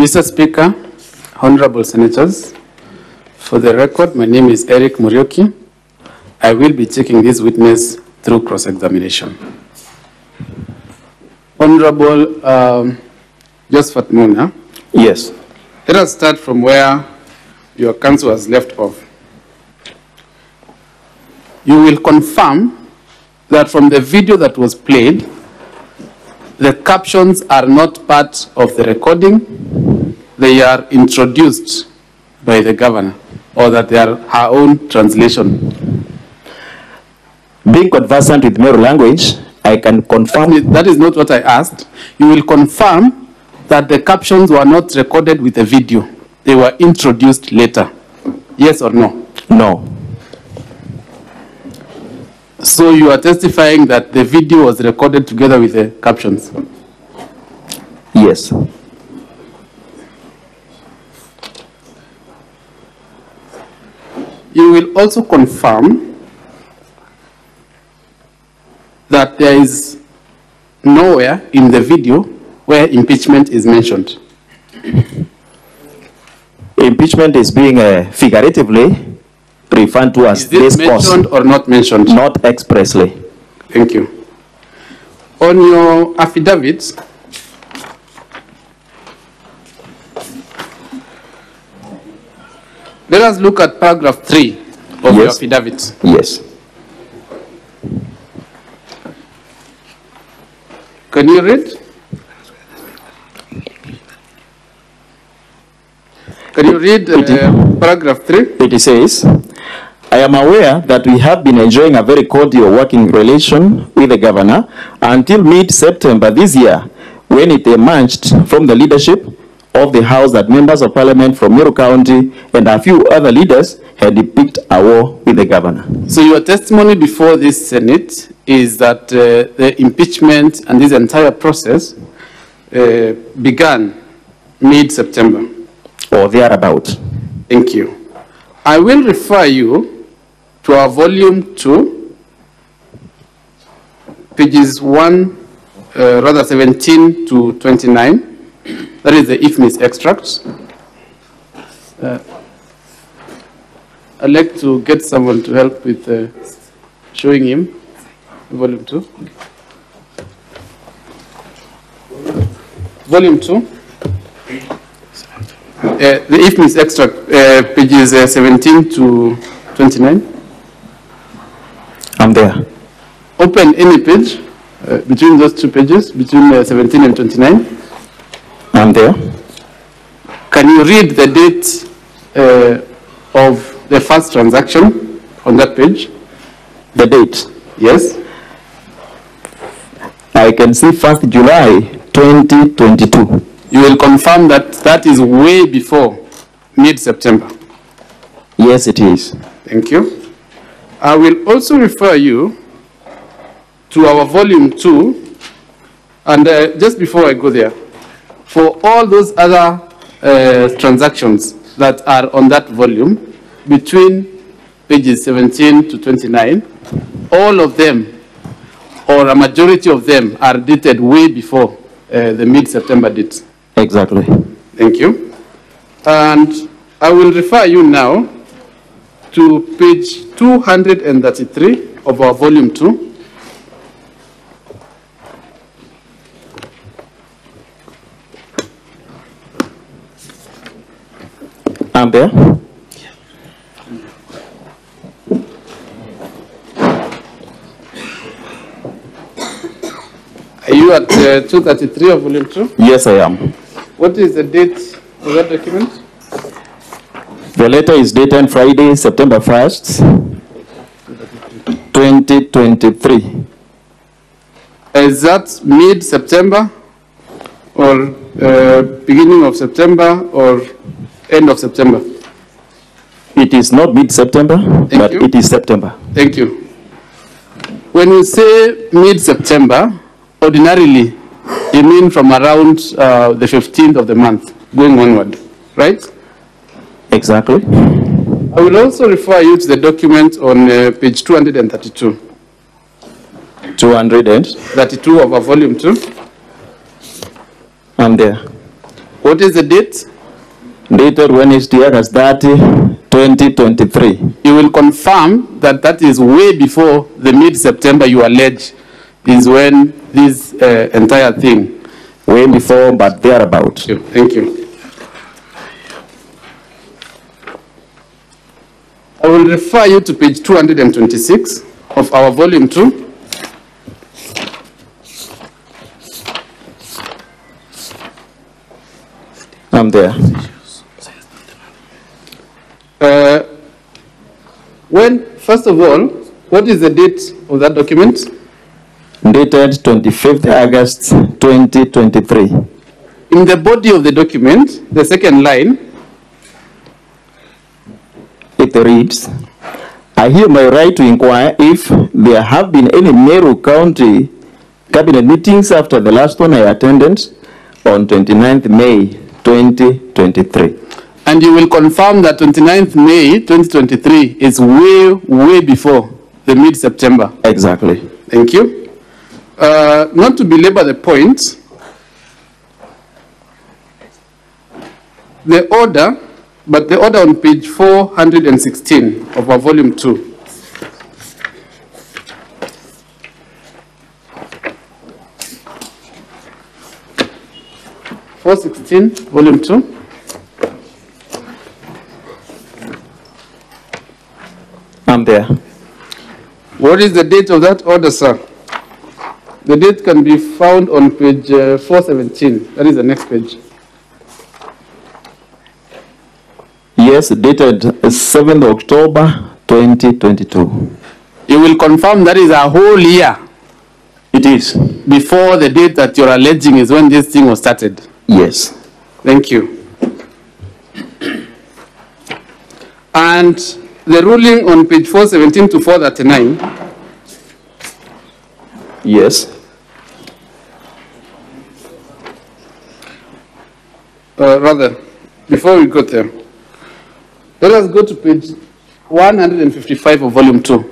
Mr. Speaker, Honorable Senators, for the record, my name is Eric Murioki. I will be taking this witness through cross-examination. Honorable Josephat Muna. Yes. Let us start from where your counsel has left off. You will confirm that from the video that was played, the captions are not part of the recording. They are introduced by the governor, or that they are her own translation. Being conversant with Meru language, I can confirm. That is not what I asked. You will confirm that the captions were not recorded with the video. They were introduced later. Yes or no? No. So you are testifying that the video was recorded together with the captions? Yes. You will also confirm that there is nowhere in the video where impeachment is mentioned. Impeachment is being figuratively referred to as this mentioned or not mentioned? Not expressly. Thank you. On your affidavit, let us look at paragraph 3 of your affidavit. Yes. Can you read? Can you read paragraph 3? It says, I am aware that we have been enjoying a very cordial working relation with the governor until mid-September this year, when it emerged from the leadership of the House that members of Parliament from Meru County and a few other leaders had depicted a war with the governor. So your testimony before this Senate is that the impeachment and this entire process began mid-September. Or thereabout. Thank you. I will refer you to our volume 2, pages 17 to 29. That is the IFMIS extracts. I'd like to get someone to help with showing him volume 2. Volume 2. The IFMIS extract, pages 17 to 29. I'm there. Open any page between those two pages, between 17 and 29. I'm there. Can you read the date of the first transaction on that page? The date? Yes. I can see 1st July 2022. You will confirm that that is way before mid-September? Yes, it is. Thank you. I will also refer you to our volume 2, and just before I go there, for all those other transactions that are on that volume, between pages 17 to 29, all of them, or a majority of them, are dated way before the mid-September date. Exactly. Thank you. And I will refer you now to page 233 of our volume 2. I'm there. Are you at 233 of volume 2? Yes, I am. What is the date of that document? The letter is dated Friday, September 1st, 2023. Is that mid-September, or beginning of September, or end of September? It is not mid-September, but it is September. Thank you. When you say mid-September, ordinarily, you mean from around the 15th of the month, going onward, right? Exactly. I will also refer you to the document on page 232. 232 of our volume 2. I'm there. What is the date? Dated Wednesday, August 30, 2023. You will confirm that that is way before the mid-September you allege is when this entire thing. Way before, but thereabout. Thank you. I will refer you to page 226 of our volume 2. I'm there. First of all, what is the date of that document? Dated 25th August 2023. In the body of the document, the second line, it reads, I hereby write to inquire if there have been any Meru County cabinet meetings after the last one I attended on 29th May 2023. And you will confirm that 29th May 2023 is way before the mid-September. Exactly. Thank you. Not to belabor the point, the order on page 416 of our volume 2. Volume 2. I'm there. What is the date of that order, sir? The date can be found on page 417. That is the next page. Yes, dated 7th October 2022. You will confirm that is a whole year. It is. Before the date that you're alleging is when this thing was started. Yes. Thank you. And the ruling on page 417 to 439. Yes. Rather, before we go there, let us go to page 155 of volume 2.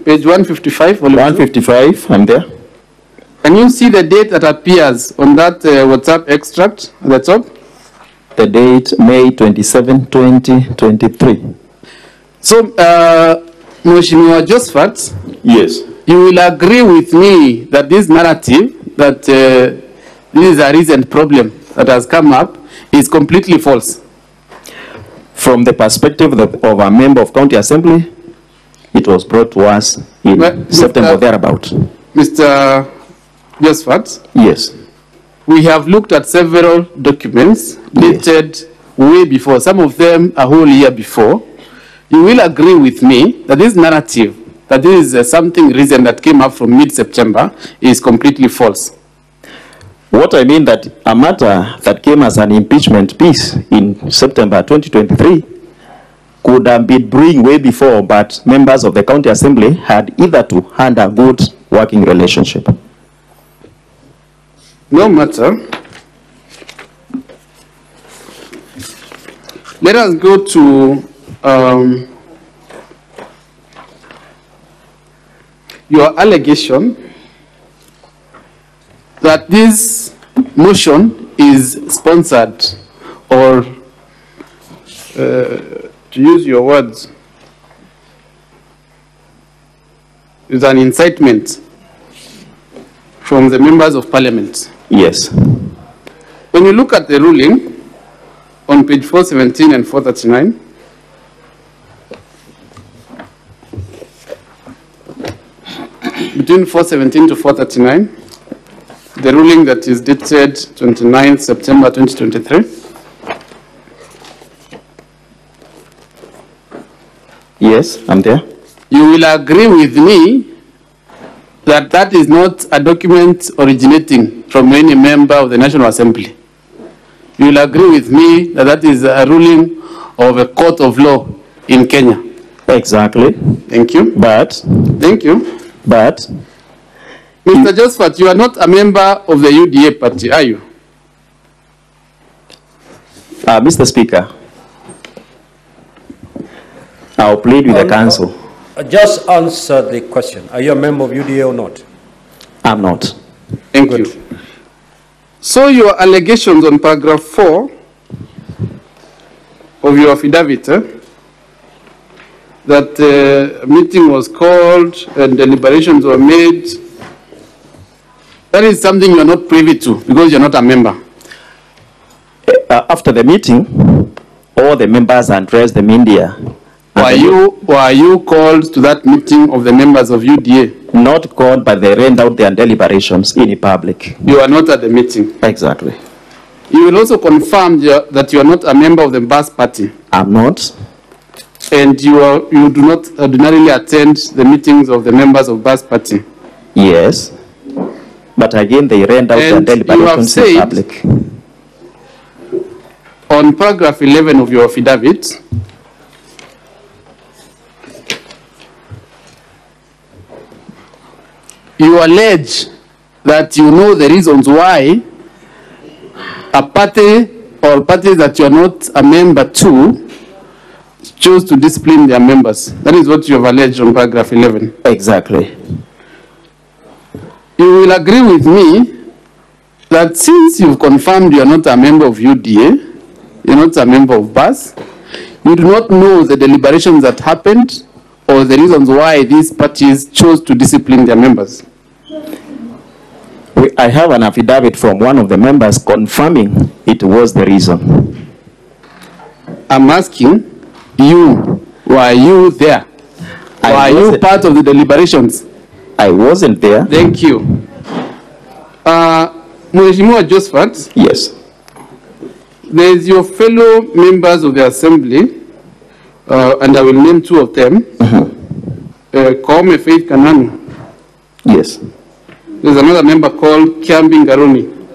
Page 155, volume 155, I'm there. Can you see the date that appears on that WhatsApp extract at the top? The date, May 27, 2023. So, Mheshimiwa Josephat, yes, you will agree with me that this narrative, that this is a recent problem that has come up, is completely false. From the perspective of a member of County Assembly, it was brought to us in September thereabout. Mr. Josephat? Yes. We have looked at several documents dated way before, some of them a whole year before. You will agree with me that this narrative, that this is something recent that came up from mid-September, is completely false. What I mean that a matter that came as an impeachment piece in September 2023 could have been brewing way before, but members of the County Assembly had either to hand a good working relationship. No matter. Let us go to your allegation that this motion is sponsored, or to use your words, is an incitement from the members of parliament. Yes. When you look at the ruling on page 417 and 439, between 417 to 439, the ruling that is dated 29th September 2023. Yes, I'm there. You will agree with me that that is not a document originating from any member of the National Assembly. You will agree with me that that is a ruling of a court of law in Kenya. Exactly. Thank you. But. Thank you. But Mr. Josephat, you are not a member of the UDA party, are you? Mr. Speaker, I'll plead with the council. Just answer the question. Are you a member of UDA or not? I'm not. Thank you. So your allegations on paragraph 4 of your affidavit, that a meeting was called and deliberations were made, that is something you are not privy to because you're not a member. After the meeting, all the members addressed the media. Were you called to that meeting of the members of UDA? Not called, but they read out their deliberations in public. You are not at the meeting? Exactly. You will also confirm that you are not a member of the BAS party? I'm not. And you do not ordinarily attend the meetings of the members of BAS party? Yes. But again, they read out their deliberations in public. On paragraph 11 of your affidavit, you allege that you know the reasons why a party or parties that you are not a member to chose to discipline their members. That is what you have alleged on paragraph 11. Exactly. You will agree with me that since you've confirmed you are not a member of UDA, you're not a member of BAS, you do not know the deliberations that happened or the reasons why these parties chose to discipline their members. I have an affidavit from one of the members confirming it was the reason. I'm asking you, were you there? Were you part of the deliberations? I wasn't there. Thank you. Mheshimiwa Josephat. Yes. There is your fellow members of the assembly, and I will name two of them. Kaume Faith Kananu. Yes. There's another member called Kiambi Ngaruni.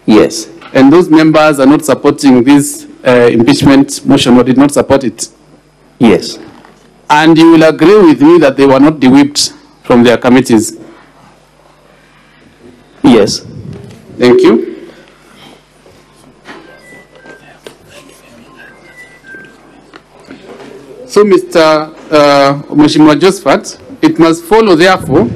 Yes. And those members are not supporting this impeachment motion or did not support it. Yes. And you will agree with me that they were not de-whipped from their committees. Yes. Thank you. So, Mr. Mheshimiwa Josephat, it must follow, therefore,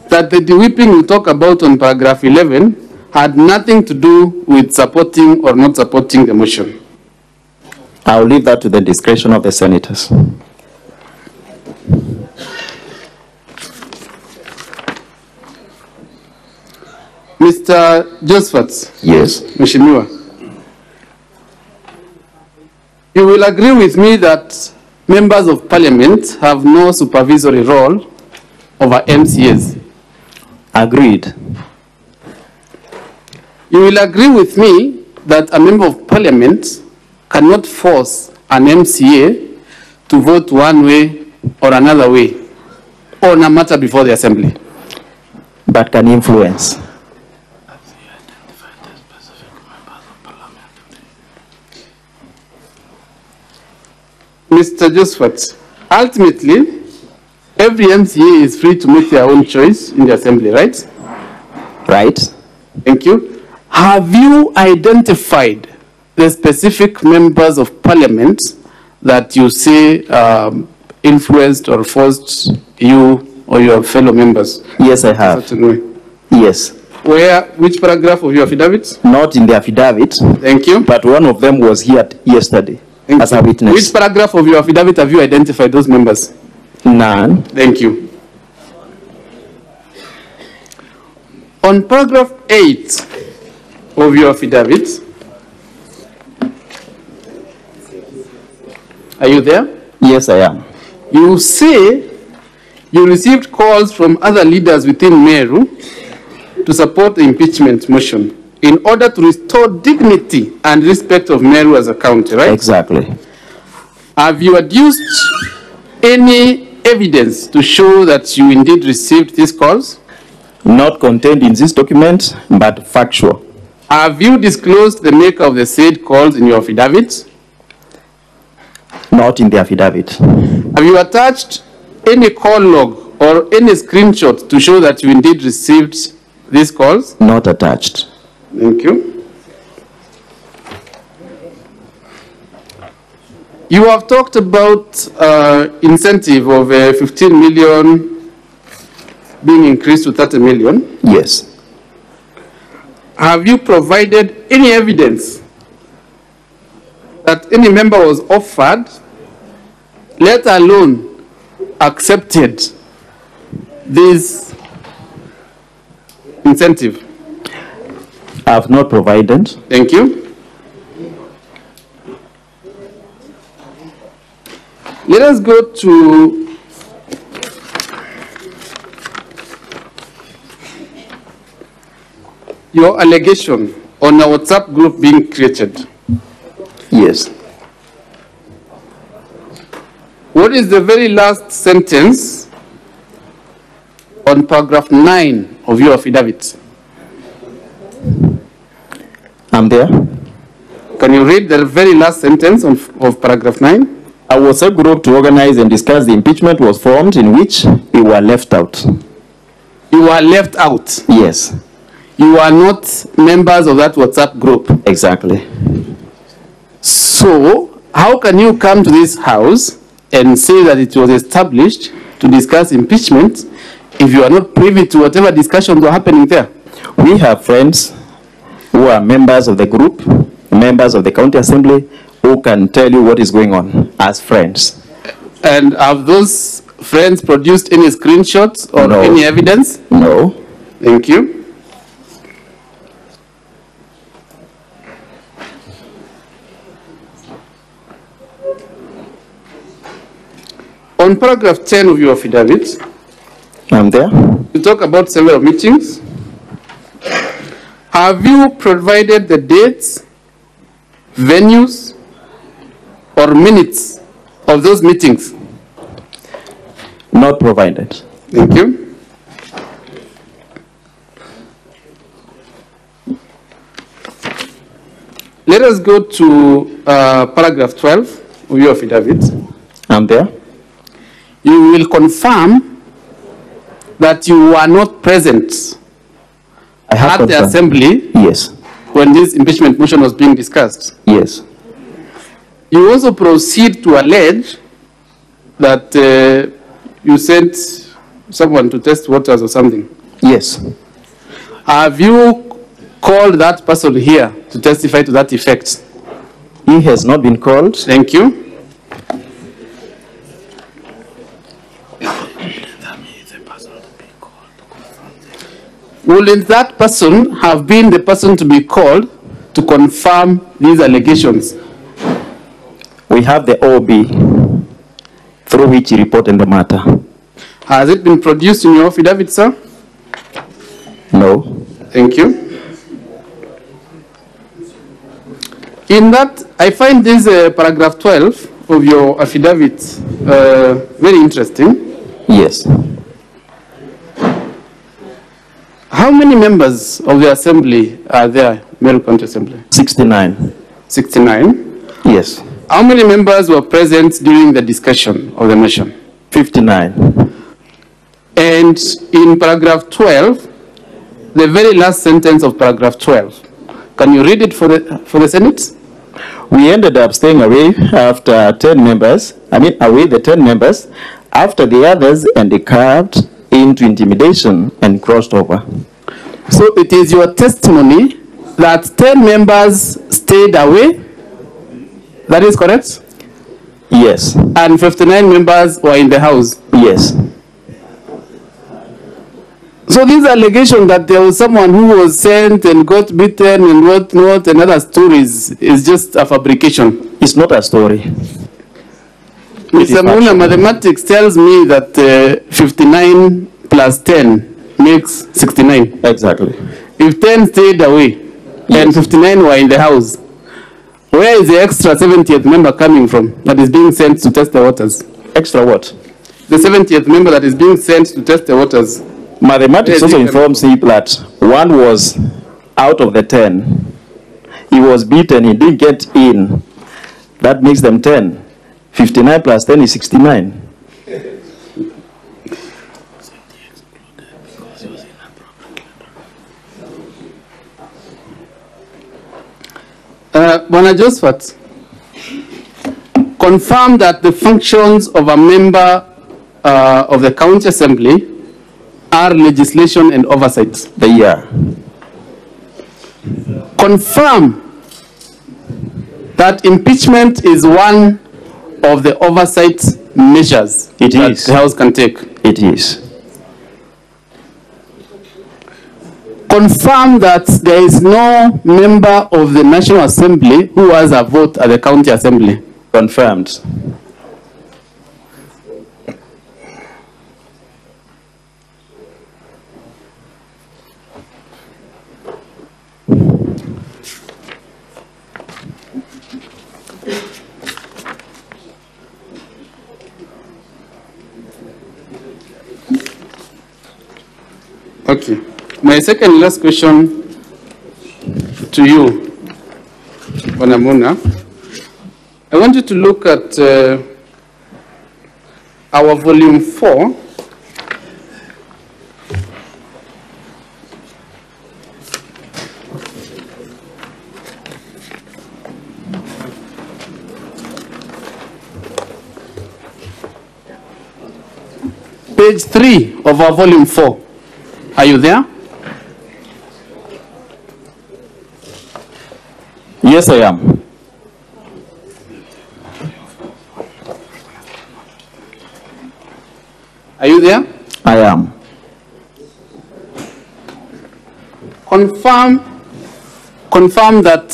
that the de-whipping we talk about on paragraph 11 had nothing to do with supporting or not supporting the motion. I'll leave that to the discretion of the senators. Mr. Josephat. Yes. Mheshimiwa, you will agree with me that members of parliament have no supervisory role over MCAs. Agreed. You will agree with me that a member of parliament cannot force an MCA to vote one way or another way on a matter before the assembly. But can influence. Mr. Josephat, ultimately, every MCA is free to make their own choice in the assembly, right? Right. Thank you. Have you identified the specific members of parliament that you say influenced or forced you or your fellow members? Yes, I have. Yes. Which paragraph of your affidavit? Not in the affidavit. Thank you. But one of them was here yesterday as a witness. Which paragraph of your affidavit have you identified those members? None. Thank you. On paragraph 8 of your affidavit, are you there? Yes, I am. You say you received calls from other leaders within Meru to support the impeachment motion in order to restore dignity and respect of Meru as a county, right? Exactly. Have you adduced any evidence to show that you indeed received these calls? Not contained in this document, but factual. Have you disclosed the maker of the said calls in your affidavit? Not in the affidavit. Have you attached any call log or any screenshot to show that you indeed received these calls? Not attached. Thank you. You have talked about incentive of 15 million being increased to 30 million. Yes. Have you provided any evidence that any member was offered, let alone accepted, this incentive? I have not provided. Thank you. Let us go to your allegation on a WhatsApp group being created. Yes. What is the very last sentence on paragraph 9 of your affidavit? I'm there. Can you read the very last sentence of paragraph 9? A WhatsApp group to organize and discuss the impeachment was formed in which we were left out. You were left out. Yes. You are not members of that WhatsApp group. Exactly. So, how can you come to this house and say that it was established to discuss impeachment if you are not privy to whatever discussions were happening there? We have friends who are members of the group, members of the county assembly, who can tell you what is going on as friends. And have those friends produced any screenshots or any evidence? No. Thank you. On paragraph 10 of your affidavit, I'm there. you talk about several meetings. Have you provided the dates, venues, or minutes of those meetings? Not provided. Thank you. Let us go to paragraph 12 of your affidavit. I'm there. You will confirm that you were not present at the assembly. Yes. When this impeachment motion was being discussed. Yes. You also proceed to allege that you sent someone to test waters or something. Yes. Have you called that person here to testify to that effect? He has not been called. Thank you. Wouldn't that person have been the person to be called to confirm these allegations? We have the OB through which he reported the matter. Has it been produced in your affidavit, sir? No. Thank you. In that, I find this paragraph 12 of your affidavit very interesting. Yes. How many members of the assembly are there, Meru County Assembly? 69. 69? Yes. How many members were present during the discussion of the motion? 59. And in paragraph 12, the very last sentence of paragraph 12, can you read it for the Senate? We ended up staying away after 10 members, away the 10 members, after the others and they carved into intimidation and crossed over. So it is your testimony that 10 members stayed away? That is correct? Yes. And 59 members were in the house? Yes. So this allegation that there was someone who was sent and got beaten and whatnot and other stories is just a fabrication. It's not a story. Mr. Muna, mathematics tells me that 59 plus 10 makes 69. Exactly. If 10 stayed away and 59 were in the house, where is the extra 70th member coming from that is being sent to test the waters? Extra what? The 70th member that is being sent to test the waters. Mathematics also informs me that one was out of the 10. He was beaten, he didn't get in. That makes them 10. 59 plus 10 is 69. Bwana Josephat, confirm that the functions of a member of the County Assembly are legislation and oversight. They are. Confirm that impeachment is one of the oversight measures that the House can take. It is. Confirm that there is no member of the National Assembly who has a vote at the County Assembly. Confirmed. Okay. My second and last question to you, Bwana Muna. I want you to look at our volume 4. Page 3 of our volume 4. Are you there? Yes, I am. Are you there? I am. Confirm that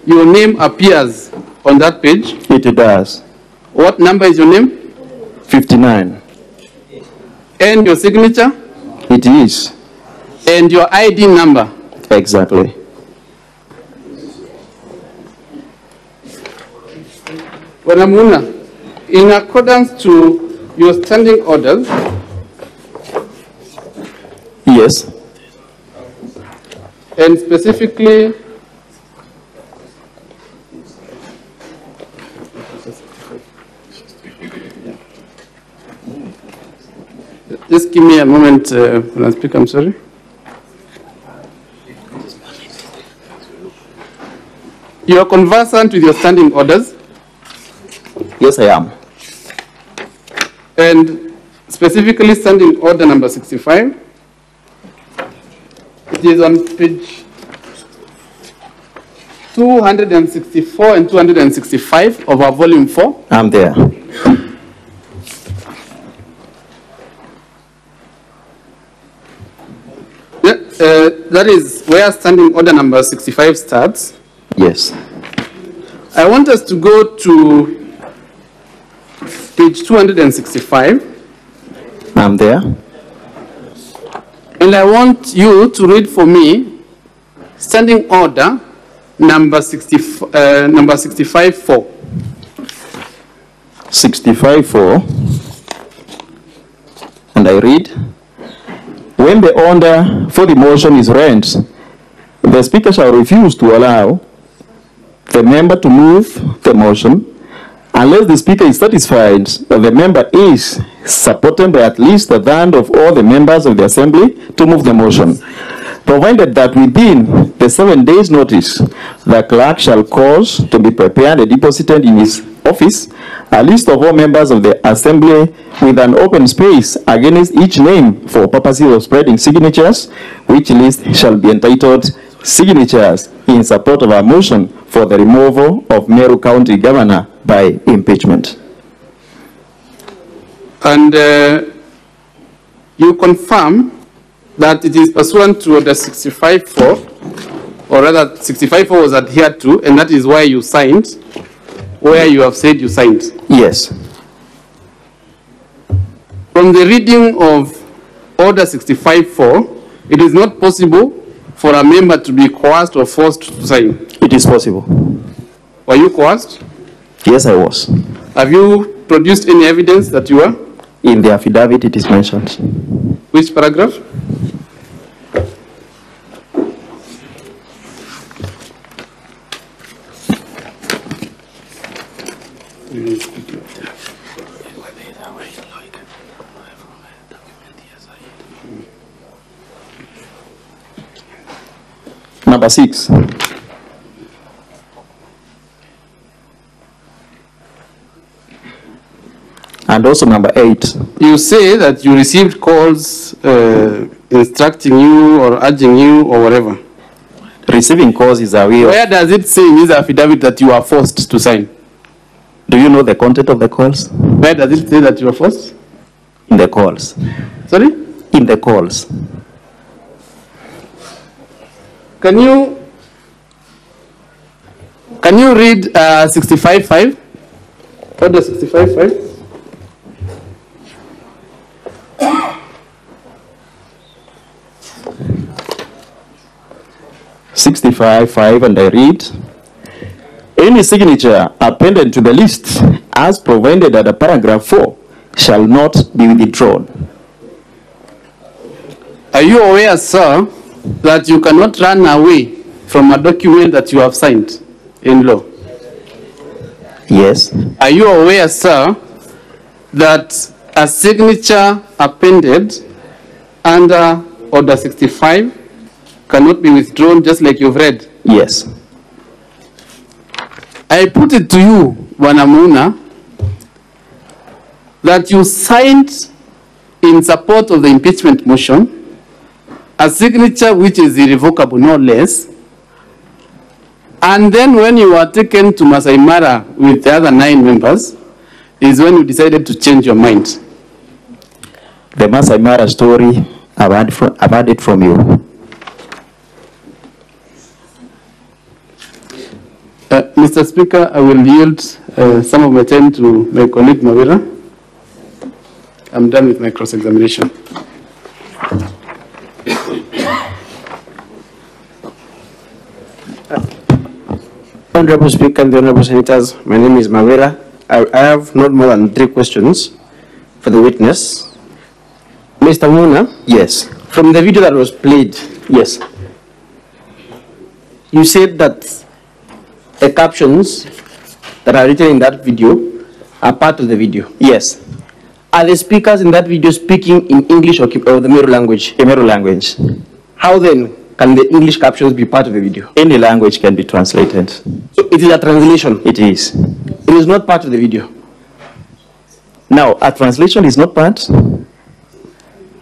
your name appears on that page. It does. What number is your name? 59. And your signature? It is. And your ID number? Exactly. Bwana Muna, in accordance to your standing orders, yes, and specifically just give me a moment, when I speak, I'm sorry. You are conversant with your standing orders? Yes, I am. And specifically standing order number 65. It is on page 264 and 265 of our volume 4. I'm there. That is where standing order number 65 starts. Yes. I want us to go to page 265. I'm there. And I want you to read for me standing order number 65-4. 65-4. And I read, when the order for the motion is read, the Speaker shall refuse to allow the member to move the motion unless the Speaker is satisfied that the member is supported by at least a third of all the members of the Assembly to move the motion, provided that within the 7 days' notice, the clerk shall cause to be prepared and deposited in his office a list of all members of the Assembly with an open space against each name for purposes of spreading signatures, which list shall be entitled signatures in support of a motion for the removal of Meru County Governor by impeachment. And you confirm that it is pursuant to order 65-4, or rather 65-4 was adhered to, and that is why you signed, where you have said you signed. Yes. From the reading of order 65-4, it is not possible for a member to be coerced or forced to sign. It is possible. Were you coerced? Yes, I was. Have you produced any evidence that you were? In the affidavit, it is mentioned. Which paragraph? Number 6. And also number 8. You say that you received calls instructing you or urging you or whatever. Receiving calls is a way of... Where does it say in this affidavit that you are forced to sign? Do you know the content of the calls? Where does it say that you are forced? In the calls. Sorry? In the calls. Can you read 65.5? What does 65.5? 65.5, and I read, any signature appended to the list as provided under paragraph 4 shall not be withdrawn. Are you aware, sir, that you cannot run away from a document that you have signed in law? Yes. Are you aware, sir, that a signature appended under Order 65 cannot be withdrawn, just like you've read? Yes. I put it to you, Wanamuna, that you signed in support of the impeachment motion a signature which is irrevocable, no less. And then when you were taken to Masai Mara with the other 9 members, is when you decided to change your mind. The Masai Mara story, I've heard it from you. Mr. Speaker, I will yield some of my time to my colleague Mawira. I'm done with my cross-examination. Honorable Speaker and the Honorable Senators, my name is Mawira. I have not more than 3 questions for the witness. Mr. Muna? Yes. From the video that was played, Yes. you said that the captions that are written in that video are part of the video. Yes. Are the speakers in that video speaking in English or the Meru language? Meru language. How then can the English captions be part of the video? Any language can be translated. So it is a translation. It is. It is not part of the video. Now, a translation is not part.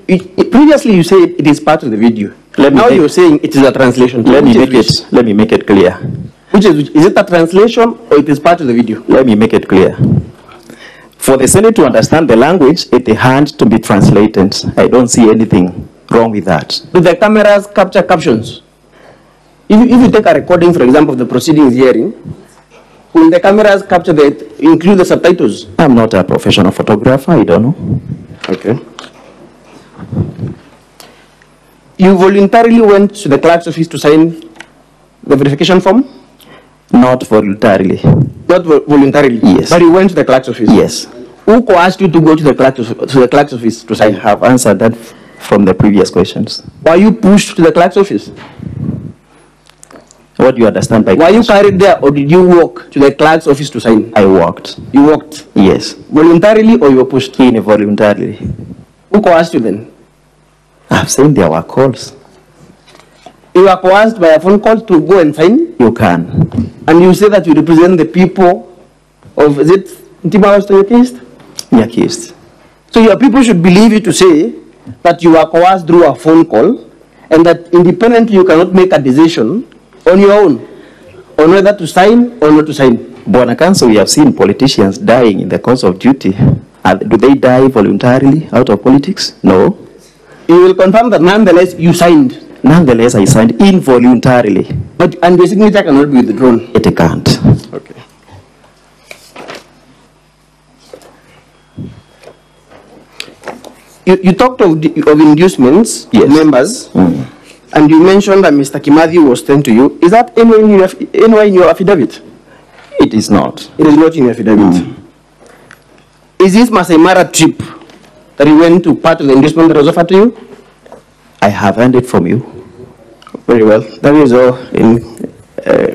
Previously you said it is part of the video. Now you're saying it is a translation. Let me make it clear. Which is it a translation or it is part of the video? Let me make it clear. For the Senate to understand the language, it has to be translated. I don't see anything wrong with that. Do the cameras capture captions? If you take a recording, for example, of the proceedings hearing, will the cameras capture include the subtitles? I'm not a professional photographer, I don't know. Okay. You voluntarily went to the clerk's office to sign the verification form? Not voluntarily. Not voluntarily? Yes. But you went to the clerk's office? Yes. Who coerced you to go to the clerk's office to sign? I have answered that from the previous questions. Were you pushed to the clerk's office? What do you understand by Were you carried there or did you walk to the clerk's office to sign? I walked. You walked? Yes. Voluntarily or you were pushed? Involuntarily. Who coerced you then? I've seen there were calls. You were coerced by a phone call to go and sign? You can. And you say that you represent the people of, is it Ntimawa State? Nyakist. So your people should believe you to say that you were coerced through a phone call and that independently you cannot make a decision on your own on whether to sign or not to sign. Bwana Counsel, we have seen politicians dying in the course of duty. Do they die voluntarily out of politics? No. You will confirm that nonetheless you signed. Nonetheless, I signed involuntarily. And the signature cannot be withdrawn. It can't. Okay. You talked of inducements, yes, to members, and you mentioned that Mr. Kimathi was sent to you. Is that anywhere in your affidavit? It is not. It is not in your affidavit. Is this Masai Mara trip that you went to part of the inducement that was offered to you? I have earned it from you. Very well. That is all in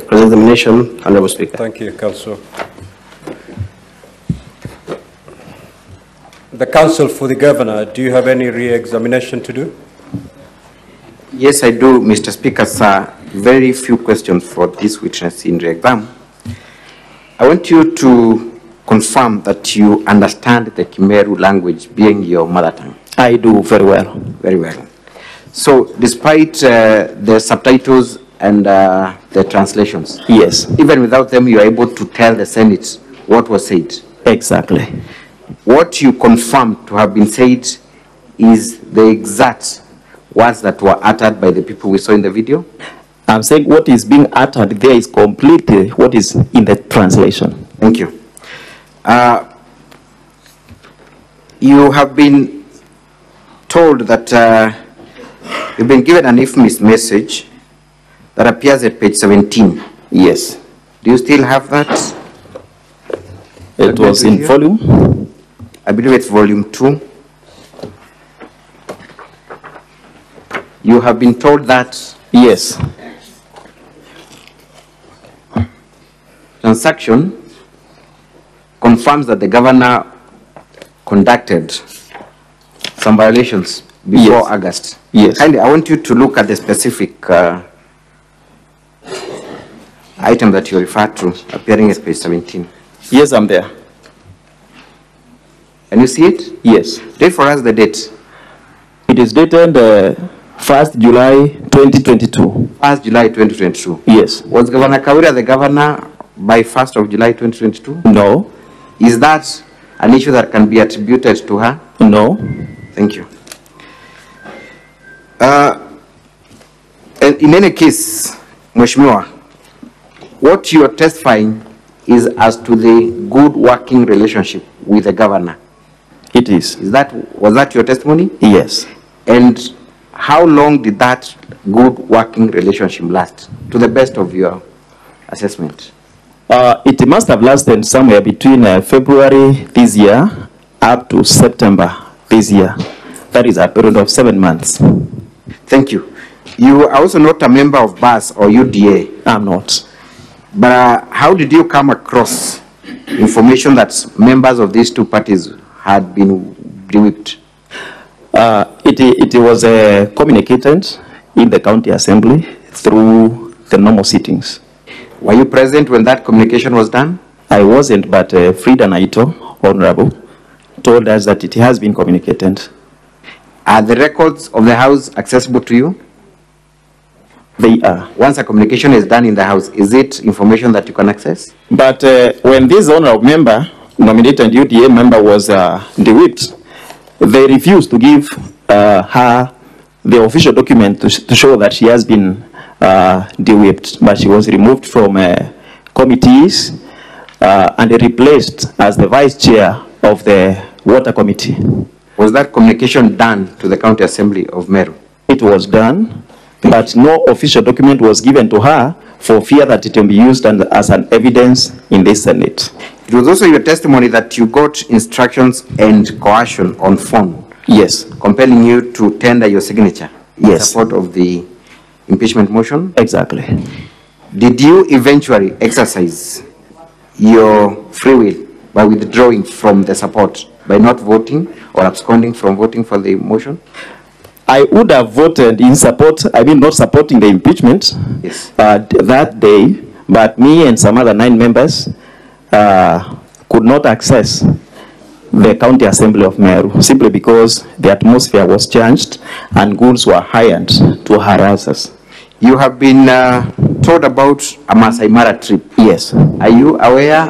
cross-examination, Honorable Speaker. Thank you, Counsel. The Counsel for the Governor, do you have any re-examination to do? Yes, I do, Mr. Speaker, sir. Very few questions for this witness in re-exam. I want you to confirm that you understand the Meru language being your mother tongue? I do very well. Very well. So despite the subtitles and the translations, Yes. even without them, you are able to tell the Senate what was said? Exactly. What you confirm to have been said is the exact words that were uttered by the people we saw in the video? I'm saying what is being uttered there is completely what is in the translation. Thank you. You have been told that you've been given an infamous message that appears at page 17. Yes. Do you still have that? It was in volume? I believe it's volume 2. You have been told that? Yes. Transaction confirms that the governor conducted some violations before Yes. August. Yes. Kindly, I want you to look at the specific item that you referred to appearing at page 17. Yes, I'm there. Can you see it? Yes. Read for us the date. It is dated 1st July 2022. 1st July 2022. Yes. Was Governor Kawira the governor by 1st of July 2022? No. Is that an issue that can be attributed to her? No. Thank you. In any case, Mheshimiwa, what you are testifying is as to the good working relationship with the governor. It is. Was that your testimony? Yes. And how long did that good working relationship last, to the best of your assessment? It must have lasted somewhere between February this year up to September this year. That is a period of 7 months. Thank you. You are also not a member of BAS or UDA. I'm not. But how did you come across information that members of these two parties had been whipped? It was communicated in the county assembly through the normal sittings. Were you present when that communication was done? I wasn't, but Frida Naito, Honorable, told us that it has been communicated. Are the records of the House accessible to you? They are. Once a communication is done in the House, is it information that you can access? But when this honorable member, nominated UDA member, was de-whipped, they refused to give her the official document to show that she has been de-whipped, but she was removed from committees and replaced as the vice chair of the water committee. Was that communication done to the county assembly of Meru? It was done, but no official document was given to her for fear that it will be used as an evidence in the Senate. It was also your testimony that you got instructions and coercion on phone. Yes. Compelling you to tender your signature in Yes. support of the impeachment motion? Exactly. Did you eventually exercise your free will by withdrawing from the support, by not voting or absconding from voting for the motion? I would have voted in support, not supporting the impeachment Yes. that day, but me and some other 9 members could not access the county assembly of Meru simply because the atmosphere was changed and goods were hired to harass us. You have been told about a Masai Mara trip. Yes. Are you aware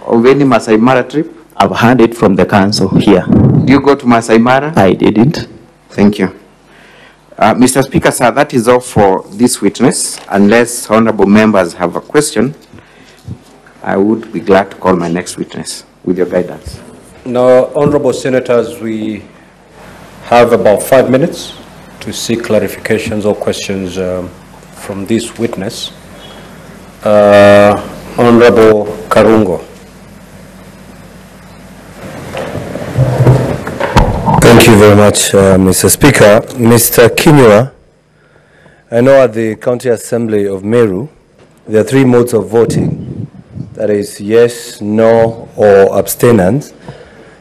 of any Masai Mara trip? I've heard it from the council here. Did you go to Masai Mara? I didn't. Thank you. Mr. Speaker, sir, that is all for this witness. Unless honorable members have a question, I would be glad to call my next witness with your guidance. Now, honorable senators, we have about 5 minutes to seek clarifications or questions from this witness. Honorable Karungo. Thank you very much, Mr. Speaker. Mr. Kinyua, I know at the County Assembly of Meru, there are 3 modes of voting. That is yes, no, or abstinence,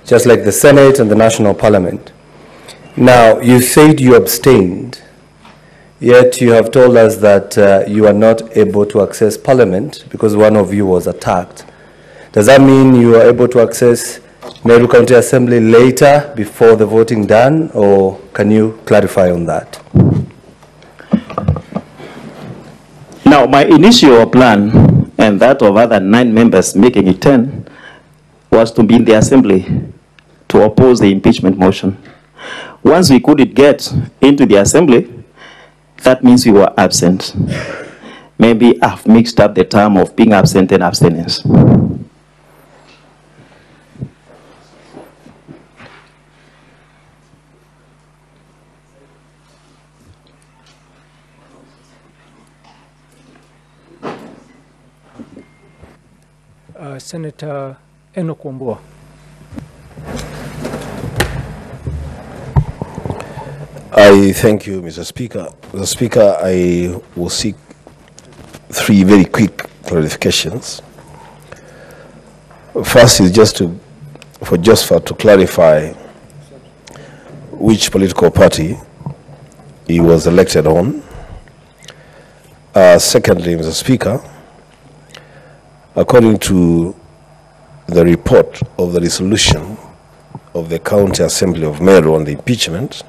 just like the Senate and the National Parliament. Now, you said you abstained, yet you have told us that you are not able to access Parliament because one of you was attacked. Does that mean you are able to access Meru County Assembly later before the voting done, or can you clarify on that? Now, my initial plan and that of other 9 members making it 10 was to be in the assembly to oppose the impeachment motion. Once we couldn't get into the assembly, that means we were absent. Maybe I've mixed up the term of being absent and abstinence. Senator Enoch Wambua. I thank you, Mr. Speaker. Mr. Speaker, I will seek 3 very quick clarifications. First is just to clarify which political party he was elected on. Secondly, Mr. Speaker, according to the report of the resolution of the County Assembly of Meru on the impeachment,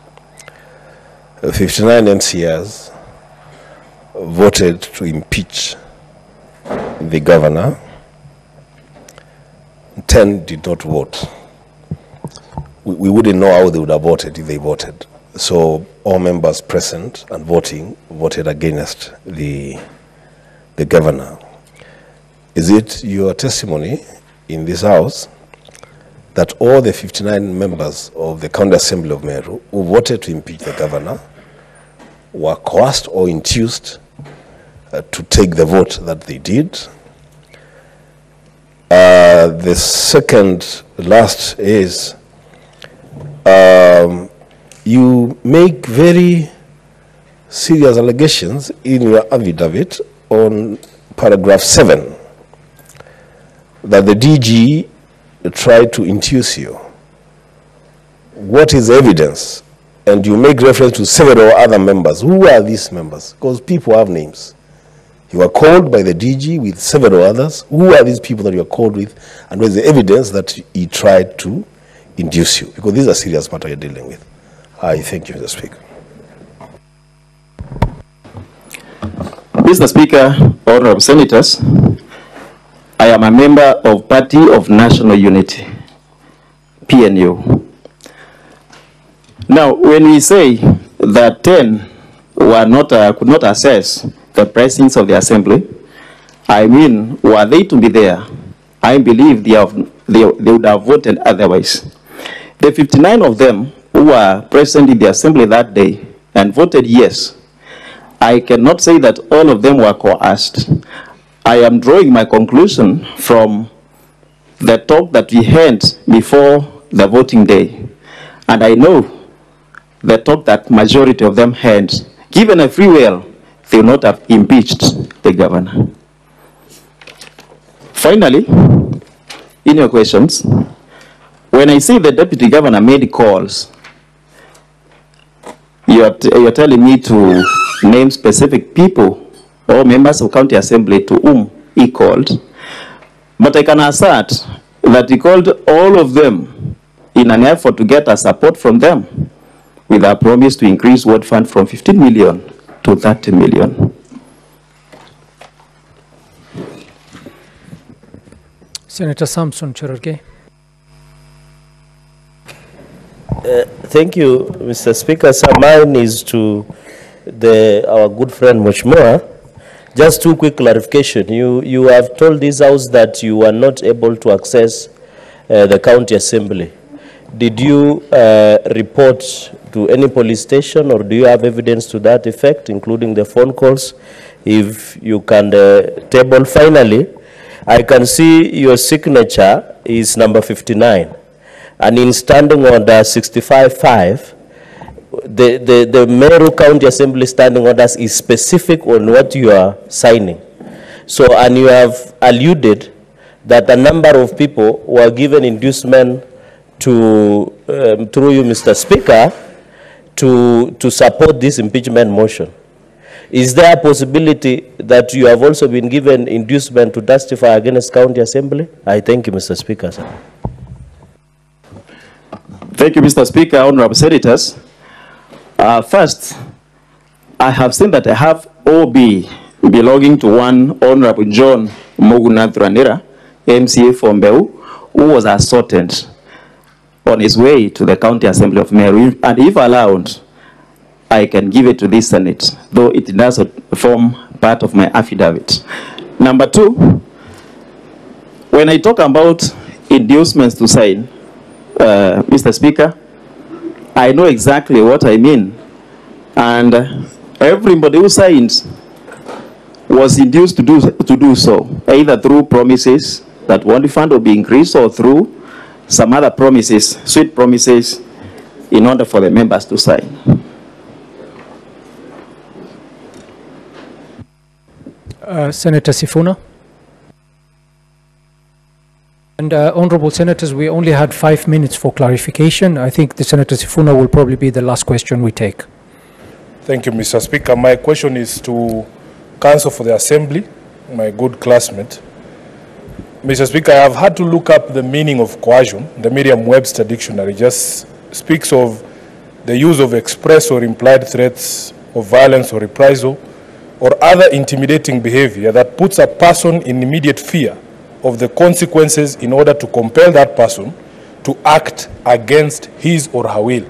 59 MCAs voted to impeach the governor. 10 did not vote. We wouldn't know how they would have voted if they voted. So all members present and voting voted against the governor. Is it your testimony in this House that all the 59 members of the County Assembly of Meru who voted to impeach the governor were coerced or induced to take the vote that they did? The second last is, you make very serious allegations in your affidavit on paragraph 7 that the DG tried to induce you. What is the evidence? And you make reference to several other members. Who are these members? Because people have names. You were called by the DG with several others. Who are these people that you are called with? And what is the evidence that he tried to induce you? Because this is a serious matter you're dealing with. I thank you, Mr. Speaker. Mr. Speaker, honorable senators, I am a member of Party of National Unity, PNU. Now, when we say that 10 were not, could not access the precincts of the assembly, I mean, were they to be there, I believe they would have voted otherwise. The 59 of them who were present in the assembly that day and voted yes, I cannot say that all of them were coerced. I am drawing my conclusion from the talk that we had before the voting day. And I know the talk that majority of them had. Given a free will, they would not have impeached the governor. Finally, in your questions, when I say the deputy governor made calls, you're telling me to name specific people or members of county assembly to whom he called. But I can assert that he called all of them in an effort to get a support from them with a promise to increase ward fund from 15 million to 30 million. Senator Samson Cherargei. Thank you, Mr. Speaker. So mine is to our good friend Mheshimiwa. Just 2 quick clarification. You have told this House that you were not able to access the county assembly. Did you report to any police station, or do you have evidence to that effect, including the phone calls? If you can table. Finally, I can see your signature is number 59. And in standing order 65.5, the Meru County Assembly standing orders is specific on what you are signing. So, and you have alluded that a number of people were given inducement to, through you, Mr. Speaker, to support this impeachment motion. Is there a possibility that you have also been given inducement to testify against County Assembly? I thank you, Mr. Speaker, sir. Thank you, Mr. Speaker, honorable senators. First, I have seen that I have OB belonging to one Honorable John Mogunathranira, MCA from Meru, who was assaulted on his way to the County Assembly of Meru. And if allowed, I can give it to this Senate, though it does not form part of my affidavit. Number two, when I talk about inducements to sign, Mr. Speaker, I know exactly what I mean. And everybody who signs was induced to do so, either through promises that one fund will be increased or through some other promises, sweet promises, in order for the members to sign. Senator Sifuna. And honorable senators, we only had 5 minutes for clarification. I think the Senator Sifuna will probably be the last question we take. Thank you, Mr. Speaker. My question is to Counsel for the Assembly, my good classmate. Mr. Speaker, I have had to look up the meaning of coercion. The Merriam-Webster dictionary just speaks of the use of express or implied threats of violence or reprisal or other intimidating behavior that puts a person in immediate fear of the consequences in order to compel that person to act against his or her will.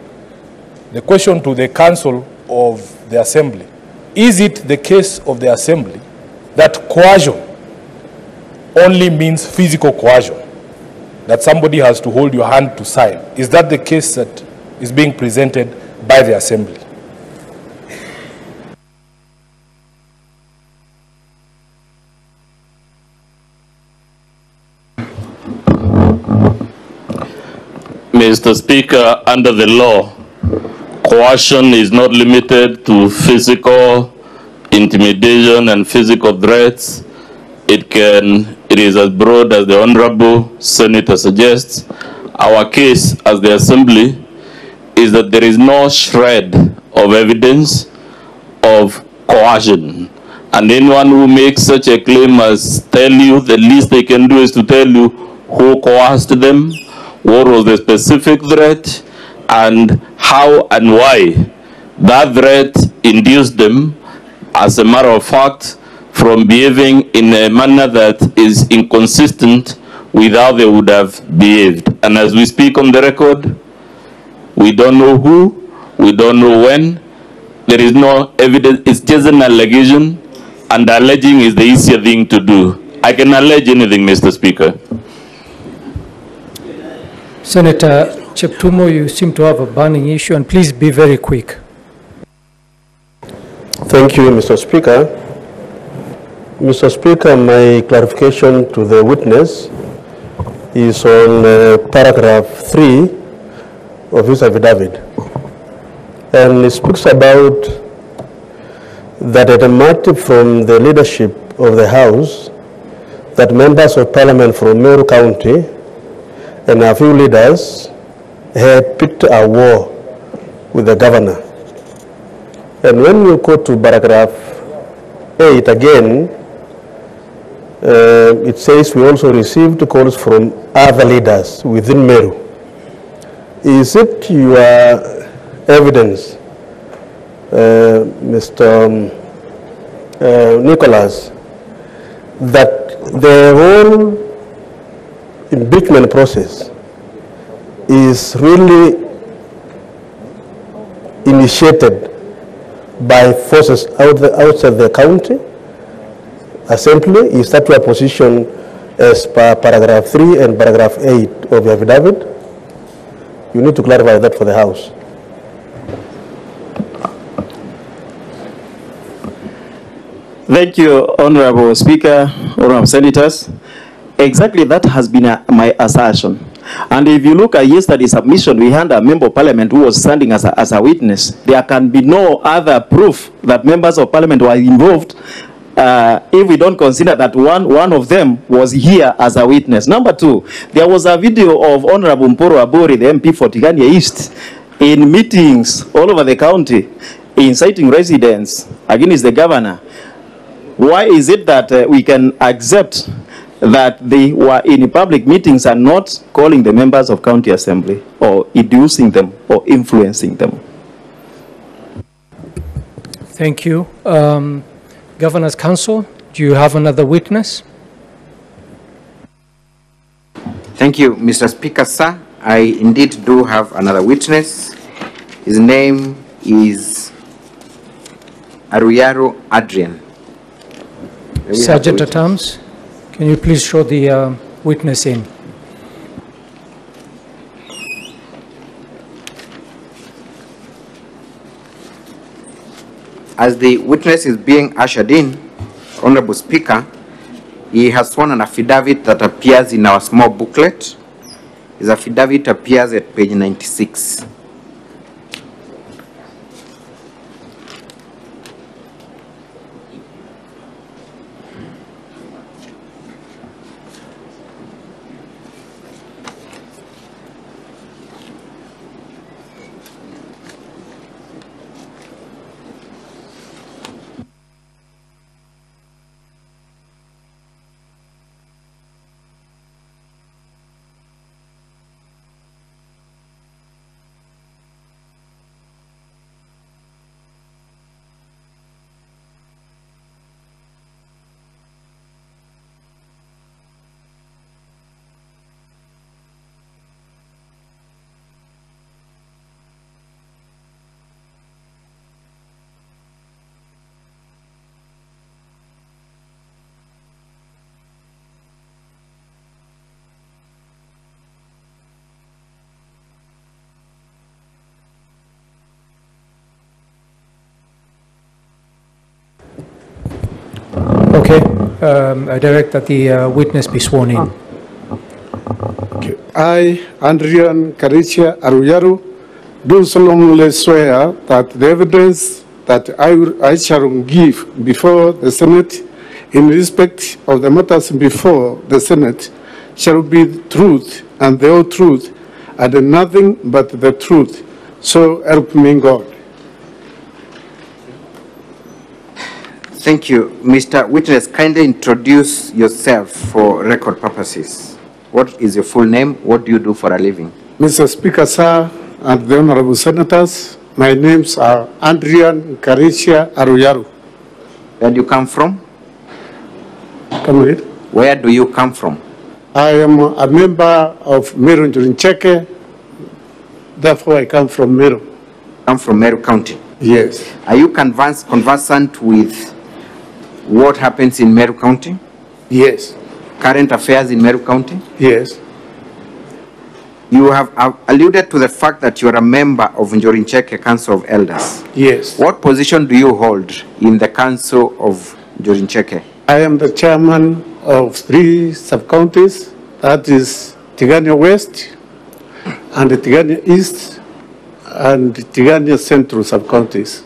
The question to the Counsel of the Assembly: is it the case of the Assembly that coercion only means physical coercion, that somebody has to hold your hand to sign? Is that the case that is being presented by the Assembly? Mr. Speaker, under the law, coercion is not limited to physical intimidation and physical threats. It is as broad as the Honorable Senator suggests. Our case as the Assembly is that there is no shred of evidence of coercion. And anyone who makes such a claim must tell you, the least they can do is to tell you who coerced them, what was the specific threat, and how and why that threat induced them, as a matter of fact, from behaving in a manner that is inconsistent with how they would have behaved. And as we speak on the record, we don't know who, we don't know when, there is no evidence, it's just an allegation, and alleging is the easier thing to do. I can allege anything, Mr. Speaker. Senator Cheptumo, you seem to have a burning issue, and please be very quick. Thank you, Mr. Speaker. Mr. Speaker, my clarification to the witness is on paragraph 3 of his affidavit. And it speaks about that a demand from the leadership of the House that members of Parliament from Meru County and a few leaders had picked a war with the governor. And when you go to paragraph 8 again, it says we also received calls from other leaders within Meru. Is it your evidence, Mr. Nicholas, that the whole impeachment process is really initiated by forces outside the county assembly? Is that your position as per paragraph 3 and paragraph 8 of your affidavit? You need to clarify that for the House. Thank you, Honorable Speaker, Honorable Senators. Exactly that has been my assertion. And if you look at yesterday's submission, we had a member of parliament who was standing as a witness. There can be no other proof that members of parliament were involved if we don't consider that one of them was here as a witness. Number two, there was a video of Honorable Mporo Abori, the MP for Tigania East, in meetings all over the county, inciting residents against the governor, why is it that we can accept that they were in public meetings and not calling the members of county assembly or inducing them or influencing them? Thank you. Governor's Council, do you have another witness? Thank you, Mr. Speaker, sir. I indeed do have another witness. His name is Aruyaro Adrian. Sergeant at Arms, can you please show the witness in? As the witness is being ushered in, Honorable Speaker, he has sworn an affidavit that appears in our small booklet. His affidavit appears at page 96. Okay, I direct that the witness be sworn in. Okay. I, Andrian Karicha Aruyaru, do solemnly swear that the evidence that I shall give before the Senate in respect of the matters before the Senate shall be the truth and the whole truth and nothing but the truth. So help me God. Thank you. Mr. Witness, kindly introduce yourself for record purposes. What is your full name? What do you do for a living? Mr. Speaker, sir, and the Honorable Senators, my names are Andrian Karicha Aruyaru. Where do you come from? Come read. Where do you come from? I am a member of Meru Governor, therefore I come from Meru. Come from Meru County? Yes. Are you conversant with what happens in Meru County? Yes. Current affairs in Meru County? Yes. You have alluded to the fact that you are a member of Njorincheke Council of Elders. Yes. What position do you hold in the Council of Njorincheke? I am the chairman of 3 sub-counties, that is Tigania West, and Tigania East, and Tigania Central sub-counties.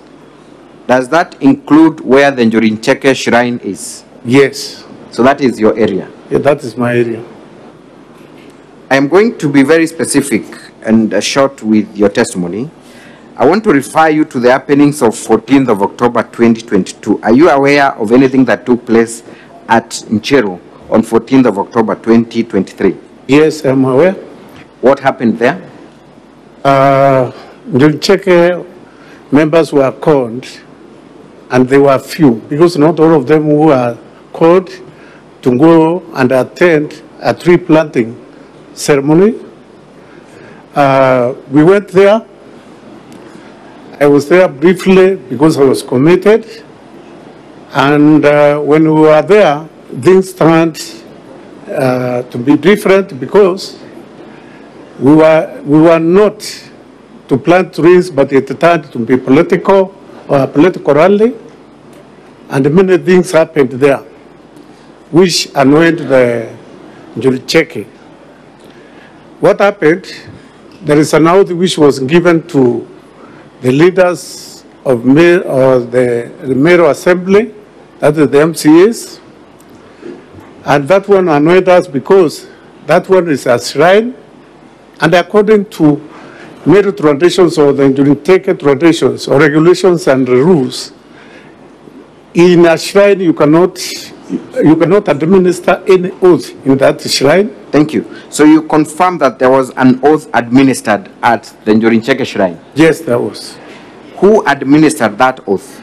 Does that include where the Njorincheke shrine is? Yes. So that is your area? Yeah, that is my area. I am going to be very specific and short with your testimony. I want to refer you to the happenings of 14th of October 2022. Are you aware of anything that took place at Ncheru on 14th of October 2023? Yes, I'm aware. What happened there? Njorincheke members were called, and they were few, because not all of them were called to go and attend a tree planting ceremony. We went there. I was there briefly because I was committed. And when we were there, things turned to be different because we were not to plant trees, but it turned to be political or a political rally. And many things happened there, which annoyed the Njorincheke. What happened? There is an oath which was given to the leaders of the Meru Assembly, that is the MCAs, and that one annoyed us because that one is a shrine, and according to Meru traditions or the Njurinteke traditions or regulations and rules, in a shrine you cannot administer any oath in that shrine. Thank you. So you confirm that there was an oath administered at the Njurinteke shrine? Yes, there was. Who administered that oath?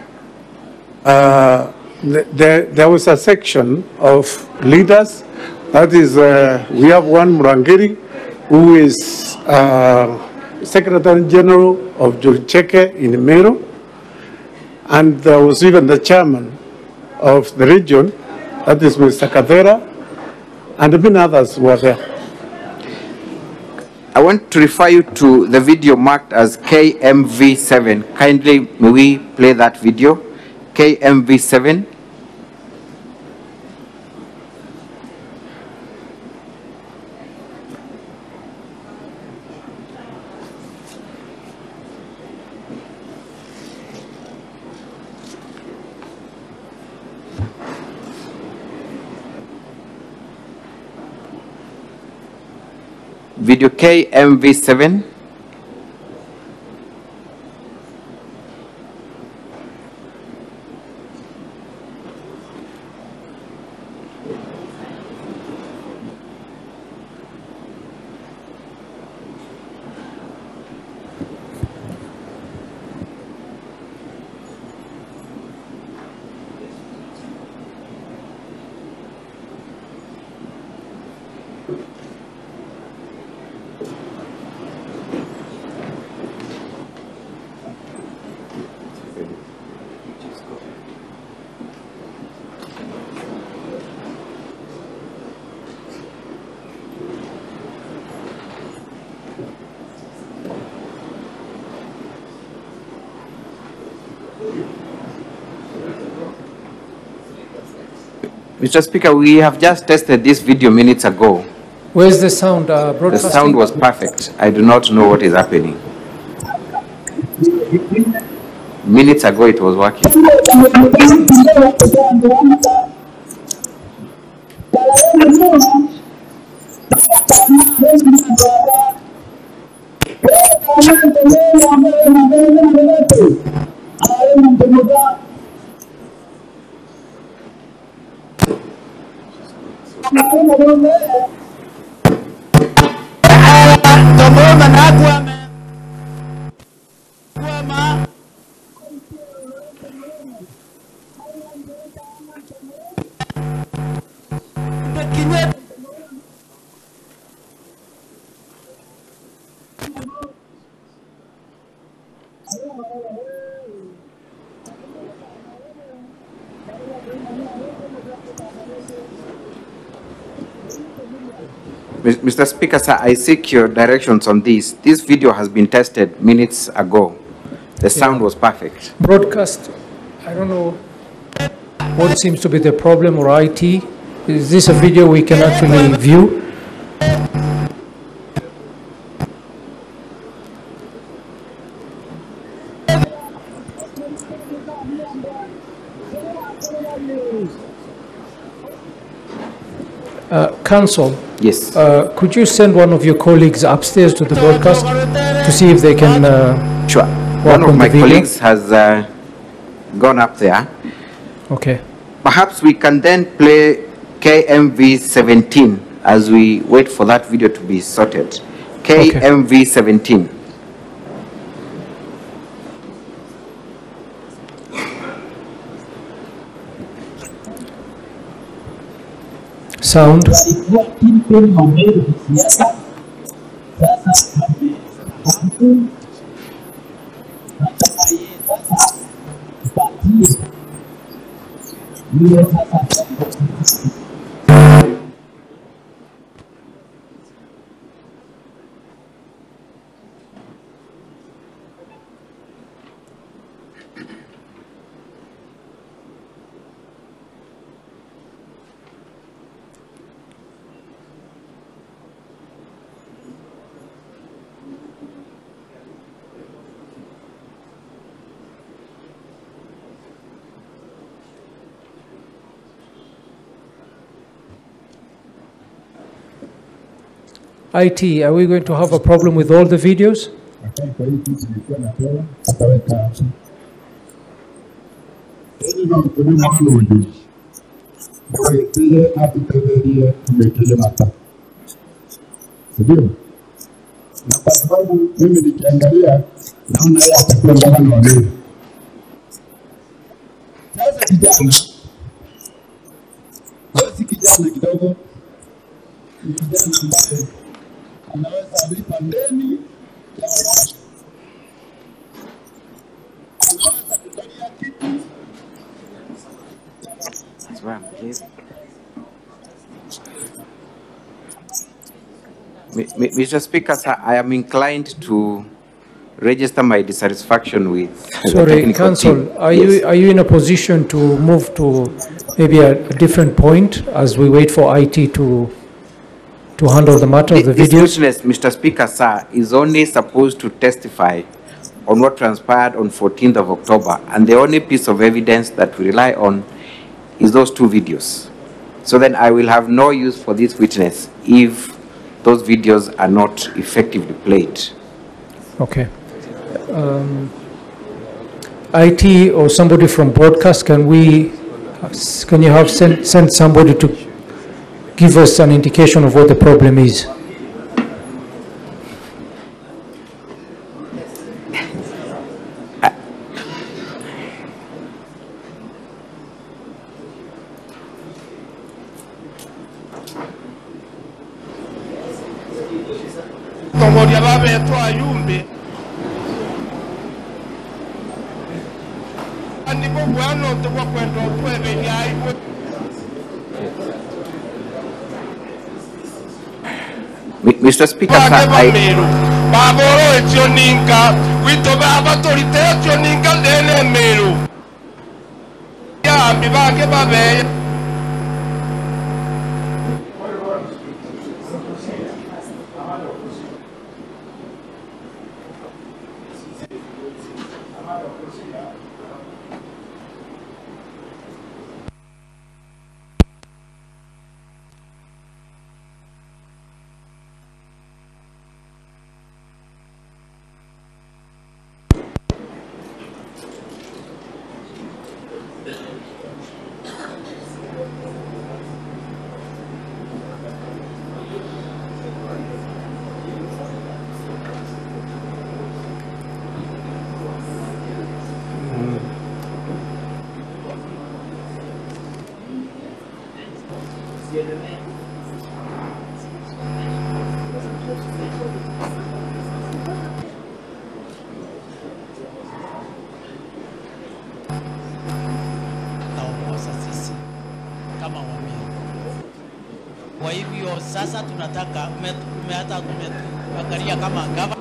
There was a section of leaders. That is, we have one Murangiri, who is Secretary General of Njurinteke in Meru, and there was even the chairman of the region, that is Mr. Kawira, and many others were there. I want to refer you to the video marked as KMV7. Kindly, may we play that video? KMV7. Video KMV7. Mr. Speaker, we have just tested this video minutes ago. Where's the sound broadcasting? The sound was perfect. I do not know what is happening. Minutes ago it was working. Mr. Speaker, sir, I seek your directions on this. This video has been tested minutes ago. The sound was perfect. Broadcast, I don't know what seems to be the problem, or IT. Is this a video we can actually view? Council, yes. Could you send one of your colleagues upstairs to the broadcast to see if they can sure. One of my colleagues has gone up there. Okay. Perhaps we can then play KMV 17 as we wait for that video to be sorted. KMV 17. Sound. IT, are we going to have a problem with all the videos? Kwa hii kitu nilikuwa napewa, ataweka hapo. Ndio kuna maana ujuzi. Kwa hiyo hapo tayari tumekele mata. Ndio. Na kwa sababu mimi nikiangalia naona yeye atakuwa gavana wa Meru. Sasa kijana kidogo kijana ambaye anaweza lipa ndeni ya watu. Anaweza kukalia kitu. That's why I'm pleased. Mr. Speaker, sir, I am inclined to register my dissatisfaction with Sorry, Council, are you in a position to move to maybe a different point as we wait for IT to handle the matter of the videos? This witness, Mr. Speaker, sir, is only supposed to testify on what transpired on 14th of October, and the only piece of evidence that we rely on is those 2 videos. So then I will have no use for this witness if those videos are not effectively played. Okay. IT or somebody from broadcast, can you have send somebody to give us an indication of what the problem is? Mr. Speaker, sir, Kwa hivyo sasa tunataka umeangalia kama gavana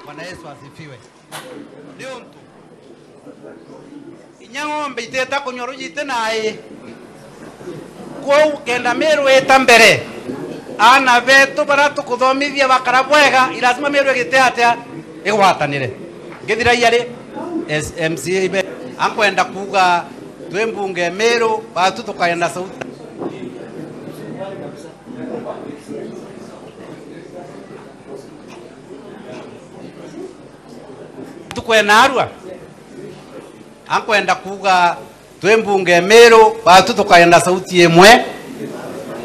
Bwana Yesu asifiwe. Ndio mtu. Inyang'ombe iteta kunyorujite naye. Kwa kenda Meru etambere. Ana vetu baratu kuthomithia bakara bwega ilazima Meru egite atia igwatanire. Ngithira yari MCA ankwenda kuga twembunge Meru batu tukaenda sauti. Tukwena arua ankwenda kuga twembunge Meru batu tukaenda sauti emwe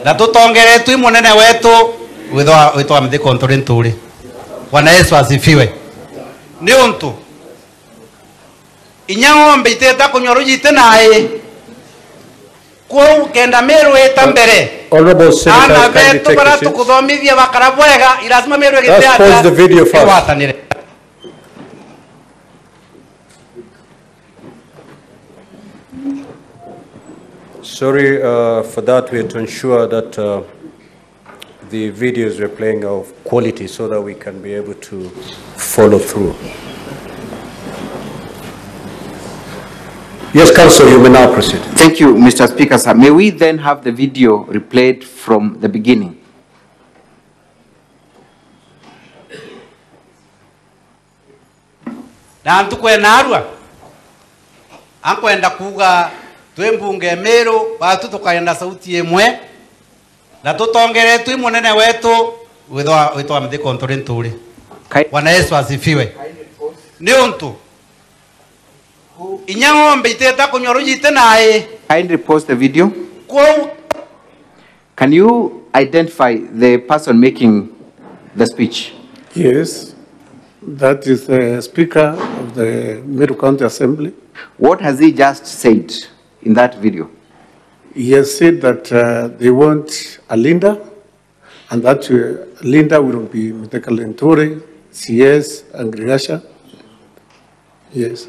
na tutongeretu imunene wetu witwa mthi kontrole nturi. Bwana Yesu asifiwe. Ni untu inya ng'ombe iteta kunywa ruji tenaye kwa kenda Meru eta mbere. Honorable Senators, kindly take your seats. Kuthomithia bakara bwega irazima Meru Let's pause the video first. Sorry for that. We have to ensure that the videos we're playing are of quality so that we can be able to follow through. Yes, Council, you may now proceed. Thank you, Mr. Speaker, sir. May we then have the video replayed from the beginning? Na ntukwena arua ankwenda kuga twe mbunge Meru batu tukaenda sauti emwe na tutongeretu imunene wetu witwa mthi kontrole nturi. Bwana Yesu asifiwe. Ni untu inya ng'ombe iteta kunywa ruji tenaye. Kindly pause the video. Can you identify the person making the speech? Yes, that is the Speaker of the Meru County Assembly. What has he just said in that video? He has said that they want a Linda, and that Linda will be Mithika Lentore, CS, and Grigasha. Yes.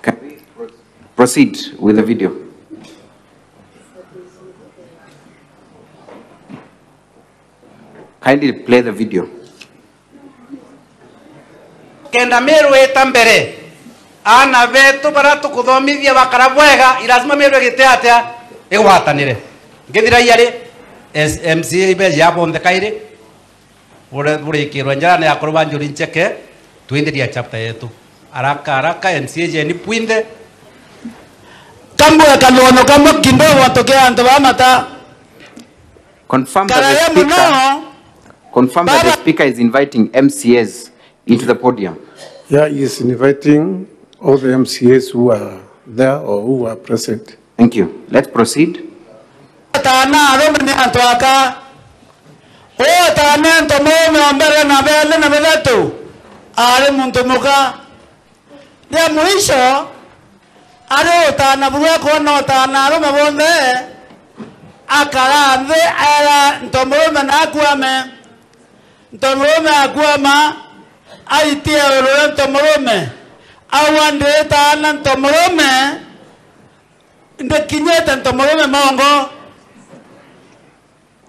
Can we proceed with the video? Kindly play the video. Kenda Meru eta mbere ana vetu baratu kuthomithia bakara bwega irazima Meru gite atia igwatanire ngithira yari MCA ibe yabo ndekaire ure kirwa njana ya korwa njuri ncheke tuendelia chapter yetu haraka MCA je ni puinde kambo ya kalono kambo kindo watokea ndo mata confirm that the speaker is inviting MCAs into the podium. Yeah, he is inviting all the MCAs who are there or who are present. Thank you. Let's proceed. aitia orento morome awande tana ntomorome ndekinyeta ntomorome mongo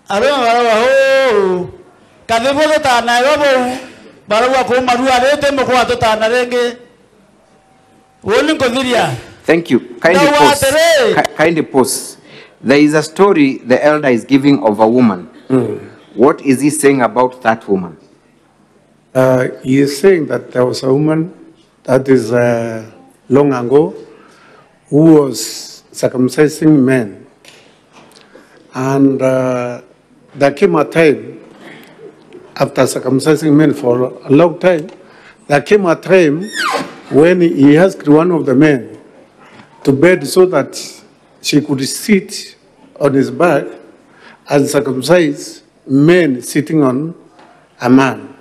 aroma barawa ho kadebo tana robo barawa ko marua rete mokwa to tana renge woni kodiria. Thank you. Kindly pause. There is a story the elder is giving of a woman. What is he saying about that woman? He is saying that there was a woman that is long ago who was circumcising men. And there came a time, after circumcising men for a long time, there came a time when he asked one of the men to bed so that she could sit on his back and circumcise men sitting on a man.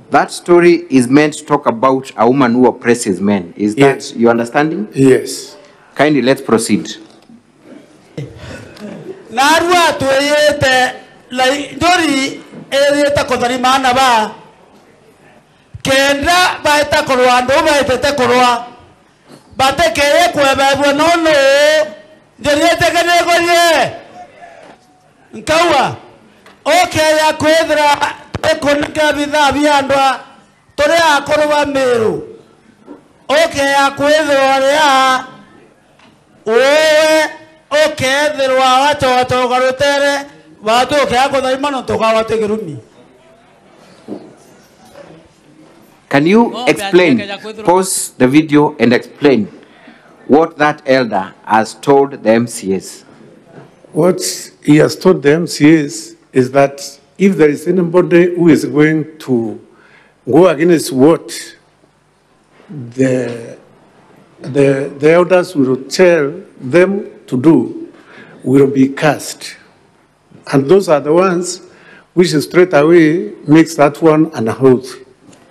That story is meant to talk about a woman who oppresses men. Is that your understanding? Yes. Kindly, let's proceed. Narwa tueyete lai dori eyeta kodari mana ba kenda baita korwa ndo baita korwa bate keye kweba bonono deriete kene goye nkawa okay ya kwedra ekonka bidha biandwa tore akorwa Meru okay ya kwedra ya owe okay derwa wato garutere watu okay kodari mano tokawa tegerumi. Can you explain, pause the video and explain what that elder has told the MCAs? What he has told the MCAs is that if there is anybody who is going to go against what the elders will tell them to do, will be cast. And those are the ones which straight away makes that one an oath.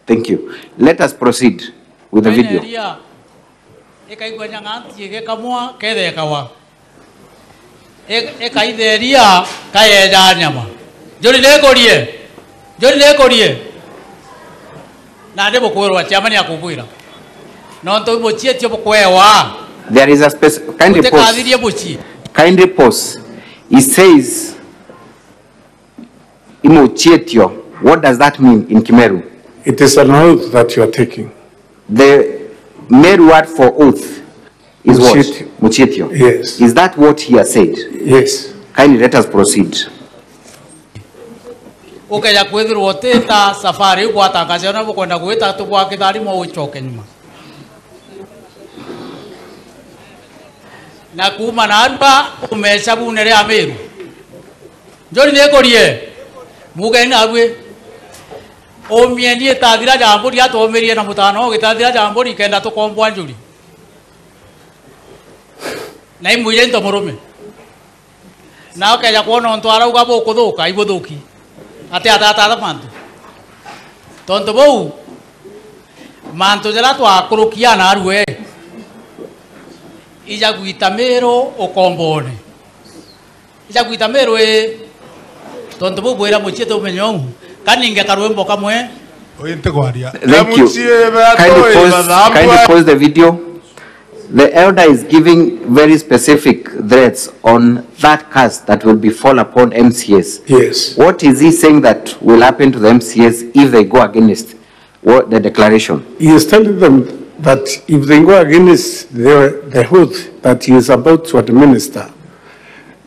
Thank you. Let us proceed with the video. There is a specific kindly pause. It says Imochietio. What does that mean in Kimeru? It is an oath that you are taking. The Meru word for oath is what? Muchietio. Yes. Is that what he has said? Yes. Kindly let us proceed. Ukeja kwithirwo utita safari gwatangazia na bukwenda gwita tubwa kithari mo uchoke nyuma na kuma na amba umesha bunere Ameru njori nekorie muge ngagwe omienie tathira jamburi atomerie na mutano gitathira jamburi kenda tukombwa njuri na imwire ndo murume na ukeja kuona ntwara ugabo kuthuka ibuthuki ate atata mantu tonto bou mantu jara twakurukia na arue ija gwita Meru ukombone ija gwita Meru tonto bou bwira muchieto umenyo kaninge karwembo kamwe Thank you. Kindly pause the video. The elder is giving very specific threats on that curse that will befall upon MCS. Yes. What is he saying that will happen to the MCS if they go against the declaration? He is telling them that if they go against the oath that he is about to administer,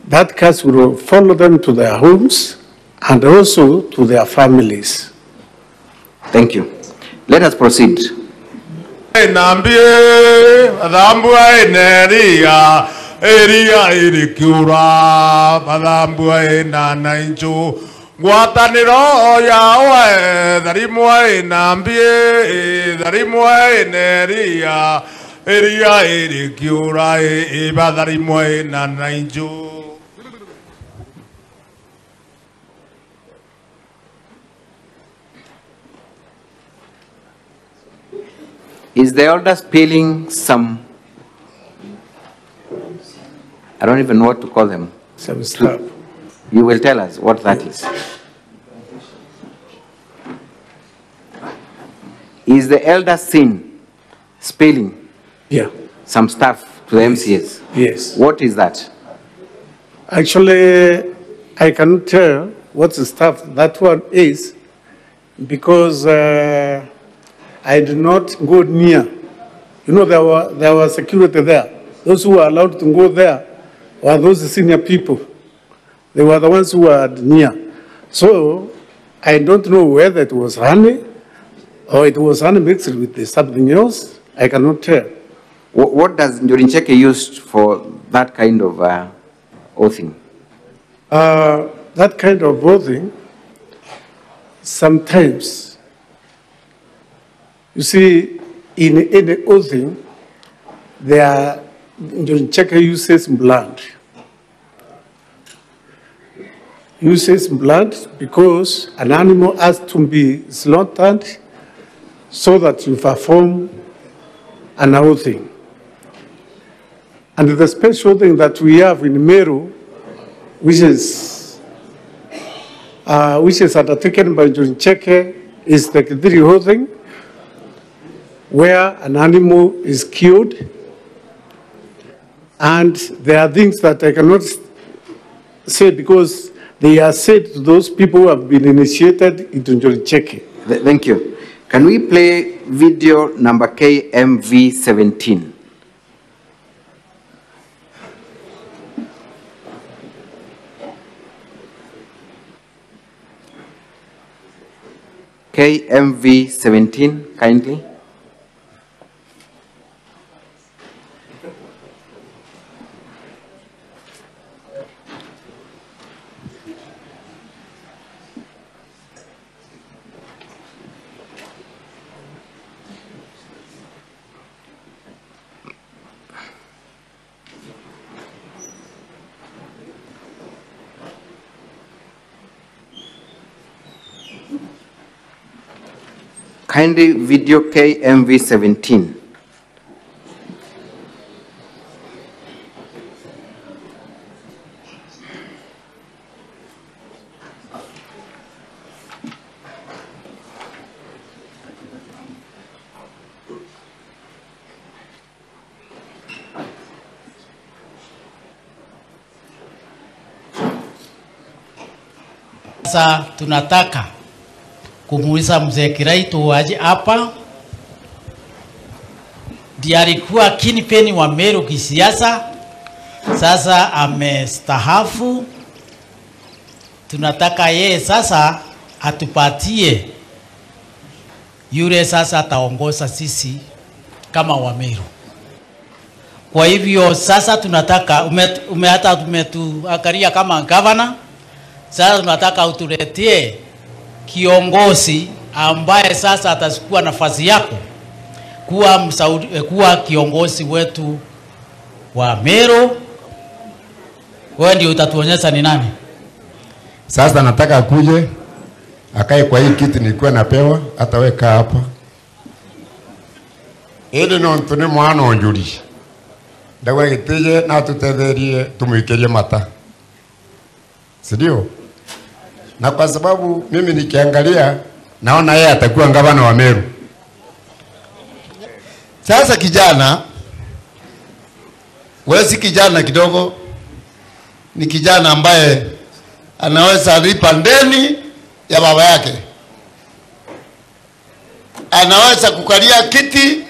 that curse will follow them to their homes and also to their families. Thank you. Let us proceed. Nambie adambua eneria eria irikiura adambua enana injo gwataniro yawe darimwa nambie darimwa eneria eria irikiura eba darimwa enana injo. Is the elder spilling some, I don't even know what to call them. Some stuff. You will tell us what that is. Is the elder sin spilling some stuff to the MCS? Yes. What is that? Actually, I cannot tell what the stuff that one is because I did not go near. You know, there was security there. Those who were allowed to go there were those senior people. They were the ones who were near. So I don't know whether it was honey or it was honey mixed with something else. I cannot tell. What does Njorincheke use for that kind of oathing? That kind of oathing, sometimes, you see, in any oathing, Njorincheke uses blood. Uses blood because an animal has to be slaughtered so that you perform an oathing. And the special thing that we have in Meru, which is undertaken by Njorincheke, is the Kidiri oathing, where an animal is killed, and there are things that I cannot say because they are said to those people who have been initiated into Njorincheke. Thank you. Can we play video number KMV 17? KMV 17, kindly. Kindly video KMV 17. Sasa tunataka kumuuliza mzee Kiraitu aje hapa. Ndiye alikuwa kinipeni wa Meru kisiasa, sasa amestahafu. Tunataka yeye sasa atupatie yule sasa ataongoza sisi kama wa Meru. Kwa hivyo sasa tunataka umetuangalia kama governor. Sasa tunataka utuletee kiongozi ambaye sasa atachukua nafasi yako kuwa kiongozi wetu wa Meru. Wewe ndio utatuonyesha ni nani. Sasa nataka akuje akae kwa hii kiti nilikuwa napewa, hata wewe kaa hapa. Ili no ntune mwana onjuri. Ndawa gitije na tutetherie tumwikerie mata. Sidio? Na kwa sababu mimi nikiangalia naona yeye atakuwa gavana wa Meru. Sasa kijana, wewe si kijana kidogo, ni kijana ambaye anaweza lipa ndeni ya baba yake. Anaweza kukalia kiti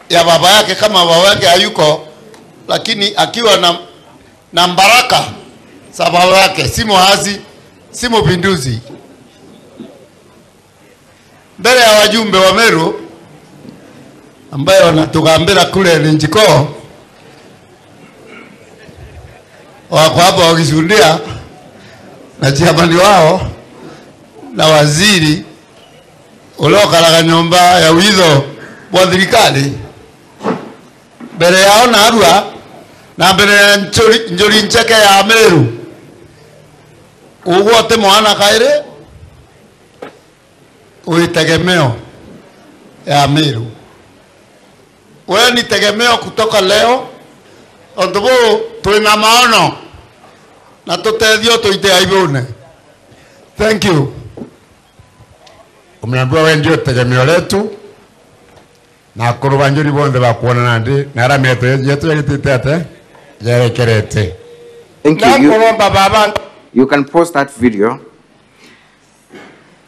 ya baba yake kama baba yake hayuko, lakini akiwa na baraka za baba yake, si muhazi, si mpinduzi. Mbele ya wajumbe wa Meru ambaye wanatugambira kule Linjiko, wako hapa wakishuhudia na chiamani wao na waziri ulokalaga nyumba ya witho wa thirikari mbele yao na Arua na mbele ya njuri ncheke ya Meru. Ugote mwana kaire uitegemeo ya Meru. Wewe ni tegemeo kutoka leo. Ondobo tuina maono na tutethio tuite aibune. Thank you. Umeambiwa wewe ndio tegemeo letu na kurubanjuri bonde bakuona nandi na rameto yetu yalitete yerekerete. Thank you. You can post that video.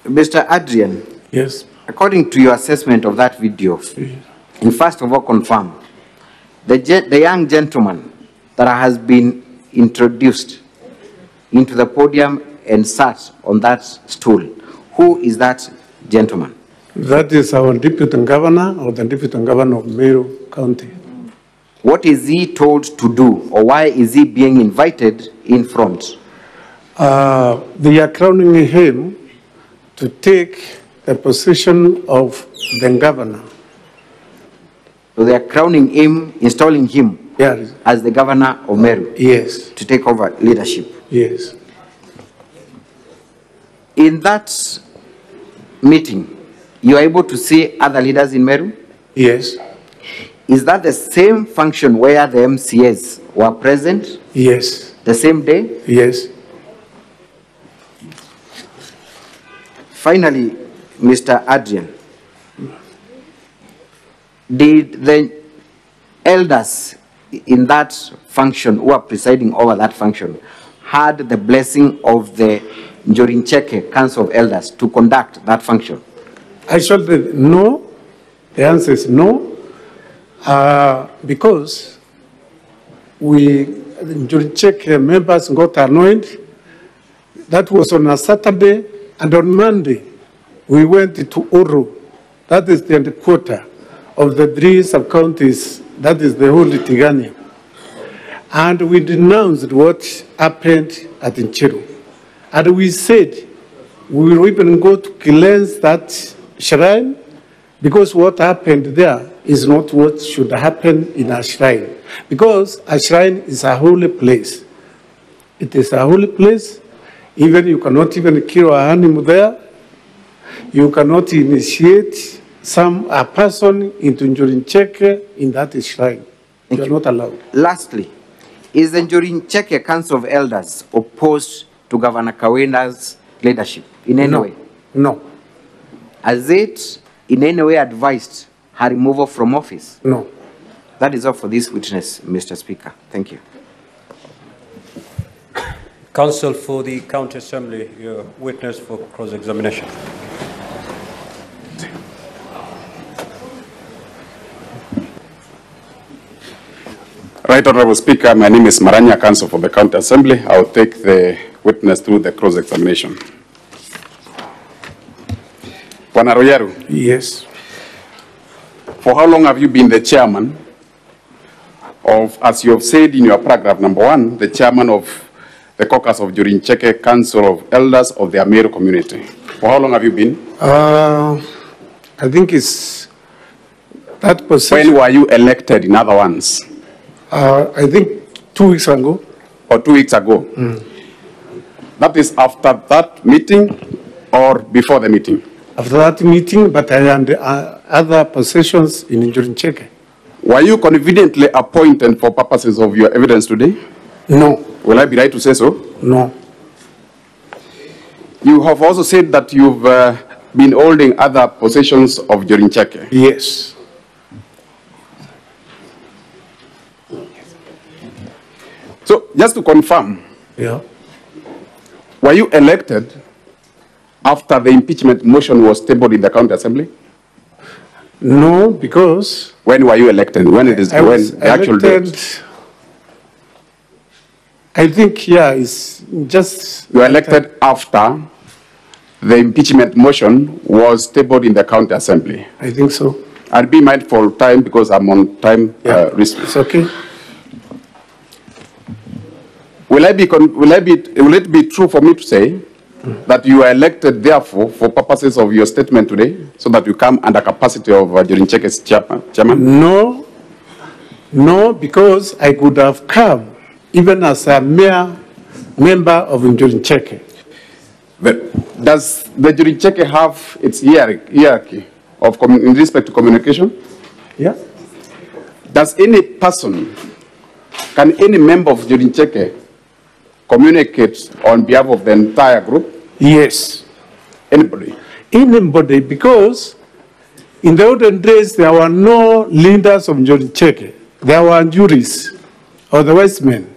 Mr. Adrian. Yes. According to your assessment of that video, and first of all confirm, the young gentleman that has been introduced into the podium and sat on that stool, who is that gentleman? That is our deputy governor or the deputy governor of Meru County. What is he told to do, or why is he being invited in front? They are crowning him to take the position of the governor. So they are crowning him, installing him as the governor of Meru. Yes. To take over leadership. Yes. In that meeting, you are able to see other leaders in Meru? Yes. Is that the same function where the MCAs were present? Yes. The same day? Yes. Finally, Mr. Adrian, did the elders in that function who are presiding over that function had the blessing of the Njorincheke Council of Elders to conduct that function? Actually, no. The answer is no. Because Njorincheke members got annoyed. That was on a Saturday, and on Monday, we went to Oro. That is the quarter of the 3 sub-counties, that is the whole Tigania. And we denounced what happened at Nchiru. And we said we will even go to cleanse that shrine, because what happened there is not what should happen in a shrine. Because a shrine is a holy place. It is a holy place. Even you cannot even kill an animal there. You cannot initiate a person into Njorincheke in that shrine. You are not allowed. Lastly, is the Njorincheke Council of Elders opposed to Governor Kawira's leadership in any way? No. Has it in any way advised her removal from office? No. That is all for this witness, Mr. Speaker. Thank you. Counsel for the County Assembly, your witness for cross-examination. Right Honorable Speaker, my name is Maranya, Counsel for the County Assembly. I will take the witness through the cross-examination. Bwana Royaru. Yes. For how long have you been the chairman of, as you have said in your paragraph number 1, the chairman of the caucus of Njorincheke Council of Elders of the Meru community? For how long have you been? I think it's that position. When were you elected, in other ones? I think 2 weeks ago. Or 2 weeks ago? That is after that meeting or before the meeting? After that meeting, but I had other positions in Njorincheke. Were you conveniently appointed for purposes of your evidence today? No. Will I be right to say so? No. You have also said that you've been holding other positions of Njorincheke. Yes. So, just to confirm, yeah. Were you elected after the impeachment motion was tabled in the County Assembly? No, because... When were you elected? When it is when the actual date? I think, yeah, it's just... You were elected after the impeachment motion was tabled in the County Assembly. I think so. I'll be mindful of time because I'm on time restriction. It's okay. Will it be true for me to say that you were elected, therefore, for purposes of your statement today, so that you come under capacity of Njorincheke's chairman? No. No, because I could have come even as a mere member of Njorincheke. Does the Njorincheke have its hierarchy of in respect to communication? Yeah. Does any person, can any member of Njorincheke communicate on behalf of the entire group? Yes. Anybody? Anybody, because in the olden days there were no leaders of Njorincheke. There were juries or the wise men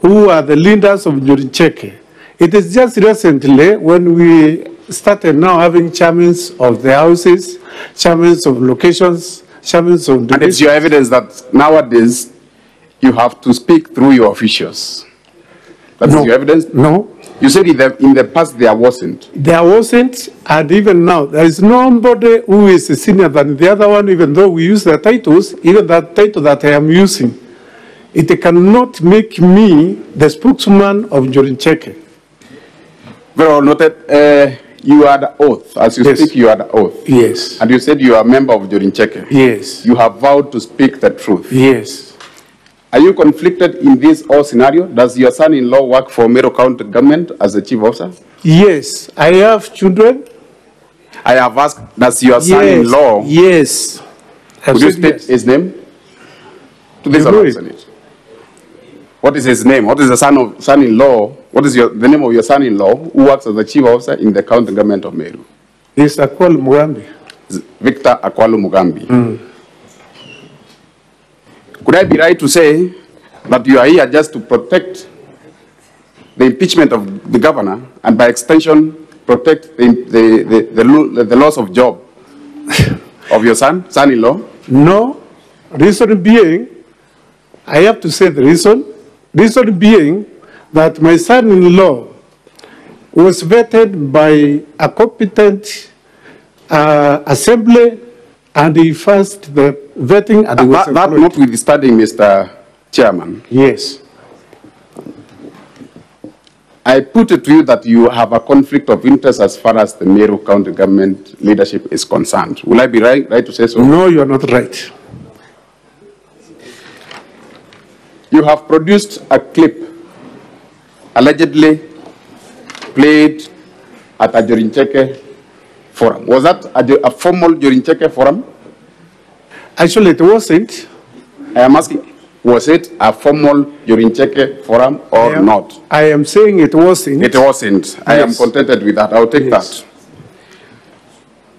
who are the leaders of Njorincheke. It is just recently when we started now having chairmen of the houses, chairmen of locations, chairmen of divisions. And it's your evidence that nowadays you have to speak through your officials. That's your evidence? No. You said in the past there wasn't. There wasn't, and even now, there is nobody who is senior than the other one, even though we use their titles, even that title that I am using. It cannot make me the spokesman of Njorincheke. Very well noted. You are the oath. As you speak, you are the oath. Yes. And you said you are a member of Njorincheke. Yes. You have vowed to speak the truth. Yes. Are you conflicted in this whole scenario? Does your son-in-law work for Meru County government as a chief officer? Yes. I have children. I have asked, does your son-in-law... Yes. Could you state his name? To this Senate. What is his name? What is the son-in-law? What is the name of your son-in-law who works as a chief officer in the county government of Meru? It's Akwalu Mugambi. Victor Akwalu Mugambi. Could I be right to say that you are here just to protect the impeachment of the governor and by extension protect the loss of job of your son-in-law? No. Reason being, I have to say the reason. Reason being that my son-in-law was vetted by a competent assembly, and he passed the vetting. And that notwithstanding, Mr. Chairman. Yes. I put it to you that you have a conflict of interest as far as the Meru County government leadership is concerned. Will I be right to say so? No, you are not right. You have produced a clip allegedly played at a Njorincheke forum? Was that a formal Jorincheke forum? Actually, it wasn't. I am asking, was it a formal Jorincheke forum or not? I am saying it wasn't. It wasn't. Yes. I am contented with that. I'll take that.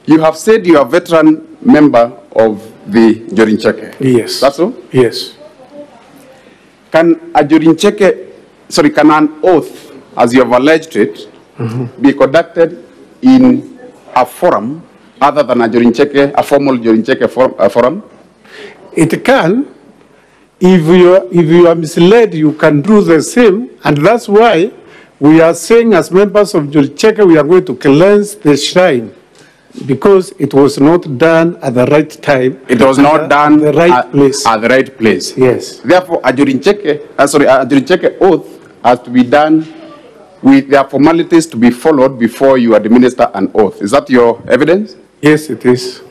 You have said you are a veteran member of the Jorincheke. Yes. That's so? Yes. Can a Jorincheke, sorry, can an oath, as you have alleged it, be conducted in a forum other than a Jorincheke, a formal Jorincheke forum? It can. If you are misled, you can do the same, and that's why we are saying as members of Jorincheke, we are going to cleanse the shrine, because it was not done at the right time. It was not done at the right place. At the right place. Yes. Therefore, a Jorincheke oath has to be done with their formalities to be followed before you administer an oath. Is that your evidence? Yes, it is.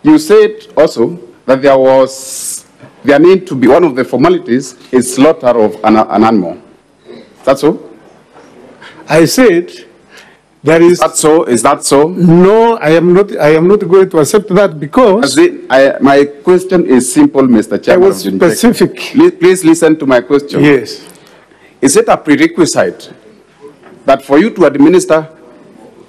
You said also that there need to be, one of the formalities is slaughter of an animal. That's so? I said there is. That's so? Is that so? No, I am not going to accept that, because my question is simple, Mr. Chairman. I was specific. Please listen to my question. Yes. Is it a prerequisite that for you to administer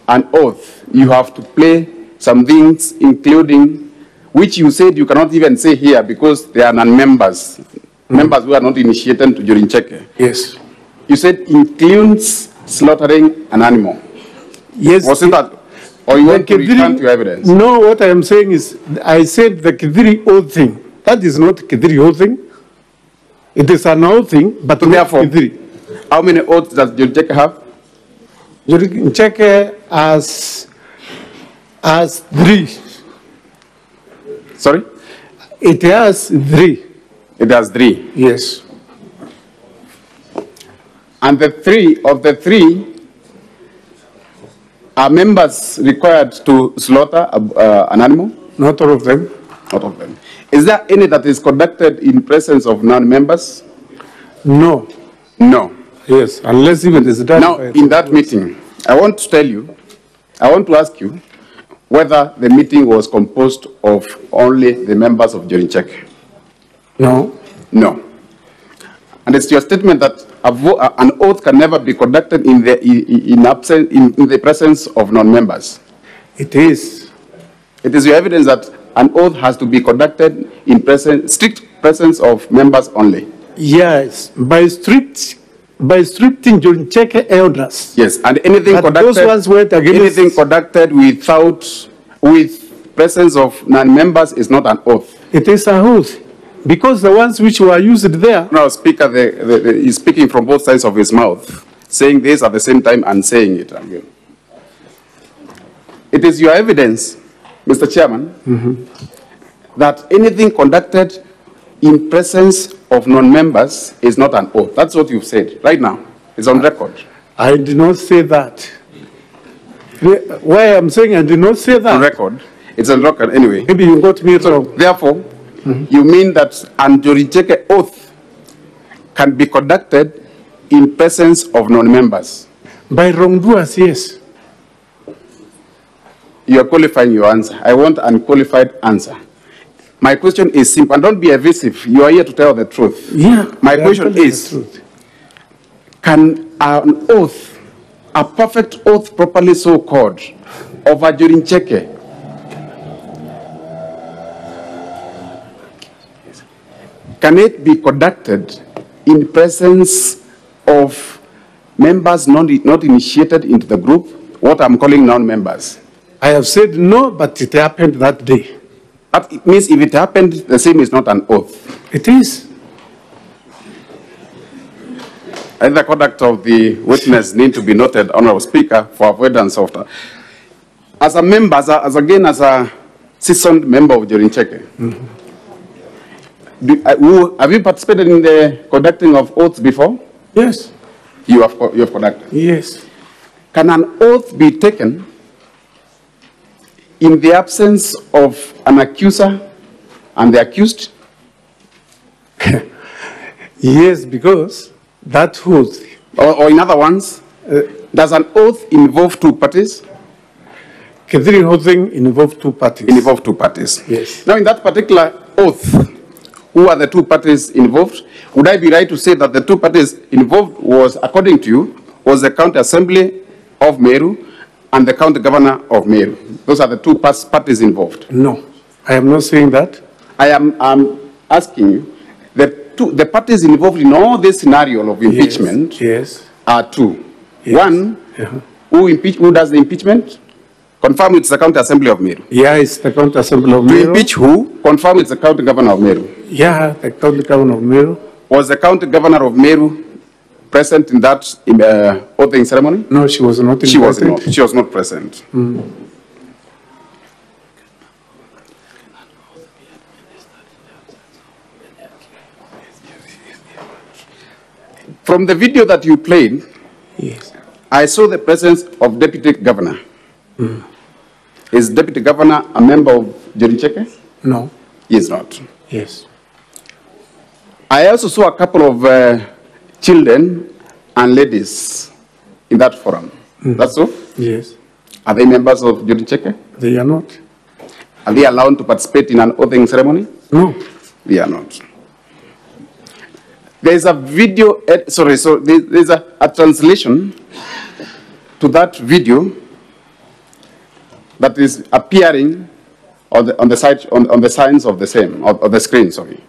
an oath, you have to play some things, including, which you said you cannot even say here because they are non-members, members who are not initiated to Jorincheke? Yes. You said includes slaughtering an animal. Yes. Was it that? Or you want to return to your evidence? No, what I am saying is, I said the Kidiri oath thing. That is not Kidiri oath thing. It is an oath thing, but so not Kidiri. How many oaths does Jorincheke have? Jorincheke has 3. Sorry? It has 3. It has 3? Yes. And the 3 are members required to slaughter an animal? Not all of them. Not all of them. Is there any that is conducted in presence of non-members? No. No. Yes, unless even it's done. Now, in that meeting, I want to ask you whether the meeting was composed of only the members of Jorincheke. No. No. And it's your statement that an oath can never be conducted in the presence of non-members. It is. It is your evidence that an oath has to be conducted in strict presence of members only. Yes, by strict Jorincheke elders. Yes, and anything conducted with presence of non-members is not an oath. It is an oath, because the ones which were used there. No, Speaker, he's speaking from both sides of his mouth, saying this at the same time and saying it again. It is your evidence, Mr. Chairman, that anything conducted in presence of non-members is not an oath. That's what you've said right now. It's on record. I did not say that. Why I'm saying I did not say that? On record. It's on record anyway. Maybe you got me wrong. Therefore, you mean that an Jorincheke oath can be conducted in presence of non-members? By wrongdoers, yes. You are qualifying your answer. I want an unqualified answer. My question is simple, and don't be evasive. You are here to tell the truth. Yeah. My question is, can an oath, a perfect oath properly so called, of a Jorincheke, can it be conducted in presence of members not initiated into the group, what I'm calling non-members? I have said no, but it happened that day. That means if it happened, the same is not an oath. It is. And the conduct of the witness need to be noted, Honorable Speaker, for avoidance of that. As a member, as a seasoned member of Jorincheke, have you participated in the conducting of oaths before? Yes. You have conducted? Yes. Can an oath be taken in the absence of an accuser and the accused? Yes, because that oath. Or in other words, does an oath involve two parties? Kithiri whole thing involved two parties. Involved two parties. Yes. Now, in that particular oath, who are the two parties involved? Would I be right to say that the two parties involved was, according to you, was the County Assembly of Meru and the County Governor of Meru? Those are the two parties involved. No, I am not saying that. I am asking you, the parties involved in all this scenario of impeachment are two. Yes. One, who does the impeachment? Confirm it's the County Assembly of Meru. Yeah, it's the County Assembly of Meru. To impeach who? Confirm it's the County Governor of Meru. Yeah, the County Governor of Meru. Was the County Governor of Meru present in that oathing ceremony? No, she was not. She was not. She was not present. Mm. From the video that you played, yes, I saw the presence of Deputy Governor. Mm. Is Deputy Governor a member of Jerincheke? No. He is not. Yes. I also saw a couple of children and ladies in that forum. Mm. That's so? Yes. Are they members of Jerincheke? They are not. Are they allowed to participate in an oathing ceremony? No. They are not. There is a video, there's a translation to that video that is appearing on the side, on the signs of the same, of the screen, sorry.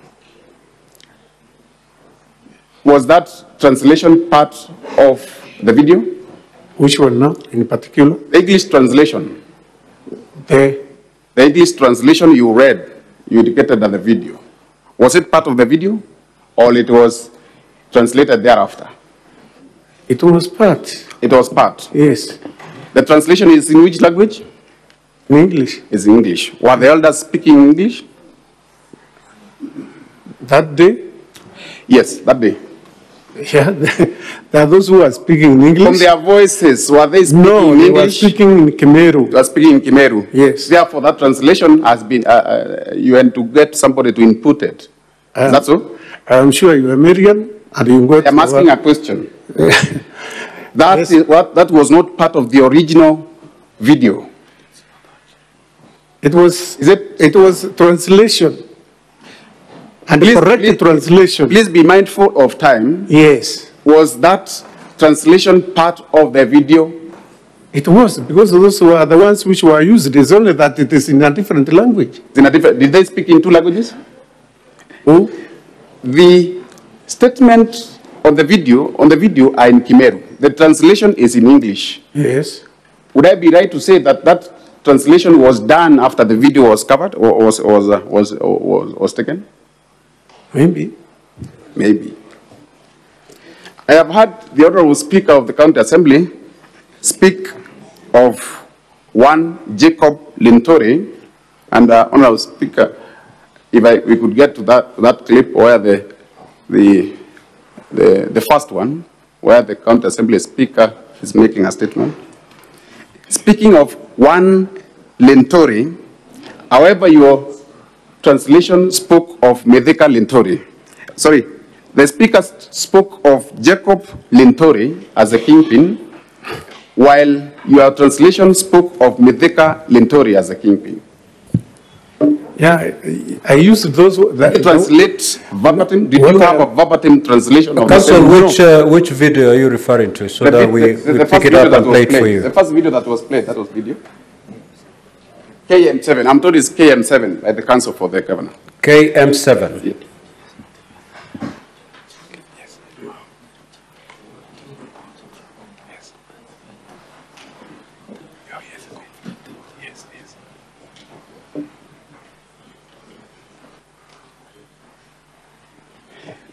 Was that translation part of the video? Which one now, in particular? The English translation. The English translation you read, you indicated on the video. Was it part of the video, or it was translated thereafter? It was part. It was part? Yes. The translation is in which language? In English. It's in English. Were the elders speaking English? That day? Yes, that day. Yeah, there are those who are speaking in English. From their voices, were they speaking in English? No, they were speaking in Khmeru. They were speaking in Khmeru. Yes. Therefore, that translation has been, you had to get somebody to input it. Is that so? I'm sure you're American, and you got. I'm asking a question. That was not part of the original video. It was. It was translation. And correct translation. Please be mindful of time. Yes. Was that translation part of the video? It was, because those were the ones which were used. It's only that it is in a different language. Did they speak in two languages? Who? The statement on the video are in Khmeru. The translation is in English. Yes. Would I be right to say that that translation was done after the video was covered or was taken? Maybe. Maybe. I have heard the Honorable Speaker of the County Assembly speak of one Jacob Lintori, and Honorable Speaker, if we could get to that clip where the first one, where the County Assembly Speaker is making a statement. Speaking of one Lintori, however, your translation spoke of Medeka Lintori. Sorry, the speaker spoke of Jacob Lintori as a kingpin, while your translation spoke of Medeka Lintori as a kingpin. Yeah, I used those. Did you translate verbatim? Did you have a verbatim translation of Council, which video are you referring to, so that we pick it up and play it for you? The first video that was played, that was video. KM7. I'm told it's KM7 by the Council for the Governor. KM7. Yeah.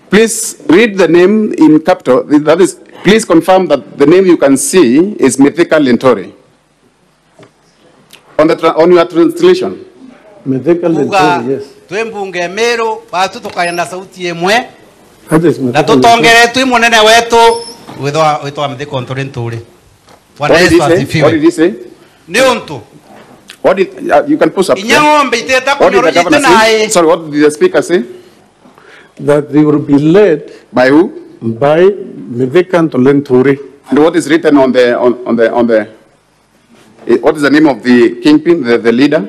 Please read the name in capital. That is, please confirm that the name you can see is Medeka Lintori. On your translation. Medeka Lintori, yes. Twembunge Meru batu tukayenda sauti yemwe. That is Na tutongere twi munene wetu witwa Medeka Lintori. What did he say? Ni untu. What did you can push up? Inyangombe iteta What did the kunyorojite governor say? Sorry, what did the speaker say? That they will be led by who? By Medeka Lintori. And what is written on the What is the name of the kingpin, the leader?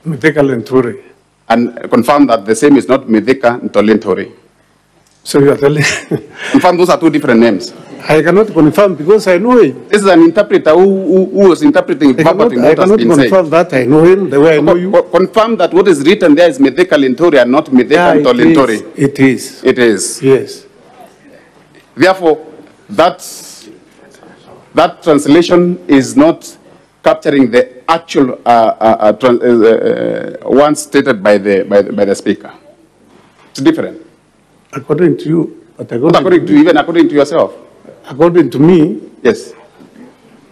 Mithika Lenturi. And confirm that the same is not Mithika Ntolentori. So you are telling... Confirm those are two different names. I cannot confirm because I know him. This is an interpreter who was interpreting verbatim what has been said. I cannot confirm that I know him the way I know you. Confirm that what is written there is Mithika Lenturi and not Mithika Ntolentori. It is. It is. Yes. Therefore, that translation is not capturing the actual one stated by the speaker. It's different. According to you, but according to even according to yourself. According to me, yes.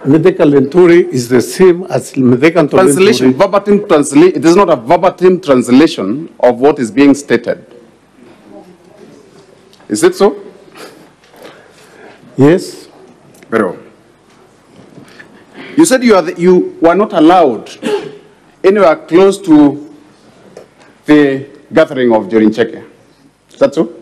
Mithika Lenturi is the same as Mithika Ntolentori. Translation, verbatim translation. It is not a verbatim translation of what is being stated. Is it so? Yes. Very well. You said you were not allowed anywhere close to the gathering of Jorincheke. Is that so?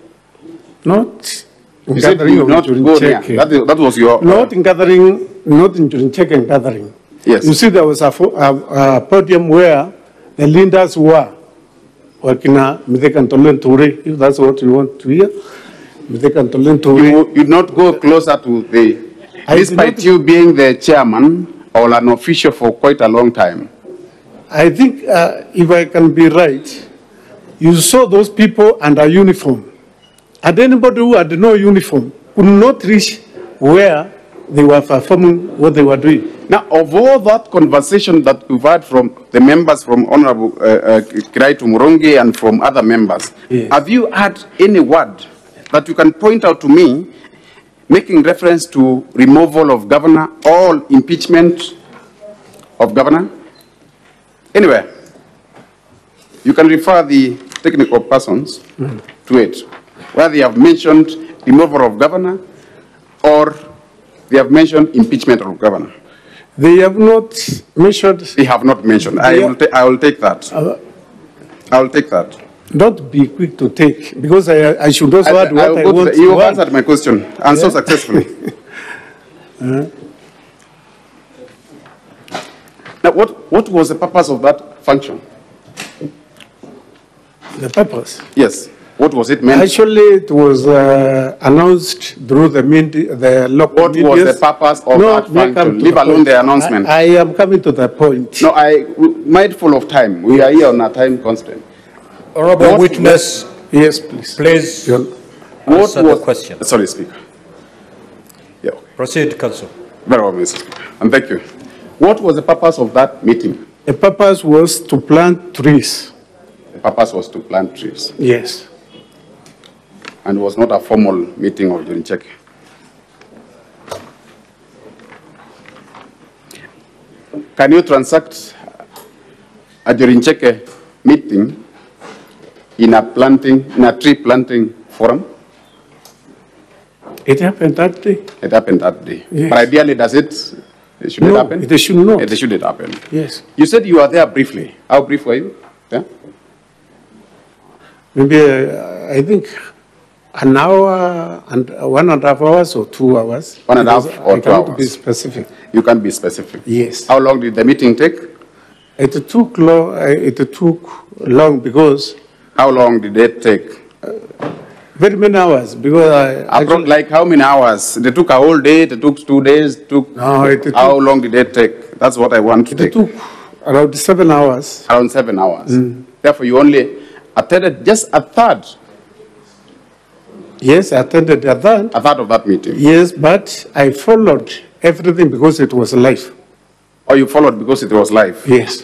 Not. You said you not go there. That was your... Not in gathering, not in Jorincheke gathering. Yes. You see, there was a podium where the leaders were working at Mithika Ntolentori, if that's what you want to hear. Mithika Ntolentori. You did not go closer to the... Despite you being the chairman or an official for quite a long time. I think, if I can be right, you saw those people under uniform. And anybody who had no uniform could not reach where they were performing what they were doing. Now, of all that conversation that we've had from the members from Honorable Kirai Tumurongi and from other members, yes, have you had any word that you can point out to me making reference to removal of governor or impeachment of governor? Anyway, you can refer the technical persons to it, where they have mentioned removal of governor or they have mentioned impeachment of governor. They have not mentioned. They have not mentioned. I will take that. I will take that. Don't be quick to take, because I should also add what I want to You add. answered my question, and so successfully. Now, what was the purpose of that function? The purpose? Yes. What was it meant? Actually, it was announced through the local What was the purpose of that function? Leave alone the announcement. I am coming to the point. No, mindful of time. We are here on a time constraint. Honorable witness. Yes, please. Please answer the question. Sorry, Speaker. Yeah. Proceed, Council. Very well, Mr. Speaker. And thank you. What was the purpose of that meeting? The purpose was to plant trees. The purpose was to plant trees. Yes. And it was not a formal meeting of Jorincheke. Can you transact a Jorincheke meeting in a tree planting forum? It happened that day. It happened that day. Yes. But ideally, should it happen? It should not. It should happen. Yes. You said you were there briefly. How brief were you? Yeah? Maybe, I think, an hour and 1.5 hours or 2 hours. 1.5 or 2 hours. I cannot be specific. You can be specific. Yes. How long did the meeting take? It took long because... How long did it take? Very many hours, because like how many hours? They took a whole day, they took 2 days, how long did it take? That's what I want to take. It took around 7 hours. Around 7 hours. Therefore, you only attended just a third. Yes, I attended a third. A third of that meeting. Yes, but I followed everything because it was live. Oh, you followed because it was live? Yes.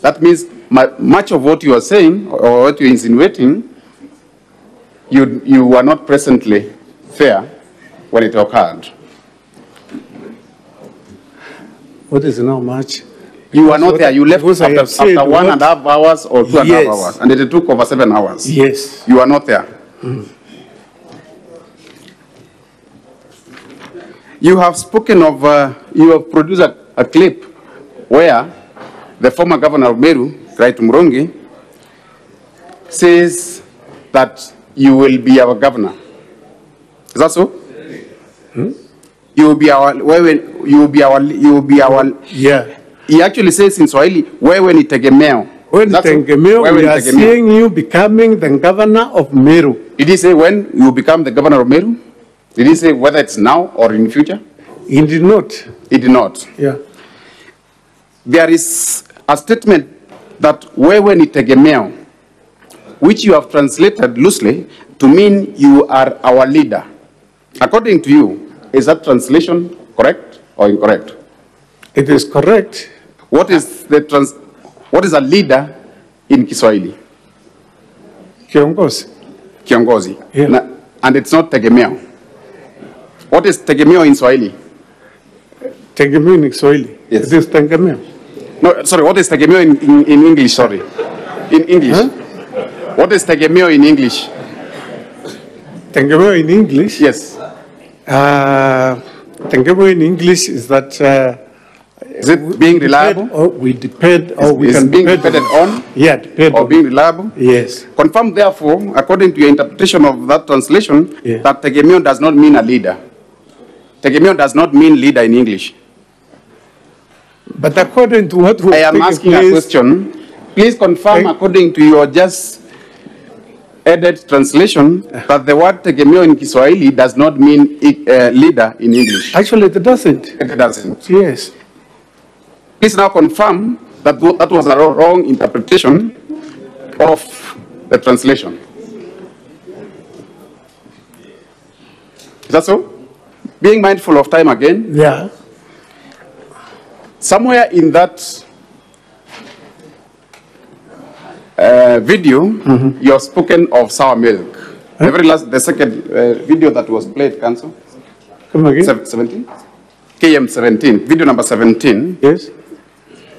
That means much of what you are saying or what you're insinuating, you were not presently there when it occurred. What is now much? You were not there. You left after 1.5 hours or 2.5 hours, and it took over 7 hours. Yes. You were not there. You have spoken of, you have produced a clip where the former governor of Meru, Kirai Tumurongi, says that you will be our governor. Is that so? You will be our, Yeah. He actually says in Swahili, wewe ni tegemeo. When tegemeo, we are seeing you becoming the governor of Meru. Did he say when you become the governor of Meru? Did he say whether it's now or in the future? He did not. He did not. Yeah. There is a statement that wewe ni tegemeo, which you have translated loosely to mean you are our leader. According to you, is that translation correct or incorrect? It is correct. What is a leader in Kiswahili? Kiongozi. Kiongozi. Yeah. And it's not tegemeo. What is tegemeo in Swahili? Tegemeo in Kiswahili. Yes. It is tegemeo. No, sorry, what is tegemeo in English, sorry? In English. Huh? What is tegemeo in English? Tegemeo in English? Yes. Tegemeo in English is that... is it being reliable? We depend, or we can being depend depended on? Yeah, depend or on. being reliable? Yes. Confirm, therefore, according to your interpretation of that translation, that tegemeo does not mean a leader. Tegemeo does not mean leader in English. But according to what I am asking a question. Please confirm, according to your just added translation, that the word tegemeo in Kiswahili does not mean leader in English. Actually, it doesn't. It doesn't. Yes. Please now confirm that that was a wrong interpretation of the translation. Is that so? Being mindful of time again. Yeah. Somewhere in that video, you have spoken of sour milk. The very last, the second video that was played, Council. Come again. 17? KM 17, video number 17. Yes.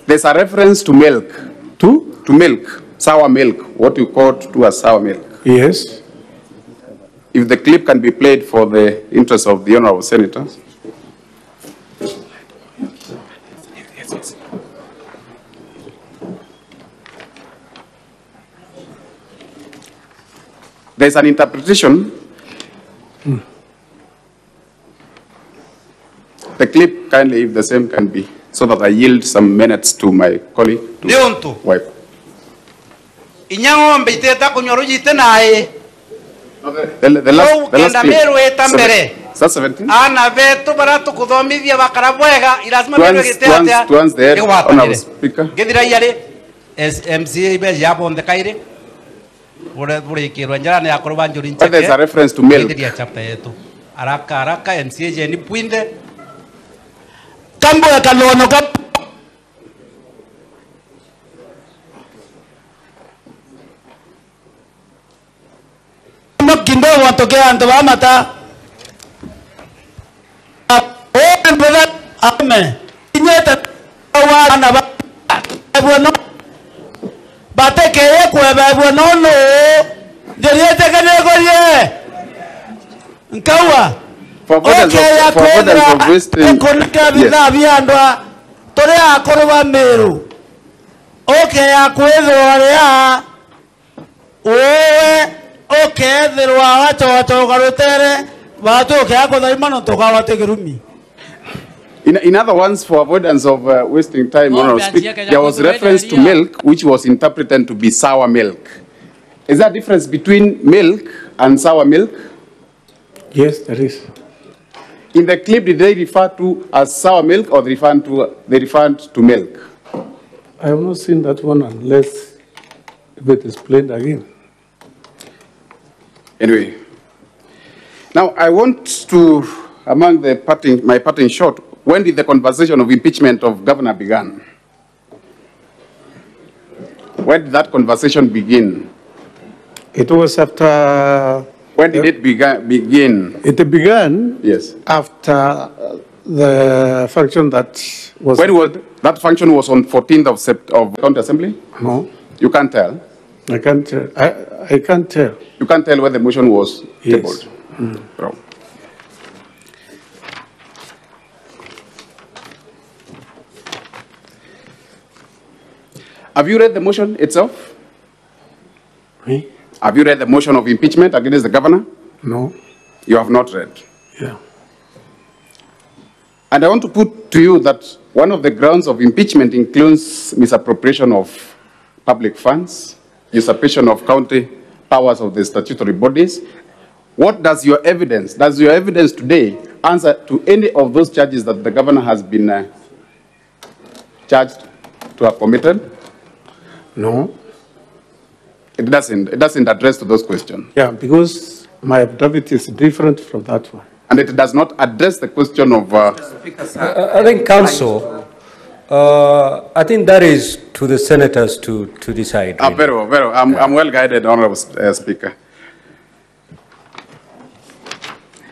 There's a reference to milk. To? To milk, sour milk, what you call to a sour milk. Yes. If the clip can be played for the interest of the honorable senators. There's an interpretation. The clip, kindly, if the same can be, so that I yield some minutes to my colleague to wipe. Inyang'ombe iteta kunyorujite naye. The last Meru clip. etambere. That's 17. Ana vetu baratu kuthomithia bakara bwega irazima meru giteatea. Towards the end, honorable speaker. Githira yari MCA be yabonde kaire. Bure kirwa njara ya kuruba njuri ncheke. There's a reference to milk. Githira chapter yetu. Araka MCA je ni puinde. Kambo ya kalono kap. Kidogo watokea ndo mata. Brother, amen. Inyeta wa na ba. Bueno. Bate ke kweba bueno no. Deriete kane goye. Nkawa. Koneka bila biandwa. Tore akoroba Meru. Okay, akwetho ria. Owe okethirwa watogarutere watoke akothaimano tokawategerumi. In other words, for avoidance of wasting time, there was reference to milk, which was interpreted to be sour milk. Is there a difference between milk and sour milk? Yes, there is. In the clip, did they refer to as sour milk or they referred to milk? I have not seen that one unless if it is played again. Anyway, now I want to, among the my parting shot, when did the conversation of impeachment of governor begin? When did that conversation begin? It was after... When did it begin? It began, yes, after the function that was... When was that function was on 14th of County Assembly? No. You can't tell? I can't tell. I can't tell. You can't tell where the motion was tabled? Wrong. Have you read the motion itself? Me? Have you read the motion of impeachment against the governor? No. You have not read? Yeah. And I want to put to you that one of the grounds of impeachment includes misappropriation of public funds, usurpation of county powers of the statutory bodies. What does your evidence today answer to any of those charges that the governor has been charged to have committed? No. It doesn't address to those questions. Yeah, because my affidavit is different from that one. And it does not address the question of... I think, Council, I think that is to the senators to decide. Really. Very well, very well. I'm well guided, Honorable Speaker.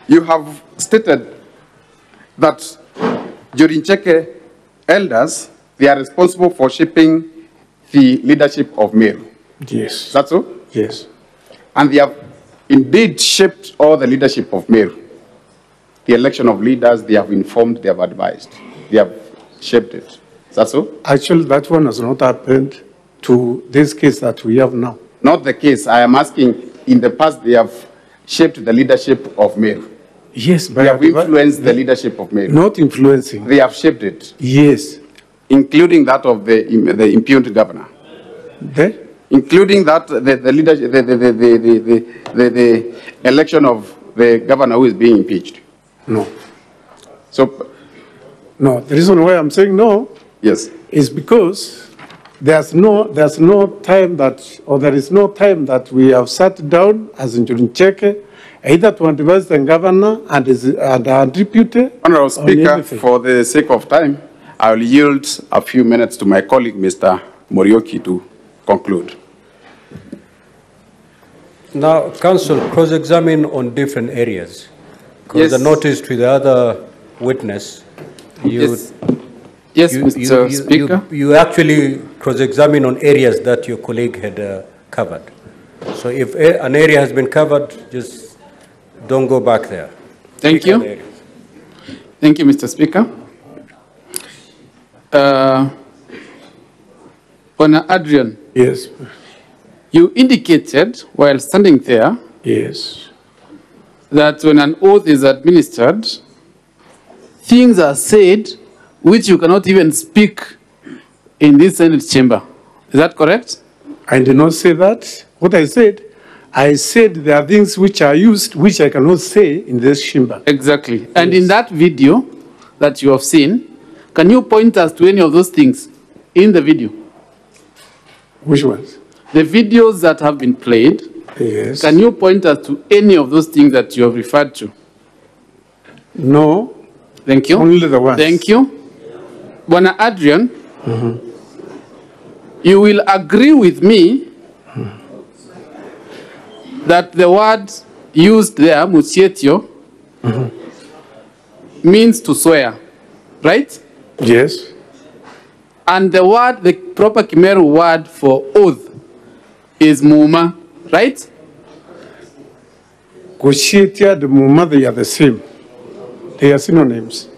You have stated that during Cheke elders, they are responsible for shaping the leadership of Meru. Yes. That's so? Yes. And they have indeed shaped all the leadership of Meru. The election of leaders, they have informed, they have advised, they have shaped it. Is that so? Actually, that one has not happened to this case that we have now. Not the case. I am asking, in the past, they have shaped the leadership of Meru. Yes, but they have influenced the leadership of Meru. Not influencing. They have shaped it. Yes. Including that of the impeached governor. Including that, the leadership, the election of the governor who is being impeached. No. So, no. The reason why I'm saying no, yes, is because there's no time that, or there is no time that we have sat down as in during Cheke, either to advise the governor and our deputy. Honorable Speaker, for the sake of time, I will yield a few minutes to my colleague, Mr. Morioki, to conclude. Now, Council, cross-examine on different areas. Because Yes. I noticed with the other witness, Yes, Mr. Speaker. You actually cross-examine on areas that your colleague had covered. So if an area has been covered, just don't go back there. Thank you. Thank you, Mr. Speaker. Honour Adrian. Yes. You indicated while standing there. Yes. That when an oath is administered, things are said which you cannot even speak in this Senate chamber. Is that correct? I did not say that. What I said there are things which are used which I cannot say in this chamber. Exactly. And in that video that you have seen, can you point us to any of those things in the video? Which ones? The videos that have been played. Yes. Can you point us to any of those things that you have referred to? No. Thank you. Only the ones. Thank you. Bwana Adrian, you will agree with me that the word used there, musietio, means to swear, right? Yes. And the word, the proper Kimeru word for oath is muma, right? Kushitia and muma, they are the same. They are synonyms.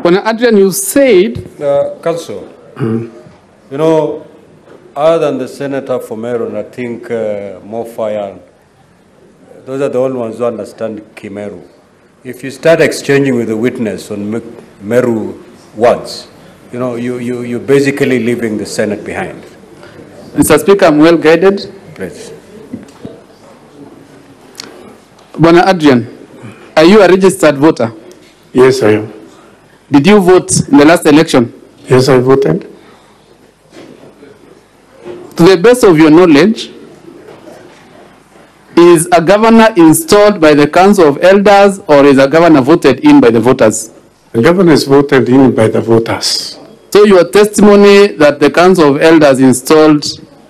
When Adrian, you said... Council, you know, other than the Senator for Meru, and I think Mofaya, those are the only ones who understand Kimeru. If you start exchanging with the witness on Meru words, you know, you're basically leaving the Senate behind. Mr. Speaker, I'm well guided. Please. Bwana Adrian, are you a registered voter? Yes, I am. Did you vote in the last election? Yes, I voted. To the best of your knowledge, is a governor installed by the Council of Elders or is a governor voted in by the voters? The governor is voted in by the voters. So your testimony that the Council of Elders installed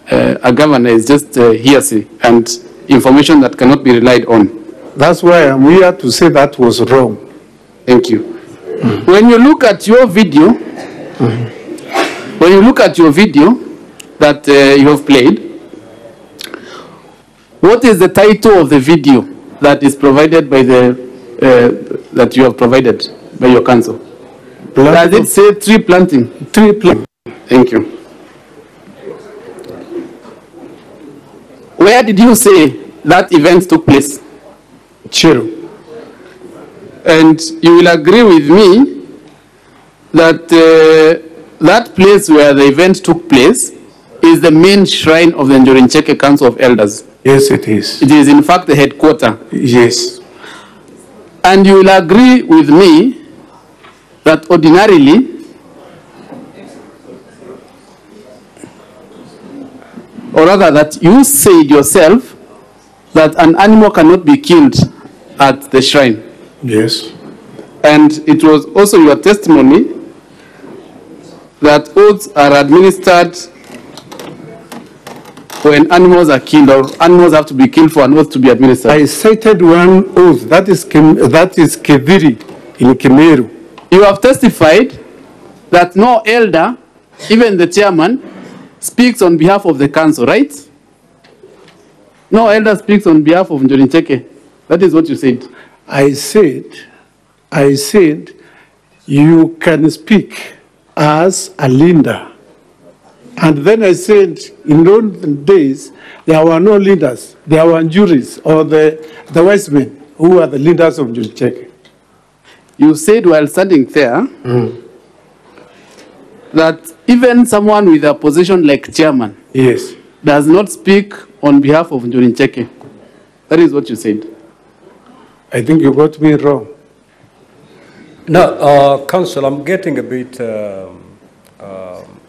a governor is just hearsay and information that cannot be relied on. That's why I'm here to say that was wrong. Thank you. When you look at your video, that you have played, what is the title of the video that is provided by the that you have provided by your council? Does it say tree planting? Tree planting. Thank you. Where did you say that event took place? Chiru. And you will agree with me that that place where the event took place is the main shrine of the Njorincheke Council of Elders. Yes, it is. It is in fact the headquarters. Yes. And you will agree with me that ordinarily or rather that you said yourself that an animal cannot be killed at the shrine. Yes. And it was also your testimony that oaths are administered when animals are killed, or animals have to be killed for an oath to be administered. I cited one oath, that is Kediri in Kemeru. You have testified that no elder, even the chairman, speaks on behalf of the council, right? No elder speaks on behalf of Njorincheke. That is what you said. I said, you can speak as a leader. And then I said, in those days, there were no leaders. There were juries or the wise men who are the leaders of Njorincheke. You said while standing there that even someone with a position like chairman does not speak on behalf of Njorincheke. That is what you said. I think you got me wrong. No, Council, I'm getting a bit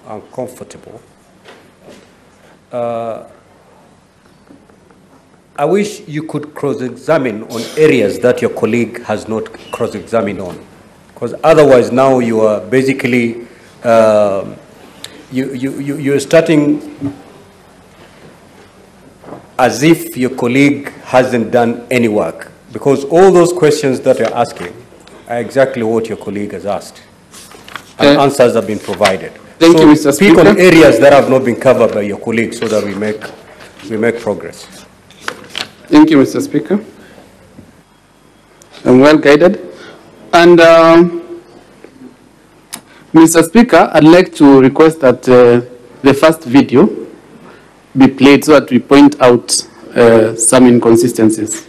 uncomfortable. I wish you could cross-examine on areas that your colleague has not cross-examined on. Because otherwise now you are basically, you're starting as if your colleague hasn't done any work. Because all those questions that you're asking are exactly what your colleague has asked. And answers have been provided. Thank you, Mr. Speak Speaker. on areas that have not been covered by your colleague so that we make progress. Thank you, Mr. Speaker. I'm well guided. And Mr. Speaker, I'd like to request that the first video be played so that we point out some inconsistencies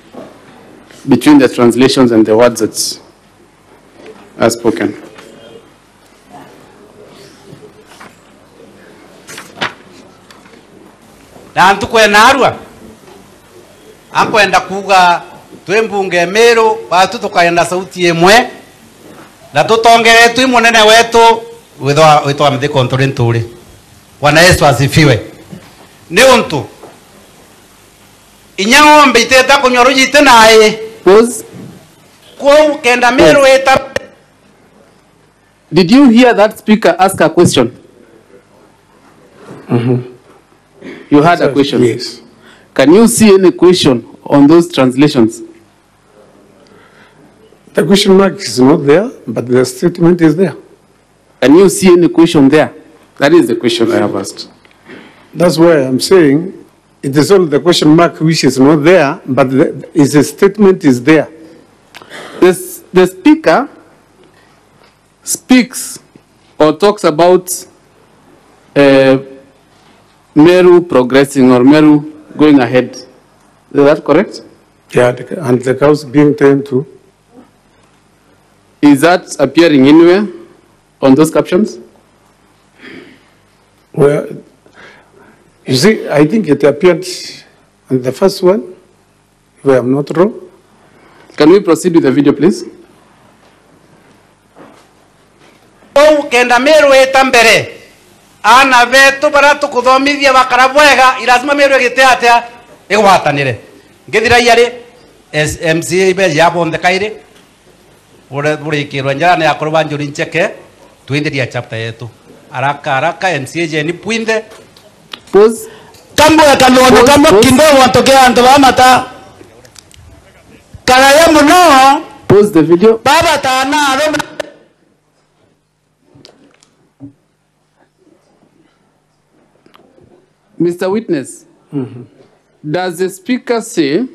between the translations and the words that are spoken. Na ntukwena arua akwenda kuga twi mbunge Meru batu tukaenda sauti imwe na tutongere twi munene wetu witwa mthiko nturi nturi. Bwana Yesu asifiwe. Ni untu inyang'ombe iteta kunyorujite naye kwa kenda Meru eta. Did you hear that speaker ask a question? You had a question? Yes. Can you see any question on those translations? The question mark is not there, but the statement is there. Can you see any question there? That is the question I have asked. That's why I'm saying it is only the question mark which is not there, but the statement is there. The speaker speaks or talks about Meru progressing or Meru going ahead. Is that correct? Yeah, and the cows being turned to. Is that appearing anywhere on those captions? Well, you see, I think it appeared on the first one, if I am not wrong. Can we proceed with the video, please? Kenda Meru eta mbere ana vetu bara tukuthomithia bakara bwega irazima Meru egite atia igwatanire ngithira yari MCA be yabonde kaire bure kirwa njana ya korwa Njorincheke tuenderia chapter yetu haraka MCA je ni puinde pause kambo ya kambo kambo kidogo watokea anto bamata kala ya muno pause the video. Baba tana aroma. Mr. Witness, does the speaker say,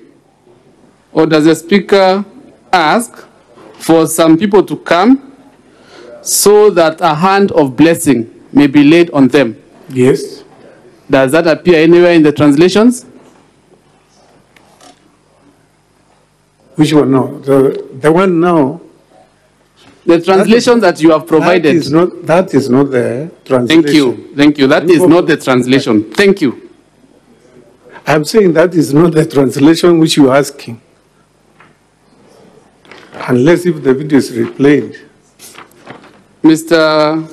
or does the speaker ask for some people to come so that a hand of blessing may be laid on them? Yes. Does that appear anywhere in the translations? Which one now? The one now The translation that you have provided. That is not the translation. Thank you. That is not the translation. Thank you. I'm saying that is not the translation which you're asking. Unless if the video is replayed. Mr.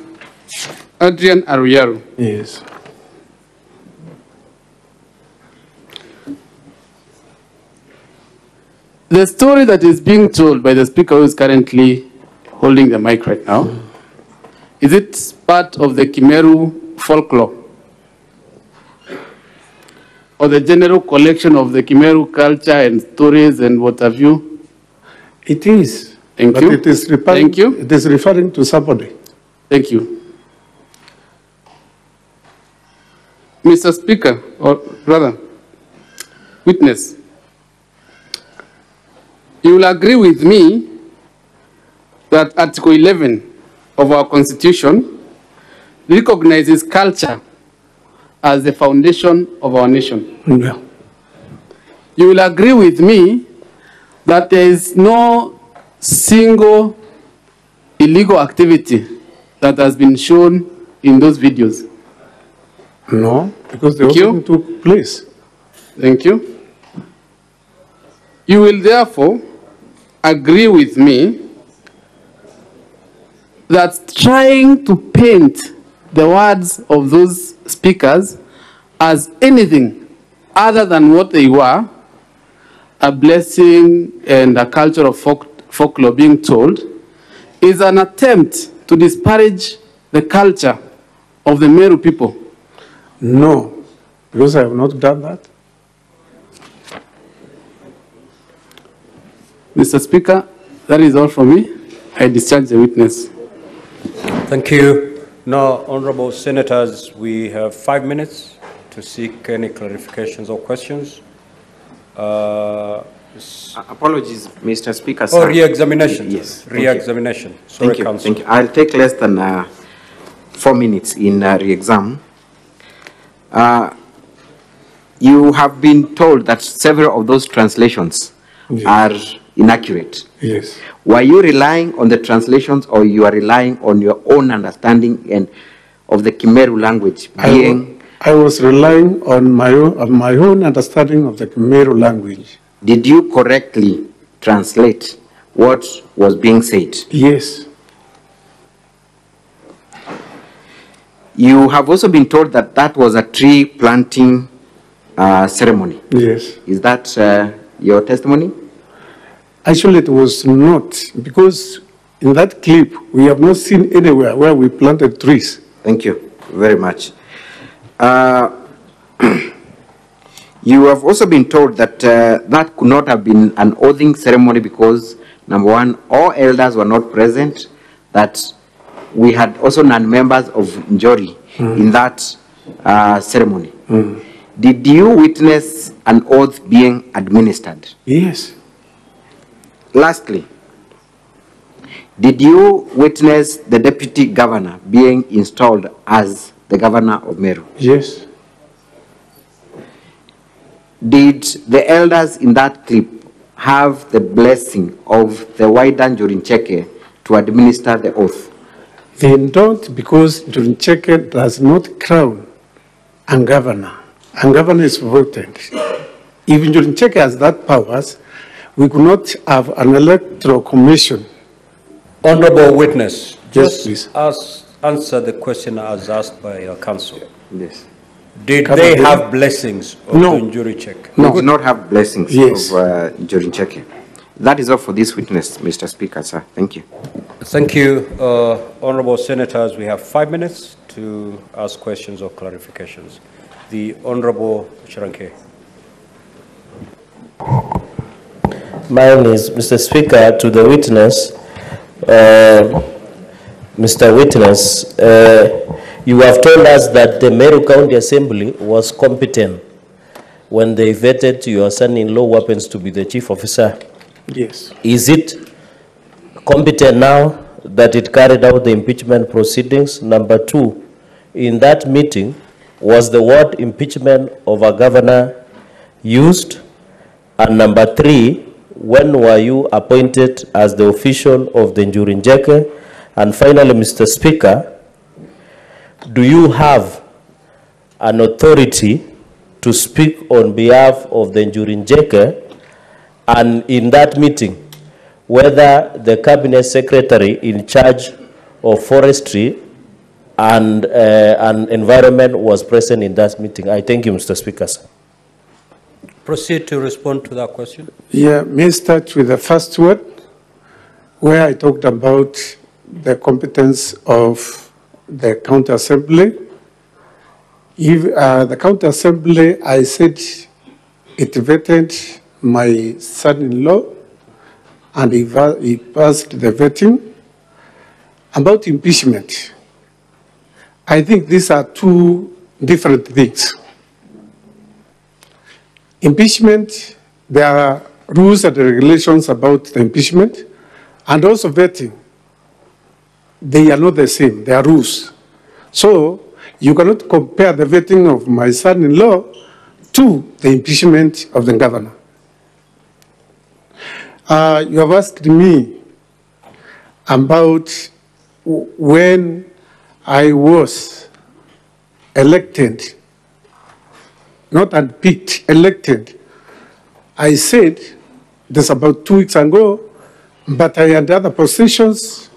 Adrian Aruyaro. Yes. The story that is being told by the speaker who is currently holding the mic right now, is it part of the Kimeru folklore? Or the general collection of the Kimeru culture and stories and what have you? It is. Thank but you. It is referring, Thank you. It is referring to somebody. Thank you. Mr. Speaker, or rather, witness, you will agree with me that Article 11 of our Constitution recognizes culture as the foundation of our nation. Yeah. You will agree with me that there is no single illegal activity that has been shown in those videos. No, because the whole thing took place. Thank you. You will therefore agree with me that trying to paint the words of those speakers as anything other than what they were, a blessing and a culture of folklore being told, is an attempt to disparage the culture of the Meru people. No, because I have not done that. Mr. Speaker, that is all from me. I discharge the witness. Thank you. Now, honorable senators, we have 5 minutes to seek any clarifications or questions. Apologies, Mr. Speaker. Oh, re-examination. Yes. Re-examination. Sorry, Thank you. Council. Thank you. I'll take less than 4 minutes in re-exam. You have been told that several of those translations are inaccurate. Yes. Were you relying on the translations, or you are relying on your own understanding and of the Kimeru language being? I was relying on my own understanding of the Meru language. Did you correctly translate what was being said? Yes. You have also been told that that was a tree planting ceremony. Yes. Is that your testimony? Actually, it was not, because in that clip, we have not seen anywhere where we planted trees. Thank you very much. You have also been told that that could not have been an oathing ceremony because, number one, all elders were not present, that we had also non-members of Njori in that ceremony. Did you witness an oath being administered? Yes. Lastly, did you witness the deputy governor being installed as the governor of Meru? Yes. Did the elders in that clip have the blessing of the wider Njurincheke to administer the oath? They don't, because Njurincheke does not crown a governor. A governor is voted. If Njurincheke has that powers, we could not have an electoral commission. Honorable witness, Yes, please. Answer the question as asked by your counsel. Yes. Did they have blessings of No. Njurincheke? No. They did not have blessings Yes. of Njurincheke. That is all for this witness, Mr. Speaker, sir. Thank you. Thank you. Honorable senators, we have 5 minutes to ask questions or clarifications. The Honorable Chiranke. Mine is, Mr. Speaker, to the witness. Mr. Witness, you have told us that the Meru County Assembly was competent when they vetted your son-in-law who happens to be the chief officer. Yes. Is it competent now that it carried out the impeachment proceedings? Number two, in that meeting, was the word impeachment of a governor used? And number three, when were you appointed as the official of the Njuri? And finally, Mr. Speaker, do you have an authority to speak on behalf of the Njuri? And in that meeting, whether the cabinet secretary in charge of forestry and environment was present in that meeting? I thank you, Mr. Speaker, sir. Proceed to respond to that question. Yeah, may start with the first word, where I talked about the competence of the county assembly. If the county assembly, I said it vetted my son-in-law, and he passed the vetting. About impeachment, I think these are two different things. Impeachment, there are rules and regulations about the impeachment, and also vetting. They are not the same, they are rules. So you cannot compare the vetting of my son-in-law to the impeachment of the governor. You have asked me about when I was elected, not unpicked, elected. I said this about 2 weeks ago, but I had other positions.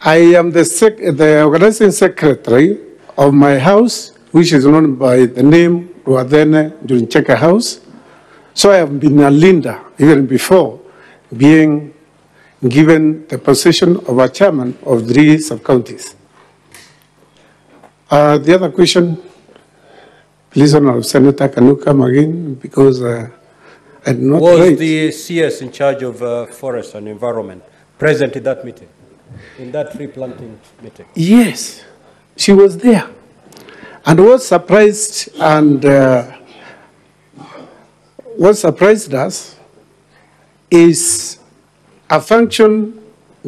I am the organizing secretary of my house, which is known by the name Ruadene Njuri House. So I have been a leader even before being given the position of a chairman of 3 sub-counties. The other question, please, Honorable Senator, can you come again? Because I did not Was the CS in charge of forest and environment present in that meeting, in that tree planting meeting? Yes, she was there. And what surprised us is a function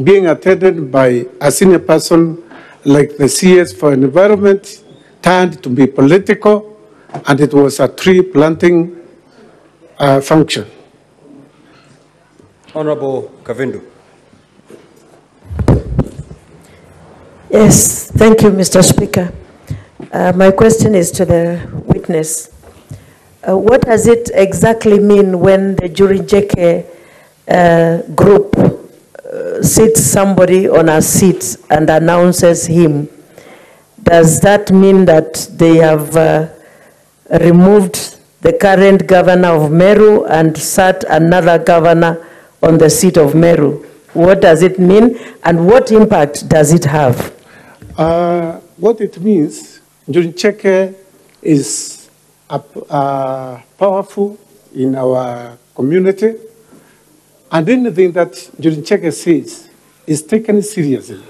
being attended by a senior person like the CS for environment turned to be political, and it was a tree planting function. Honorable Kavindu. Yes, thank you, Mr. Speaker. My question is to the witness. What does it exactly mean when the Njuri group sits somebody on a seat and announces him? Does that mean that they have removed the current governor of Meru and sat another governor on the seat of Meru? What does it mean, and what impact does it have? What it means, Njuri is powerful in our community, and anything that Njuri says is taken seriously.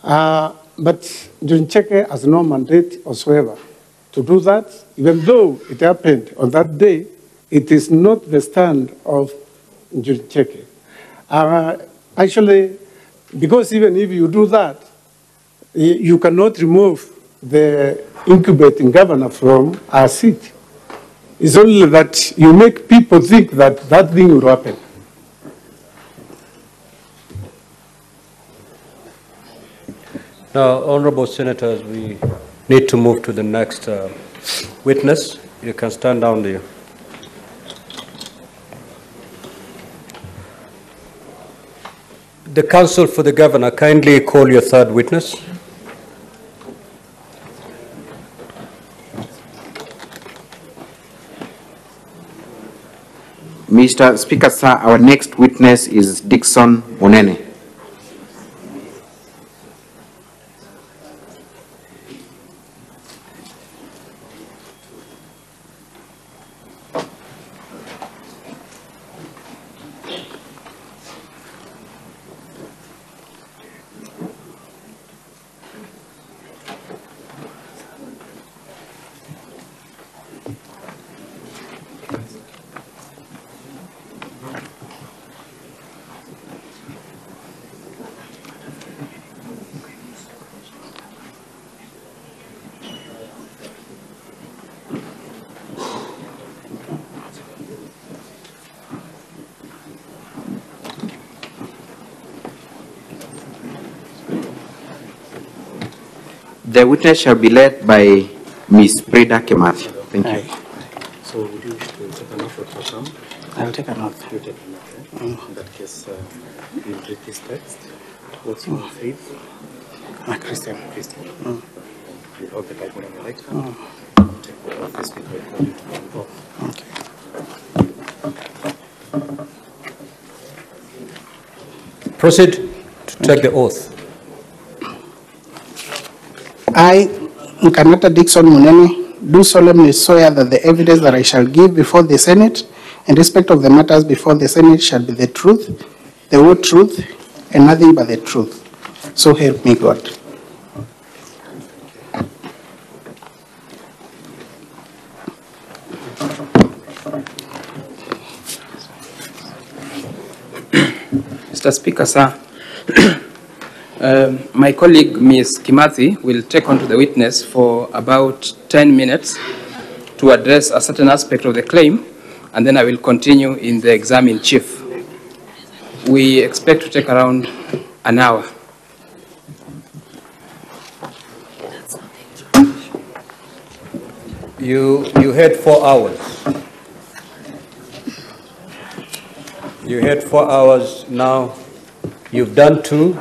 But Njuri has no mandate whatsoever to do that, even though it happened on that day. It is not the stand of Njuri. Actually, because even if you do that, you cannot remove the incubating governor from our seat. It's only that you make people think that that thing will happen. Now, honorable senators, we need to move to the next witness. You can stand down there. The counsel for the governor, kindly call your third witness. Mr. Speaker, sir, our next witness is Dickson Munene. The witness shall be led by Ms. Brida Kimathi. Thank you. So would you wish to take an oath for some? I'll take an oath. You take an oath. In that case, you read this text. What's your faith? I'm a Christian. Christian. You hold the Bible on your right hand. Take the oath as people call you to the oath. Okay. Proceed to take the oath. I, Nkanata Dixon Munene, do solemnly swear that the evidence that I shall give before the Senate in respect of the matters before the Senate shall be the truth, the whole truth, and nothing but the truth. So help me God. Mr. Speaker, sir, my colleague, Ms. Kimathi, will take on to the witness for about 10 minutes to address a certain aspect of the claim, and then I will continue in the exam in chief. We expect to take around an hour. You had 4 hours. You had 4 hours. Now you've done 2.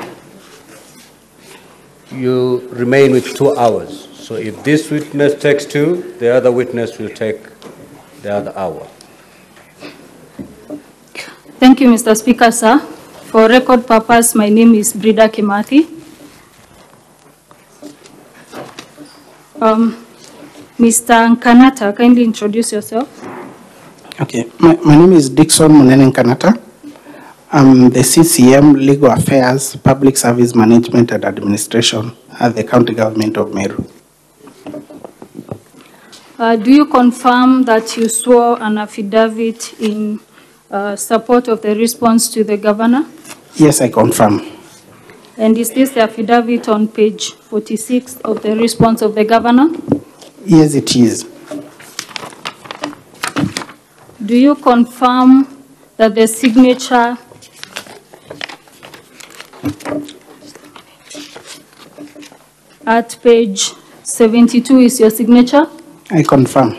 You remain with 2 hours. So if this witness takes 2, the other witness will take the other hour. Thank you, Mr. Speaker, sir. For record purpose, my name is Brida Kimathi. Mr. Nkanata, kindly introduce yourself. Okay, my name is Dixon Munene Nkanata. I'm the CCM Legal Affairs, Public Service Management and Administration at the County Government of Meru. Do you confirm that you swore an affidavit in support of the response to the governor? Yes, I confirm. And is this the affidavit on page 46 of the response of the governor? Yes, it is. Do you confirm that the signature at page 72 is your signature? I confirm.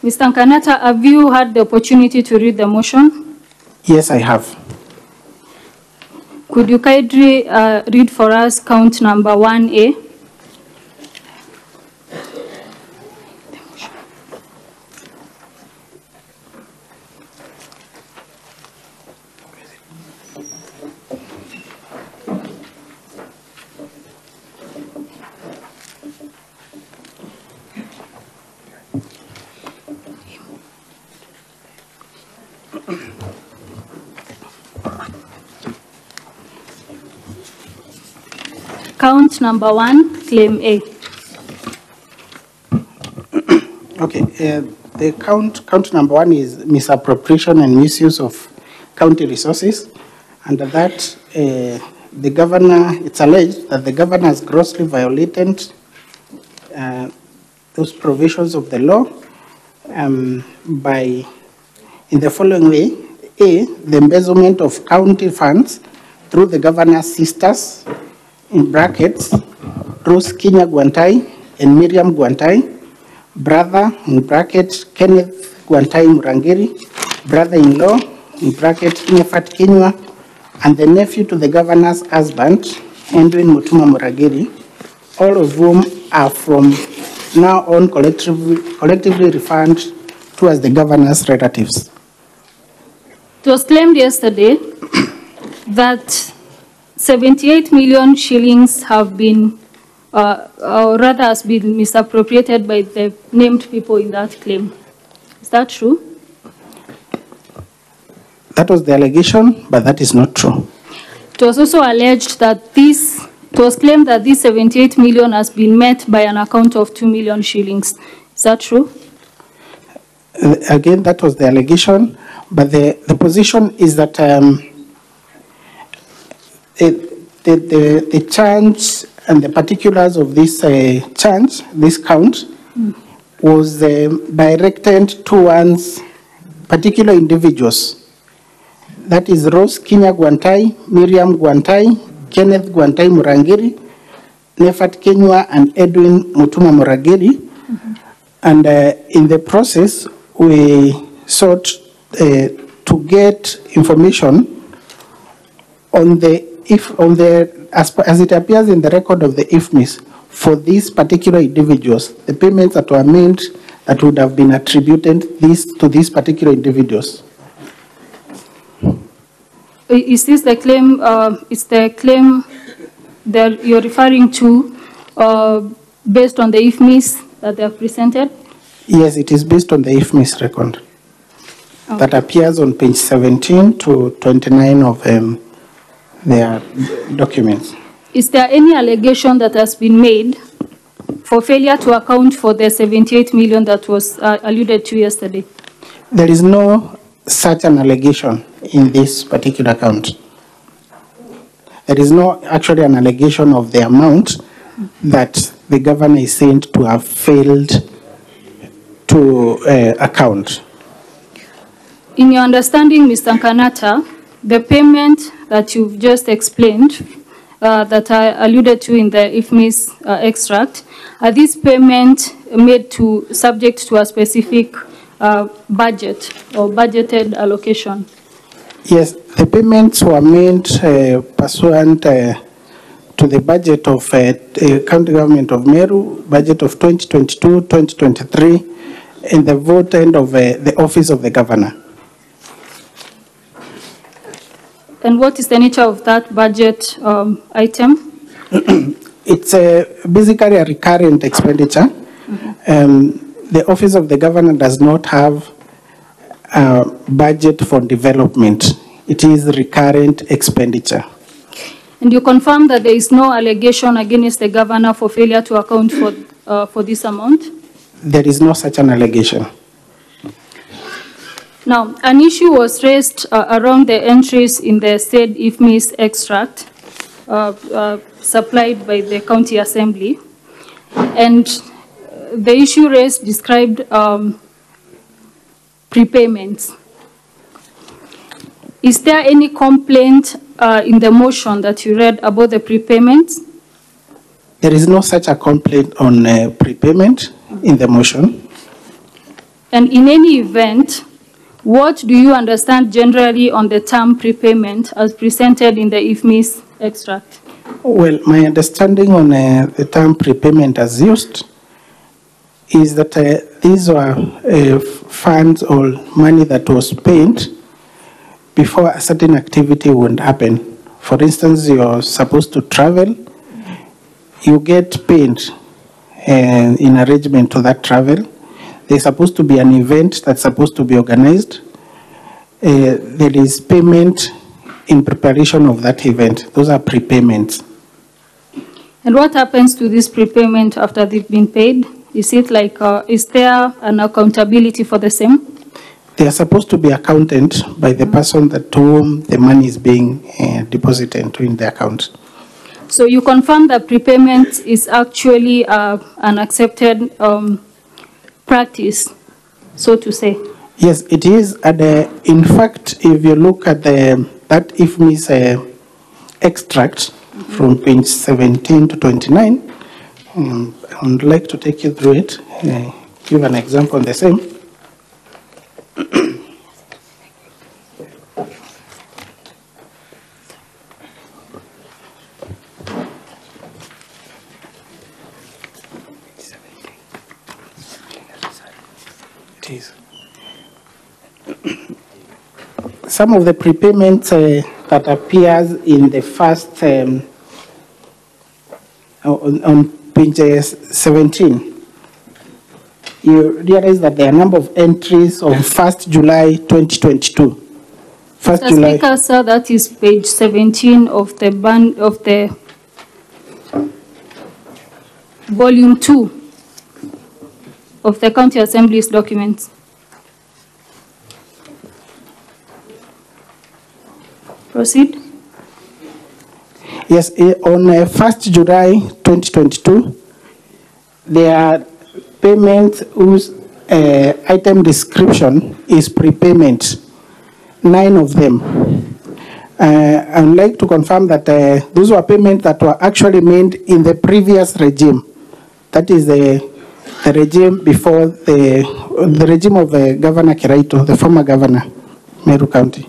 Mr. Nkanata, have you had the opportunity to read the motion? Yes, I have. Could you kindly read for us count number 1A? Count number 1, claim A. Okay, the count number 1 is misappropriation and misuse of county resources. Under that, the governor, it's alleged that the governor has grossly violated those provisions of the law by, in the following way: A, the embezzlement of county funds through the governor's sisters, in brackets, Rose Kinya Gwantai and Miriam Gwantai, brother, in bracket, Kenneth Gwantai Murangiri, brother-in-law, in bracket, Nefat Kinywa, and the nephew to the governor's husband, Edwin Mutuma Murangiri, all of whom are from now on collectively referred to as the governor's relatives. It was claimed yesterday that 78 million shillings have been, or rather has been misappropriated by the named people in that claim. Is that true? That was the allegation, but that is not true. It was also alleged that it was claimed that this 78 million has been met by an account of 2 million shillings. Is that true? Again, that was the allegation, but the position is that the charge and the particulars of this charge, this count, was directed towards particular individuals. That is Rose Kinya Gwantai, Miriam Gwantai, Kenneth Gwantai Murangiri, Nefat Kenywa, and Edwin Mutuma Murangiri. And in the process, we sought to get information on as it appears in the record of the IFMIS for these particular individuals, the payments that were made that would have been attributed to these particular individuals. Is this the claim? Is the claim that you're referring to based on the IFMIS that they have presented? Yes, it is based on the IFMIS record that appears on page 17 to 29 of their documents. Is there any allegation that has been made for failure to account for the 78 million that was alluded to yesterday? There is no such an allegation in this particular account. There is no actually an allegation of the amount that the governor is saying to have failed to account. In your understanding, Mr. Kanata, the payment that you've just explained, that I alluded to in the IFMIS extract, are these payments made subject to a specific budget or budgeted allocation? Yes, the payments were made pursuant to the budget of county government of Meru, budget of 2022-2023, and the vote end of the office of the governor. And what is the nature of that budget item? It's basically a recurrent expenditure. The office of the governor does not have a budget for development. It is recurrent expenditure. And you confirm that there is no allegation against the governor for failure to account for this amount? There is no such an allegation. Now, an issue was raised around the entries in the said IFMIS extract supplied by the county assembly. And the issue raised described prepayments. Is there any complaint in the motion that you read about the prepayments? There is no such a complaint on prepayment in the motion. And in any event, what do you understand generally on the term prepayment as presented in the IFMIS extract? Well, my understanding on the term prepayment as used is that these were funds or money that was paid before a certain activity would happen. For instance, you're supposed to travel, you get paid in arrangement to that travel. There's supposed to be an event that's supposed to be organized. There is payment in preparation of that event. Those are prepayments. And what happens to this prepayment after they've been paid? Is it like, is there an accountability for the same? They are supposed to be accounted by the person to whom the money is being deposited in the account. So you confirm that prepayment is actually an accepted practice, so to say? Yes, it is. And in fact, if you look at that IFMIS extract from page 17 to 29, I would like to take you through it, give an example on the same. Some of the prepayments that appears in the first, on page 17, you realize that there are a number of entries on 1st July 2022. Mr. Speaker, sir, that is page 17 of the volume 2 of the County Assembly's documents. Proceed. Yes, on 1st July 2022, there are payments whose item description is prepayment, 9 of them. I would like to confirm that those were payments that were actually made in the previous regime. That is the regime before the regime of Governor Kiraito, the former governor, Meru County.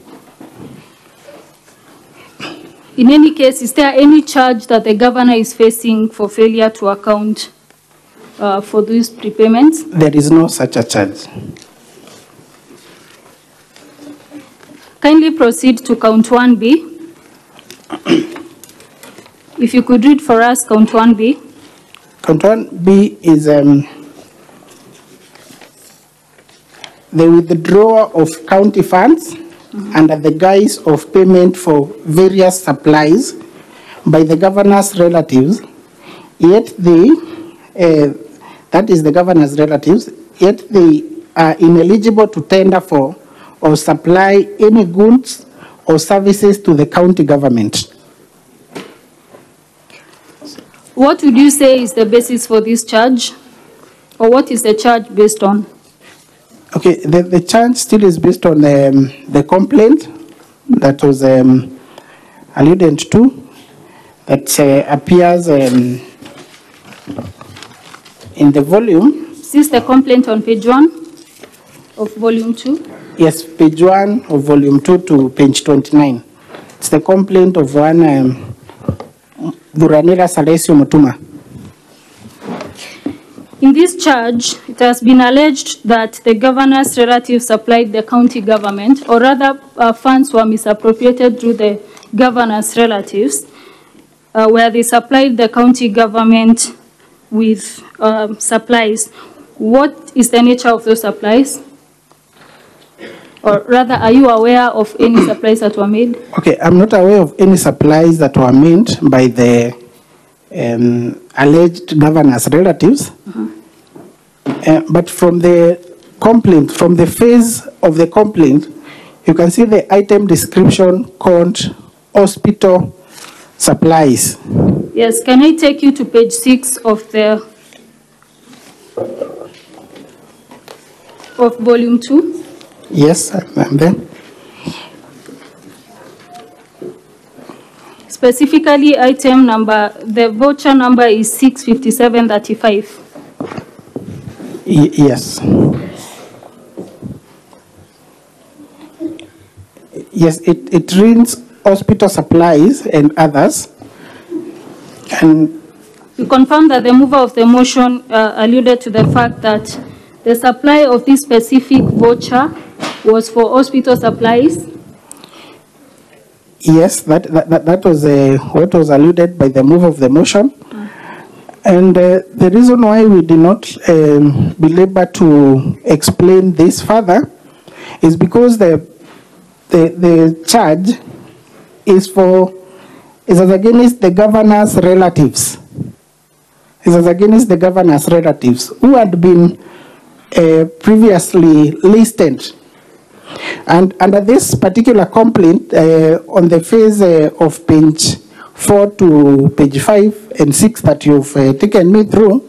In any case, is there any charge that the governor is facing for failure to account for these prepayments? There is no such a charge. Kindly proceed to count 1B. If you could read for us count 1B. Count 1B is the withdrawal of county funds under the guise of payment for various supplies by the governor's relatives, yet they, that is the governor's relatives, yet they are ineligible to tender for or supply any goods or services to the county government. What would you say is the basis for this charge? Or what is the charge based on? Okay, the charge still is based on the complaint that was alluded to, that appears in the volume. Is this the complaint on page 1 of volume 2? Yes, page 1 of volume 2 to page 29. It's the complaint of one Buranira Salesio Mutuma. In this charge, it has been alleged that the governor's relatives supplied the county government, or rather funds were misappropriated through the governor's relatives, where they supplied the county government with supplies. What is the nature of those supplies? Or rather, are you aware of any supplies that were made? Okay, I'm not aware of any supplies that were made by the alleged governor's relatives. But from the complaint, from the phase of the complaint, you can see the item description called hospital supplies. Yes, can I take you to page 6 of the volume 2? Yes, I'm there. Specifically, item number, the voucher number is 65735. Yes. Yes, it reads hospital supplies and others. And you confirm that the mover of the motion alluded to the fact that the supply of this specific voucher was for hospital supplies? Yes, that was what was alluded by the move of the motion. And the reason why we did not be able to explain this further is because the charge is as against the governor's relatives. Is as against the governor's relatives who had been previously listed. And under this particular complaint, on the phase of page 4 to page 5 and 6 that you've taken me through,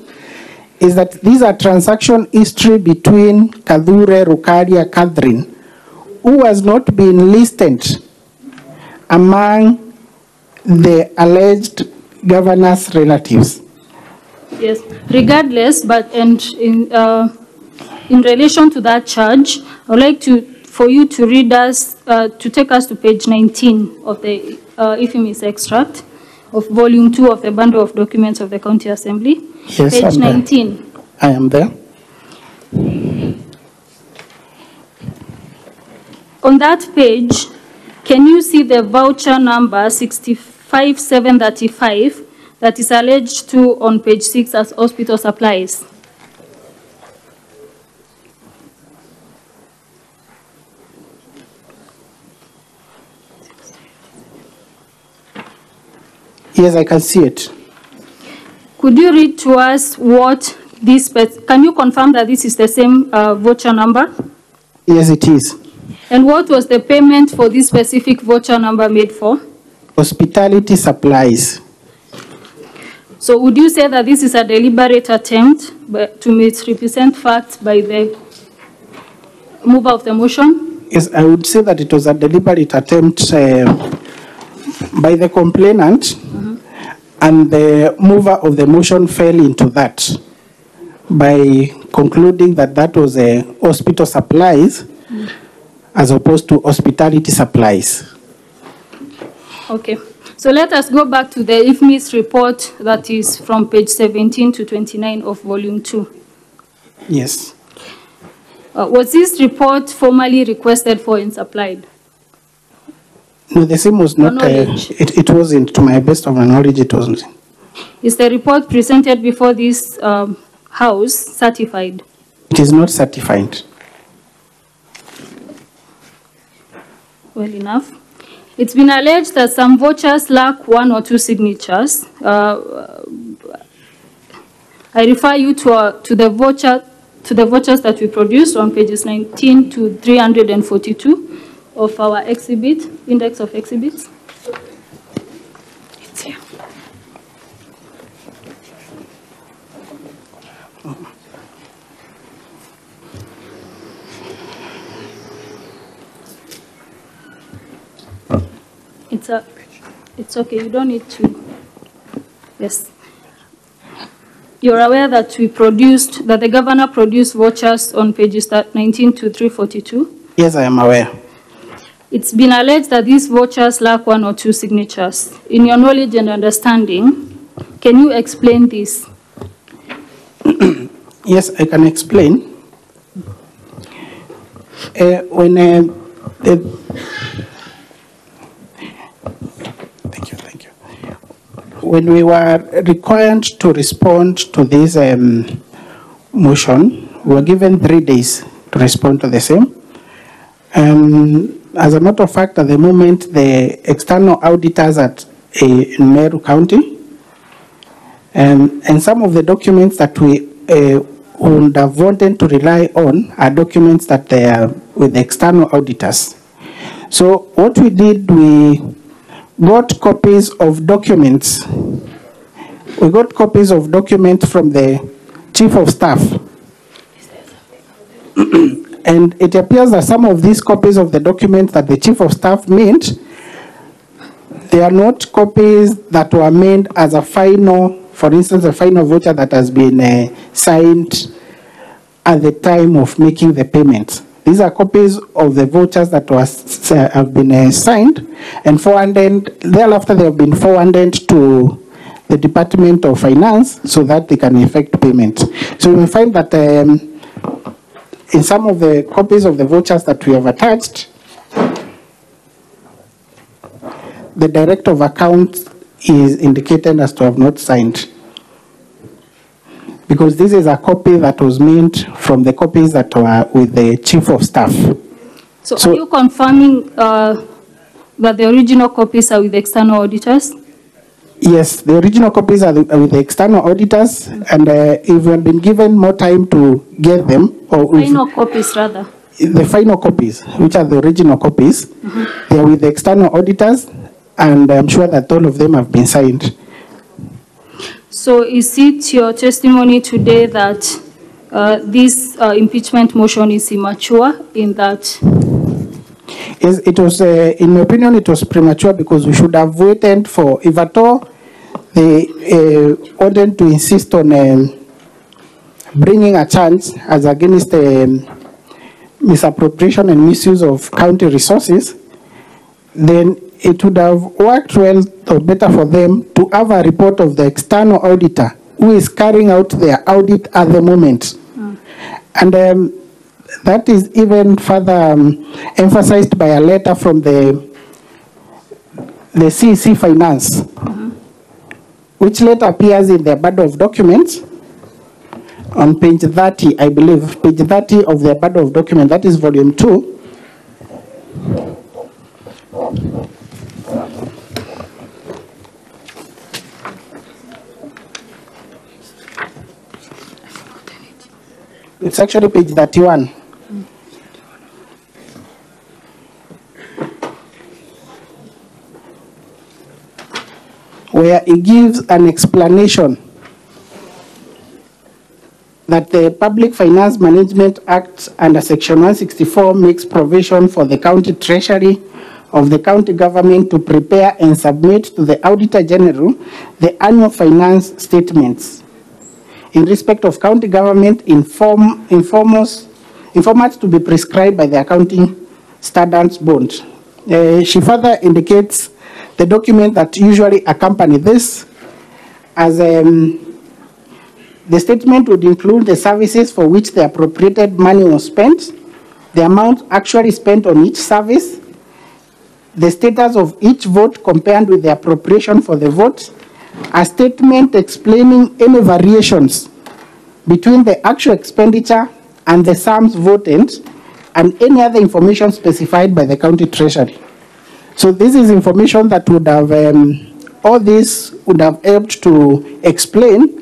is that these are transaction history between Kadhure Rukaria Catherine, who has not been listed among the alleged governor's relatives. Yes, regardless, but in relation to that charge, I would like for you to read us, to take us to page 19 of the IFMIS extract of volume 2 of the bundle of documents of the County Assembly. Yes, page 19. I am there. On that page, can you see the voucher number 65735 that is alleged to on page 6 as hospital supplies? Yes, I can see it. Could you read to us what this, can you confirm that this is the same voucher number? Yes, it is. And what was the payment for this specific voucher number made for? Hospitality supplies. So would you say that this is a deliberate attempt to misrepresent facts by the mover of the motion? Yes, I would say that it was a deliberate attempt by the complainant, and the mover of the motion fell into that by concluding that that was a hospital supplies as opposed to hospitality supplies. Okay. So let us go back to the IFMIS report that is from page 17 to 29 of volume 2. Yes. Was this report formally requested for and supplied? No, the same was not, it wasn't, to my best of my knowledge, it wasn't. Is the report presented before this House certified? It is not certified. Well enough. It's been alleged that some vouchers lack 1 or 2 signatures. I refer you to the vouchers that we produced on pages 19 to 342 of our exhibit, index of exhibits. It's here. It's okay, you don't need to. Yes. You're aware that that the governor produced vouchers on pages 19 to 342? Yes, I am aware. It's been alleged that these vouchers lack 1 or 2 signatures. In your knowledge and understanding, can you explain this? Yes, I can explain. When we were required to respond to this motion, we were given 3 days to respond to the same. As a matter of fact, at the moment, the external auditors in Meru County, and some of the documents that we would have wanted to rely on are documents that they are with the external auditors. So what we did, we got copies of documents. We got copies of documents from the Chief of Staff. And it appears that some of these copies of the documents that the Chief of Staff made, they are not copies that were made as a final, for instance, a final voucher that has been signed at the time of making the payment. These are copies of the vouchers that have been signed and forwarded. Thereafter, they have been forwarded to the Department of Finance so that they can effect payment. So you will find that in some of the copies of the vouchers that we have attached, the Director of Accounts is indicated as to have not signed. Because this is a copy that was made from the copies that were with the Chief of Staff. So are you confirming that the original copies are with the external auditors? Yes, the original copies are with the external auditors, and if we have been given more time to get them, or final copies rather. The final copies, which are the original copies, they are with the external auditors, and I'm sure that all of them have been signed. So is it your testimony today that this impeachment motion is immature in that? Yes, it was, in my opinion, it was premature because we should have waited for, if at all, they wanted to insist on bringing a chance as against misappropriation and misuse of county resources, then it would have worked well or better for them to have a report of the external auditor who is carrying out their audit at the moment. And that is even further emphasized by a letter from the CEC Finance, which letter appears in their bundle of documents on page 30, I believe, page 30 of their bundle of documents, that is volume 2. It's actually page 31. Where it gives an explanation that the Public Finance Management Act under Section 164 makes provision for the county treasury of the county government to prepare and submit to the Auditor General the annual finance statements in respect of county government in formats to be prescribed by the Accounting Standards Board. She further indicates the document that usually accompany this as the statement would include the services for which the appropriated money was spent, the amount actually spent on each service, the status of each vote compared with the appropriation for the vote, a statement explaining any variations between the actual expenditure and the sums voted, and any other information specified by the county treasury. So this is information that would have, all this would have helped to explain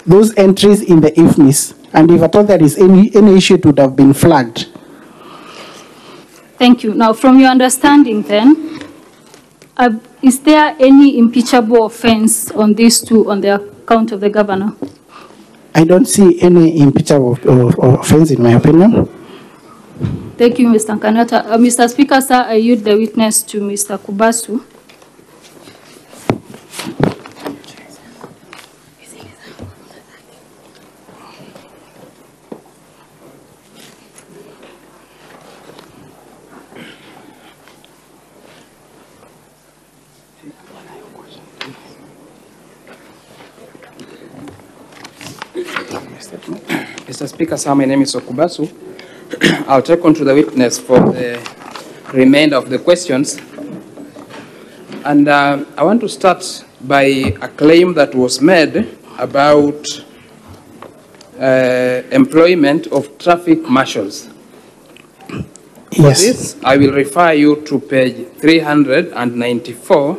those entries in the IFMIS, and if at all there is any issue, it would have been flagged. Thank you. Now, from your understanding then, is there any impeachable offense on these two on the account of the governor? I don't see any impeachable offense in my opinion. Thank you, Mr. Kanata. Mr. Speaker, sir, I yield the witness to Mr. Kubasu. Mr. Speaker, sir, my name is Okubasu. I'll take on to the witness for the remainder of the questions. And I want to start by a claim that was made about employment of traffic marshals. For this, I will refer you to page 394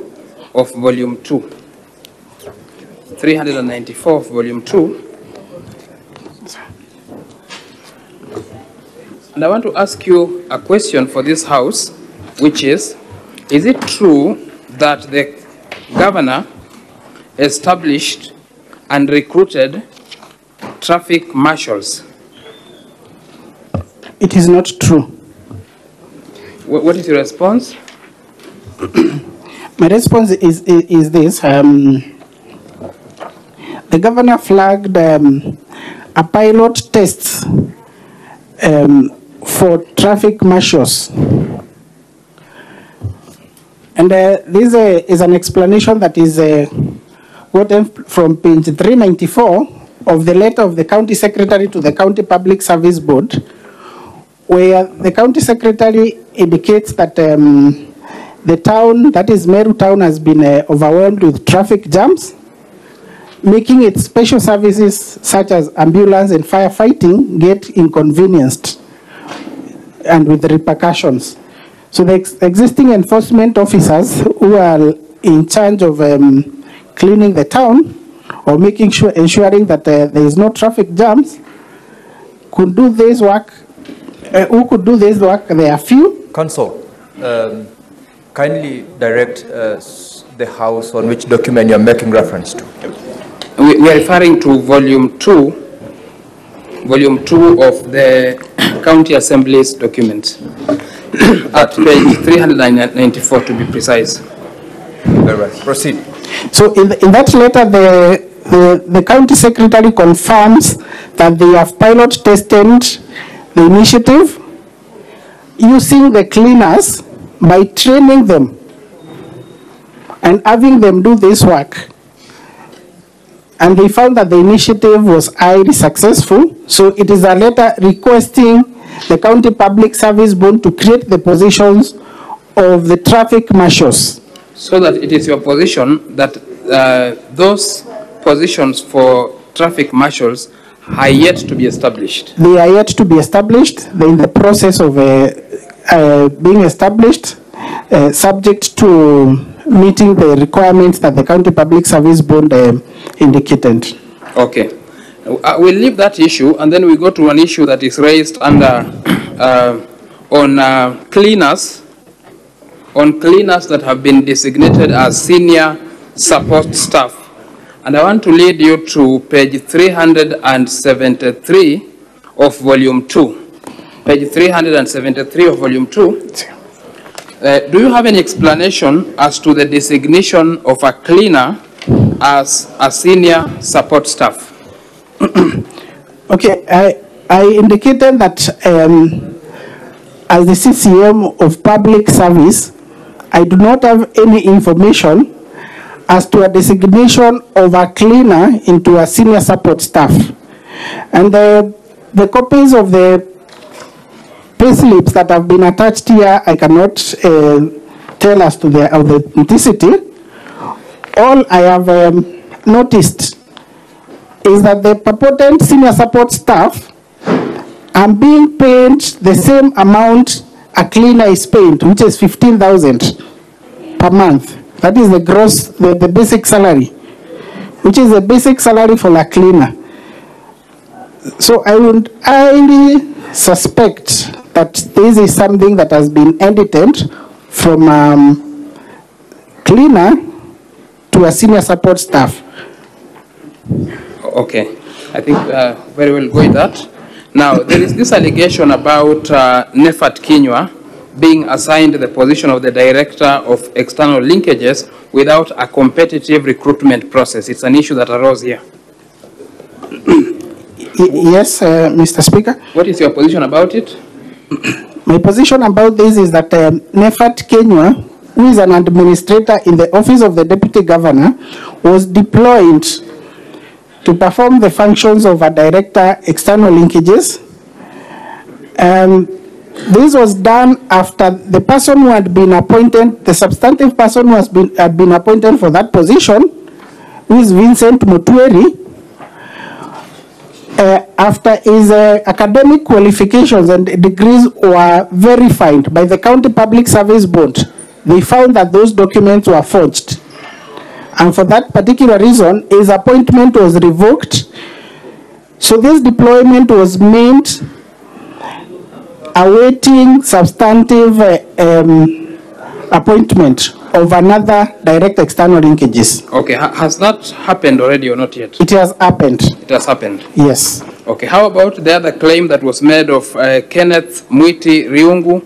of volume 2. 394 of volume 2. And I want to ask you a question for this House, which is it true that the governor established and recruited traffic marshals? It is not true. What is your response? My response is this. The governor flagged a pilot test for traffic marshals. And this is an explanation that is quoted from page 394 of the letter of the county secretary to the county public service board, where the county secretary indicates that the town, that is Meru town, has been overwhelmed with traffic jams, making its special services such as ambulance and firefighting get inconvenienced and with repercussions. So the existing enforcement officers who are in charge of cleaning the town or making sure, ensuring that there is no traffic jams, could do this work. Who could do this work? There are few. Council, kindly direct the House on which document you are making reference to. We are referring to volume 2 of the County Assembly's document, at page 394 to be precise. Very well. Proceed. So in that letter, the county secretary confirms that they have pilot tested the initiative using the cleaners by training them and having them do this work. And they found that the initiative was highly successful. So it is a letter requesting the county public service board to create the positions of the traffic marshals. So that it is your position that those positions for traffic marshals are yet to be established? They are yet to be established. They're in the process of being established, subject to meeting the requirements that the county public service board indicated. Okay. We'll leave that issue and then we go to an issue that is raised under on cleaners that have been designated as senior support staff. And I want to lead you to page 373 of volume 2. Page 373 of volume 2, Do you have any explanation as to the designation of a cleaner as a senior support staff? Okay, I indicated that as the CCM of public service, I do not have any information as to a designation of a cleaner into a senior support staff. And the copies of the payslips that have been attached here, I cannot tell as to their authenticity. All I have noticed is that the purported senior support staff are being paid the same amount a cleaner is paid, which is 15,000 per month. That is the gross, the basic salary, which is the basic salary for a cleaner. So I would highly suspect that this is something that has been edited from cleaner to a senior support staff. Okay, I think very well go with that. Now, there is this allegation about Nefat Kinyua being assigned the position of the Director of External Linkages without a competitive recruitment process. It's an issue that arose here. Yes, Mr. Speaker. What is your position about it? My position about this is that Nefat Kinyua, who is an administrator in the office of the Deputy Governor, was deployed to perform the functions of a Director External Linkages. This was done after the person who had been appointed, the substantive person who had been appointed for that position, who is Vincent Mutueri, after his academic qualifications and degrees were verified by the County Public Service Board, they found that those documents were forged. And for that particular reason, his appointment was revoked. So this deployment was made awaiting substantive appointment of another direct external linkages. Okay, has that happened already or not yet? It has happened. It has happened? Yes. Okay, how about the other claim that was made of Kenneth Mwiti Riungu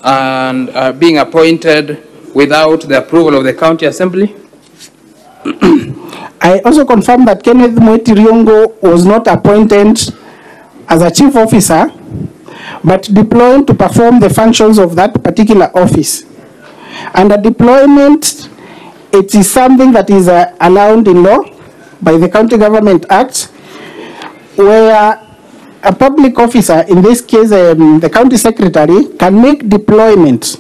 and being appointed without the approval of the County Assembly? I also confirm that Kenneth Mwiti Riungu was not appointed as a chief officer, but deployed to perform the functions of that particular office. And a deployment, it is something that is allowed in law by the County Government Act, where a public officer, in this case the county secretary, can make deployment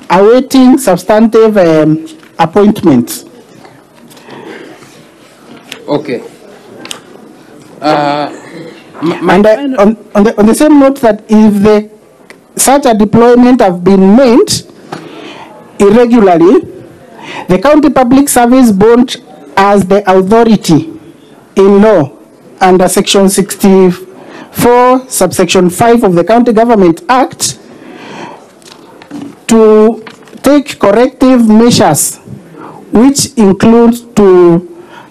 awaiting substantive appointments. Okay. And on the same note, that if such a deployment have been made irregularly, the County Public Service Board has the authority in law under Section 64, subsection 5 of the County Government Act to take corrective measures, which include to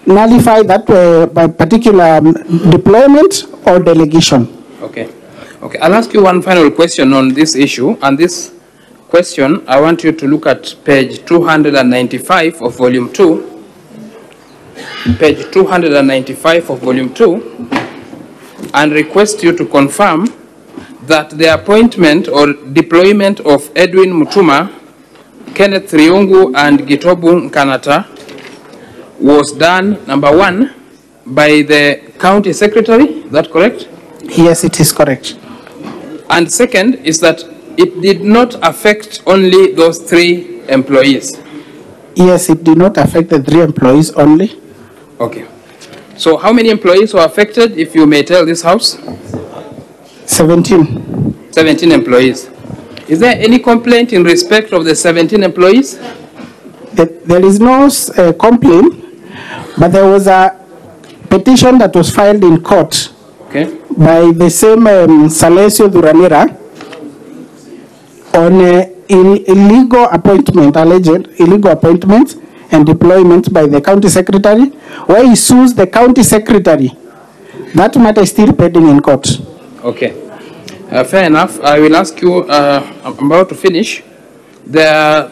nullify that by particular deployment or delegation. Okay. Okay, I'll ask you one final question on this issue, and this question, I want you to look at page 295 of volume 2, page 295 of volume 2, and request you to confirm that the appointment or deployment of Edwin Mutuma, Kenneth Riungu, and Gitobu Nkanata was done, number one, by the county secretary. Is that correct? Yes, it is correct. And second is that it did not affect only those 3 employees. Yes, it did not affect the 3 employees only. Okay. So how many employees were affected, if you may tell this house? 17. 17 employees. Is there any complaint in respect of the 17 employees? There is no complaint, but there was a petition that was filed in court by the same Salesio Duranira on illegal appointment, alleged illegal appointment and deployment by the county secretary, where he sues the county secretary. That matter is still pending in court. Okay. Fair enough. I will ask you, I'm about to finish. There are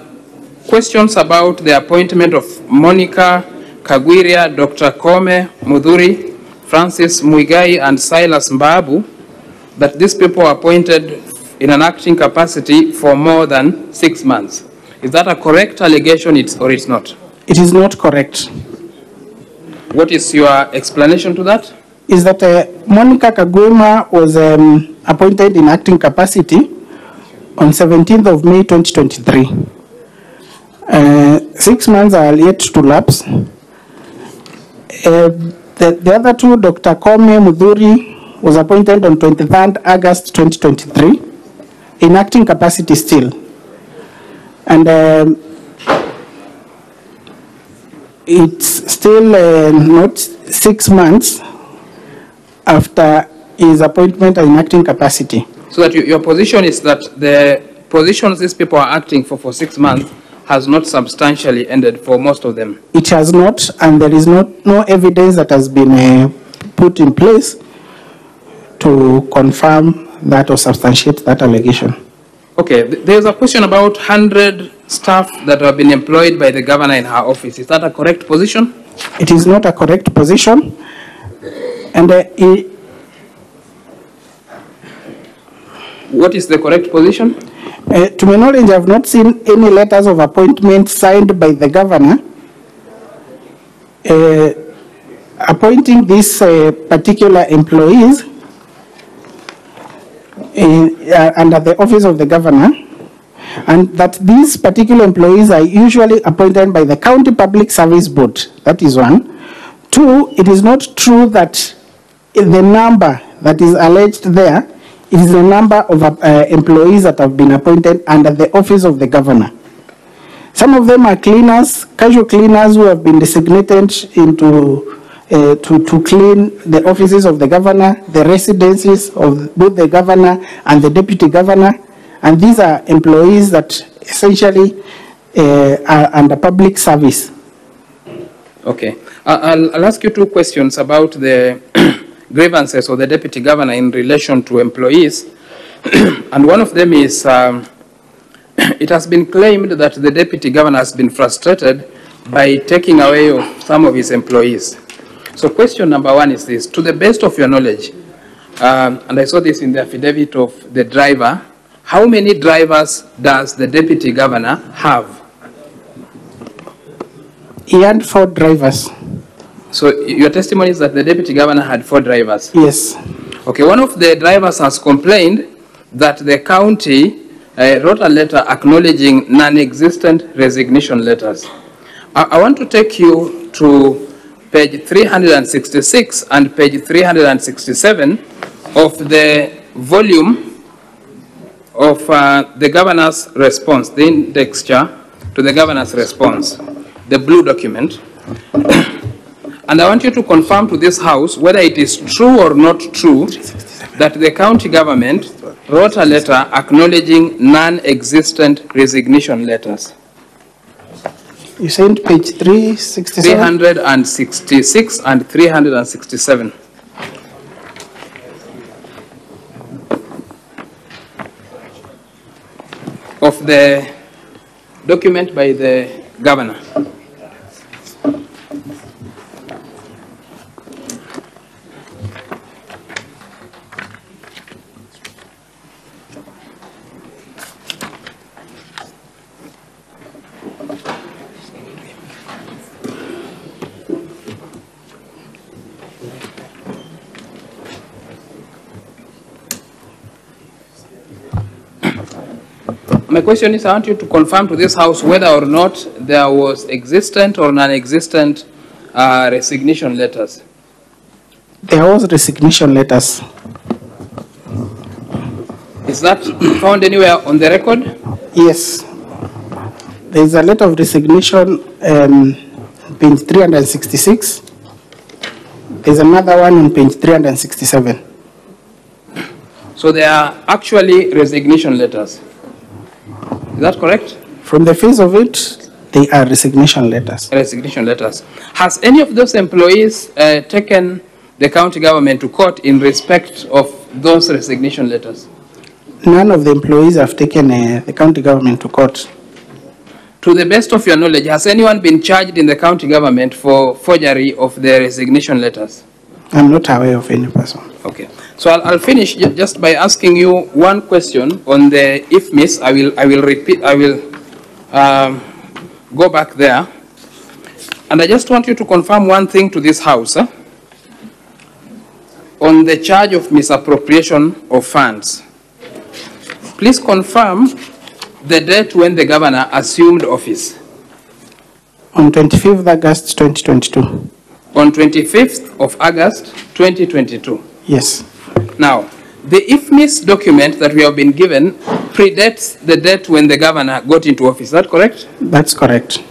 questions about the appointment of Monica Kawira, Dr. Kome Mudhuri, Francis Muigai, and Silas Mbabu, that these people were appointed in an acting capacity for more than 6 months. Is that a correct allegation or it's not? It is not correct. What is your explanation to that? Is that Monica Kagwema was appointed in acting capacity on 17th of May 2023. 6 months are yet to lapse. The other two, Dr. Kome Mudhuri, was appointed on 23rd August 2023 in acting capacity still. And it's still not 6 months after his appointment in acting capacity. So that your position is that the positions these people are acting for 6 months has not substantially ended for most of them? It has not, and there is no evidence that has been put in place to confirm that or substantiate that allegation. Okay, there's a question about 100 staff that have been employed by the governor in her office. Is that a correct position? It is not a correct position. And what is the correct position? To my knowledge, I have not seen any letters of appointment signed by the governor appointing these particular employees under the office of the governor, and that these particular employees are usually appointed by the County Public Service Board. That is one. Two, it is not true that the number that is alleged there is the number of employees that have been appointed under the office of the governor. Some of them are cleaners, casual cleaners who have been designated into to clean the offices of the governor, the residences of both the governor and the deputy governor. And these are employees that essentially are under public service. Okay. I'll ask you two questions about the grievances of the deputy governor in relation to employees. And one of them is, it has been claimed that the deputy governor has been frustrated by taking away some of his employees. So question number one is this: to the best of your knowledge, and I saw this in the affidavit of the driver, how many drivers does the deputy governor have? He had 4 drivers. So your testimony is that the deputy governor had 4 drivers? Yes. Okay, one of the drivers has complained that the county wrote a letter acknowledging non-existent resignation letters. I want to take you to page 366 and page 367 of the volume of the governor's response, the indexture to the governor's response, the blue document. And I want you to confirm to this House whether it is true or not true that the county government wrote a letter acknowledging non-existent resignation letters. You sent page 367? 366 and 367. Of the document by the governor. My question is, I want you to confirm to this House whether or not there was existent or non-existent resignation letters. There was resignation letters. Is that found anywhere on the record? Yes. There is a letter of resignation, page 366. There's another one on page 367. So there are actually resignation letters. Is that correct? From the face of it, they are resignation letters. Resignation letters. Has any of those employees taken the county government to court in respect of those resignation letters? None of the employees have taken the county government to court. To the best of your knowledge, has anyone been charged in the county government for forgery of their resignation letters? I'm not aware of any person. Okay. So I'll finish just by asking you one question on the IFMIS. I will repeat, I will go back there. And I just want you to confirm one thing to this House. On the charge of misappropriation of funds. Please confirm the date when the governor assumed office. On 25th August 2022. On 25th of August 2022. Yes. Now, the IFMIS document that we have been given predates the date when the governor got into office. Is that correct? That's correct.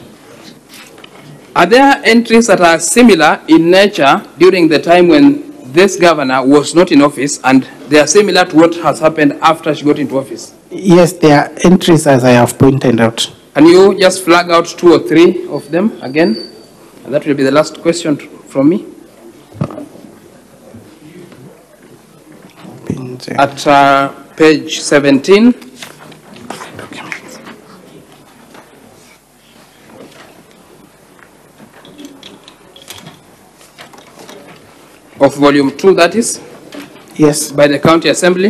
Are there entries that are similar in nature during the time when this governor was not in office, and they are similar to what has happened after she got into office? Yes, there are entries as I have pointed out. Can you just flag out 2 or 3 of them again? And that will be the last question from me. At page 17. Of volume 2, that is? Yes. By the county assembly?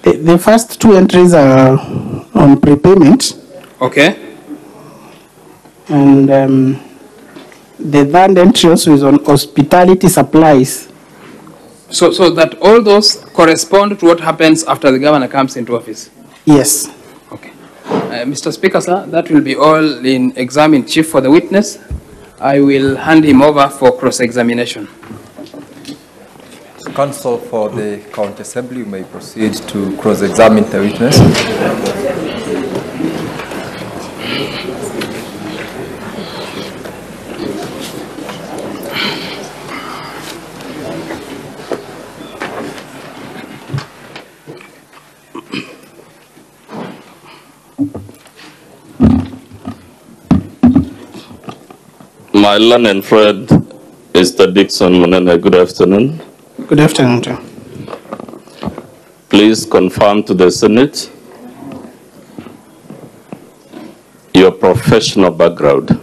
The first 2 entries are on prepayment. Okay. And the third entry also is on hospitality supplies. So that all those correspond to what happens after the governor comes into office? Yes. Okay. Mr. Speaker, sir, that will be all in exam chief for the witness. I will hand him over for cross-examination. Counsel for the County Assembly, you may proceed to cross-examine the witness. My learned friend, Mr. Dixon Munene, good afternoon. Good afternoon, John. Please confirm to the Senate your professional background.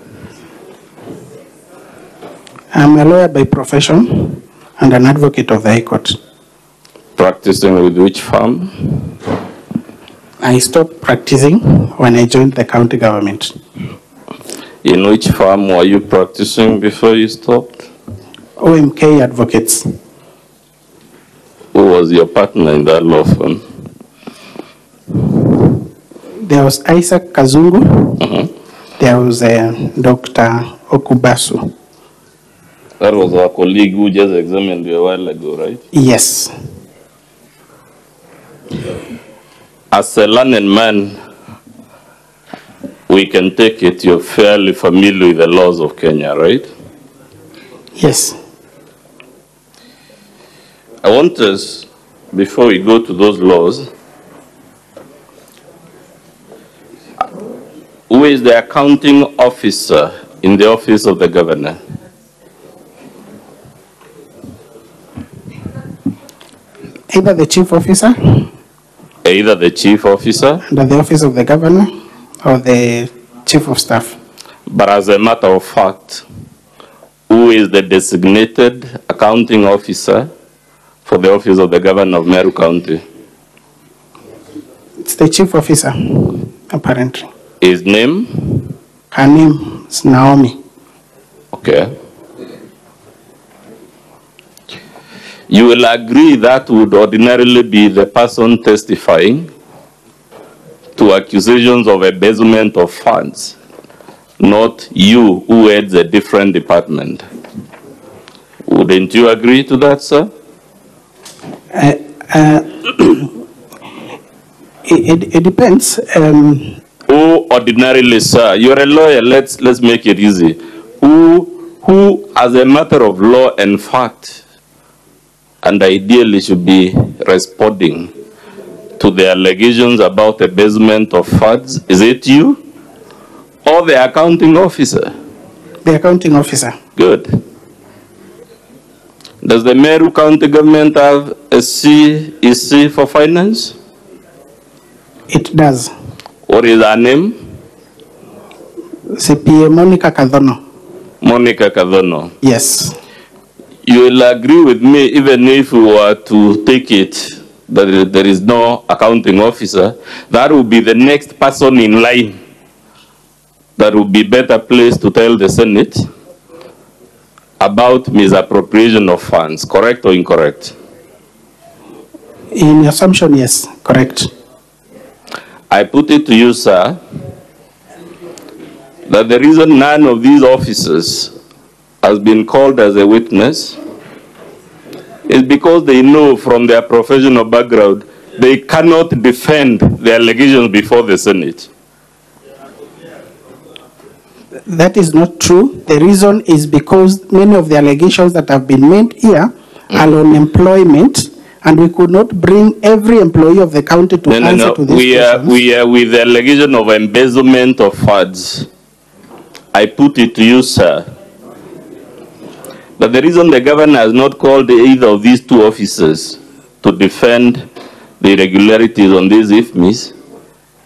I'm a lawyer by profession and an advocate of the High Court. Practicing with which firm? I stopped practicing when I joined the county government. In which firm were you practicing before you stopped? OMK Advocates. Who was your partner in that law firm? There was Isaac Kazungu. There was Dr. Okubasu. That was our colleague who just examined you a while ago, right? Yes. As a learned man, we can take it you're fairly familiar with the laws of Kenya, right? Yes. I want us, before we go to those laws, who is the accounting officer in the office of the governor? Either the chief officer. Either the chief officer. Under the office of the governor or the chief of staff. But as a matter of fact, who is the designated accounting officer for the office of the governor of Meru County? It's the chief officer, apparently. His name? Her name is Naomi. Okay. You will agree that would ordinarily be the person testifying to accusations of embezzlement of funds, not you who heads a different department. Wouldn't you agree to that, sir? It depends. Who ordinarily, sir, you're a lawyer, let's make it easy. Who, as a matter of law and fact, and ideally should be responding to the allegations about embezzlement of funds, is it you or the accounting officer? The accounting officer. Good. Does the Meru County government have a CEC for finance? It does. What is her name? CPA Monica Kadhono. Monica Kadhono. Yes. You will agree with me, even if we were to take it that there is no accounting officer, that will be the next person in line that will be better placed to tell the Senate about misappropriation of funds, correct or incorrect? In assumption, yes, correct. I put it to you, sir, that the reason none of these officers has been called as a witness is because they know from their professional background they cannot defend the allegations before the Senate. That is not true. The reason is because many of the allegations that have been made here are on employment, and we could not bring every employee of the county to answer to these questions. We are with the allegation of embezzlement of funds. I put it to you, sir, that the reason the governor has not called either of these two officers to defend the irregularities on these IFMIs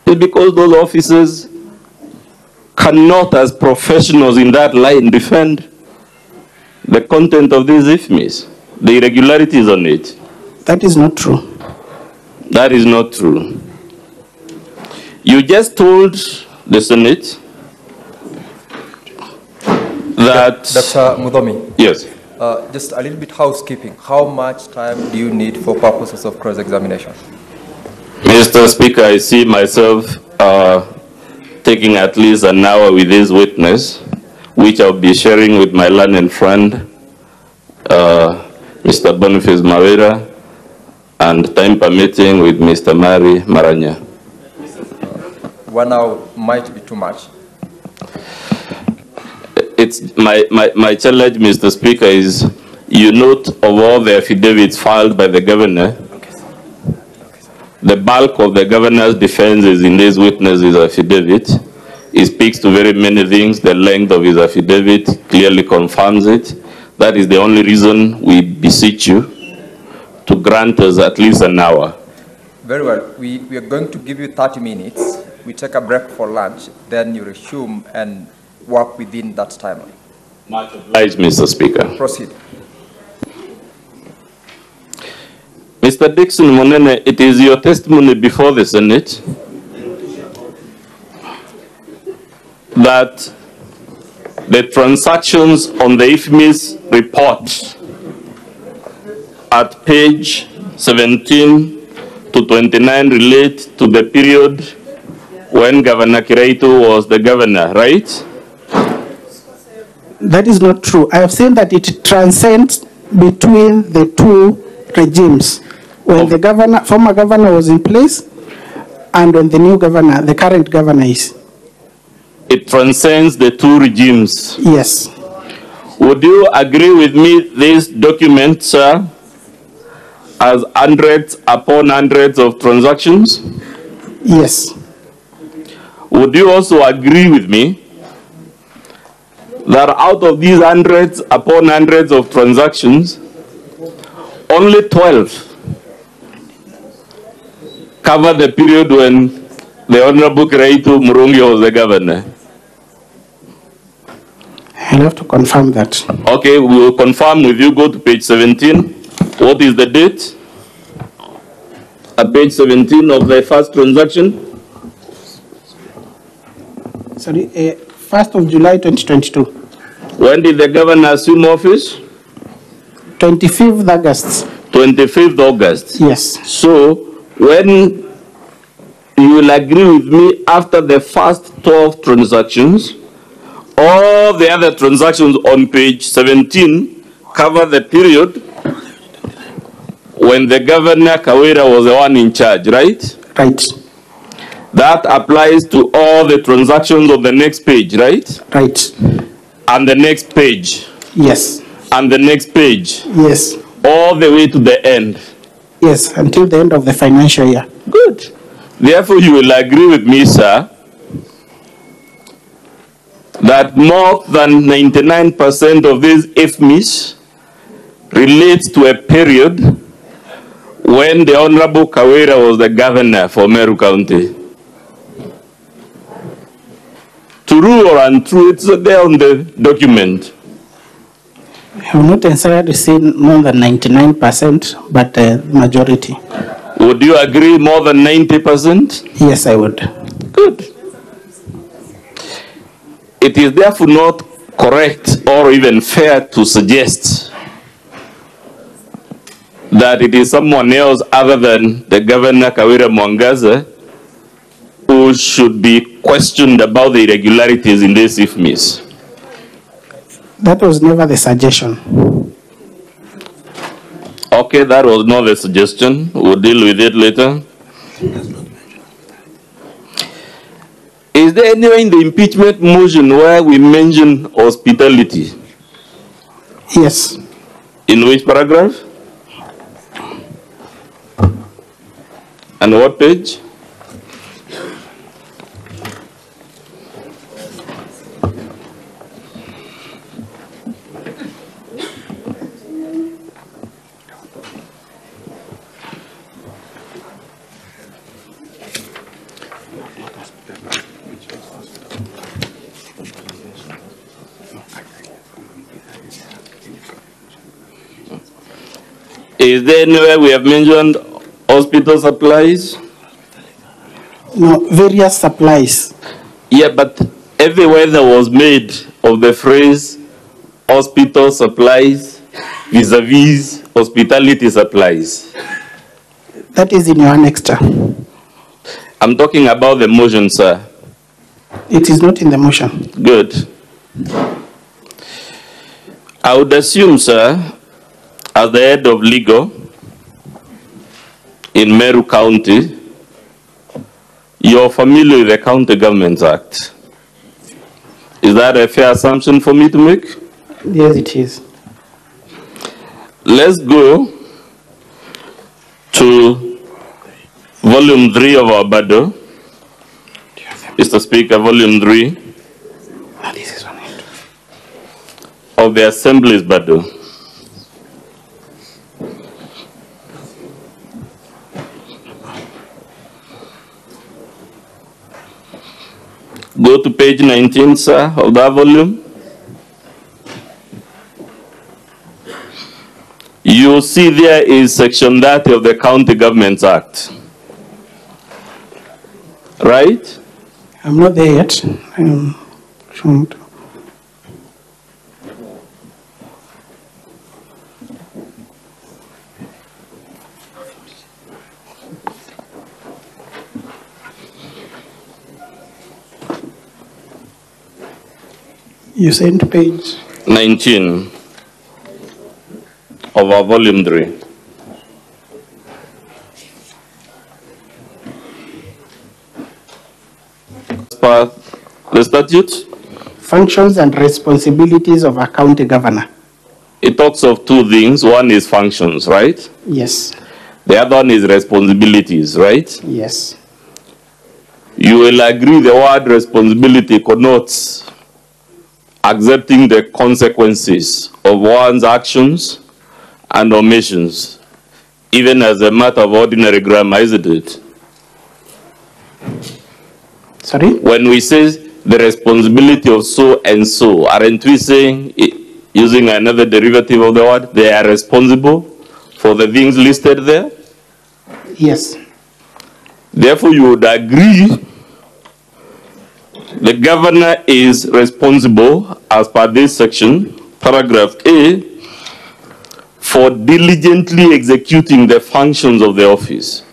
is because those officers cannot, as professionals in that line, defend the content of these IFMIs, the irregularities on it. That is not true. That is not true. You just told the Senate that... Dr. Mudomi. Yes. Just a little bit housekeeping. How much time do you need for purposes of cross-examination? Mr. Speaker, I see myself taking at least an hour with this witness, which I'll be sharing with my learned friend, Mr. Boniface Mawira, and time permitting with Mr. Mary Maranya. 1 hour might be too much. It's my challenge, Mr. Speaker, is you note of all the affidavits filed by the governor, the bulk of the governor's defense is in this witness's affidavit. He speaks to very many things. The length of his affidavit clearly confirms it. That is the only reason we beseech you to grant us at least an hour. Very well. We are going to give you 30 minutes. We take a break for lunch, then you resume and work within that timeline. Much obliged, Mr. Speaker. Proceed. Mr. Dixon Monene, it is your testimony before the Senate that the transactions on the IFMIS report at page 17 to 29 relate to the period when Governor Kiraitu was the governor, right? That is not true. I have said that it transcends between the two regimes. When the former governor was in place and when the new governor, the current governor is. It transcends the two regimes. Yes. Would you agree with me this document, sir, has hundreds upon hundreds of transactions? Yes. Would you also agree with me that out of these hundreds upon hundreds of transactions, only 12 cover the period when the Honorable Kiraitu Murungi was the governor? I'll have to confirm that. Okay, we will confirm with you. Go to page 17. What is the date? At page 17 of the first transaction? Sorry, 1st of July 2022. When did the governor assume office? 25th August. 25th August. Yes. So, when you will agree with me, after the first 12 transactions, all the other transactions on page 17 cover the period when the Governor Kawira was the one in charge, right? Right. That applies to all the transactions on the next page, right? Right. And the next page. Yes. And the next page. Yes. All the way to the end. Yes, until the end of the financial year. Good. Therefore, you will agree with me, sir, that more than 99% of these IFMIs relates to a period when the Honorable Kawira was the governor for Meru County. True or untrue, it's there on the document. I have not necessarily seen more than 99%, but majority. Would you agree more than 90%? Yes, I would. Good. It is therefore not correct or even fair to suggest that it is someone else other than the Governor Kawira Mwangaza who should be questioned about the irregularities in this IFMIS. That was never the suggestion. Okay, that was not the suggestion. We'll deal with it later. Is there anywhere in the impeachment motion where we mention hospitality? Yes. In which paragraph? And what page? Is there anywhere we have mentioned hospital supplies? No, various supplies. Yeah, but everywhere that was made of the phrase hospital supplies vis-a-vis hospitality supplies. That is in your annexure. I'm talking about the motion, sir. It is not in the motion. Good. I would assume, sir, as the head of legal in Meru County, you're familiar with the County Governments Act. Is that a fair assumption for me to make? Yes, it is. Let's go to volume 3 of our BADO. Mr. Speaker, volume 3 of the Assembly's BADO. Go to page 19, sir, of that volume. You see there is section 30 of the County Governments Act. Right? I'm not there yet. I'm trying to. You sent page 19 of our volume 3. As per the statute, functions and responsibilities of a county governor. It talks of two things. One is functions, right? Yes. The other one is responsibilities, right? Yes. You will agree the word responsibility connotes accepting the consequences of one's actions and omissions, even as a matter of ordinary grammar, isn't it? Sorry? When we say the responsibility of so and so, aren't we saying, using another derivative of the word, they are responsible for the things listed there? Yes. Therefore, you would agree the governor is responsible, as per this section, paragraph A, for diligently executing the functions of the office.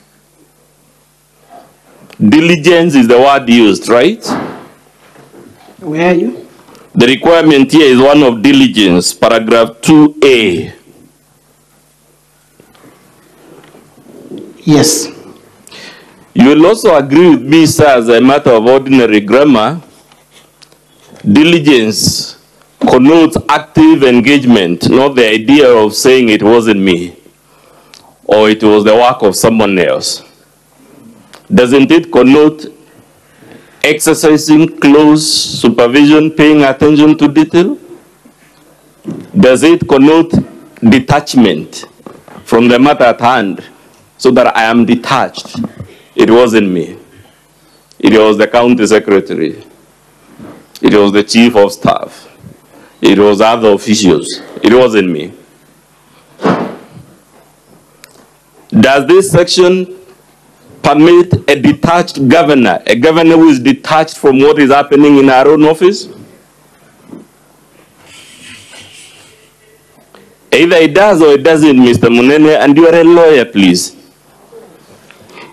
Diligence is the word used, right? Where are you? The requirement here is one of diligence, paragraph 2A. Yes. You will also agree with me, sir, as a matter of ordinary grammar, diligence connotes active engagement, not the idea of saying it wasn't me or it was the work of someone else. Doesn't it connote exercising close supervision, paying attention to detail? Does it connote detachment from the matter at hand, so that I am detached. It wasn't me. It was the county secretary. It was the chief of staff. It was other officials. It wasn't me. Does this section permit a detached governor, a governor who is detached from what is happening in our own office? Either it does or it doesn't, Mr. Munene, and you are a lawyer, please.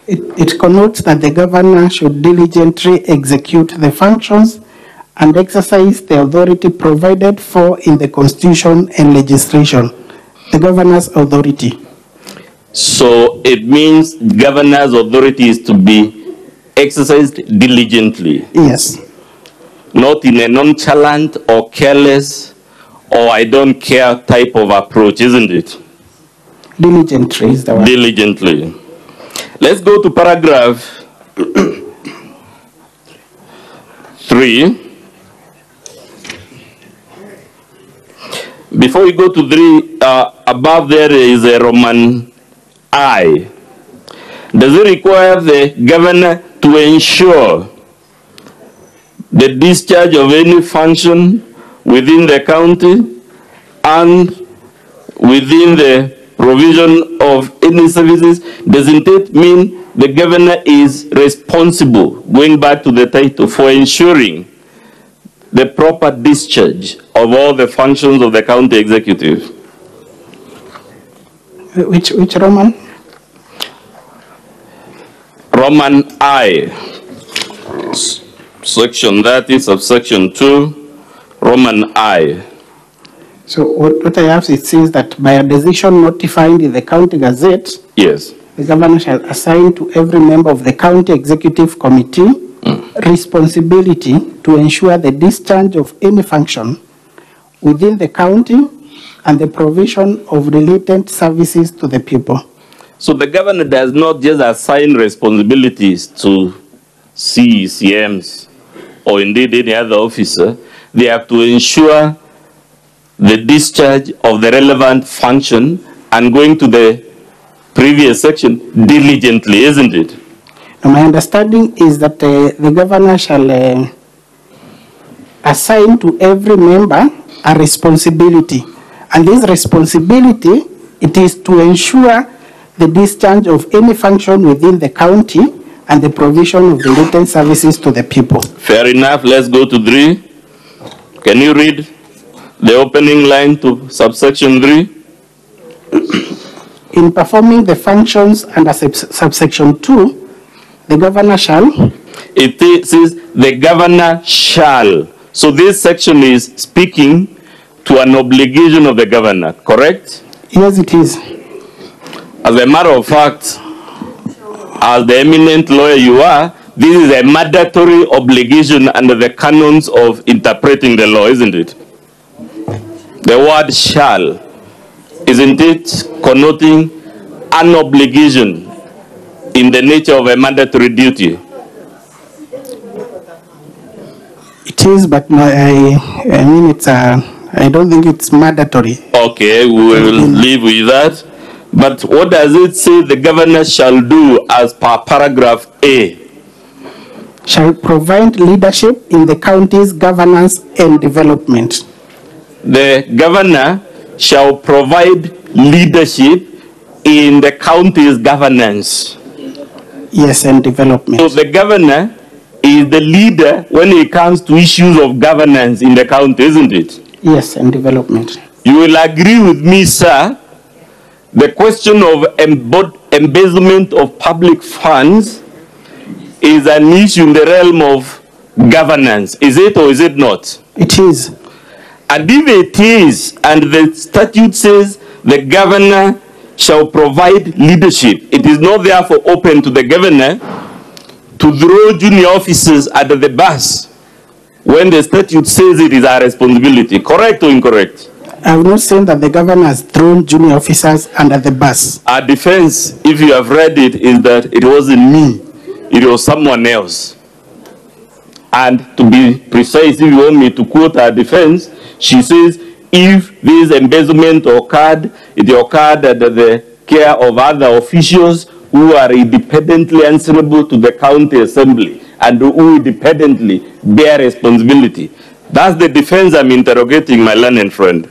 It connotes that the governor should diligently execute the functions and exercise the authority provided for in the Constitution and legislation, the governor's authority. So it means governor's authority is to be exercised diligently. Yes. Not in a nonchalant or careless or I don't care type of approach, isn't it? Diligently is the word. Diligently. Let's go to paragraph 3. Before we go to 3, above there is a Roman I. Does it require the governor to ensure the discharge of any function within the county and within the provision of any services? Doesn't it mean the governor is responsible, going back to the title, for ensuring the proper discharge of all the functions of the county executive? Which Roman? Roman I. Section 30, subsection 2, Roman I. So what I have, it says that by a decision notified in the county gazette, yes, the governor shall assign to every member of the county executive committee responsibility to ensure the discharge of any function within the county and the provision of related services to the people. So the governor does not just assign responsibilities to CECMs or indeed any other officer. They have to ensure the discharge of the relevant function, and going to the previous section, diligently, isn't it? My understanding is that the governor shall assign to every member a responsibility. And this responsibility, it is to ensure the discharge of any function within the county and the provision of related services to the people. Fair enough. Let's go to 3. Can you read the opening line to subsection 3? In performing the functions under subsection 2, the governor shall. It says the governor shall. So this section is speaking to an obligation of the governor, correct? Yes, it is. As a matter of fact, as the eminent lawyer you are, this is a mandatory obligation under the canons of interpreting the law, isn't it? The word shall, isn't it connoting an obligation in the nature of a mandatory duty? It is, but no, I mean it's I don't think it's mandatory. Okay, we will live with that. But what does it say the governor shall do as per paragraph A? Shall provide leadership in the county's governance and development. The governor shall provide leadership in the county's governance. Yes, and development. So the governor is the leader when it comes to issues of governance in the county, isn't it? Yes, and development. You will agree with me, sir, the question of embezzlement of public funds is an issue in the realm of governance. Is it or is it not? It is. And if it is, and the statute says the governor shall provide leadership, it is not therefore open to the governor to throw junior officers under the bus when the statute says it is our responsibility. Correct or incorrect? I have not said that the governor has thrown junior officers under the bus. Our defense, if you have read it, is that it wasn't me. It was someone else. And to be precise, if you want me to quote our defense, she says, if this embezzlement occurred, it occurred under the care of other officials who are independently answerable to the county assembly and who independently bear responsibility. That's the defense I'm interrogating, my learned friend.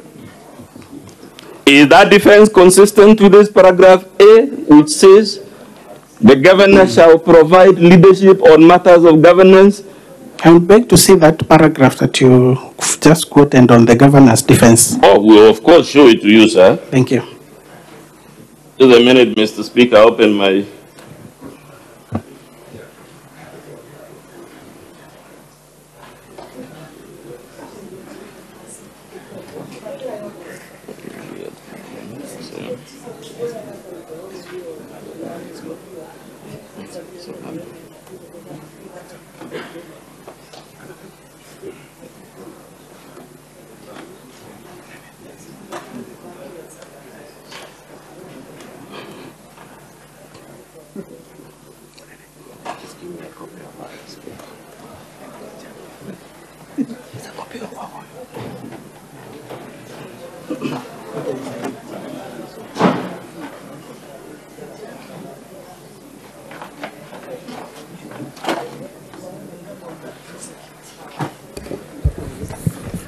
Is that defense consistent with this paragraph A, which says the governor shall provide leadership on matters of governance? I would beg to see that paragraph that you just quoted on the governor's defense. Oh, we'll of course show it to you, sir. Thank you. Just a minute, Mr. Speaker. I open my...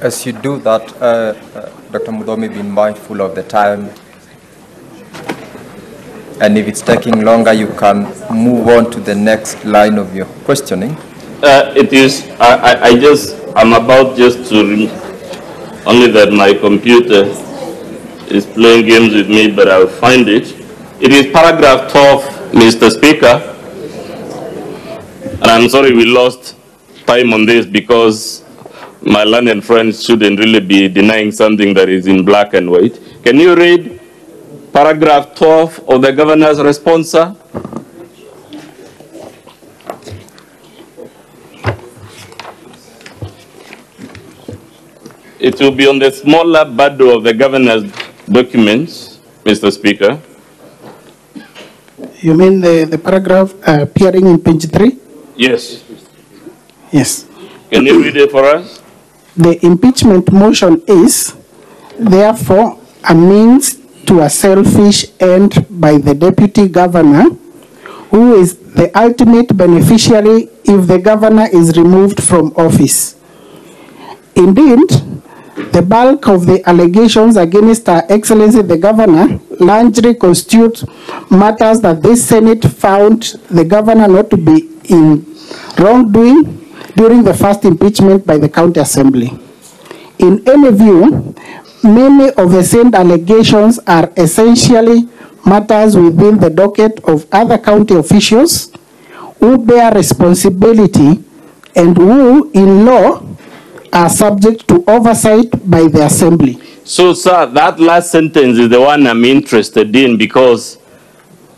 As you do that, Dr. Mudomi, be mindful of the time. And if it's taking longer, you can move on to the next line of your questioning. It is, I'm about just to, only that my computer is playing games with me, but I'll find it. It is paragraph 12, Mr. Speaker. And I'm sorry we lost time on this because my learned friends shouldn't really be denying something that is in black and white. Can you read paragraph 12 of the governor's response, sir? It will be on the smaller bundle of the governor's documents, Mr. Speaker. You mean the paragraph appearing in page 3? Yes. Yes. Can you read it for us? The impeachment motion is, therefore, a means to a selfish end by the deputy governor, who is the ultimate beneficiary if the governor is removed from office. Indeed, the bulk of the allegations against Her Excellency the Governor largely constitute matters that this Senate found the governor not to be in wrongdoing during the first impeachment by the County Assembly. In any view, many of the same allegations are essentially matters within the docket of other county officials who bear responsibility and who, in law, are subject to oversight by the Assembly. So, sir, that last sentence is the one I'm interested in because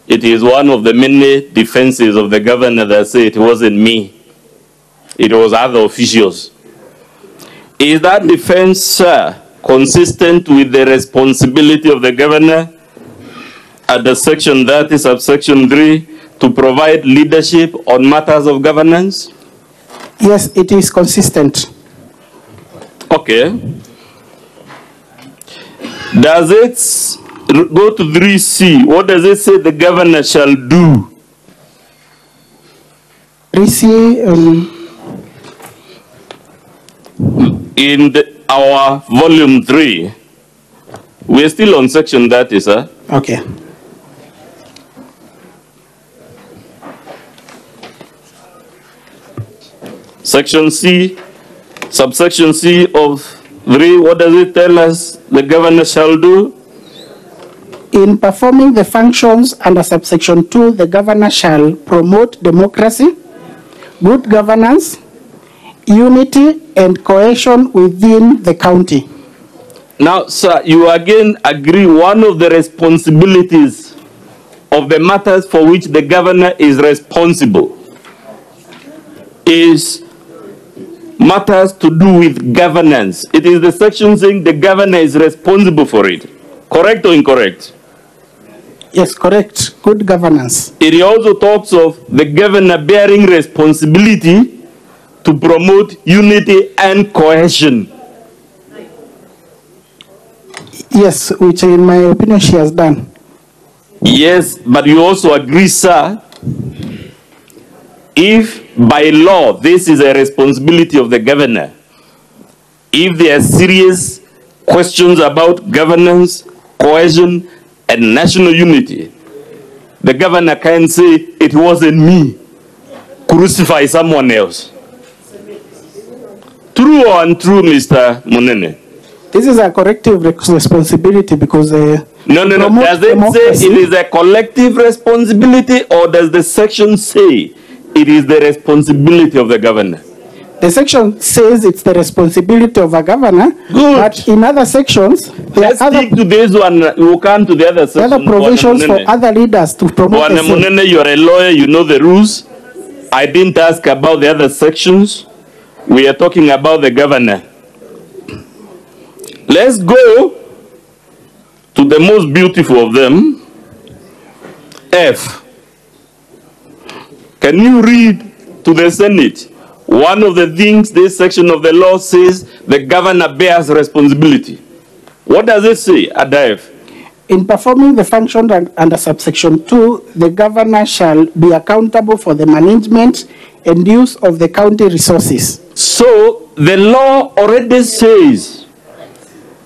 it is one of the many defenses of the governor that say it wasn't me. It was other officials. Is that defense, sir, consistent with the responsibility of the governor under section 30, subsection 3, to provide leadership on matters of governance? Yes, it is consistent. Okay. Does it go to 3C? What does it say the governor shall do? 3C, in our volume 3, we're still on section 30, sir. Okay. Section C, subsection C of 3, what does it tell us the governor shall do? In performing the functions under subsection 2, the governor shall promote democracy, good governance, unity, and cohesion within the county. Now, sir, you again agree one of the responsibilities of the matters for which the governor is responsible is matters to do with governance. It is the section saying the governor is responsible for it. Correct or incorrect? Yes, correct. Good governance. It also talks of the governor bearing responsibility to promote unity and cohesion. Yes, which in my opinion she has done. Yes, but you also agree, sir, if by law this is a responsibility of the governor, if there are serious questions about governance, cohesion, and national unity, the governor can say, it wasn't me, crucify someone else. True or untrue, Mr. Munene? This is a corrective responsibility because No. Does it say it is a collective responsibility, or does the section say it is the responsibility of the governor? The section says it's the responsibility of a governor. Good. But in other sections, let's stick to this one. We'll come to the other section. Other provisions for other leaders to promote the same. Munene, you're a lawyer, you know the rules. I didn't ask about the other sections. We are talking about the governor. Let's go to the most beautiful of them, F. Can you read to the Senate? One of the things this section of the law says, the governor bears responsibility. What does it say, Adaif? In performing the function under subsection 2, the governor shall be accountable for the management and use of the county resources. So the law already says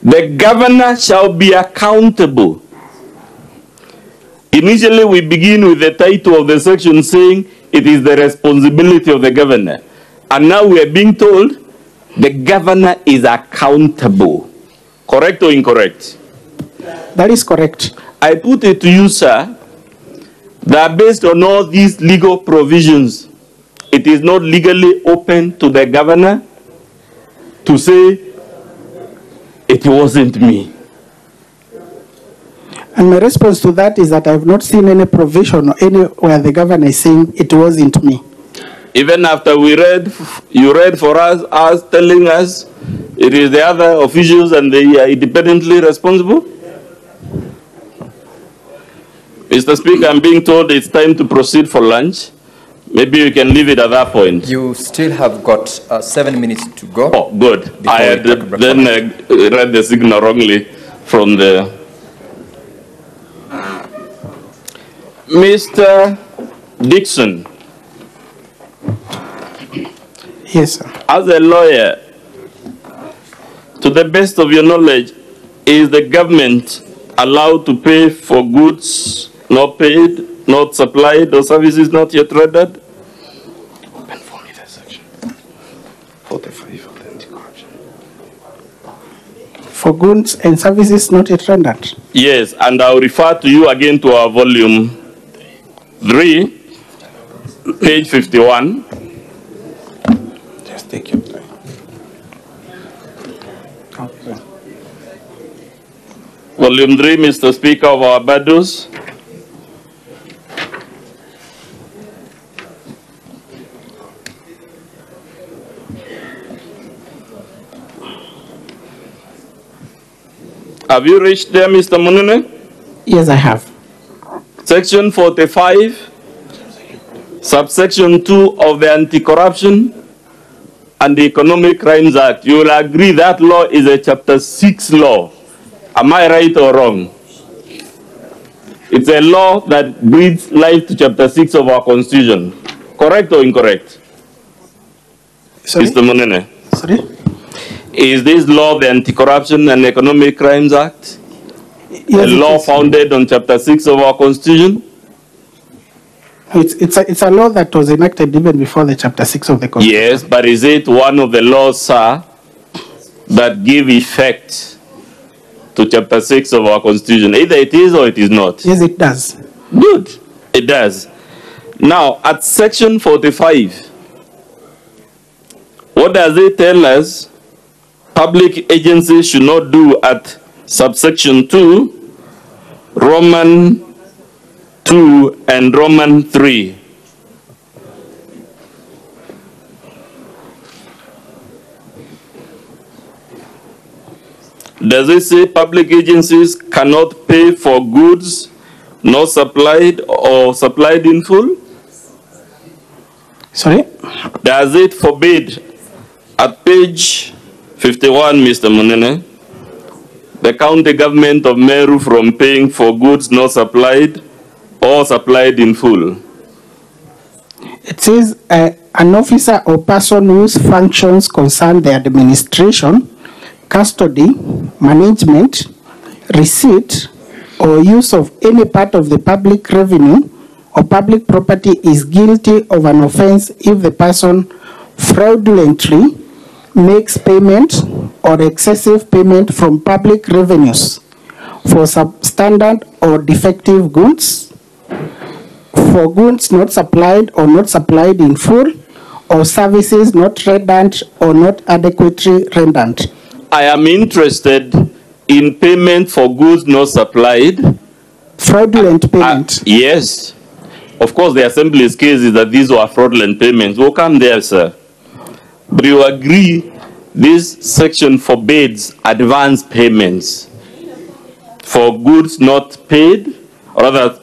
the governor shall be accountable. Initially, we begin with the title of the section saying it is the responsibility of the governor. And now we are being told the governor is accountable. Correct or incorrect? That is correct. I put it to you, sir, that based on all these legal provisions, it is not legally open to the governor to say, it wasn't me. And my response to that is that I have not seen any provision or anywhere the governor is saying it wasn't me. Even after you read for us telling us it is the other officials and they are independently responsible? Mr. Speaker, I'm being told it's time to proceed for lunch. Maybe we can leave it at that point. You still have got 7 minutes to go. Oh, good. I had then read the signal wrongly from the... Mr. Dixon. Yes, sir. As a lawyer, to the best of your knowledge, is the government allowed to pay for goods not paid, not supplied, or services not yet rendered? Open for me that section. 45 of the anti-corruption. For goods and services not yet rendered? Yes, and I'll refer to you again to our volume 3, page 51. Just take your time. Okay. Volume 3, Mr. Speaker of our Bados. Have you reached there, Mr. Munene? Yes, I have. Section 45, subsection 2 of the Anti-Corruption and the Economic Crimes Act. You will agree that law is a Chapter 6 law. Am I right or wrong? It's a law that breathes life to Chapter 6 of our Constitution. Correct or incorrect? Sorry? Mr. Munene. Sorry? Is this law the Anti-Corruption and Economic Crimes Act? Yes, a law founded on Chapter 6 of our Constitution? It's a law that was enacted even before the Chapter 6 of the Constitution. Yes, but is it one of the laws, sir, that give effect to Chapter 6 of our Constitution? Either it is or it is not. Yes, it does. Good. It does. Now, at Section 45, what does it tell us public agencies should not do at subsection 2, Roman 2, and Roman 3? Does it say public agencies cannot pay for goods not supplied or supplied in full? Sorry? Does it forbid at page 51, Mr. Munene? the county government of Meru from paying for goods not supplied or supplied in full? It says an officer or person whose functions concern the administration, custody, management, receipt, or use of any part of the public revenue or public property is guilty of an offense if the person fraudulently makes payment or excessive payment from public revenues for substandard or defective goods, for goods not supplied or not supplied in full, or services not rendered or not adequately rendered. I am interested in payment for goods not supplied. Fraudulent payment. Yes. Of course, the Assembly's case is that these were fraudulent payments. We'll come there, sir. But you agree this section forbids advance payments for goods not paid, or rather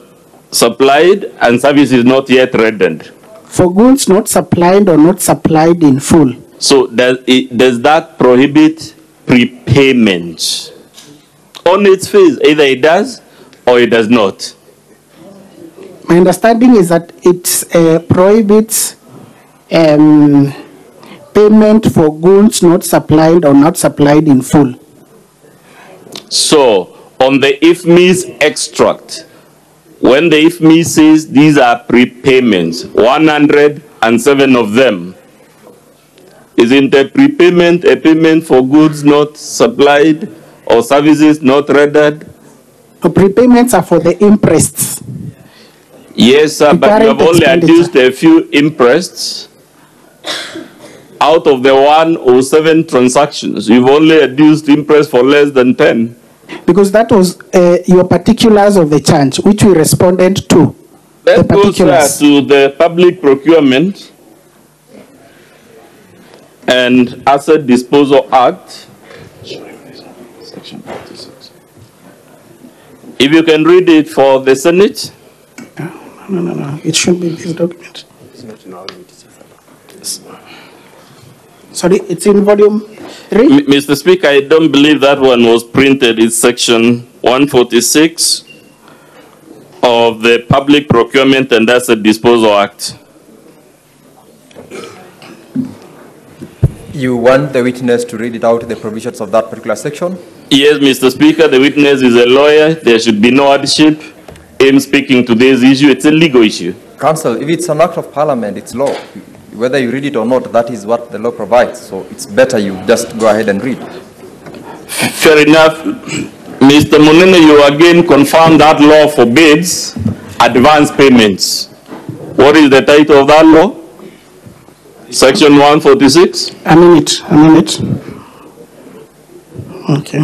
supplied, and services not yet rendered. For goods not supplied or not supplied in full. So does that prohibit prepayment? On its face, either it does or it does not. My understanding is that it prohibits payment for goods not supplied or not supplied in full. So, on the IFMI's extract, when the IFMI says these are prepayments, 107 of them, isn't a prepayment a payment for goods not supplied or services not rendered? The prepayments are for the interests. Yes, sir, but you have only adduced a few interests. Out of the 107 transactions, you've only adduced interest for less than 10. Because that was your particulars of the charge, which we responded to. Let's go, sir, to the Public Procurement and Asset Disposal Act. Section 46. If you can read it for the Senate. No. It should be this document. Sorry, it's in volume 3? Mr. Speaker, I don't believe that one was printed. It's section 146 of the Public Procurement and Asset Disposal Act. You want the witness to read it out, the provisions of that particular section? Yes, Mr. Speaker, the witness is a lawyer. There should be no hardship in speaking to this issue. It's a legal issue. Counsel, if it's an act of parliament, it's law. Whether you read it or not, that is what the law provides. So it's better you just go ahead and read. Fair enough. Mr. Munene, you again confirm that law forbids advance payments. What is the title of that law? Section 146? A minute. Okay.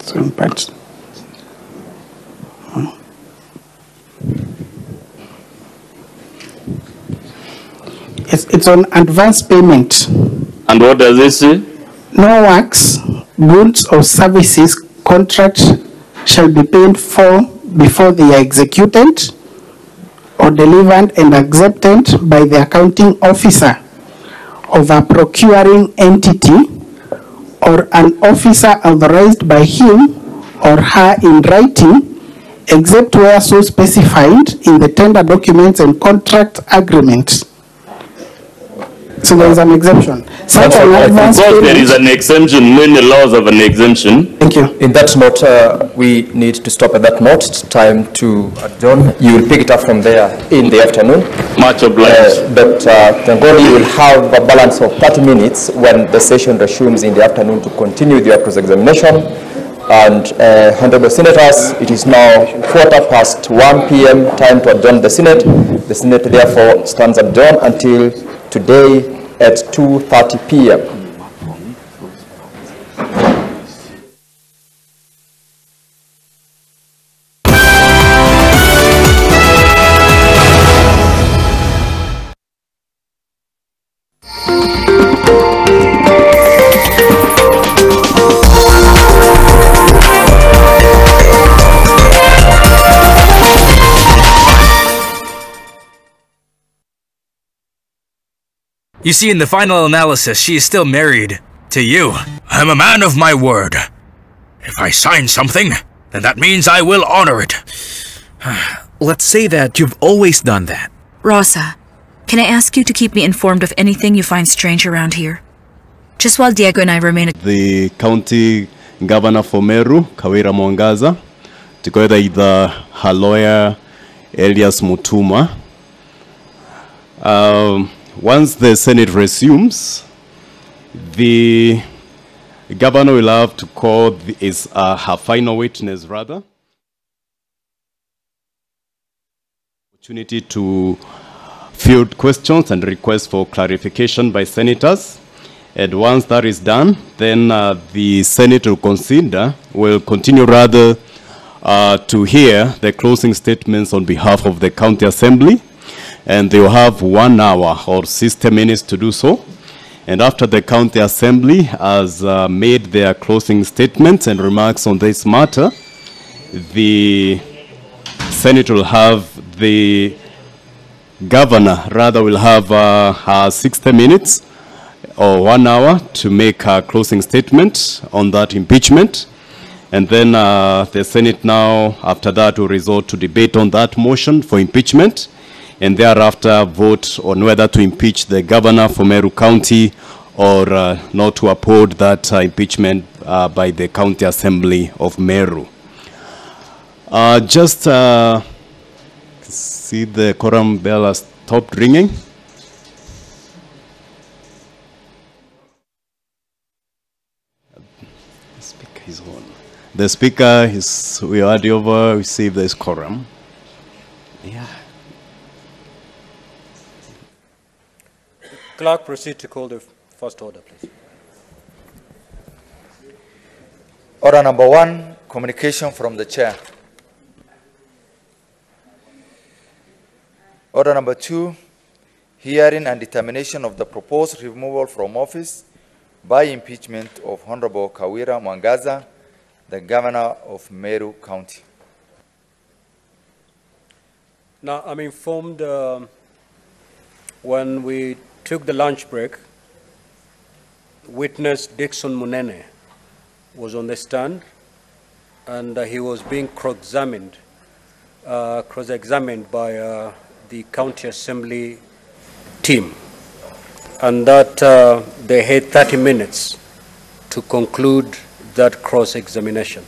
So in part. It's on advance payment. And what does it say? No works, goods or services contract shall be paid for before they are executed or delivered and accepted by the accounting officer of a procuring entity or an officer authorized by him or her in writing, except where so specified in the tender documents and contract agreements. So there is an exemption. Because there is an exemption, when the laws of an exemption. Thank you. In that note, we need to stop at that note. It's time to adjourn. You will pick it up from there in the afternoon. Much obliged. But thank God you will have a balance of 30 minutes when the session resumes in the afternoon to continue with your cross-examination. And Honorable Senators, it is now 1:15 p.m. time to adjourn the Senate. The Senate therefore stands adjourned until today at 2:30 p.m. You see, in the final analysis, she is still married to you. I'm a man of my word. If I sign something, then that means I will honor it. Let's say that you've always done that. Rosa, can I ask you to keep me informed of anything you find strange around here? Just while Diego and I remain at the county governor for Meru, Kawira Mwangaza, together with her lawyer, Elias Mutuma. Once the Senate resumes, the governor will have to call her final witness, rather. Opportunity to field questions and requests for clarification by senators. And once that is done, then the Senate will continue rather to hear the closing statements on behalf of the county assembly. And they will have 1 hour or 60 minutes to do so. And after the county assembly has made their closing statements and remarks on this matter, the Senate will have the governor rather will have 60 minutes or 1 hour to make a closing statement on that impeachment. And then the Senate now, after that, will resort to debate on that motion for impeachment, and thereafter vote on whether to impeach the governor for Meru County or not to uphold that impeachment by the County Assembly of Meru. See the quorum bell has stopped ringing. The speaker is, we hand over, we see if there is quorum. Yeah. Clerk, proceed to call the first order, please. Order number 1, communication from the chair. Order number 2, hearing and determination of the proposed removal from office by impeachment of Honorable Kawira Mwangaza, the governor of Meru County. Now, I'm informed when we took the lunch break, witness Dixon Munene was on the stand, and he was being cross-examined by the county assembly team, and that they had 30 minutes to conclude that cross-examination.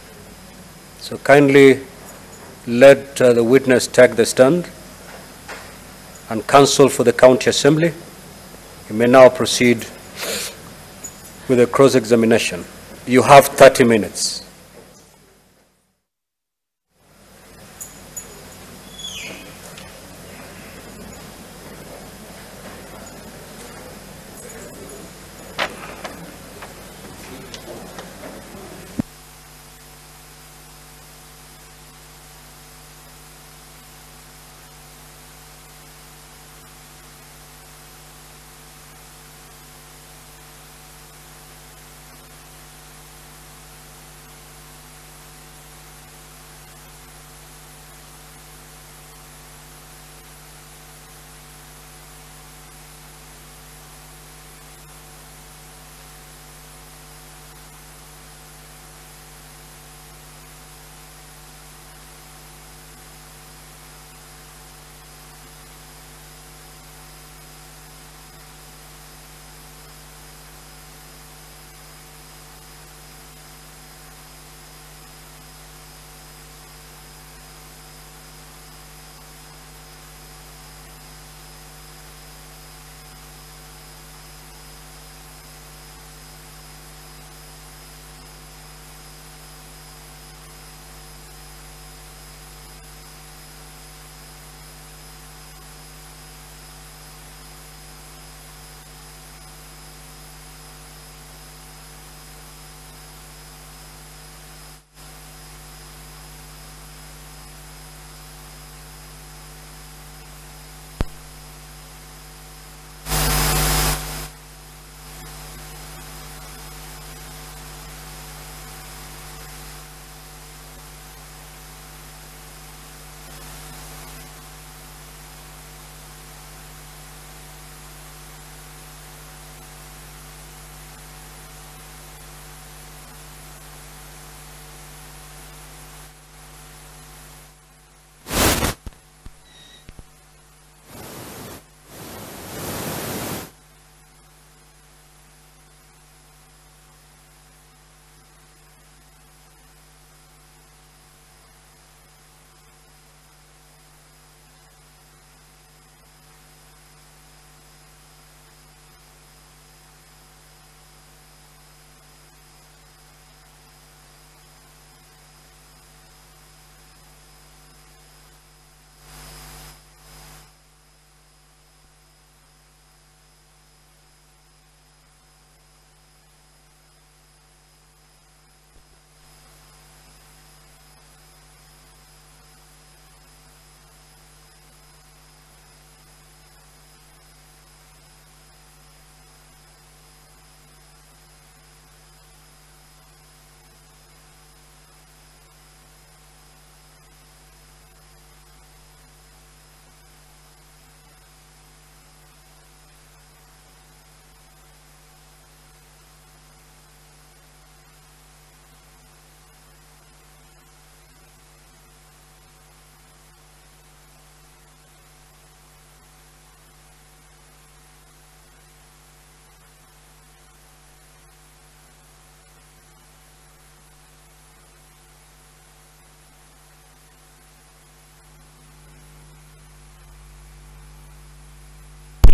So kindly let the witness take the stand, and counsel for the county assembly, you may now proceed with the cross-examination. You have 30 minutes.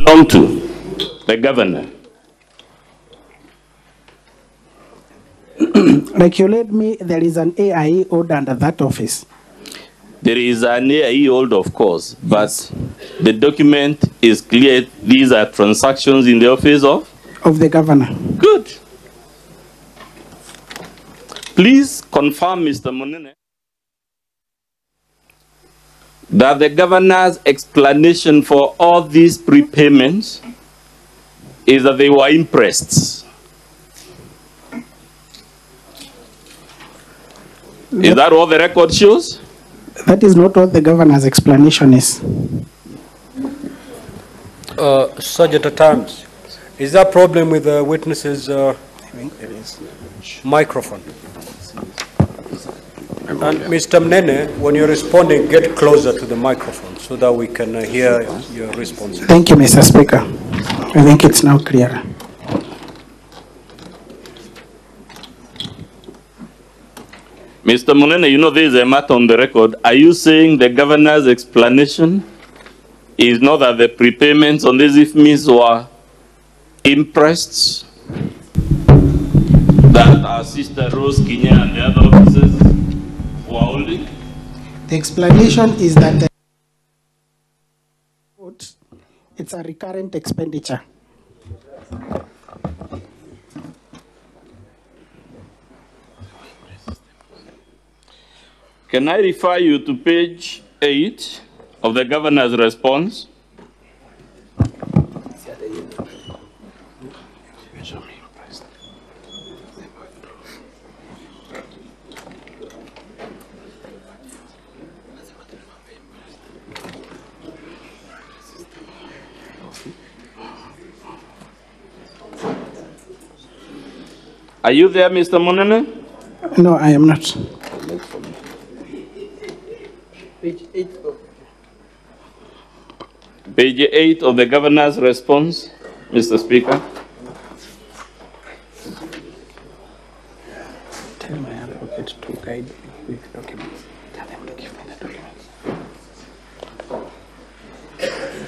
belong to? The governor. Like you let me, there is an AIE order under that office. There is an AIE order, of course, but the document is clear. These are transactions in the office of? Of the governor. Good. Please confirm, Mr. Munene, that the governor's explanation for all these prepayments is that they were impressed. Is that what the record shows? That is not what the governor's explanation is. Sergeant at times, is there a problem with the witness's microphone? And Mr. Mnene, when you're responding, get closer to the microphone so that we can hear your response. Thank you, Mr. Speaker. I think it's now clearer. Mr. Munene, you know there is a matter on the record. Are you saying the governor's explanation is not that the prepayments on these IFMIs were impressed? That our sister Rose Kinya and the other officers were holding? The explanation is that it's a recurrent expenditure. Can I refer you to page 8 of the governor's response? Are you there, Mr. Munene? No, I am not. Page 8 of the governor's response, Mr. Speaker. Tell my advocate to guide me with documents. Tell them to give me the documents.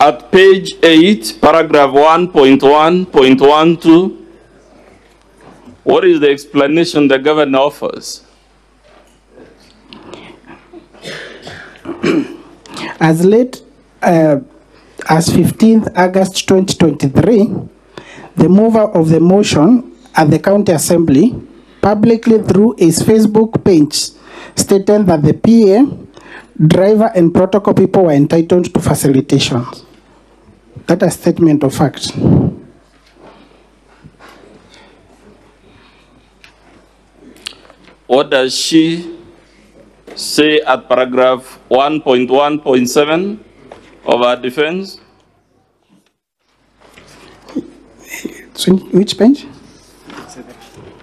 At page 8, paragraph 1.1.12, what is the explanation the governor offers? As late as 15th August 2023, the mover of the motion at the County Assembly publicly through his Facebook page stated that the PA, driver and protocol people were entitled to facilitations. That's a statement of fact. What does she say at paragraph 1.1.7 of our defense? So which page?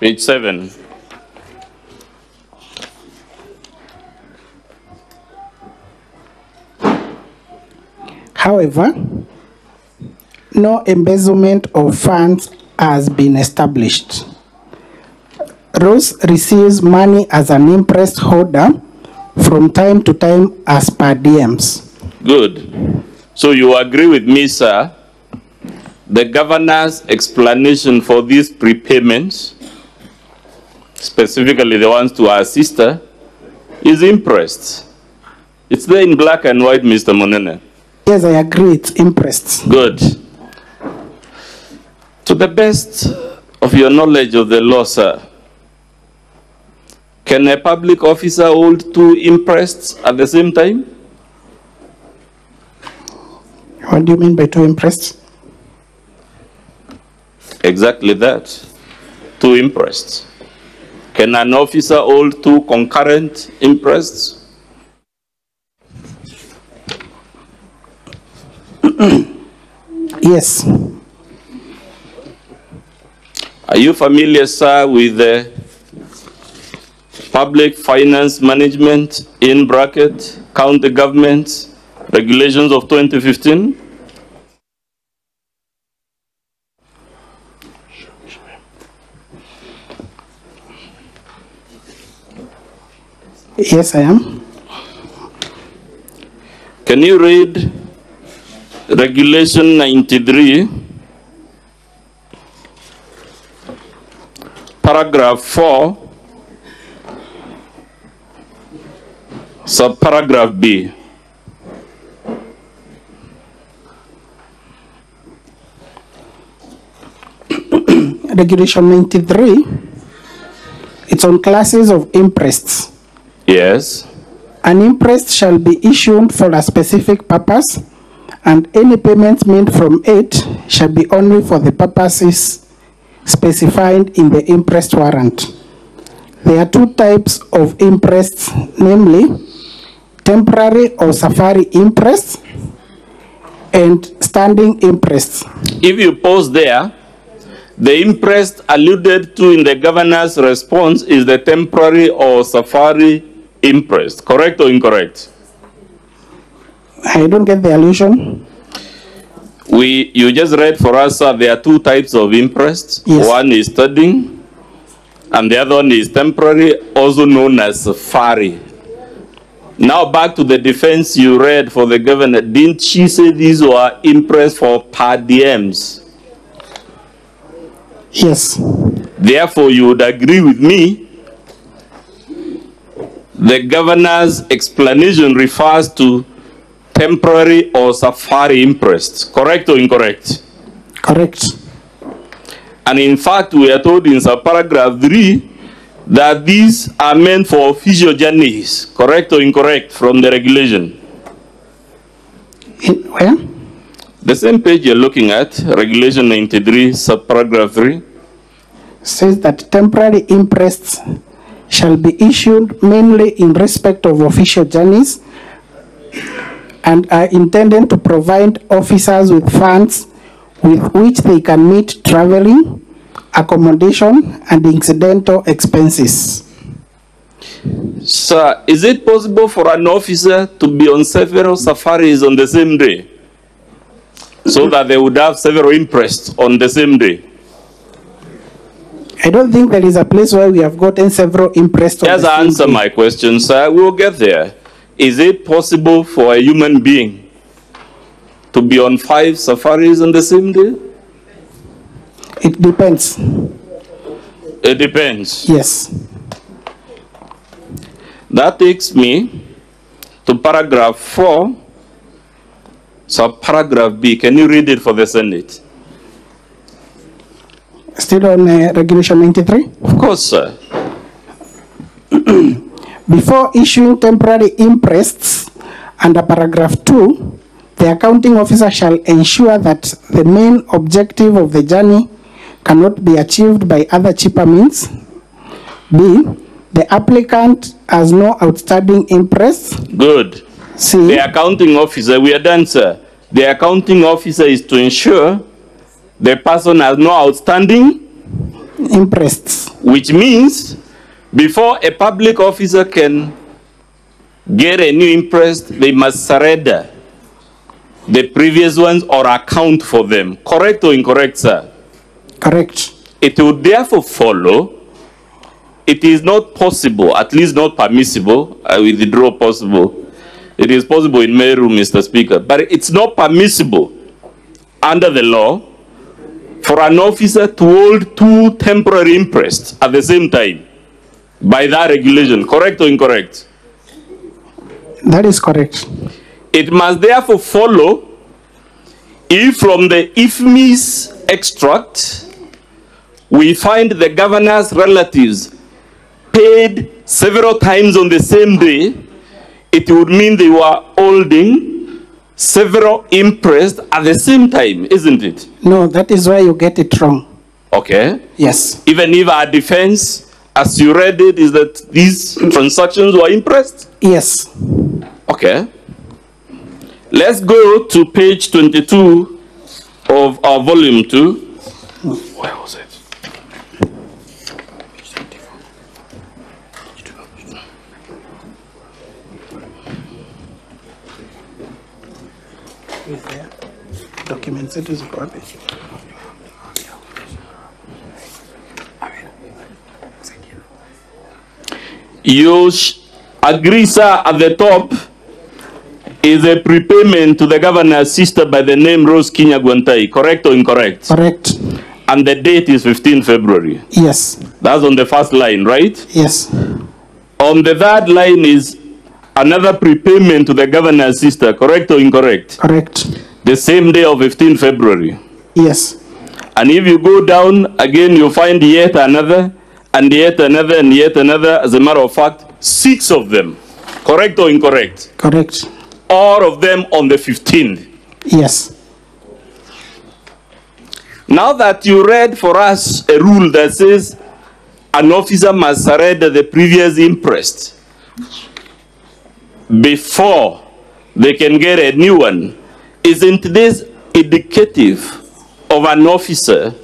Page 7. However, no embezzlement of funds has been established. Rose receives money as an interest holder from time to time as per DMs. Good. So you agree with me, sir, the governor's explanation for these prepayments, specifically the ones to our sister, is impressed. It's there in black and white, Mr. Munene. Yes, I agree, it's impressed. Good. To the best of your knowledge of the law, sir, can a public officer hold two imprests at the same time? What do you mean by two imprests? Exactly that. Two imprests. Can an officer hold two concurrent imprests? Yes. Are you familiar, sir, with the Public Finance Management in bracket County Government Regulations of 2015? Yes, I am. Can you read Regulation 93, paragraph 4, subparagraph B. Regulation 93, it's on classes of imprests. Yes. An imprest shall be issued for a specific purpose, and any payments made from it shall be only for the purposes specified in the imprest warrant. There are two types of imprests, namely temporary or safari imprests and standing imprests. If you pause there, the imprest alluded to in the governor's response is the temporary or safari imprest. Correct or incorrect? I don't get the allusion. You just read for us, there are two types of imprest. Yes. One is standing, and the other one is temporary, also known as safari. Now back to the defense you read for the governor. Didn't she say these were imprest for per diems? Yes. Therefore, you would agree with me, the governor's explanation refers to temporary or safari imprest. Correct or incorrect? Correct. And in fact, we are told in subparagraph 3 that these are meant for official journeys. Correct or incorrect from the regulation? Where? The same page you're looking at, regulation 93, subparagraph 3. Says that temporary imprests shall be issued mainly in respect of official journeys and are intended to provide officers with funds with which they can meet traveling, accommodation, and incidental expenses. Sir, is it possible for an officer to be on several safaris on the same day, so that they would have several imprests on the same day? I don't think there is a place where we have gotten several imprests on the Just same answer day. my question, sir. We'll get there. Is it possible for a human being to be on 5 safaris on the same day? It depends. It depends. Yes. That takes me to paragraph 4, subparagraph B. Can you read it for the Senate? Still on Regulation 93? Of course, sir. Before issuing temporary imprests under paragraph 2, the accounting officer shall ensure that the main objective of the journey cannot be achieved by other cheaper means. B, the applicant has no outstanding imprests. Good. C, the accounting officer, we are done, sir. The accounting officer is to ensure the person has no outstanding imprests. Which means before a public officer can get a new imprest, they must surrender the previous ones or account for them. Correct or incorrect, sir? Correct. It would therefore follow it is not possible, at least not permissible, I withdraw possible. It is possible in Meru, Mr. Speaker, but it's not permissible under the law for an officer to hold 2 temporary imprests at the same time by that regulation. Correct or incorrect? That is correct. It must therefore follow if from the IFMI's extract we find the governor's relatives paid several times on the same day, it would mean they were holding several imprests at the same time, isn't it? No, that is where you get it wrong. Okay. Yes. Even if our defense, as you read it, is that these transactions were impressed? Yes. Okay. Let's go to page 22 of our volume 2. Where was it? Is there? Documents it is got it. You agree, sir, at the top is a prepayment to the governor's sister by the name Rose Kinyagwantai, correct or incorrect? Correct. And the date is 15 February. Yes. That's on the first line, right? Yes. On the third line is another prepayment to the governor's sister, correct or incorrect? Correct. The same day of 15 February. Yes. And if you go down again, you find yet another, and yet another, and yet another. As a matter of fact, 6 of them. Correct or incorrect? Correct. All of them on the 15th. Yes. Now that you read for us a rule that says an officer must surrender the previous imprest before they can get a new one, isn't this indicative of an officer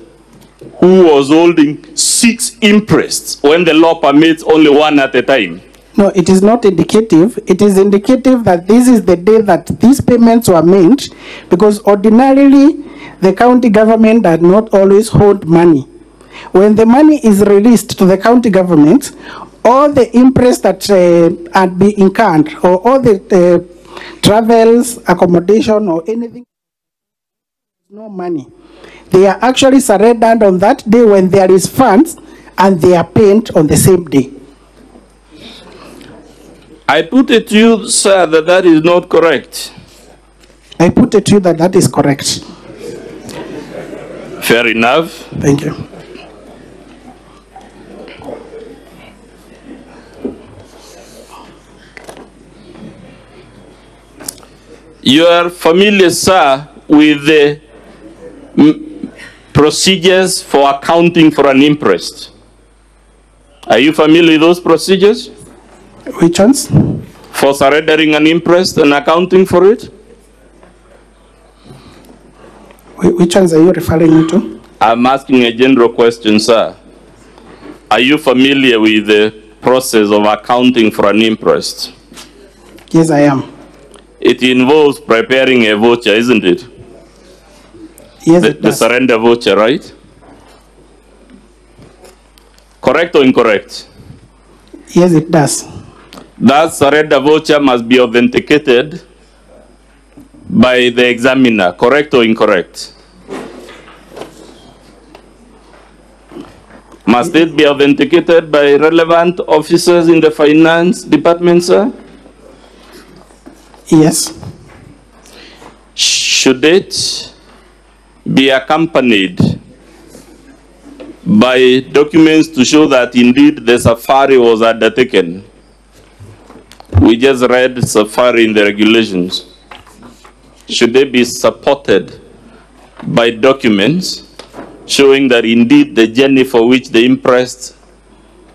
who was holding 6 imprests when the law permits only 1 at a time? No, it is not indicative. It is indicative that this is the day that these payments were made, because ordinarily the county government does not always hold money. When the money is released to the county government, all the imprest that had been incurred, or all the travels, accommodation, or anything, no money. They are actually surrendered on that day when there is funds, and they are paid on the same day. I put it to you, sir, that that is not correct. I put it to you that that is correct. Fair enough. Thank you. You are familiar, sir, with the procedures for accounting for an imprest. Are you familiar with those procedures? Which ones? For surrendering an imprest and accounting for it? Which ones are you referring to? I'm asking a general question, sir. Are you familiar with the process of accounting for an imprest? Yes, I am. It involves preparing a voucher, isn't it? Yes, it does. The surrender voucher, right? Correct or incorrect? Yes, it does. That surrender voucher must be authenticated by the examiner, correct or incorrect? Must it be authenticated by relevant officers in the finance department, sir? Yes. Should it be accompanied by documents to show that indeed the safari was undertaken? We just read safari in the regulations. Should they be supported by documents showing that indeed the journey for which the imprest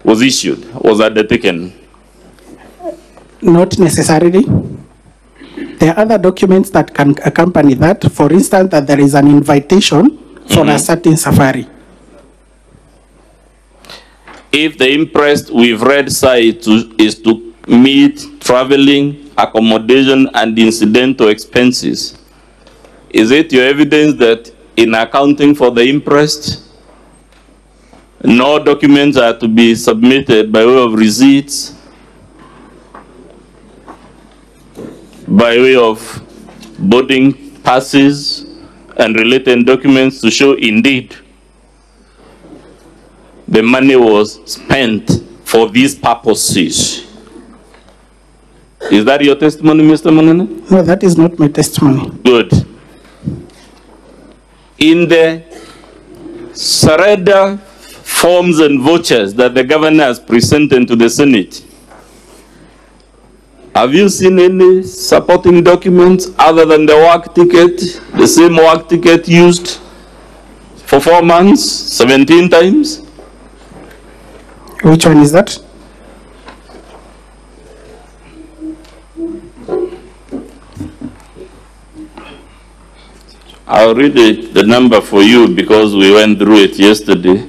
was issued was undertaken? Not necessarily. There are other documents that can accompany that. For instance, that there is an invitation for a certain safari. If the imprest we've read is to meet traveling, accommodation, and incidental expenses, is it your evidence that in accounting for the imprest, no documents are to be submitted by way of receipts, by way of boarding passes and related documents to show indeed the money was spent for these purposes? Is that your testimony, Mr. Monene? No, that is not my testimony. Good. In the surrender forms and vouchers that the governor has presented to the Senate, have you seen any supporting documents other than the work ticket, the same work ticket used for 4 months, 17 times? Which one is that? I'll read the number for you because we went through it yesterday.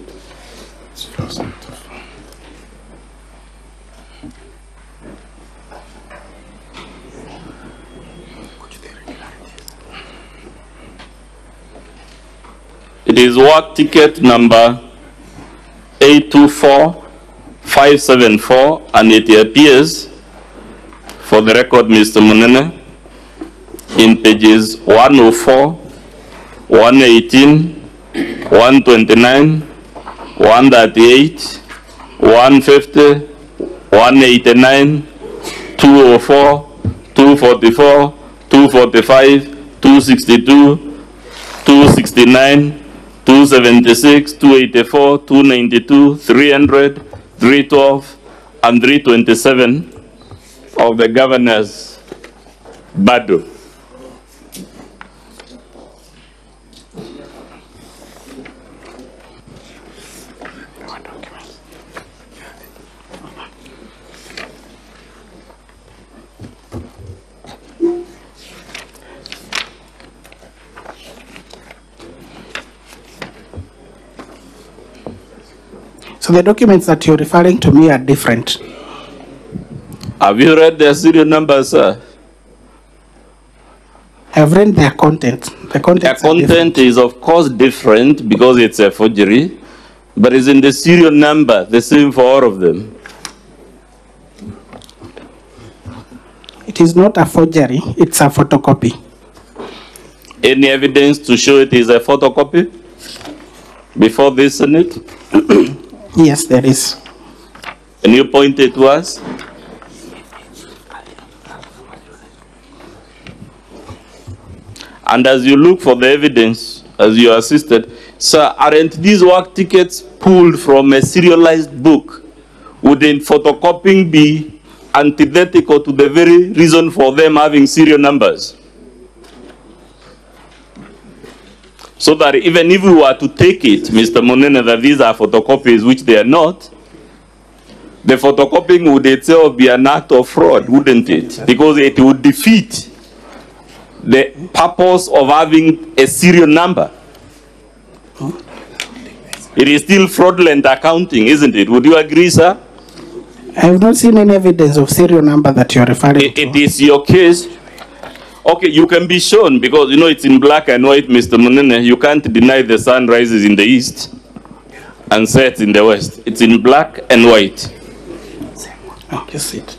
It is work ticket number 824574, and it appears, for the record, Mr. Monene, in pages 104, 118, 129, 138, 150, 189, 204, 244, 245, 262, 269, 276, 284, 292, 300, 312, and 327 of the governor's Bado. So the documents that you're referring to me are different. Have you read their serial numbers, sir? I've read their content. The content is of course different because it's a forgery, but is in the serial number the same for all of them? It is not a forgery, it's a photocopy. Any evidence to show it is a photocopy before this Senate? Yes, there is. Can you point it to us? And as you look for the evidence, as you assisted, sir, aren't these work tickets pulled from a serialized book? Wouldn't photocopying be antithetical to the very reason for them having serial numbers? So that even if we were to take it, Mr. Monene, that these are photocopies, which they are not, the photocopying would itself be an act of fraud, wouldn't it? Because it would defeat the purpose of having a serial number. It is still fraudulent accounting, isn't it? Would you agree, sir? I have not seen any evidence of serial number that you're referring to. It is your case. Okay, you can be shown because, you know, it's in black and white, Mr. Monene. You can't deny the sun rises in the east and sets in the west. It's in black and white. Oh, just sit.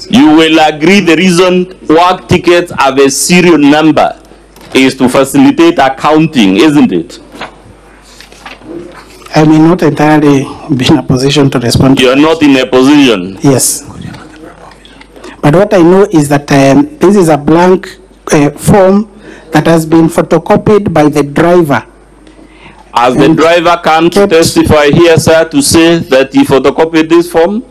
You will agree the reason work tickets have a serial number is to facilitate accounting, isn't it? I may not entirely be in a position to respond to You're not in a position. Yes. But what I know is that this is a blank form that has been photocopied by the driver. Has the driver come to testify here, sir, to say that he photocopied this form?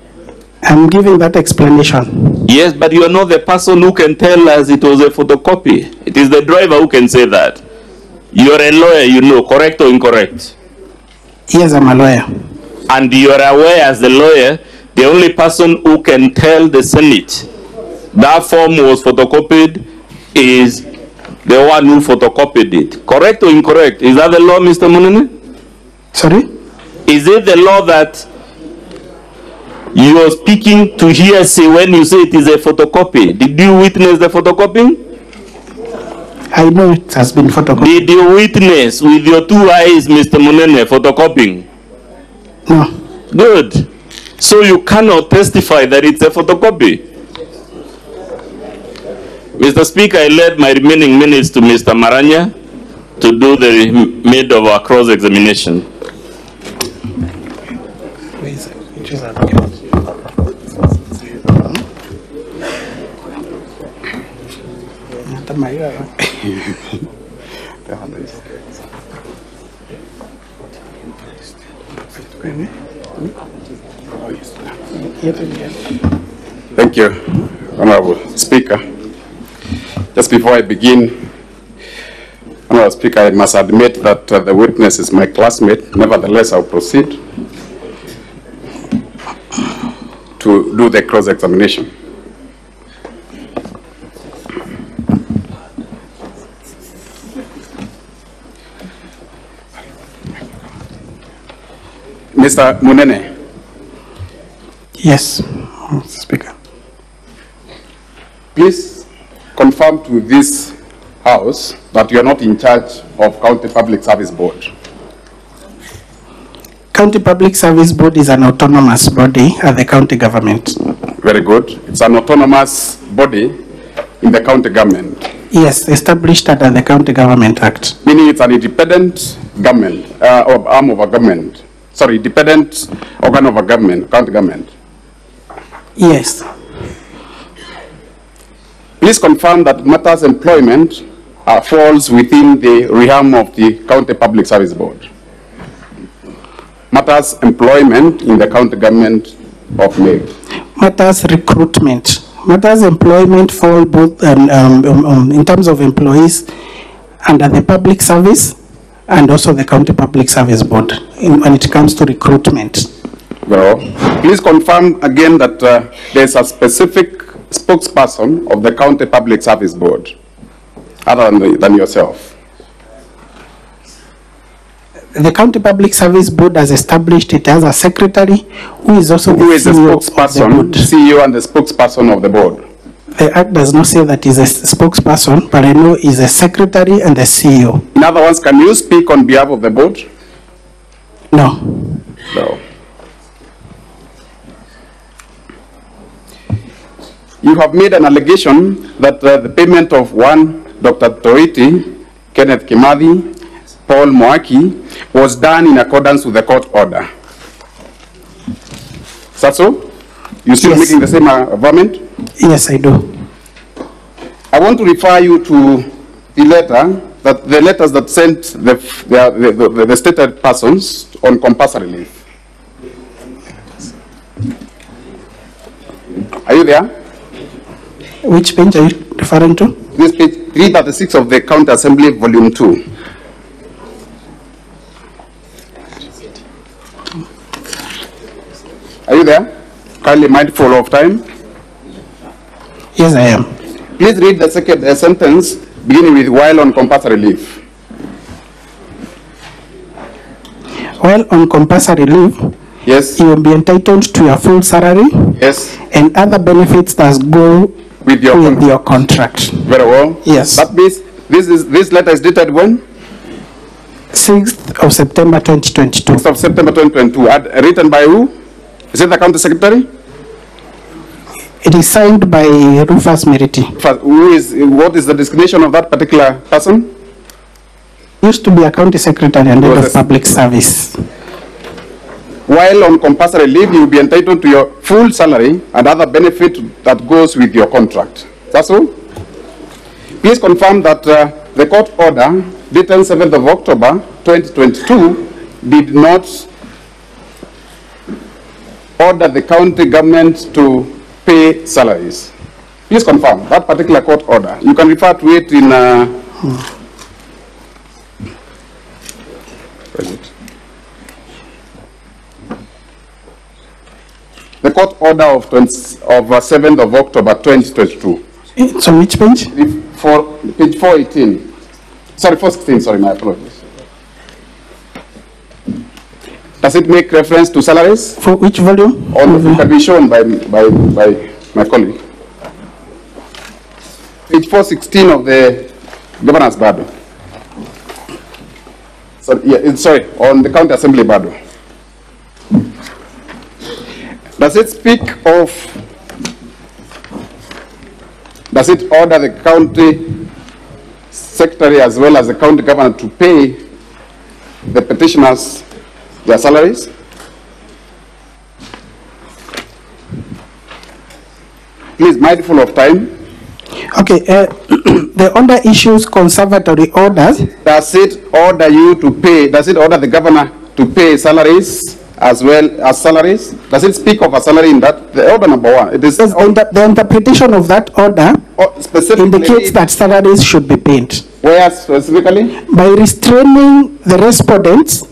I'm giving that explanation. Yes, but you are not the person who can tell us it was a photocopy. It is the driver who can say that. You are a lawyer, you know, correct or incorrect? Yes, I'm a lawyer. And you are aware as the lawyer, the only person who can tell the Senate that form was photocopied is the one who photocopied it. Correct or incorrect? Is that the law, Mr. Monene? Sorry? Is it the law that you are speaking to hearsay when you say it is a photocopy? Did you witness the photocopying? I know it has been photocopied. Did you witness with your two eyes, Mr. Monene, photocopying? No. Good. So you cannot testify that it's a photocopy. Mr. Speaker, I led my remaining minutes to Mr. Maranya to do the remainder of our cross-examination. Thank you, Honorable Speaker. Just before I begin, Honorable Speaker, I must admit that the witness is my classmate. Nevertheless, I'll proceed to do the cross-examination. Mr. Munene. Yes, Mr. Speaker. Please confirm to this House that you are not in charge of County Public Service Board. County Public Service Board is an autonomous body at the county government. Very good. It's an autonomous body in the county government. Yes, established under the County Government Act. Meaning it's an independent government, or arm of a government. Sorry, independent organ of a government, county government. Yes. Please confirm that matters employment falls within the realm of the County Public Service Board. Matters employment in the county government of Meru. Matters recruitment. Matters employment fall both in terms of employees under the public service and also the County Public Service Board when it comes to recruitment. Well, please confirm again that there's a specific spokesperson of the County Public Service Board other than yourself. The County Public Service Board has established it as a secretary who is also the CEO spokesperson, CEO and the spokesperson of the board. The Act does not say that he's a spokesperson, but I know he's a secretary and a CEO. In other words, can you speak on behalf of the board? No. No. You have made an allegation that the payment of one Dr. Toriti, Kenneth Kimathi, Paul Moaki was done in accordance with the court order. Is that so? You still making the same argument? Yes, I do. I want to refer you to the letters that sent the stated persons on compulsory leave. Are you there? Which page are you referring to? This page 336 of the County Assembly, Volume 2. Are you there? Kindly mindful of time. Yes, I am. Please read the second sentence beginning with while on compulsory leave. While on compulsory leave, yes, you will be entitled to your full salary. Yes. And other benefits that go with your contract. Very well. Yes. That means this letter is dated when? 6th of September 2022. 6th of September 2022. Written by who? Is it the county secretary? It is signed by Rufus Meriti. What is the designation of that particular person? Used to be a county secretary and head of public service. While on compulsory leave, you will be entitled to your full salary and other benefit that goes with your contract. That's all? Please confirm that the court order dated 7th of October 2022 did not order the county government to pay salaries. Please confirm that particular court order. You can refer to it in the court order of 7th of October 2022. It's on which page? Page 418. Sorry, 416, sorry, my apologies. Does it make reference to salaries? For which volume? It can be shown by my colleague. Page 416 of the Governor's Bible. Sorry, on the County Assembly Bible. Does it speak of, does it order the county secretary as well as the county governor to pay the petitioners their salaries? Please, mindful of time. Okay, the order issues conservatory orders. Does it order you to pay, does it order the governor to pay salaries as well as salaries? Does it speak of a salary in that? The order number one. It is the interpretation of that order indicates that salaries should be paid. Where specifically? By restraining the respondents,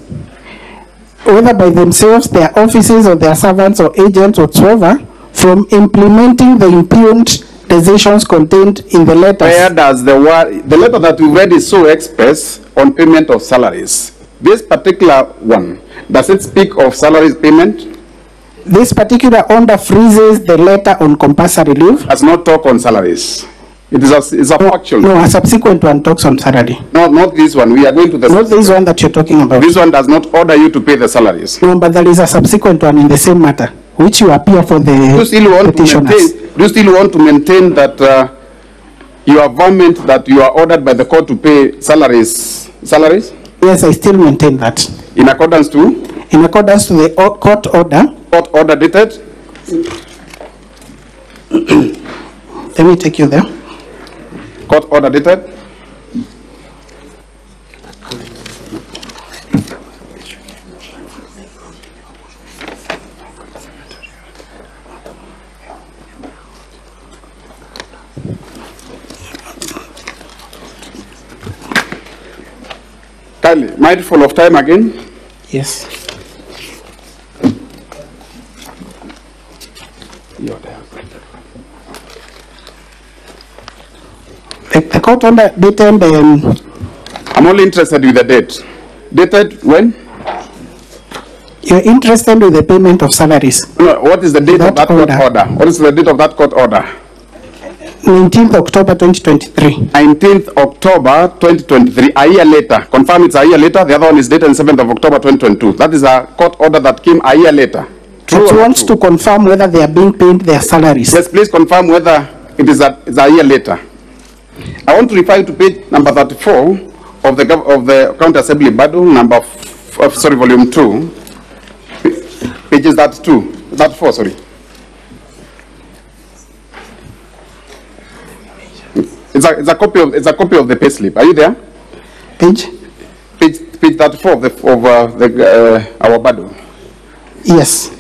whether by themselves, their offices, or their servants or agents whatsoever, from implementing the impugned decisions contained in the letters. Where does the letter that we read is so express on payment of salaries? This particular one, does it speak of salaries payment? This particular order freezes the letter on compulsory leave. Does not talk on salaries. It is a factual. No, a subsequent one talks on salary. No, not this one. We are going to the... Not this one that you're talking about. This one does not order you to pay the salaries. No, but there is a subsequent one in the same matter, which you appear for the petitioners. Do you still want to maintain that you are government, that you are ordered by the court to pay salaries? Yes, I still maintain that. In accordance to? In accordance to the court order. Court order dated? Let me take you there. Court order dated? Kindly, mindful of time again? Yes. The court order dated. I'm only interested with the date. Dated when? You're interested with the payment of salaries. No, what is the date of that court order? What is the date of that court order? 19th October 2023. 19th October 2023, a year later. Confirm it's a year later. The other one is dated 7th of October 2022. That is a court order that came a year later. True. It wants to confirm whether they are being paid their salaries. Yes, please confirm whether it is a year later. I want to refer you to page number 34 of the County Assembly Bible, volume 2. Pages 34, sorry. It's a copy of the payslip. Are you there? Page 34 of our Bible. Yes.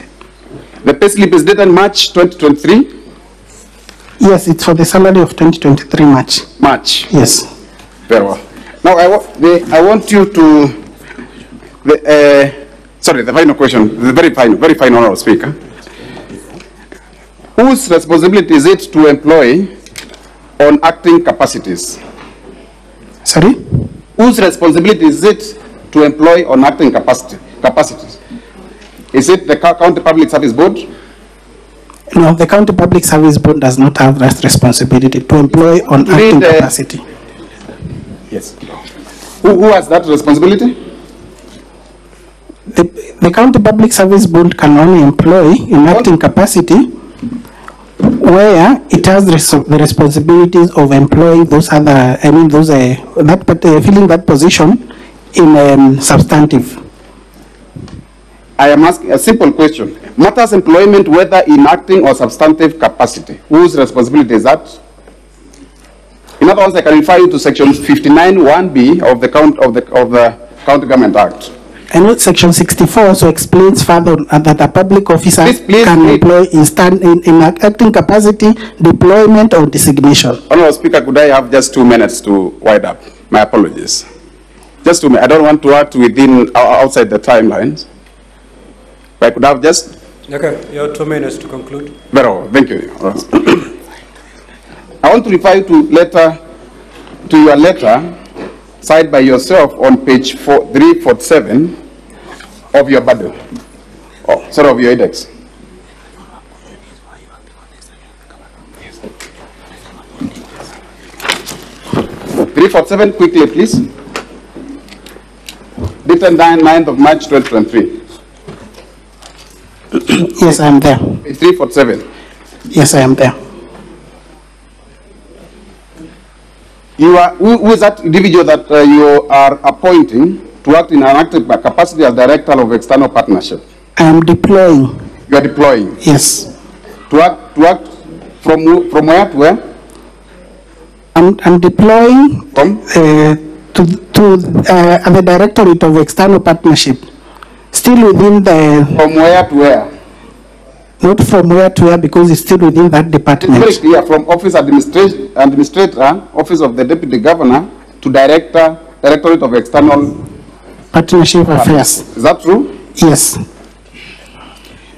The payslip is dated March 2023. Yes, it's for the salary of 2023 March. March. Yes. Very well. Now I want you to the final question. The very final, Honourable Speaker. Whose responsibility is it to employ on acting capacities? Sorry? Whose responsibility is it to employ on acting capacities? Is it the County Public Service Board? No, the County Public Service Board does not have that responsibility to employ on acting capacity. Yes. Who has that responsibility? The County Public Service Board can only employ in acting capacity where it has the responsibilities of employing those other, filling that position in substantive. I am asking a simple question. Matters employment, whether in acting or substantive capacity, whose responsibility is that? In other words, I can refer you to section 59(1)(b) of the County Government Act. I know section 64 also explains further that a public officer can employ in acting capacity, deployment or designation. Honourable Speaker, could I have just 2 minutes to wind up? My apologies. Just 2 minutes. I don't want to act outside the timelines. But I could have just... Okay, you have 2 minutes to conclude. Very well, thank you. I want to refer you to your letter signed by yourself on page 347 of your bundle. Of your index. (347), quickly, please. Dated 9th of March 2023. Yes, I am there. 347. Yes, I am there. Who is that individual that you are appointing to act in an active capacity as Director of External Partnership? I am deploying. You are deploying? Yes. To act from where to where? I'm deploying from to the Directorate of External Partnership. Still within the... From where to where? Not from where to where, because it's still within that department. It's very clear, from Office Administrator, Office of the Deputy Governor, to Directorate of External Partnership Affairs. Is that true? Yes.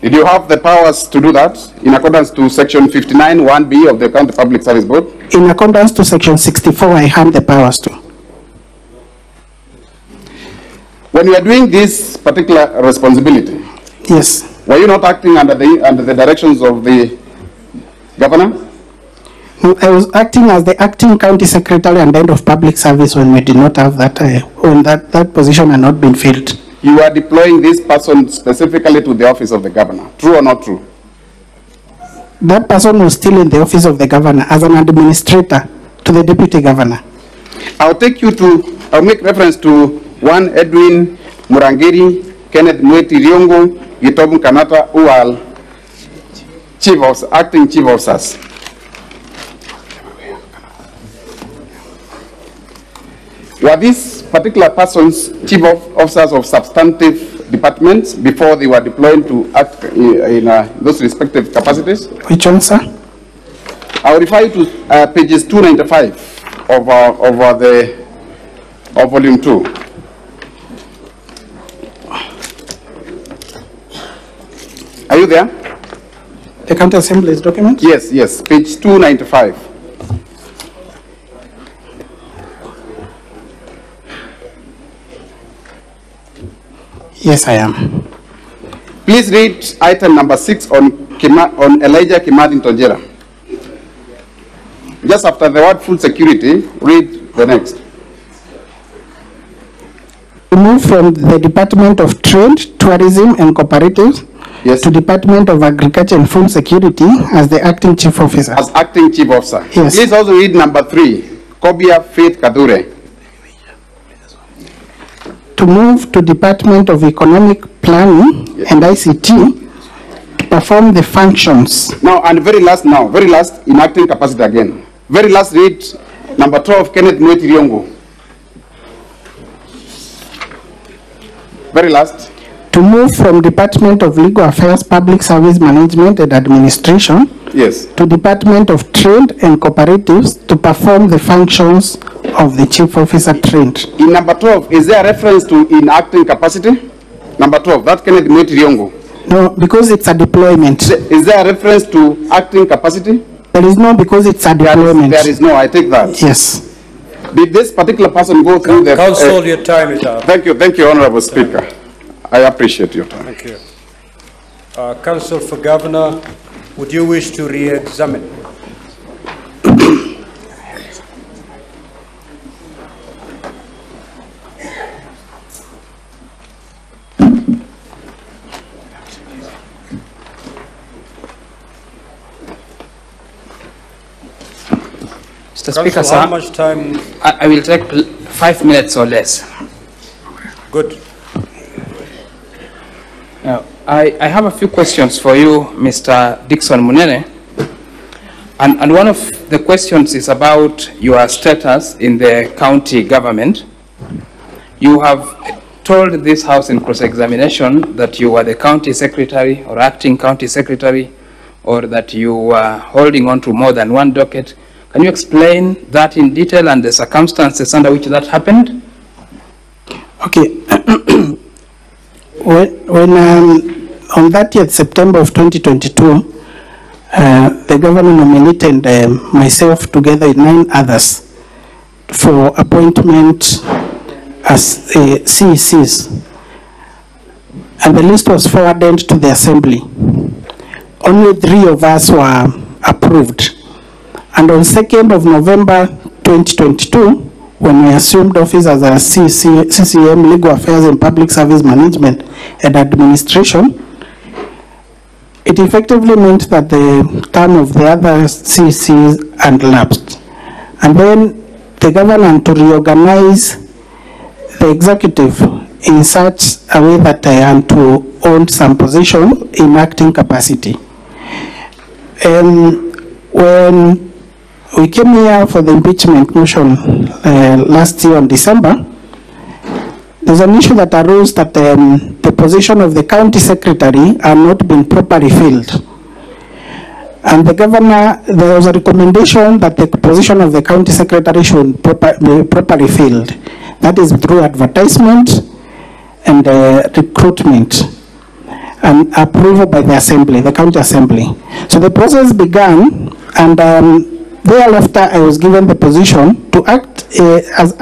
Did you have the powers to do that in accordance to section 59(1)(b) of the County Public Service Board? In accordance to section 64, I have the powers to. When you are doing this particular responsibility, yes, were you not acting under the directions of the governor? I was acting as the acting county secretary and head of public service when we did not have that, when that position had not been filled. You are deploying this person specifically to the office of the governor. True or not true? That person was still in the office of the governor as an administrator to the deputy governor. I'll make reference to one Edwin Murangiri, Kenneth Mweti Riongo, Gitobu Kanata, who are acting chief officers. Were these particular persons chief officers of substantive departments before they were deployed to act in those respective capacities? Which one, sir? I will refer you to pages 295 of volume 2. Are you there? The County Assembly's document? Yes, yes, page 295. Yes, I am. Please read item number 6 on Elijah Kimathi Tonjera. Just after the word food security, read the next. Move from the Department of Trade, Tourism and Cooperatives to Department of Agriculture and Food Security as the acting chief officer. As acting chief officer. Yes. Please also read number 3, Kobia Faith Kadure. To move to Department of Economic Planning and ICT to perform the functions. Now, and very last in acting capacity again. Very last, read number 12, Kenneth Mweti Riongo. Very last. To move from Department of Legal Affairs, Public Service Management and Administration to Department of Trade and Cooperatives to perform the functions of the chief officer trained. In number 12, is there a reference to in acting capacity? Number 12, that Kenneth Mweti Riongo. No, because it's a deployment. Is there a reference to acting capacity? There is no, because it's a deployment. There is no, I take that. Yes. Did this particular person go through the... Council, your time is up. Thank you, Honorable Speaker. I appreciate your time. Thank you. Council for Governor, would you wish to re-examine? Mr. Speaker, sir, how much time? I will take 5 minutes or less. Good. Now, I have a few questions for you, Mr. Dickson Munene. And one of the questions is about your status in the county government. You have told this House in cross-examination that you were the county secretary or acting county secretary, or that you were holding on to more than one docket. Can you explain that in detail and the circumstances under which that happened? Okay. When on 30th September of 2022, the governor nominated myself together with 9 others for appointment as CECs, and the list was forwarded to the Assembly. Only 3 of us were approved. And on 2nd of November 2022, when we assumed office as a CCM, Legal Affairs and Public Service Management and Administration, it effectively meant that the term of the other CCs had lapsed. And then the government to reorganize the executive in such a way that I had to own some position in acting capacity. And when we came here for the impeachment motion last year in December, there's an issue that arose that the position of the county secretary had not been properly filled. And the governor, there was a recommendation that the position of the county secretary should be properly filled. That is through advertisement and recruitment and approval by the assembly, the county assembly. So the process began, and thereafter I was given the position to act as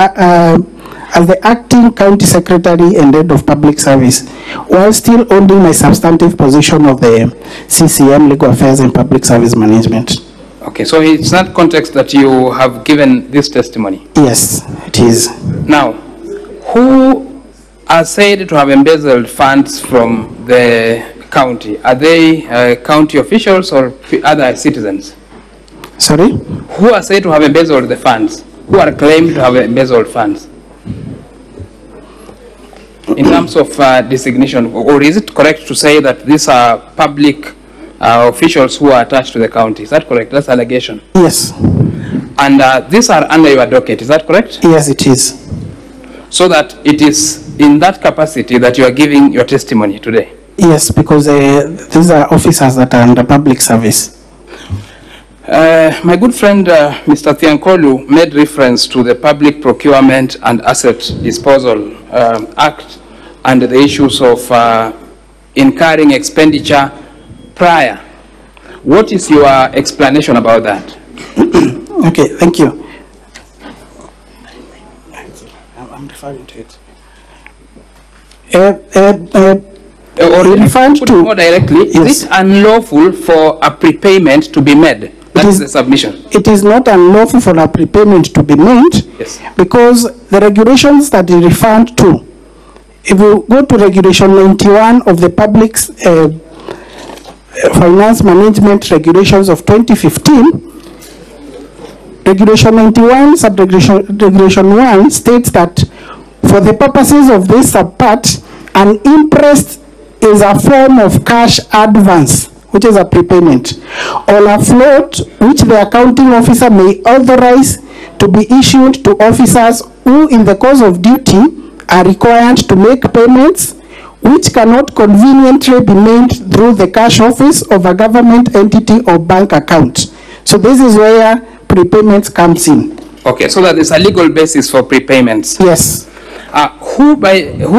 the acting county secretary and head of public service, while still holding my substantive position of the CCM, Legal Affairs and Public Service Management. Okay, so it's that context that you have given this testimony? Yes, it is. Now, who are said to have embezzled funds from the county? Are they county officials or other citizens? Sorry? Who are said to have embezzled the funds? Who are claimed to have embezzled funds? In terms of designation, or is it correct to say that these are public officials who are attached to the county? Is that correct? That's allegation. Yes. And these are under your docket, is that correct? Yes, it is. So that it is in that capacity that you are giving your testimony today? Yes, because these are officers that are under public service. My good friend, Mr. Thiankolu, made reference to the Public Procurement and Asset Disposal Act and the issues of incurring expenditure prior. What is your explanation about that? Okay, thank you. I'm referring to it. Or referring to more directly, yes. Is it unlawful for a prepayment to be made? That is the submission. It is not unlawful for a prepayment to be made, yes, because the regulations that it referred to, if you go to regulation 91 of the Public Finance Management Regulations of 2015, regulation 91, regulation 1 states that for the purposes of this subpart, an interest is a form of cash advance, which is a prepayment, on a float which the accounting officer may authorize to be issued to officers who in the course of duty are required to make payments which cannot conveniently be made through the cash office of a government entity or bank account. So this is where prepayments comes in. Okay, so that there's a legal basis for prepayments. Yes. Who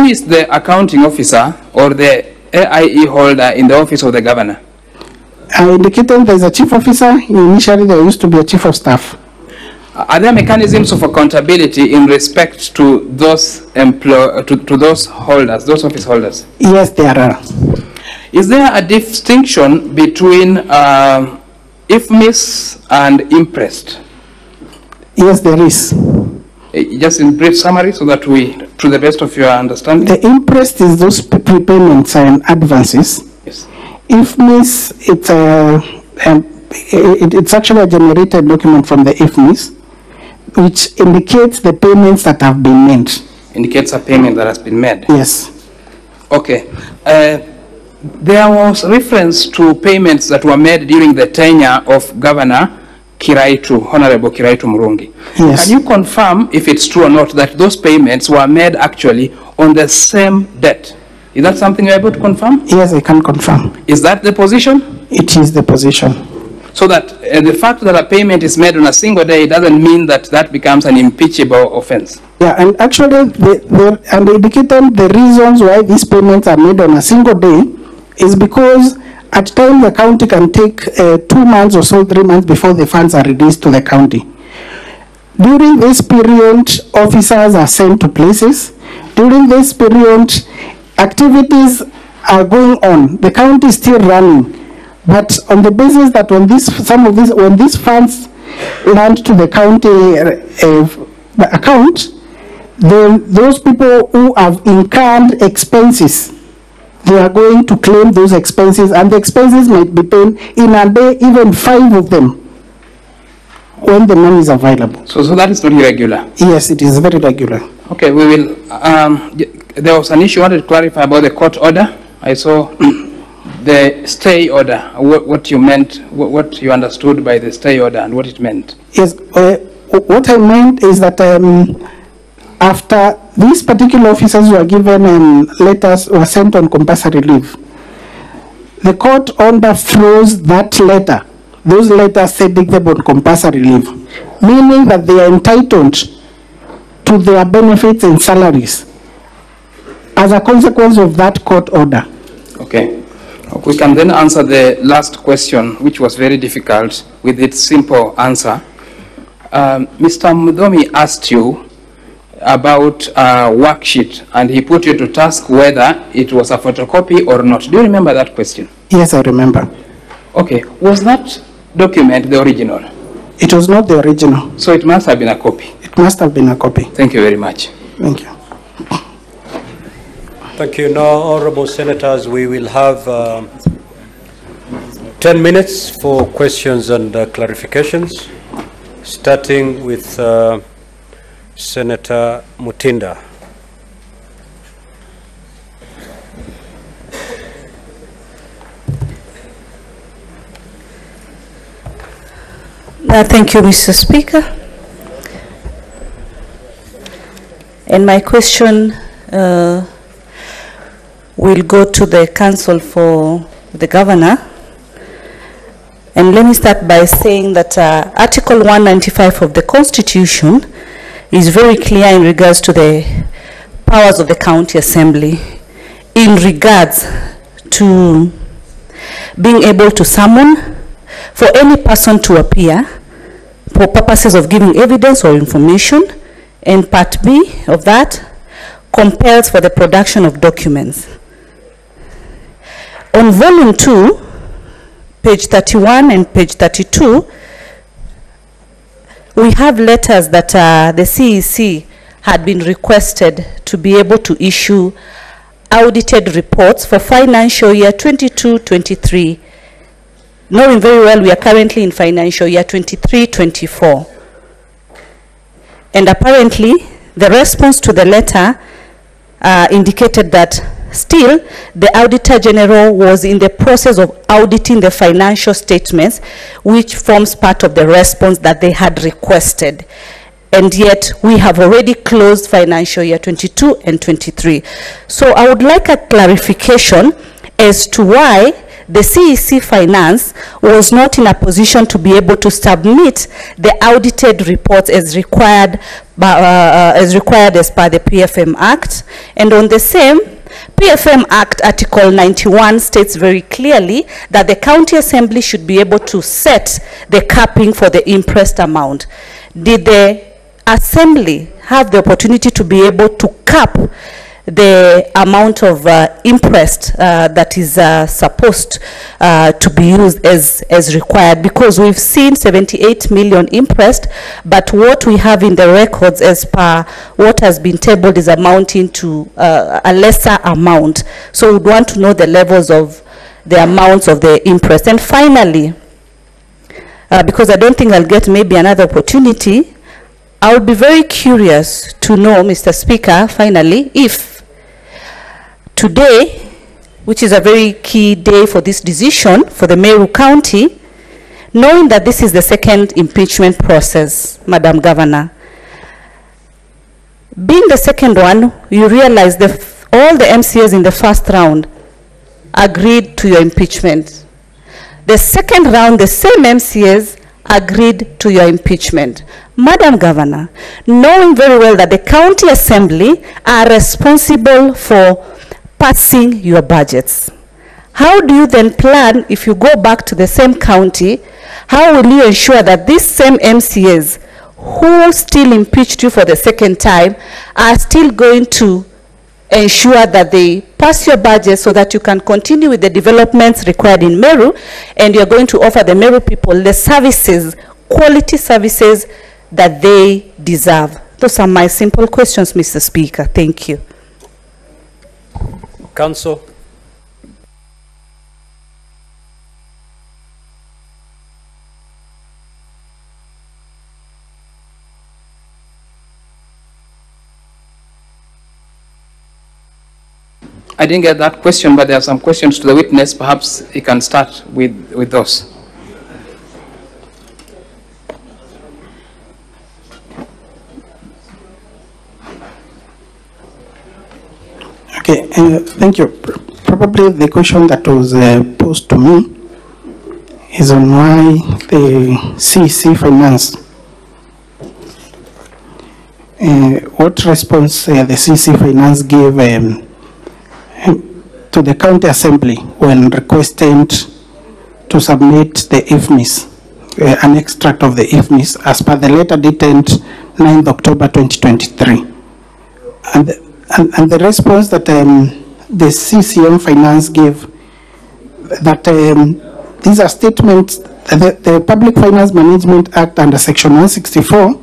is the accounting officer or the AIE holder in the office of the governor? I indicated there's a chief officer. Initially, there used to be a chief of staff. Are there mechanisms of accountability in respect to those to those holders, those office holders? Yes, there are. Is there a distinction between IFMIS and imprest? Yes, there is. Just in brief summary, so that we, to the best of your understanding. The imprest is those prepayments and advances. Yes. IFMIS, it's actually a generated document from the IFMIS, which indicates the payments that have been made. Indicates a payment that has been made? Yes. Okay. There was reference to payments that were made during the tenure of Governor Kiraitu, Honorable Kiraitu Murungi. Yes. Can you confirm if it's true or not that those payments were made actually on the same date? Is that something you're able to confirm? Yes, I can confirm. Is that the position? It is the position. So that the fact that a payment is made on a single day doesn't mean that that becomes an impeachable offense. Yeah, and actually, they indicated the reasons why these payments are made on a single day is because at times the county can take 2 months or so, 3 months before the funds are released to the county. During this period, officers are sent to places. During this period, activities are going on. The county is still running. But on the basis that when these funds land to the county account, then those people who have incurred expenses, they are going to claim those expenses, and the expenses might be paid in a day, even 5 of them, when the money is available. So that is not irregular? Yes, it is very regular. Okay, we will, there was an issue I wanted to clarify about the court order. I saw the stay order, what you meant, what you understood by the stay order and what it meant. Yes, what I meant is that after these particular officers were given letters, were sent on compulsory leave, the court order froze that letter. Those letters sending them on compulsory leave, meaning that they are entitled to their benefits and salaries as a consequence of that court order. Okay. We can then answer the last question, which was very difficult, with its simple answer. Mr. Mudomi asked you about a worksheet, and he put you to task whether it was a photocopy or not. Do you remember that question? Yes, I remember. Okay. Was that document the original? It was not the original. So it must have been a copy. It must have been a copy. Thank you very much. Thank you. Thank you. Now, honorable senators, we will have 10 minutes for questions and clarifications, starting with Senator Mutinda. Thank you, Mr. Speaker. And my question will go to the Council for the Governor. And let me start by saying that Article 195 of the Constitution is very clear in regards to the powers of the County Assembly in regards to being able to summon for any person to appear for purposes of giving evidence or information, and Part B of that compels for the production of documents. On Volume 2, page 31 and page 32, we have letters that the CEC had been requested to be able to issue audited reports for financial year 22-23, knowing very well we are currently in financial year 23-24. And apparently, the response to the letter indicated that still, the Auditor General was in the process of auditing the financial statements, which forms part of the response that they had requested. And yet, we have already closed financial year 22 and 23. So I would like a clarification as to why the CEC Finance was not in a position to be able to submit the audited reports as required as per the PFM Act. And on the same, PFM Act Article 91 states very clearly that the County Assembly should be able to set the capping for the interest amount. Did the Assembly have the opportunity to be able to cap the amount of interest that is supposed to be used as required? Because we've seen 78 million interest, but what we have in the records as per what has been tabled is amounting to a lesser amount. So we'd want to know the levels of the amounts of the interest. And finally, because I don't think I'll get maybe another opportunity, I would be very curious to know, Mr. Speaker, finally, if today, which is a very key day for this decision for the Meru County, knowing that this is the second impeachment process, Madam Governor, being the second one, you realize that all the MCAs in the first round agreed to your impeachment. The second round, the same MCAs agreed to your impeachment. Madam Governor, knowing very well that the County Assembly are responsible for passing your budgets, how do you then plan, if you go back to the same county, how will you ensure that these same MCAs who still impeached you for the second time are still going to ensure that they pass your budget so that you can continue with the developments required in Meru, and you're going to offer the Meru people the services, quality services that they deserve? Those are my simple questions, Mr. Speaker. Thank you. Council. I didn't get that question, but there are some questions to the witness. Perhaps he can start with those. Okay, thank you. Probably the question that was posed to me is on why the CEC Finance, what response the CEC Finance gave to the County Assembly when requested to submit the IFMIS, an extract of the IFMIS as per the letter dated 9th October 2023. And the response that the CCM Finance gave, that these are statements the Public Finance Management Act under Section 164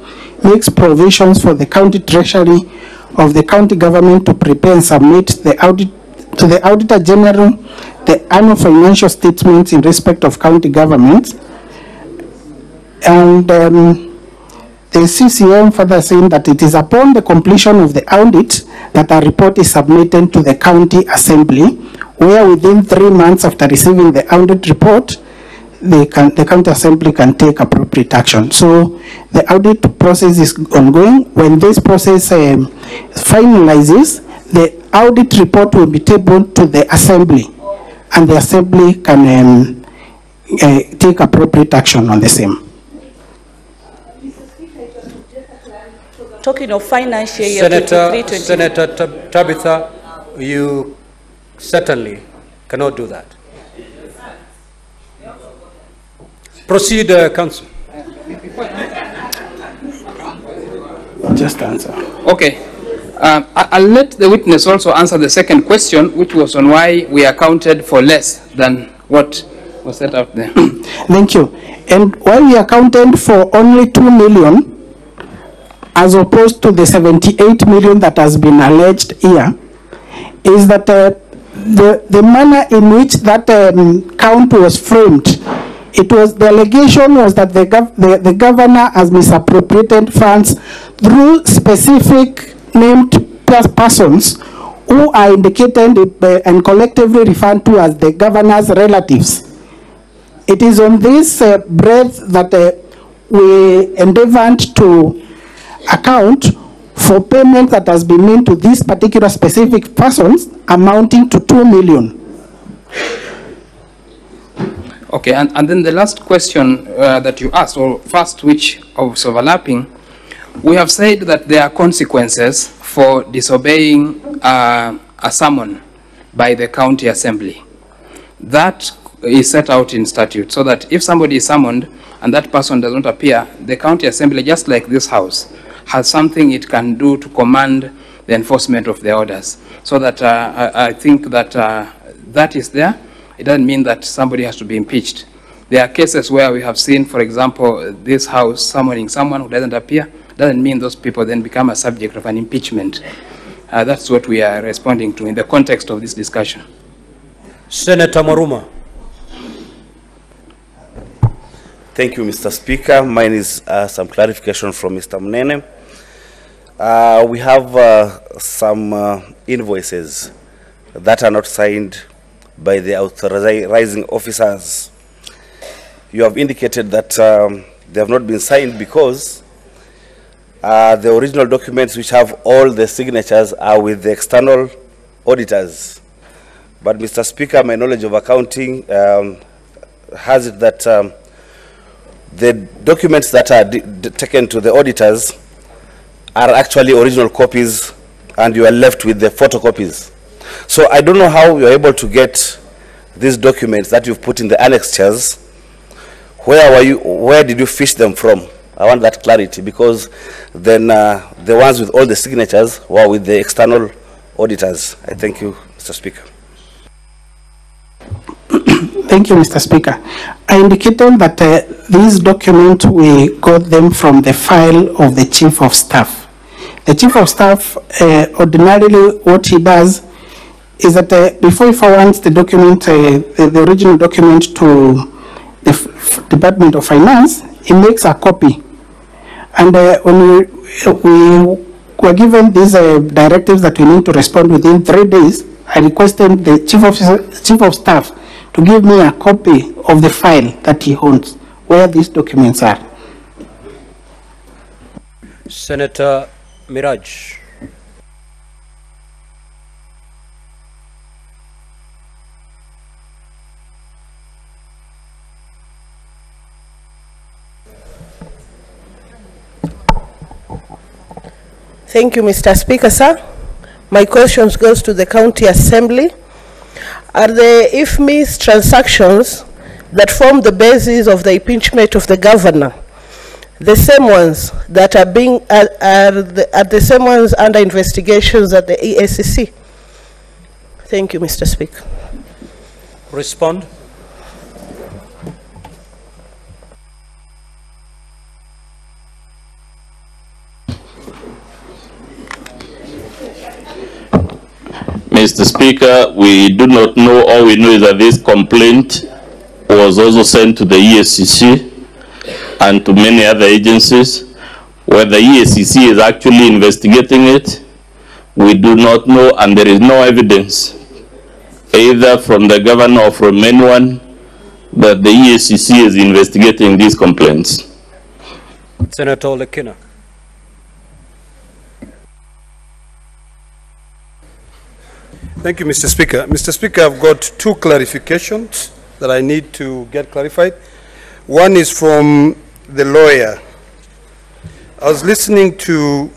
makes provisions for the county treasury of the county government to prepare and submit to the Auditor General the annual financial statements in respect of county governments. And the CCM further saying that it is upon the completion of the audit that a report is submitted to the county assembly, where within 3 months after receiving the audit report, the county assembly can take appropriate action. So the audit process is ongoing. When this process finalizes, the audit report will be tabled to the assembly, and the assembly can take appropriate action on the same. Talking of financial year 23-24. Senator Tabitha, you certainly cannot do that. Proceed, Council. Just answer. Okay. I'll let the witness also answer the second question, which was on why we accounted for less than what was set out there. Thank you. And why we accounted for only 2 million as opposed to the 78 million that has been alleged here is that the manner in which that count was framed, the allegation was that the governor has misappropriated funds through specific named persons who are indicated and collectively referred to as the governor's relatives. It is on this breadth that we endeavored to account for payment that has been made to these particular specific persons amounting to 2 million. Okay, and then the last question that you asked, or first which was overlapping, we have said that there are consequences for disobeying a summon by the county assembly. That is set out in statute, so that if somebody is summoned and that person does not appear, the county assembly, just like this house, has something it can do to command the enforcement of the orders. So that I think that that is there. It doesn't mean that somebody has to be impeached. There are cases where we have seen, for example, this house summoning someone who doesn't appear. Doesn't mean those people then become a subject of an impeachment. That's what we are responding to in the context of this discussion. Senator Maruma. Thank you, Mr. Speaker. Mine is some clarification from Mr. Mnene. We have some invoices that are not signed by the authorizing officers. You have indicated that they have not been signed because the original documents which have all the signatures are with the external auditors. But Mr. Speaker, my knowledge of accounting has it that the documents that are taken to the auditors are actually original copies, and you are left with the photocopies. So I don't know how you are able to get these documents that you've put in the annexures. Where did you fish them from? I want that clarity, because then the ones with all the signatures were with the external auditors. I thank you, Mr. Speaker. Thank you, Mr. Speaker. I indicated that these documents, we got them from the file of the Chief of Staff. The Chief of Staff, ordinarily what he does is that before he forwards the document, the original document to the Department of Finance, he makes a copy. And when we were given these directives that we need to respond within 3 days, I requested the Chief of Staff to give me a copy of the file that he owns, where these documents are. Senator Miraj. Thank you, Mr. Speaker, sir. My question goes to the County Assembly. Are the IFMIS transactions that form the basis of the impeachment of the governor the same ones that are the same ones under investigations at the EACC? Thank you, Mr. Speaker. Respond. Mr. Speaker, we do not know. All we know is that this complaint was also sent to the EACC and to many other agencies. Whether EACC is actually investigating it, we do not know, and there is no evidence, either from the governor or from anyone, that the EACC is investigating these complaints. Senator Lekina. Thank you, Mr. Speaker. Mr. Speaker, I've got two clarifications that I need to get clarified. One is from the lawyer. I was listening to,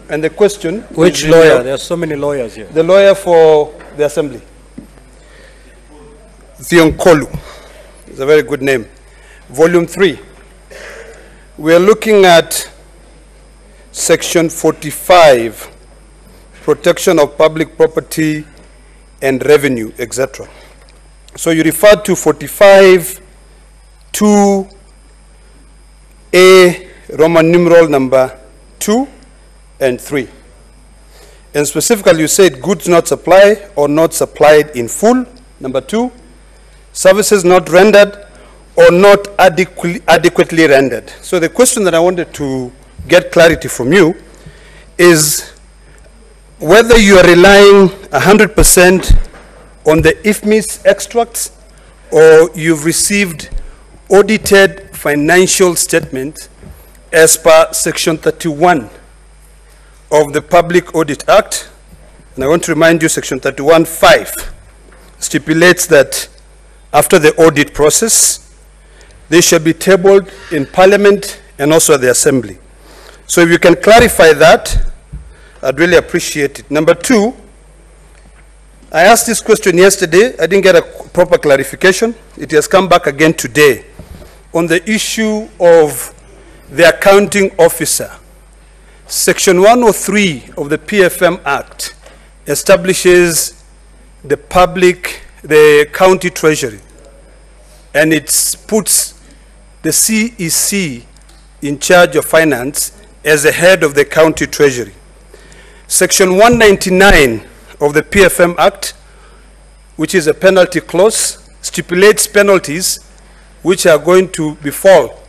and the question... Which lawyer? There are so many lawyers here. The lawyer for the Assembly. Zionkolu. It's a very good name. Volume 3. We are looking at Section 45, Protection of Public Property and Revenue, etc. So you referred to 45 2A Roman numeral number 2 and 3. And specifically you said goods not supplied or not supplied in full, number 2, services not rendered or not adequately rendered. So the question that I wanted to get clarity from you is whether you are relying 100% on the IFMIS extracts or you've received audited financial statement as per Section 31 of the Public Audit Act. And I want to remind you, Section 31(5) stipulates that after the audit process, they shall be tabled in Parliament and also at the Assembly. So if you can clarify that, I'd really appreciate it. Number 2, I asked this question yesterday. I didn't get a proper clarification. It has come back again today on the issue of the accounting officer. Section 103 of the PFM Act establishes the county treasury, and it puts the CEC in charge of finance as the head of the county treasury. Section 199 of the PFM Act, which is a penalty clause, stipulates penalties which are going to befall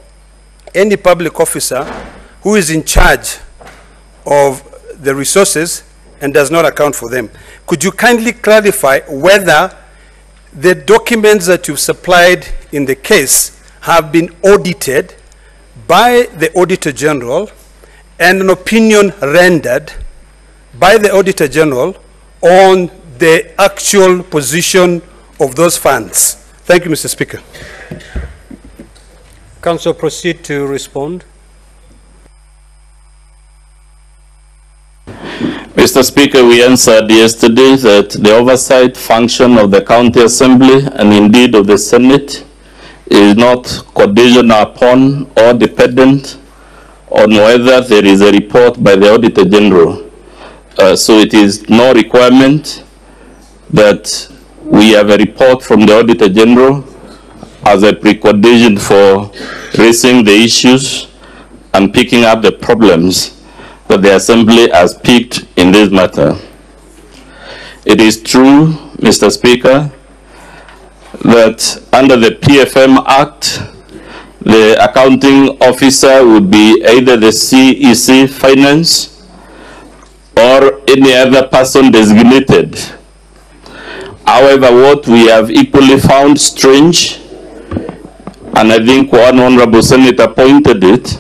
any public officer who is in charge of the resources and does not account for them. Could you kindly clarify whether the documents that you've supplied in the case have been audited by the Auditor General and an opinion rendered by the Auditor General on the actual position of those funds? Thank you, Mr. Speaker. Council, proceed to respond. Mr. Speaker, we answered yesterday that the oversight function of the County Assembly and indeed of the Senate is not conditional upon or dependent on whether there is a report by the Auditor General. So it is no requirement that we have a report from the Auditor General as a precondition for raising the issues and picking up the problems that the Assembly has picked in this matter. It is true, Mr. Speaker, that under the PFM Act, the accounting officer would be either the CEC Finance or any other person designated. However, what we have equally found strange, and I think one honorable senator pointed it,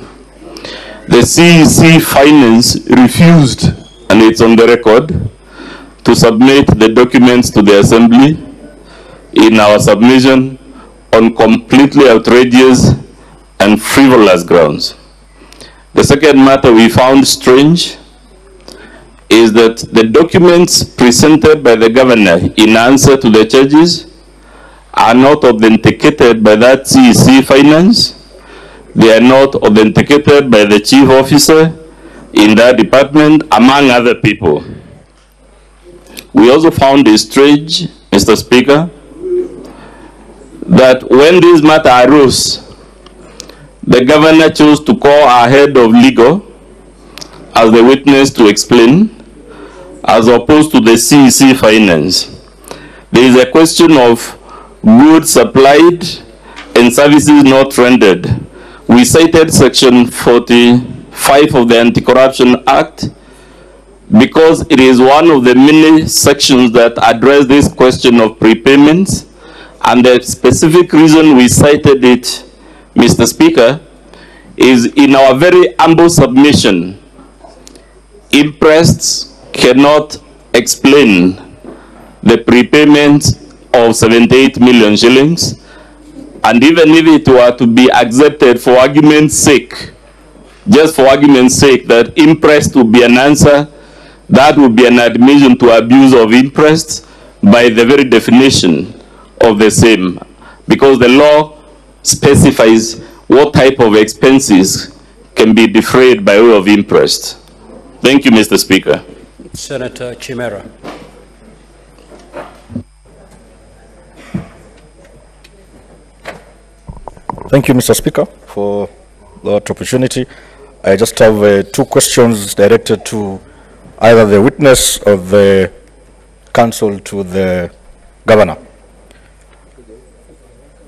the CEC Finance refused, and it's on the record, to submit the documents to the Assembly in our submission on completely outrageous and frivolous grounds. The second matter we found strange is that the documents presented by the governor in answer to the charges are not authenticated by that CEC Finance. They are not authenticated by the chief officer in that department, among other people. We also found it strange, Mr. Speaker, that when this matter arose, the governor chose to call our head of legal as the witness to explain, as opposed to the CEC finance. There is a question of goods supplied and services not rendered. We cited Section 45 of the Anti-Corruption Act because it is one of the many sections that address this question of prepayments, and the specific reason we cited it, Mr. Speaker, is in our very humble submission, imprests cannot explain the prepayment of 78 million shillings, and even if it were to be accepted for argument's sake, just for argument's sake, that imprest would be an answer, that would be an admission to abuse of imprest by the very definition of the same, because the law specifies what type of expenses can be defrayed by way of imprest. Thank you, Mr. Speaker. Senator Chimera. Thank you, Mr. Speaker, for that opportunity. I just have two questions directed to either the witness or the counsel to the governor.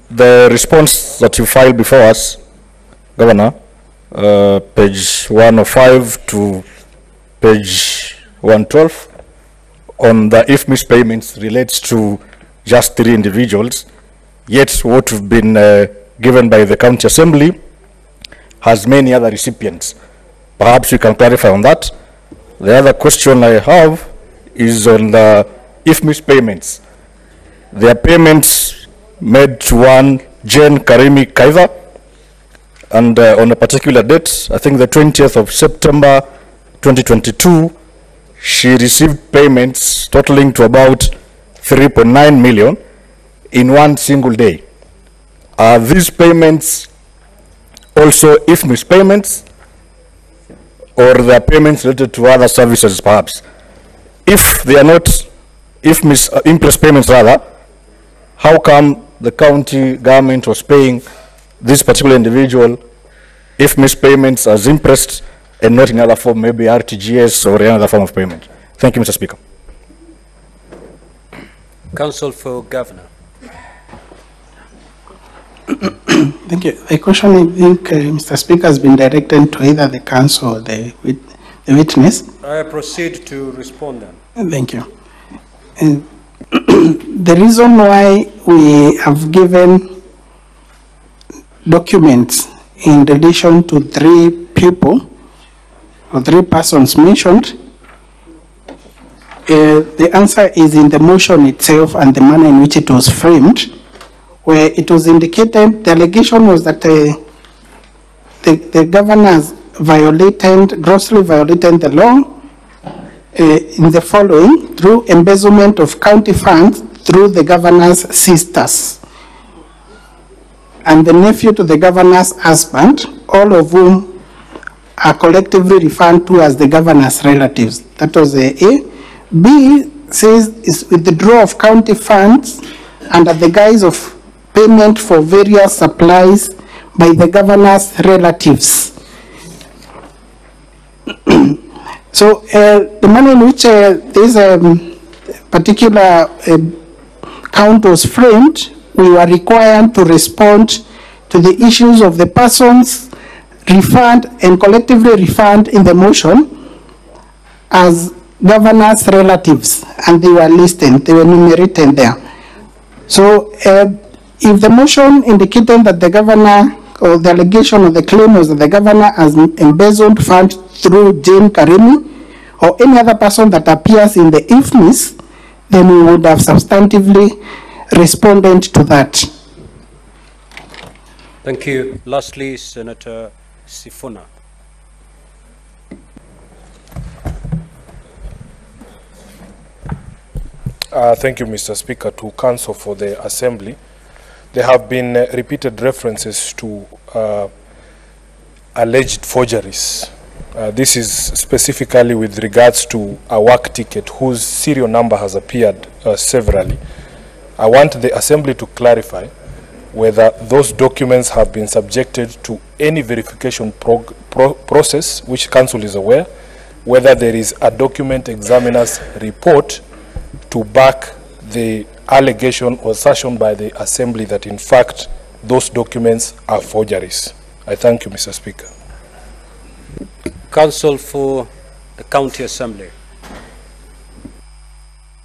The response that you filed before us, Governor, page 105 to page 112, on the if mispayments relates to just 3 individuals, yet what have been given by the County Assembly has many other recipients. Perhaps you can clarify on that. The other question I have is on the if mispayments. There are payments made to one Jane Karimi Kaiva, and on a particular date, I think the 20th of September 2022, she received payments totaling to about 3.9 million in one single day. Are these payments also if mispayments, or they are payments related to other services perhaps? If they are not if interest payments rather, how come the county government was paying this particular individual if mispayments as interest and not in other form, maybe RTGS or any other form of payment? Thank you, Mr. Speaker. Counsel for Governor. Thank you. The question, I think, Mr. Speaker, has been directed to either the counsel or the witness. I proceed to respond then. Thank you. The reason why we have given documents in relation to 3 people or 3 persons mentioned, the answer is in the motion itself and the manner in which it was framed, where it was indicated, the allegation was that the governors grossly violated the law in the following: through embezzlement of county funds through the governor's sisters and the nephew to the governor's husband, all of whom are collectively referred to as the governor's relatives. That was A. B says is withdrawal of county funds under the guise of payment for various supplies by the governor's relatives. So the manner in which this particular count was framed, we were required to respond to the issues of the persons referred and collectively referred in the motion as governor's relatives, and they were listed, they were enumerated there. So if the motion indicated that the governor, or the allegation or the claim was that the governor has embezzled funds through Jane Karimi or any other person that appears in the IFMIS, then we would have substantively responded to that. Thank you. Lastly, Senator Sifuna. Thank you, Mr. Speaker. To counsel for the Assembly, there have been repeated references to alleged forgeries. This is specifically with regards to a work ticket whose serial number has appeared severally. I want the Assembly to clarify whether those documents have been subjected to any verification process, which Council is aware, whether there is a document examiner's report to back the allegation or assertion by the Assembly that in fact those documents are forgeries. I thank you, Mr. Speaker. Counsel for the County Assembly.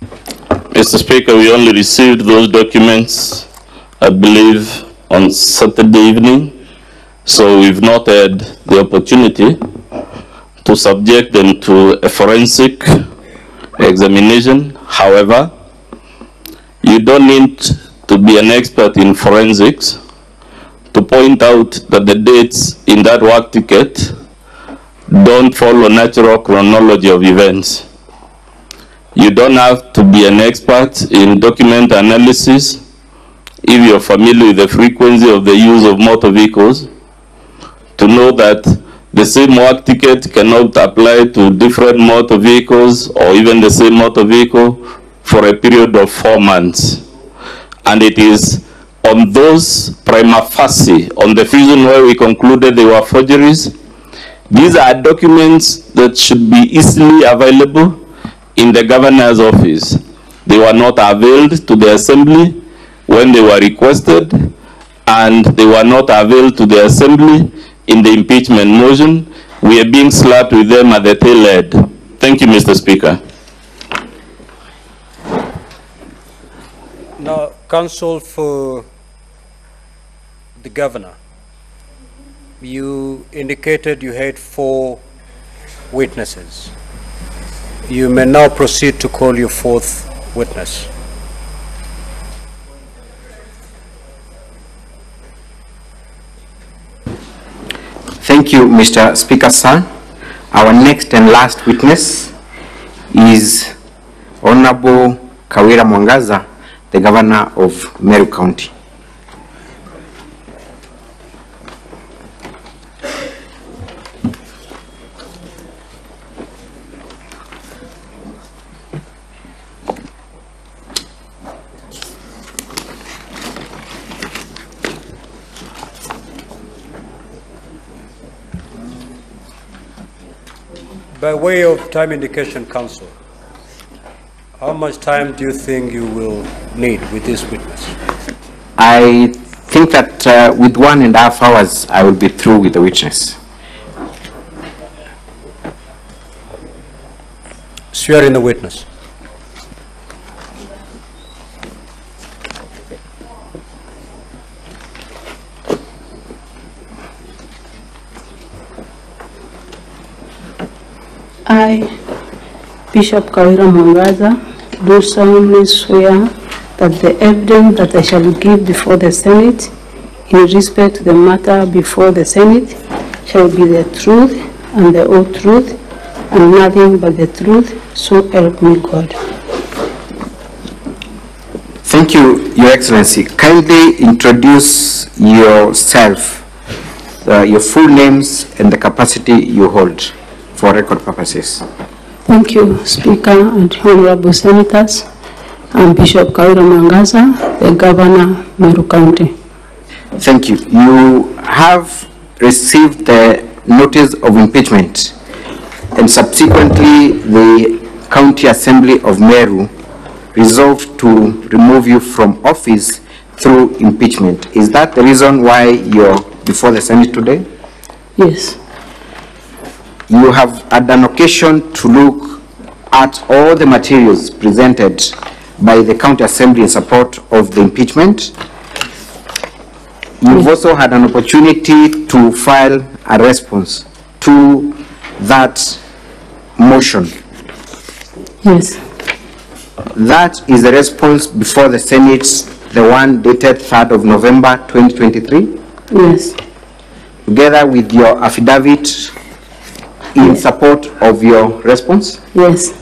Mr. Speaker, we only received those documents, I believe, on Saturday evening, so we've not had the opportunity to subject them to a forensic examination. However, you don't need to be an expert in forensics to point out that the dates in that work ticket don't follow natural chronology of events. You don't have to be an expert in document analysis if you're familiar with the frequency of the use of motor vehicles to know that the same work ticket cannot apply to different motor vehicles or even the same motor vehicle for a period of 4 months. And it is on those prima facie, on the reason why we concluded they were forgeries. These are documents that should be easily available in the governor's office. They were not availed to the Assembly when they were requested, and they were not availed to the Assembly in the impeachment motion. We are being slapped with them at the tail end. Thank you, Mr. Speaker. Now, counsel for the governor. You indicated you had 4 witnesses. You may now proceed to call your 4th witness. Thank you, Mr. Speaker, sir. Our next and last witness is Honorable Kawira Mwangaza, the Governor of Meru County. By way of time indication, counsel, how much time do you think you will need with this witness? I think that with 1.5 hours, I will be through with the witness. Swearing the witness. I, Bishop Kawira Mwangaza, do solemnly swear that the evidence that I shall give before the Senate in respect to the matter before the Senate shall be the truth and the whole truth and nothing but the truth, so help me God. Thank you, Your Excellency. Kindly introduce yourself, your full names and the capacity you hold for record purposes. Thank you, Speaker and Honorable Senators. I'm Bishop Kawira Mwangaza, the Governor, Meru County. Thank you. You have received the notice of impeachment, and subsequently the County Assembly of Meru resolved to remove you from office through impeachment. Is that the reason why you're before the Senate today? Yes. You have had an occasion to look at all the materials presented by the County Assembly in support of the impeachment. You've also had an opportunity to file a response to that motion. Yes. That is the response before the Senate, the one dated 3rd of November 2023? Yes. Together with your affidavit in support of your response? Yes.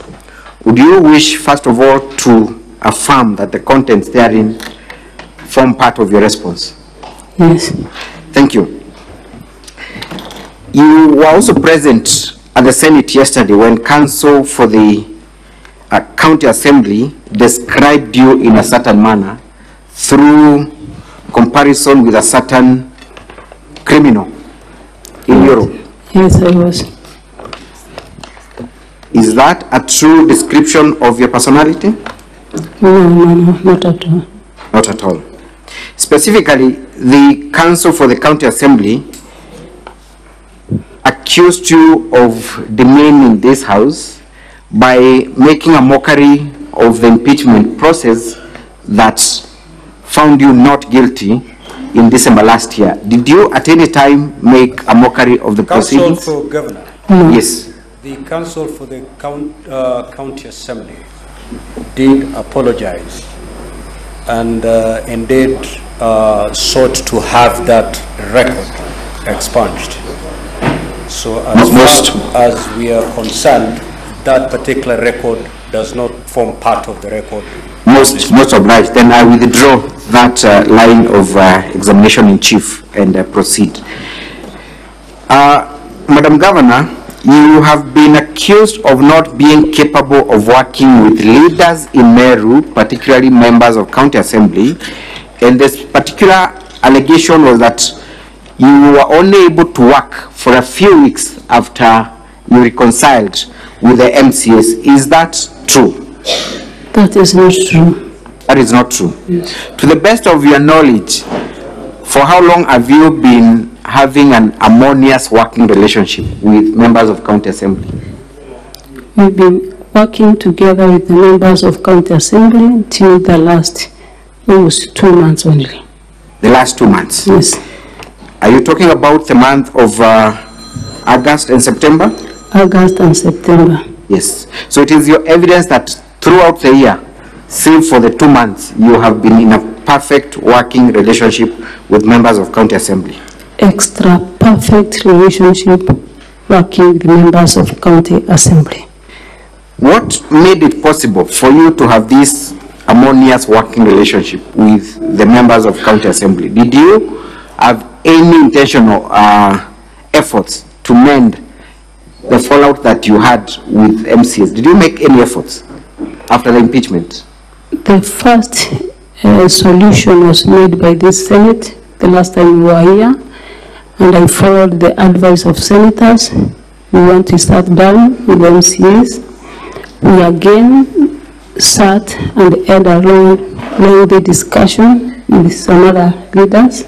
Would you wish, first of all, to affirm that the contents therein form part of your response? Yes. Thank you. You were also present at the Senate yesterday when counsel for the County Assembly described you in a certain manner through comparison with a certain criminal in Europe. Yes, I was. Is that a true description of your personality? No, not at all. Not at all. Specifically, the counsel for the county assembly accused you of demeaning this house by making a mockery of the impeachment process that found you not guilty in December last year. Did you at any time make a mockery of the proceedings? Counsel for Governor. No. Yes. The counsel for the county assembly did apologize and indeed sought to have that record expunged. So as far as we are concerned, that particular record does not form part of the record. Most obliged. Then I withdraw that line of examination in chief and proceed. Madam Governor, you have been accused of not being capable of working with leaders in Meru, particularly members of county assembly, and this particular allegation was that you were only able to work for a few weeks after you reconciled with the MCS. Is that true? That is not true. That is not true. Yes. To the best of your knowledge, for how long have you been having an harmonious working relationship with members of county assembly? We've been working together with the members of county assembly till the last, almost 2 months only. The last 2 months? Yes. Are you talking about the month of August and September? August and September. Yes. So it is your evidence that throughout the year, save for the 2 months, you have been in a perfect working relationship with members of county assembly. Extra perfect relationship working with members of county assembly. What made it possible for you to have this harmonious working relationship with the members of county assembly? Did you have any intentional efforts to mend the fallout that you had with MCS? Did you make any efforts after the impeachment? The first solution was made by this Senate the last time we were here, and I followed the advice of senators. We want to start down with the MCAs. We again sat and had a long discussion with some other leaders,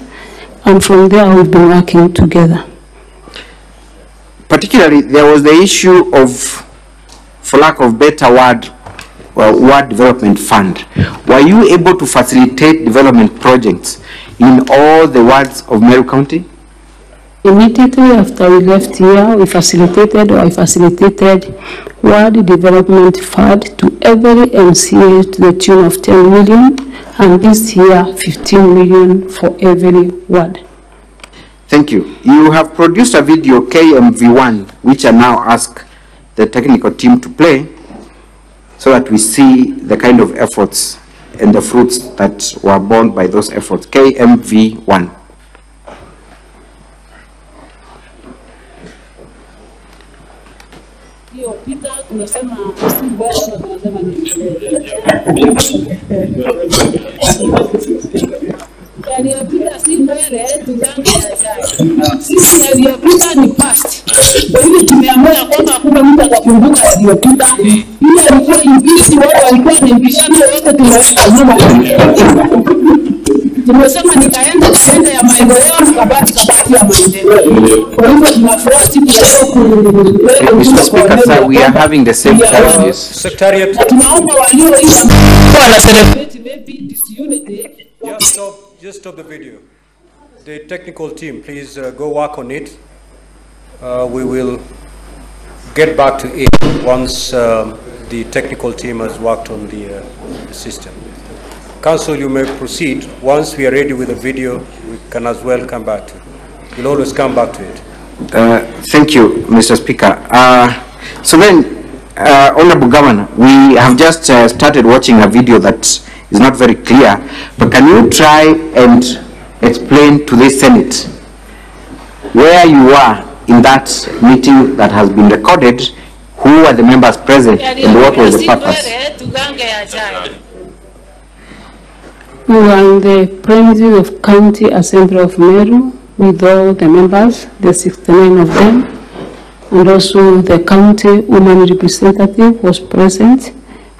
and from there we've been working together. Particularly, there was the issue of, for lack of better word, ward development fund. Were you able to facilitate development projects in all the wards of Meru County? Immediately after we left here, I facilitated ward development fund to every MCA to the tune of 10 million, and this year 15 million for every ward. Thank you. You have produced a video, KMV1, which I now ask the technical team to play so that we see the kind of efforts and the fruits that were borne by those efforts. KMV1. Yaliyopita si mbele, tugange yajayo. Sisi yaliyopita ni past. Kwa hivyo tumeamua kwamba hakuna mtu atakumbuka yaliyopita. Yule alikuwa impisi, wao walikuwa wanaipishana, wote tumeweka nyuma. Tumesema nikaenda ya maendeleo, kabati ya maendeleo. Kwa hivyo tunafuati Mr. Speaker, sir, we are having the same challenges. Secretariat. Tunaomba walioisha wana celebrate maybe disunity. Just stop the video. The technical team, please go work on it. We will get back to it once the technical team has worked on the system. Council, you may proceed. Once we are ready with the video, we can as well come back to it. We'll always come back to it. Thank you, Mr. Speaker. So then, Honorable Governor, we have just started watching a video that is not very clear, but can you try and explain to the Senate where you were in that meeting that has been recorded, who were the members present, and what was the purpose? We were in the premises of County Assembly of Meru with all the members, the 69 of them, and also the county woman representative was present,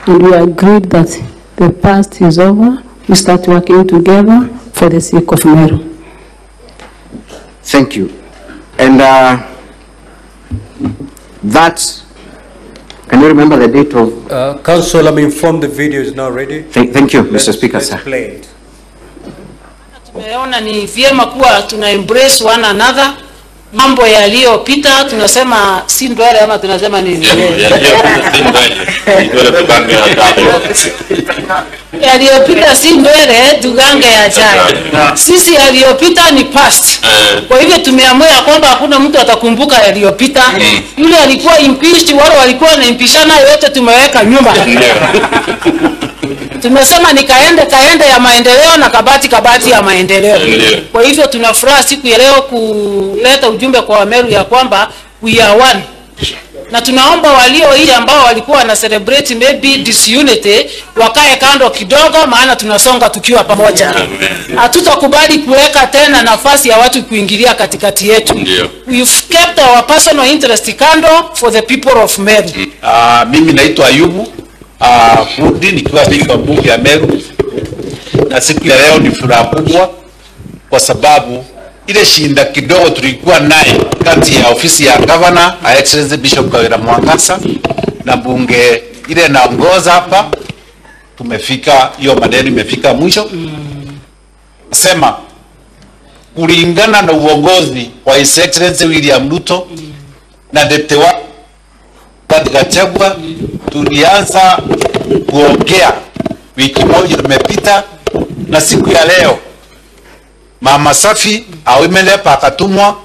and we agreed that the past is over. We start working together for the sake of Meru. Thank you. And that, can you remember the date of? Council, I'm informed the video is now ready. Thank you, Mr. Speaker, sir. Play it. Tumeona ni vyema kuwa tuna embrace one another. Mambo yaliyopita tunasema si ndwele ama tunasema nini? Yaliyopita si ndwele, tugange yajayo. Sisi yaliyopita ni past. Kwa hivyo tumeamua kwamba hakuna mtu atakumbuka yaliyopita. Yule alikuwa impeached, wale walikuwa na impishana, yote tumeweka nyuma. Tumesema ni kaende ya maendeleo na kabati ya maendeleo. Kwa hivyo tunafuraha siku ya leo kuleta ujumbe kwa Meru ya kwamba we are one. Na tunaomba walio ile ambao walikuwa na celebrate maybe disunity wakae kando kidogo, maana tunasonga tukiwa pamoja. Hatutakubali kuweka tena nafasi ya watu kuingilia katikati yetu. We've kept our personal interest kando for the people of Meru. Mimi naitwa Ayubu Fundi nikiwa spika wa bunge ya Meru, na siku ya leo ni furaha kubwa kwa sababu ile shinda kidogo tulikuwa naye kati ya ofisi ya Governor Excellency Bishop Kawira Mwangaza na bunge ile naongoza hapa, tumefika, hiyo maneno imefika mwisho. Sema kulingana na uongozi wa His Excellency William Ruto na deputy wa Gachagua, tulianza kuongea wiki moja imepita, na siku ya leo Mama Safi awimelepa akatumwa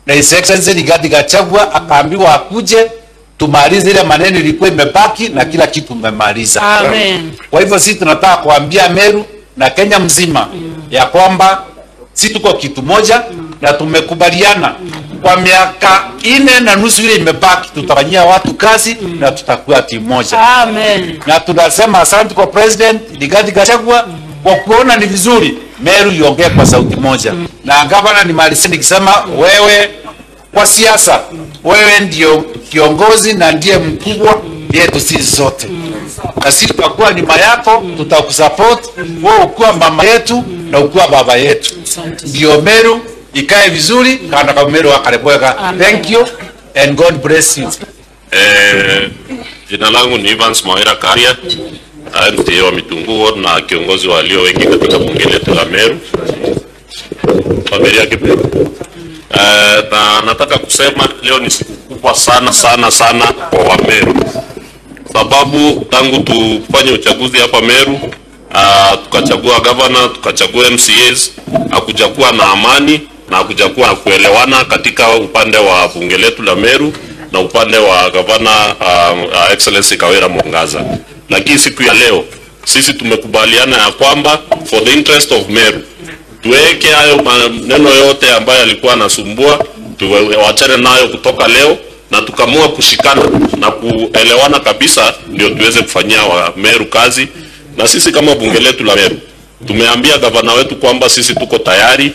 na His Excellency Gachagua akaambiwa akuje tumalize ile maneno ilikuwa imebaki na kila kitu umemaliza. Amen. Kwa hivyo sisi tunataka kuambia Meru na Kenya mzima ya kwamba sisi tuko kitu moja na tumekubaliana kwa miaka 4.5 ile imebaki tutafanyia watu kazi na tutakuwa timu moja. Amen. Na tunasema asante kwa President Rigathi Gachagua kwa kuona ni vizuri Meru iongee kwa sauti moja. Na gavana ni malizi nikisema wewe kwa siasa wewe ndio kiongozi na ndiye mkubwa yetu sisi zote. Na sisi tutakuwa nyuma yako, tutakusupport, wewe ukuwa mama yetu na ukuwa baba yetu. Ndio Meru ikae vizuri kana kama Meru akarebweka. Thank you and God bless you. Jina langu ni Evans Mawira Karia, MCA wa Mitungu na kiongozi walio wengi katika bunge letu la Meru. Familia kipe. Na nataka kusema leo ni siku kubwa sana kwa Meru. Sababu tangu tufanye uchaguzi hapa Meru, tukachagua governor, tukachagua MCAs, hakujakuwa na amani na hakujakuwa na kuelewana katika upande wa bunge letu la Meru na upande wa governor Excellency Kawira Mwangaza. Lakini siku ya leo sisi tumekubaliana ya kwamba for the interest of Meru tuweke hayo maneno yote ambayo yalikuwa yanasumbua tuwachane nayo kutoka leo, na tukamua kushikana na kuelewana kabisa ndio tuweze kufanyia wa Meru kazi. Na sisi kama bunge letu la Meru tumeambia gavana wetu kwamba sisi tuko tayari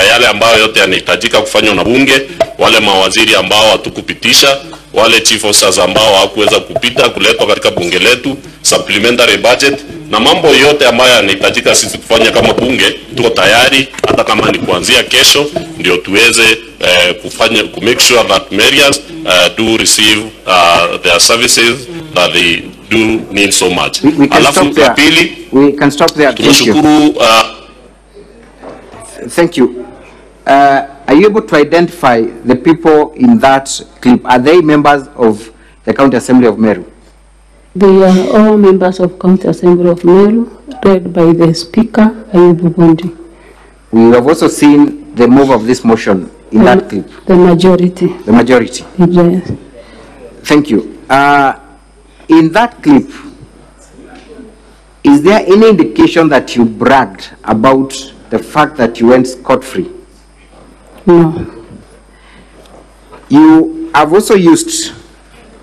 yale ambayo yote yanahitajika kufanywa na bunge, wale mawaziri ambao hatukupitisha, wale chief officers ambao hawakuweza kupita kuletwa katika bunge letu, supplementary budget na mambo yote ambayo yanahitajika sisi kufanya kama bunge, tuko tayari hata kama ni kuanzia kesho ndio tuweze kufanya make sure that Marians do receive their services that they do need so much. Alafu pili, we can stop there. Tunashukuru. Thank you. Are you able to identify the people in that clip? Are they members of the County Assembly of Meru? They are all members of County Assembly of Meru, led by the Speaker, Ayubu Fundi. We have also seen the move of this motion in that clip. The majority. The majority. Yes. Thank you. In that clip, is there any indication that you bragged about the fact that you went scot-free? No. You have also used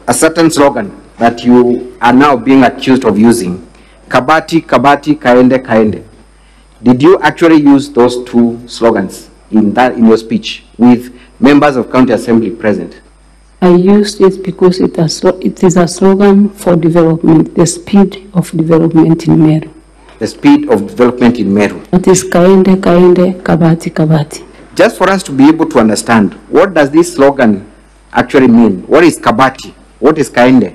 a certain slogan that you are now being accused of using. Kabati, kabati, kaende, kaende. Did you actually use those two slogans in your speech with members of County Assembly present? I used it because it is a slogan for development, the speed of development in Meru. The speed of development in Meru. That is Kaende, Kaende, Kabati, Kabati. Just for us to be able to understand, what does this slogan actually mean? What is Kabati? What is Kaende?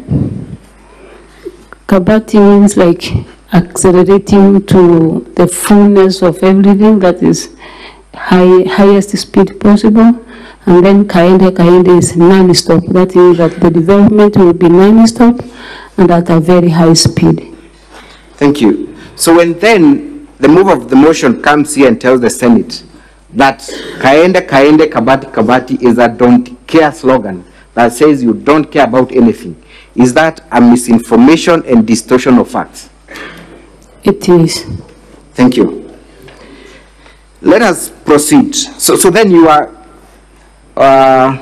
Kabati means like accelerating to the fullness of everything, that is highest speed possible. And then Kaende is non-stop. That means that the development will be non-stop and at a very high speed. Thank you. So when then the move of the motion comes here and tells the Senate that Kaende, Kabati, Kabati is a don't care slogan that says you don't care about anything, is that a misinformation and distortion of facts? It is. Thank you. Let us proceed. So then you are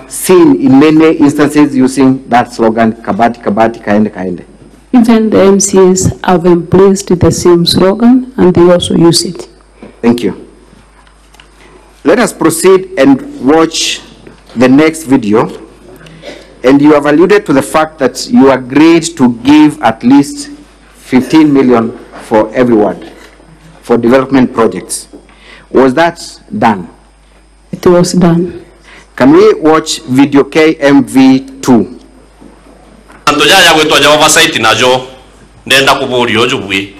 seen in many instances using that slogan, Kabati, Kabati, Kaende, Kaende. Even the MCAs have embraced the same slogan and they also use it. Thank you. Let us proceed and watch the next video. And you have alluded to the fact that you agreed to give at least 15 million for every ward for development projects. Was that done? It was done. Can we watch video KMV2? Antojaja gwetwa oversight najo ndenda kuburio jubwi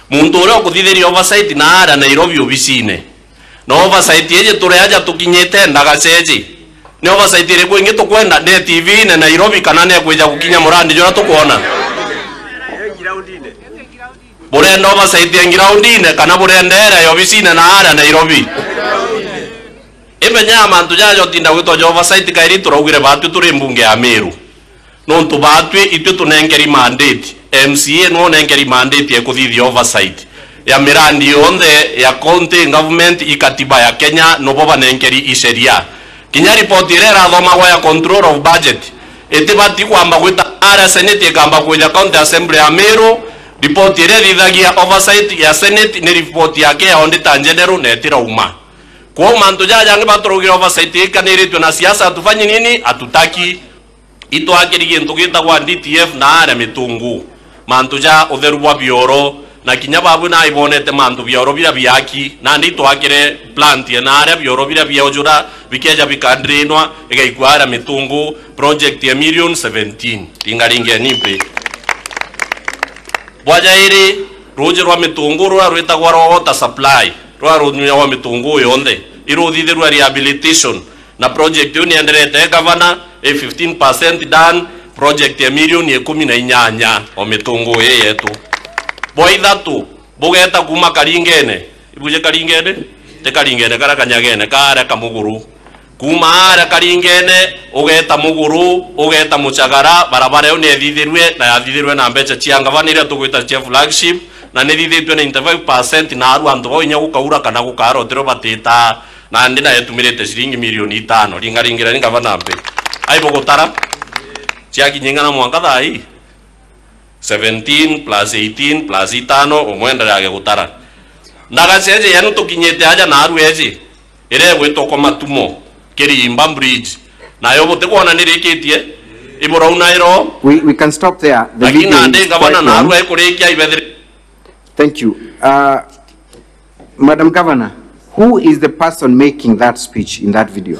muntu uri okuthithiria oversight na ara Nairobi obicine no oversight yeje tureaja tukinyete ndagaceji ne oversight ire kwingi tukwenda ne TV ne Nairobi kana ne kweja gukinya murandi jona tukuona burenda oversight engiraundine kana burendera yo obicine na ara Nairobi imenya mantu jajo tinda gwetwa oversight kairi turaugire batu turi mbunge ya Meru nontu batwe itwe tunengeri mandate MCA no nengeri mandate ya kuthithia oversight ya mirandi yonde ya county government ikatiba ya Kenya no boba nengeri iseria kinya report ire rathoma kwa ya control of budget etibati kwamba gwita ara senate kamba kwa county assembly ya Meru report ire thithagia oversight ya senate ni report yake ya auditor general na etira uma kwa mantu jaja ngibaturugire oversight ikaniritwe na siasa atufanye nini atutaki itwakirigie ntugita kwa DTF na ara mitungu mantu ja utheru bwa bioro na kinya babu na ibonete mantu bioro bira biaki na ndi twakire plant ya na ara bioro bira biojura bikeja bikandrinwa igaikwara mitungu project ya million 17 tingaringe nipe bwajairi roje rwa mitungu rwa rwita kwa water supply rwa runywa wa mitungu yonde iruthithiru rehabilitation na project yo ni enderete governor 15% done project ya million ya 18 o mitungu yetu boithatu bugeta kuma karingene ibuje karingene te karingene kara kanyagene kara kamuguru kuma ara karingene ugeta muguru ugeta muchagara barabara yo ne thithirwe na yathithirwe na mbecha chianga vanire tugwita chia flagship na ne thithitwe na 95% na aru antu boinya gukaura kana gukarotero batita na ndina yetumirete shilingi milioni 5 ringaringira ngavana mpe aibo gotara chiaki nyingana mwanga thai 17 plus 18 plus 5 omwenda yake gotara ndagaceje yanu tukinyete aja na aru eje ire gwito kwa matumo kirimba bridge na yo bote kuona nirikitie ibora unairo we can stop there. The video is quite long. Thank you. Madam Governor, who is the person making that speech in that video?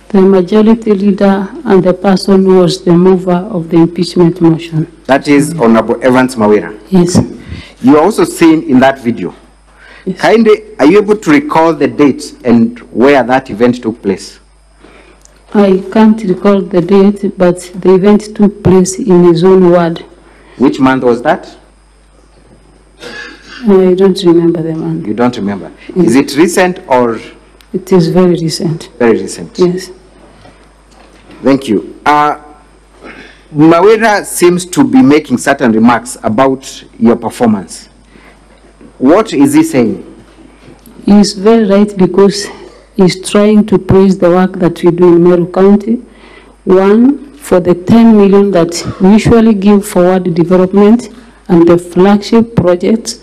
The majority leader and the person who was the mover of the impeachment motion. That is Honorable Evans Mawira. Yes. You are also seen in that video. Yes. Kindly, are you able to recall the date and where that event took place? I can't recall the date, but the event took place in his own ward. Which month was that? I don't remember the month. You don't remember? Yes. Is it recent or? It is very recent. Very recent. Yes. Thank you. Mawira seems to be making certain remarks about your performance. What is he saying? He is very right because he's trying to praise the work that we do in Meru County. One, for the 10 million that we usually give forward development and the flagship projects.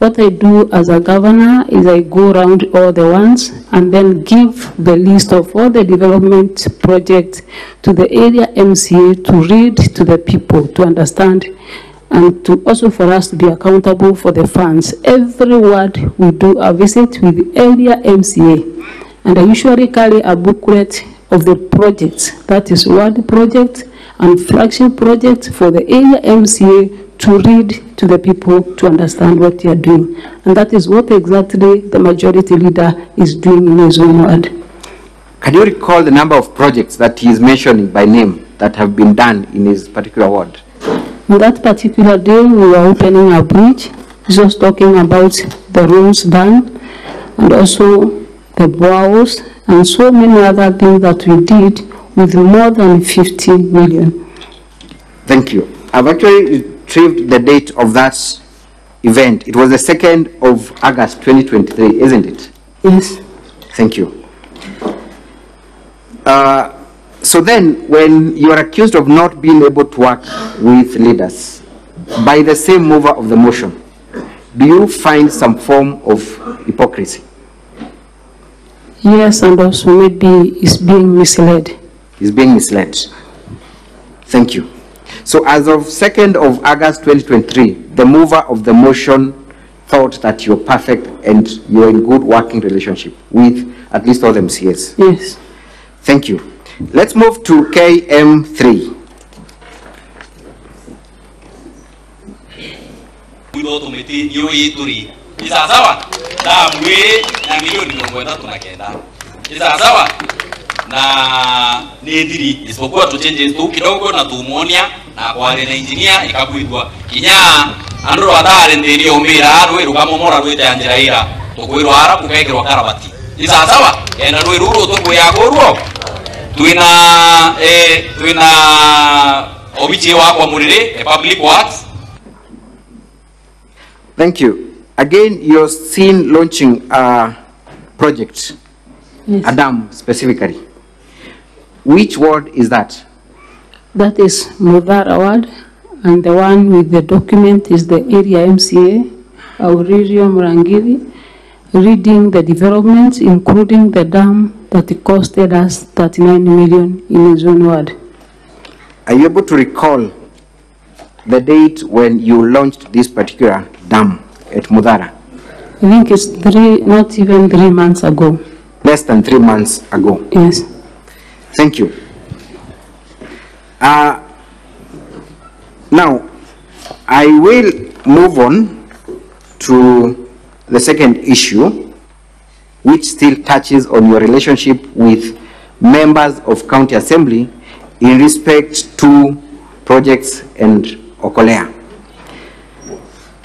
What I do as a governor is I go around all the ones and then give the list of all the development projects to the area MCA to read to the people, to understand, and to also for us to be accountable for the funds. Every ward we do a visit with the area MCA, and I usually carry a booklet of the projects, that is ward project and flagship project for the area MCA to read to the people to understand what they are doing. And that is what exactly the majority leader is doing in his own ward. Can you recall the number of projects that he is mentioning by name that have been done in his particular ward? On that particular day, we were opening a bridge, just talking about the rooms done, and also the boreholes, and so many other things that we did with more than 50 million. Thank you. I've actually retrieved the date of that event. It was the 2nd of August 2023, isn't it? Yes. Thank you. So then, when you are accused of not being able to work with leaders by the same mover of the motion, do you find some form of hypocrisy? Yes, and also maybe is being misled. Is being misled. Thank you. So as of 2nd of August 2023, the mover of the motion thought that you're perfect and you're in good working relationship with at least all the MCAs. Yes. Thank you. Let's move to KM3. Na nethiri isipokuwa tuchenje tu kidogo na tumonia na kwale na engineer ikakuitwa kinya andro watare ndiri ombira rwe rukamomora rwete anjira ira tukwirwa ara kukekirwa karabati isa sawa ena rwe ruro tukuyagorwo twina obiche wakwa murire public works. Thank you. Again, you're seen launching a project, yes. A dam specifically. Which ward is that? That is Mudhara ward, and the one with the document is the area MCA, Aurelio Murangiri, reading the developments, including the dam that it costed us 39 million in his own ward. Are you able to recall the date when you launched this particular dam at Mudhara? I think it's not even 3 months ago. Less than 3 months ago? Yes. Thank you. Now, I will move on to the second issue, which still touches on your relationship with members of County Assembly in respect to projects and Okolea.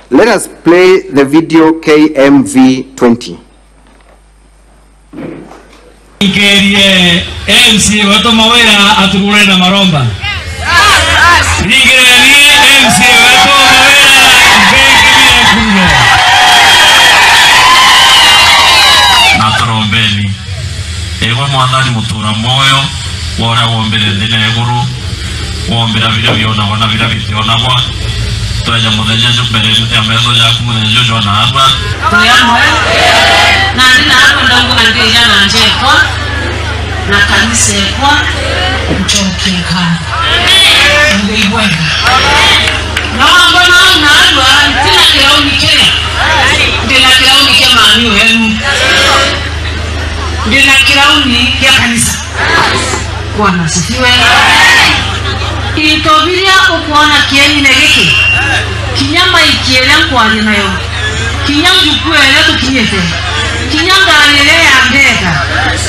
Let us play the video KMV 20. Nikerie MC watu mawera atukure na maromba. Nikerie MC watu mawera mbeke kuno. Natorombeni. Ewa mwadhani mutura moyo wora wombere ndine eguru wombera vile viona wana vile viona kwa tuaja muthenya mbere ya mezo yaku muthenya jo na hapa na ndina hapo ndangu angeja na njekwa na kanisa kwa mchokeka ngeibweka na mbona na alwa tina kirauni kile ndina kirauni kia maamiyo yenu ndina kirauni kia kanisa Bwana asifiwe. Itobiria ukuona kieni negeki kinyama ikiele nkwari nayo kinyanjukwele tukinyete kinyangalele yandeka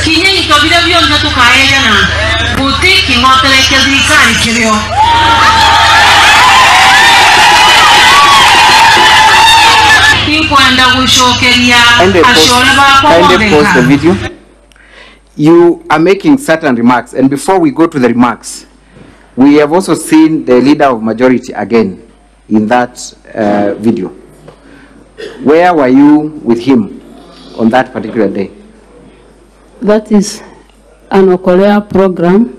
kinye itobire byonje tukaeja na buti kingoteleke zikari kiryo ikwenda gushokeria ashole pause the video. You are making certain remarks, and before we go to the remarks, we have also seen the leader of majority again in that video. Where were you with him on that particular day? That is an Okolea program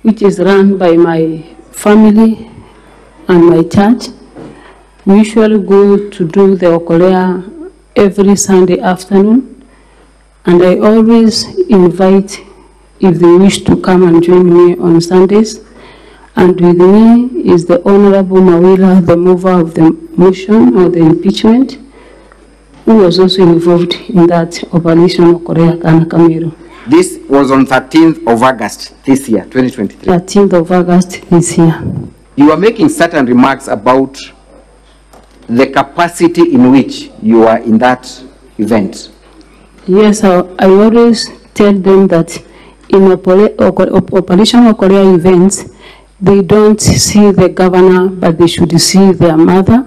which is run by my family and my church. We usually go to do the Okolea every Sunday afternoon, and I always invite if they wish to come and join me on Sundays. And with me is the Honorable Mawila, the mover of the motion or the impeachment, who was also involved in that operation of Okolea Ghana Meru. This was on 13th of August this year, 2023. 13th of August this year. You are making certain remarks about the capacity in which you are in that event. Yes, I always tell them that in Operation Okolea events, they don't see the governor, but they should see their mother,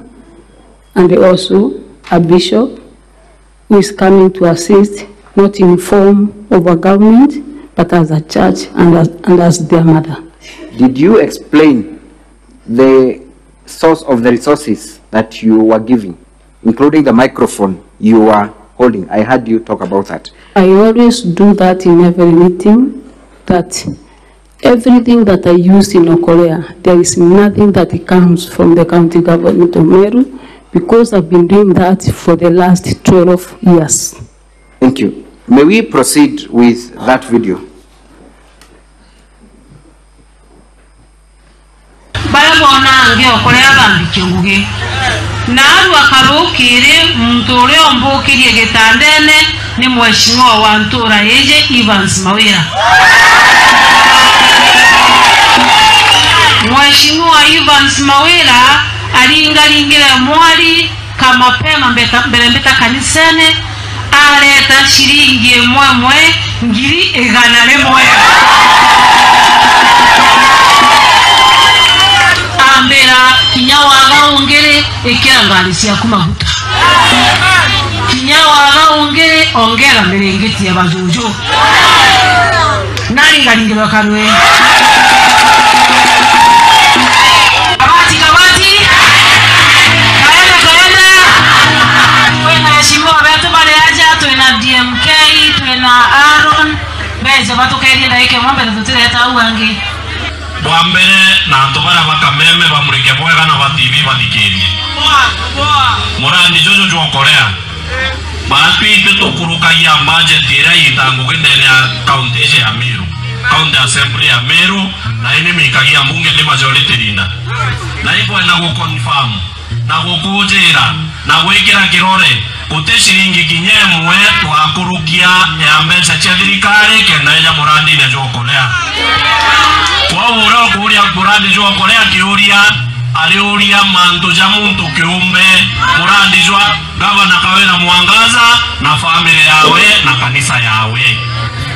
and also a bishop who is coming to assist, not in form of a government, but as a church and as their mother. Did you explain the source of the resources that you were giving, including the microphone you were holding? I heard you talk about that. I always do that in every meeting, that everything that I use in Okolea, there is nothing that comes from the county government of Meru, because I've been doing that for the last 12 years. Thank you. May we proceed with that video? Barabona nge Okolea bambike nguge naru akarukire mtore ombokiriye getandene ni mheshimiwa wa Ntura yeje Evans Mawira. Mheshimiwa Evans Mawira alingalingile mwali kama pema mbelembeta kanisene aleta shilingi mwemwe ngiri eganale mwe ambera kinyawaga ongere ekirangalisia kumahuta kinyawaga ongere ongera merengeti ya bajojo nalingalingile wakarwe DMK tuena Aaron beze batukairi ndaike mwambe tutireta uwangi bwambere na ntobara bakameme bamurike bwega na bativi badikiri murandi jojo jo Okolea batwite tukuruka ya budget ira yitangu kendele ya county ya Meru, county assembly ya Meru na ini mikagia mbunge de majority linda na ipo na go confirm na gukujira na gwikira kirore ute shilingi kinyemwe twakurukia ya mbeca cia thirikari kenda ya murandi ne jo Okolea kwa uro kuria murandi jo Okolea kiuria aliuria mantu ja muntu kiumbe murandi jo Governor Kawira Mwangaza na family yawe na kanisa yawe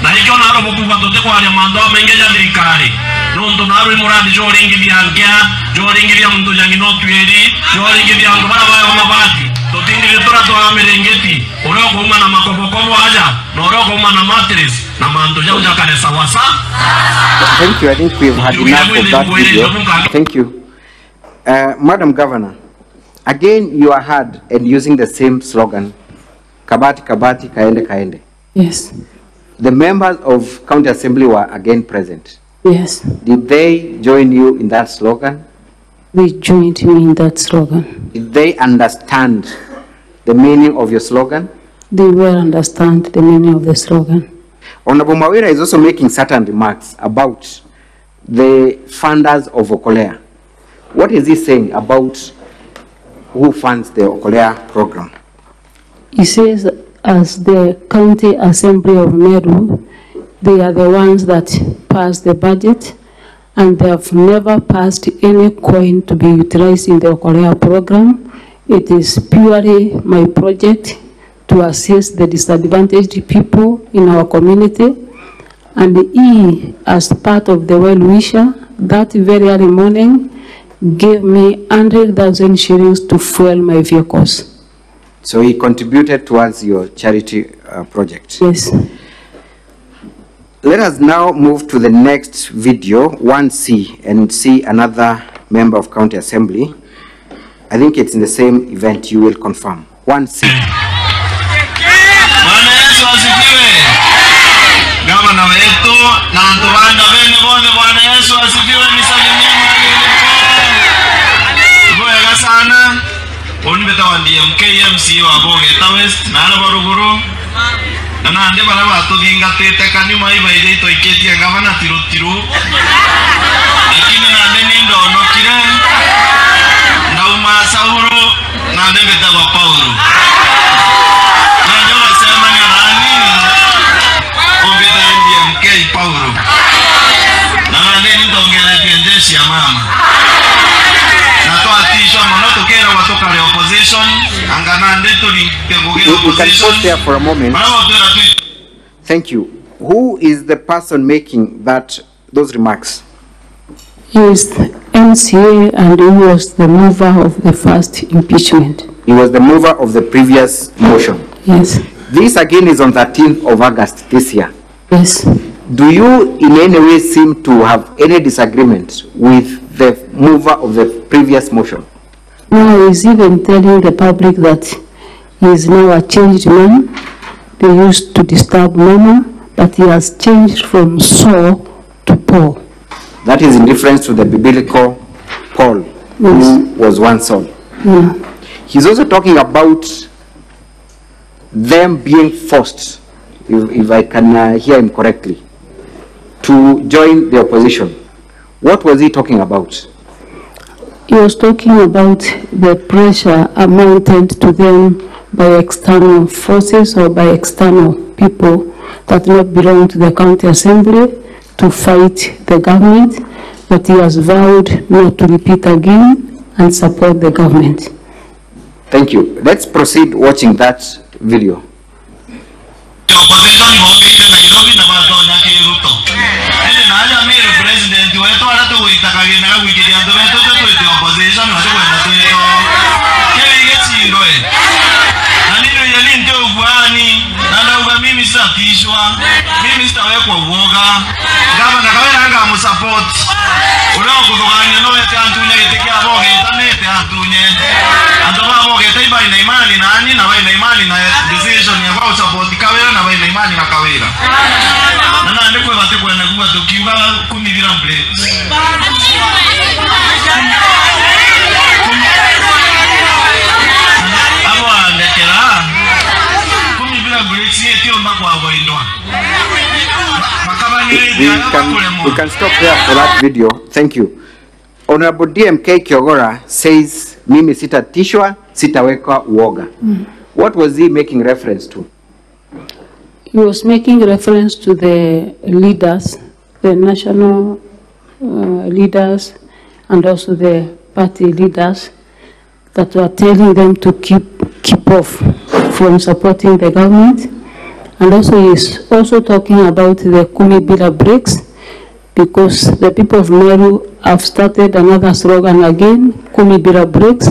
na hikyo naro bukuva tote kwa ya mando mengeja thirikari nundu naro murandi jo ringithia ngia jo ringithia muntu jangi no tweri jo ringithia ndo bara bayo mabati totingire tora toa merengeti oroko uma na makobokobo aja na oroko uma na mattress na mando ja uja kane sawasa. Thank you. I think we've had enough of that video. Thank you. Madam Governor, again you are heard and using the same slogan, Kabati Kabati Kaende Kaende. Yes. The members of County Assembly were again present. Yes. Did they join you in that slogan? They joined me in that slogan. Did they understand the meaning of your slogan? They will understand the meaning of the slogan. Honorable Mawira is also making certain remarks about the funders of Okolea. What is he saying about who funds the Okolea program? He says, as the County Assembly of Meru, they are the ones that pass the budget, and they have never passed any coin to be utilized in the Okolea program. It is purely my project to assist the disadvantaged people in our community. And he, as part of the well-wisher, that very early morning, gave me 100,000 shillings to fuel my vehicles. So he contributed towards your charity project? Yes. Let us now move to the next video, 1C, and see another member of County Assembly. I think it's in the same event, you will confirm. 1C. Gavana wetu na ntubanda bene bone Bwana Yesu asifiwe, nisalimie mwalimu. Ngoja sana Onibeta wa DMK MC wa Bogeta West na Baruguru. Na ande bara watu dinga tete kanima iba ile to iketi ngavana tiru. Lakini na ande nindo no kire. Na uma sauro na ande beta wa Paulo. Na ndio sema ni nani? Obeta DMK Paulo. Na ande nindo ngere kiendeshi ya mama. We can pause there for a moment. Thank you. Who is the person making those remarks? He is the MCA and he was the mover of the first impeachment. He was the mover of the previous motion. Yes. This again is on 13th of August this year. Yes. Do you in any way seem to have any disagreement with the mover of the previous motion? No, he's even telling the public that he is now a changed man. They used to disturb Mama, but he has changed from Saul to Paul. That is in reference to the biblical Paul, who was one Saul. Yeah. He's also talking about them being forced, if I can hear him correctly, to join the opposition. What was he talking about? He was talking about the pressure mounted to them by external forces or by external people that do not belong to the county assembly to fight the government, but he has vowed not to repeat again and support the government. Thank you. Let's proceed watching that video. We can stop there for that video. Thank you. Honorable DMK Kiogora says, mimi sitatishwa, sitawekwa uoga. What was he making reference to? He was making reference to the leaders, the national leaders, and also the party leaders that were telling them to keep off from supporting the government. And also he is also talking about the Kumi Bila breaks, because the people of Meru have started another slogan again, Kumi Bila breaks,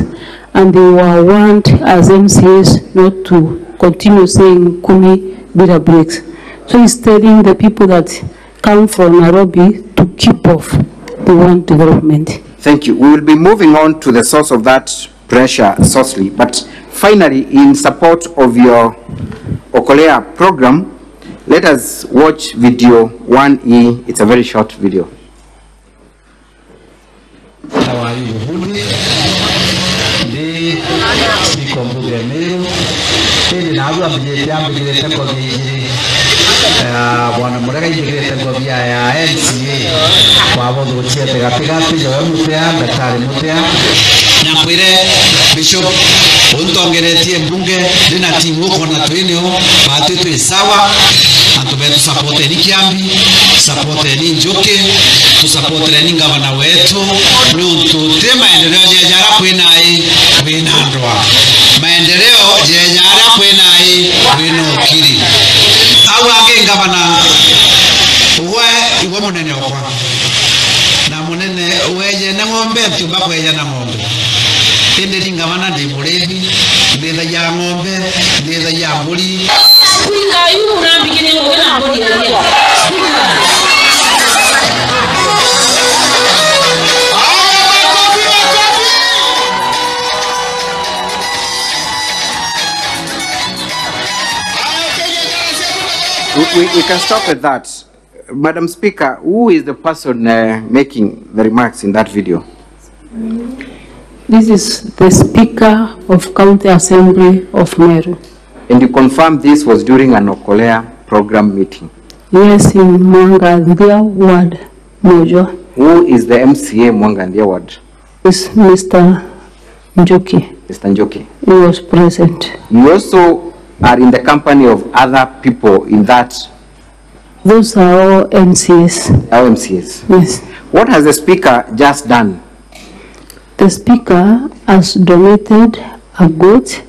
and they were warned as MCAs not to continue saying Kumi Bila breaks. So he's telling the people that come from Nairobi to keep off. They want development. Thank you. We will be moving on to the source of that pressure, sourcely. But finally, in support of your Okolea program, let us watch video 1E. It's a very short video. How are you? Bwana Murega igirete ngobia ya NCA kwa bodo chiete gatigati yo mutea datari mutea nakwire bishop untongeretie mbunge dina timu kona twenio batutu sawa atubetu support ni kiambi support ni njoke tu support ni gavana wetu mtu tema endeleo jejara kwinai kwinandwa maendeleo jejara kwinai kwino kiri awange gavana iwe munene okwa na munene weje na ng'ombe tumba kweja na ng'ombe ende ringavana ndi murebi ndetha ya ng'ombe ndetha ya mburi spika yu urambikire ng'ombe na mburi ya We can stop at that. Madam Speaker, who is the person making the remarks in that video? This is the Speaker of County Assembly of Meru. And you confirm this was during an Okolea program meeting? Yes, in Mwangaza ward, Mojo. Who is the MCA Mwangaza ward? It's Mr. Njoki. Mr. Njoki. He was present. You also are in the company of other people in that? Those are all MCAs. Our MCAs? Yes. What has the Speaker just done? The Speaker has donated a goat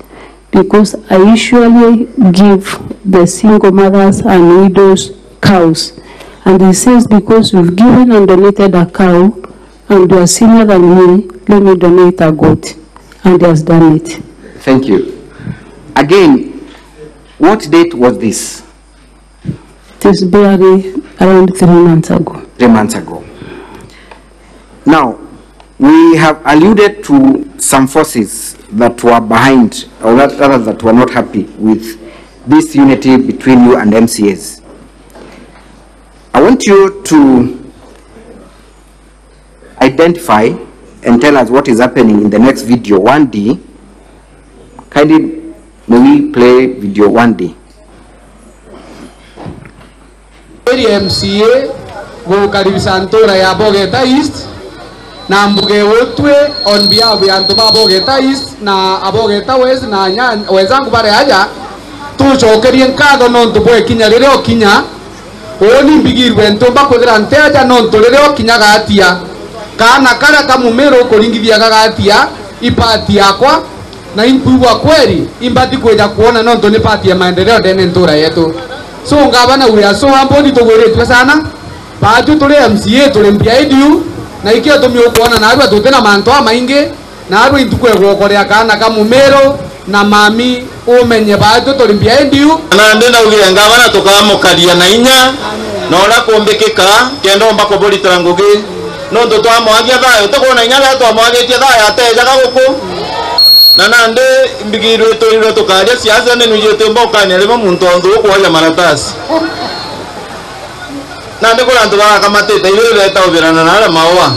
because I usually give the single mothers and widows cows. And he says, because you've given and donated a cow and you are senior than me, let me donate a goat. And he has done it. Thank you. Again, what date was this? It is barely around 3 months ago. 3 months ago. Now, we have alluded to some forces that were behind, or rather that were not happy with this unity between you and MCAs. I want you to identify and tell us what is happening in the next video 1D. Kindly, may we play video 1D. MCA go karibisha ntora ya Bogeta East na mbuge wotwe on behalf ya ntuba Bogeta East na Abogeta West na wenzangu bare aja tucokerie nkatho no ntubwe kinya rire okinya oni mbigirwe ntumba kwithira nteja no nturire okinya gatia kana kara kamumero kuringithia gagatia ipati yakwa na impugwa kweli imbati kweja kuona no ntuni pati ya maendeleo ndene ntura yetu. So ngabana we are so humble tugweretwe sana batu tuli MCA tuli mpia idiu na ikio tumiokuona na arua tutena manto maingi na arua intukwe gwokorea kana kamumero na mami umenye batu tuli mpia idiu na ndenda ugira ngabana tukamukaria na inya na ora kumbikika kendo mbako boli trangugi no ndo twamwagia thayo tukona inya la twamwagitie thayo ateja gaguku na nande mbigirwe toriro tukaria siasa nenu yete mboka ni alimo muntu ondu kwa maratasi nande ko landu ba kamatete ile leta obirana na ala mawa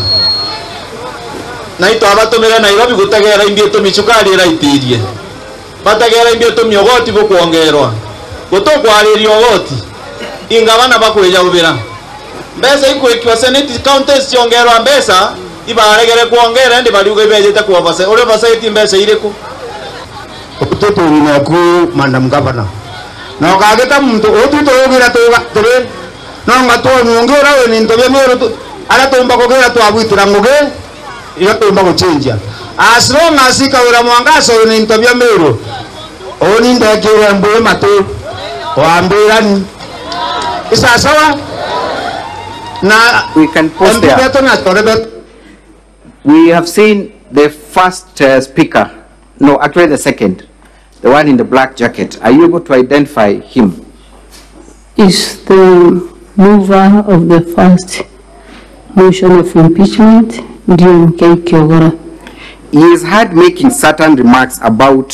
na ito abatumira Nairobi gutagera imbie to michukari era itirie batagera imbie to myogoti bo kuongerwa gutokwariri ogoti ingabana bakweja obira mbesa ikwekiwa senate counties ciongerwa mbesa ibaregere kuongera ndi baliuga ibejete kwa basa ore basa iti mbesa ireko utoto winaku Madam Governor na kageta muntu otuto ogira tore no ngato nyongera we nintobye mero ala tomba kogera twabwitira ngoge iyo tomba kuchenja as long as Kawira Mwangaza we nintobye mero oni ndakira mbuye mato waambirani isa sawa na we can post there. We have seen the first speaker, no, actually the second, the one in the black jacket. Are you able to identify him? Is the mover of the first motion of impeachment, DMK Kiogora. He is heard making certain remarks about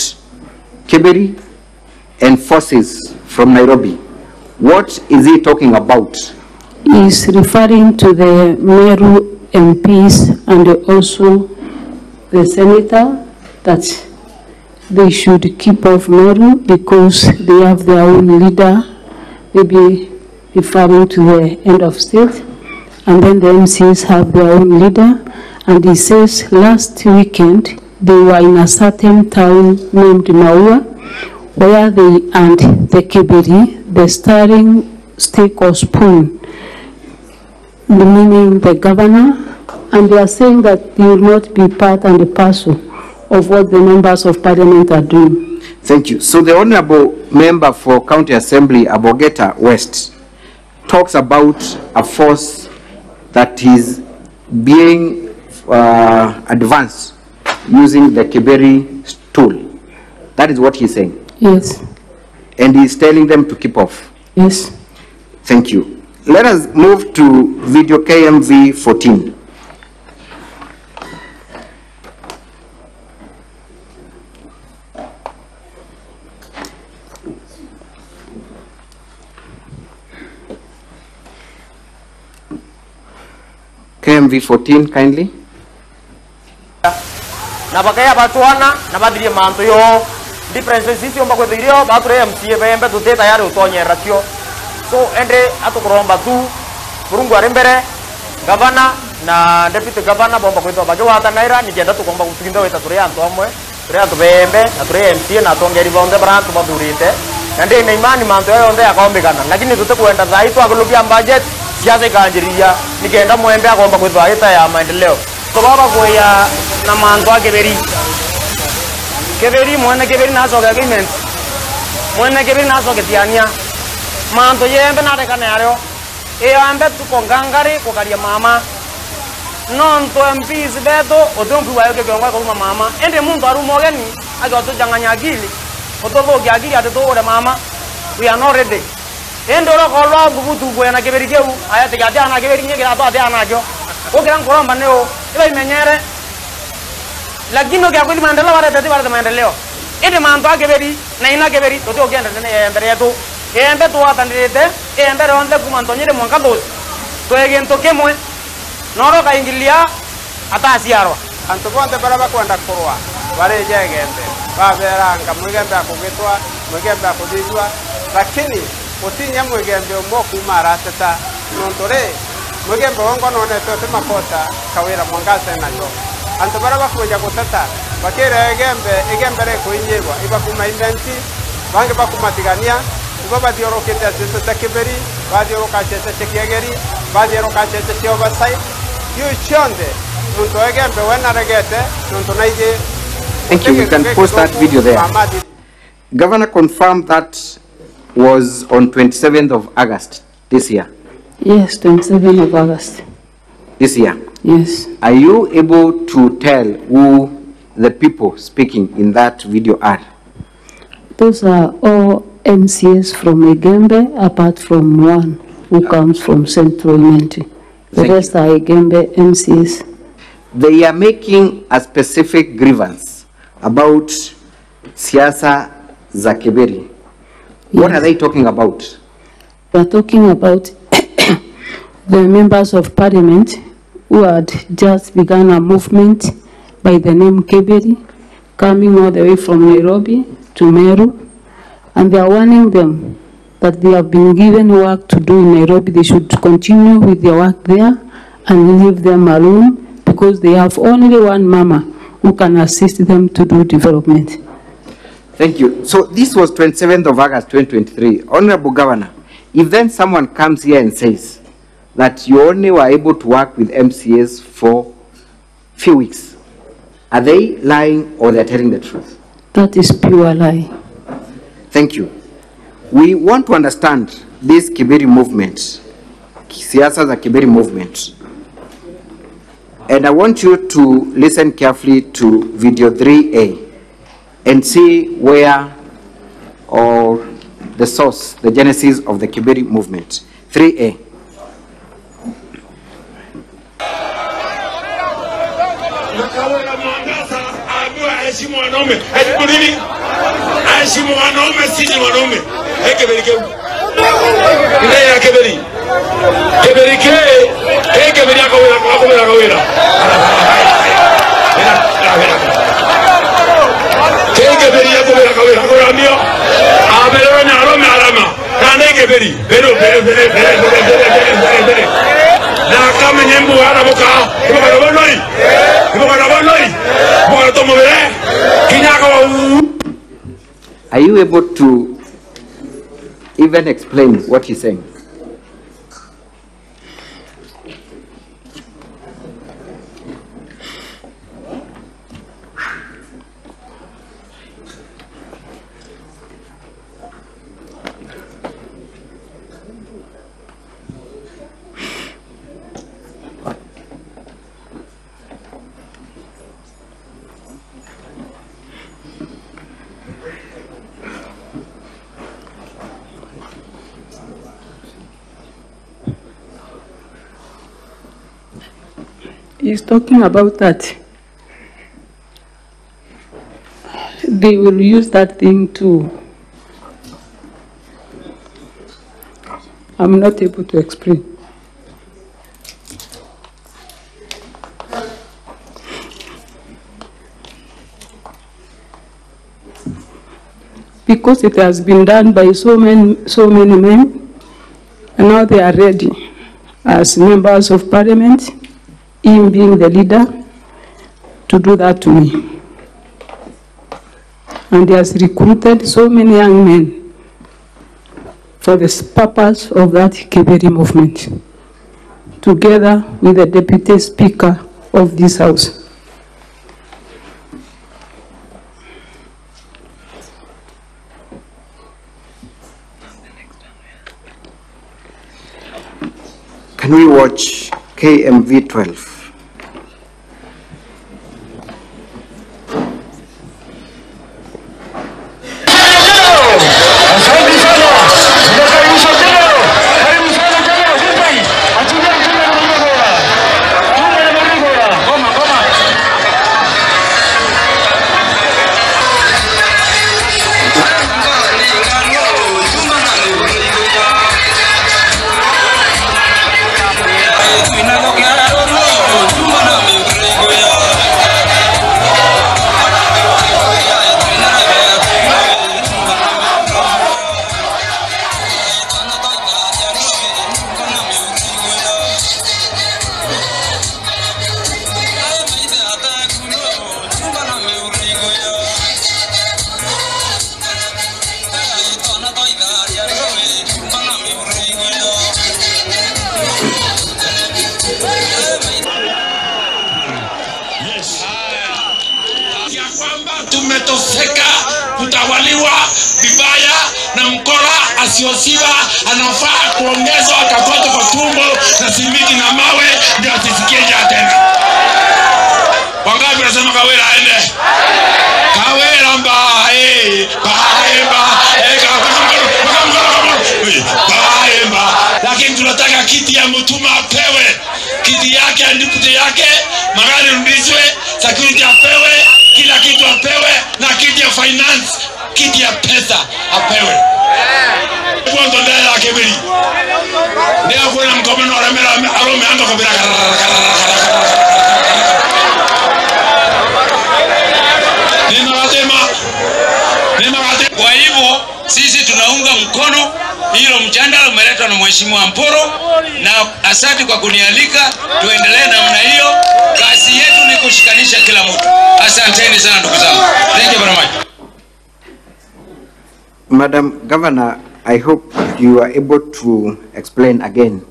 Kiberi and forces from Nairobi. What is he talking about? He is referring to the Meru MPs and also the senator that they should keep off Meru because they have their own leader, maybe referring to the end of state, and then the MCs have their own leader. And he says last weekend they were in a certain town named Maua where they earned the Kiberi, the starring stick or spoon, meaning the governor, and they are saying that they will not be part and parcel of what the members of parliament are doing. Thank you. So the honorable member for County Assembly, Abogeta West, talks about a force that is being advanced using the Kiberi tool. That is what he's saying? Yes. And he's telling them to keep off? Yes. Thank you. Let us move to video KMV 14. KMV 14, kindly. na bakaya batwana na badiri manto yo differences sisi omba kwethirio bature MCA bembe tute tayari utonyera tio so ende atukuromba tu burungu ari mbere gavana na deputy governor bomba kwetwa bage wata naira nigenda tukomba kutukinda weta turi antu amwe turi antu bembe na turi MCA na tongeri bonde brantu badurite nande na imani manto yonde akaombekana lakini tute kwenda thai twagulubia budget siasa ikanjiria nigenda mwembe akomba kwetwa ita ya maendeleo so baba kuya na manto akeberi keberi mwene keberi naso agreement mwene keberi naso ketiania manto yembe na rekana yaryo ambe tukongangari kukaria mama nonto MPs beto odompi wayo kegongwa kwa mama ende muntu arumogeni agoto janganya akili otobo gyagiri atoto mama we are not ready ende ro kolwa bubutu bwena keberi keu ayate gati ana keberi nyegira to ate anajo okira nkoromba neo iba imenyere lakini okya kweli maendeleo wale tete wale maendeleo ende manto akeberi na ina keberi toto ogenda ne mbere yetu embe tuwatandirite embe ronde kumantonyire mwangadozi twegento kemwe noro kaingilia atasiarwa antu bonde baraba kwenda kurwa bareje gembe baberanga mwigembe akugitwa mwigembe akudijwa lakini utinya mwigembe umwe kuma rateta nontore mwigembe wongo none tote makota Kawira Mwangaza nayo antu baraba kuja guteta bakire igembe re kuinyirwa iba kuma inventi bange bakumatigania baba diorokete asese takeberi badioroka asese tekegeri badioroka asese teobasai you chonde nunto egembe wena regete nunto naije. Thank you. We can post that video there. Governor confirmed that was on 27th of August this year. Yes, 27th of August. This year? Yes. Are you able to tell who the people speaking in that video are? Those are all MCS from Igembe, apart from one who comes from Central Imenti. The rest are Igembe MCS. They are making a specific grievance about siasa za Keberi. What are they talking about? They are talking about the members of parliament who had just begun a movement by the name Keberi, coming all the way from Nairobi to Meru. And they are warning them that they have been given work to do in Nairobi. They should continue with their work there and leave them alone because they have only one mama who can assist them to do development. Thank you. So this was 27th of August 2023. Honorable Governor, if then someone comes here and says that you only were able to work with MCAs for a few weeks, are they lying or they're telling the truth? That is pure lie. Thank you. We want to understand this Kiberi movement, siasa za Kiberi movement. And I want you to listen carefully to video 3A and see where or the source, the genesis of the Kiberi movement. 3A. Ashimu wanaume sisi wanaume Keberi keu ile ya Keberi Keberi Keberi Kawira Keberi Kawira mio abero na arome alama kana Keberi pero na kama nyembu ara boka ibaka bonoi boka tomo bere kinyaka wa. Are you able to even explain what he's saying? He's talking about that. They will use that thing to. I'm not able to explain. because it has been done by so many men, and now they are ready as members of parliament, him being the leader, to do that to me. And he has recruited so many young men for the purpose of that Kiberi movement, together with the Deputy Speaker of this House. Can we watch KMV 12? Tumetoseka kutawaliwa vibaya na mkora asiosiwa, anafaa kuongezwa akafuata kwa tumbo na simiti na mawe ndio asisikie njaa tena. Wangapi wanasema Kawira aende? Kawira mbae, lakini tunataka kiti ya mtuma apewe, kiti yake andikute yake, magari rudishwe, security apewe, kila kitu apewe, na kiti ya finance, kiti ya pesa apewe. Kwa ndo ndaya ya Kiberi ndio kuna mkomeno wa Remera arome ando Kawira. Kwa hivyo sisi tunaunga mkono hilo mjadala umeletwa na Mheshimiwa Mporo, na asante kwa kunialika. Tuendelee namna hiyo, kazi yetu ni kushikanisha kila mtu. Asanteni sana ndugu zangu. Thank you very much. Madam Governor, I hope you are able to explain again,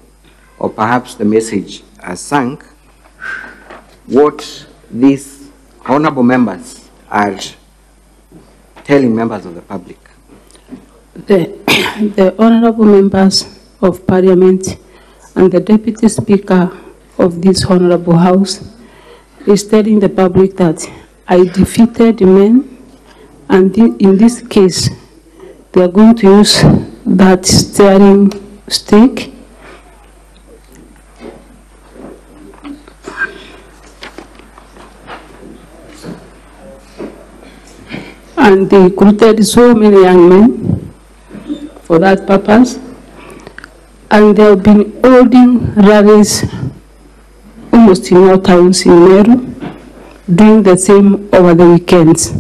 or perhaps the message has sunk, what these honorable members are telling members of the public. The honorable members of parliament and the deputy speaker of this honorable house is telling the public that I defeated men, and in this case they are going to use that steering stick and they recruited so many young men for that purpose, and they have been holding rallies almost in all towns in Meru, doing the same over the weekends.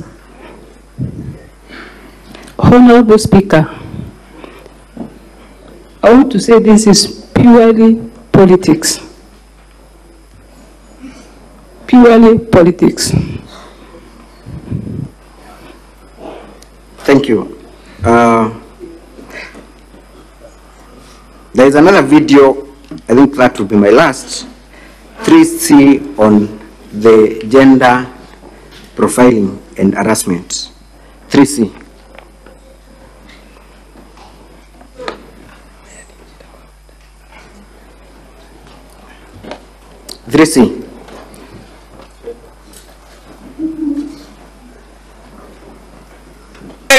Honorable Speaker, I want to say this is purely politics. Purely politics. Thank you. There is another video, I think that will be my last, 3C on the gender profiling and harassment. 3C.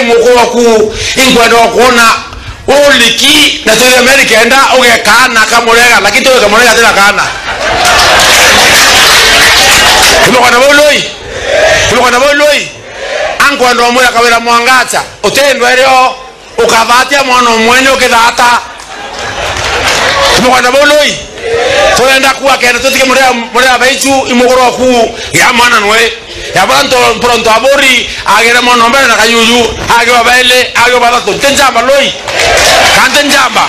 Mukoku ingwendo kuona uliki na tele America enda ugekana kamurega lakini towe kamurega tena kana Tulokana boloi angwendo moya Kawira Mwangaza utendwa leo ukavatia mwana mwene ukidata tulokana boloi tuenda kuwa kenda tutike murea baichu imugoro ku ya mwana nwe yabanto pronto abori agere mono mbere na kayuyu age babele age batato tenjamba loi kantenjamba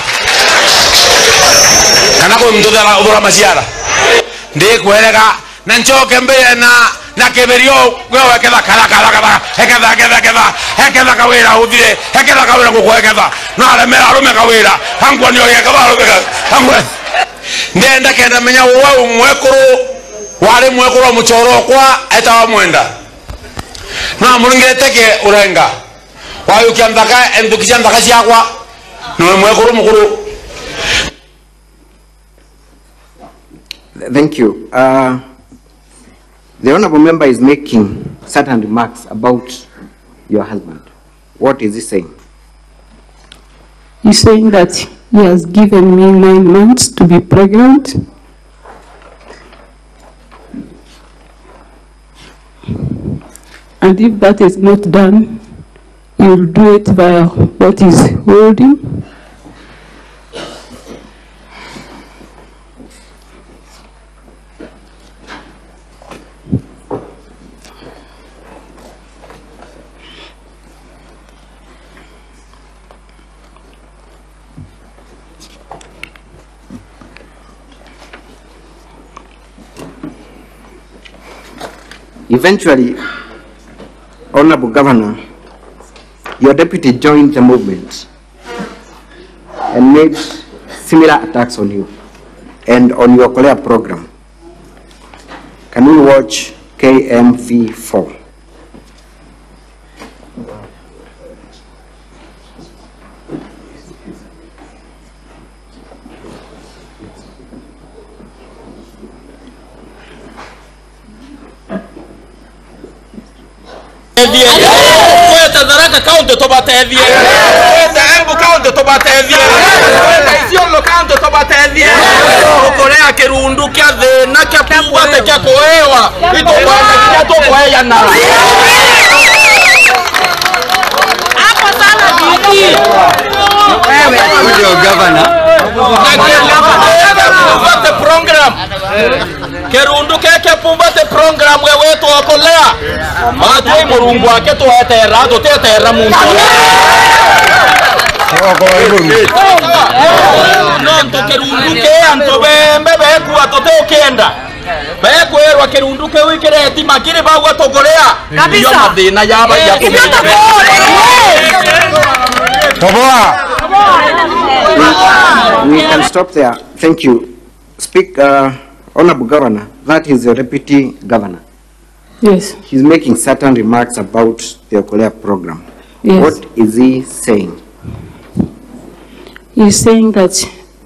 kana ko mtodala obora masiara de kwerega nanchoke mbere na keberio gwe keda kala hekeda kawira udire hekeda kawira kukwekeda na ale mera rume kawira hangwa nyo yekeda hangwa ndenda kenda menya wa umwekuru wale mwekuru muchoro kwa etawa mwenda na muringeteke urenga wayo kiandaka endukisha ndaka siakwa no mwekuru mukuru. Thank you. The honorable member is making certain remarks about your husband. What is he saying? He's saying that he has given me 9 months to be pregnant. And if that is not done, he will do it via what is holding. Eventually, Honorable Governor, your deputy joined the movement and made similar attacks on you and on your Kolea program. Can we watch KMV4? Tazaraka kaunti tobatethie Embu kaunti tobatethie Isiolo kaunti tobatethie Ukorea kirundu kia thina kia pumbate kia kuewa itokwenda kia tokweana hapo sana biki Ndio governor pumbate program Kerundu keke pumbate program wetu okolea matwe murungu wake tuetera tutetera muntu no kerundu ke anto bembe bekuwa totekenda bekwerwa kerundu ke wikireti makire bagwa tokolea kabisa yo mathina yaba ya We can stop there. Thank you. Honorable Governor, that is your deputy governor. Yes. He's making certain remarks about the Okolea program. Yes. What is he saying? He's saying that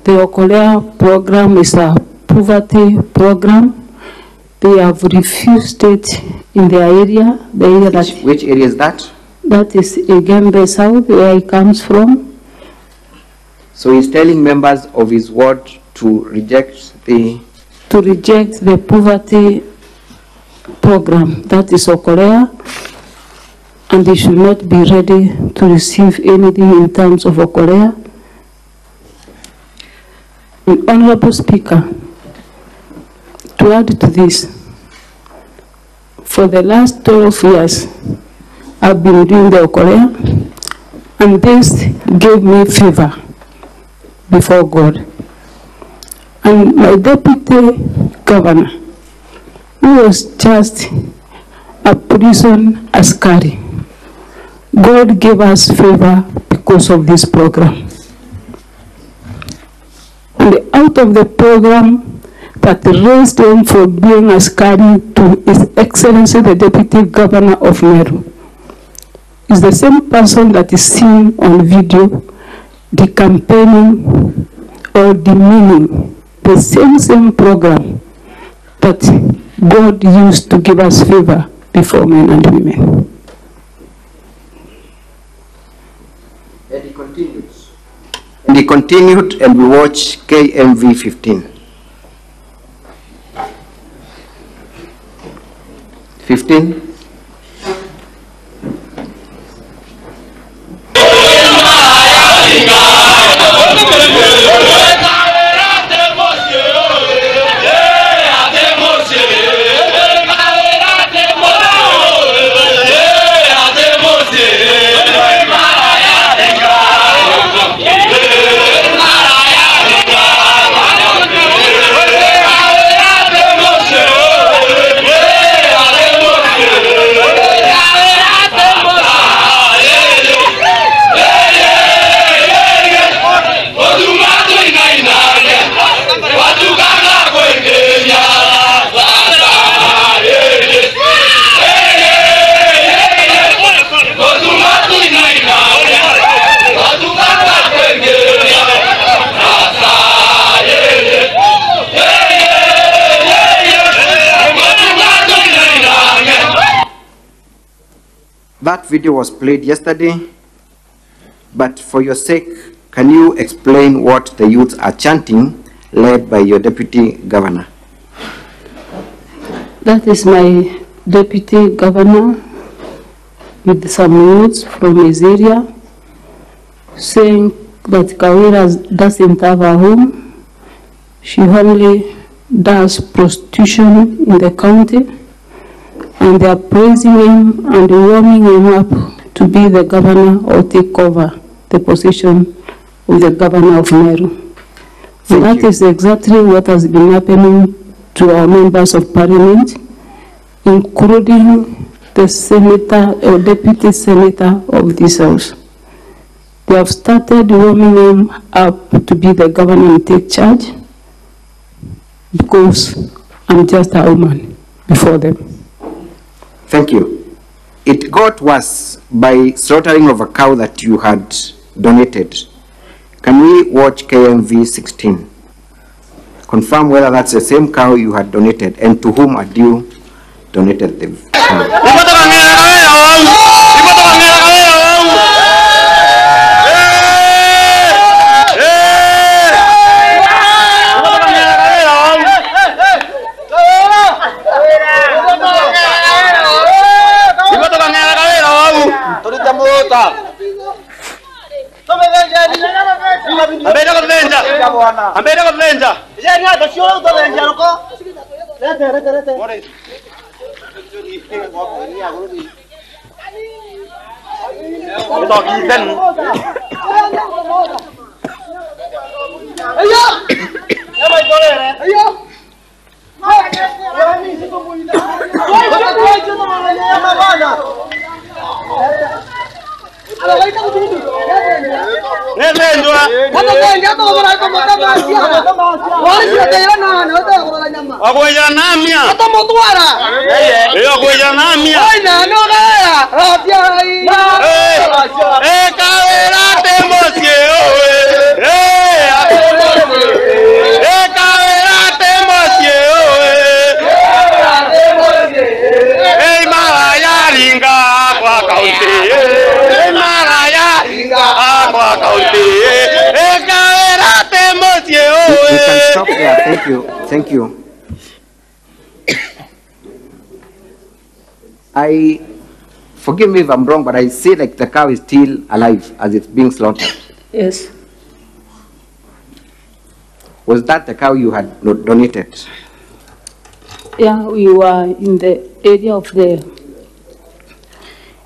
the Okolea program is a poverty program. They have refused it in their area. The area that which area is that? That is Igembe South, where he comes from. So he's telling members of his ward to reject the poverty program, that is Okolea, and they should not be ready to receive anything in terms of Okolea. Honorable Speaker, to add to this, for the last 12 years, I've been doing the Okolea, and this gave me favor before God. And my deputy governor, who was just a prison askari, God gave us favor because of this program. And out of the program that raised him for being askari to His Excellency the Deputy Governor of Meru is the same person that is seen on video, the campaigning or demeaning the same program that God used to give us favor before men and women. And he continues. And he continued, and we watch KMV 15. 15. That video was played yesterday, but for your sake, can you explain what the youths are chanting, led by your deputy governor? That is my deputy governor with some youths from his area saying that Kawira doesn't have a home. She only does prostitution in the county, and they are praising him and warming him up to be the governor or take over the position of the governor of Meru. And that is exactly what has been happening to our members of parliament, including the senator or deputy senator of this house. They have started warming him up to be the governor and take charge because I'm just a woman before them. Thank you. It got worse by slaughtering of a cow that you had donated. Can we watch KMV 16? Confirm whether that's the same cow you had donated and to whom had you donated the cow. You can stop there. Thank you. Thank you. Forgive me if I'm wrong, but I see like the cow is still alive as it's being slaughtered. Yes. Was that the cow you had donated? Yeah, we were in the area of the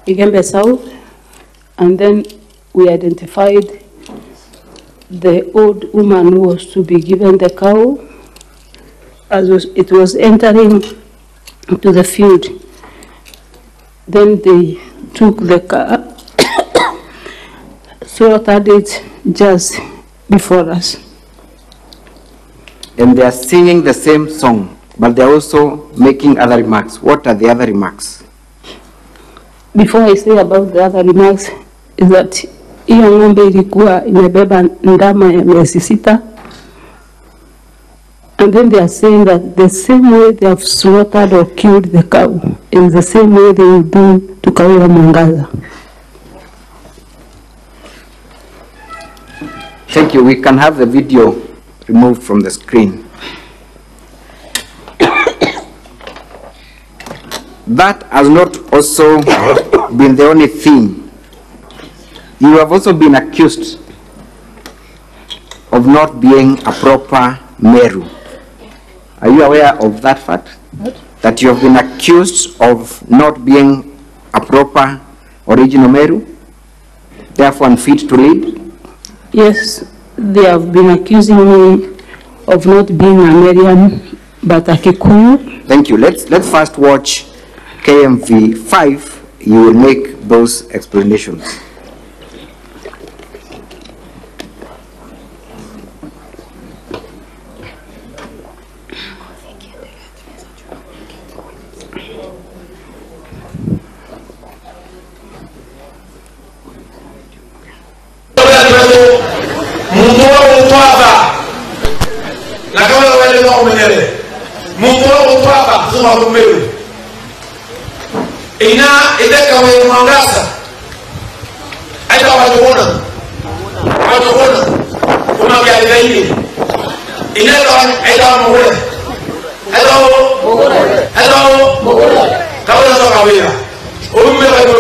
Igembe South, and then we identified the old woman who was to be given the cow as it was entering into the field. Then they took the cow, slaughtered it just before us. And they are singing the same song, but they are also making other remarks. What are the other remarks? Before I say about the other remarks, is that hiyo ng'ombe ilikuwa imebeba ndama ya miezi 6. And then they are saying that the same way they have slaughtered or killed the cow is the same way they will do to Kawira Mwangaza. Thank you. We can have the video removed from the screen. That has not also been the only thing. You have also been accused of not being a proper Meru. Are you aware of that fact? What? That you have been accused of not being a proper original Meru, therefore unfit to lead? Yes, they have been accusing me of not being a Merian, but a Kikuyu. Thank you. Let's first watch KMV 5. You will make those explanations. ina ide Kawira Mwangaza aita wajona kuna vya ile ina aita muhula hello Kawira Umbe Bato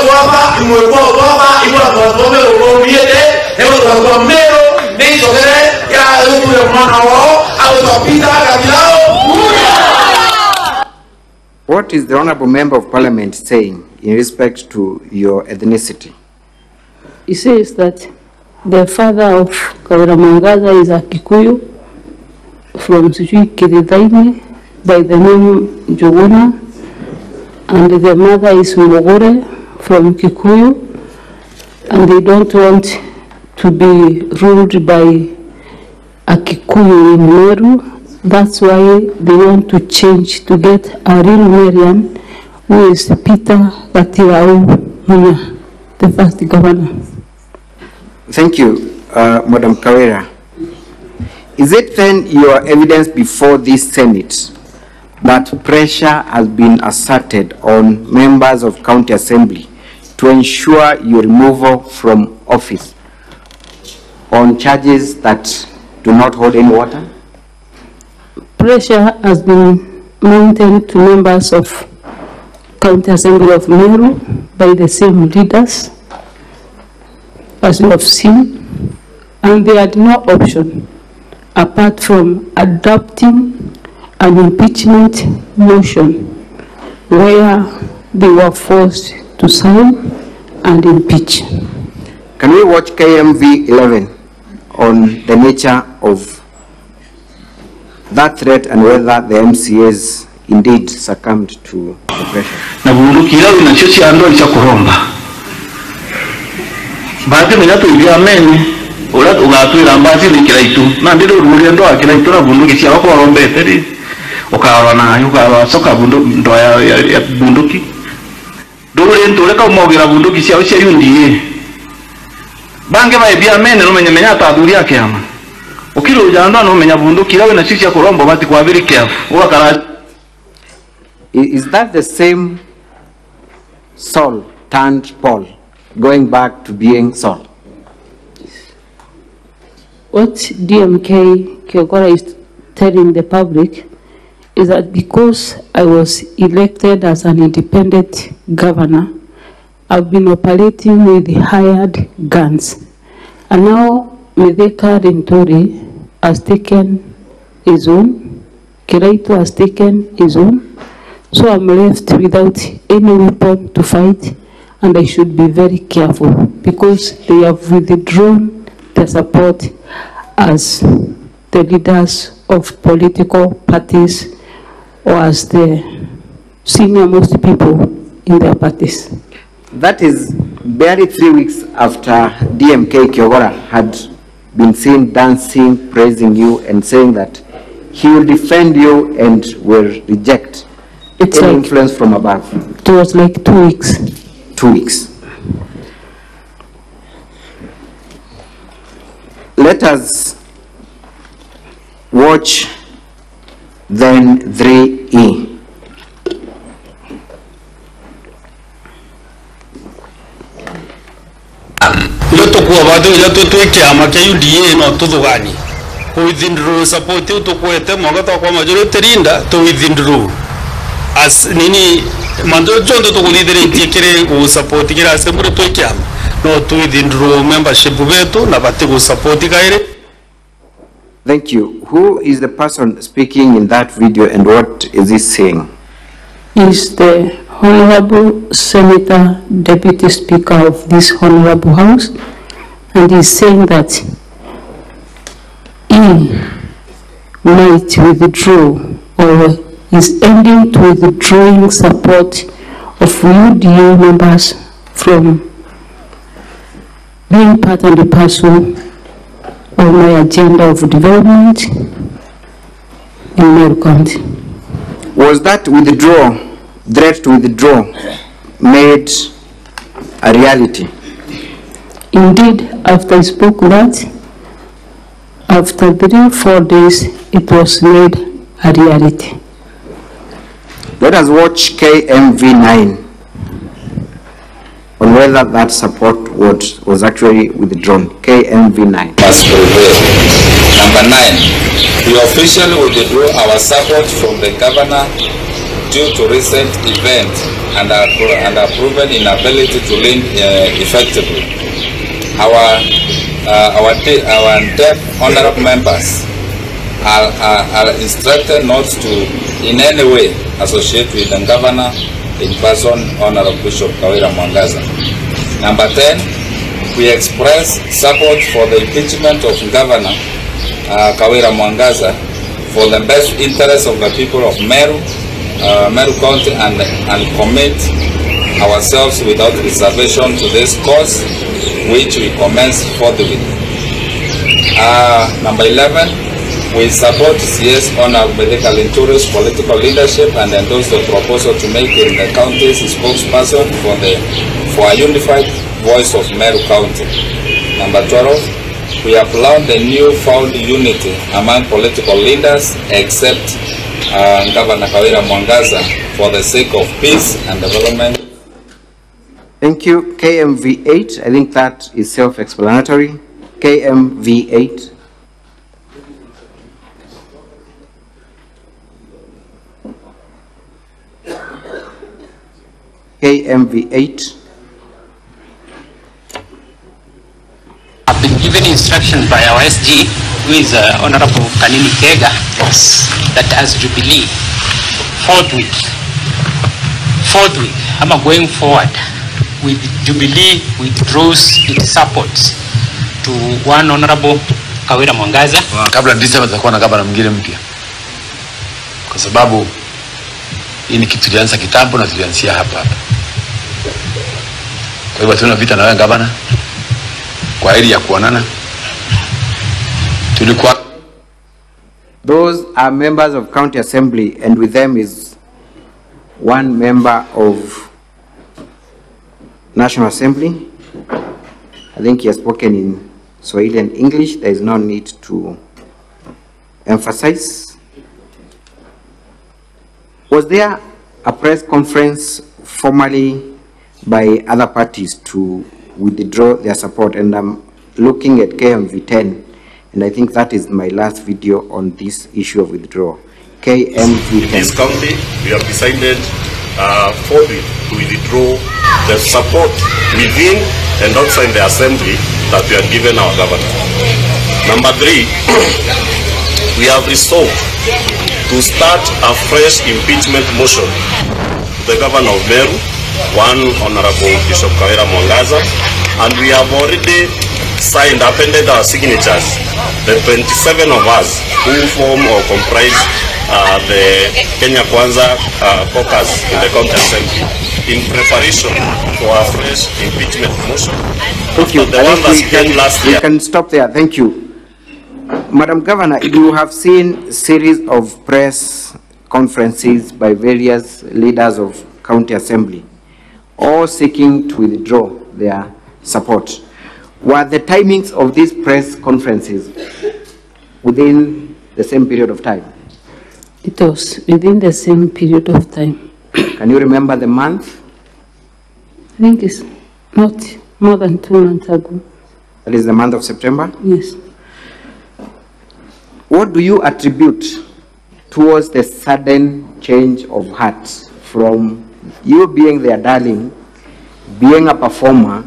tuapa imweko tuapa imweko tuome uromiete hebu tuapa Meru ni sokere ya utu ya mwana wao au tupita kabilao. What is the Honorable Member of Parliament saying in respect to your ethnicity? He says that the father of Kawira Mwangaza is a Kikuyu from Kirithaini by the name Jogona, and the mother is Mbogore from Kikuyu, and they don't want to be ruled by a Kikuyu in Meru. That's why they want to change to get a real Marian, who is Peter Gatirao Munya, the first governor. Thank you, Madam Kawira. Is it then your evidence before this Senate that pressure has been asserted on members of County Assembly to ensure your removal from office on charges that do not hold any water? Pressure has been mounted to members of County Assembly of Meru by the same leaders, as you have seen, and they had no option apart from adopting an impeachment motion where they were forced to sign and impeach. Can we watch KMV 11 on the nature of that threat and whether the MCAs indeed succumbed to the pressure? Na bunduki yao inachochi ando cha kuromba. Baadhi mwenye tuibia meni ula ugatwira ambazi ni kiraitu na ndilo ruri ndo akiraitu na bunduki cia wako warombe teri ukawa na yuka soka ndo ya bunduki dole ntole ka umogira bunduki cia cia yundi bange baibia meni no menya ataduri yake ama ukiro janda no menya bunduki lawe na chichi ya kuromba bati kwa very careful wakara. Is that the same Saul turned Paul, going back to being Saul? What DMK Kawira is telling the public is that because I was elected as an independent governor, I've been operating with hired guns. And now Medeka Rintori has taken his own, Kiraitu has taken his own, so I'm left without any weapon to fight, and I should be very careful because they have withdrawn their support as the leaders of political parties or as the senior most people in their parties. That is barely 3 weeks after DMK Kawira had been seen dancing, praising you, and saying that he will defend you and will reject any influence from above. It was like 2 weeks. 2 weeks. Let us watch then 3E. Yoto kuwa wadu yoto tuweke amake UDA no tudugani withdraw support yoto kuwete mwagata kwa majority rinda to withdraw as nini mando jondo to kulidere tikire ku support kira assembly tuweke ama no to withdraw membership betu na bati ku support kaire. Thank you. Who is the person speaking in that video and what is he saying? Is the Honorable Senator, Deputy Speaker of this Honorable House, and he's saying that he might withdraw or is ending to withdrawing support of UDA members from being part and parcel of my agenda of development in Meru County. Was that withdrawal, threat to withdraw, made a reality? Indeed, after I spoke that, after 3 or 4 days, it was made a reality. Let us watch KMV9 on whether that support was actually withdrawn. KMV9. Must prevail. Number 9, we officially withdrew our support from the governor due to recent events and our proven inability to lead effectively. Our deaf honorable members are instructed not to in any way associate with the governor in person, Honorable Bishop Kawira Mwangaza. Number 10, we express support for the impeachment of Governor Kawira Mwangaza for the best interest of the people of Meru County and commit ourselves without reservation to this cause, which we commence forthwith. Number 11, we support CS Honorable Kalinturi's political leadership and endorse the proposal to make him the county's spokesperson for a unified voice of Meru County. Number 12, we applaud the newfound unity among political leaders except Governor Kawira Mwangaza for the sake of peace and development. Thank you. KMV8, I think that is self-explanatory. KMV8. KMV8. I've been given instructions by our SG, who is Honorable Kanini Kega, that as Jubilee, forthwith, going forward, with Jubilee withdraws its support to one Honorable Kawira Mwangaza. Kabla December tutakuwa na gavana mwingine mpya, kwa sababu hii ni kitu tulianza kitambo na tulianzia hapa. Kwa hivyo tuna vita na wewe gavana kwa hili ya kuonana. Tulikuwa Those are members of County Assembly, and with them is one member of National Assembly. I think he has spoken in Swahili and English. There is no need to emphasize. Was there a press conference formally by other parties to withdraw their support? And I'm looking at KMV10, and I think that is my last video on this issue of withdrawal. KMV10. In this county, we have decided fully to withdraw the support within and outside the assembly that we have given our governor. Number 3, we have resolved to start a fresh impeachment motion to the governor of Meru, one Honorable Bishop Kawira Mwangaza, and we have already signed, appended our signatures, the 27 of us who form or comprise the Kenya Kwanza caucus in the county assembly in preparation for a fresh impeachment motion. Thank you. The one that came last year. We can stop there. Thank you. Madam Governor, you have seen a series of press conferences by various leaders of county assembly, all seeking to withdraw their support. Were the timings of these press conferences within the same period of time? It was within the same period of time. Can you remember the month? I think it's not more than 2 months ago. That is the month of September? Yes. What do you attribute towards the sudden change of heart from you being their darling, being a performer,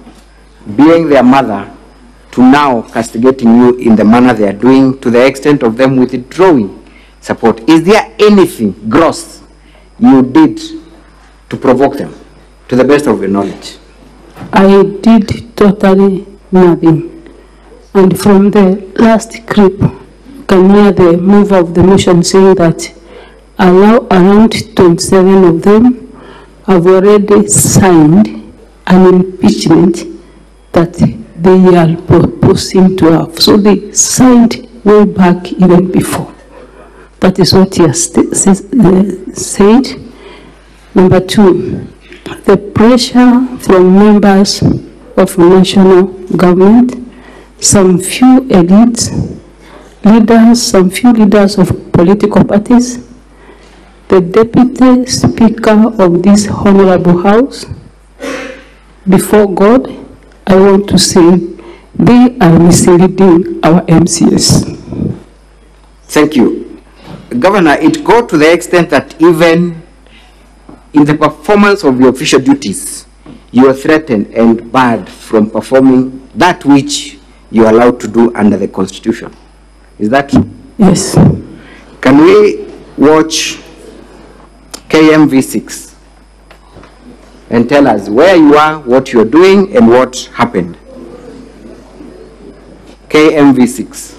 being their mother, to now castigating you in the manner they are doing, to the extent of them withdrawing support? Is there anything gross you did to provoke them, to the best of your knowledge? I did totally nothing. And from the last clip, can hear the move of the motion saying that around 27 of them have already signed an impeachment that they are proposing to have. So they signed way back even before. That is what he has said. Number 2, the pressure from members of national government, some few elites, leaders, some few leaders of political parties, the Deputy Speaker of this Honorable House, before God, I want to say they are misleading our MCS. Thank you. Governor, it goes to the extent that even in the performance of your official duties, you are threatened and barred from performing that which you are allowed to do under the Constitution. Is that true? Yes. Can we watch KMV6 and tell us where you are, what you're doing, and what happened? KMV6.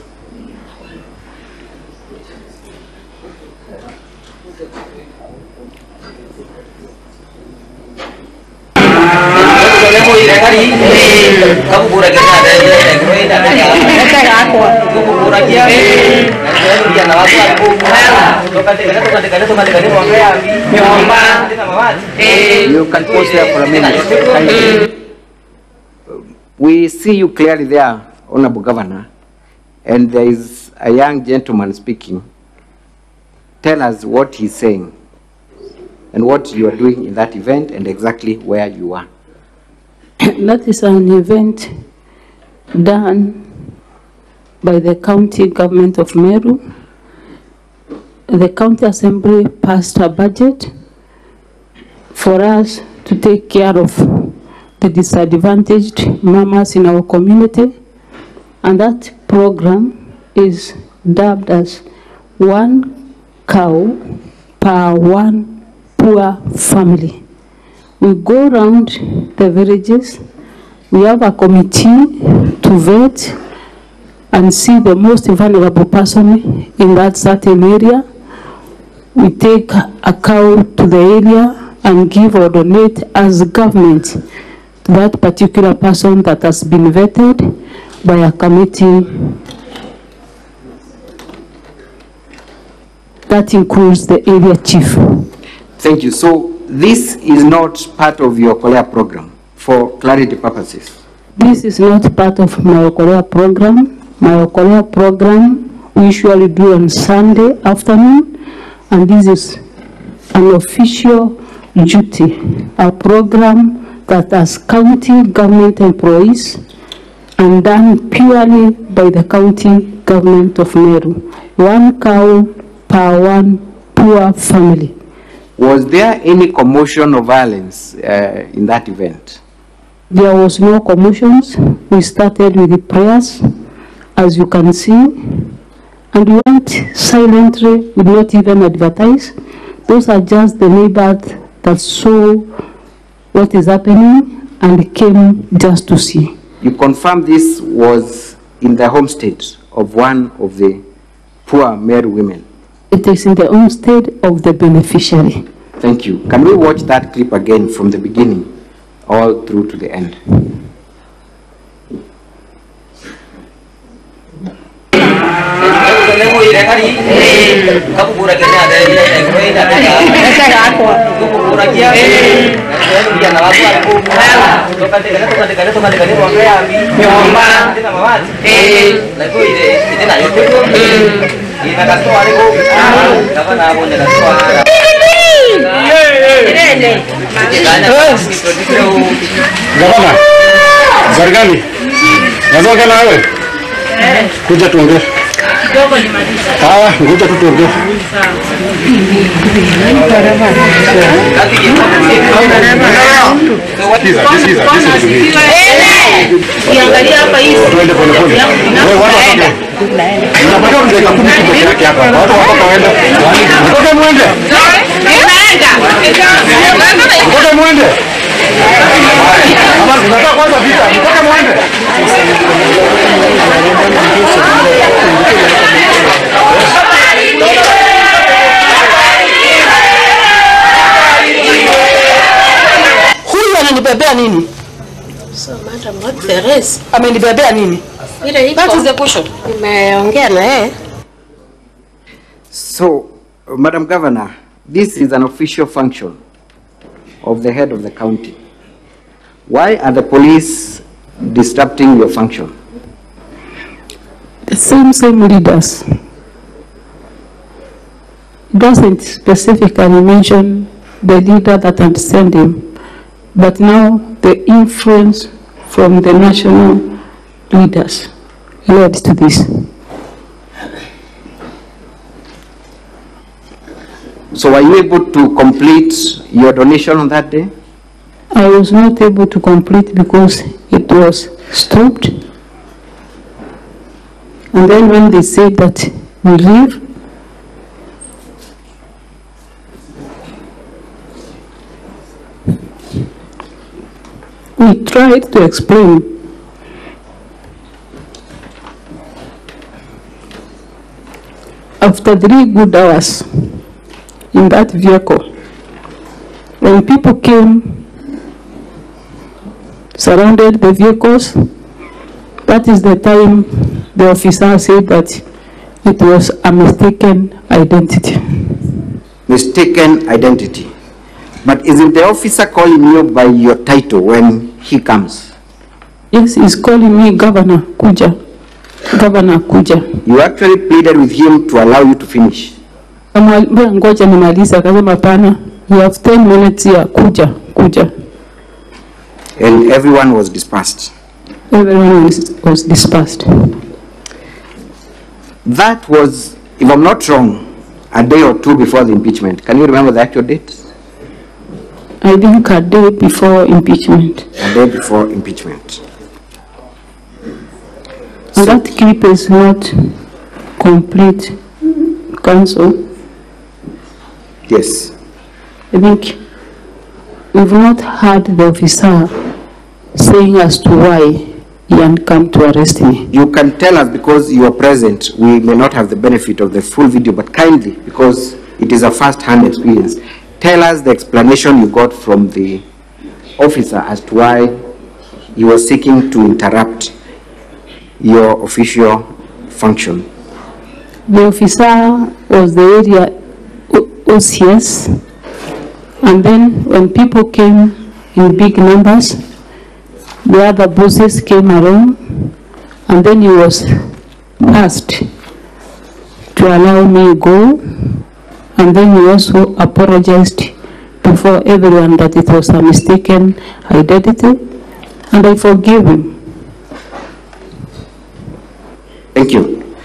You can pause there for a minute. We see you clearly there, Honorable Governor, and there is a young gentleman speaking. Tell us what he's saying and what you are doing in that event and exactly where you are. That is an event done by the county government of Meru. The county assembly passed a budget for us to take care of the disadvantaged mamas in our community, and that program is dubbed as 1 cow per 1 poor family. We go around the villages, we have a committee to vet and see the most vulnerable person in that certain area. We take a cow to the area and give or donate as government to that particular person that has been vetted by a committee that includes the area chief. Thank you. So this is not part of your Korea program for clarity purposes? This is not part of my Korea program. My Korea program we usually do on Sunday afternoon, and this is an official duty, a program that has county government employees and done purely by the county government of Meru. 1 cow per 1 poor family. Was there any commotion or violence in that event? There was no commotions. We started with the prayers, as you can see, and we went silently, we did not even advertise. Those are just the neighbors that saw what is happening and came just to see. You confirm this was in the homestead of one of the poor Meru women? It is in the homestead of the beneficiary. Thank you. Can we watch that clip again from the beginning all through to the end? Gavana, serikali, natoka na wewe. Kuja tuongee. Kidogo nimaliza. Ah, ngoja tu tuongee. Ukiangalia hapa hivi. Tuende pole pole. Wewe watu watoke. Unapata mzee kumi tu peke yake hapa. Watu watoka waende. Watoke muende. Watoke muende. Kama tunataka kwanza vita, watoke muende. Huyu ananibebea nini? So madam, what the rest? Amenibebea nini? Ile iko. That is the question. Nimeongea na yeye. So, Madam Governor, this is an official function of the head of the county. Why are the police disrupting your function? The same leaders doesn't specifically mention the leader that had sent him, but now the influence from the national leaders led to this. So were you able to complete your donation on that day? I was not able to complete because it was stopped. And then when they said that we leave, we tried to explain. After 3 good hours in that vehicle, when people came, surrounded the vehicles, that is the time the officer said that it was a mistaken identity. Mistaken identity. But isn't the officer calling you by your title when he comes? Yes, he's calling me Governor Kuja. Governor Kuja. You actually pleaded with him to allow you to finish. Ngoja nimaliza, akasema pana, you have 10 minutes here, Kuja. And everyone was dispersed. Everyone was dispersed. That was, if I'm not wrong, a day or two before the impeachment. Can you remember the actual date? I think a day before impeachment. A day before impeachment. And that clip is not complete, Council. Yes. I think we've not heard the officer saying as to why he had come to arrest me. You can tell us because you are present. We may not have the benefit of the full video, but kindly, because it is a first-hand experience, tell us the explanation you got from the officer as to why he was seeking to interrupt your official function. The officer was the area OCS, and then when people came in big numbers, the other bosses came around, and then he was asked to allow me go, and then he also apologized before everyone that it was a mistaken identity, and I forgive him. Thank you.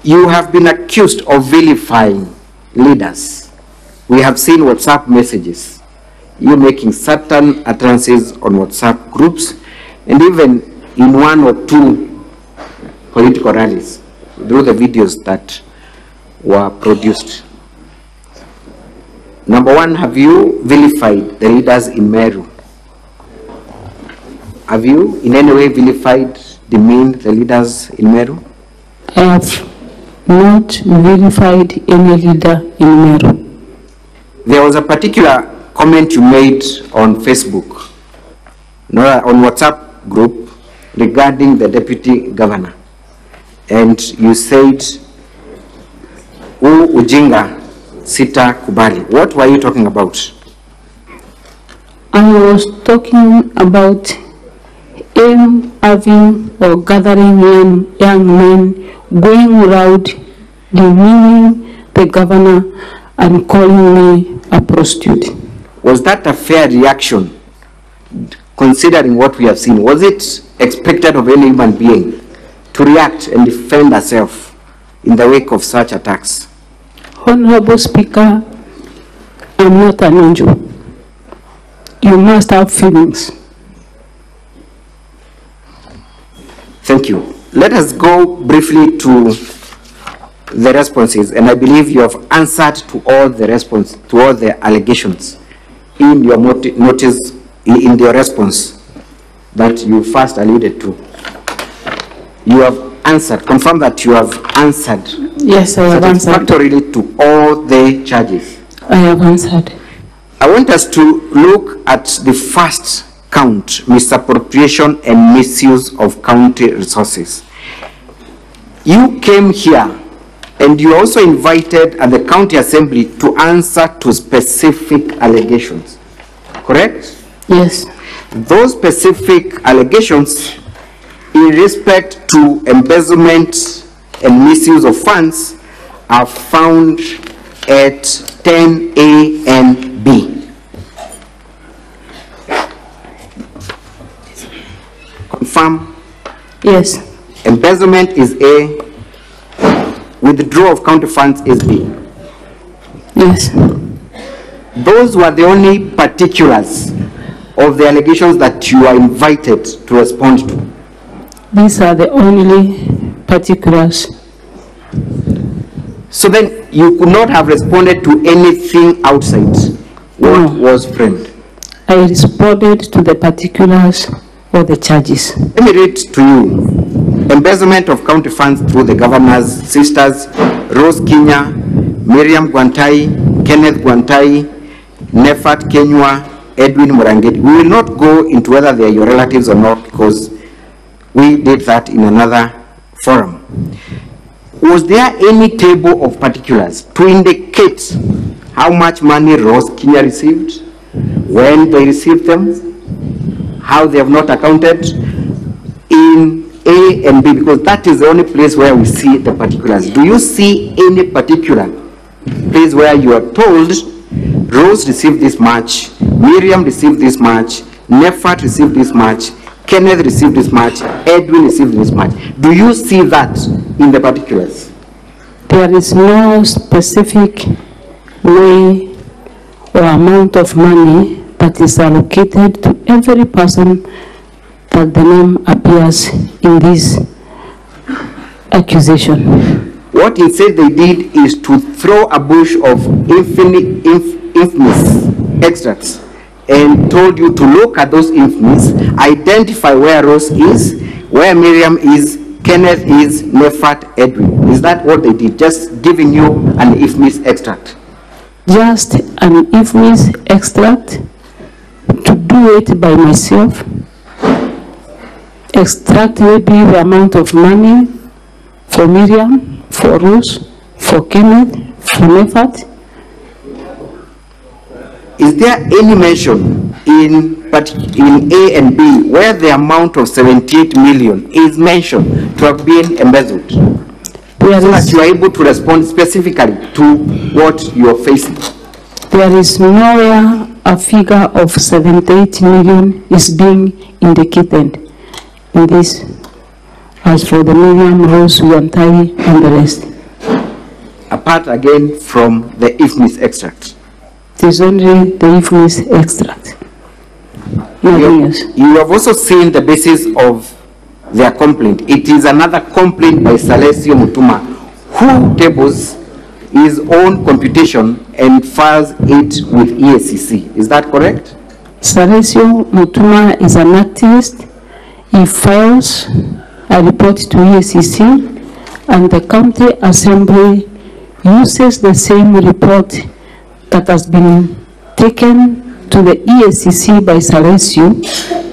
You have been accused of vilifying leaders. We have seen WhatsApp messages, you making certain utterances on WhatsApp groups, and even in 1 or 2 political rallies, through the videos that were produced. Number one, have you vilified the leaders in Meru? Have you in any way vilified, demeaned the leaders in Meru? I have not vilified any leader in Meru. There was a particular comment you made on Facebook, on WhatsApp group, regarding the deputy governor. And you said, ujinga sita kubali. What were you talking about? I was talking about him having or gathering young men going around demeaning the governor and calling me a prostitute. Was that a fair reaction, considering what we have seen? Was it expected of any human being to react and defend herself in the wake of such attacks? Honorable Speaker, I'm not an angel. You must have feelings. Thank you. Let us go briefly to the responses, and I believe you have answered to all the allegations in your notice, in your response that you first alluded to. You have answered, confirm that you have answered. Yes, I have answered. Satisfactorily to all the charges. I have answered. I want us to look at the first count, misappropriation and misuse of county resources. You came here and you also invited at the county assembly to answer to specific allegations, correct? Yes. Those specific allegations in respect to embezzlement and misuse of funds are found at 10A and B. Confirm? Yes. Embezzlement is A, withdrawal of county funds is B. Yes. Those were the only particulars of the allegations that you are invited to respond to. These are the only particulars. So then you could not have responded to anything outside what was framed. I responded to the particulars of the charges. Let me read to you. Embezzlement of county funds through the governor's sisters, Rose Kinya, Miriam Gwantai, Kenneth Gwantai, Nefat Kenywa, Edwin Murangeti. We will not go into whether they are your relatives or not, because we did that in another forum. Was there any table of particulars to indicate how much money Rose Kinya received, when they received them, how they have not accounted in A and B, because that is the only place where we see the particulars. Do you see any particular place where you are told Rose received this much, Miriam received this much, Nefat received this much, Kenneth received this much, Edwin received this much? Do you see that in the particulars? There is no specific way or amount of money that is allocated to every person that the name appears in this accusation. What instead they did is to throw a bush of infamous extracts and told you to look at those infamous, identify where Rose is, where Miriam is, Kenneth is, Nefat, Edwin. Is that what they did? Just giving you an infamous extract? Just an infamous extract, to do it by myself, extract maybe the amount of money for Miriam, for Rose, for Kenneth, for Nefat. Is there any mention in A and B where the amount of 78 million is mentioned to have been embezzled? So that you are able to respond specifically to what you are facing. There is nowhere a figure of 78 million is being indicated in this, as for the Miriam, Rose, Gwantai, and the rest. Apart again from the infamous extract. It is only the infamous extract. You have also seen the basis of their complaint. It is another complaint by Salesio Mutuma, who tables his own computation and files it with EACC. Is that correct? Salesio Mutuma is an activist. He files a report to EACC, and the county assembly uses the same report that has been taken to the EACC by Salesio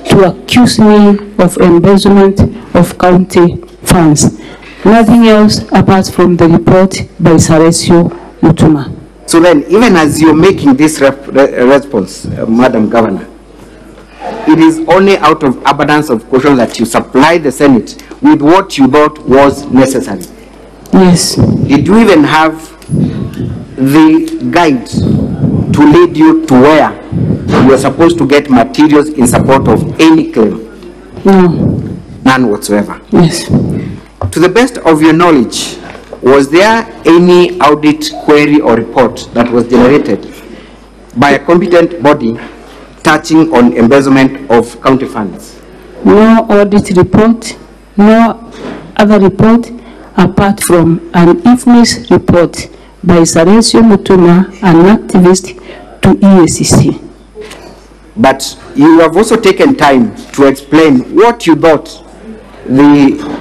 to accuse me of embezzlement of county funds. Nothing else apart from the report by Salesio Mutuma. So then, even as you're making this response, Madam Governor, it is only out of abundance of caution that you supply the Senate with what you thought was necessary. Yes. Did you even have the guide to lead you to where you are supposed to get materials in support of any claim? No. None whatsoever? Yes. To the best of your knowledge, was there any audit query or report that was generated by a competent body touching on embezzlement of county funds? No audit report, no other report apart from an infamous report by Salesio Mutuma, an activist, to EACC. But you have also taken time to explain what you thought the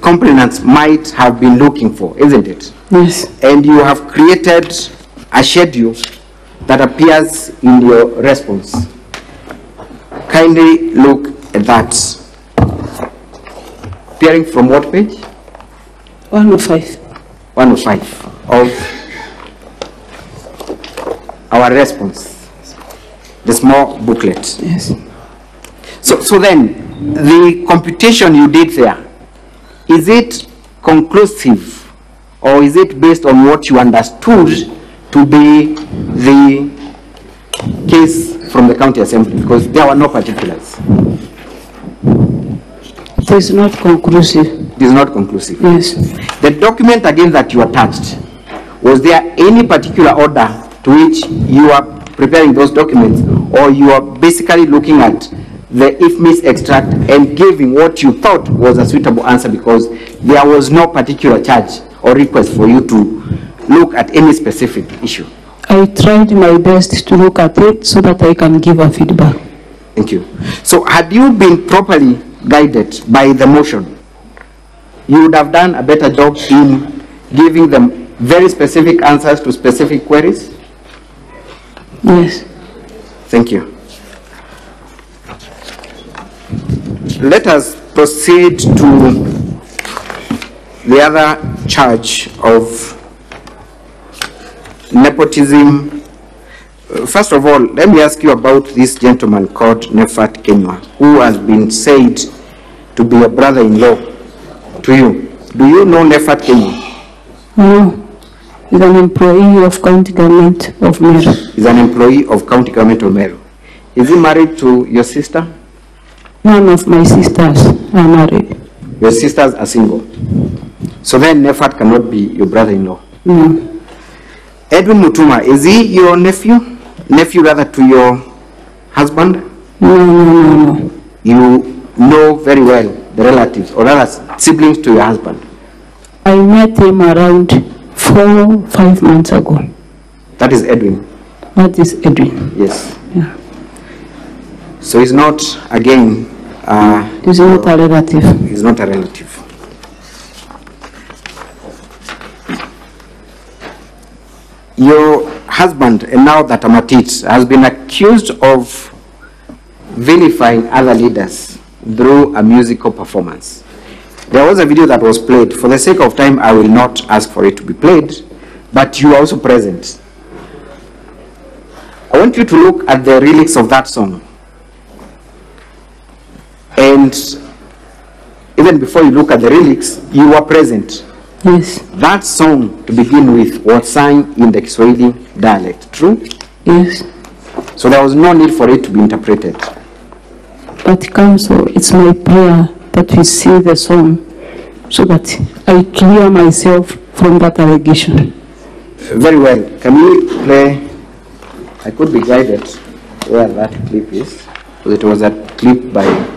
complainants might have been looking for, isn't it? Yes. And you have created a schedule that appears in your response. Kindly look at that. Appearing from what page? 105. 105 of our response, the small booklet. Yes. So then, the computation you did there, is it conclusive or is it based on what you understood to be the case from the county assembly? Because there were no particulars. It is not conclusive. It is not conclusive. Yes. The document again that you attached, was there any particular order to which you are preparing those documents, or you are basically looking at the IFMIS extract and giving what you thought was a suitable answer because there was no particular charge or request for you to look at any specific issue? I tried my best to look at it so that I can give a feedback. Thank you. So had you been properly guided by the motion, you would have done a better job in giving them very specific answers to specific queries? Yes. Thank you. Let us proceed to the other charge of nepotism. First of all, let me ask you about this gentleman called Nefat Kenywa, who has been said to be a brother-in-law to you. Do you know Nefat Kenywa? No. He's an employee of county government of Meru. He's an employee of county government of Meru. Is he married to your sister? None of my sisters are married. Your sisters are single. So then Nefat cannot be your brother-in-law? No. Edwin Mutuma, is he your nephew? Nephew rather to your husband? No. You know very well the relatives, or rather siblings to your husband? I met him around 4 or 5 months ago. That is Edwin? That is Edwin. Yes. Yeah. So he's not, again... he's not a relative. He's not a relative. Your husband, and now that I'm at it, has been accused of vilifying other leaders through a musical performance. There was a video that was played. For the sake of time, I will not ask for it to be played, but you are also present. I want you to look at the lyrics of that song. And even before you look at the lyrics, you were present. Yes. That song, to begin with, was sung in the Kiswahili dialect, true? Yes. So there was no need for it to be interpreted. But Council, it's my prayer that we see the song so that I clear myself from that allegation. Very well. Can we play? I could be guided where that clip is. So it was a clip by...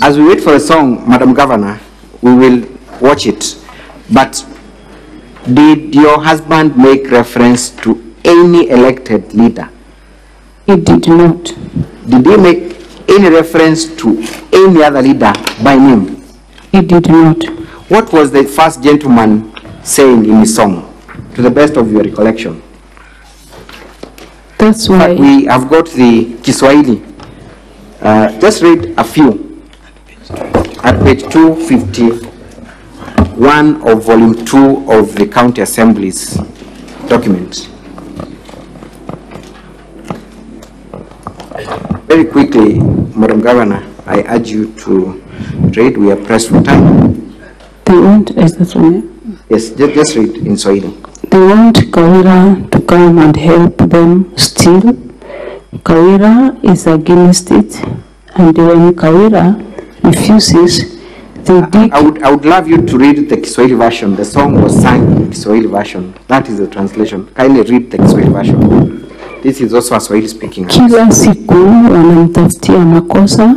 As we wait for the song, Madam Governor, we will watch it. But did your husband make reference to any elected leader? He did not. Did he make any reference to any other leader by name? He did not. What was the first gentleman saying in his song, to the best of your recollection? That's why... We have got the Kiswahili. Just read a few. At page 251 of volume 2 of the County Assembly's document. Very quickly, Madam Governor, I urge you to read. We are pressed for time. They want, is that right? Yes, just read in Swahili. They want Kawira to come and help them still. Kawira is against it, and when Kawira refuses, they dig. I would love you to read the Kiswahili version. The song was sung in Kiswahili version. That is the translation. Kindly read the Kiswahili version. This is also a Swahili speaking. Kila siku wanamtafutia makosa,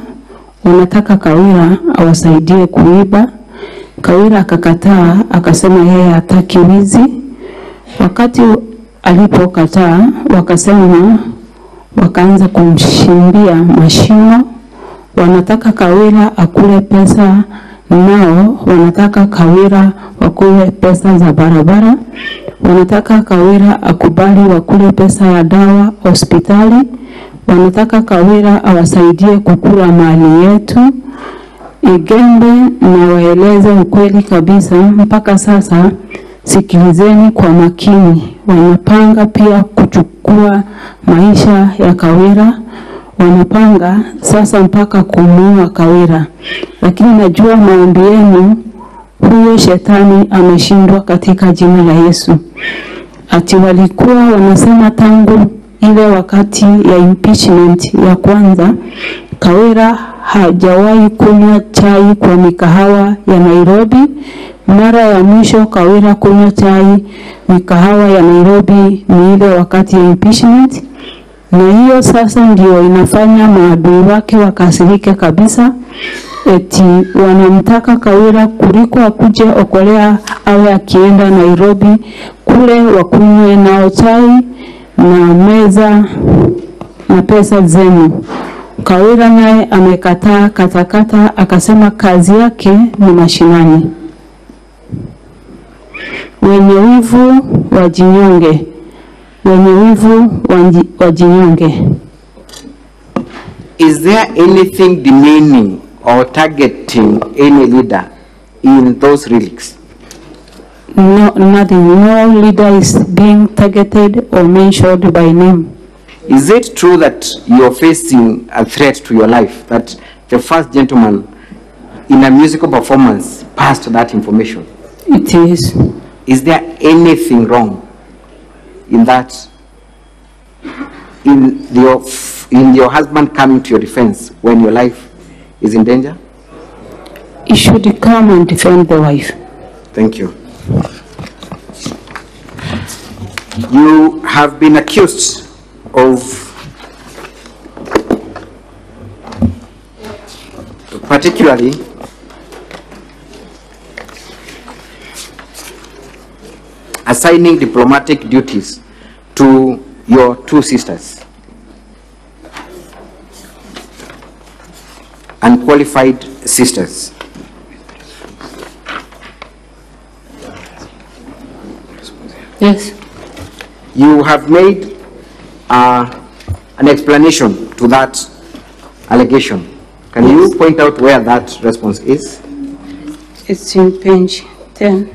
wanataka Kawira awasaidie kuiba. Kawira akakataa, akasema yeye hataki wizi. Wakati alipokataa, wakasema, wakaanza kumshimbia mashimo, wanataka Kawira akule pesa, nao wanataka Kawira wakule pesa za barabara, wanataka Kawira akubali wakule pesa ya dawa hospitali, wanataka Kawira awasaidie kukula mali yetu. Igembe na waeleze ukweli kabisa, mpaka sasa sikilizeni kwa makini. Wanapanga pia kuchukua maisha ya Kawira, wanapanga sasa mpaka kumuua Kawira. Lakini najua maombi yenu, huyo shetani ameshindwa katika jina la Yesu. Ati walikuwa wanasema tangu ile wakati ya impeachment ya kwanza, Kawira hajawahi kunywa chai kwa mikahawa ya Nairobi. Mara ya mwisho Kawira kunywa chai mikahawa ya Nairobi ni ile wakati ya impeachment, na hiyo sasa ndio inafanya maadui wake wakasirike kabisa. Eti wanamtaka Kawira kuliko akuje okolea awe akienda Nairobi kule wakunywe nao chai na meza na pesa zenu. Kawira naye amekataa katakata, akasema kazi yake ni mashinani. Wenye wivu wajinyonge, wenye wivu wajinyonge. Is there anything demeaning or targeting any leader in those lyrics? No, nothing. No leader is being targeted or mentioned by name. Is it true that you're facing a threat to your life, that the first gentleman in a musical performance passed that information? It is. Is there anything wrong in that, in your husband coming to your defense when your life is in danger? He should come and defend the wife. Thank you. You have been accused of particularly assigning diplomatic duties to your two sisters, unqualified sisters. Yes. You have made an explanation to that allegation. Can you point out where that response is? It's in page 10.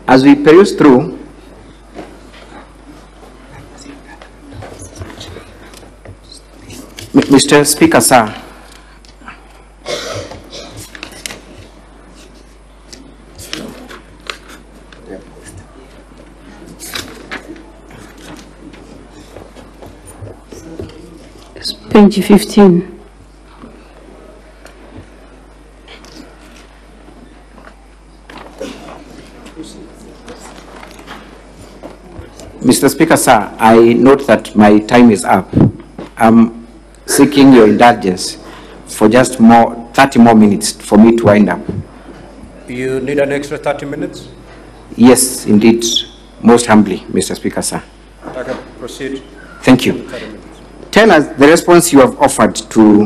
As we peruse through, Mr. Speaker, sir, It's page 15. Mr. Speaker, sir, I note that my time is up. I'm seeking your indulgence for just 30 more minutes for me to wind up. You need an extra 30 minutes? Yes, indeed. Most humbly, Mr. Speaker, sir. I can proceed. Thank you. Tell us the response you have offered to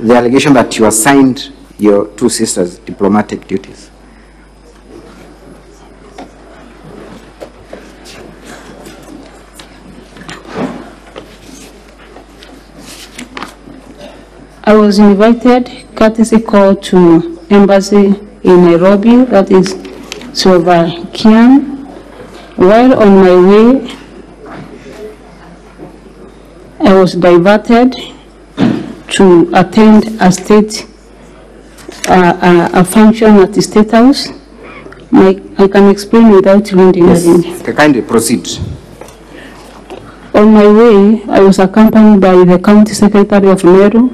the allegation that you assigned your two sisters diplomatic duties. I was invited, courtesy call to embassy in Nairobi, that is Slovakian. While on my way, I was diverted to attend a function at the State House. I can explain without reading. Yes, kindly proceed. On my way, I was accompanied by the County Secretary of Meru,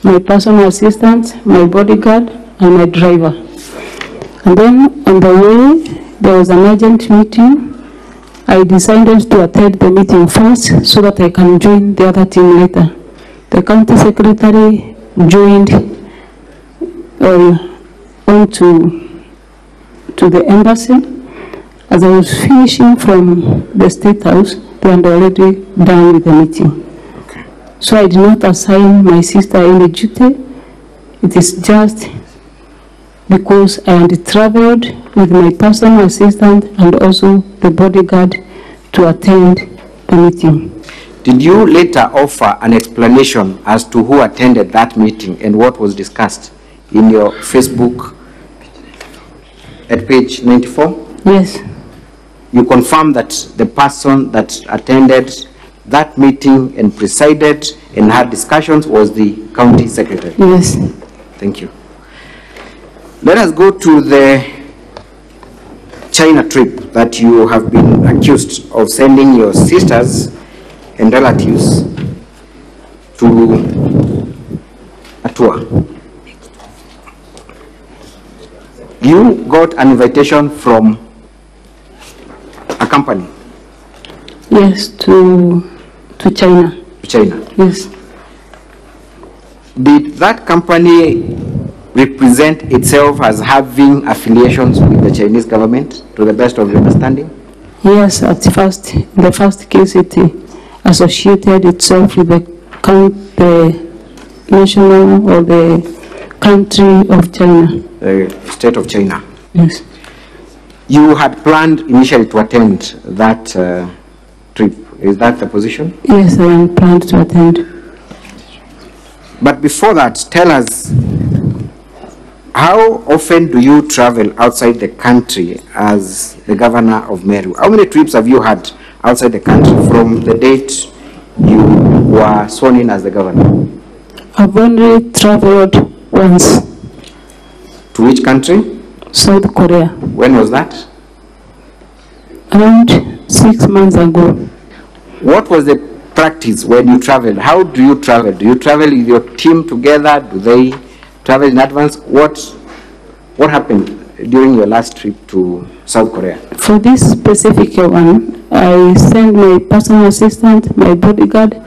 my personal assistant, my bodyguard, and my driver. And then on the way, there was an urgent meeting. I decided to attend the meeting first so that I can join the other team later. The county secretary joined on to the embassy. As I was finishing from the State House, they had already done with the meeting. Okay. So I did not assign my sister any duty. It is just because I had traveled with my personal assistant and also the bodyguard to attend the meeting. Did you later offer an explanation as to who attended that meeting and what was discussed in your Facebook at page 94? Yes. You confirm that the person that attended that meeting and presided and had discussions was the county secretary? Yes. Thank you. Let us go to the China trip that you have been accused of sending your sisters and relatives to a tour. You got an invitation from a company? Yes, to China. To China? Yes. Did that company represent itself as having affiliations with the Chinese government, to the best of your understanding? Yes, at first, in the first case, it associated itself with the national or the country of China. The state of China. Yes. You had planned initially to attend that trip. Is that the position? Yes, I am planned to attend. But before that, tell us, how often do you travel outside the country as the governor of Meru? How many trips have you had outside the country from the date you were sworn in as the governor? I've only traveled once. To which country? South Korea. When was that? Around 6 months ago. What was the practice when you traveled? How do you travel? Do you travel with your team together? Do they travel in advance? What happened during your last trip to South Korea? For this specific one, I sent my personal assistant, my bodyguard,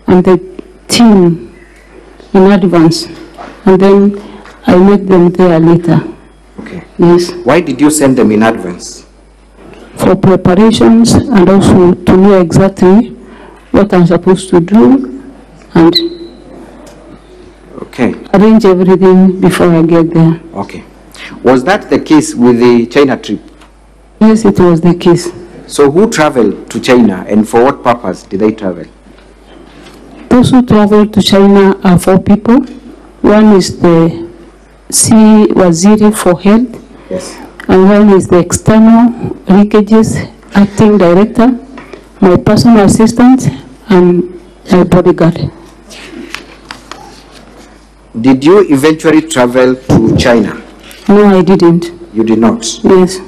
and the team in advance. And then I met them there later. Okay. Yes. Why did you send them in advance? For preparations and also to know exactly what I'm supposed to do and arrange everything before I get there. Okay. Was that the case with the China trip? Yes, it was the case. So who traveled to China and for what purpose did they travel? Those who traveled to China are 4 people. One is the Waziri for Health. Yes. And one is the external leakages acting director, my personal assistant, and my bodyguard. Did you eventually travel to China? No, I didn't. You did not? Yes.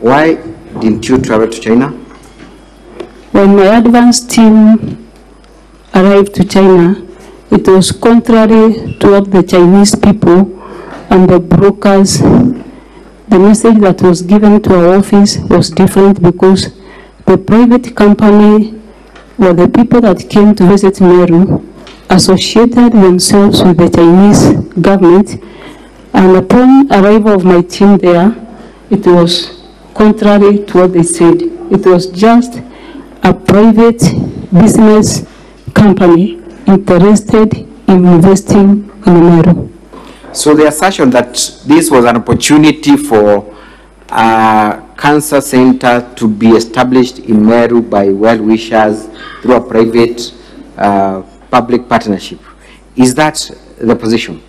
Why didn't you travel to China? When my advance team arrived to China, it was contrary to what the Chinese people and the brokers. The message that was given to our office was different because the private company or the people that came to visit Meru associated themselves with the Chinese government, and upon arrival of my team there, it was contrary to what they said. It was just a private business company interested in investing in Meru. So the assertion that this was an opportunity for a cancer center to be established in Meru by well-wishers through a private public partnership, is that the position?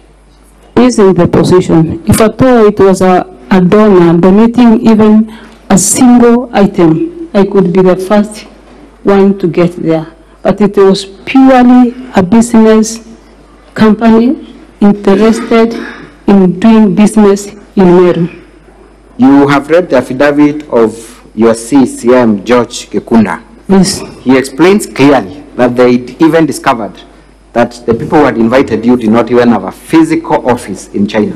Is in the position. If at all it was a donor donating even a single item, I could be the first one to get there. But it was purely a business company interested in doing business in Meru. You have read the affidavit of your CCM, George Gekunda. Yes. He explains clearly that they even discovered that the people who had invited you did not even have a physical office in China.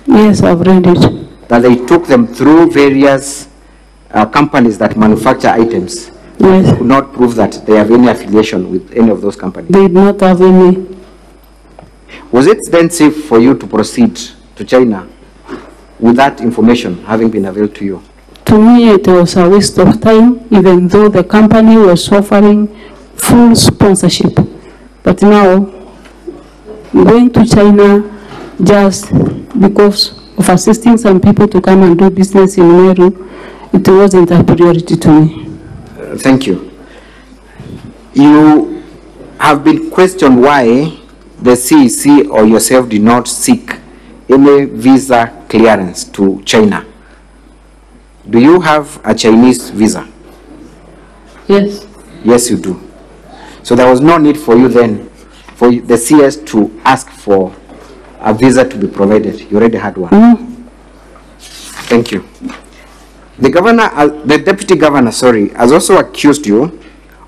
Yes, I've read it. that they took them through various companies that manufacture items. Yes. Could not prove that they have any affiliation with any of those companies. They did not have any. Was it then safe for you to proceed to China with that information having been availed to you? To me, it was a waste of time, even though the company was offering full sponsorship. But now, going to China just because of assisting some people to come and do business in Meru, it wasn't a priority to me. Thank you. You have been questioned why the CEC or yourself did not seek any visa clearance to China. Do you have a Chinese visa? Yes. Yes, you do. So there was no need for you then, for the CS to ask for a visa to be provided. You already had one. Thank you. The deputy governor, has also accused you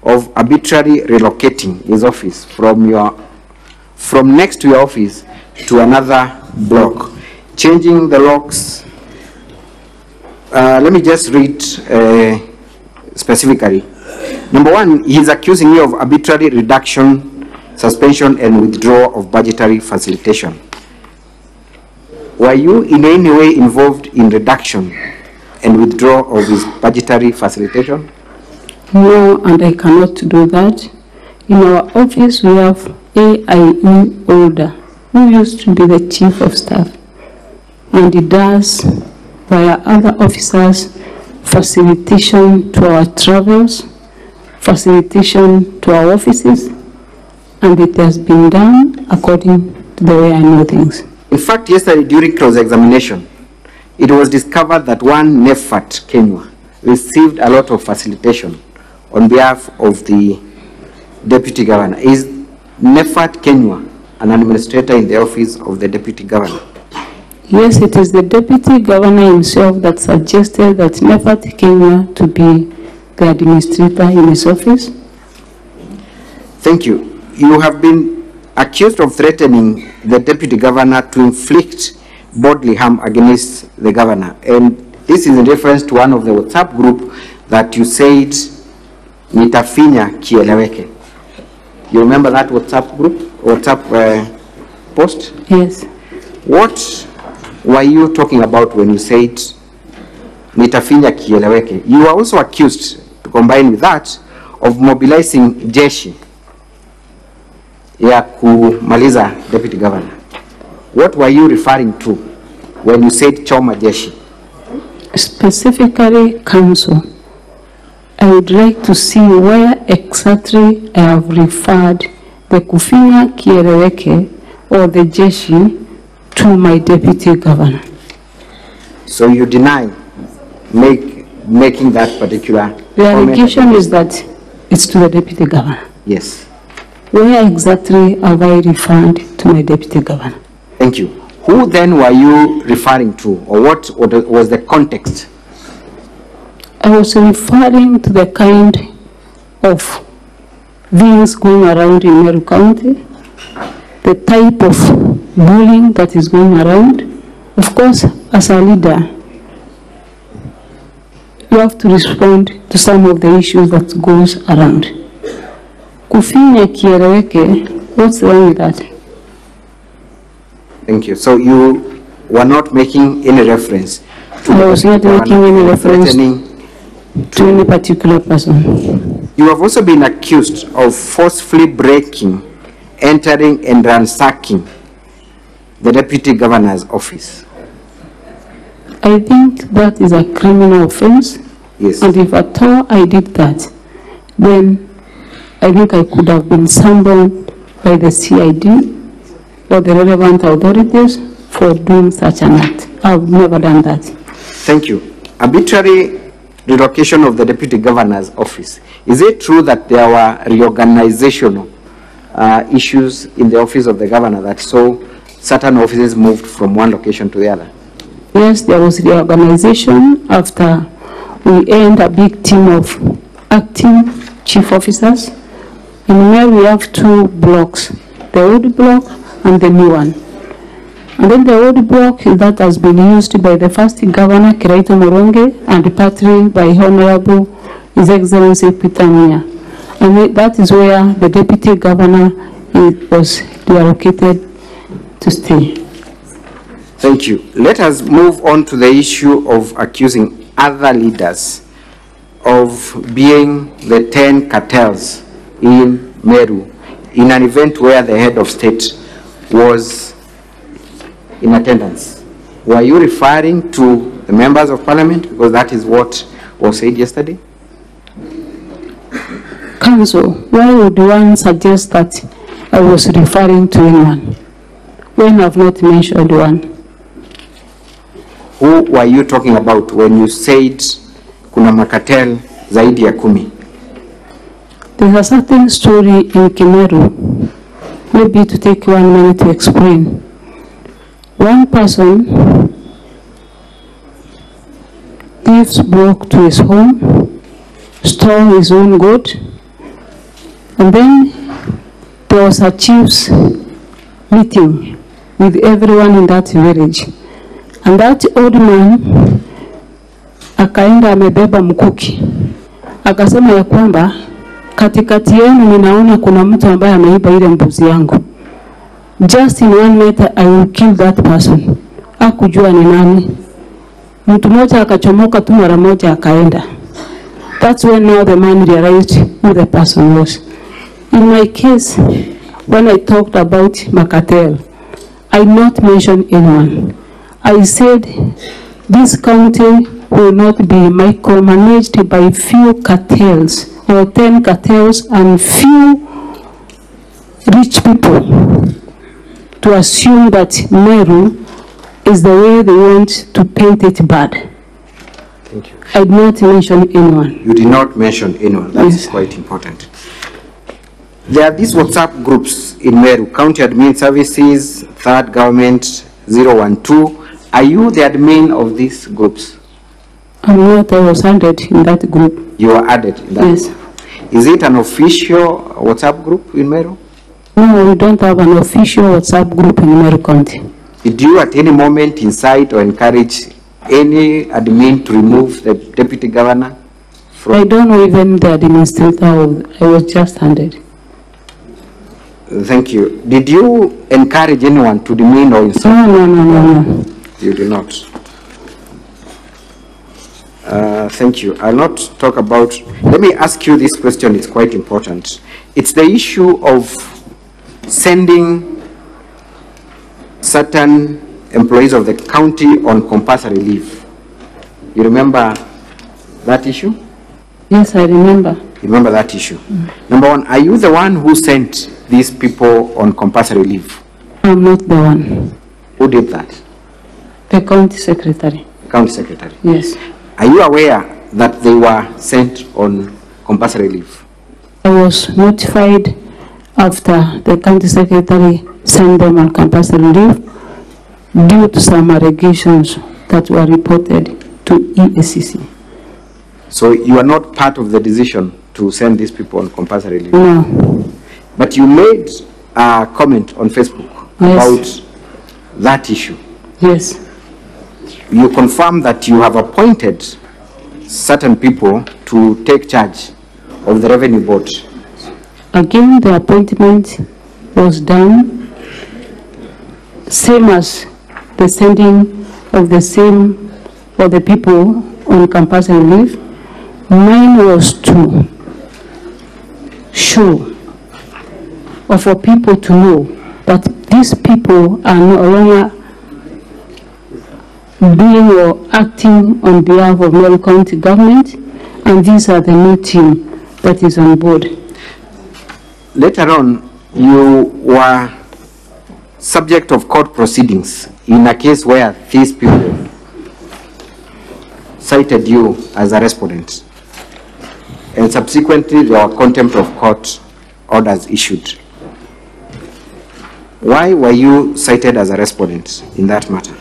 of arbitrarily relocating his office from next to your office to another block, changing the locks. Let me just read specifically. Number one, he is accusing you of arbitrary reduction, suspension, and withdrawal of budgetary facilitation. Were you in any way involved in reduction and withdrawal of his budgetary facilitation? No, and I cannot do that. In our office, we have AIE Older, who used to be the chief of staff, and he does, via other officers, facilitation to our travels, facilitation to our offices, and it has been done according to the way I know things. In fact, yesterday during cross-examination, it was discovered that one Nefat Kenya received a lot of facilitation on behalf of the deputy governor. Is Nefat Kenya an administrator in the office of the deputy governor? Yes, it is the deputy governor himself that suggested that Nefat Kenya to be the administrator in his office. Thank you. You have been accused of threatening the deputy governor to inflict bodily harm against the governor. And this is in reference to one of the WhatsApp group that you said, nitafinya kieleweke. You remember that WhatsApp group, WhatsApp post? Yes. What were you talking about when you said, nitafinya kieleweke? You were also accused, to combine with that, of mobilizing jeshi ya kumaliza deputy governor. What were you referring to when you said choma jeshi? Specifically, council. I would like to see where exactly I have referred the kufinya kieleweke or the jeshi to my deputy governor. So you deny making that particular The allegation is that it's to the deputy governor. Yes. Where exactly have I referred to my deputy governor? Thank you. Who then were you referring to, or what was the context? I was referring to the kind of things going around in Meru County, the type of bullying that is going around. Of course, as a leader, you have to respond to some of the issues that goes around. Kufinya kieleweke, what's wrong with that? Thank you. So you were not making any reference to I was not making any reference to any particular person. You have also been accused of forcefully breaking, entering and ransacking the deputy governor's office. I think that is a criminal offense. Yes. And if at all I did that, then I think I could have been summoned by the CID or the relevant authorities for doing such an act. I've never done that. Thank you. Arbitrary relocation of the deputy governor's office. Is it true that there were reorganizational issues in the office of the governor that saw certain offices moved from one location to the other? Yes, there was reorganization after we earned a big team of acting chief officers. In where we have two blocks, the old block and the new one. And then the old block that has been used by the first governor, Kiraito Moronge, and partly by Honorable His Excellency Peter Munya. And that is where the deputy governor was reallocated to stay. Thank you. Let us move on to the issue of accusing other leaders of being the 10 cartels in Meru in an event where the head of state was in attendance. Were you referring to the members of parliament? Because that is what was said yesterday. Council, why would one suggest that I was referring to anyone when I have not mentioned one? Who were you talking about when you said kuna makatel zaidi ya 10? There's a certain story in Kimeru, maybe to take 1 minute to explain. One person gives block to his home, stole his own goat, and then there was a chief's meeting with everyone in that village. And that old man akaenda amebeba mkuki, akasema ya kwamba katikati yenu ninaona kuna mtu ambaye ameiba ile mbuzi yangu. Just in 1 minute I will kill that person. Hakujua ni nani. Mtu mmoja akachomoka tu mara moja akaenda. That's when now the man realized who the person was. In my case, when I talked about Makatel, I not mentioned anyone. I said this county will not be micromanaged by few cartels or 10 cartels and few rich people to assume that Meru is the way they want to paint it bad. Thank you. I did not mention anyone. You did not mention anyone. That is quite important. There are these WhatsApp groups in Meru, County Admin Services, Third Government, 012. Are you the admin of these groups? I'm not. I was added in that group. You were added in that Yes. group. Is it an official WhatsApp group in Meru? No, we don't have an official WhatsApp group in Meru County. Did you at any moment incite or encourage any admin to remove the deputy governor from? I don't know even the administrator. I was just handed. Thank you. Did you encourage anyone to demean or insult? No. You did not. Thank you. I'll not talk about. Let me ask you this question. It's quite important. It's the issue of sending certain employees of the county on compulsory leave. You remember that issue? Yes, I remember. You remember that issue? Number one, are you the one who sent these people on compulsory leave? I'm not the one. Who did that? The county secretary. County secretary. Yes. Are you aware that they were sent on compulsory leave? I was notified after the county secretary sent them on compulsory leave due to some allegations that were reported to EACC. So you are not part of the decision to send these people on compulsory leave? No. But you made a comment on Facebook about that issue. Yes. You confirm that you have appointed certain people to take charge of the revenue board. Again, the appointment was done same as the sending of the same for the people on compulsory leave. Mine was to show or for people to know that these people are no longer being or acting on behalf of Meru County government, and these are the new team that is on board. Later on, you were subject of court proceedings in a case where these people cited you as a respondent, and subsequently there were contempt of court orders issued. Why were you cited as a respondent in that matter?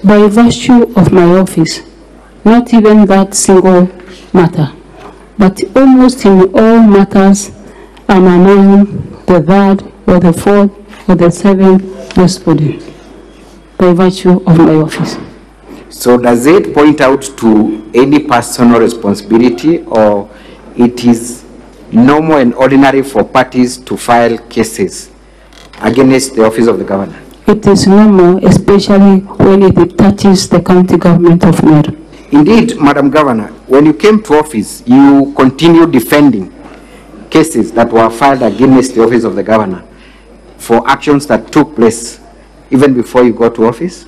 By virtue of my office, not even that single matter, but almost in all matters, I'm among the third or the fourth for the 7th respondent by virtue of my office. So does it point out to any personal responsibility, or it is normal and ordinary for parties to file cases against the office of the governor? It is normal, especially when it touches the county government of Meru. Indeed, Madam Governor, when you came to office, you continued defending cases that were filed against the office of the governor for actions that took place even before you got to office?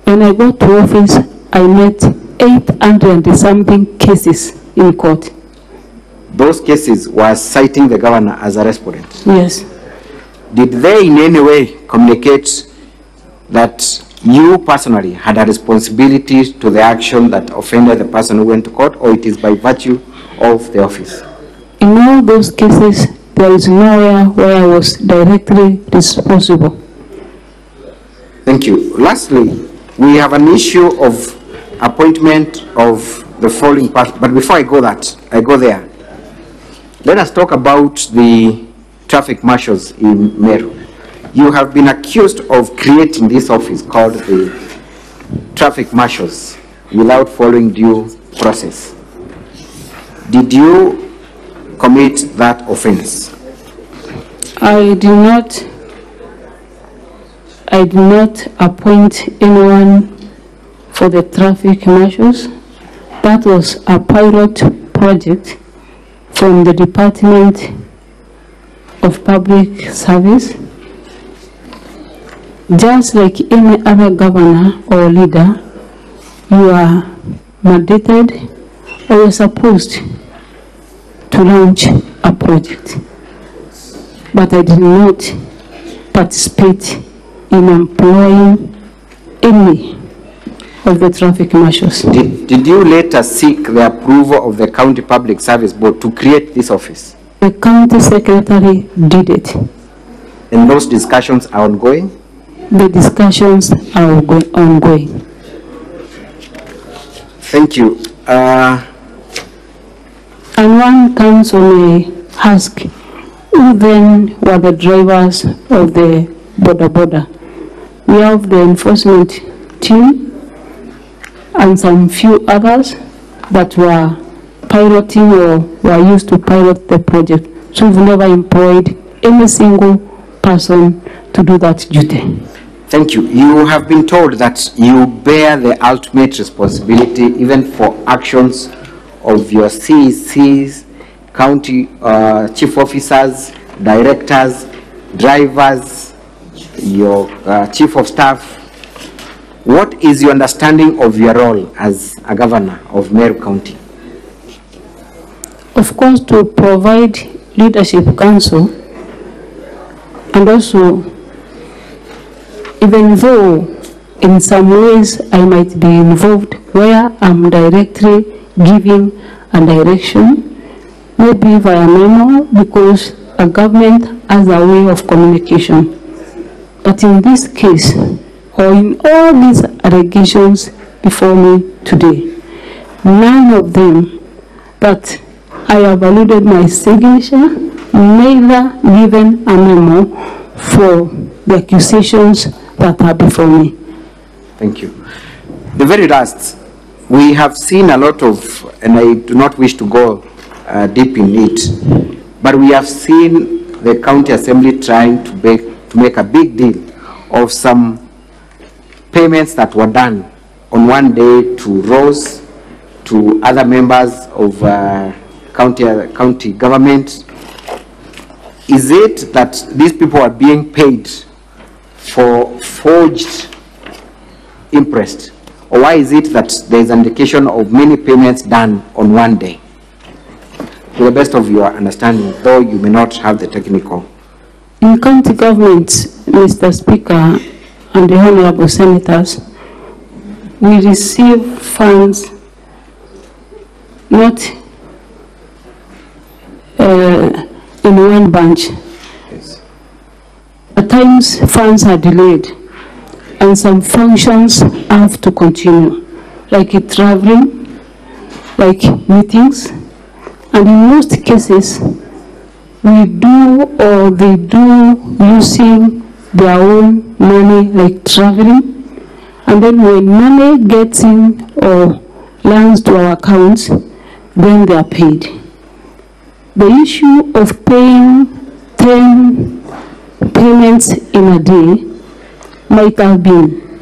When I got to office, I met 800 and something cases in court. Those cases were citing the governor as a respondent? Yes. Did they in any way communicate that you personally had a responsibility to the action that offended the person who went to court, or it is by virtue of the office? In all those cases, there is nowhere where I was directly responsible. Thank you. Lastly, we have an issue of appointment of the following person. But before I go there, let us talk about the traffic marshals in Meru. You have been accused of creating this office called the traffic marshals without following due process. Did you commit that offense? I did not appoint anyone for the traffic marshals. That was a pilot project from the Department of Public Service. Just like any other governor or leader, you are mandated or you're supposed to launch a project. But I did not participate in employing any of the traffic marshals. Did you later seek the approval of the County Public Service Board to create this office? The county secretary did it. And those discussions are ongoing? The discussions are ongoing. Thank you. And one council may ask, who then were the drivers of the border? We have the enforcement team and some few others that were piloting or were used to pilot the project. So we've never employed any single person to do that duty. Thank you. You have been told that you bear the ultimate responsibility even for actions of your CECs, county chief officers, directors, drivers, your chief of staff. What is your understanding of your role as a governor of Meru County? Of course, to provide leadership counsel, and also, even though in some ways I might be involved where I'm directly giving a direction, maybe via memo, because a government has a way of communication. But in this case, or in all these allegations before me today, none of them that I have alluded my signature, neither given a memo for the accusations that are before me. Thank you. The very last, we have seen a lot of, and I do not wish to go deep in it, but we have seen the county assembly trying to make a big deal of some payments that were done on one day to Rose, to other members of county government. Is it that these people are being paid for forged interest, or why is it that there is an indication of many payments done on one day? To the best of your understanding, though you may not have the technical. In county government, Mr. Speaker and the honorable senators, we receive funds not in one bunch. Yes. At times, funds are delayed, and some functions have to continue, like traveling, like meetings, and in most cases, we do or they do using their own money, like traveling. And then when money gets in or lands to our accounts, then they are paid. The issue of paying 10 payments in a day might have been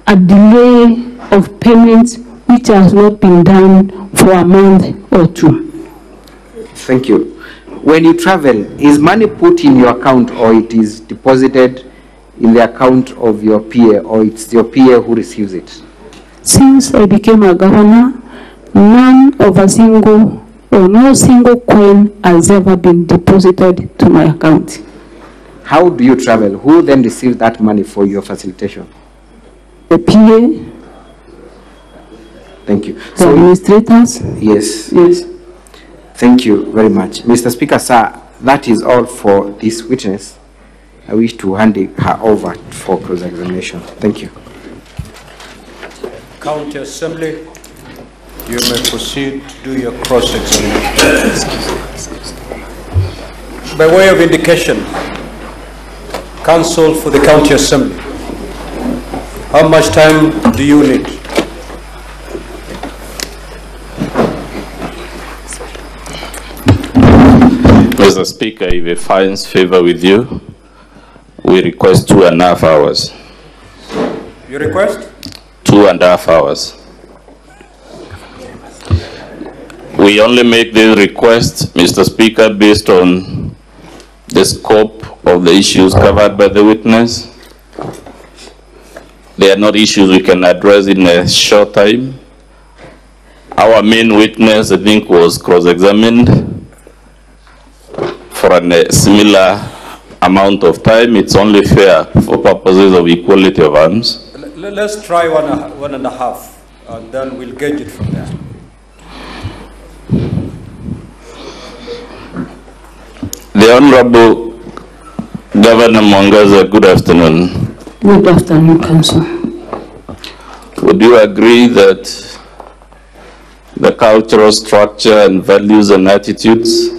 a delay of payments which has not been done for a month or two. Thank you. When you travel, is money put in your account or it is deposited in the account of your PA, or it's your PA who receives it? Since I became a governor, no single coin has ever been deposited to my account. How do you travel? Who then receives that money for your facilitation? The PA. Thank you. The administrators? Yes. Yes. Thank you very much. Mr. Speaker, sir, that is all for this witness. I wish to hand her over for cross-examination. Thank you. County Assembly, you may proceed to do your cross-examination. By way of indication, Counsel for the County Assembly, how much time do you need? Mr. Speaker, if it finds favor with you, we request 2.5 hours. You request? 2.5 hours. We only make this request, Mr. Speaker, based on the scope of the issues covered by the witness. They are not issues we can address in a short time. Our main witness, I think, was cross-examined for a similar amount of time. It's only fair for purposes of equality of arms. Let's try 1.5, and then we'll gauge it from there. The Honorable Governor Mwangaza, good afternoon. Good afternoon, Council. Would you agree that the cultural structure and values and attitudes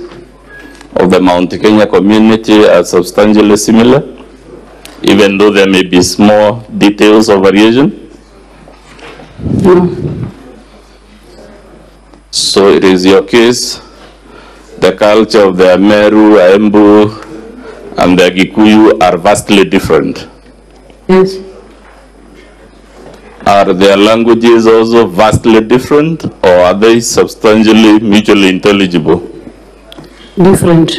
of the Mount Kenya community are substantially similar, even though there may be small details of variation? No. So it is your case, the culture of the Meru, Embu, and the Gikuyu are vastly different. Yes. Are their languages also vastly different, or are they substantially mutually intelligible? Different.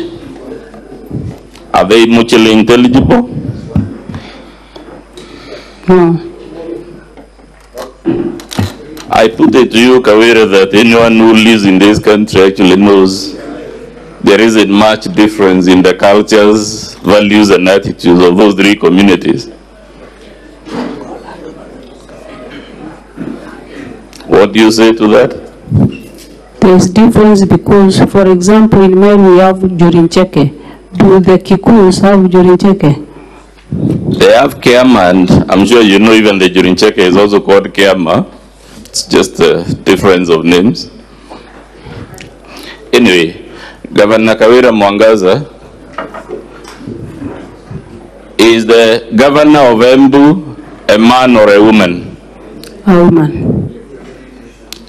Are they mutually intelligible? No. I put it to you, Kawira, that anyone who lives in this country actually knows there isn't much difference in the cultures, values, and attitudes of those three communities. What do you say to that? There's difference because, for example, in Meru we have Jorincheke. Do the Kikuyus have Jorincheke? They have Kiama, and I'm sure you know even the Jorincheke is also called Kiama. It's just a difference of names. Anyway, Governor Kawira Mwangaza is the governor of Embu a man or a woman? A woman.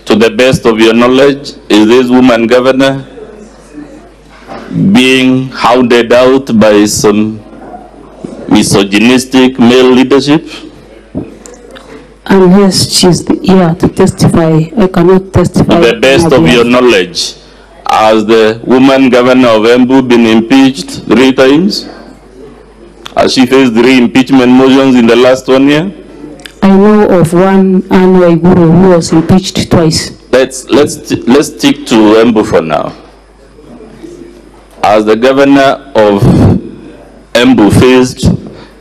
To the best of your knowledge, is this woman governor being hounded out by some misogynistic male leadership? Unless she's here to testify, I cannot testify. To the best of your knowledge, has the woman governor of Embu been impeached 3 times? Has she faced 3 impeachment motions in the last 1 year? I know of one Anne Waiguru who was impeached twice. Let's stick to Embu for now. Has the governor of Embu faced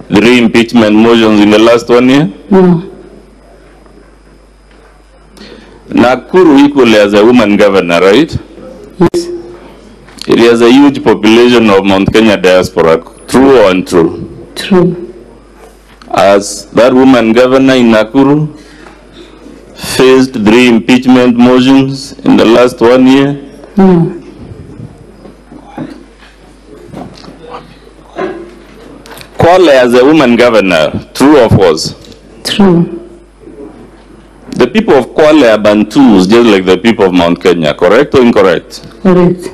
3 impeachment motions in the last 1 year? No. Nakuru equally as a woman governor, right? Yes. It has a huge population of Mount Kenya diaspora. True or untrue? True. Has that woman governor in Nakuru faced 3 impeachment motions in the last 1 year? No. Kwale as a woman governor, true or false? True. The people of Kwale are Bantus, just like the people of Mount Kenya, correct or incorrect? Correct.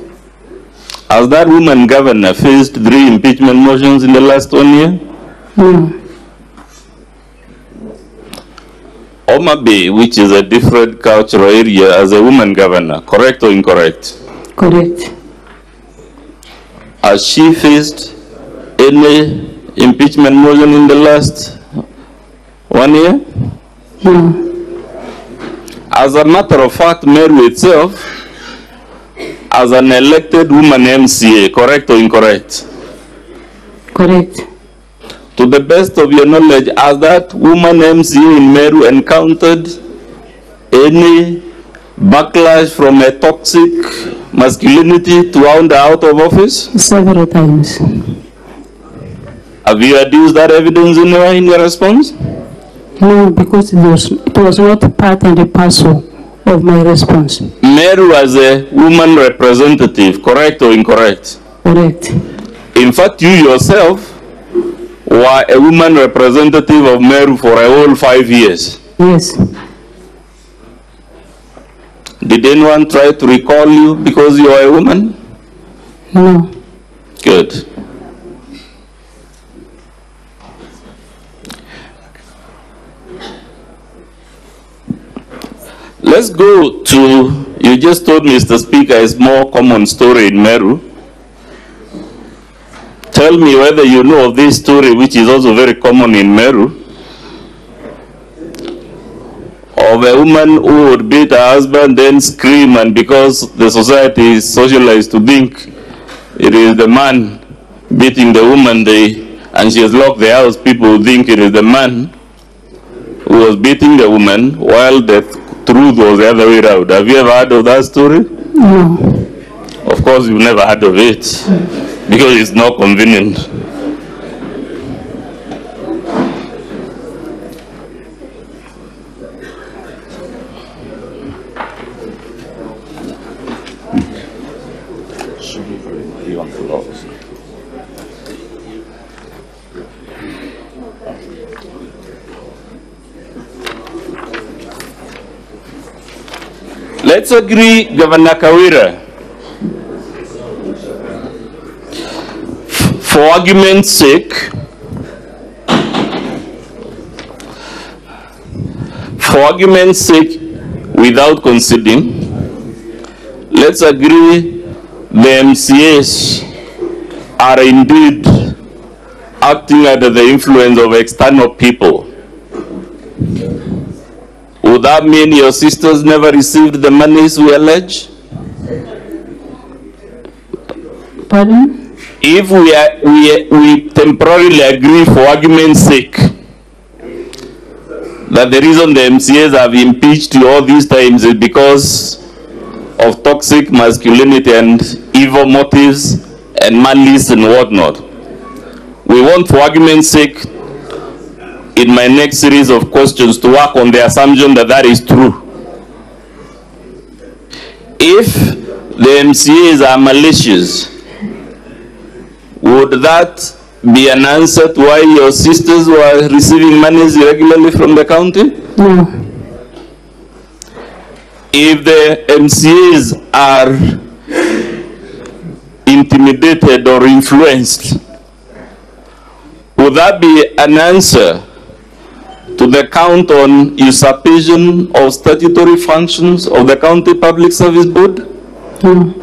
Has that woman governor faced 3 impeachment motions in the last 1 year? No. Oma Bay, which is a different cultural area, as a woman governor, correct or incorrect? Correct. Has she faced any impeachment motion in the last 1 year? No. As a matter of fact, Meru itself, as an elected woman MCA, correct or incorrect? Correct. To the best of your knowledge, has that woman MCA in Meru encountered any backlash from a toxic masculinity to round her out of office? Several times. Have you adduced that evidence anywhere in your response? No, because it was not part and parcel of my response. Meru as a woman representative, correct or incorrect? Correct. In fact, you yourself were a woman representative of Meru for a whole 5 years. Yes. Did anyone try to recall you because you are a woman? No. Good. Let's go to, you just told Mr. Speaker, it's more common story in Meru. Tell me whether you know of this story, which is also very common in Meru, of a woman who would beat her husband, then scream, and because the society is socialized to think it is the man beating the woman, and she has locked the house, people would think it is the man who was beating the woman, while the truth was the other way around. Have you ever heard of that story? No. Of course, you've never heard of it, because it's not convenient. Let's agree, Governor Kawira, for argument's sake, without conceding, let's agree the MCAs are indeed acting under the influence of external people. Would that mean your sisters never received the monies we allege? Pardon? If we temporarily agree for argument's sake that the reason the MCAs have impeached you all these times is because of toxic masculinity and evil motives and malice and whatnot, we want, for argument's sake, in my next series of questions, to work on the assumption that that is true. If the MCAs are malicious, would that be an answer to why your sisters were receiving monies irregularly from the county? No. If the MCAs are intimidated or influenced, would that be an answer to the count on usurpation of statutory functions of the County Public Service Board? No.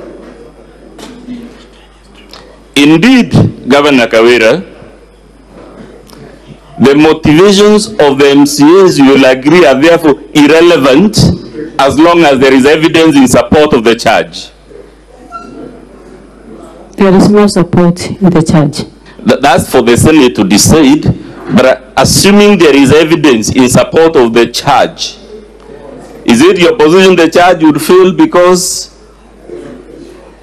Indeed, Governor Kawira, the motivations of the MCAs, you will agree, are therefore irrelevant as long as there is evidence in support of the charge. There is no support in the charge. That's for the Senate to decide, but assuming there is evidence in support of the charge, is it your position the charge would fail because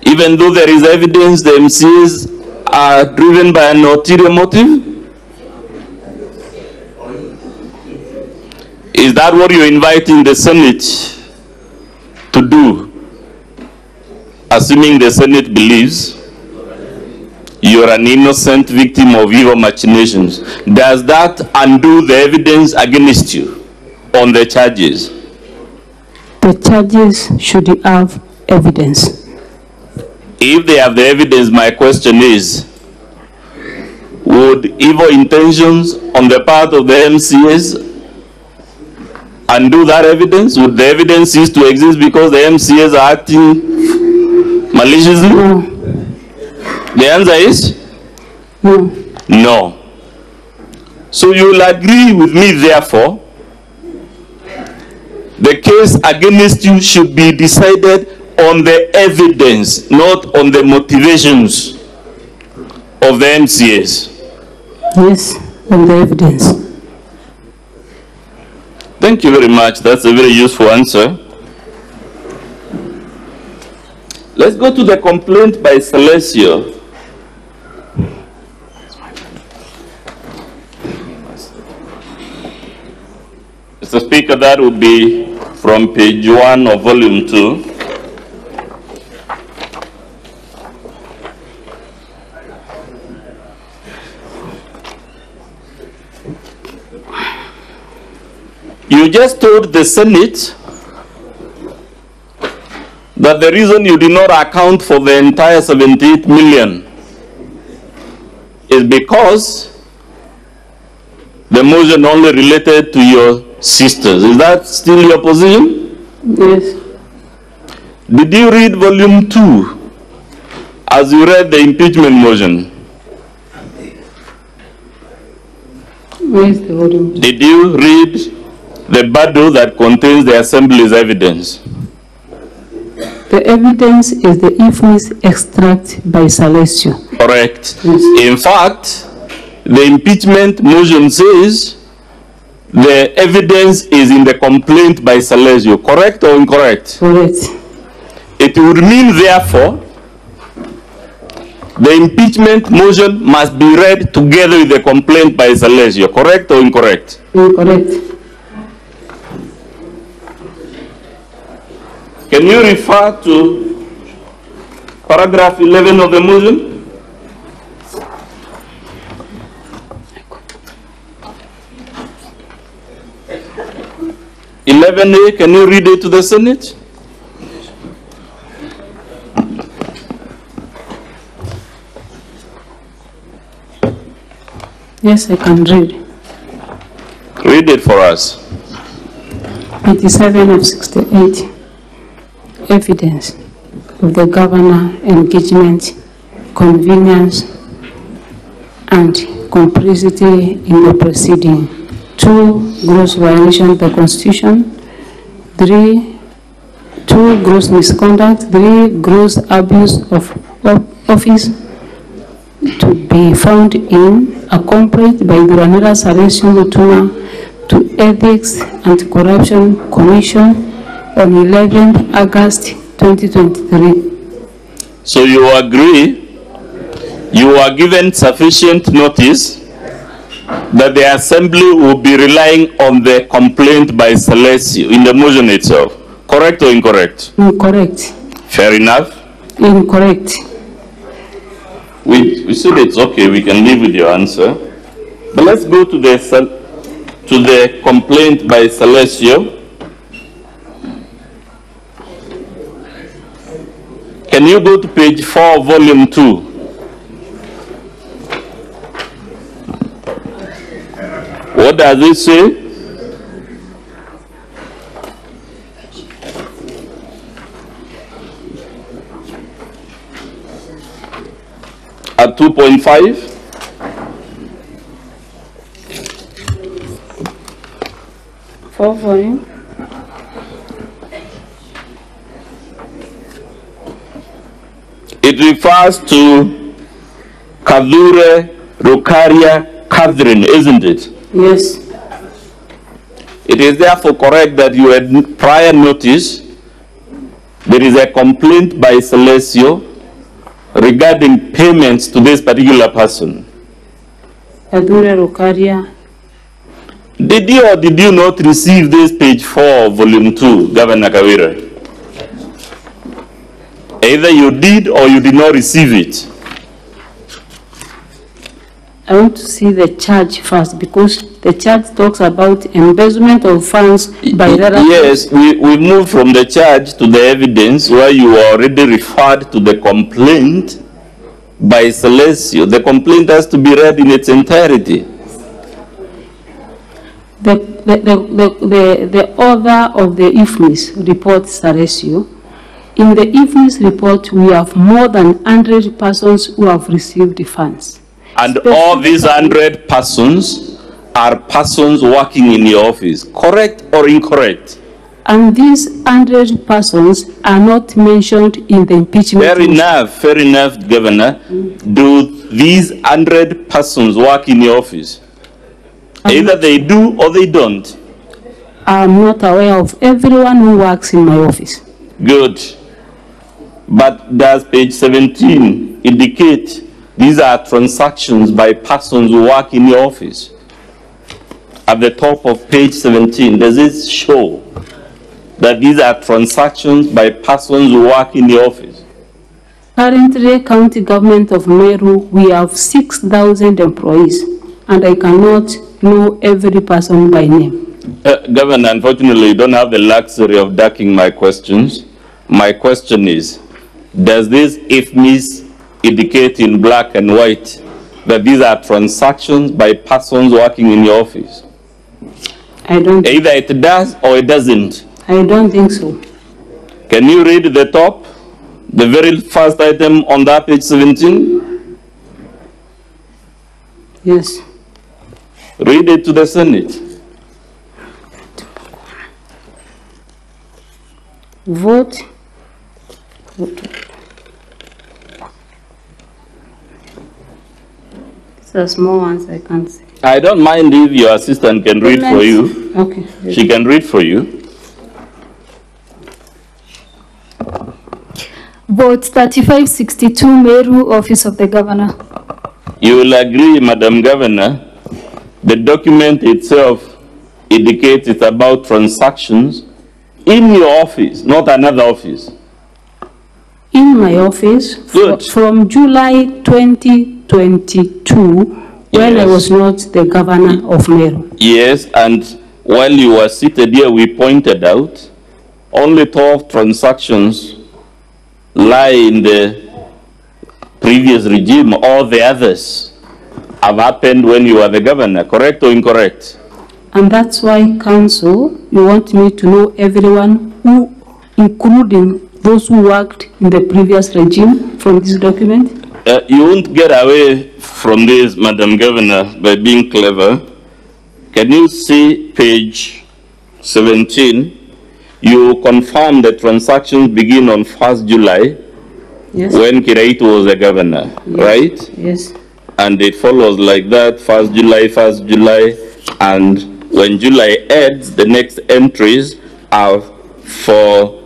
even though there is evidence, the MCAs are driven by an ulterior motive? Is that what you're inviting the Senate to do? Assuming the Senate believes you're an innocent victim of evil machinations, does that undo the evidence against you on the charges? The charges should have evidence. If they have the evidence, my question is, would evil intentions on the part of the MCAs undo that evidence? Would the evidence cease to exist because the MCAs are acting maliciously? No. The answer is? No. No. So you will agree with me, therefore, the case against you should be decided on the evidence, not on the motivations of the MCAs. Yes, on the evidence. Thank you very much. That's a very useful answer. Let's go to the complaint by Celesio. Mr. Speaker, that would be from page 1 of volume 2. You just told the Senate that the reason you did not account for the entire 78 million is because the motion only related to your sisters. Is that still your position? Yes. Did you read volume 2 as you read the impeachment motion? Where's the volume 2? Did you read the bundle that contains the Assembly's evidence? The evidence is the infamous extract by Celesio. Correct. Yes. In fact, the impeachment motion says the evidence is in the complaint by Celesio. Correct or incorrect? Correct. It would mean, therefore, the impeachment motion must be read together with the complaint by Celesio. Correct or incorrect? Incorrect. Can you refer to paragraph 11 of the motion? (11A), can you read it to the Senate? Yes, I can read. Read it for us. 87 of 68. Evidence of the governor engagement, convenience, and complicity in the proceeding. 2, gross violation of the Constitution. 3, 2, gross misconduct. 3, gross abuse of office to be found in, accompanied by Duranera Celesio Mutuma to Ethics and Corruption Commission on 11th August 2023. So you agree you are given sufficient notice that the Assembly will be relying on the complaint by Celesio in the motion itself. Correct or incorrect? Incorrect. Fair enough. Incorrect. We said it's okay, we can live with your answer. But let's go to the complaint by Celesio. Can you go to page 4, volume 2? What does it say? At 2.5? For volume. It refers to Kawira Catherine, isn't it? Yes. It is therefore correct that you had prior notice. There is a complaint by Celesio regarding payments to this particular person. Kawira Rukaria. Did you or did you not receive this page 4 of volume 2, Governor Kawira? Either you did or you did not receive it. I want to see the charge first, because the charge talks about embezzlement of funds by relatives. Yes, we move from the charge to the evidence, where you already referred to the complaint by Celesio. The complaint has to be read in its entirety. The author of the IFMIS report, Celesio, in the IFMIS report, we have more than 100 persons who have received funds. And all these 100 persons are persons working in your office, correct or incorrect? And these 100 persons are not mentioned in the impeachment. Fair enough, Governor. Do these 100 persons work in your office? Either they do or they don't. I'm not aware of everyone who works in my office. Good. But does page 17 indicate these are transactions by persons who work in your office? At the top of page 17, does it show that these are transactions by persons who work in your office? Currently, county government of Meru, we have 6,000 employees, and I cannot know every person by name. Governor, unfortunately, you don't have the luxury of ducking my questions. My question is, does this IFMIS indicate in black and white that these are transactions by persons working in your office? I don't. Either it does or it doesn't. I don't think so. Can you read the top, the very first item on that page 17? Yes. Read it to the Senate. Vote. These are small ones, I can't see. I don't mind if your assistant can read for you. Okay. She can read for you. Vote 3562, Meru, Office of the Governor. You will agree, Madam Governor, the document itself indicates it's about transactions in your office, not another office. In my office, from July 2022, when I was not the governor of Meru. Yes, and while you were seated here, we pointed out only 12 transactions lie in the previous regime. All the others have happened when you were the governor, correct or incorrect? And that's why, Council, you want me to know everyone who, including those who worked in the previous regime, from this document? You won't get away from this, Madam Governor, by being clever. Can you see page 17? You confirm the transactions begin on 1st July, yes, when Kiraitu was the governor, yes, right? Yes. And it follows like that, 1st July, and when July ends, the next entries are for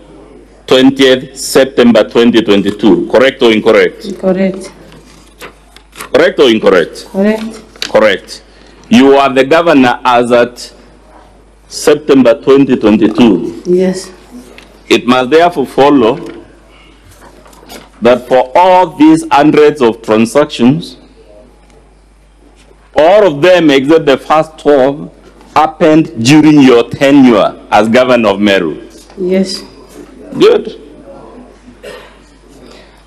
20th September 2022. Correct or incorrect? Correct. Correct or incorrect? Correct. Correct. You are the governor as at September 2022. Yes. It must therefore follow that for all these hundreds of transactions, all of them except the first 12 happened during your tenure as governor of Meru. Yes. Good.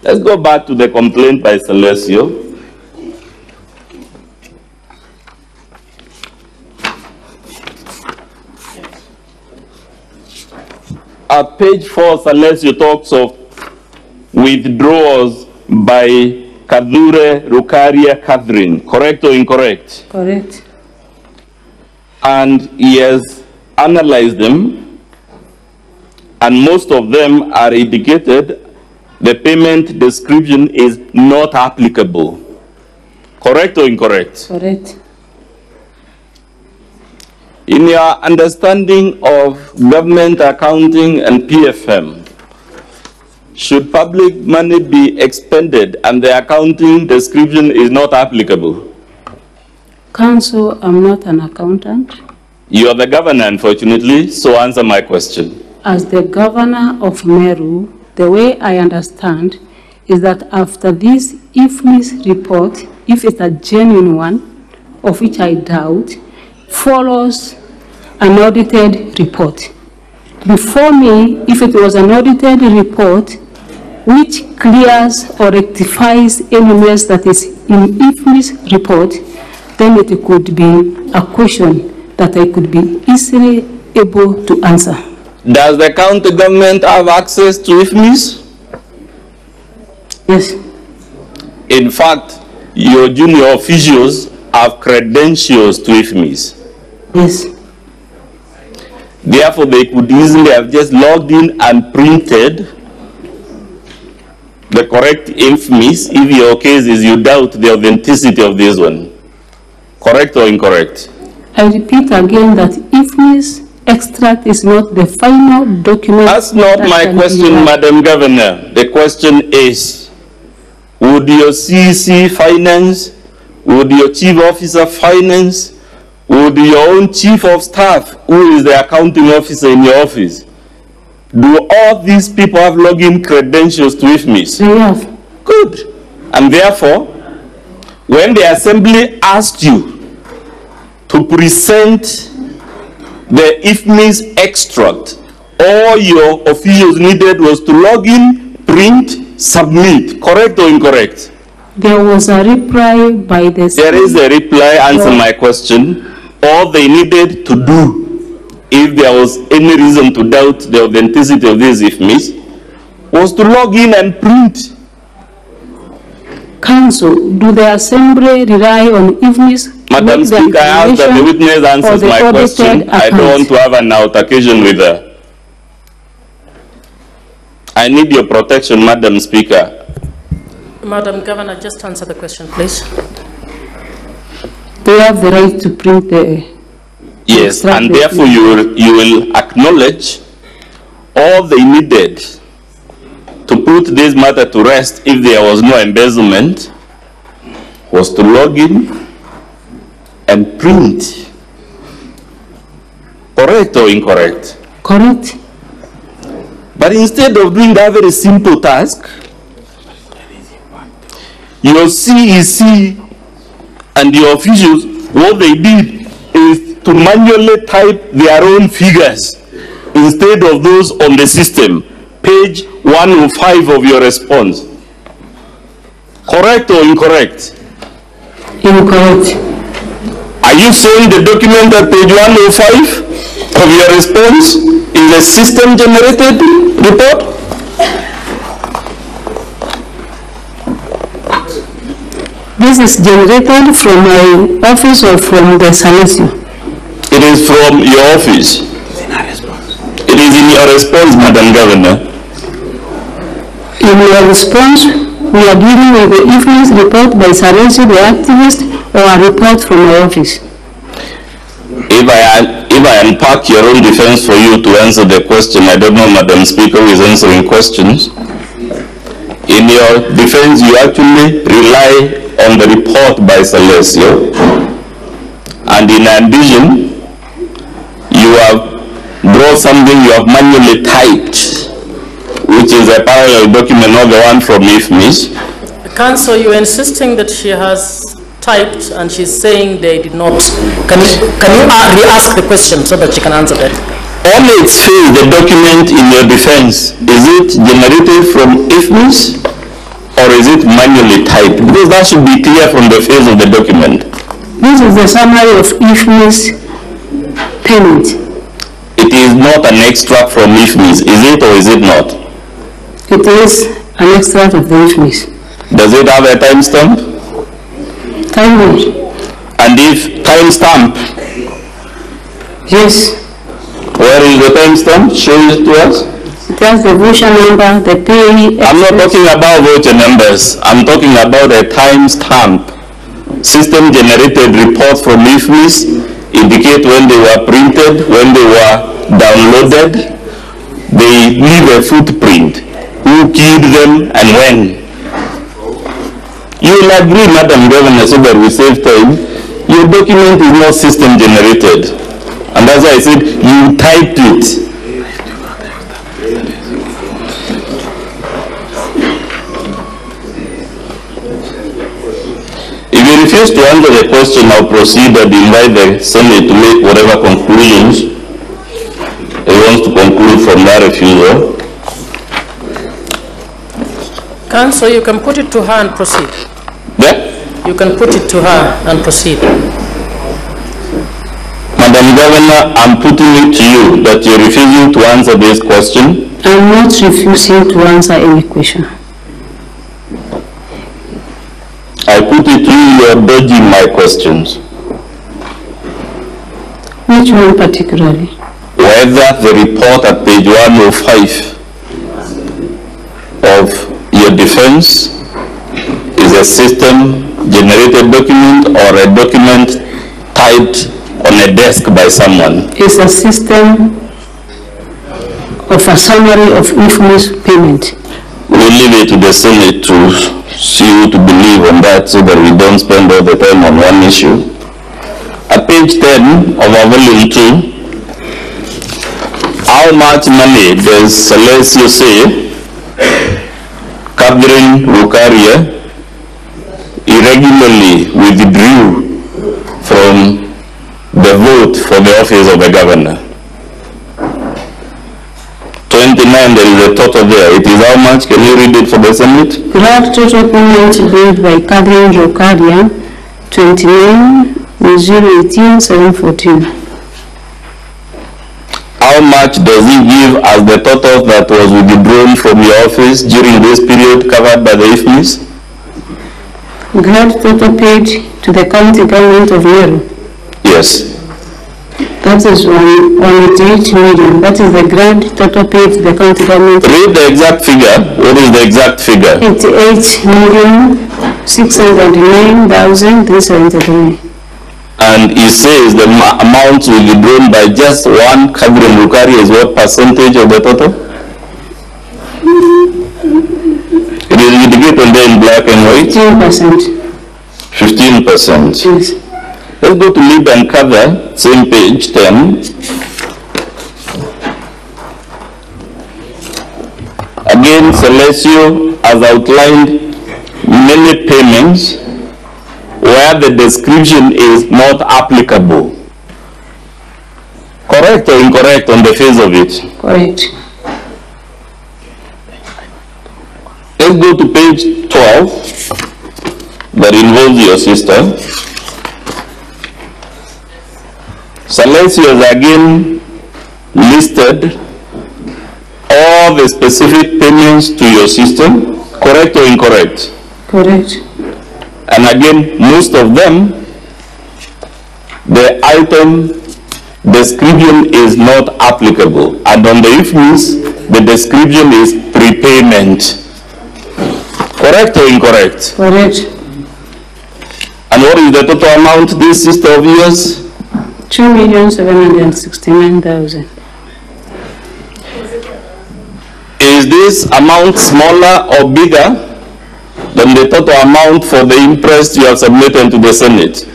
Let's go back to the complaint by Celesio. At page 4, Celesio talks of withdrawals by Kadure Rukaria Catherine. Correct or incorrect? Correct. And he has analyzed them, and most of them are indicated the payment description is not applicable. Correct or incorrect? Correct. In your understanding of government accounting and PFM, should public money be expended and the accounting description is not applicable? Council, I'm not an accountant. You are the governor, unfortunately, so answer my question. As the governor of Meru, the way I understand is that after this IFMIS report, if it's a genuine one, of which I doubt, follows an audited report. Before me, if it was an audited report which clears or rectifies any mess that is in IFMI's report, then it could be a question that I could be easily able to answer. Does the county government have access to IFMIs? Yes. In fact, your junior officials have credentials to IFMIs. Yes. Therefore, they could easily have just logged in and printed the correct IFMIs if your case is you doubt the authenticity of this one. Correct or incorrect? I repeat again that IFMI's extract is not the final document. That's not my question, Madam Governor. The question is, would your CEC finance, would your Chief Officer finance, would your own Chief of Staff, who is the accounting officer in your office, do all these people have login credentials to IFMIs? They have. Good. And therefore, when the Assembly asked you to present the IFMIs extract, all your officials needed was to log in, print, submit. Correct or incorrect? There was a reply by the... There is a reply. Answer my question. All they needed to do, if there was any reason to doubt the authenticity of these IFMIs, was to log in and print. Council, do the Assembly rely on IFMIs? Madam Speaker, I ask that the witness answers my question. I don't want to have an altercation with her. I need your protection, Madam Speaker. Madam Governor, just answer the question, please. They have the right to print the... Yes, and therefore you will acknowledge all they needed to put this matter to rest if there was no embezzlement was to log in and print. Correct or incorrect? Correct. But instead of doing that very simple task, your CEC and your officials, what they did is to manually type their own figures instead of those on the system. Page 105 of your response. Correct or incorrect? Incorrect. Are you saying the document at page 105 of your response is a system-generated report? This is generated from my office or from the Salesio? It is from your office. It is in your response, Madam Governor. In your response, we are dealing with the influence report by Salesio, the activist, or a report from my office. If I unpack your own defense for you to answer the question, I don't know, Madam Speaker, who is answering questions. In your defense, you actually rely on the report by Salesio, and in addition, you have brought something you have manually typed, which is a parallel document, not the one from IFMIs. Council, you're insisting that she has typed and she's saying they did not. Can you re-ask the question so that she can answer that? On its face, the document in your defense, is it generated from IFMIs or is it manually typed? Because that should be clear from the face of the document. This is the summary of IFMIs payment. It is not an extract from IFMIs, is it or is it not? It is an extract of the IFMIs. Does it have a timestamp? Time. And if timestamp? Yes. Where is the timestamp? Show it to us. It has the voucher number, the pay. I'm not talking about voucher numbers. I'm talking about a timestamp. System generated reports from IFMIs indicate when they were printed, when they were downloaded. They leave a footprint. Who keyed them and when? You will agree, Madam Governor, so that we save time, your document is not system generated. And that's why I said you typed it. If you refuse to answer the question, I'll proceed and invite the Senate to make whatever conclusions it wants to conclude from that refusal. Council, you can put it to her and proceed. Yeah? You can put it to her and proceed. Madam Governor, I'm putting it to you that you're refusing to answer this question. I'm not refusing to answer any question. I put it to you, you're dodging my questions. Which one particularly? Whether the report at page 105 of your defense is a system-generated document or a document typed on a desk by someone. It's a system of a summary of infamous payment. We'll leave it to the Senate to see who to believe on that so that we don't spend all the time on one issue. At page 10 of our volume 2, how much money does Celestio say Catherine Rukaria irregularly withdrew from the vote for the office of the governor? 29, there is a total there. It is how much? Can you read it for the Senate? Grand total payment made by Catherine Rukaria, 29,018,714. How much does he give as the total that was withdrawn from your office during this period covered by the IFMIS? Grand total paid to the county government of Meru. Yes. That is 188 million. That is the grand total paid to the county government. Read the exact figure. What is the exact figure? 88,609,373. And he says the amount withdrawn by just one Catherine Rukaria is what percentage of the total? It is indicated there in black and white? 15%. 15%. Yes. Let's go to Lib and Cover, same page 10. Again, Celestio has outlined many payments where the description is not applicable. Correct or incorrect on the face of it? Correct. Let's go to page 12 that involves your sister. Celestio has again listed all the specific payments to your sister. Correct or incorrect? Correct. And again, most of them, the item description is not applicable. And on the IFMIS, the description is prepayment. Correct or incorrect? Correct. And what is the total amount this sister of yours? 2,769,000. Is this amount smaller or bigger than the total amount for the interest you have submitted to the Senate?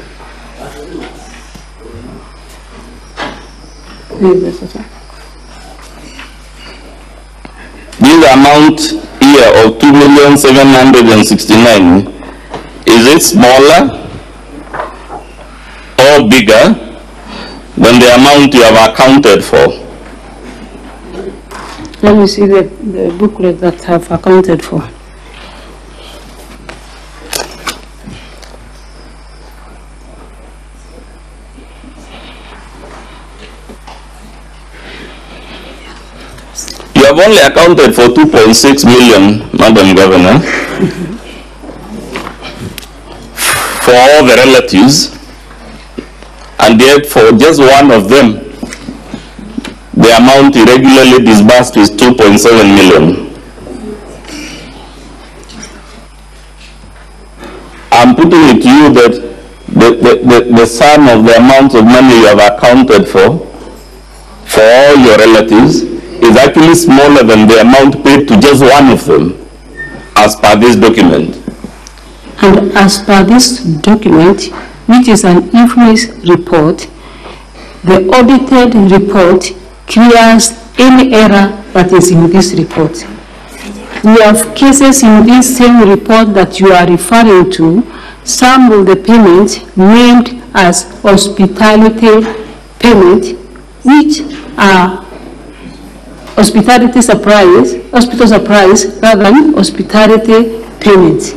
This amount here of 2,769,000, is it smaller or bigger than the amount you have accounted for? Let me see the booklet that I have accounted for. You have only accounted for 2.6 million, Madam Governor, for all the relatives, and yet for just one of them, the amount irregularly disbursed is 2.7 million. I'm putting it to you that the sum of the amount of money you have accounted for all your relatives is actually smaller than the amount paid to just one of them, as per this document. And as per this document, which is an IFMIS report, the audited report clears any error that is in this report. We have cases in this same report that you are referring to some of the payments named as hospitality payment, which are hospital surprise rather than hospitality payments.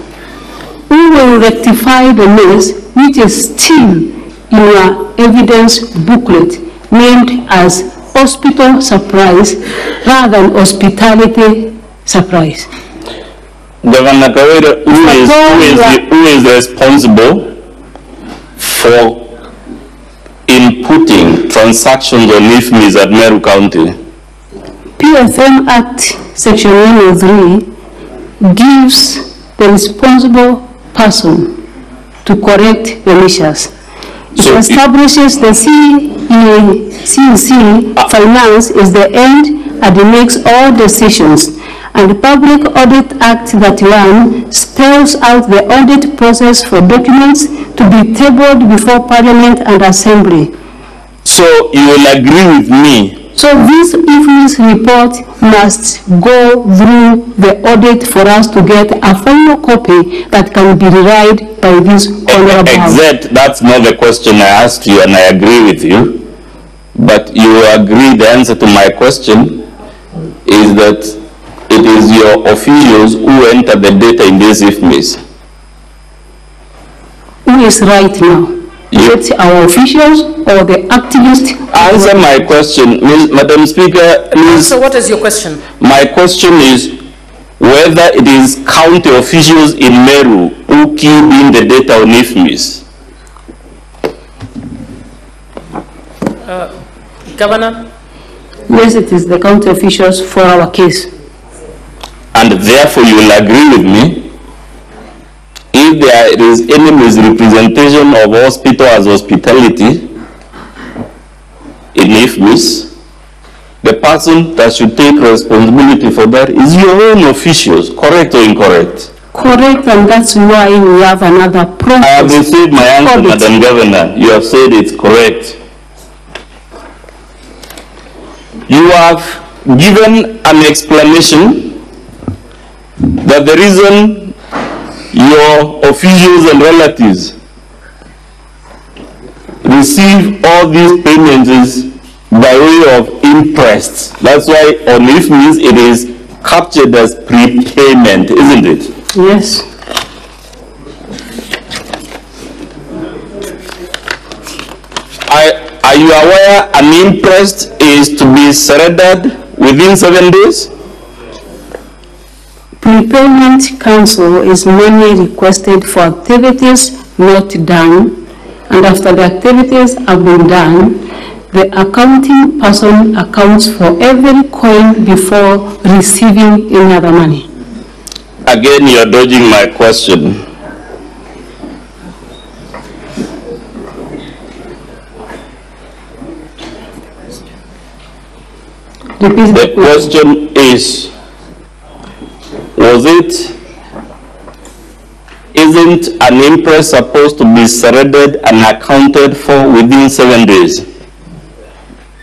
We will rectify the mess which is still in your evidence booklet named as hospital surprise rather than hospitality surprise. Governor Kawira, who is responsible for inputting transactions on IFMIS at Meru County? PFM Act Section 103 gives the responsible person to correct the measures. It establishes the CEC finance is the end and it makes all decisions. And the Public Audit Act 31 spells out the audit process for documents to be tabled before Parliament and Assembly. So you will agree with me? So this IFMIS report must go through the audit for us to get a final copy that can be read by this honorable House. Exact, that's not the question I asked you, and I agree with you. But you agree the answer to my question is that it is your officials who enter the data in this IFMIS. Who is right now? It's our officials or the activists? Answer my question, Madam Speaker. So what is your question? My question is whether it is county officials in Meru who keyed in the data on IFMIS. Governor? Yes, it is the county officials for our case. And therefore you will agree with me, if there is any misrepresentation of hospital as hospitality in IFMIS, the person that should take responsibility for that is your own officials, correct or incorrect? Correct, and that's why we have another process. I have received my answer, Madam Governor. You have said it's correct. You have given an explanation that the reason your officials and relatives receive all these payments is by way of interest. That's why on IFMIS it is captured as prepayment, isn't it? Yes. Are you aware an interest is to be surrendered within 7 days? Prepayment counsel is mainly requested for activities not done, and after the activities have been done, the accounting person accounts for every coin before receiving any other money. Again, you're dodging my question. The question is, isn't an interest supposed to be surrendered and accounted for within 7 days?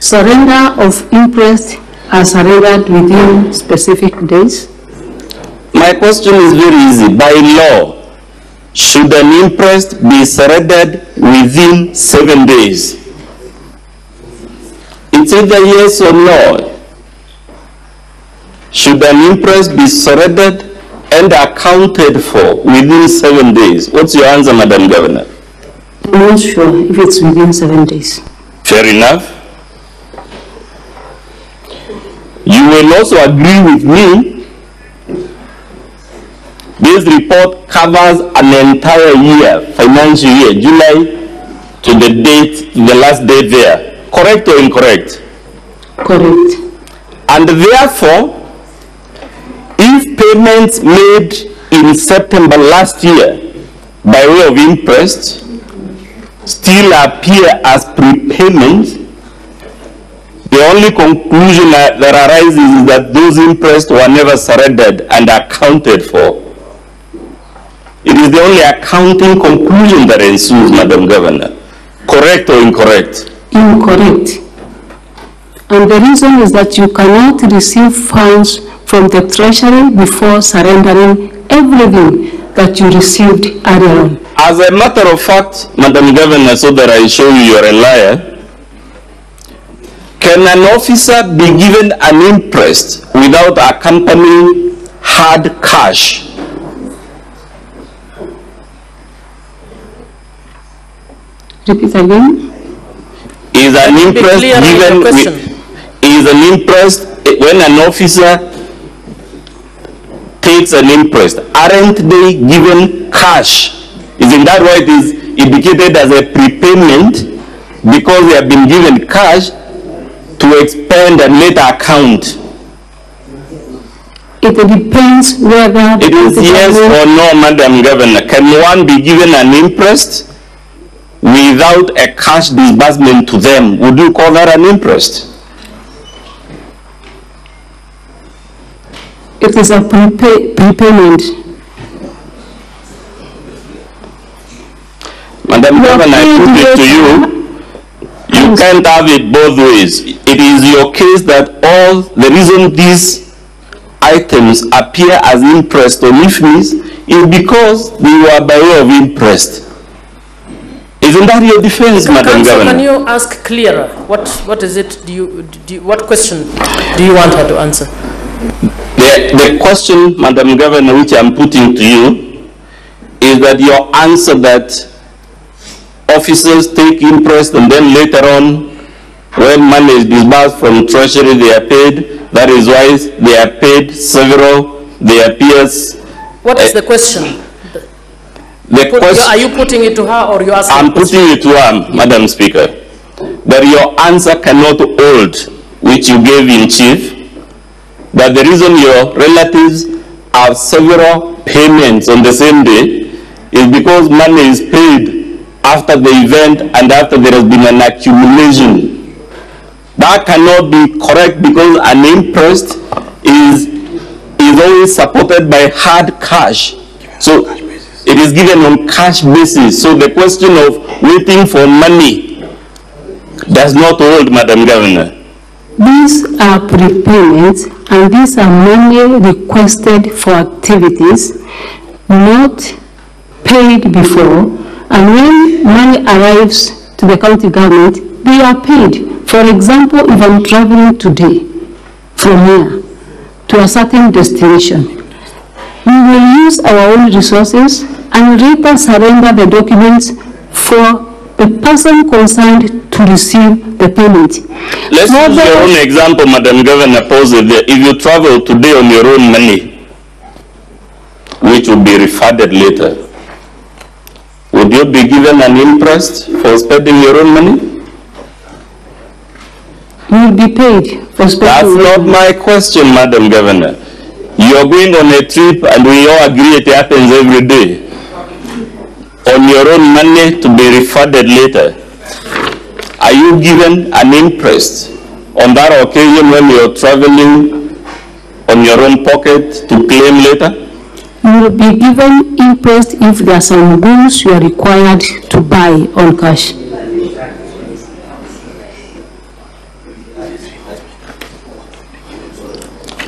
Surrender of interest are surrendered within specific days? My question is very easy. By law, should an interest be surrendered within 7 days? It's either yes or no. Should an interest be surrendered and accounted for within 7 days? What's your answer, Madam Governor? I'm not sure if it's within 7 days. Fair enough. You will also agree with me, this report covers an entire year, financial year, July to the date, the last day there. Correct or incorrect? Correct. And therefore, if payments made in September last year by way of interest still appear as prepayment, the only conclusion that arises is that those interests were never surrendered and accounted for. It is the only accounting conclusion that ensues, Madam Governor. Correct or incorrect? Incorrect. And the reason is that you cannot receive funds from the Treasury before surrendering everything. that you received earlier on? As a matter of fact, Madam Governor, so that I show you you're a liar, can an officer be given an imprest without accompanying hard cash? Repeat again. Is an imprest given when an officer takes an imprest? Aren't they given cash? Isn't that why it is indicated as a prepayment? Because they have been given cash to expend and later account. It depends whether it is yes or no, Madam Governor. Can one be given an imprest without a cash disbursement to them? Would you call that an imprest? It is a prepayment. Madam Governor, I put it to you. You can't have it both ways. It is your case that the reason these items appear as imprest on IFMIS is because they were by way of imprest. Isn't that your defense, Madam Governor? Can you ask clearer? What is it? What question do you want her to answer? The question, Madam Governor, which I'm putting to you is that your answer that officers take interest and then later on, when money is disbursed from Treasury, they are paid. That is why they are paid several, their peers. What is the question? Are you putting it to her or you asking? I'm putting it to her, Madam Speaker, that your answer cannot hold, which you gave in chief, that the reason your relatives have several payments on the same day is because money is paid after the event and after there has been an accumulation. That cannot be correct because an imprest is always supported by hard cash. So it is given on cash basis. So the question of waiting for money does not hold, Madam Governor. These are prepayments and these are money requested for activities not paid before, and when money arrives to the county government, they are paid. For example, if I'm traveling today from here to a certain destination, we will use our own resources and later surrender the documents for the person concerned to receive the payment. Let's use your own example, Madam Governor, pose it there. If you travel today on your own money, which will be refunded later, would you be given an imprest for spending your own money? You will be paid for spending. That's not my question, Madam Governor. You are going on a trip and we all agree it happens every day. On your own money to be refunded later. Are you given an imprest on that occasion when you are traveling on your own pocket to claim later? You will be given interest if there are some goods you are required to buy on cash.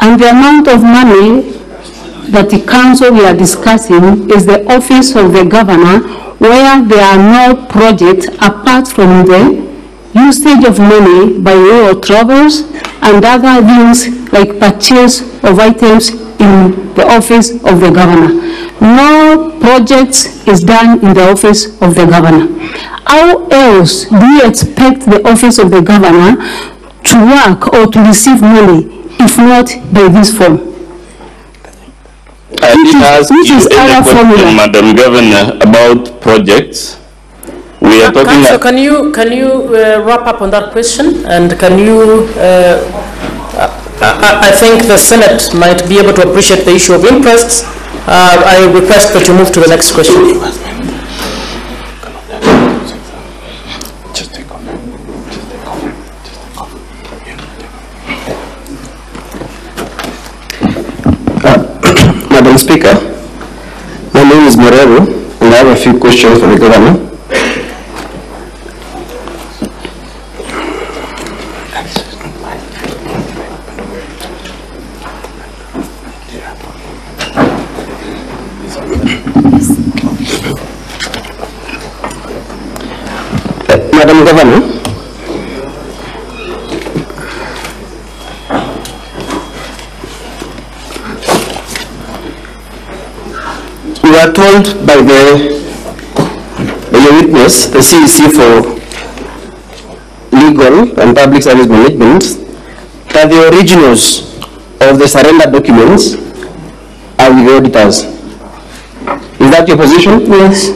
And the amount of money that the council we are discussing is the office of the governor, where there are no projects apart from the usage of money by way of travels and other things like purchase of items in the office of the governor. No projects is done in the office of the governor. How else do you expect the office of the governor to work or to receive money if not by this form? I did ask you a question, Madam Governor, about projects. We are talking about... Can you wrap up on that question? And can you... I think the Senate might be able to appreciate the issue of interests. I request that you move to the next question. Madam Speaker, my name is Meru, and I have a few questions for the governor. Madam Governor, we are told by the witness, the CEC for Legal and Public Service Management, that the originals of the surrender documents are with the auditors. Is that your position? Yes.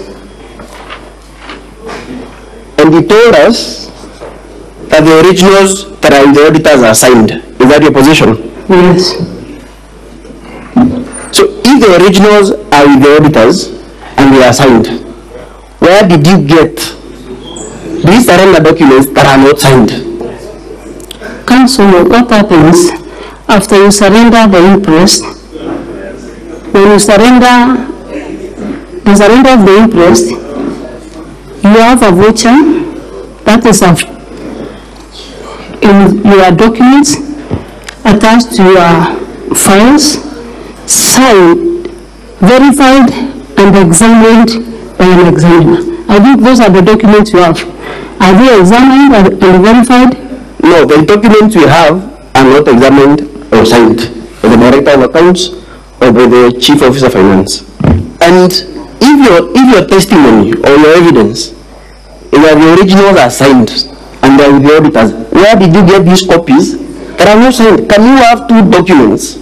And he told us that the originals that are in the auditors are signed. Is that your position? Yes. So if the originals are with the auditors and they are signed, where did you get these surrender documents that are not signed? Council, what happens after you surrender the interest? When you surrender the surrender of the interest, you have a voucher that is in your documents attached to your files, signed, verified, and examined by an examiner. I think those are the documents you have. Are they examined and verified? No, the documents we have are not examined or signed by the Director of Accounts or by the Chief Officer of Finance. And if your testimony or your evidence is that the originals are signed and they are with the auditors, where did you get these copies that are not signed? Can you have two documents,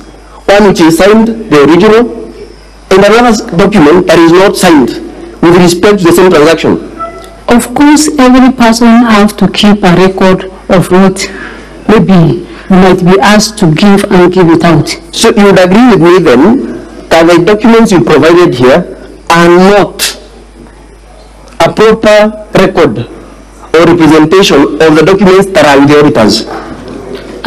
one which is signed, the original, and another document that is not signed with respect to the same transaction? Of course, every person has to keep a record of what maybe you might be asked to give and give it out. So you would agree with me then that the documents you provided here are not a proper record or representation of the documents that are with the auditors.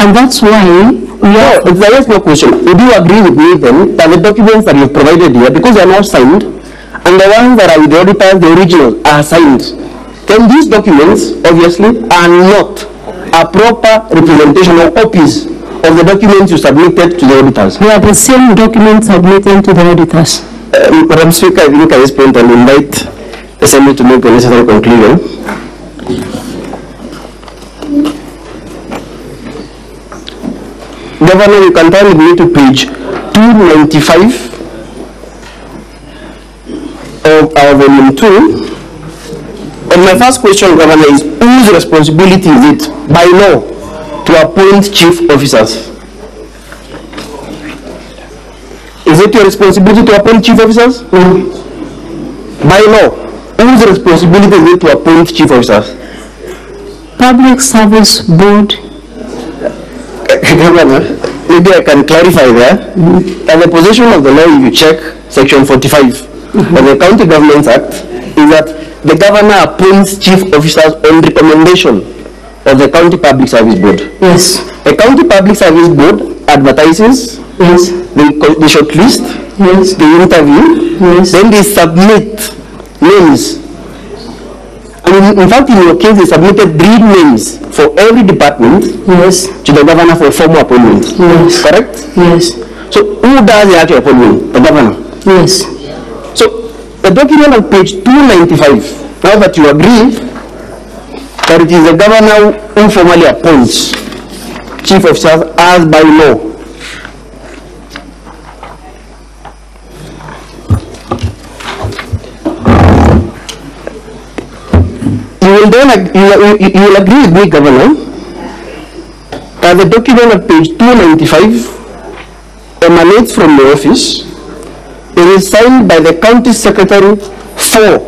And that's why we are... No, there is no question. Would you agree with me then that the documents that you've provided here, because they are not signed, and the ones that are with the auditors, the originals, are signed, then these documents, obviously, are not a proper representation or copies of the documents you submitted to the auditors? They are the same documents submitted to the auditors. Madam Speaker, if you look at this point and invite the Assembly to make the necessary conclusion. Governor, you can turn with me to page 295 of our volume 2. And my first question, Governor, is whose responsibility is it by law to appoint chief officers? Is it your responsibility to appoint chief officers? No. By law, whose responsibility is it to appoint chief officers? Public Service Board. Governor, maybe I can clarify there. That the position of the law, if you check section 45 of the County Governments Act, is that the governor appoints chief officers on recommendation of the County Public Service Board. Yes. The County Public Service Board advertises. Yes. They shortlist. Yes. They interview. Yes. Then they submit names. And in fact, in your case, they submitted 3 names for every department. Yes. To the governor for formal appointment. Yes. Correct? Yes. So who does the actual appointment? The governor. Yes. So the document on page 295, now that you agree that it is the governor who formally appoints chief officers as by law. You will agree with me, Governor, that the document on page 295 emanates from the office. It is signed by the county secretary for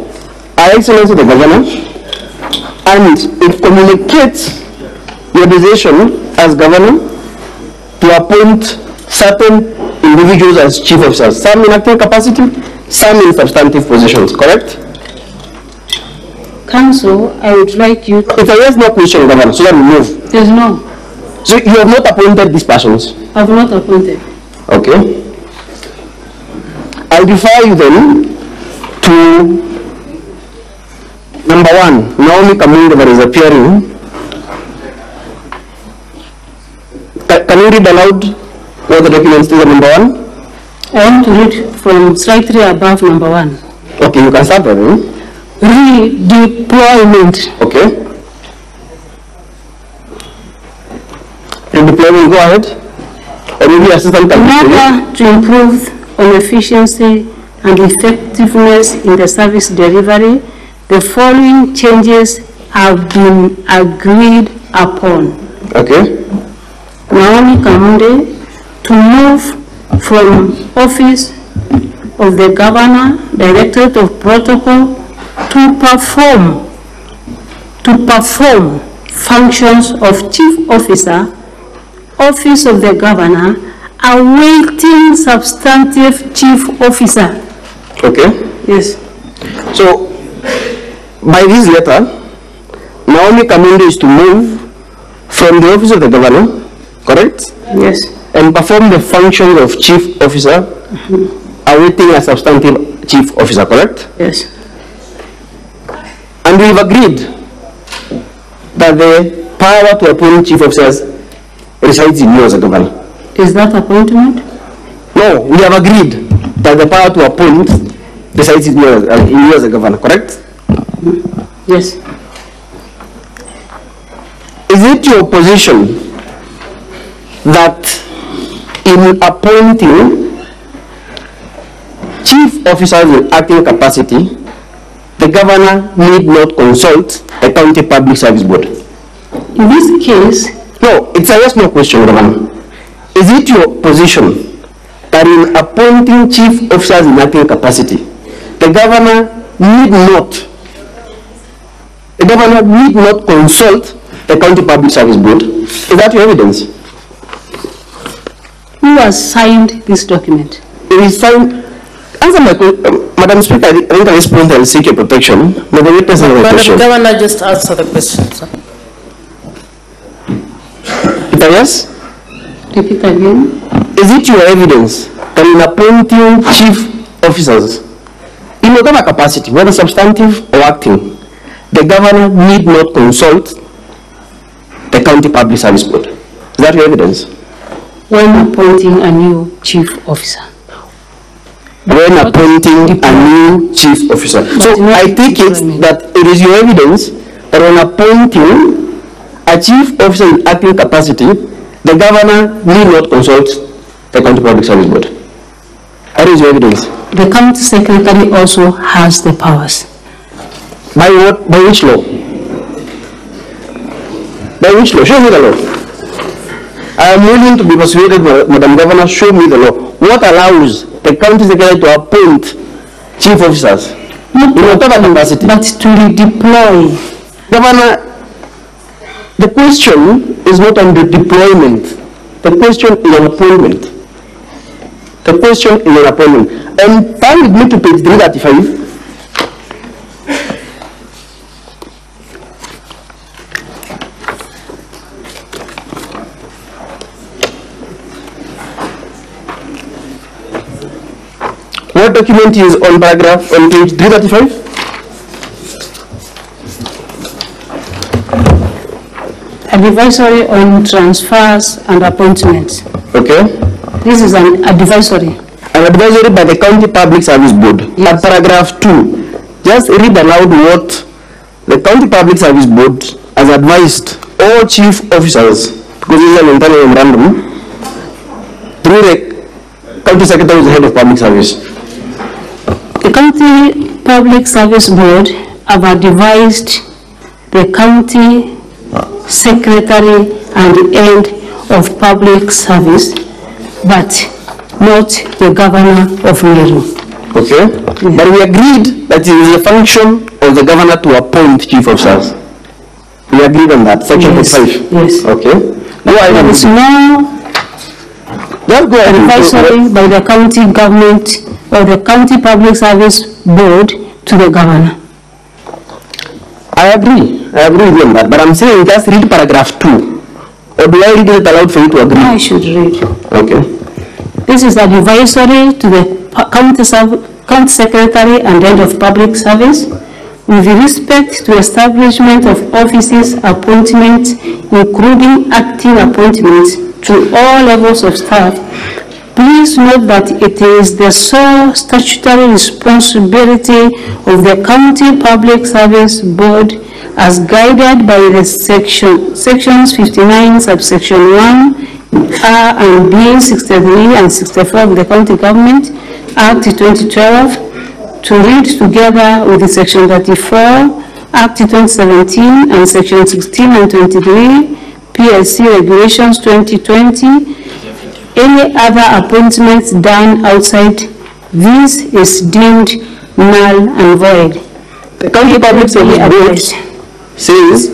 Her Excellency the Governor, and it communicates your decision as Governor to appoint certain individuals as chief officers, some in active capacity, some in substantive positions, correct? Council, I would like you to... If there is no question, Governor, so let me move. There's no. So you have not appointed these persons? I have not appointed. Okay. I defer you then to number 1, Naomi Kamunga, that is appearing. Can you read aloud what the document is, number 1? I want to read from slightly above number 1. Okay, you can start then. Redeployment. Okay. Redeployment, go ahead. Or maybe assistant In order to improve on efficiency and effectiveness in the service delivery, the following changes have been agreed upon. Okay. Naomi Kamunde to move from Office of the Governor, Directorate of Protocol, to perform functions of Chief Officer, Office of the Governor, awaiting substantive Chief Officer. Okay. Yes. So, by this letter, Naomi Kamunde is to move from the Office of the Governor, correct? Yes. And perform the functions of Chief Officer, awaiting a substantive Chief Officer, correct? Yes. And we've agreed that the power to appoint Chief Officers resides in you as a governor. Is that appointment? No, we have agreed that the power to appoint resides in you as a governor, correct? Yes. Is it your position that in appointing Chief Officers in acting capacity, the governor need not consult a county public service board? In this case, no, it's a yes/no question, Governor. Is it your position that in appointing Chief Officers in acting capacity, the governor need not consult the county public service board? Is that your evidence? Who has signed this document? It is signed. Answer my question, Madam Speaker. I think at this point I will seek your protection. May the witness answer the question. Madam Governor, just answer the question, sir. Yes? Repeat again. Is it your evidence that in appointing chief officers, in whatever capacity, whether substantive or acting, the governor need not consult the county public service board? Is that your evidence? When appointing a new chief officer. When appointing a new chief officer. So I take it that it is your evidence that when appointing a chief officer in acting capacity, the governor need not consult the county public service board. That is your evidence. The county secretary also has the powers. By what? By which law? By which law? Show me the law. I am willing to be persuaded, Madam Governor. Show me the law. What allows the county secretary to appoint chief officers in whatever capacity? But to redeploy. Governor, the question is not on the deployment. The question is an appointment. The question is an appointment. And turn with me to page 335. What document is on paragraph on page 335? Advisory on transfers and appointments. Okay. This is an advisory. An advisory by the County Public Service Board. Yes. At paragraph 2, just read aloud what the County Public Service Board has advised all chief officers, because this is an internal memorandum, through the County Secretary, the head of public service. The County Public Service Board have advised the County Secretary and the head of public service, but not the Governor of Meru. Okay. Yeah. But we agreed that it is a function of the Governor to appoint chief officers. We agreed on that. Section 45. Yes. Okay. There is no advisory by the county government or the County Public Service Board to the Governor. I agree with you on that, but I'm saying just read paragraph 2. Or do I read it aloud for you to agree? I should read. Okay. This is advisory to the County Secretary and Head of Public Service with respect to establishment of offices, appointments, including acting appointments to all levels of staff Please note that it is the sole statutory responsibility of the County Public Service Board, as guided by the sections 59 subsection 1 R and B 63 and 64 of the County Government Act 2012, to read together with the section 34 Act 2017 and section 16 and 23 PSC Regulations 2020. Any other appointments done outside this is deemed null and void. The County Public Service Board says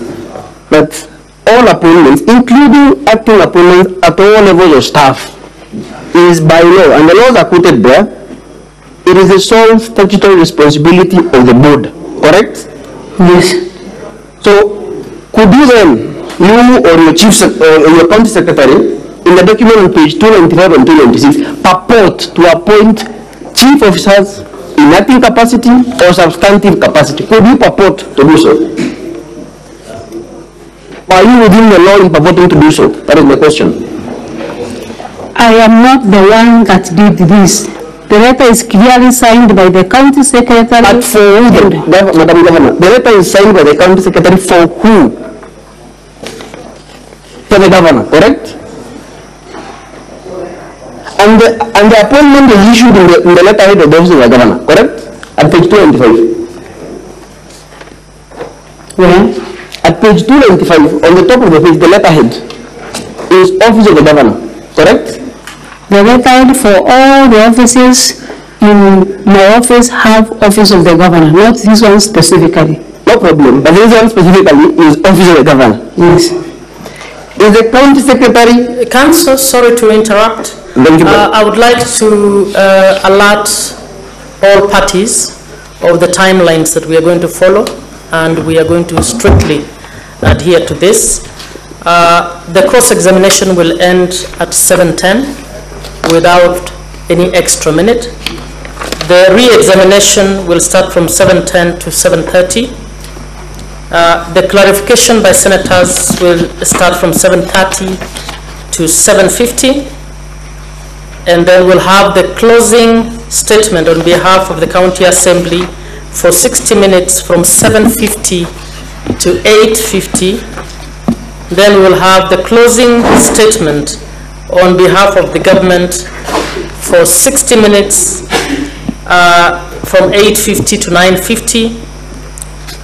that all appointments, including acting appointments at all levels of staff, is by law, and the laws are quoted there. It is the sole statutory responsibility of the board, correct? Yes. So, could you then, you or your chief or your county secretary, in the document on page 295 and 296, purport to appoint chief officers in acting capacity or substantive capacity? Could you purport to do so? Are you within the law in purporting to do so? That is my question. I am not the one that did this. The letter is clearly signed by the county secretary. But for who? Madam Governor, the letter is signed by the county secretary for who? For the governor, correct? And the appointment is issued in the letterhead of the office of the governor, correct? At page 295. Where? At page 295, on the top of the page, the letterhead is office of the governor, correct? The letterhead for all the offices in my office have office of the governor, not this one specifically. No problem, but this one specifically is office of the governor. Yes. Is the county secretary... Council, sorry to interrupt. I would like to alert all parties of the timelines that we are going to follow, and we are going to strictly adhere to this. The cross-examination will end at 7:10 without any extra minute. The re-examination will start from 7:10 to 7:30. The clarification by senators will start from 7:30 to 7:50. And then we'll have the closing statement on behalf of the County Assembly for 60 minutes from 7:50 to 8:50. Then we'll have the closing statement on behalf of the government for 60 minutes from 8:50 to 9:50.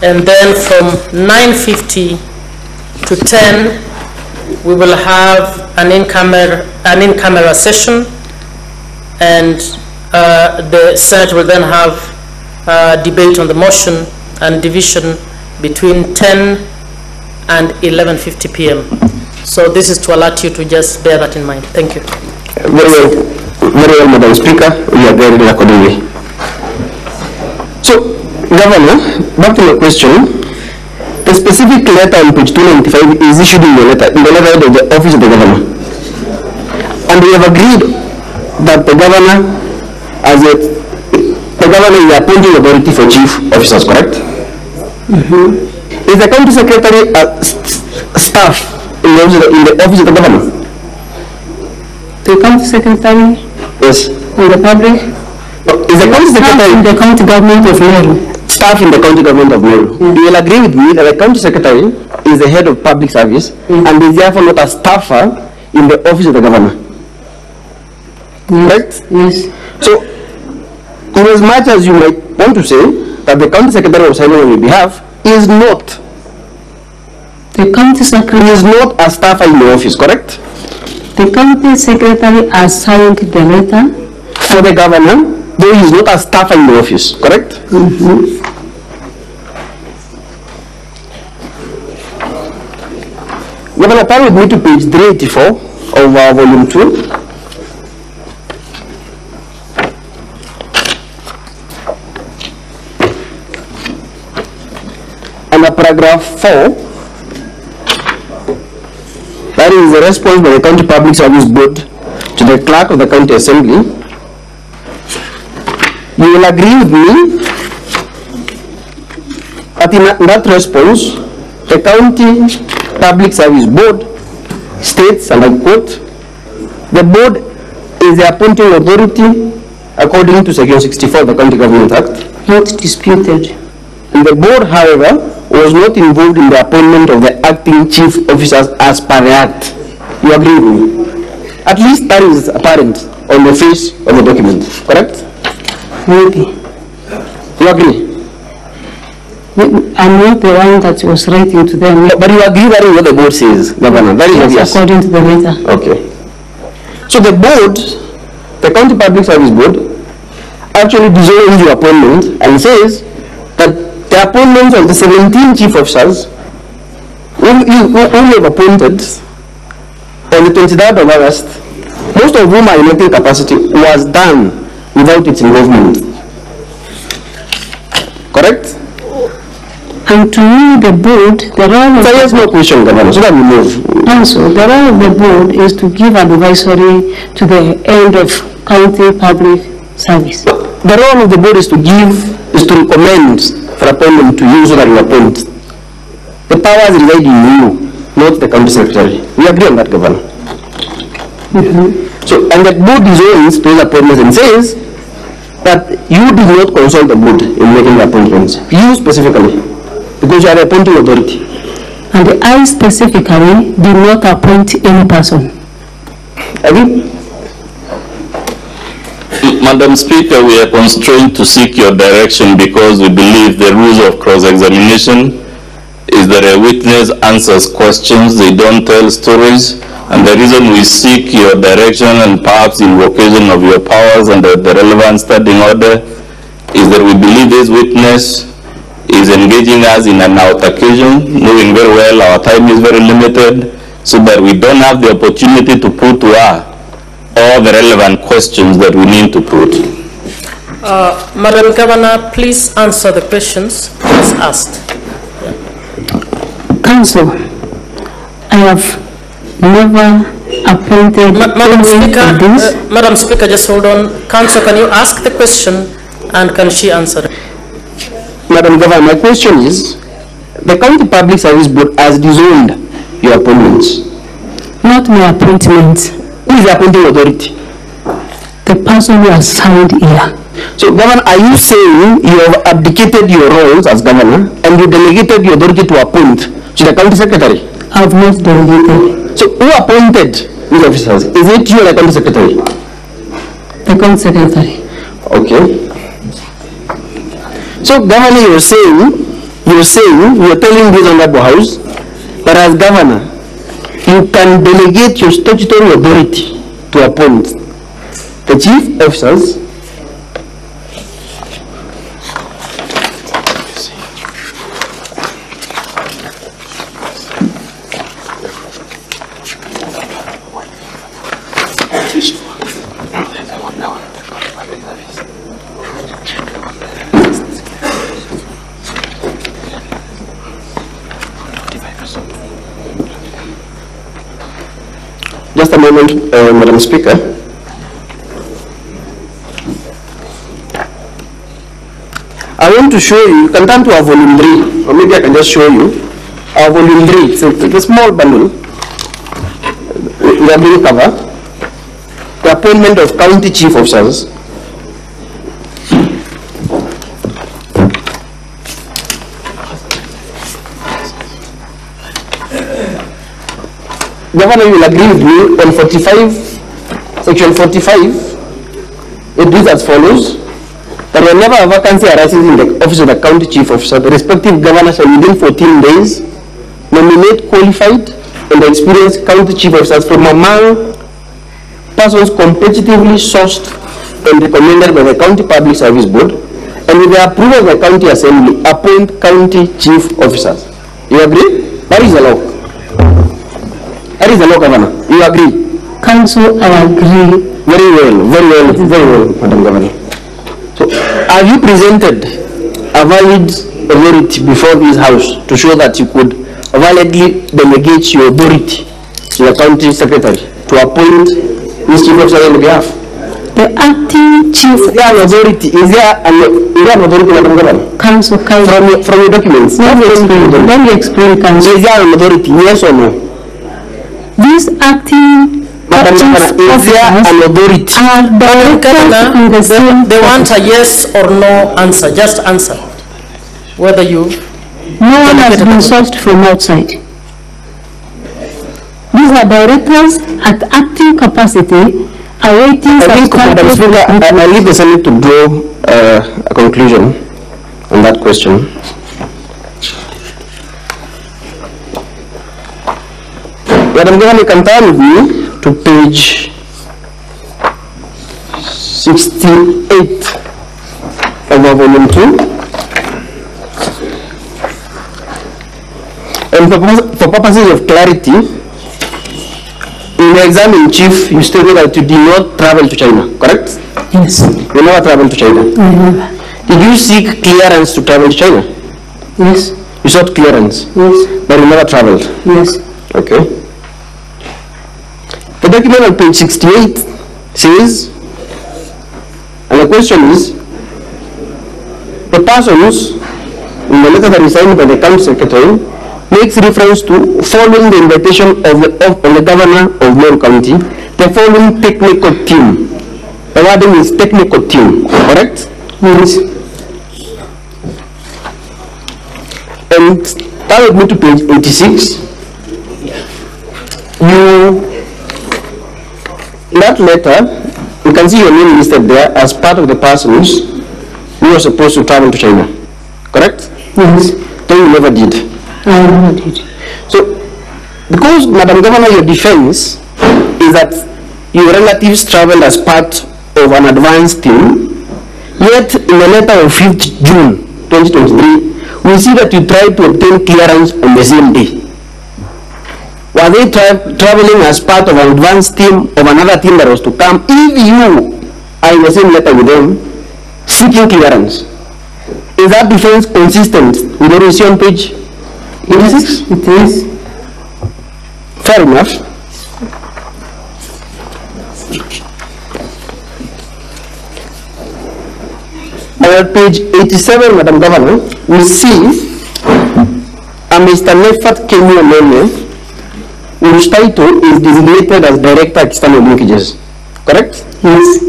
And then from 9:50 to 10, we will have an in-camera session, and the Senate will then have debate on the motion and division between 10 and 11:50 p.m. So this is to alert you to just bear that in mind. Thank you. Very well, Madam Speaker. We are guided accordingly. So, Governor, back to my question. The specific letter on page 295 is issued in the letterhead of the office of the governor. And we have agreed that the governor is the appointing authority for chief officers, correct? Is the county secretary staff in the office of the governor? The county secretary? Yes. And the public? Is the county secretary in the county government of Meru? Staff in the county government of Meru. You will agree with me that the county secretary is the head of public service and is therefore not a staffer in the office of the governor. Yes. Right? Yes. So, in as much as you might want to say that the county secretary was signing on your behalf, is not. The county secretary is not a staffer in the office, correct? The county secretary has signed the letter for the governor, though he is not a staffer in the office, correct? Governor, turn with me to page 384 of volume 2. Under paragraph 4, that is the response by the County Public Service Board to the clerk of the County Assembly. You will agree with me that in that response, the County Public Service Board states, and I quote, the board is the appointing authority according to Section 64 of the County Government Act. Not disputed. And the board, however, was not involved in the appointment of the acting chief officers as per the Act. You agree with me? At least that is apparent on the face of the document, correct? Maybe. You agree? I'm not the one that was writing to them. But you agree that is what the board says, Governor? That is yes, obvious. According to the letter. Okay. So the board, the County Public Service Board, actually dissolves the appointment and says that the appointments of the 17 chief officers whom you have appointed on the 23rd of August, most of whom are in acting capacity, was done without its involvement. Correct? And to me, the board, the role of so yes, no question, Governor, so that we move. Also, the role of the board is to give advisory to the end of county public service. The role of the board is to recommend for appointment to you so that you appoint. The powers reside in you, not the county secretary. We agree on that, Governor. So, and the board disowns those appointments and says that you did not consult the board in making the appointments. You specifically, because you are the appointing authority. And I specifically did not appoint any person. Agree? Madam Speaker, we are constrained to seek your direction because we believe the rules of cross-examination is that a witness answers questions, they don't tell stories, and the reason we seek your direction and perhaps invocation of your powers under the relevant standing order is that we believe this witness is engaging us in an altercation, knowing very well our time is very limited, so that we don't have the opportunity to put to her all the relevant questions that we need to put. Madam Governor, please answer the questions as asked. Council, I have never appointed Madam Speaker, Madam Speaker, just hold on. Council, can you ask the question and can she answer it? Madam Governor, my question is, the County Public Service Board has disowned your appointments. Not my appointment. Who is the appointing authority? The person who has signed here. So, Governor, are you saying you have abdicated your roles as Governor and you delegated your authority to appoint to the County Secretary? I have not delegated. So, who appointed these officers? Is it you or the County Secretary? The County Secretary. Okay. So, Governor, you're telling this Honorable House that as Governor, you can delegate your statutory authority to appoint the chief officers Just a moment, Madam Speaker. I want to show you, you can turn to our volume 3, or maybe I can just show you. Our volume 3, it's a small bundle. We are going to cover the appointment of county chief officers. Governor, you will agree with me on 45, section 45, it reads as follows, that whenever a vacancy arises in the office of the county chief officer, the respective governor shall within 14 days nominate qualified and experienced county chief officers from among persons competitively sourced and recommended by the County Public Service Board, and with the approval of the County Assembly, appoint county chief officers. You agree? That is the law. That is the law, Governor. You agree? Council, I agree. Very well, Madam Governor. So, have you presented a valid authority before this House to show that you could validly delegate your authority to the County Secretary to appoint this chief officer on behalf? The acting chief. Is there an authority? Is there an authority, Madam Governor? Council, from your documents. Let me explain, Council. So is there an authority? Yes or no? This acting Is there an authority? They want a yes or no answer. Just answer. Whether you... No one has been sourced from outside. These are directors at acting capacity awaiting... I think, Madam Speaker, I leave the Senate to draw a conclusion on that question. Madam Governor, you can turn with me to page 68 of our volume 2. And for purposes of clarity, in the exam in chief, you stated that you did not travel to China, correct? Yes. You never traveled to China? Never. Did you seek clearance to travel to China? Yes. You sought clearance? Yes. But you never traveled? Yes. Okay. The document on page 68 says, and the question is, the persons in the letter that is signed by the County Secretary makes reference to following the invitation of the Governor of Meru County, the following technical team. The wording is technical team, correct? Yes. And that would me to page 86. In that letter, you can see your name listed there as part of the persons who were supposed to travel to China, correct? Yes. Then you never did. I never did. So, because, Madam Governor, your defense is that your relatives traveled as part of an advance team, yet in the letter of 5th June 2023, we see that you tried to obtain clearance on the same day. Were they traveling as part of an advance team of another team that was to come if you are in the same letter with them, seeking clearance? Is that defense consistent with what you see on page 86? It is. Fair enough. On page 87, Madam Governor, we see a Mr. Nefat Kemu Mene, whose title is designated as Director External Linkages. Correct? Yes.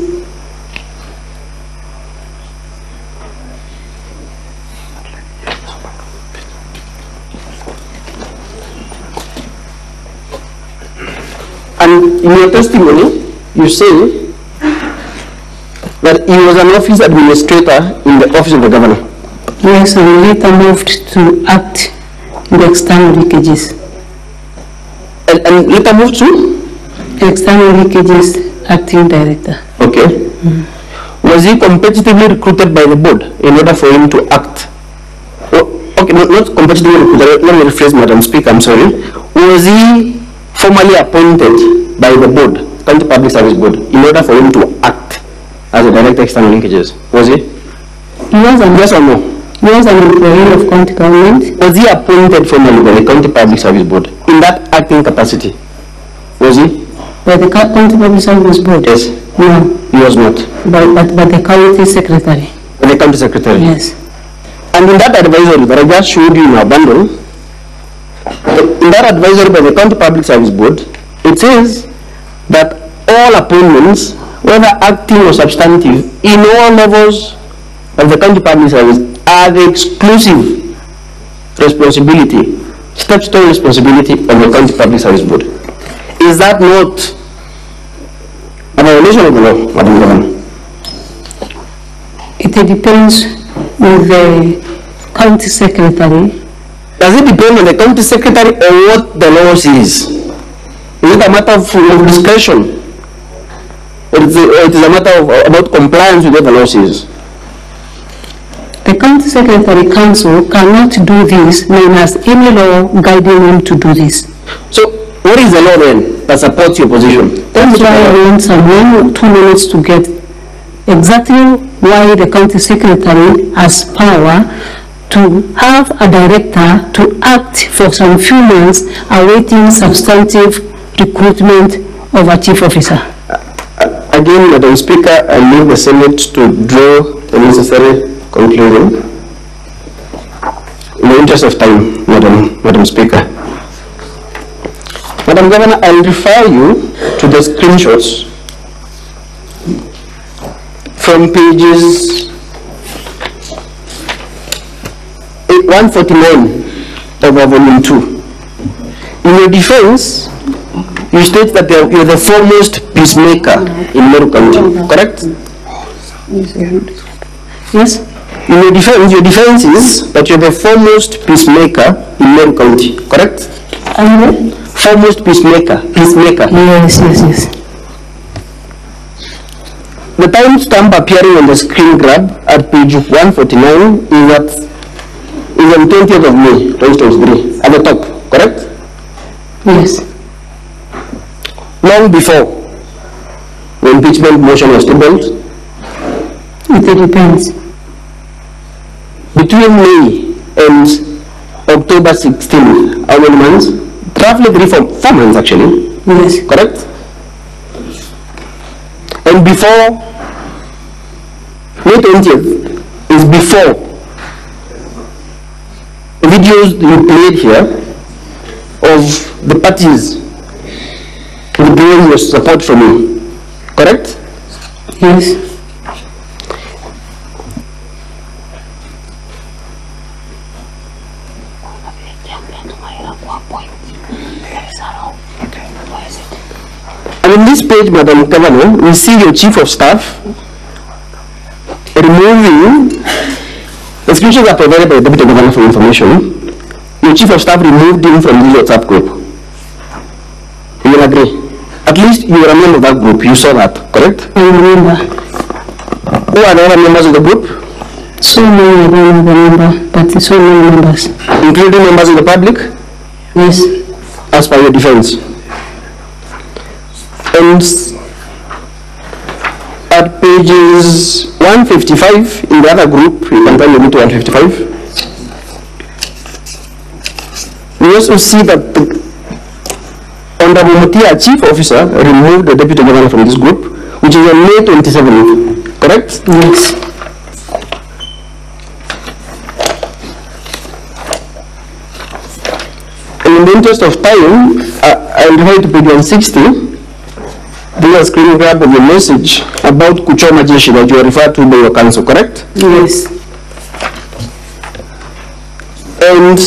And in your testimony, you say that he was an office administrator in the office of the governor. Yes, and later moved to act in the external leakages. And later moved to? External leakages acting director. Okay. Was he competitively recruited by the board in order for him to act? Okay, not competitively recruited. Let me rephrase, Madam Speaker, I'm sorry. Was he formally appointed by the board, County Public Service Board, in order for him to act as a director external linkages? Was he? Yes or no? He was an employee of county government. Was he appointed formally by the County Public Service Board in that acting capacity? Was he? By the County Public Service Board? Yes. No. He was not. By the county secretary? By the county secretary? Yes. And in that advisory that I just showed you in our bundle, in that advisory by the County Public Service Board, it says that all appointments, whether acting or substantive, in all levels of the County Public Service are the exclusive responsibility, statutory responsibility of the County Public Service Board. Is that not a violation of the law, Madam Governor? It depends on the county secretary. Does it depend on the county secretary or what the law says? Is it a matter of discretion? Or it is a matter of about compliance with what the law says? The county secretary council cannot do this, nor has any law guiding him to do this. So, what is the law then that supports your position? That's why I want some 1 or 2 minutes to get exactly why the county secretary has power to have a director to act for some few months awaiting substantive recruitment of a chief officer. Again, Madam Speaker, I leave the Senate to draw the necessary conclusion. In the interest of time, Madam Speaker. Madam Madam Governor, I'll refer you to the screenshots from pages 149 of our volume 2. In your defense, you state that you're the foremost peacemaker in Meru County, correct? Yes. In your defense is that you're the foremost peacemaker in Meru County, correct? Foremost peacemaker. Yes. The timestamp appearing on the screen grab at page 149 is on 20th of May 2023 at the top, correct? Yes. Long before the impeachment motion was tabled? It depends. Between May and October 16, how many months? Roughly 4 months actually. Yes. Correct? And before May 20th is before videos you played here of the parties withdrawing your support from you. Correct? Yes. And on this page, Madam Governor, we see your Chief of Staff removing, the screenshots are provided by the Deputy Governor for information. Your Chief of Staff removed him from this WhatsApp group. You will agree? At least you are a member of that group. You saw that, correct? I remember. Who are the other members of the group? So many, I don't remember, but so many members. Including members of the public? Yes. As per your defense. And at pages 155 in the other group, you can find me to 155. We also see that the Honorable Mutia, Chief Officer, removed the Deputy Governor from this group, which is on May 27th, correct? Yes. And in the interest of time, I'll refer to page 160. This is a screen grab of the message about Kuchoma Jeshi that you are referred to by your counsel, correct? Yes. And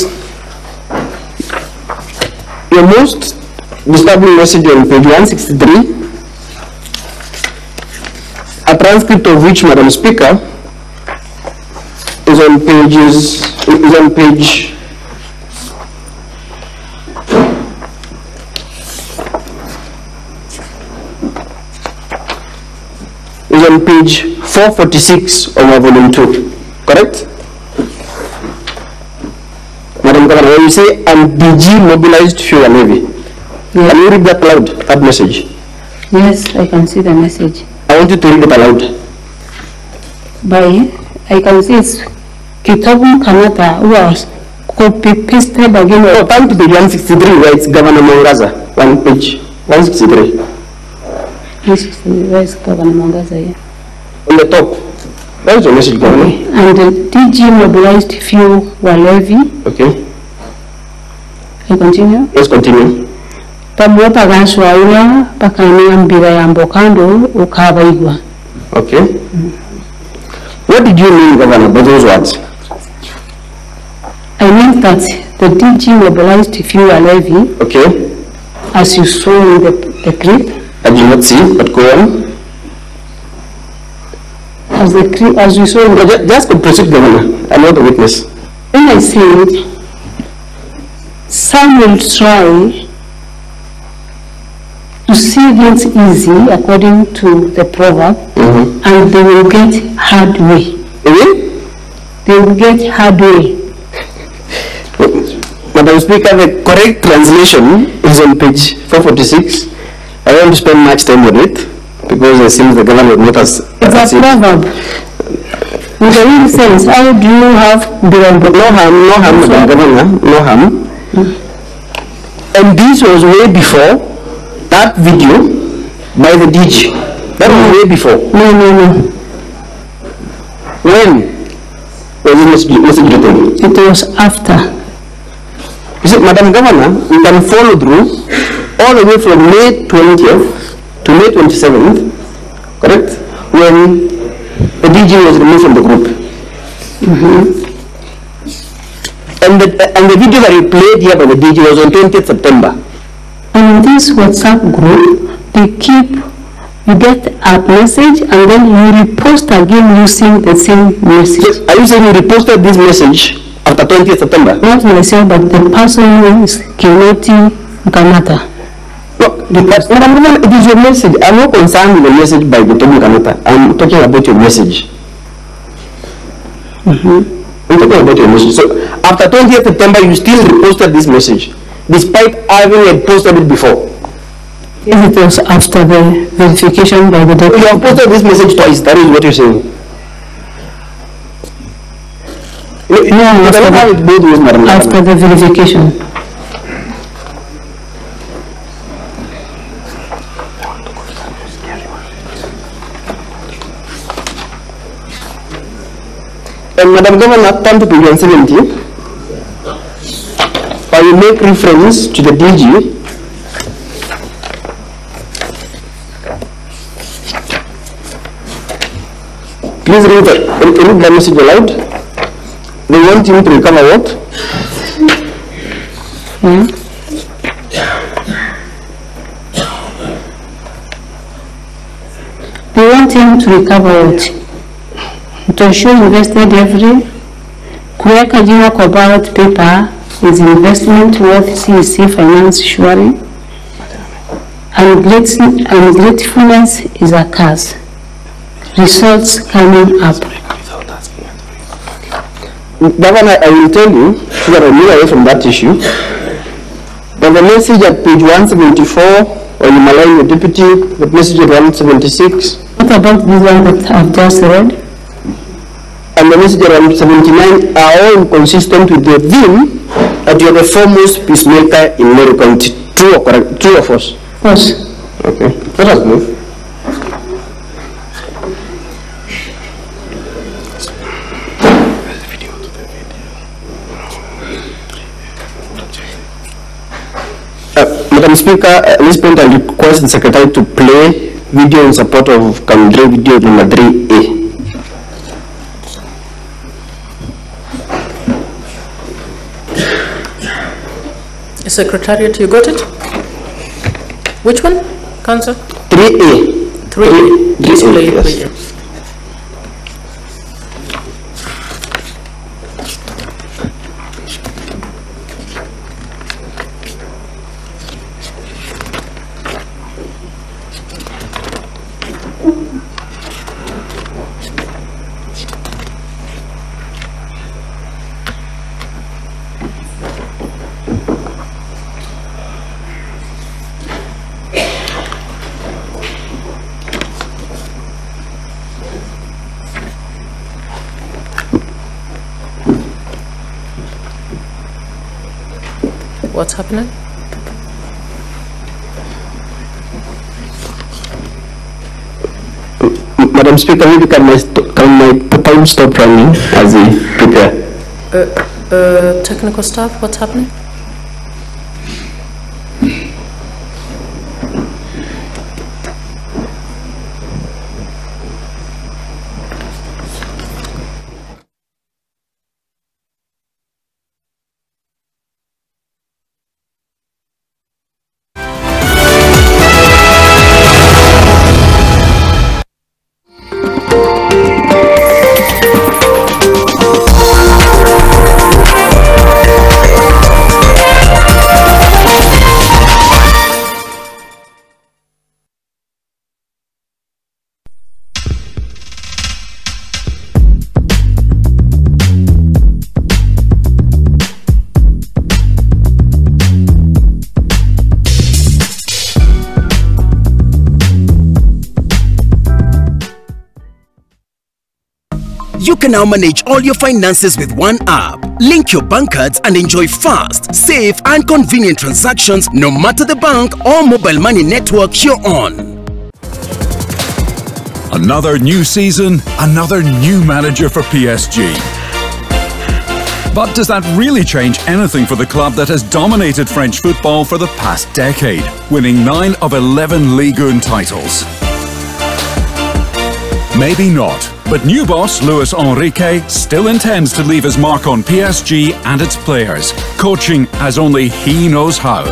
your most disturbing message on page 163, a transcript of which, Madam Speaker, is on page is on page 446 of our volume 2, correct? Madam Governor, when you say and DG mobilized fuel levy, can you read that aloud, that message? Yes, I can see the message. I want you to read it aloud. I can see it's Kitabu Kanata was copy pasted again. Oh, come to page 163 where it's Governor Mwangaza, one page 163. 163, where is Governor Mwangaza here? On the top. That is your message, Governor. Okay. And the DG mobilized fuel levy. Okay. I continue? Yes, continue. Pamwe paganswaula pakania mbira ya mbokando ukabaigwa. Okay. What did you mean, Governor, by those words? I meant that the DG mobilized fuel levy. Okay. As you saw in the clip. I did not see, but go on. As you saw in the... Just proceed, Governor. I'm not the witness. When I said, some will try to see things easy according to the proverb, and they will get hard way. They will get hard way. Madam Speaker, the correct translation is on page 446. I won't spend much time on it because it seems the government not as... It's a proverb. In the real sense, how do you have... No harm, Madam Governor, no harm. And this was way before that video by the DG. That was way before. No. When was this message written? It was after. You see, Madam Governor, you can follow through all the way from May 20th to May 27th, correct? When the DG was removed from the group. And the video that you played here by the DG was on 20th September. In this WhatsApp group, you get a message and then you repost again using the same message. Yes. Are you saying you reposted this message after 20th September? Not myself, but the person who is Kinoti Kanata. No, it is your message. I'm not concerned with the message by the Tomi Kanata. I'm talking about your message. I'm talking about your message. So after 20th September, you still reposted this message, despite having posted it before. Yes, it was after the verification by the doctor. You have posted this message twice. That is what you're saying. No, after the verification. And Madam Governor, come to page 170. I will make reference to the DG. Please read the message aloud. They want him to recover what? They want him to recover what? To ensure invested every kuweka jina kwa ballot paper is investment worth CEC finance sharing, and gratefulness is a curse. Results coming up. Governor, I will tell you, so that I move away from that issue, that the message at page 174, when you malign your deputy, the message at 176. What about this one that I've just read? And the message around 79 are all inconsistent with the theme that you are the foremost peacemaker in Meru County. True or correct? True or false? False. Okay, let us move. Madam Speaker, at this point I request the Secretary to play video in support of Kamdre video number 3A. Secretariat, you got it? Which one, Council? 3A. 3A. Please play it, yes. please. What's happening? Madam Speaker, maybe can my time stop running as we prepare? Technical staff, what's happening? You can now manage all your finances with one app. Link your bank cards and enjoy fast, safe and convenient transactions no matter the bank or mobile money network you're on. Another new season, another new manager for PSG. But does that really change anything for the club that has dominated French football for the past decade, winning 9 of 11 Ligue 1 titles? Maybe not, but new boss Luis Enrique still intends to leave his mark on PSG and its players, coaching as only he knows how.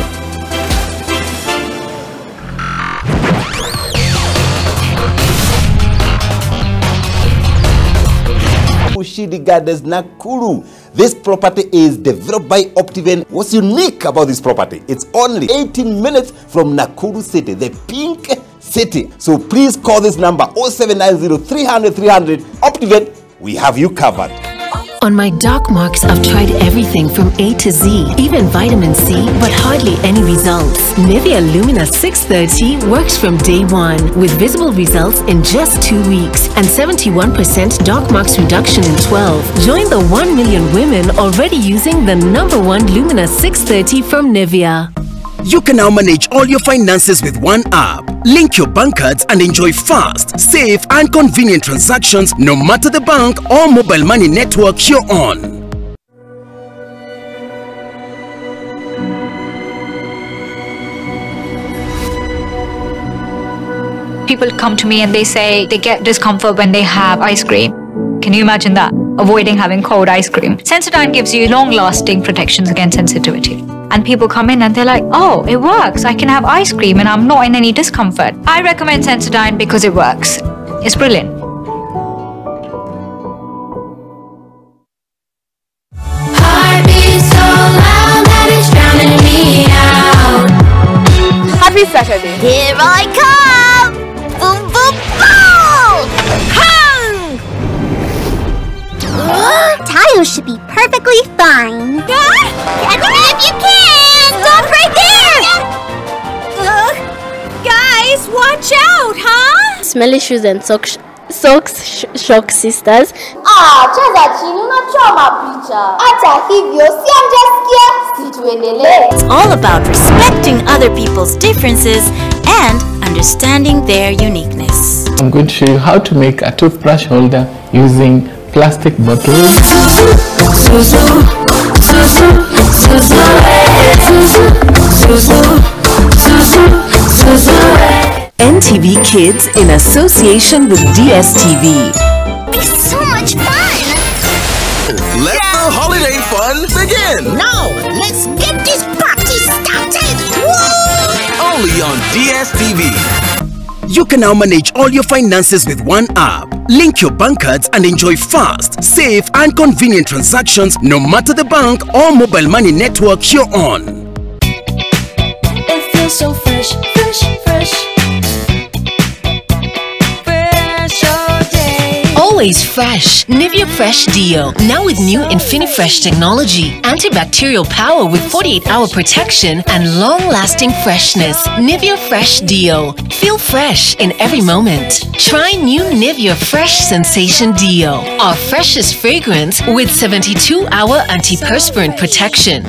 Ushidi Gardens, Nakuru. This property is developed by Optiven. What's unique about this property? It's only 18 minutes from Nakuru City, the pink city. So please call this number 0790 300 300. Optiven, we have you covered. On my dark marks, I've tried everything from A to Z, even vitamin C, but hardly any results. Nivea Lumina 630 works from day one, with visible results in just 2 weeks and 71% dark marks reduction in 12. Join the 1 million women already using the #1 Lumina 630 from Nivea. You can now manage all your finances with one app. Link your bank cards and enjoy fast, safe and convenient transactions no matter the bank or mobile money network you're on. People come to me and they say they get discomfort when they have ice cream. Can you imagine that? Avoiding having cold ice cream. Sensodyne gives you long-lasting protections against sensitivity. And people come in and they're like, oh, it works. I can have ice cream and I'm not in any discomfort. I recommend Sensodyne because it works. It's brilliant. Happy Saturday. Here I come! Boom, boom, boom! Hung! Tayo should be perfectly fine. Catch me if you can! Stop right there! Guys, watch out, huh? Smelly shoes and socks shock sisters. Cheza chini unachoma picha. Hata hivyo si amjasikia situendelee. It's all about respecting other people's differences and understanding their uniqueness. I'm going to show you how to make a toothbrush holder using plastic bottles. NTV Kids in association with DSTV. It's so much fun! Let the holiday fun begin! Now, let's get this party started! Woo! Only on DSTV. You can now manage all your finances with one app. Link your bank cards and enjoy fast, safe and convenient transactions no matter the bank or mobile money network you're on. It feels so fresh, fresh, fresh. Always fresh. Nivea Fresh Deo. Now with new InfiniFresh technology. Antibacterial power with 48-hour protection and long-lasting freshness. Nivea Fresh Deo. Feel fresh in every moment. Try new Nivea Fresh Sensation Deo. Our freshest fragrance with 72-hour antiperspirant protection.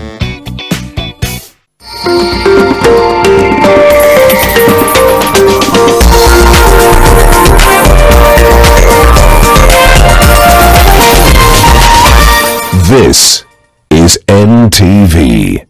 This is NTV.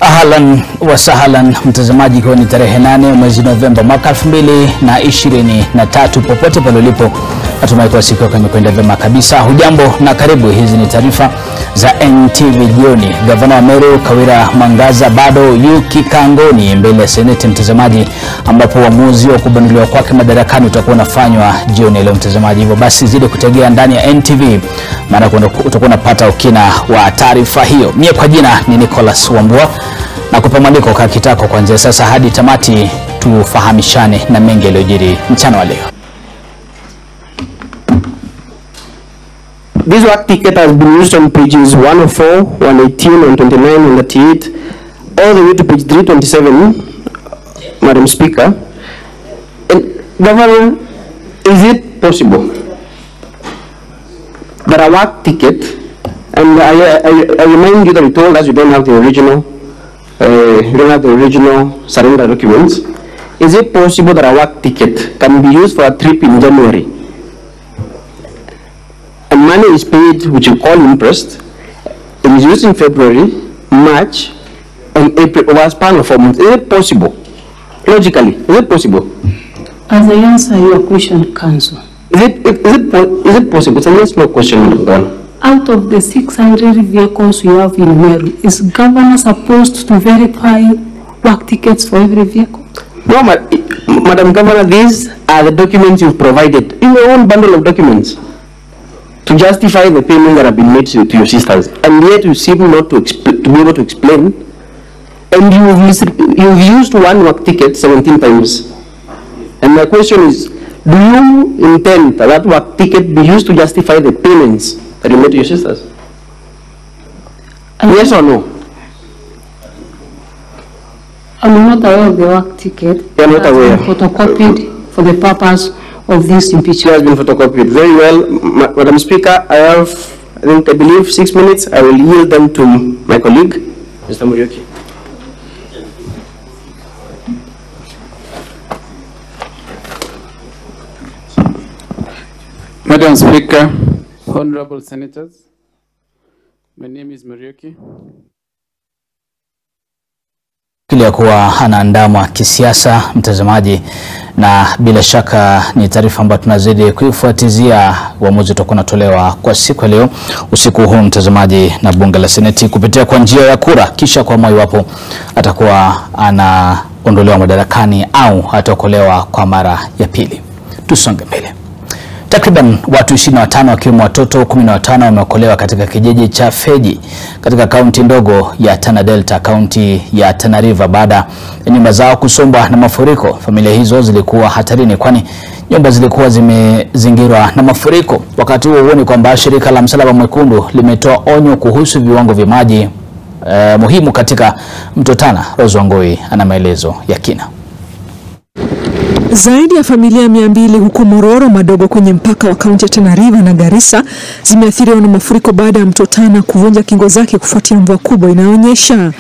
Ahlan wa sahlan mtazamaji, kwa ni tarehe 8 mwezi Novemba mwaka 2023, popote pale ulipo, natumai kwa siku yako imekwenda vyema kabisa. Hujambo na karibu, hizi ni taarifa za NTV jioni. Gavana wa Meru Kawira Mwangaza bado yu kikangoni mbele ya Seneti, mtazamaji, ambapo uamuzi wa kubanduliwa kwake madarakani utakuwa unafanywa jioni leo, mtazamaji. Hivyo basi zidi kutegea ndani ya NTV, maana utakuwa unapata ukina wa taarifa hiyo. Mie kwa jina ni Nicholas Wambua, na kupa mwaliko kwa kitako kuanzia sasa hadi tamati, tufahamishane na mengi yaliyojiri mchana wa leo. This work ticket has been used on pages 104, 118, 129, 138, all the way to page 327, Madam Speaker. And Governor, is it possible that a work ticket, and I remind you that you told us you don't have the original surrender documents. Is it possible that a work ticket can be used for a trip in January? And money is paid, which you call interest. It is used in February, March, and April, over a span of 4 months. Is it possible? Logically, is it possible? As I answer your question, Council. Is it possible? It's a yes, no question, Governor. Out of the 600 vehicles you have in Meru, is Governor supposed to verify work tickets for every vehicle? No, Madam Governor, these are the documents you've provided in your own bundle of documents to justify the payments that have been made to your sisters, and yet you seem not to be able to explain. And you've used one work ticket 17 times. And my question is, do you intend that that work ticket be used to justify the payments that you made to your sisters? Yes or no? I'm not aware of the work ticket. You are not aware? Photocopied for the purpose of this impeachment. It has been photocopied. Very well, Madam Speaker. I believe 6 minutes. I will yield them to my colleague, Mr. Muriuki. Madam Speaker, Honorable Senators, my name is Muriuki. Kile kuwa anaandamwa kisiasa, mtazamaji, na bila shaka ni taarifa ambayo tunazidi kuifuatizia. Uamuzi utakuwa unatolewa kwa siku leo usiku huu, mtazamaji, na bunge la Seneti kupitia kwa njia ya kura, kisha kwa moyo wapo atakuwa anaondolewa madarakani au ataokolewa kwa mara ya pili. Tusonge mbele. Takriban watu 25 wakiwemo watoto 15 wameokolewa katika kijiji cha Feji katika kaunti ndogo ya Tana Delta, kaunti ya Tana River, baada ya nyumba zao kusombwa na mafuriko. Familia hizo zilikuwa hatarini kwani nyumba zilikuwa zimezingirwa na mafuriko. Wakati huo ni kwamba shirika la Msalaba Mwekundu limetoa onyo kuhusu viwango vya maji muhimu katika mto Tana. Rose Wangoi ana maelezo ya kina. Zaidi ya familia 200 huko Mororo madogo kwenye mpaka wa kaunti ya Tana River na Garissa zimeathiriwa na mafuriko baada ya mto Tana kuvunja kingo zake kufuatia mvua kubwa inaonyesha.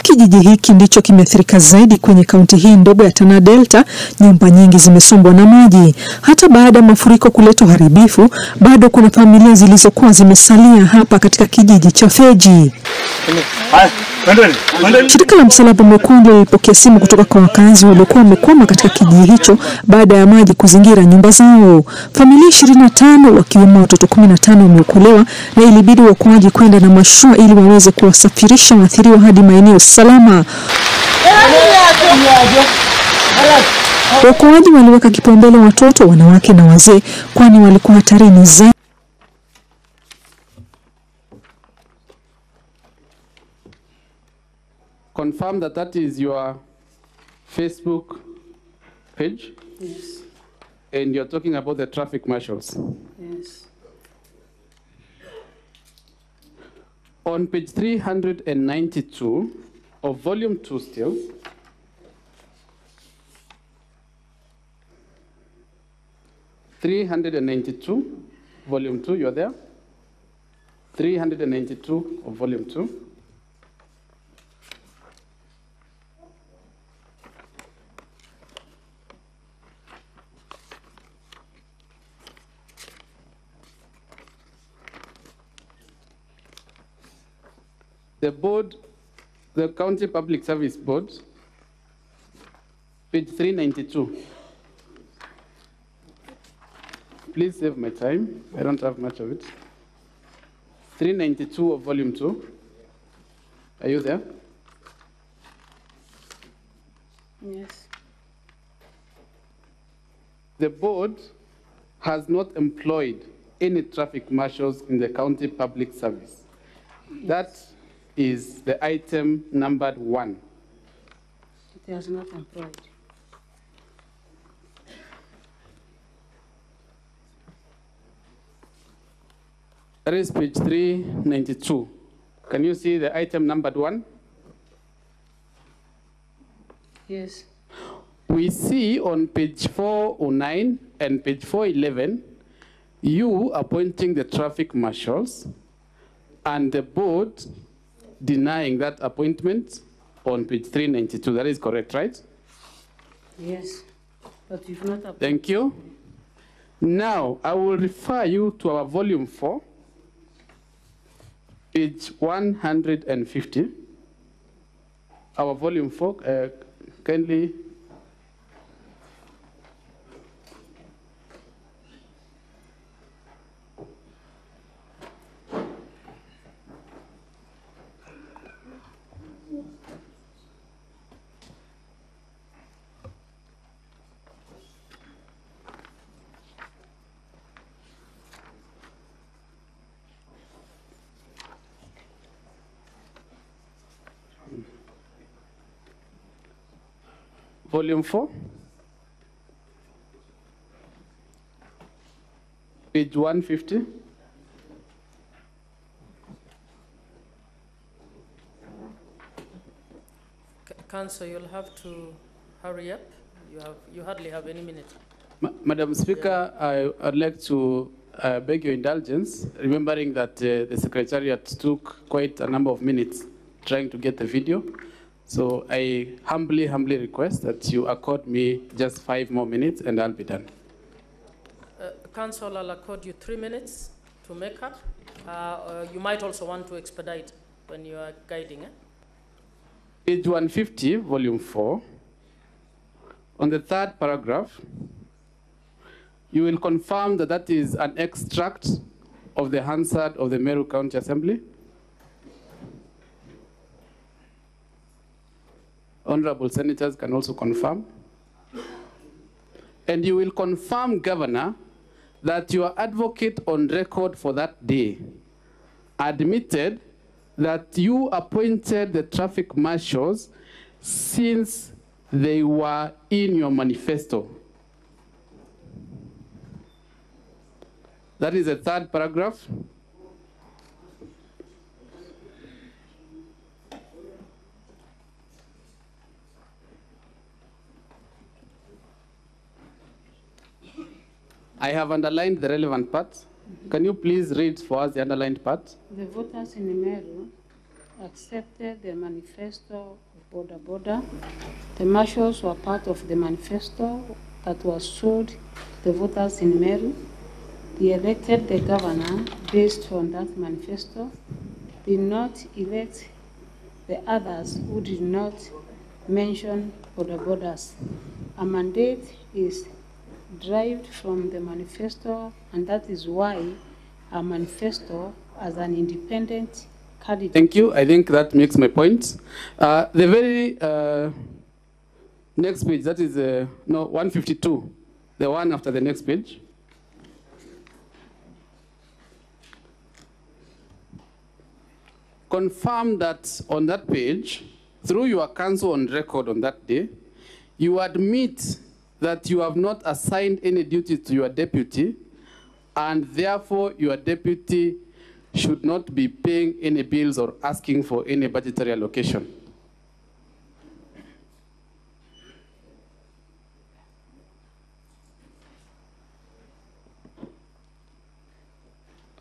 Kijiji hiki ndicho kimeathirika zaidi kwenye kaunti hii ndogo ya Tana Delta. Nyumba nyingi zimesombwa na maji. Hata baada ya mafuriko kuleta uharibifu, bado kuna familia zilizokuwa zimesalia hapa katika kijiji cha Feji. Shirika la Msalaba Mwekundu lilipokea simu kutoka kwa wakazi waliokuwa wamekwama katika kijiji hicho baada ya maji kuzingira nyumba zao. Familia 25 wakiwemo watoto 15 wameokolewa na ilibidi waokoaji kwenda na mashua ili waweze kuwasafirisha waathiriwa hadi maeneo salama. Waokoaji waliweka kipaumbele watoto, wanawake na wazee kwani walikuwa hatarini zaidi. Confirm that is your Facebook page? Yes. And you're talking about the traffic marshals? Yes. On page 392 of volume 2 still, volume 2, you're there? 392 of volume 2. The board, the County Public Service Board, page 392. Please save my time. I don't have much of it. 392 of volume 2. Are you there? Yes. The board has not employed any traffic marshals in the county public service. Yes. That is the item numbered 1. It has not employed. That is page 392. Can you see the item numbered 1? Yes. We see on page 409 and page 411, you appointing the traffic marshals and the board denying that appointment on page 392. That is correct, right? Yes. But you've not appointed. Thank you. Now, I will refer you to our volume 4, page 150. Our volume 4, kindly. Volume 4, page 150. Council, you'll have to hurry up. You hardly have any minute. Madam Speaker, I'd like to beg your indulgence, remembering that the Secretariat took quite a number of minutes trying to get the video. So I humbly request that you accord me just 5 more minutes and I'll be done. Council, I'll accord you 3 minutes to make up. You might also want to expedite when you are guiding. Page 150, volume 4. On the 3rd paragraph, you will confirm that that is an extract of the Hansard of the Meru County Assembly. Honorable senators can also confirm. And you will confirm, Governor, that your advocate on record for that day admitted that you appointed the traffic marshals since they were in your manifesto. That is the 3rd paragraph. I have underlined the relevant parts. Can you please read for us the underlined part? The voters in Meru accepted the manifesto of Border Border. The marshals were part of the manifesto that was showed to the voters in Meru. They elected the governor based on that manifesto. Did not elect the others who did not mention border borders. A mandate is derived from the manifesto, and that is why a manifesto as an independent candidate. Thank you. I think that makes my point. The very next page, that is 152, the one after the next page. Confirm that on that page, through your counsel on record on that day, you admit that you have not assigned any duties to your deputy, and therefore your deputy should not be paying any bills or asking for any budgetary allocation.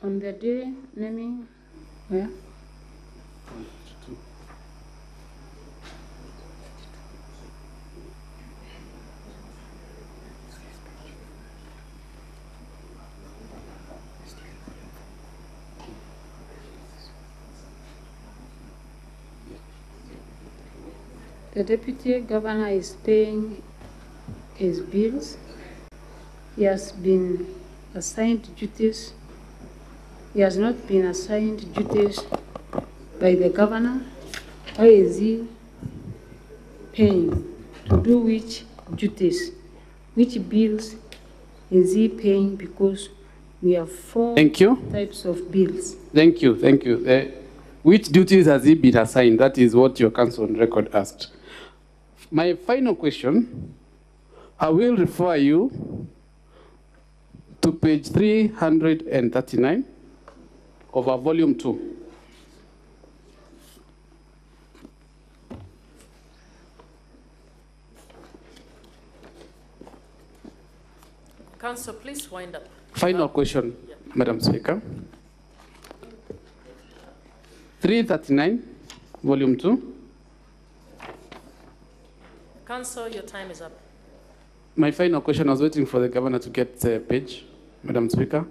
On the day naming, where? The deputy governor is paying his bills. He has been assigned duties He has not been assigned duties by the governor. How is he paying? To do which duties? Which bills is he paying? Because we have four types of bills. Thank you, thank you. Which duties has he been assigned? That is what your counsel on record asked. My final question, I will refer you to page 339 of our volume 2. Council, please wind up. Final question, Madam Speaker. 339, volume 2. Council, your time is up. My final question, I was waiting for the governor to get the page, Madam Speaker.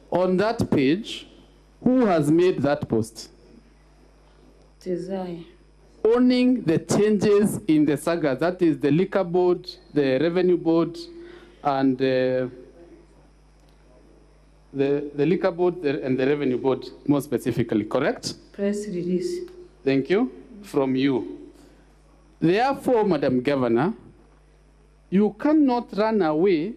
On that page, who has made that post? It is I. Owning the changes in the saga, that is the liquor board, the revenue board, and the liquor board and the revenue board, more specifically, correct? Press release. Thank you. From you. Therefore, Madam Governor, you cannot run away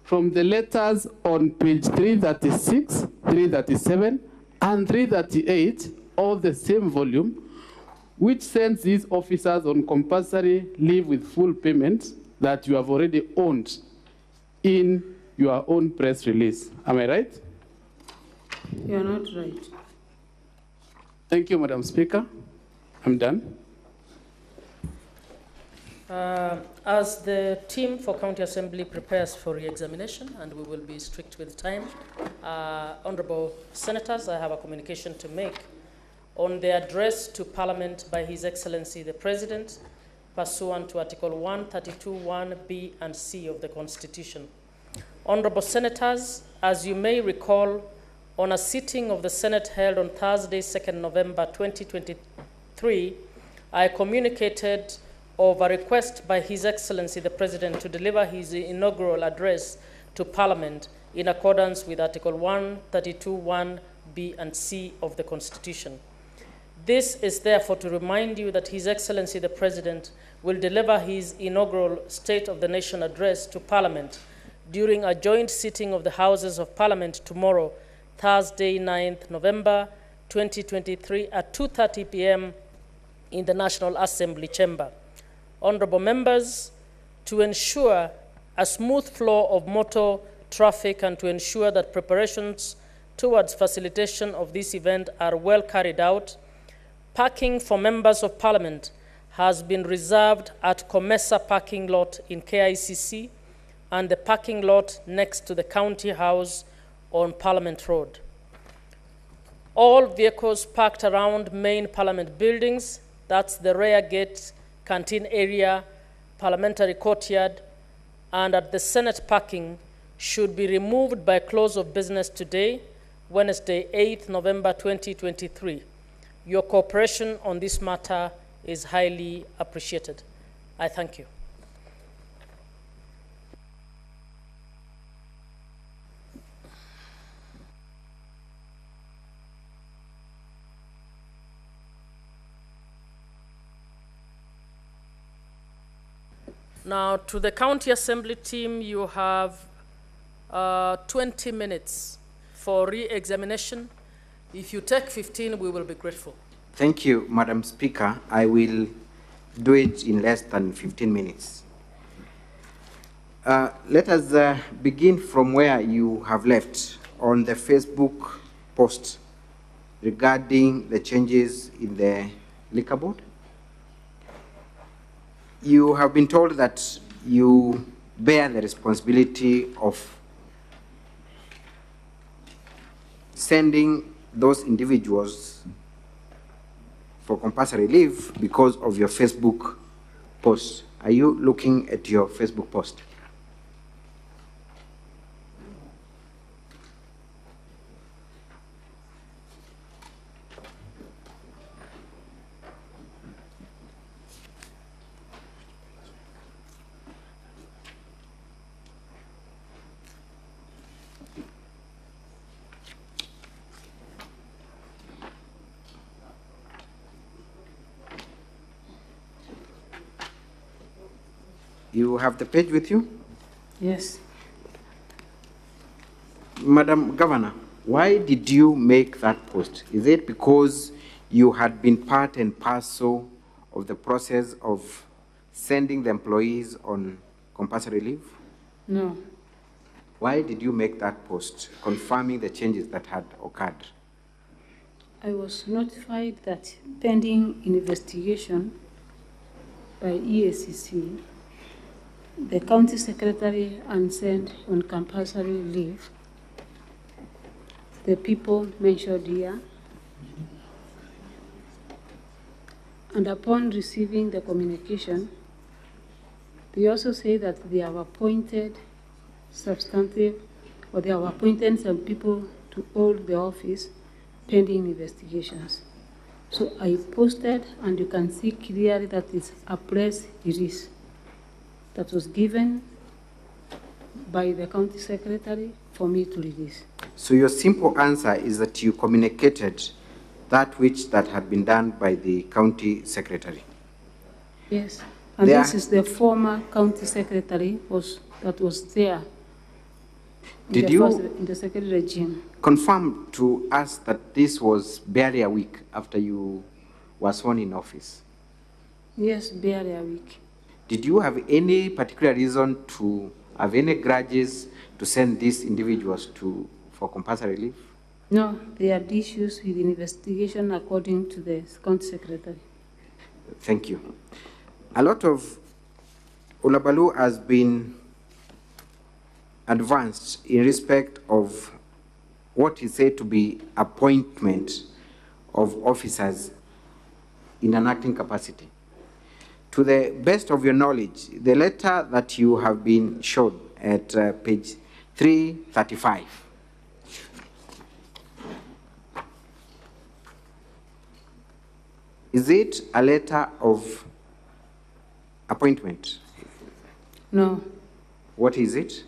from the letters on page 336, 337, and 338 of the same volume, which sends these officers on compulsory leave with full payment that you have already owned in your own press release. Am I right? You are not right. Thank you, Madam Speaker. I'm done. As the team for County Assembly prepares for re-examination, and we will be strict with time, Honorable Senators, I have a communication to make on the address to Parliament by His Excellency the President, pursuant to Article 132(1)(b) and (c) of the Constitution. Honorable Senators, as you may recall, on a sitting of the Senate held on Thursday, 2nd November 2023, I communicated of a request by His Excellency the President to deliver his inaugural address to Parliament in accordance with Article 132(1)(b) and (c) of the Constitution. This is therefore to remind you that His Excellency the President will deliver his inaugural State of the Nation address to Parliament during a joint sitting of the Houses of Parliament tomorrow, Thursday, 9th November 2023 at 2:30 p.m. in the National Assembly Chamber. Honorable members, to ensure a smooth flow of motor traffic and to ensure that preparations towards facilitation of this event are well carried out, parking for members of Parliament has been reserved at Comesa parking lot in KICC and the parking lot next to the County House on Parliament Road. All vehicles parked around main Parliament buildings, that's the rear gate, canteen area, parliamentary courtyard, and at the Senate parking should be removed by close of business today, Wednesday, 8th November 2023. Your cooperation on this matter is highly appreciated. I thank you. Now, to the County Assembly team, you have 20 minutes for re-examination. If you take 15, we will be grateful. Thank you, Madam Speaker. I will do it in less than 15 minutes. Let us begin from where you have left on the Facebook post regarding the changes in the liquor board. You have been told that you bear the responsibility of sending those individuals for compulsory leave because of your Facebook post. Are you looking at your Facebook post? You have the page with you? Yes. Madam Governor, why did you make that post? Is it because you had been part and parcel of the process of sending the employees on compulsory leave? No. Why did you make that post, confirming the changes that had occurred? I was notified that pending investigation by EACC, the county secretary and sent on compulsory leave the people mentioned here. And upon receiving the communication, they also say that they have appointed substantive, or they have appointed some people to hold the office pending investigations. So I posted, and you can see clearly that it's a press release that was given by the county secretary for me to release. So your simple answer is that you communicated that which that had been done by the county secretary? Yes, and this is the former county secretary that was there in the secretary regime. Confirm to us that this was barely a week after you were sworn in office? Yes, barely a week. Did you have any particular reason to have any grudges to send these individuals for compulsory leave? No, they had issues with investigation according to the county secretary. Thank you. A lot of Ulabalu has been advanced in respect of what is said to be appointment of officers in an acting capacity. To the best of your knowledge, the letter that you have been shown at page 335, is it a letter of appointment? No. What is it?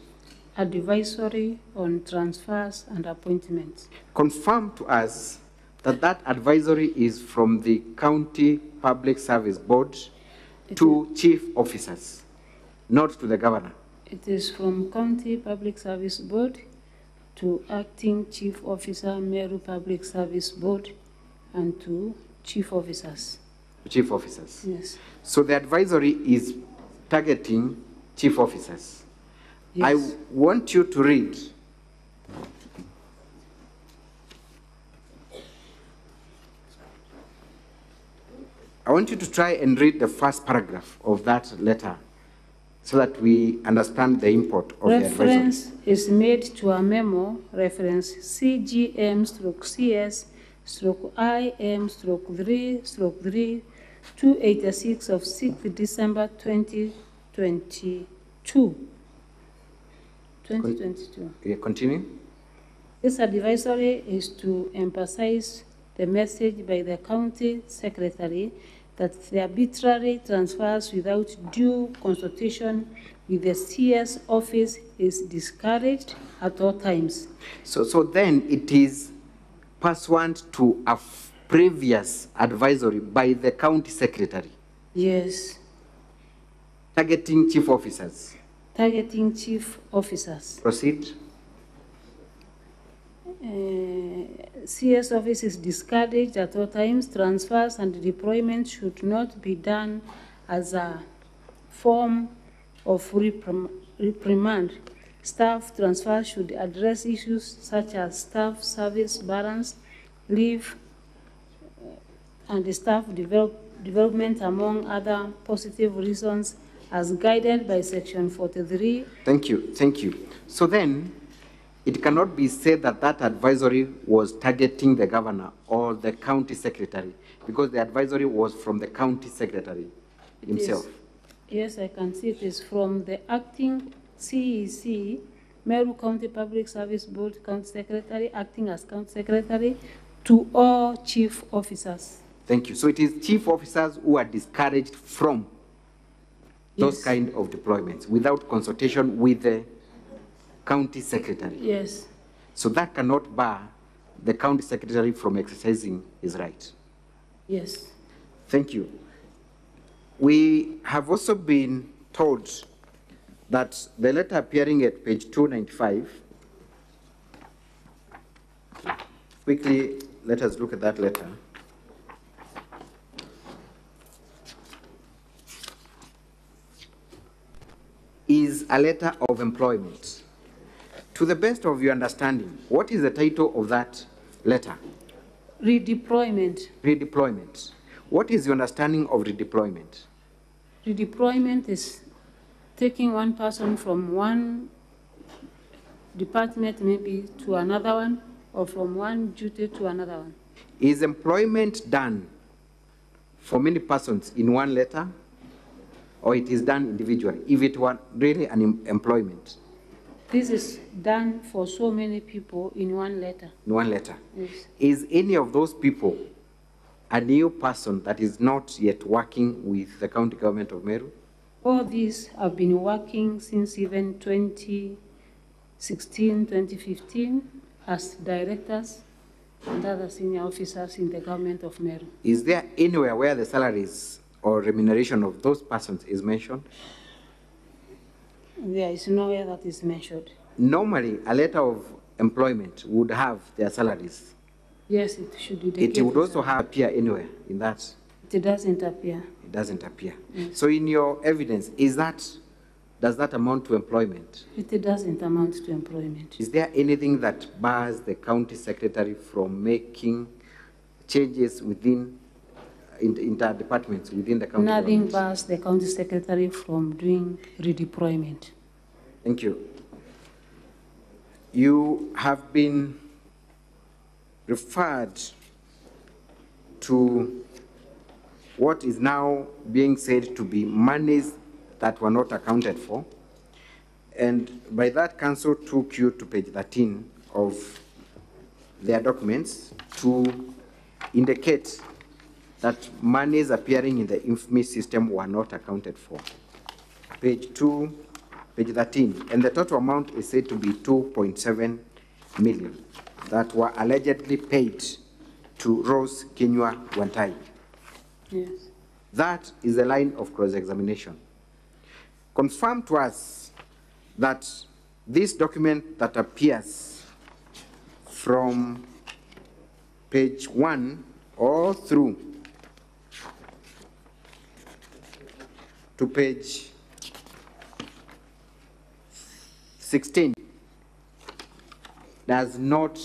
Advisory on transfers and appointments. Confirm to us that that advisory is from the County Public Service Board to chief officers, not to the governor. It is from County Public Service Board to Acting Chief Officer, Meru Public Service Board, and to chief officers. Chief officers? Yes. So the advisory is targeting chief officers. Yes. I want you to read I want you to try and read the first paragraph of that letter so that we understand the import of the advisory. Reference is made to a memo, reference CGM/CS/IM/3/3 286 of 6th December 2022. Yeah, continue. This advisory is to emphasize the message by the county secretary that the arbitrary transfers without due consultation with the CS office is discouraged at all times. So then it is pursuant to a previous advisory by the county secretary? Yes. Targeting chief officers? Targeting chief officers. Proceed. CS office is discouraged at all times. Transfers and deployment should not be done as a form of reprimand. Staff transfer should address issues such as staff service balance, leave, and staff development, among other positive reasons, as guided by Section 43. Thank you. Thank you. So then, it cannot be said that that advisory was targeting the governor or the county secretary, because the advisory was from the county secretary himself. Yes, I can see it is from the acting CEC, Meru County Public Service Board County Secretary, acting as county secretary, to all chief officers. Thank you. So it is chief officers who are discouraged from those kind of deployments without consultation with the county secretary. Yes. So that cannot bar the county secretary from exercising his right. Yes. Thank you. We have also been told that the letter appearing at page 295, quickly, let us look at that letter. Is a letter of employment. To the best of your understanding, what is the title of that letter? Redeployment. Redeployment. What is your understanding of redeployment? Redeployment is taking one person from one department maybe to another one, or from one duty to another one. Is employment done for many persons in one letter, or it is done individually, if it were really an employment? This is done for so many people in one letter. In one letter. Yes. Is any of those people a new person that is not yet working with the county government of Meru? All these have been working since even 2016, 2015 as directors and other senior officers in the government of Meru. Is there anywhere where the salaries or remuneration of those persons is mentioned? There is nowhere that is mentioned. Normally, a letter of employment would have their salaries. Yes, it should be. It would also appear anywhere in that. It doesn't appear. It doesn't appear. Yes. So in your evidence, does that amount to employment? It doesn't amount to employment. Is there anything that bars the county secretary from making changes within inter-departments within the county Nothing government? bars the county secretary from doing redeployment. Thank you. You have been referred to what is now being said to be monies that were not accounted for. And by that, council took you to page 13 of their documents to indicate that monies appearing in the infamy system were not accounted for. Page 13, and the total amount is said to be 2.7 million that were allegedly paid to Rose Kinyua Wantai. Yes. That is a line of cross-examination. Confirm to us that this document that appears from page 1 all through to page 16 does not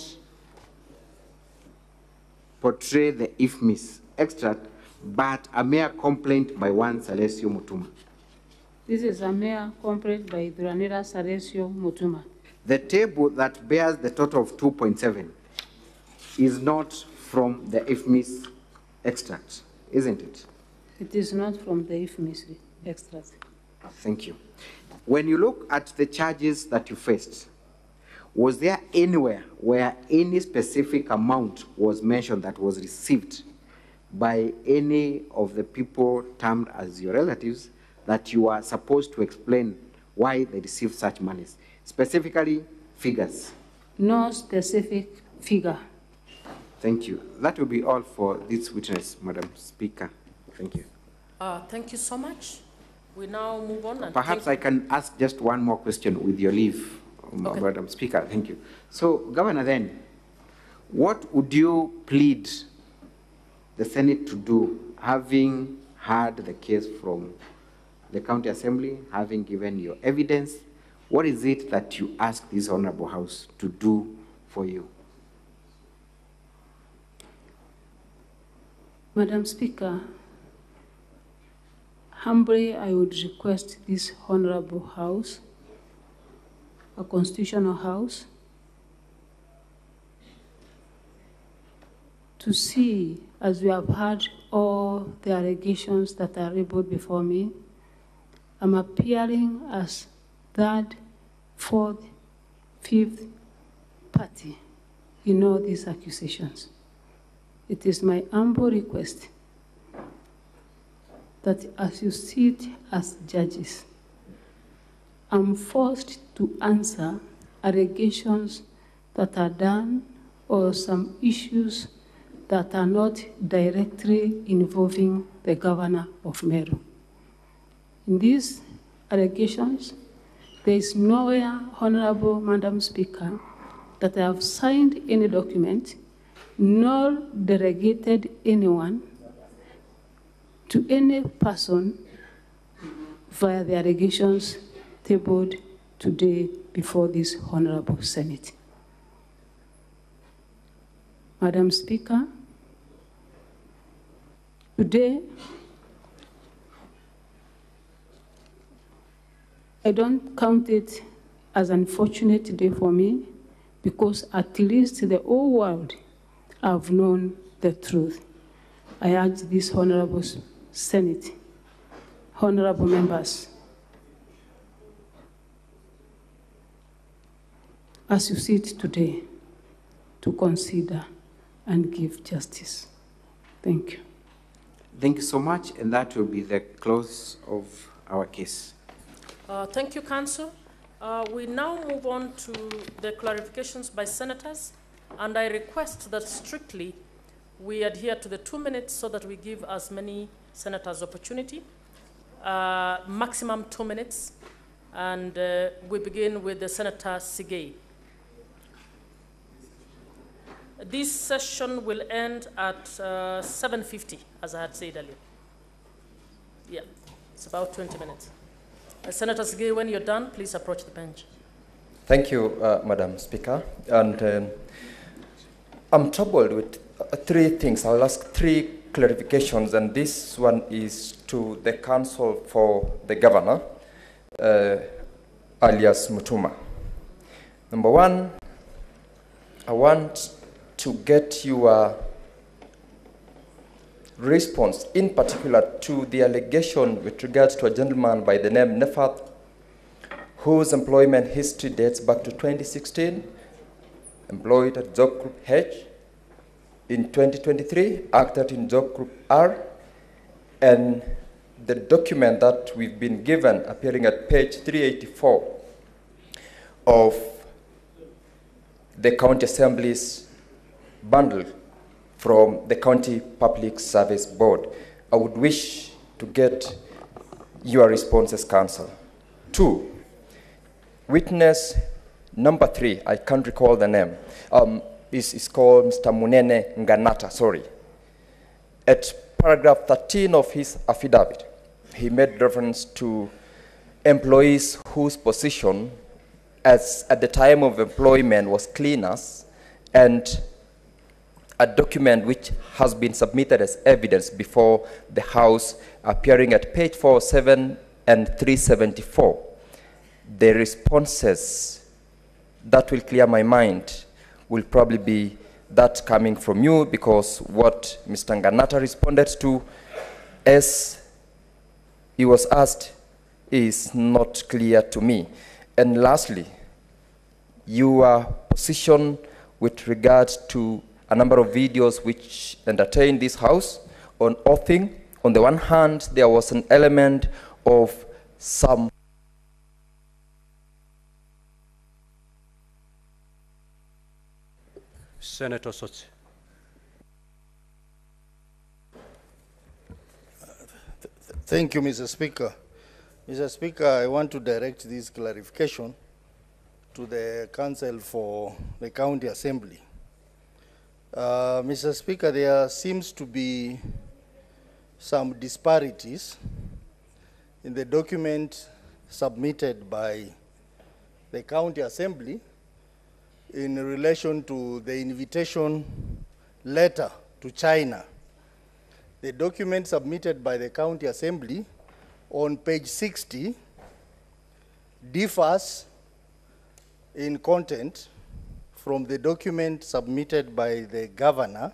portray the IFMIS extract, but a mere complaint by one Salesio Mutuma. This is a mere complaint by Duranira Salesio Mutuma. The table that bears the total of 2.7 is not from the IFMIS extract, isn't it? It is not from the IFMIS extract. Thank you. When you look at the charges that you faced, was there anywhere where any specific amount was mentioned that was received by any of the people termed as your relatives that you are supposed to explain why they received such monies? Specifically, figures. No specific figure. Thank you. That will be all for this witness, Madam Speaker. Thank you. Thank you so much. We now move on. And perhaps I can ask just one more question with your leave, okay, Madam Speaker. Thank you. So, Governor, then, what would you plead the Senate to do, having heard the case from the County Assembly, having given your evidence? What is it that you ask this Honorable House to do for you? Madam Speaker, humbly I would request this Honorable House, a constitutional house, to see, as we have heard all the allegations that are labeled before me, I'm appearing as third, fourth, fifth party in all these accusations. It is my humble request that as you sit as judges, I'm forced to answer allegations that are done or some issues that are not directly involving the governor of Meru. In these allegations, There is nowhere, Honorable Madam Speaker, that I have signed any document nor delegated anyone to any person via the allegations tabled today before this Honorable Senate. Madam Speaker, today I don't count it as an unfortunate day for me because at least the whole world have known the truth. I urge this Honorable Senate, honorable members, as you sit today, to consider and give justice. Thank you. Thank you so much, and that will be the close of our case. Thank you, Counsel. We now move on to the clarifications by senators, and I request that strictly we adhere to the 2 minutes so that we give as many senators opportunity. Maximum 2 minutes, and we begin with the Senator Sigei. This session will end at 7:50, as I had said earlier. Yeah, it's about 20 minutes. Senator Sigei, when you're done, please approach the bench. Thank you, Madam Speaker. And I'm troubled with three things. I'll ask three clarifications, and this one is to the Counsel for the Governor, alias Mutuma. Number one, I want to get your response, in particular to the allegation with regards to a gentleman by the name Nefat, whose employment history dates back to 2016, employed at Job Group H, in 2023, acted in Job Group R, and the document that we've been given appearing at page 384 of the County Assembly's bundle from the County Public Service Board. I would wish to get your responses, Counsel. Two, witness number 3, I can't recall the name, is called Mr. Munene Nganata, sorry. At paragraph 13 of his affidavit, he made reference to employees whose position at the time of employment was cleaners, and a document which has been submitted as evidence before the House, appearing at page 407 and 374. The responses that will clear my mind will probably be that coming from you, because what Mr. Nganata responded to as he was asked is not clear to me. And lastly, your position with regard to a number of videos which entertained this House on oathing. On the one hand, there was an element of some Senator Sochi. Thank you, Mr. Speaker. Mr. Speaker, I want to direct this clarification to the Counsel for the County Assembly. Mr. Speaker, there seems to be some disparities in the document submitted by the County Assembly in relation to the invitation letter to China. The document submitted by the County Assembly on page 60 differs in content from the document submitted by the Governor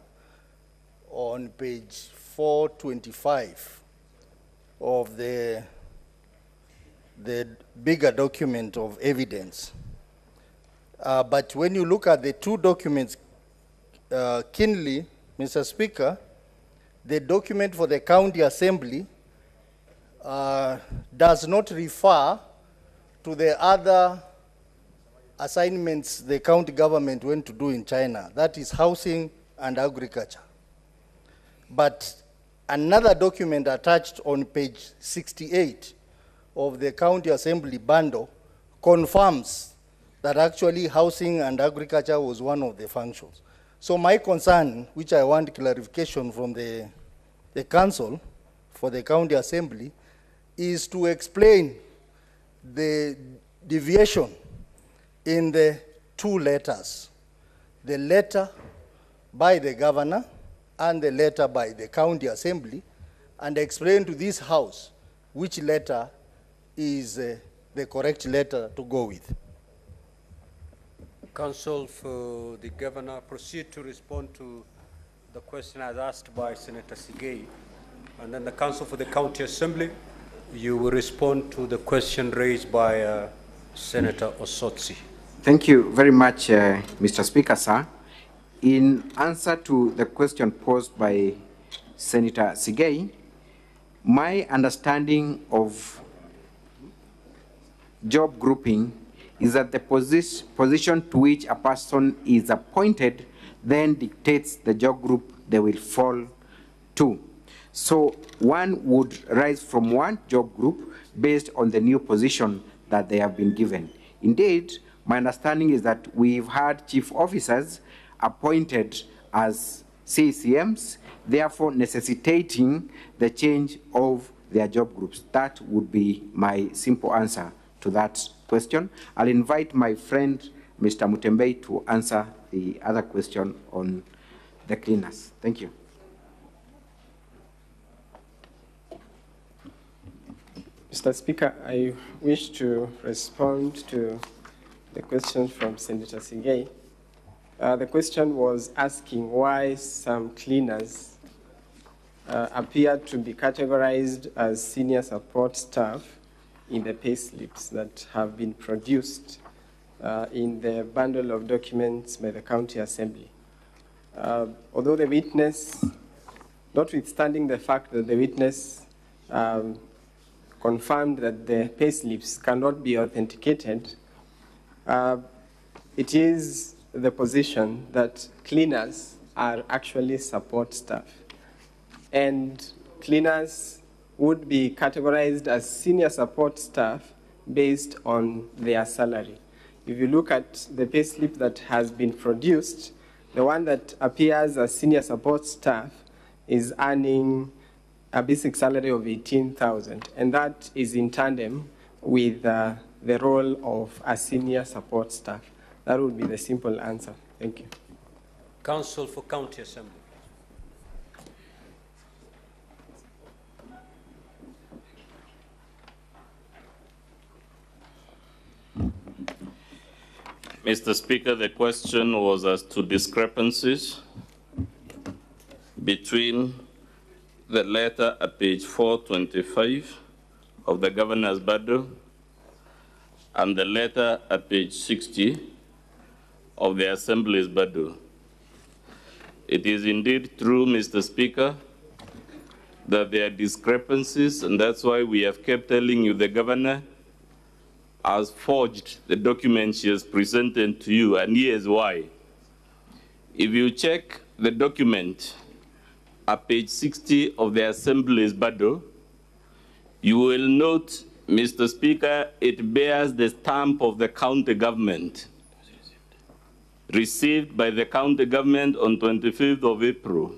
on page 425 of the bigger document of evidence. But when you look at the two documents keenly, Mr. Speaker, the document for the County Assembly does not refer to the other assignments the county government went to do in China. That is housing and agriculture. But another document attached on page 68 of the County Assembly bundle confirms that actually housing and agriculture was one of the functions. So my concern, which I want clarification from the council for the county assembly, is to explain the deviation in the two letters, the letter by the governor and the letter by the county assembly, and explain to this house which letter is the correct letter to go with. Council for the governor, proceed to respond to the question as asked by Senator Sigei, and then the council for the county assembly, you will respond to the question raised by Senator Osotsi. Thank you very much, Mr. Speaker, sir. In answer to the question posed by Senator Sigei, my understanding of job grouping is that the position to which a person is appointed then dictates the job group they will fall to. So one would rise from one job group based on the new position that they have been given. Indeed, my understanding is that we've had chief officers appointed as CCMs, therefore necessitating the change of their job groups. That would be my simple answer to that question. I'll invite my friend, Mr. Mutembei, to answer the other question on the cleaners. Thank you. Mr. Speaker, I wish to respond to the question from Senator Sigei. The question was asking why some cleaners appear to be categorized as senior support staff in the pay slips that have been produced in the bundle of documents by the county assembly. Although the witness, notwithstanding the fact that the witness confirmed that the pay slips cannot be authenticated, it is the position that cleaners are actually support staff. And cleaners would be categorized as senior support staff based on their salary. If you look at the pay slip that has been produced, the one that appears as senior support staff is earning a basic salary of 18,000, and that is in tandem with the role of a senior support staff. That would be the simple answer. Thank you. Council for County Assembly. Mr. Speaker, the question was as to discrepancies between the letter at page 425 of the governor's bundle and the letter at page 60 of the Assembly's bundle. It is indeed true, Mr. Speaker, that there are discrepancies, and that's why we have kept telling you the governor has forged the document she has presented to you, and here's why. If you check the document at page 60 of the Assembly's bundle, you will note, Mr. Speaker, it bears the stamp of the county government, received by the county government on 25th of April.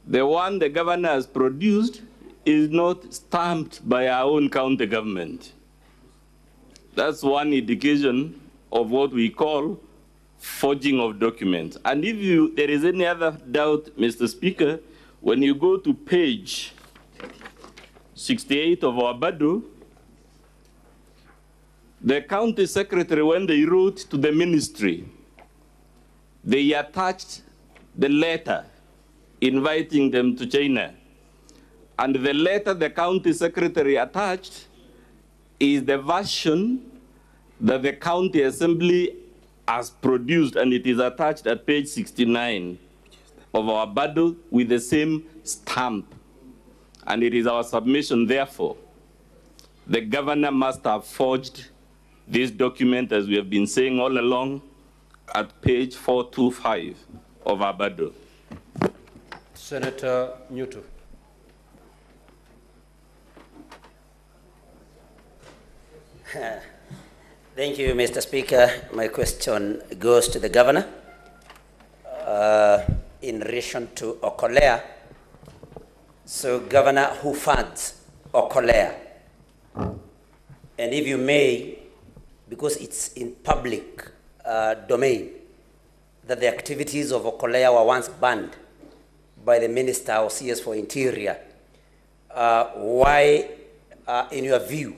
The one the governor has produced is not stamped by our own county government. That's one indication of what we call forging of documents. And if there is any other doubt, Mr. Speaker, when you go to page 68 of our bundle, the county secretary, when they wrote to the ministry, they attached the letter inviting them to China. And the letter the county secretary attached is the version that the county assembly has produced, and it is attached at page 69 of our bundle with the same stamp. And it is our submission, therefore, the governor must have forged this document, as we have been saying all along, at page 425 of our bundle. Senator Newton. Thank you, Mr. Speaker. My question goes to the Governor. In relation to Okolea. So, Governor, who funds Okolea? And if you may, because it's in public domain, that the activities of Okolea were once banned by the Minister or CS for Interior. Why, in your view,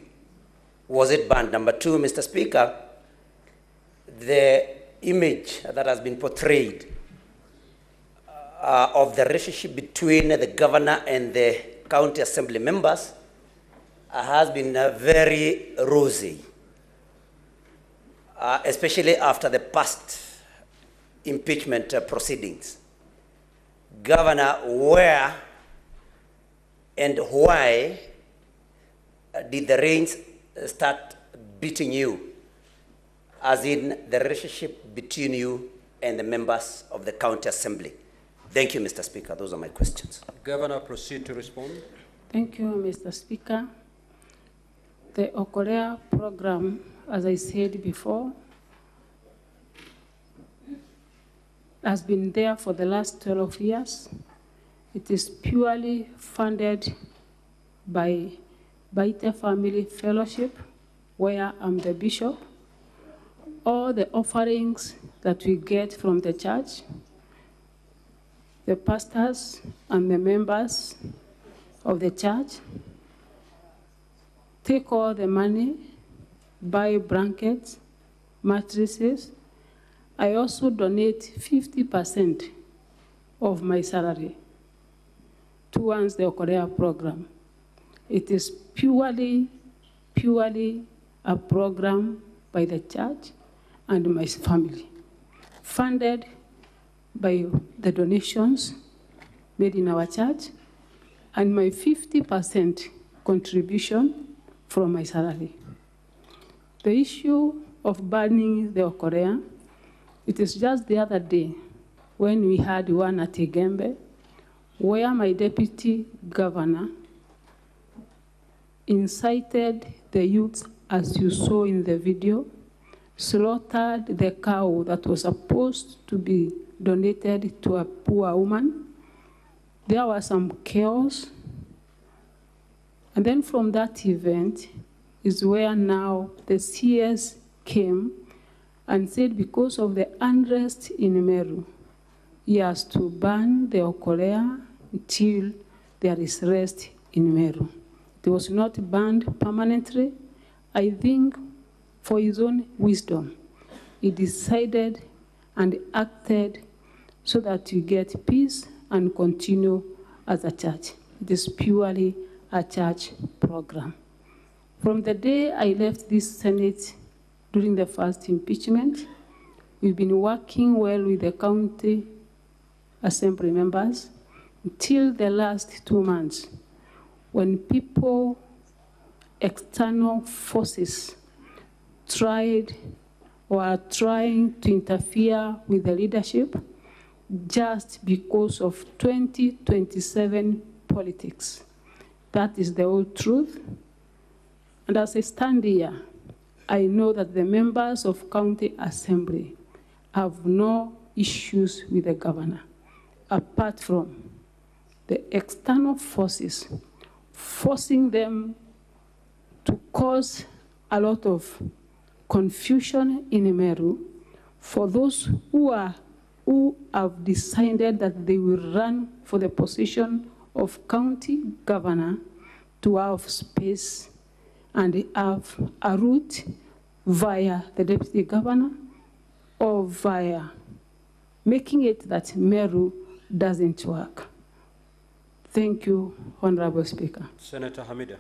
was it banned? Number two, Mr. Speaker, the image that has been portrayed of the relationship between the governor and the county assembly members has been very rosy, especially after the past impeachment proceedings. Governor, where and why did the rains start beating you, as in the relationship between you and the members of the county assembly? Thank you, Mr. Speaker. Those are my questions. Governor, proceed to respond. Thank you, Mr. Speaker. The Okolea program, as I said before, has been there for the last 12 years. It is purely funded by Baite Family Fellowship, where I'm the bishop. All the offerings that we get from the church, the pastors and the members of the church take all the money, buy blankets, mattresses. I also donate 50% of my salary towards the Okolea program. It is purely a program by the church and my family, funded by the donations made in our church, and my 50% contribution from my salary. The issue of banning the Okolea, it is just the other day when we had one at Igembe, where my deputy governor incited the youths, as you saw in the video, slaughtered the cow that was supposed to be donated to a poor woman. There was some chaos. And then from that event is where now the CS came and said because of the unrest in Meru, he has to ban the Okolea until there is rest in Meru. It was not banned permanently. I think for his own wisdom, he decided and acted so that we get peace and continue as a church. It is purely a church program. From the day I left this Senate during the first impeachment, we've been working well with the county assembly members until the last 2 months, when people, external forces, tried or are trying to interfere with the leadership just because of 2027 politics. That is the whole truth. And as I stand here, I know that the members of county assembly have no issues with the governor, apart from the external forces forcing them to cause a lot of confusion in Meru for those who have decided that they will run for the position of county governor to have space and have a route via the deputy governor or via making it that Meru doesn't work. Thank you, Honorable Speaker. Senator Hamida.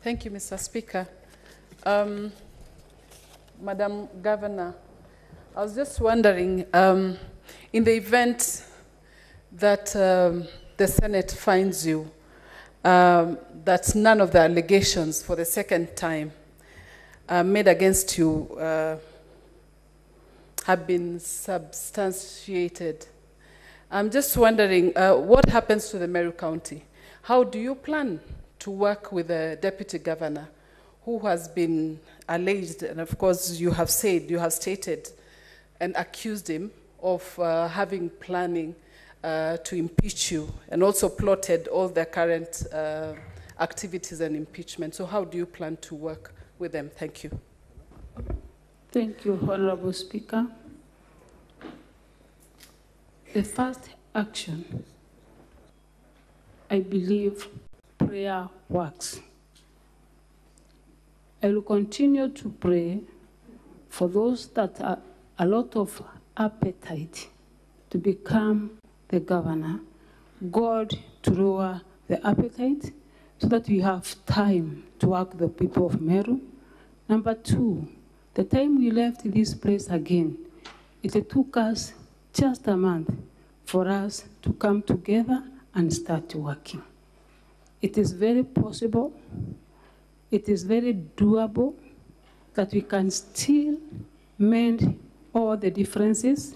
Thank you, Mr. Speaker. Madam Governor, I was just wondering, in the event that the Senate finds you that none of the allegations for the second time made against you have been substantiated, I'm just wondering, what happens to the Meru County? How do you plan to work with the Deputy Governor, who has been alleged, and of course you have stated and accused him of having planning to impeach you, and also plotted all their current activities and impeachment. So how do you plan to work with them? Thank you. Thank you, Honorable Speaker. The first action, I believe prayer works. I will continue to pray for those that are a lot of appetite to become the governor, God to lower the appetite so that we have time to work with the people of Meru. Number two, the time we left this place again, it took us just a month for us to come together and start working. It is very possible, it is very doable that we can still mend all the differences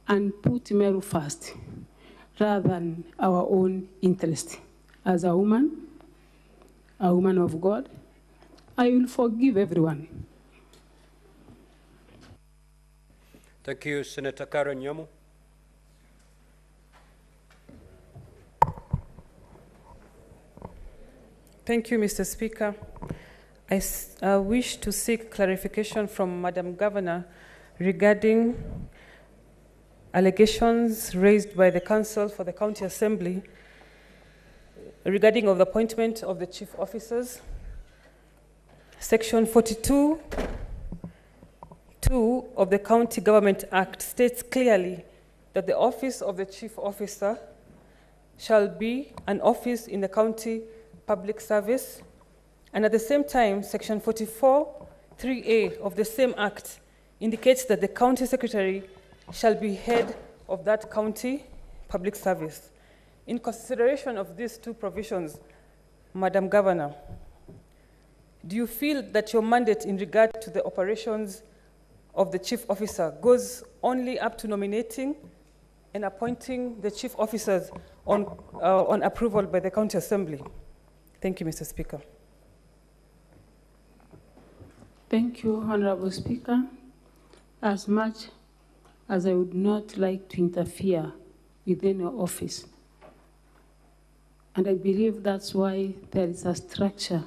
and put Meru first rather than our own interest. As a woman of God, I will forgive everyone. Thank you, Senator Karen Nyamu. Thank you, Mr. Speaker. I wish to seek clarification from Madam Governor regarding allegations raised by the Council for the County Assembly regarding of the appointment of the chief officers. Section 42(2) of the County Government Act states clearly that the office of the chief officer shall be an office in the county public service, and at the same time, Section 44(3)(a) of the same act indicates that the county secretary shall be head of that county public service. In consideration of these two provisions, Madam Governor, do you feel that your mandate in regard to the operations of the chief officer goes only up to nominating and appointing the chief officers on approval by the County Assembly? Thank you, Mr. Speaker. Thank you, Honorable Speaker. As much as I would not like to interfere within your office, and I believe that's why there is a structure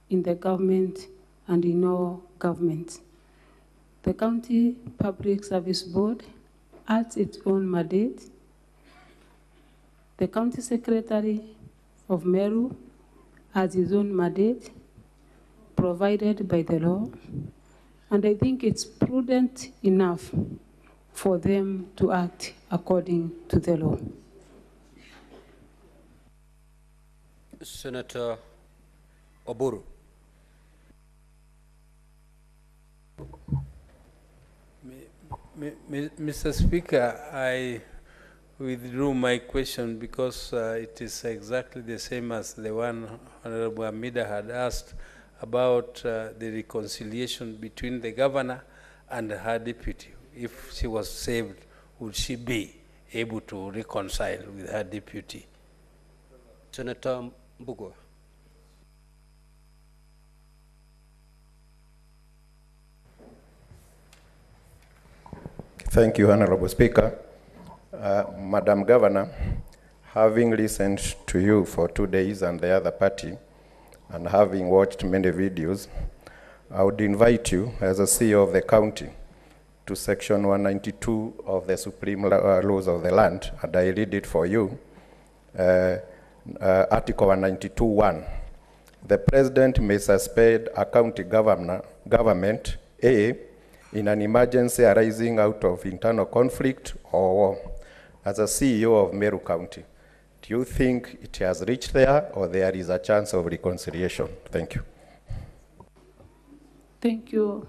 in the government and in all governments. The County Public Service Board has its own mandate. The County Secretary of Meru has his own mandate provided by the law, and I think it's prudent enough for them to act according to the law. Senator Oburu. Mr. Speaker, I withdrew my question because it is exactly the same as the one Honorable Amida had asked about the reconciliation between the governor and her deputy. If she was saved, would she be able to reconcile with her deputy? Senator Mbugua. Thank you, Honorable Speaker. Madam Governor, having listened to you for 2 days and the other party, and having watched many videos, I would invite you as a CEO of the county to Section 192 of the Supreme Laws of the Land, and I read it for you. Article 192(1). The President may suspend a county government, A, in an emergency arising out of internal conflict or war. As a CEO of Meru County, do you think it has reached there, or there is a chance of reconciliation? Thank you. Thank you,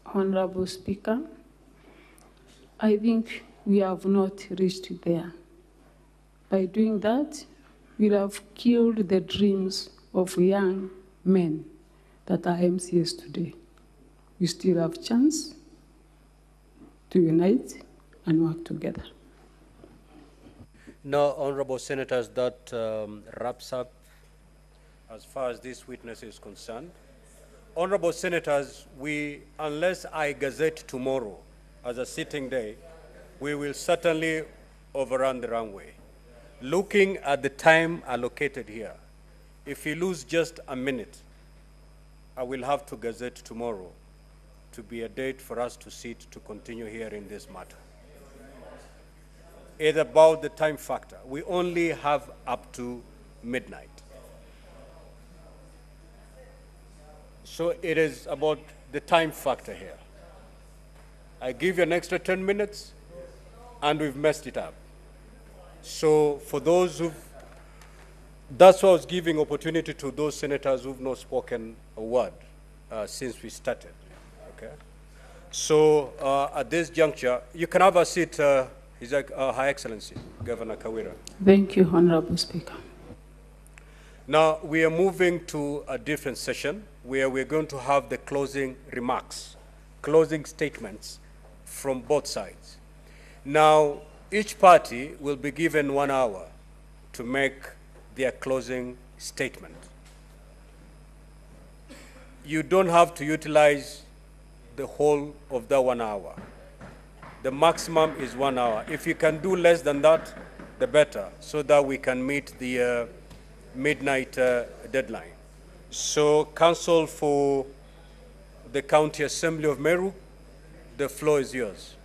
Honorable Speaker. I think we have not reached there. By doing that, we'll have killed the dreams of young men that are MCAs today. We still have chance to unite and work together. No, honorable senators, that wraps up as far as this witness is concerned. Honorable senators, unless I gazette tomorrow as a sitting day, we will certainly overrun the runway. Looking at the time allocated here, if we lose just a minute, I will have to gazette tomorrow to be a date for us to sit to continue hearing this matter. It's about the time factor. We only have up to midnight. So it is about the time factor here. I give you an extra 10 minutes, and we've messed it up. So for those that's why I was giving opportunity to those senators who've not spoken a word since we started, okay? So at this juncture, you can have a seat, His High Excellency, Governor Kawira. Thank you, Honorable Speaker. Now, we are moving to a different session where we're going to have the closing remarks, closing statements from both sides. Now, each party will be given 1 hour to make their closing statement. You don't have to utilize the whole of that 1 hour. The maximum is 1 hour. If you can do less than that, the better, so that we can meet the midnight deadline. So, Council for the County Assembly of Meru, the floor is yours.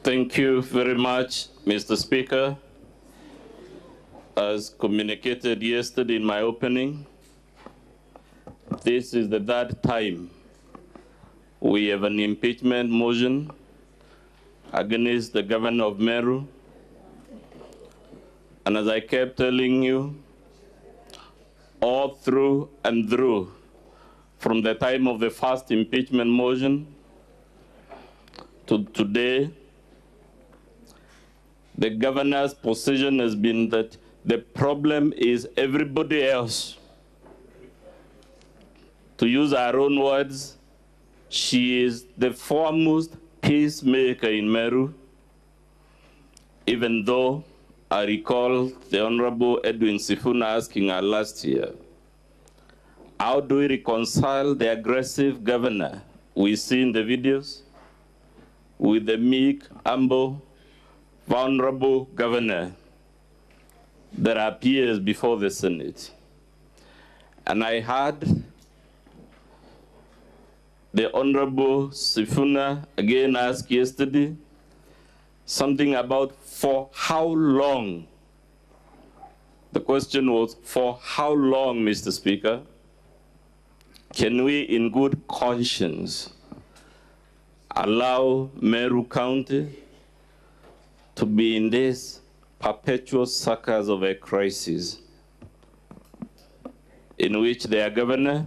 Thank you very much, Mr. Speaker. As communicated yesterday in my opening, this is the third time we have an impeachment motion against the governor of Meru. And as I kept telling you, all through and through, from the time of the first impeachment motion to today, the governor's position has been that the problem is everybody else. To use our own words, she is the foremost peacemaker in Meru, even though I recall the Honorable Edwin Sifuna asking her last year, how do we reconcile the aggressive governor we see in the videos with the meek, humble, vulnerable governor that appears before the Senate? And I heard the Honorable Sifuna again ask yesterday something about for how long. The question was, for how long, Mr. Speaker, can we in good conscience allow Meru County to be in this perpetual circus of a crisis in which their governor,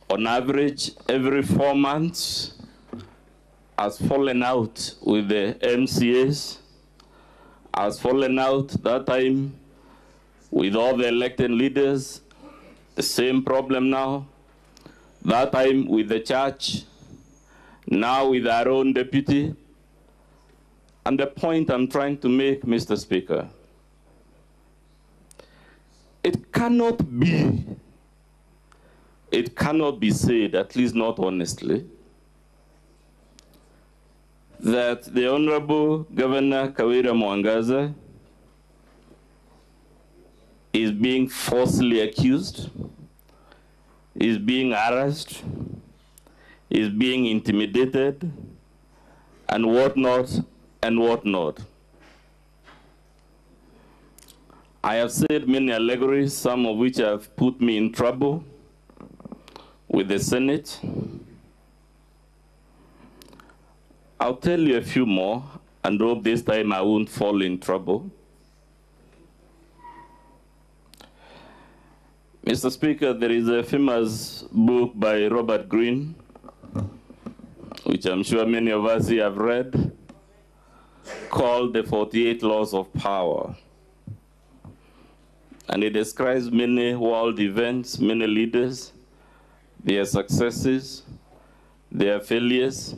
on average, every 4 months, has fallen out with the MCAs, has fallen out that time with all the elected leaders, the same problem now, that time with the church, now with our own deputy. And the point I'm trying to make, Mr. Speaker, it cannot be said, at least not honestly, that the Honorable Governor Kawira Mwangaza is being falsely accused, is being harassed, is being intimidated, and whatnot, and whatnot. I have said many allegories, some of which have put me in trouble with the Senate. I'll tell you a few more, and hope this time I won't fall in trouble. Mr. Speaker, there is a famous book by Robert Greene, which I'm sure many of us here have read, called The 48 Laws of Power. And it describes many world events, many leaders, their successes, their failures,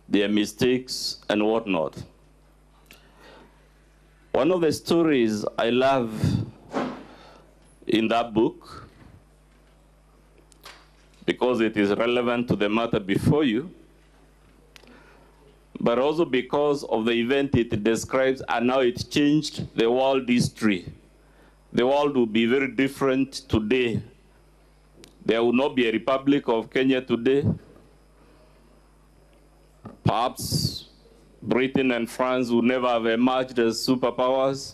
their mistakes, and whatnot. One of the stories I love in that book, because it is relevant to the matter before you, but also because of the event it describes and how it changed the world history. The world would be very different today. There would not be a Republic of Kenya today. Perhaps Britain and France would never have emerged as superpowers.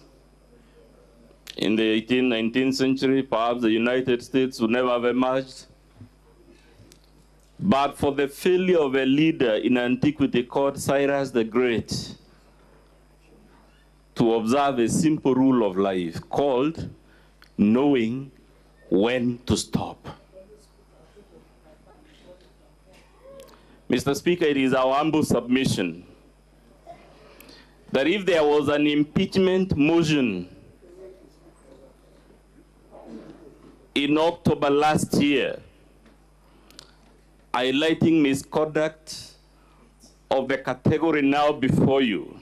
In the 18th, 19th century, perhaps the United States would never have emerged. But for the failure of a leader in antiquity called Cyrus the Great to observe a simple rule of life called knowing when to stop. Mr. Speaker, it is our humble submission that if there was an impeachment motion in October last year, highlighting misconduct of the category now before you,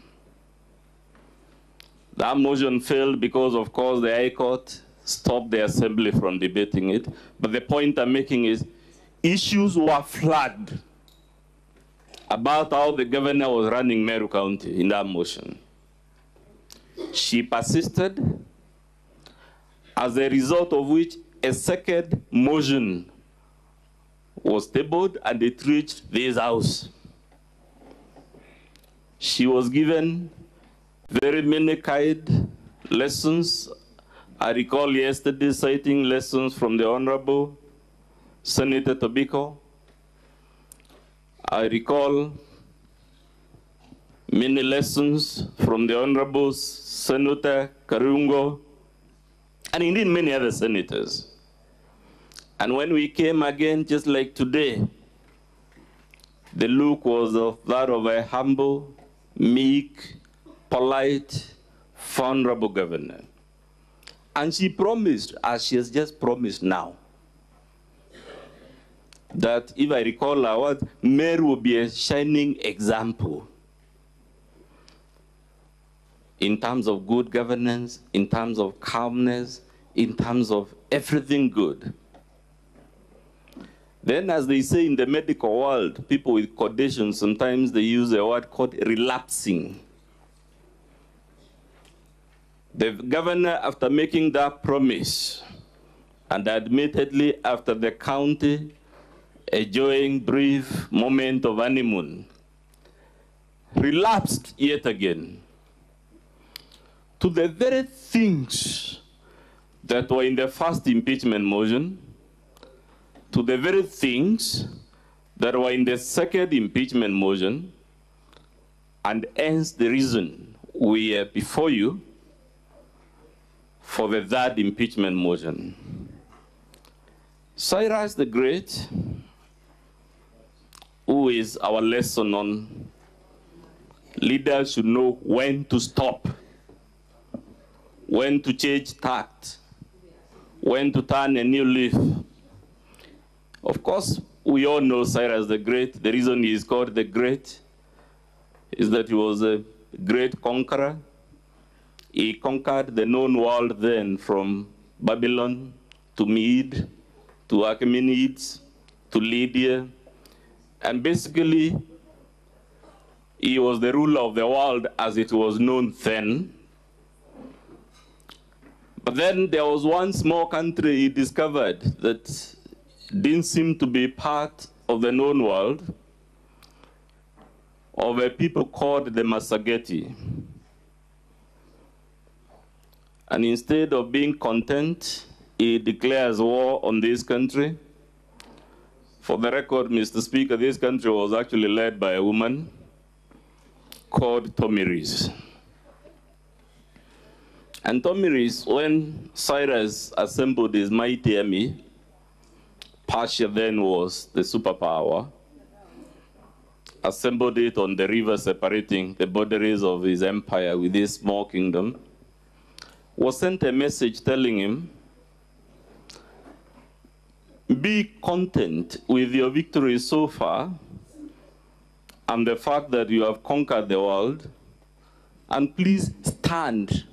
that motion failed because, of course, the High Court stopped the Assembly from debating it. But the point I'm making is issues were flagged about how the governor was running Meru County in that motion. She persisted, as a result of which a second motion was tabled and it reached this house. She was given very many kind lessons. I recall yesterday citing lessons from the Honorable Senator Tobiko. I recall many lessons from the Honorable Senator Karungo, and indeed many other senators. And when we came again, just like today, the look was of that of a humble, meek, polite, vulnerable governor. And she promised, as she has just promised now, that if I recall her words, Meru will be a shining example in terms of good governance, in terms of calmness, in terms of everything good. Then, as they say in the medical world, people with conditions, sometimes they use a word called relapsing. The governor, after making that promise, and admittedly after the county enjoying brief moment of honeymoon, relapsed yet again to the very things that were in the first impeachment motion, to the very things that were in the second impeachment motion, and hence the reason we are before you for the third impeachment motion. Cyrus the Great, who is our lesson on leaders should know when to stop, when to change tact, when to turn a new leaf. Of course, we all know Cyrus the Great. The reason he is called the Great is that he was a great conqueror. He conquered the known world then, from Babylon to Mede to Achaemenids to Lydia. And basically, he was the ruler of the world as it was known then. But then there was one small country he discovered that didn't seem to be part of the known world, of a people called the Massageti. And instead of being content, he declares war on this country. For the record, Mr. Speaker, this country was actually led by a woman called Tomiris. And Tomiris, when Cyrus assembled his mighty army, Persia then was the superpower, assembled it on the river separating the boundaries of his empire with this small kingdom, was sent a message telling him, be content with your victory so far and the fact that you have conquered the world, and please stand.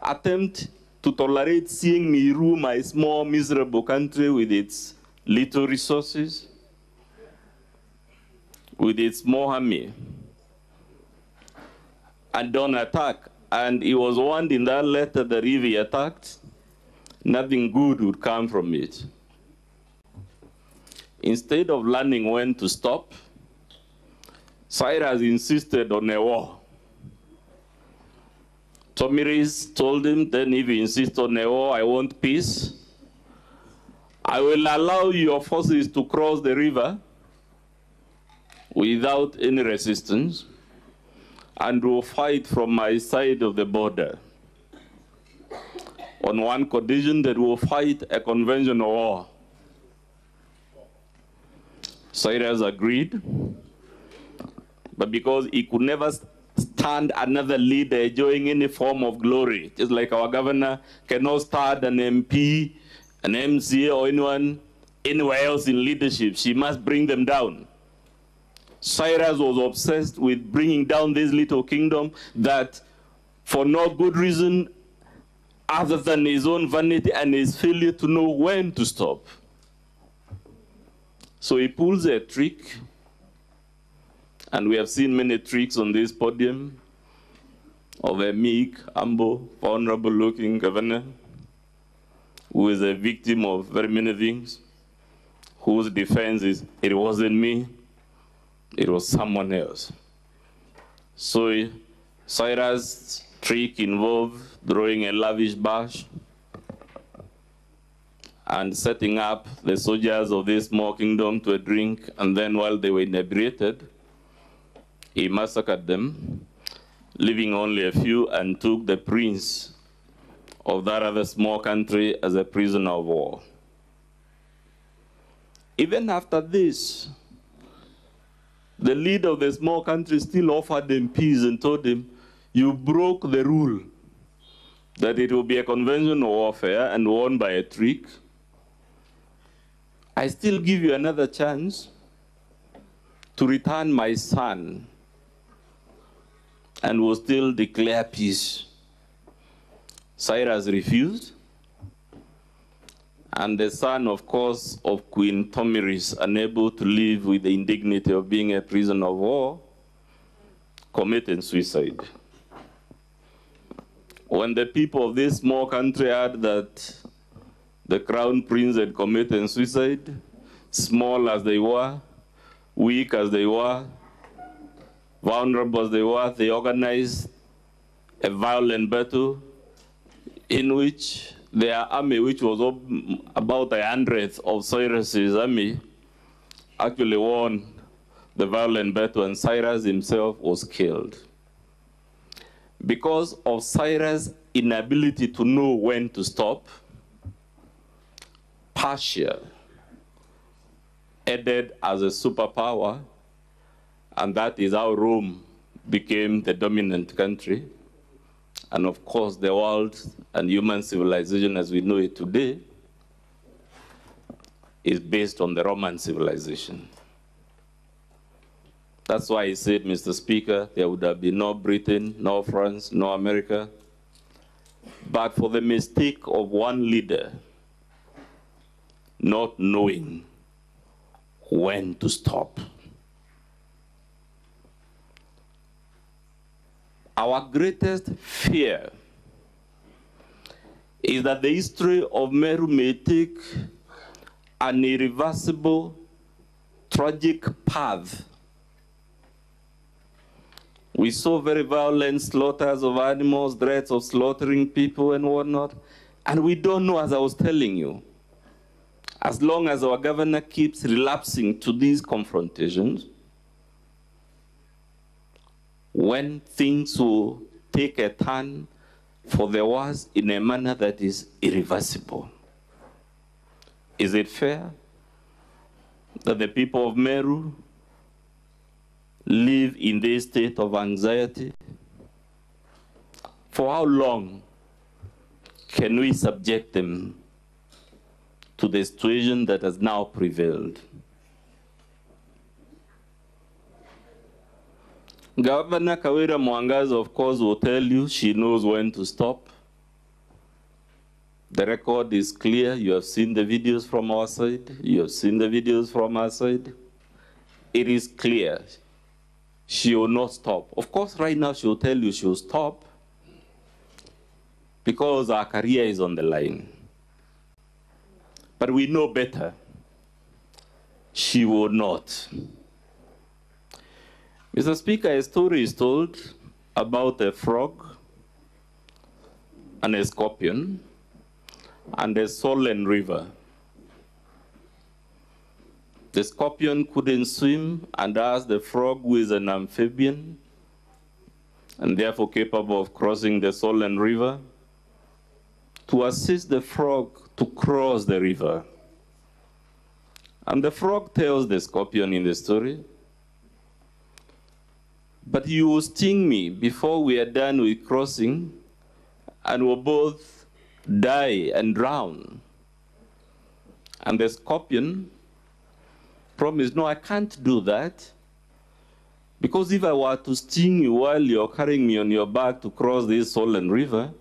Attempt to tolerate seeing me rule my small, miserable country with its little resources, with its small army, and don't attack. And he was warned in that letter that if he attacked, nothing good would come from it. Instead of learning when to stop, Cyrus insisted on a war. Tomiris told him, then if you insist on a war, I want peace. I will allow your forces to cross the river without any resistance and will fight from my side of the border. On one condition, that will fight a conventional war. Cyrus agreed, but because he could never stand another leader enjoying any form of glory, just like our governor cannot stand an MP, an MCA, or anyone anywhere else in leadership, she must bring them down. Cyrus was obsessed with bringing down this little kingdom that, for no good reason other than his own vanity and his failure to know when to stop. So he pulls a trick, and we have seen many tricks on this podium of a meek, humble, vulnerable-looking governor who is a victim of very many things, whose defense is, it wasn't me, it was someone else. So Cyrus' trick involved throwing a lavish bash and setting up the soldiers of this small kingdom to a drink, and then while they were inebriated, he massacred them, leaving only a few, and took the prince of that other small country as a prisoner of war. Even after this, the leader of the small country still offered him peace and told him, you broke the rule that it will be a conventional warfare and won by a trick. I still give you another chance to return my son and will still declare peace. Cyrus refused, and the son, of course, of Queen Tomiris, unable to live with the indignity of being a prisoner of war, committed suicide. When the people of this small country heard that the crown prince had committed suicide, small as they were, weak as they were, vulnerable as they were, they organized a violent battle in which their army, which was about 100th of Cyrus's army, actually won the violent battle, and Cyrus himself was killed. Because of Cyrus' inability to know when to stop, Persia added as a superpower, and that is how Rome became the dominant country. And of course, the world and human civilization as we know it today is based on the Roman civilization. That's why he said, Mr. Speaker, there would have been no Britain, no France, no America, but for the mistake of one leader not knowing when to stop. Our greatest fear is that the history of Meru may take an irreversible, tragic path. We saw very violent slaughters of animals, threats of slaughtering people and whatnot, and we don't know, as I was telling you, as long as our governor keeps relapsing to these confrontations, when things will take a turn for the worse in a manner that is irreversible. Is it fair that the people of Meru live in this state of anxiety? For how long can we subject them to the situation that has now prevailed? Governor Kawira Mwangaza, of course, will tell you she knows when to stop. The record is clear. You have seen the videos from our side. You have seen the videos from our side. It is clear. She will not stop. Of course, right now she will tell you she will stop because our career is on the line. But we know better. She will not. Mr. Speaker, a story is told about a frog and a scorpion and a swollen river. The scorpion couldn't swim and asked the frog, who is an amphibian and therefore capable of crossing the swollen river, to assist the frog to cross the river. And the frog tells the scorpion in the story, "But you will sting me before we are done with crossing, and we'll both die and drown." And the scorpion promised, "No, I can't do that, because if I were to sting you while you're carrying me on your back to cross this swollen river,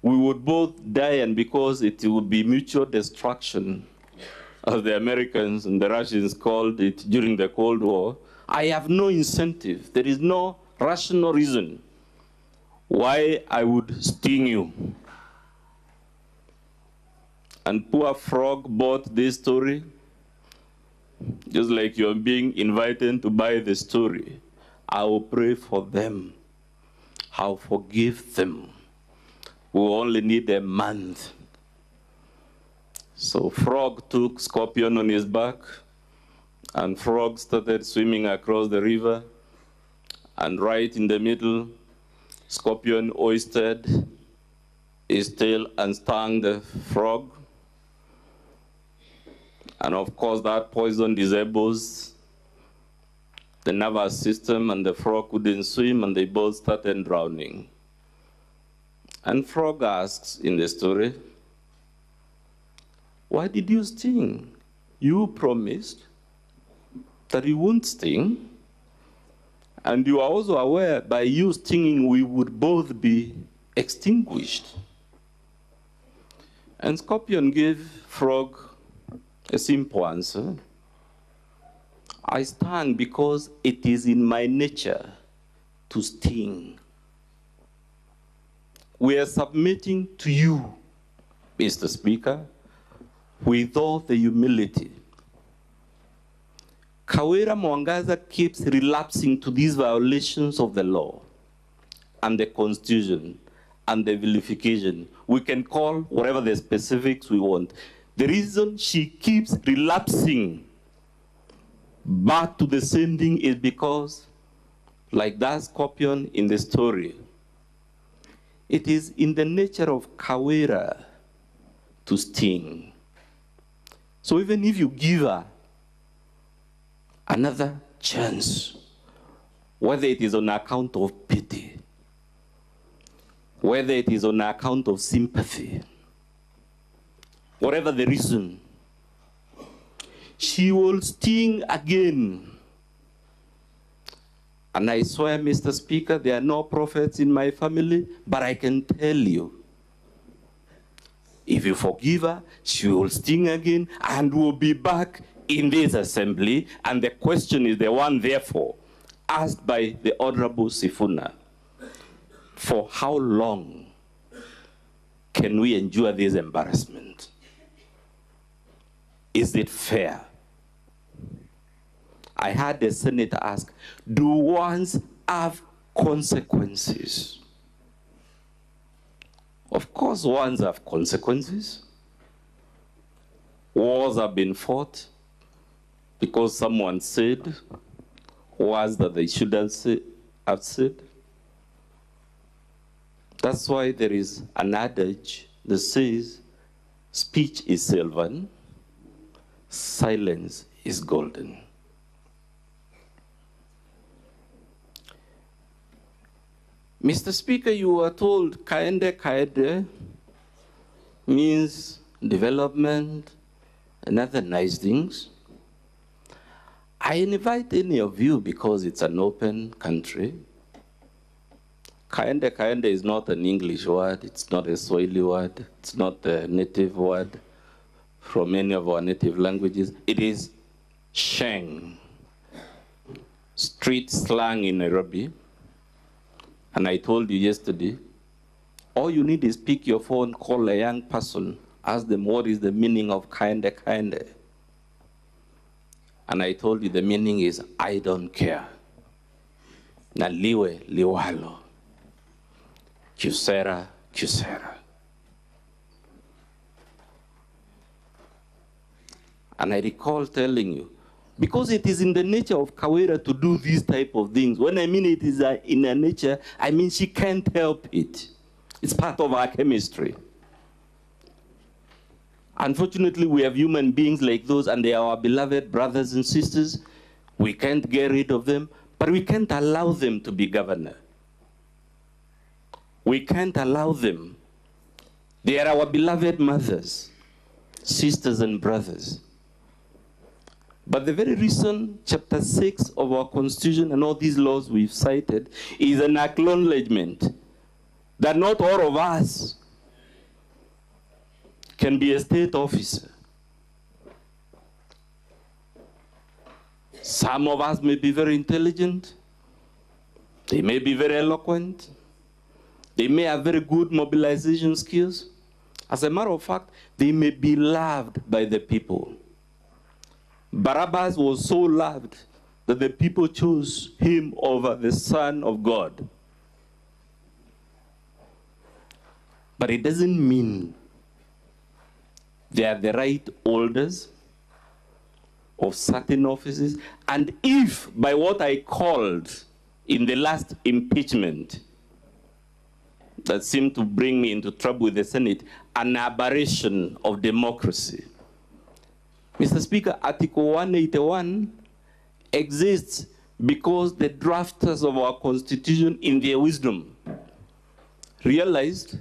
we would both die, and because it would be mutual destruction, as the Americans and the Russians called it during the Cold War, I have no incentive. There is no rational reason why I would sting you." And poor frog bought this story, just like you're being invited to buy the story. I will pray for them. I'll forgive them. We only need a month. So frog took scorpion on his back, and frog started swimming across the river, and right in the middle, scorpion oystered his tail and stung the frog. And of course, that poison disables the nervous system, and the frog couldn't swim, and they both started drowning. And frog asks in the story, "Why did you sting? You promised that you won't sting, and you are also aware by you stinging we would both be extinguished." And scorpion gave frog a simple answer: "I stung because it is in my nature to sting." We are submitting to you, Mr. Speaker, with all the humility. Kawira Mwangaza keeps relapsing to these violations of the law and the Constitution and the vilification. We can call whatever the specifics we want. The reason she keeps relapsing back to the same thing is because, like that scorpion in the story, it is in the nature of Kawira to sting. So even if you give her another chance, whether it is on account of pity, whether it is on account of sympathy, whatever the reason, she will sting again. And I swear, Mr. Speaker, there are no prophets in my family, but I can tell you, if you forgive her, she will sting again and will be back in this assembly. And the question is the one, therefore, asked by the Honorable Sifuna: for how long can we endure this embarrassment? Is it fair? I had the senator ask, do wars have consequences? Of course, wars have consequences. Wars have been fought because someone said words that they shouldn't have said. That's why there is an adage that says, speech is silver, silence is golden. Mr. Speaker, you were told kaende means development and other nice things. I invite any of you, because it's an open country. Kaende is not an English word, it's not a Swahili word, it's not a native word from any of our native languages. It is Sheng, street slang in Nairobi. And I told you yesterday, all you need is pick your phone, call a young person, ask them what is the meaning of kaende. And I told you the meaning is, I don't care. Na liwe liwalo. Kusera, kusera. And I recall telling you, because it is in the nature of Kawira to do these type of things. When I mean it is in her nature, I mean she can't help it. It's part of our chemistry. Unfortunately, we have human beings like those, and they are our beloved brothers and sisters. We can't get rid of them, but we can't allow them to be governor. We can't allow them. They are our beloved mothers, sisters and brothers. But the very reason chapter 6 of our constitution and all these laws we've cited is an acknowledgement that not all of us can be a state officer. Some of us may be very intelligent, they may be very eloquent, they may have very good mobilization skills. As a matter of fact, they may be loved by the people. Barabbas was so loved that the people chose him over the Son of God. But it doesn't mean they are the right holders of certain offices. And if, by what I called in the last impeachment, that seemed to bring me into trouble with the Senate, an aberration of democracy. Mr. Speaker, Article 181 exists because the drafters of our Constitution, in their wisdom, realized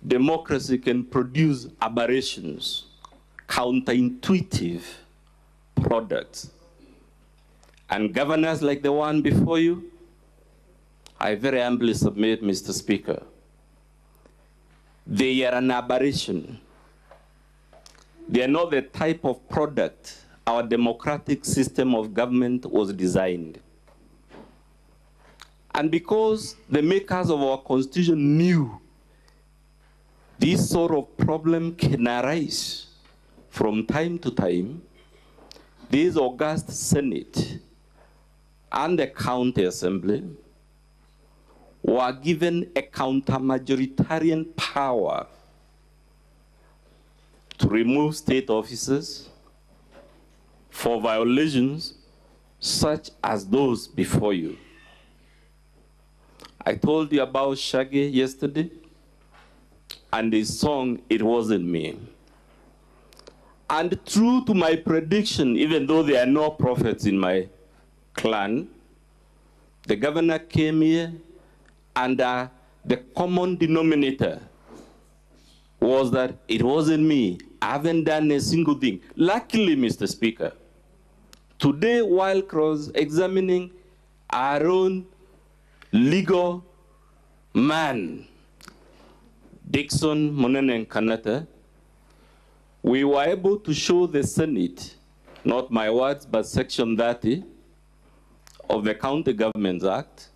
democracy can produce aberrations, counterintuitive products. And governors like the one before you, I very humbly submit, Mr. Speaker, they are an aberration. They are not the type of product our democratic system of government was designed. And because the makers of our Constitution knew this sort of problem can arise from time to time, this august Senate and the County Assembly were given a counter-majoritarian power to remove state officers for violations such as those before you. I told you about Shaggy yesterday and his song, It Wasn't Me. And true to my prediction, even though there are no prophets in my clan, the governor came here and the common denominator was that it wasn't me. I haven't done a single thing. Luckily, Mr. Speaker, today while cross-examining our own legal man, Dixon Monenen Kanata, we were able to show the Senate, not my words, but Section 30 of the County Governments Act,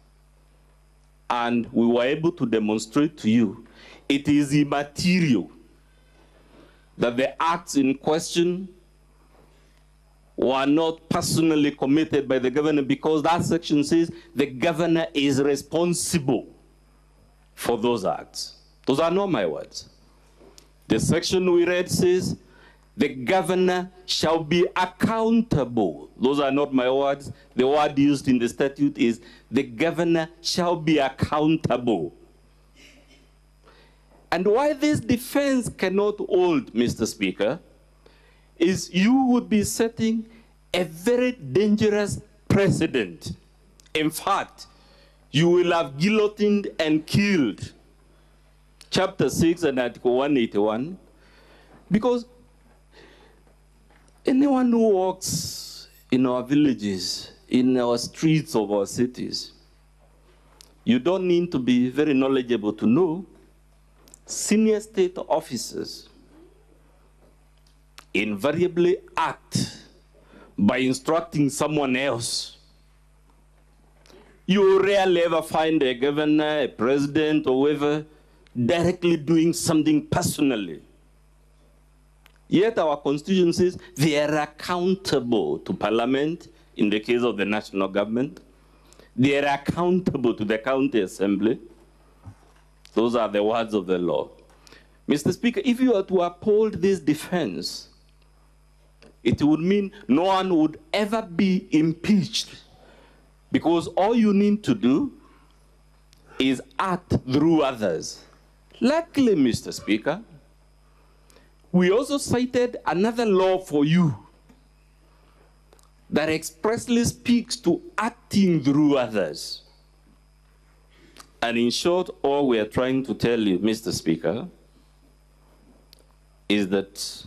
and we were able to demonstrate to you it is immaterial that the acts in question were not personally committed by the governor, because that section says the governor is responsible for those acts. Those are not my words. The section we read says the governor shall be accountable. Those are not my words. The word used in the statute is the governor shall be accountable. And why this defense cannot hold, Mr. Speaker, is you would be setting a very dangerous precedent. In fact, you will have guillotined and killed Chapter 6 and Article 181, because anyone who walks in our villages, in our streets of our cities, you don't need to be very knowledgeable to know senior state officers invariably act by instructing someone else. You rarely ever find a governor, a president, or whoever directly doing something personally. Yet our constitution says they are accountable to Parliament in the case of the national government. They are accountable to the county assembly. Those are the words of the law. Mr. Speaker, if you are to uphold this defense, it would mean no one would ever be impeached, because all you need to do is act through others. Luckily, Mr. Speaker, we also cited another law for you that expressly speaks to acting through others. And in short, all we are trying to tell you, Mr. Speaker, is that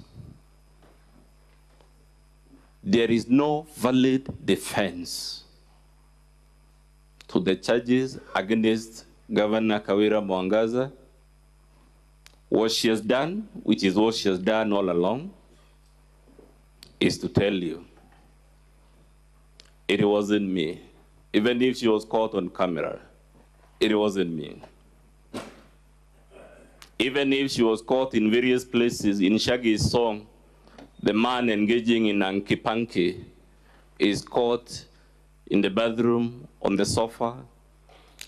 there is no valid defense to the charges against Governor Kawira Mwangaza. What she has done, which is what she has done all along, is to tell you, it wasn't me. Even if she was caught on camera, it wasn't me. Even if she was caught in various places, in Shaggy's song, the man engaging in Ankipanki is caught in the bathroom, on the sofa,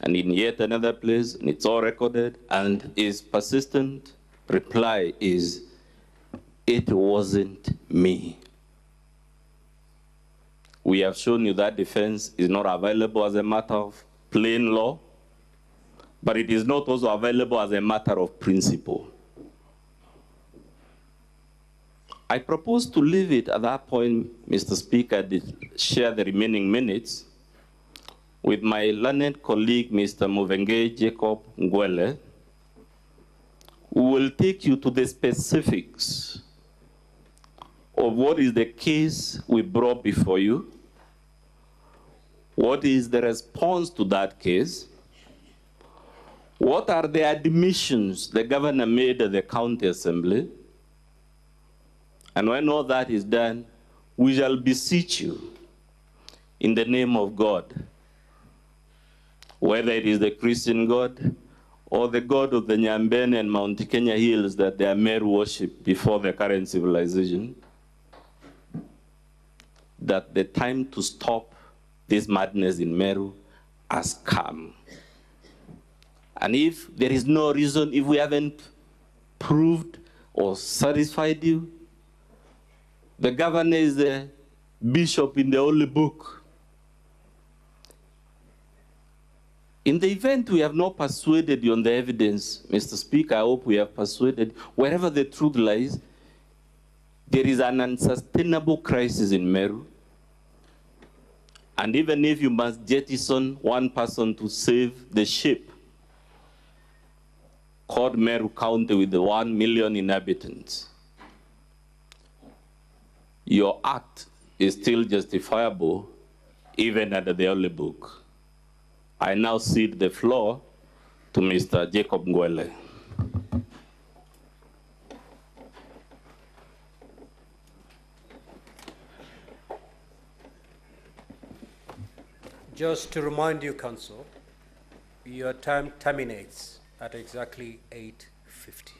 and in yet another place, and it's all recorded, and his persistent reply is, it wasn't me. We have shown you that defense is not available as a matter of plain law, but it is not also available as a matter of principle. I propose to leave it at that point, Mr. Speaker, to share the remaining minutes with my learned colleague, Mr. Muvenge Jacob Ngwele, who will take you to the specifics of what is the case we brought before you, what is the response to that case, what are the admissions the governor made at the county assembly, and when all that is done, we shall beseech you in the name of God, whether it is the Christian God or the God of the Nyambene and Mount Kenya hills that they are Meru worship before the current civilization, that the time to stop this madness in Meru has come. And if there is no reason, if we haven't proved or satisfied you, the governor is the bishop in the Holy Book. In the event we have not persuaded you on the evidence, Mr. Speaker, I hope we have persuaded, wherever the truth lies, there is an unsustainable crisis in Meru. And even if you must jettison one person to save the ship, called Meru County with the 1 million inhabitants, your act is still justifiable even under the Holy Book. I now cede the floor to Mr. Jacob Ngwele. Just to remind you, Council, your time terminates at exactly 8:50.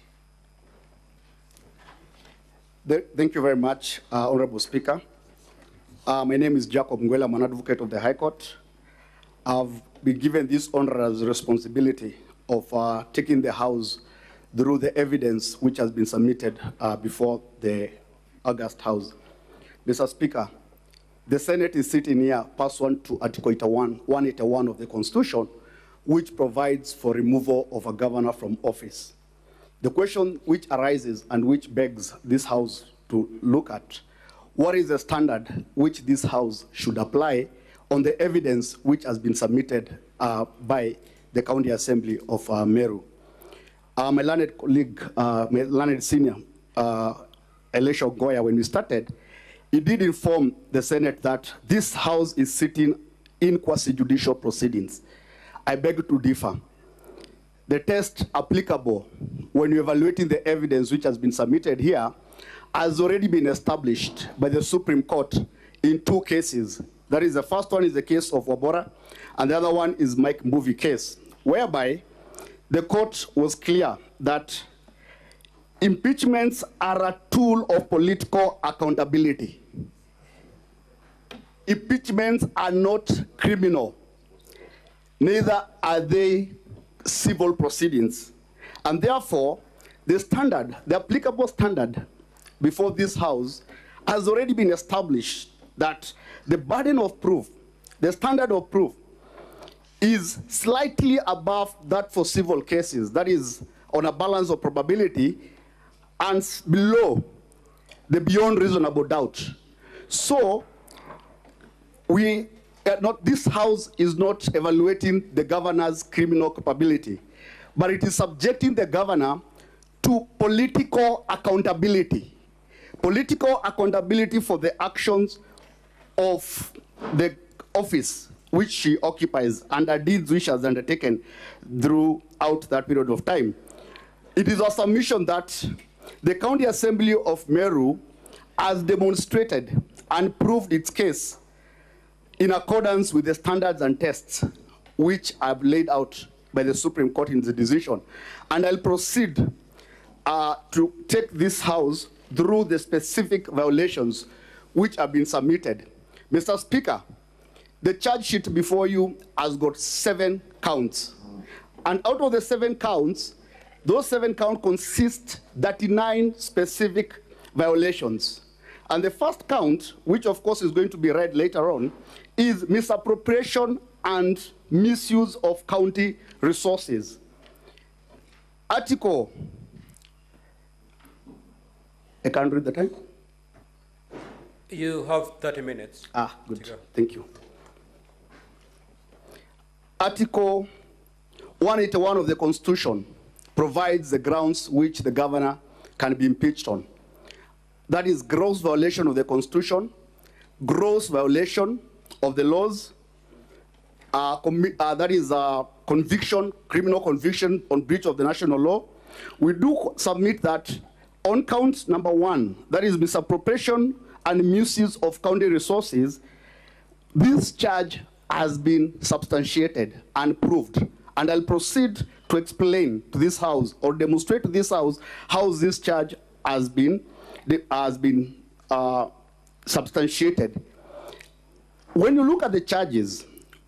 Thank you very much, Honorable Speaker. My name is Jacob Ngwele. I'm an advocate of the High Court. I've been given this onerous responsibility of taking the House through the evidence which has been submitted before the August House. Mr. Speaker, the Senate is sitting here pursuant to Article 181 of the Constitution, which provides for removal of a governor from office. the question which arises and which begs this House to look at, what is the standard which this House should apply on the evidence which has been submitted by the County Assembly of Meru? My learned colleague, my learned senior, Elisha Goya, when we started, he did inform the Senate that this House is sitting in quasi-judicial proceedings. I beg to differ. The test applicable when you're evaluating the evidence which has been submitted here has already been established by the Supreme Court in 2 cases. That is, the first one is the case of Wabora, and the other one is Mike Mbuvi case, whereby the court was clear that impeachments are a tool of political accountability. Impeachments are not criminal, neither are they civil proceedings. And therefore, the standard, the applicable standard before this House has already been established that the burden of proof, the standard of proof, is slightly above that for civil cases, that is on a balance of probability, and below the beyond reasonable doubt. So this House is not evaluating the governor's criminal culpability, but it is subjecting the governor to political accountability. Political accountability for the actions of the office which she occupies and the deeds which she has undertaken throughout that period of time. It is our submission that the County Assembly of Meru has demonstrated and proved its case in accordance with the standards and tests which are laid out by the Supreme Court in the decision. And I'll proceed to take this House through the specific violations which have been submitted. Mr. Speaker, the charge sheet before you has got 7 counts. And out of the 7 counts, those 7 counts consist 39 specific violations. And the first count, which of course is going to be read later on, is misappropriation and misuse of county resources. Article, I can't read the time. You have 30 minutes. Ah, good. Thank you. Article 181 of the Constitution provides the grounds which the governor can be impeached on. That is gross violation of the Constitution, gross violation of the laws, that is conviction, criminal conviction on breach of the national law. We do submit that on count number 1, that is misappropriation and misuse of county resources, this charge has been substantiated and proved. And I'll proceed to explain to this House or demonstrate to this House how this charge has been substantiated. When you look at the charges,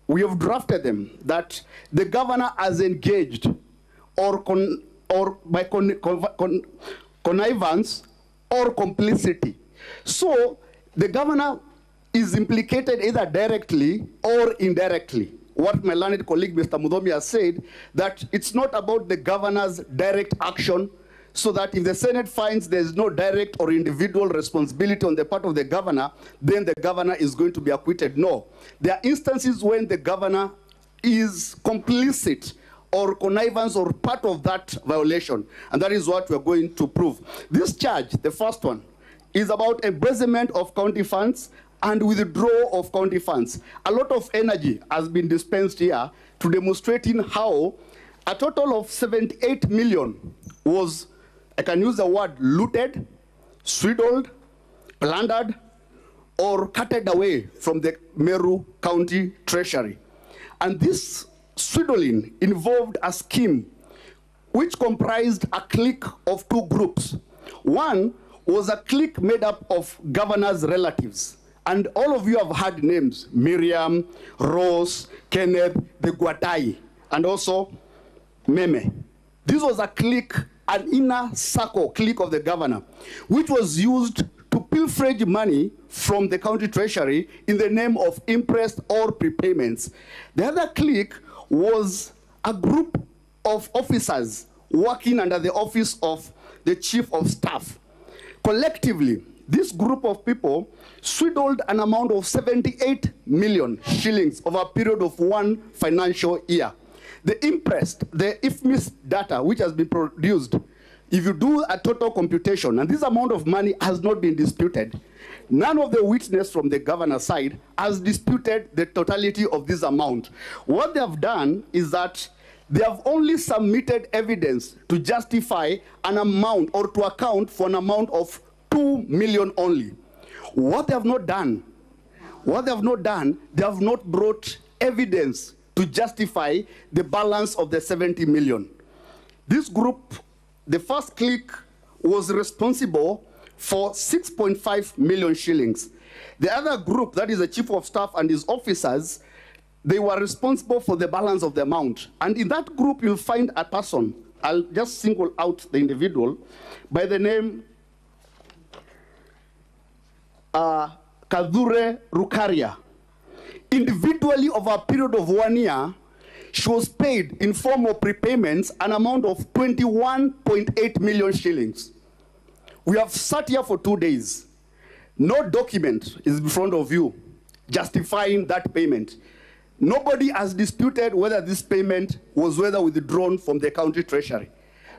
we have drafted them that the governor has engaged or by connivance or complicity. So the governor is implicated either directly or indirectly. What my learned colleague, Mr. Mudomi, has said, that it's not about the governor's direct action, so that if the Senate finds there's no direct or individual responsibility on the part of the governor, then the governor is going to be acquitted. No. There are instances when the governor is complicit or connivance or part of that violation, and that is what we're going to prove. This charge, the first one, is about embezzlement of county funds and withdrawal of county funds. A lot of energy has been dispensed here to demonstrating how a total of 78 million was, I can use the word, looted, swindled, plundered, or carted away from the Meru County Treasury. And this swindling involved a scheme which comprised a clique of 2 groups. One was a clique made up of governor's relatives. And all of you have heard names: Miriam, Rose, Kenneth, the Guatai, and also Meme. This was a clique, an inner circle clique of the governor, which was used to pilferage money from the county treasury in the name of interest or prepayments. The other clique was a group of officers working under the office of the Chief of Staff. Collectively, this group of people swindled an amount of 78 million shillings over a period of 1 financial year. The IFMIS data which has been produced, if you do a total computation, and this amount of money has not been disputed, none of the witnesses from the governor's side has disputed the totality of this amount. What they have done is that they have only submitted evidence to justify an amount or to account for an amount of 2 million only. What they have not done, they have not brought evidence to justify the balance of the 70 million. This group, the first clique, was responsible for 6.5 million shillings. The other group, that is the Chief of Staff and his officers, they were responsible for the balance of the amount. And in that group, you'll find a person, I'll just single out the individual, by the name Kadhure Rukaria. Individually, over a period of 1 year, she was paid in form of prepayments an amount of 21.8 million shillings. We have sat here for 2 days. No document is in front of you justifying that payment. Nobody has disputed whether this payment was withdrawn from the county treasury.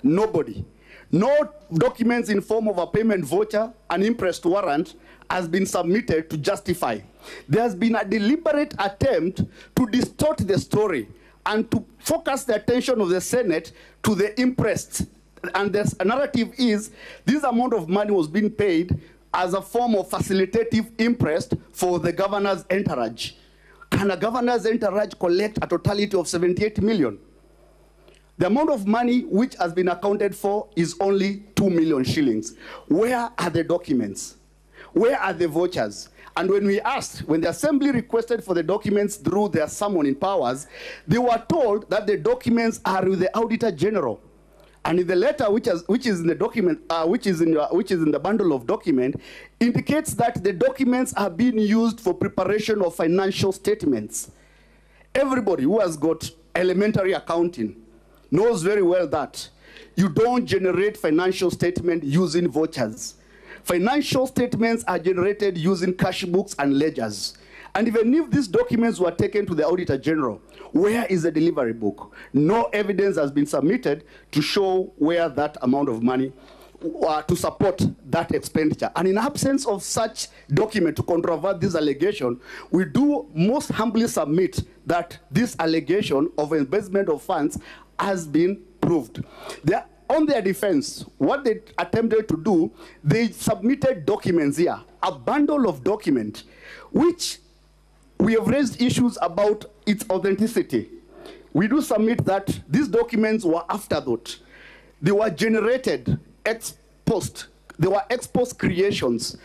Nobody. No documents in form of a payment voucher, an impressed warrant has been submitted to justify. There has been a deliberate attempt to distort the story and to focus the attention of the Senate to the impressed. And the narrative is this amount of money was being paid as a form of facilitative interest for the governor's entourage. Can a governor's entourage collect a totality of 78 million? The amount of money which has been accounted for is only 2 million shillings. Where are the documents? Where are the vouchers? And when we asked, when the assembly requested for the documents through their summoning powers, they were told that the documents are with the Auditor General. And in the letter which is in the document, which is in the bundle of document, indicates that the documents are being used for preparation of financial statements. Everybody who has got elementary accounting knows very well that you don't generate financial statement using vouchers. Financial statements are generated using cash books and ledgers. And even if these documents were taken to the Auditor General, where is the delivery book? No evidence has been submitted to show where that amount of money to support that expenditure. And in absence of such document to controvert this allegation, we do most humbly submit that this allegation of investment of funds has been proved. On their defense, what they attempted to do, they submitted documents here, a bundle of documents, which we have raised issues about its authenticity. We do submit that these documents were afterthought. They were generated ex post. They were ex post creations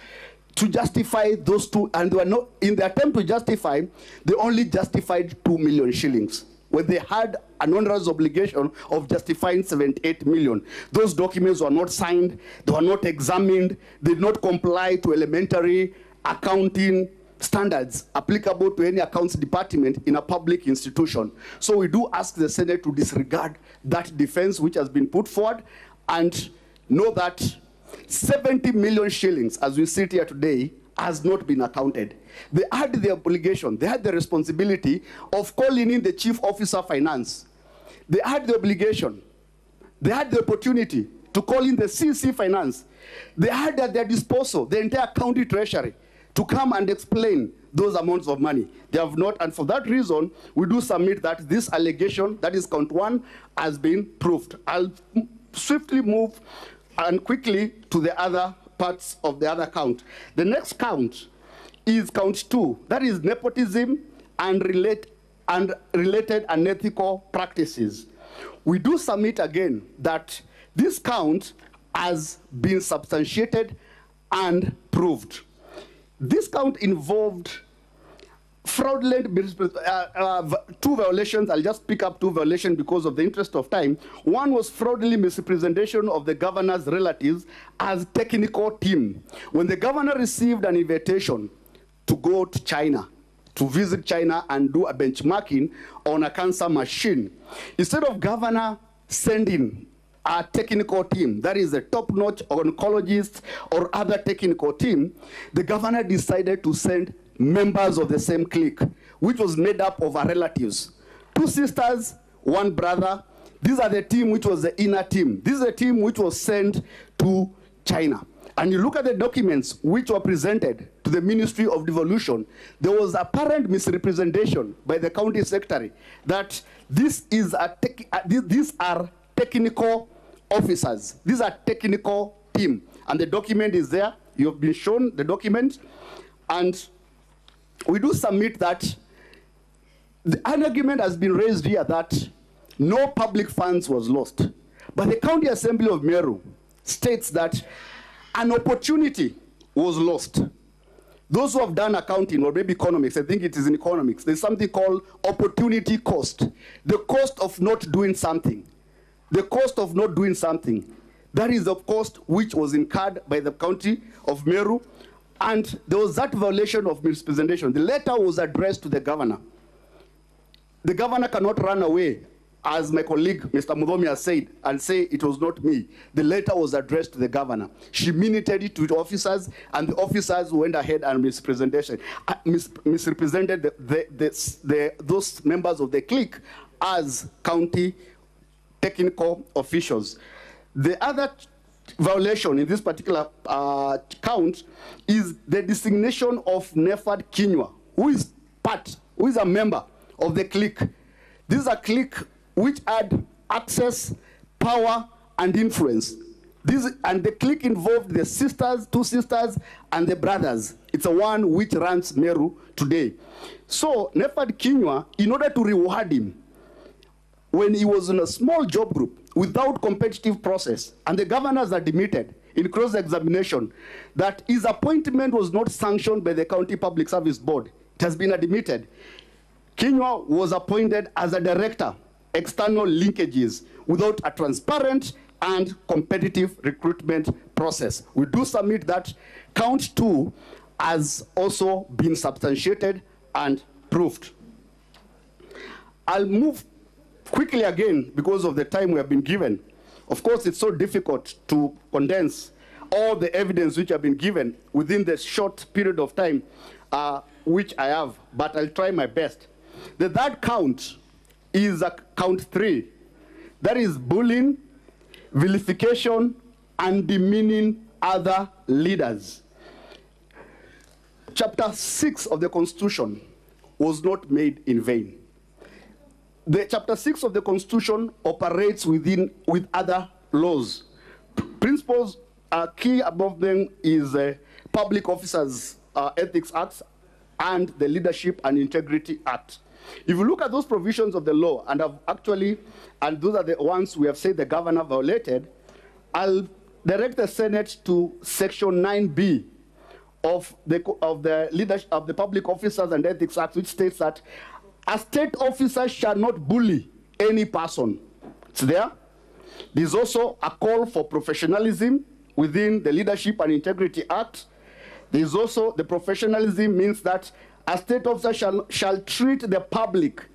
to justify those two, and they were not, in the attempt to justify, they only justified 2 million shillings. When they had an onerous obligation of justifying 78 million. Those documents were not signed, they were not examined, they did not comply to elementary accounting standards applicable to any accounts department in a public institution. So we do ask the Senate to disregard that defense which has been put forward and know that 70 million shillings, as we sit here today, has not been accounted. They had the obligation, they had the responsibility of calling in the Chief Officer Finance. They had the obligation, they had the opportunity to call in the CC Finance. They had at their disposal the entire county treasury to come and explain those amounts of money. They have not, and for that reason, we do submit that this allegation, that is count 1, has been proved. I'll swiftly move and quickly to the other parts of the other count. The next count is count 2, that is nepotism and related unethical practices. We do submit again that this count has been substantiated and proved. This count involved fraudulent, 2 violations. I'll just pick up 2 violations because of the interest of time. One was fraudulent misrepresentation of the governor's relatives as technical team. When the governor received an invitation to go to China, to visit China and do a benchmarking on a cancer machine, instead of governor sending a technical team, that is a top-notch oncologist or other technical team, the governor decided to send members of the same clique, which was made up of her relatives. 2 sisters, 1 brother. These are the team which was the inner team. This is a team which was sent to China. And you look at the documents which were presented to the Ministry of Devolution, there was apparent misrepresentation by the county secretary that these are technical officers. These are technical team. And the document is there. You have been shown the document. And we do submit that an argument has been raised here that no public funds was lost. But the County Assembly of Meru states that an opportunity was lost. Those who have done accounting or maybe economics, I think it is in economics, there's something called opportunity cost. The cost of not doing something. The cost of not doing something. That is the cost which was incurred by the County of Meru, and there was that violation of misrepresentation. The letter was addressed to the governor. The governor cannot run away, as my colleague, Mr. Mudhomi, has said, and say it was not me. The letter was addressed to the governor. She minuted it to the officers, and the officers went ahead and misrepresented those members of the clique as county technical officials. The other violation in this particular count is the designation of Nefad Kinyua, who is a member of the clique. This is a clique which had access, power, and influence. And the clique involved the sisters, 2 sisters, and the brothers. It's the one which runs Meru today. So Nefad Kinyua, in order to reward him, when he was in a small job group without competitive process, and the governors admitted in cross-examination that his appointment was not sanctioned by the County Public Service Board. It has been admitted. Kinyua was appointed as a director, external linkages, without a transparent and competitive recruitment process. We do submit that count 2 has also been substantiated and proved. I'll move quickly again because of the time we have been given. Of course, it's so difficult to condense all the evidence which have been given within the short period of time which I have, but I'll try my best. The third count is count 3. That is bullying, vilification, and demeaning other leaders. Chapter 6 of the Constitution was not made in vain. The Chapter 6 of the Constitution operates with other laws. Principles key above them is Public Officers Ethics Act and the Leadership and Integrity Act. If you look at those provisions of the law, and those are the ones we have said the governor violated, I'll direct the Senate to Section 9B of the leadership of the Public Officers and Ethics Act, which states that a state officer shall not bully any person. It's there. There's also a call for professionalism within the Leadership and Integrity Act. There's also the professionalism means that a state officer shall treat the public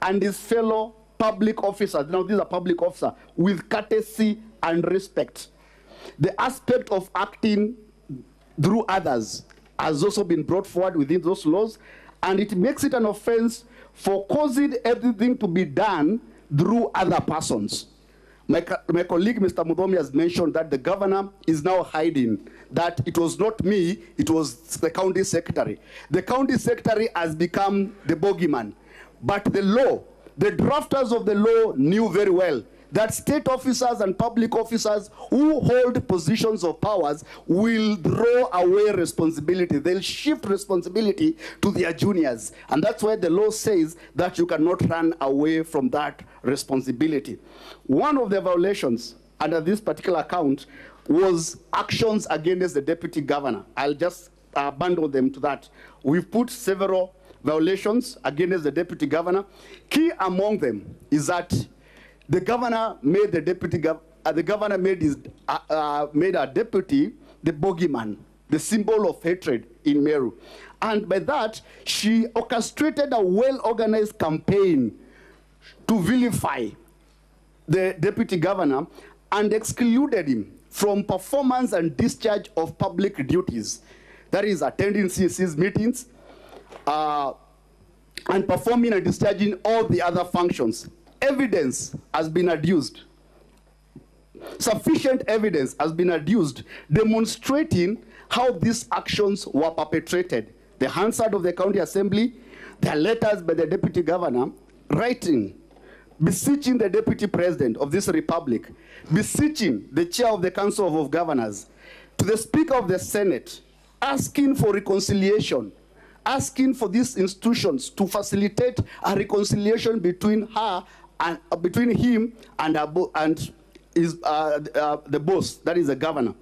and his fellow public officers, now these are public officers, with courtesy and respect. The aspect of acting through others has also been brought forward within those laws, and it makes it an offense for causing everything to be done through other persons. My colleague, Mr. Mudhomi, has mentioned that the governor is now hiding, that it was not me, it was the county secretary. The county secretary has become the bogeyman. But the law, the drafters of the law knew very well that state officers and public officers who hold positions of powers will draw away responsibility. They'll shift responsibility to their juniors. And that's why the law says that you cannot run away from that responsibility. One of the violations under this particular account was actions against the deputy governor. I'll just bundle them to that. We've put several violations against the deputy governor. Key among them is that the governor made the deputy made a deputy the bogeyman, the symbol of hatred in Meru. And by that, she orchestrated a well-organized campaign to vilify the deputy governor and excluded him from performance and discharge of public duties, that is attending CC's meetings, and performing and discharging all the other functions. Evidence has been adduced. Sufficient evidence has been adduced demonstrating how these actions were perpetrated. The Hansard of the County Assembly, their letters by the Deputy Governor, writing, beseeching the Deputy President of this Republic, beseeching the Chair of the Council of Governors, to the Speaker of the Senate, asking for reconciliation, asking for these institutions to facilitate a reconciliation between her and between him and the boss, that is the governor.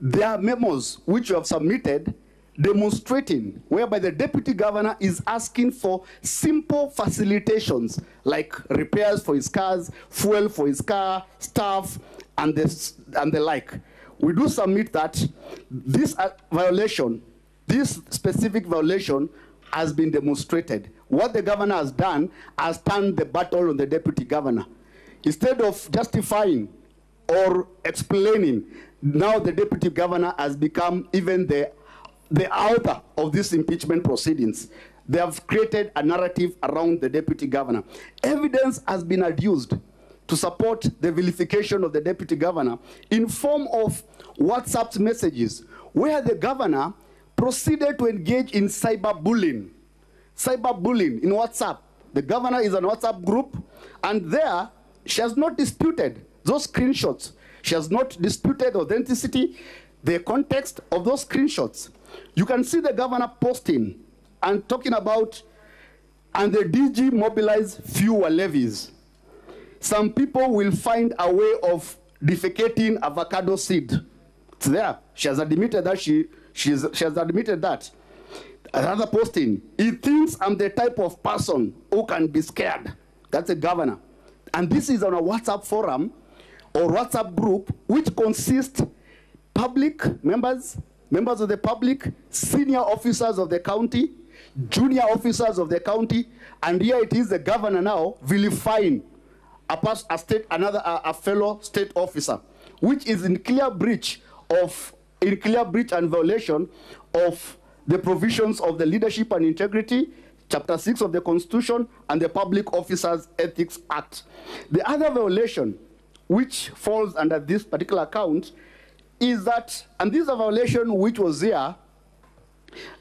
There are memos which you have submitted demonstrating whereby the deputy governor is asking for simple facilitations like repairs for his cars, fuel for his car, staff, and the like. We do submit that this violation, this specific violation has been demonstrated. What the governor has done has turned the battle on the deputy governor. Instead of justifying or explaining, now the deputy governor has become even the author of these impeachment proceedings. They have created a narrative around the deputy governor. Evidence has been adduced to support the vilification of the deputy governor in form of WhatsApp messages where the governor proceeded to engage in cyberbullying. Cyberbullying in WhatsApp. The governor is on a WhatsApp group, and there she has not disputed those screenshots. She has not disputed authenticity, the context of those screenshots. You can see the governor posting and talking about, and the DG mobilize fewer levies. Some people will find a way of defecating avocado seed. It's there. She has admitted that she has admitted that. Another posting, he thinks I'm the type of person who can be scared. That's a governor. And this is on a WhatsApp forum or WhatsApp group which consists public members, members of the public, senior officers of the county, junior officers of the county, and here it is the governor now vilifying a fellow state officer, which is in clear breach and violation of the provisions of the Leadership and Integrity, Chapter 6 of the Constitution, and the Public Officers Ethics Act. The other violation which falls under this particular account is that, and this is a violation which was here,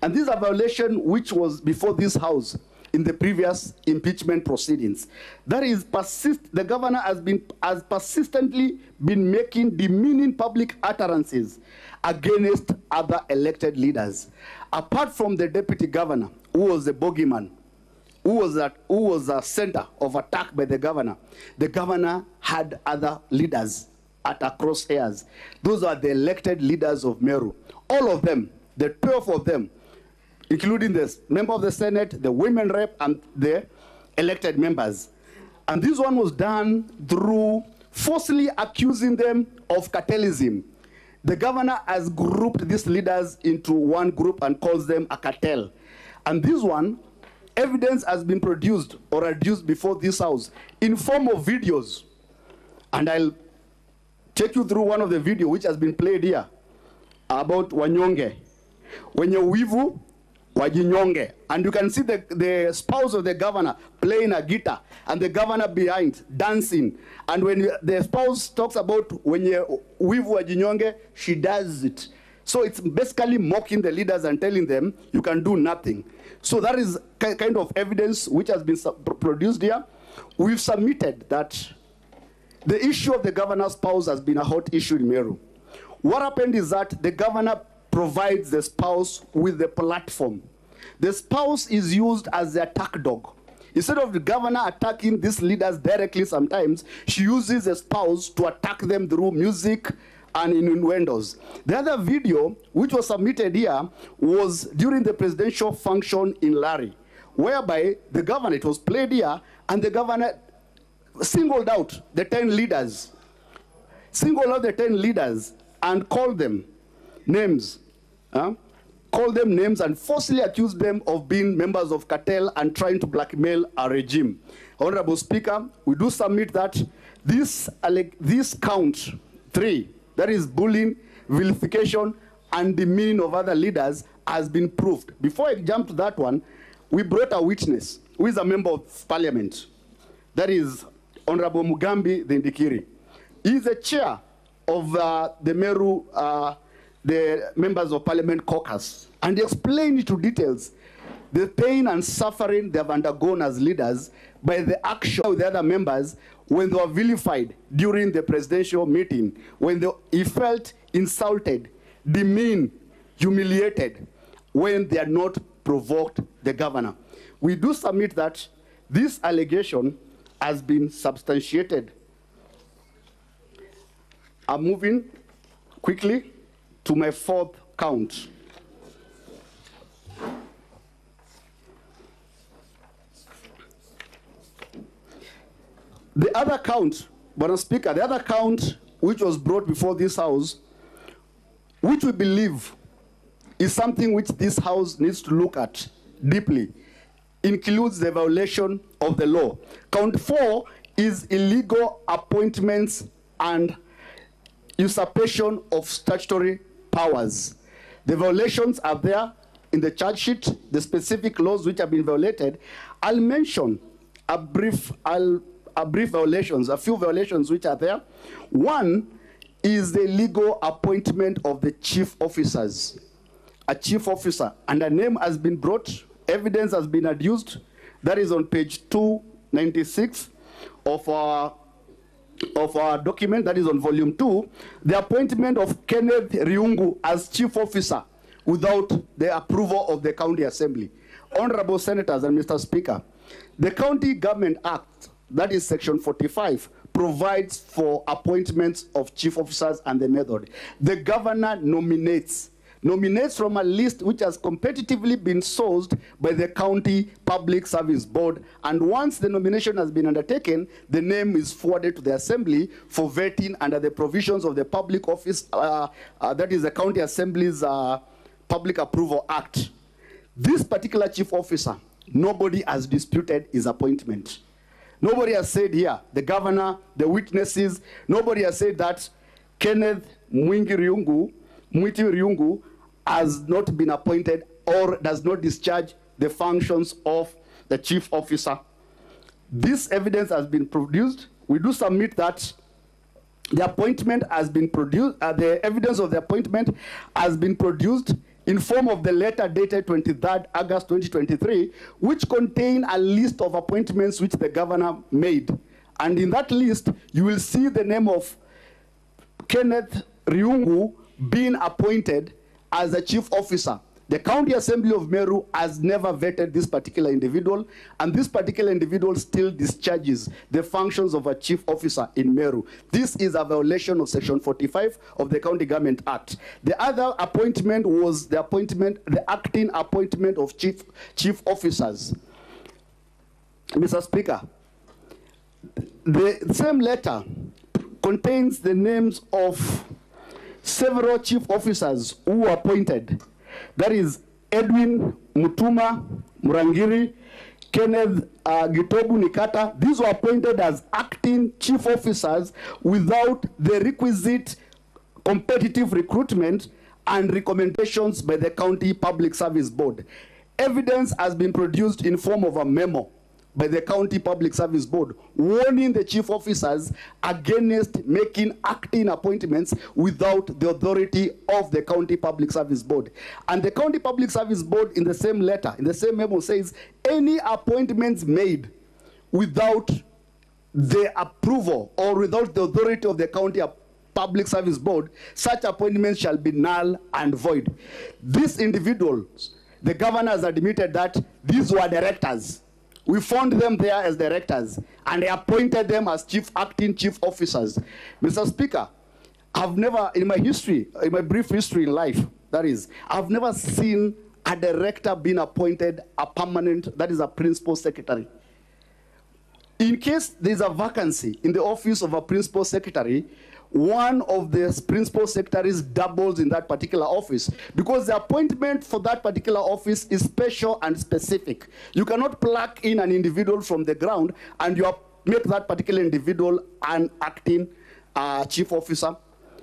and this is a violation which was before this House in the previous impeachment proceedings. That is, the governor has persistently been making demeaning public utterances against other elected leaders. Apart from the deputy governor, who was the bogeyman, who was a center of attack by the governor had other leaders at her crosshairs. Those are the elected leaders of Meru. All of them, the 12 of them, including the member of the Senate, the women rep, and the elected members. And this one was done through falsely accusing them of cartelism. The governor has grouped these leaders into one group and calls them a cartel. And this one, evidence has been produced or adduced before this House in form of videos. And I'll take you through one of the videos which has been played here about Wanyonge. Wenye wivu, wajinyonge. And you can see the spouse of the governor playing a guitar and the governor behind dancing. And when the spouse talks about wenye wivu wajinyonge, she does it. So it's basically mocking the leaders and telling them you can do nothing. So that is kind of evidence which has been produced here. We've submitted that the issue of the governor's spouse has been a hot issue in Meru. What happened is that the governor provides the spouse with the platform. The spouse is used as the attack dog. Instead of the governor attacking these leaders directly sometimes, she uses the spouse to attack them through music and innuendos. The other video, which was submitted here, was during the presidential function in Larry, whereby the governor, it was played here, and the governor singled out the 10 leaders, and called them names, and falsely accused them of being members of cartel and trying to blackmail our regime. Honorable Speaker, we do submit that This count 3, that is bullying, vilification, and demeaning of other leaders, has been proved. Before I jump to that one, we brought a witness who is a member of parliament. That is Honorable Mugambi Ndikiri. He is the chair of the Meru, the members of parliament caucus, and he explained to details the pain and suffering they have undergone as leaders by the action of the other members when they were vilified during the presidential meeting, when he felt insulted, demeaned, humiliated, when they had not provoked the governor. We do submit that this allegation has been substantiated. I'm moving quickly to my fourth count. The other count, Madam Speaker, the other count which was brought before this House, which we believe is something which this House needs to look at deeply, includes the violation of the law. Count 4 is illegal appointments and usurpation of statutory powers. The violations are there in the charge sheet, the specific laws which have been violated. I'll mention a few violations which are there. One is the legal appointment of the chief officers. A chief officer, and a name has been brought, evidence has been adduced. That is on page 296 of our document, that is on volume 2. The appointment of Kenneth Riungu as chief officer without the approval of the county assembly. Honorable Senators and Mr. Speaker, the County Government Act, that is section 45, provides for appointments of chief officers and the method. The governor nominates from a list which has competitively been sourced by the County Public Service Board, and once the nomination has been undertaken, the name is forwarded to the Assembly for vetting under the provisions of the Public Office, that is the County Assembly's Public Approval Act. This particular chief officer, nobody has disputed his appointment. Nobody has said here, the governor, the witnesses, nobody has said that Kenneth Mwiti Riungu has not been appointed or does not discharge the functions of the chief officer. This evidence has been produced. We do submit that the appointment has been produced, the evidence of the appointment has been produced in form of the letter dated 23rd August 2023, which contain a list of appointments which the governor made. And in that list, you will see the name of Kenneth Riungu being appointed as a chief officer. The County Assembly of Meru has never vetted this particular individual, and this particular individual still discharges the functions of a chief officer in Meru. This is a violation of section 45 of the County Government Act. The other appointment was the acting appointment of chief officers. Mr. Speaker, the same letter contains the names of several chief officers who were appointed. That is Edwin Mutuma Murangiri, Kenneth Gitobu Nikata. These were appointed as acting chief officers without the requisite competitive recruitment and recommendations by the County Public Service Board. Evidence has been produced in form of a memo by the County Public Service Board warning the chief officers against making acting appointments without the authority of the County Public Service Board. And the County Public Service Board, in the same letter, in the same memo, says any appointments made without the approval or without the authority of the County Public Service Board, such appointments shall be null and void. These individuals, the governor has admitted that these were directors. We found them there as directors, and they appointed them as acting chief officers. Mr. Speaker, I've never, in my history, in my brief history in life, that is, I've never seen a director being appointed a permanent, that is a principal secretary. In case there's a vacancy in the office of a principal secretary, one of the principal secretaries doubles in that particular office, because the appointment for that particular office is special and specific. You cannot pluck in an individual from the ground and you make that particular individual an acting chief officer.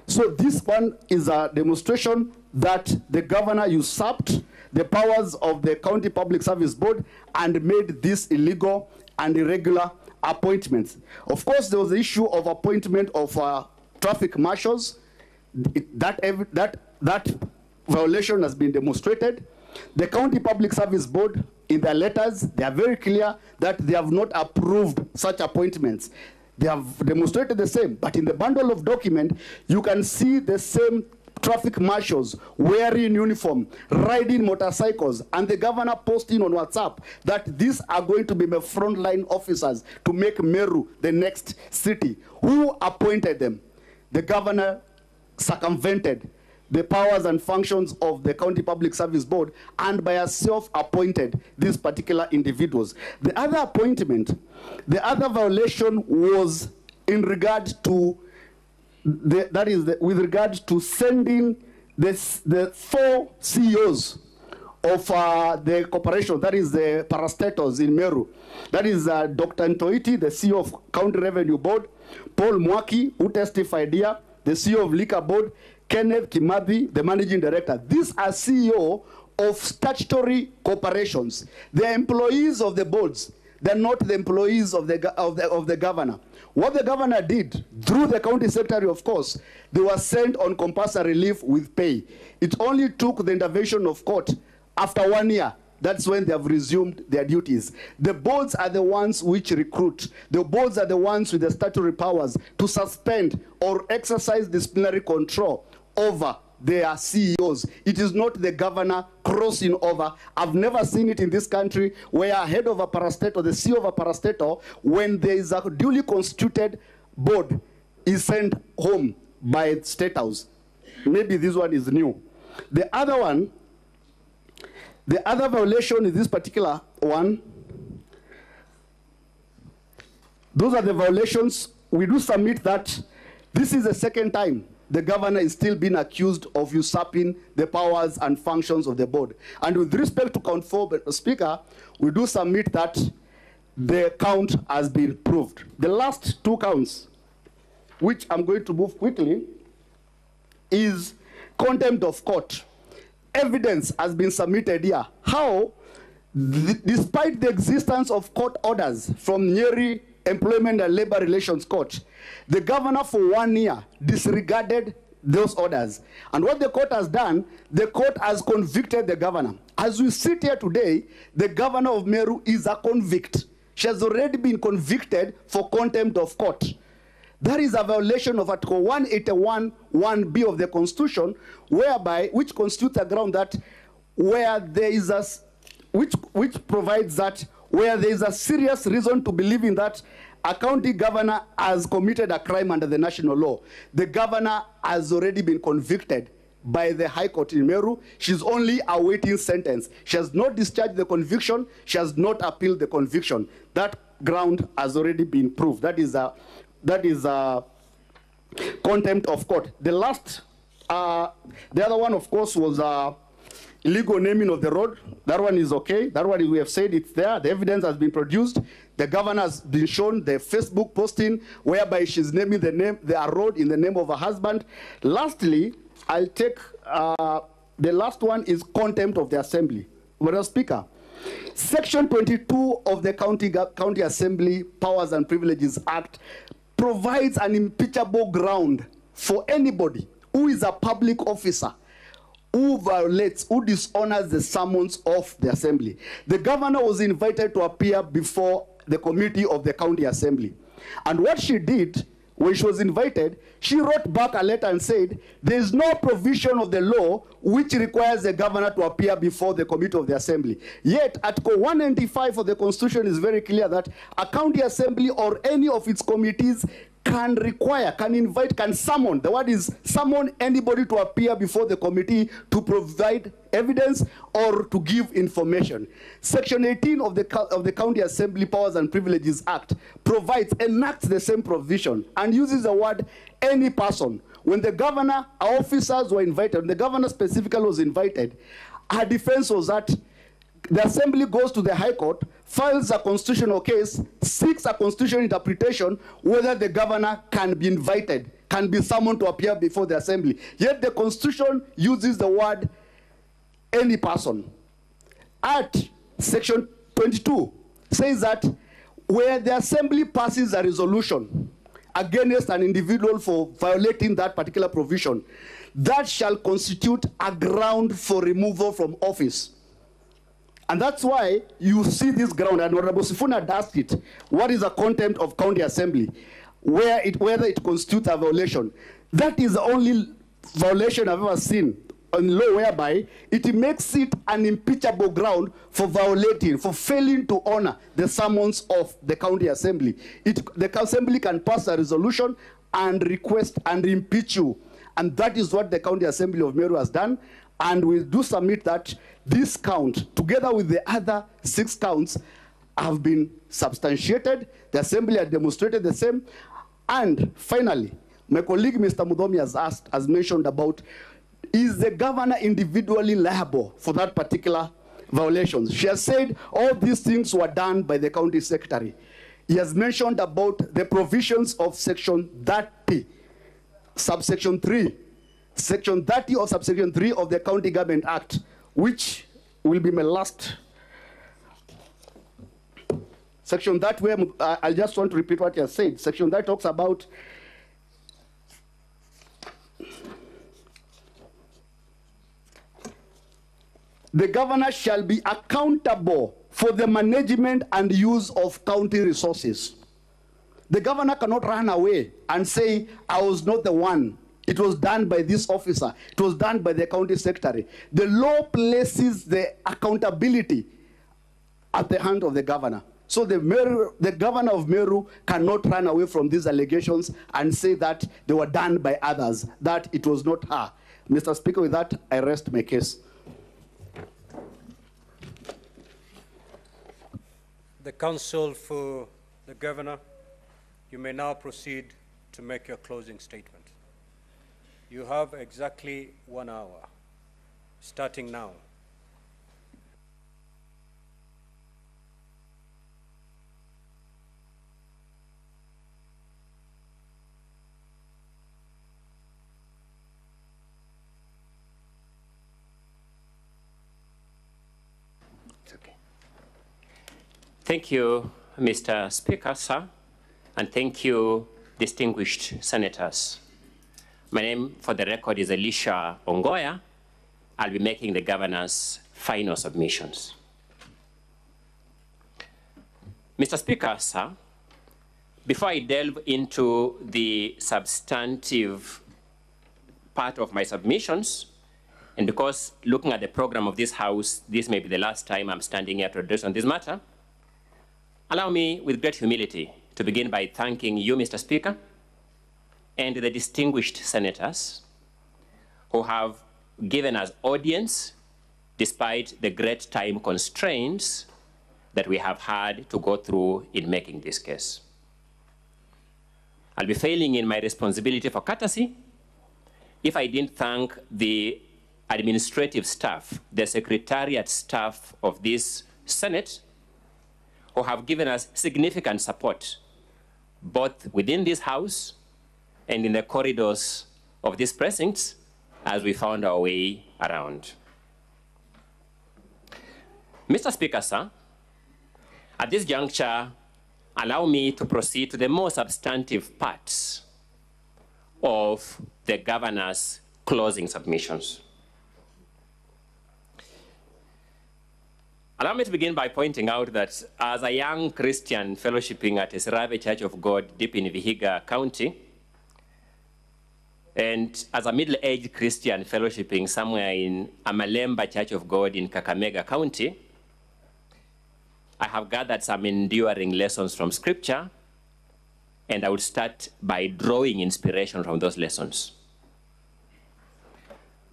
So this one is a demonstration that the governor usurped the powers of the County Public Service Board and made this illegal and irregular appointments. Of course, there was the issue of appointment of traffic marshals. That violation has been demonstrated. The County Public Service Board, in their letters, they are very clear that they have not approved such appointments. They have demonstrated the same, but in the bundle of document, you can see the same traffic marshals wearing uniform, riding motorcycles, and the governor posting on WhatsApp that these are going to be the frontline officers to make Meru the next city. Who appointed them? The governor circumvented the powers and functions of the County Public Service Board and by herself appointed these particular individuals. The other appointment, the other violation was in regard to with regard to sending the 4 CEOs of the corporation, that is the parastatals in Meru. That is Dr. Ntoiti, the CEO of County Revenue Board, Paul Mwaki, who testified here, the CEO of Liquor Board, Kenneth Kimathi, the managing director. These are CEO of statutory corporations. They're employees of the boards. They're not the employees of the governor. What the governor did, through the county secretary, of course, they were sent on compulsory leave with pay. It only took the intervention of court after 1 year. That's when they have resumed their duties. The boards are the ones which recruit. The boards are the ones with the statutory powers to suspend or exercise disciplinary control over their CEOs. It is not the governor crossing over. I've never seen it in this country where a head of a parastatal, the CEO of a parastatal, when there is a duly constituted board, is sent home by State House. Maybe this one is new. The other one, the other violation is this particular one. Those are the violations. We do submit that this is the second time the governor is still being accused of usurping the powers and functions of the board. And with respect to count 4, Speaker, we do submit that the count has been proved. The last 2 counts, which I'm going to move quickly, is contempt of court. Evidence has been submitted here. How, despite the existence of court orders from Nyeri Employment and Labor Relations Court, the governor for 1 year disregarded those orders. And what the court has done, the court has convicted the governor. As we sit here today, the governor of Meru is a convict. She has already been convicted for contempt of court. That is a violation of Article 181(1)(b) of the Constitution, whereby, which constitutes a ground that where there is a, which provides that where there is a serious reason to believe in that a county governor has committed a crime under the national law. The governor has already been convicted by the High Court in Meru. She's only awaiting sentence. She has not discharged the conviction. She has not appealed the conviction. That ground has already been proved. That is contempt of court. The last, the other one, of course, was illegal naming of the road. That one is okay. That one, we have said it's there. The evidence has been produced. The governor has been shown the Facebook posting whereby she's naming the road in the name of her husband. Lastly, I'll take the last one is contempt of the assembly. Madam Speaker, Section 22 of the County Assembly Powers and Privileges Act provides an impeachable ground for anybody who is a public officer who violates, who dishonors the summons of the assembly. The governor was invited to appear before the committee of the county assembly. And what she did, when she was invited, she wrote back a letter and said, there is no provision of the law which requires the governor to appear before the committee of the assembly. Yet, Article 195 of the Constitution is very clear that a county assembly or any of its committees can require, can invite, can summon, the word is summon anybody to appear before the committee to provide evidence or to give information. Section 18 of the County Assembly Powers and Privileges Act provides, enacts the same provision and uses the word any person. When the governor, our officers were invited, when the governor specifically was invited, her defense was that the Assembly goes to the High Court, files a constitutional case, seeks a constitutional interpretation whether the governor can be invited, can be summoned to appear before the Assembly. Yet the Constitution uses the word any person. At section 22 says that where the Assembly passes a resolution against an individual for violating that particular provision, that shall constitute a ground for removal from office. And that's why you see this ground, and Honorable Sifuna asked it, what is the content of county assembly, whether it constitutes a violation. That is the only violation I've ever seen on law whereby it makes it an impeachable ground for violating, for failing to honor the summons of the county assembly. The assembly can pass a resolution and request and impeach you. And that is what the county assembly of Meru has done. And we do submit that this count, together with the other 6 counts, have been substantiated. The assembly has demonstrated the same. And finally, my colleague Mr. Mudomi has mentioned about, is the governor individually liable for that particular violation? She has said all these things were done by the county secretary. He has mentioned about the provisions of section 30, subsection 3. Section 30 or subsection 3 of the County Government Act, which will be my last section. That way, I just want to repeat what you have said. Section that talks about the governor shall be accountable for the management and use of county resources. The governor cannot run away and say, I was not the one. It was done by this officer. It was done by the county secretary. The law places the accountability at the hand of the governor. So the governor of Meru cannot run away from these allegations and say that they were done by others, that it was not her. Mr. Speaker, with that, I rest my case. The counsel for the governor, you may now proceed to make your closing statement. You have exactly 1 hour, starting now. It's okay. Thank you, Mr. Speaker, sir, and thank you, distinguished senators. My name, for the record, is Elisha Ongoya. I'll be making the governor's final submissions. Mr. Speaker, sir, before I delve into the substantive part of my submissions, and because looking at the program of this House, this may be the last time I'm standing here to address on this matter, allow me, with great humility, to begin by thanking you, Mr. Speaker, and the distinguished senators who have given us audience despite the great time constraints that we have had to go through in making this case. I'll be failing in my responsibility for courtesy if I didn't thank the administrative staff, the secretariat staff of this Senate, who have given us significant support, both within this House and in the corridors of these precincts as we found our way around. Mr. Speaker, sir, at this juncture, allow me to proceed to the more substantive parts of the governor's closing submissions. Allow me to begin by pointing out that as a young Christian fellowshipping at Esrave Church of God deep in Vihiga County, and as a middle-aged Christian fellowshipping somewhere in Amalemba Church of God in Kakamega County, I have gathered some enduring lessons from Scripture, and I would start by drawing inspiration from those lessons.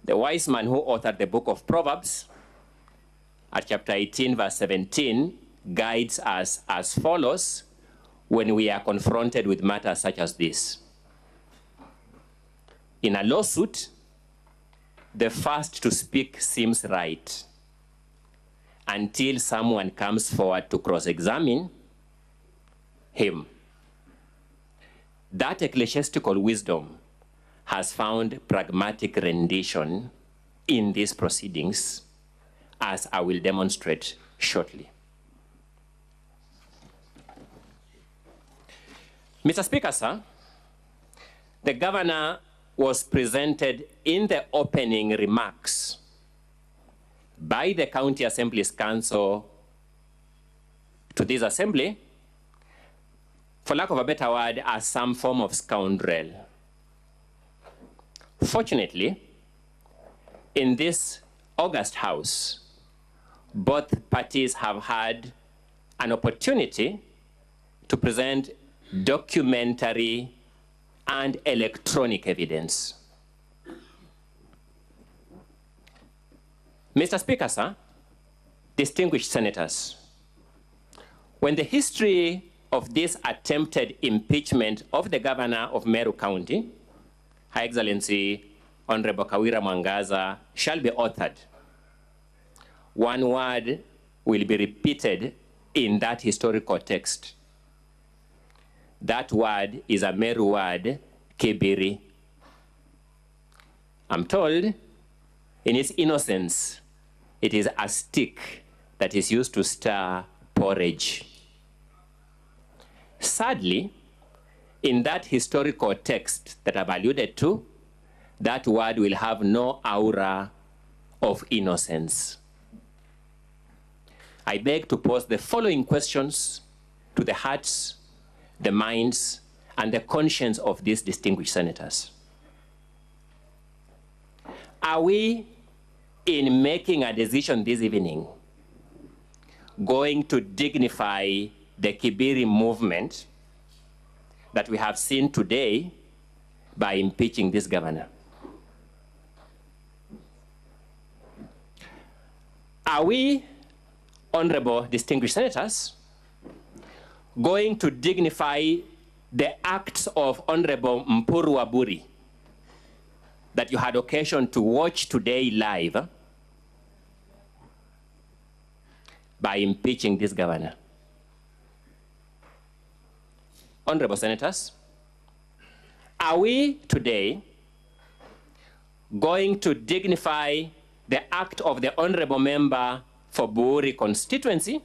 The wise man who authored the book of Proverbs, at chapter 18, verse 17, guides us as follows when we are confronted with matters such as this. In a lawsuit, the first to speak seems right, until someone comes forward to cross-examine him. That ecclesiastical wisdom has found pragmatic rendition in these proceedings, as I will demonstrate shortly. Mr. Speaker, sir, the governor was presented in the opening remarks by the County Assembly's Council to this assembly, for lack of a better word, as some form of scoundrel. Fortunately, in this august House, both parties have had an opportunity to present documentary and electronic evidence. Mr. Speaker, sir, distinguished senators, when the history of this attempted impeachment of the governor of Meru County, Her Excellency Honorable Kawira Mwangaza, shall be authored, one word will be repeated in that historical text. That word is a Meru word, kibiri. I'm told, in its innocence, it is a stick that is used to stir porridge. Sadly, in that historical text that I've alluded to, that word will have no aura of innocence. I beg to pose the following questions to the hearts, the minds, and the conscience of these distinguished senators. Are we, in making a decision this evening, going to dignify the Kibiri movement that we have seen today by impeaching this governor? Are we, honorable distinguished senators, going to dignify the acts of Honorable Mpuru Waburi that you had occasion to watch today live by impeaching this governor? Honorable senators, are we today going to dignify the act of the honorable member for Buri constituency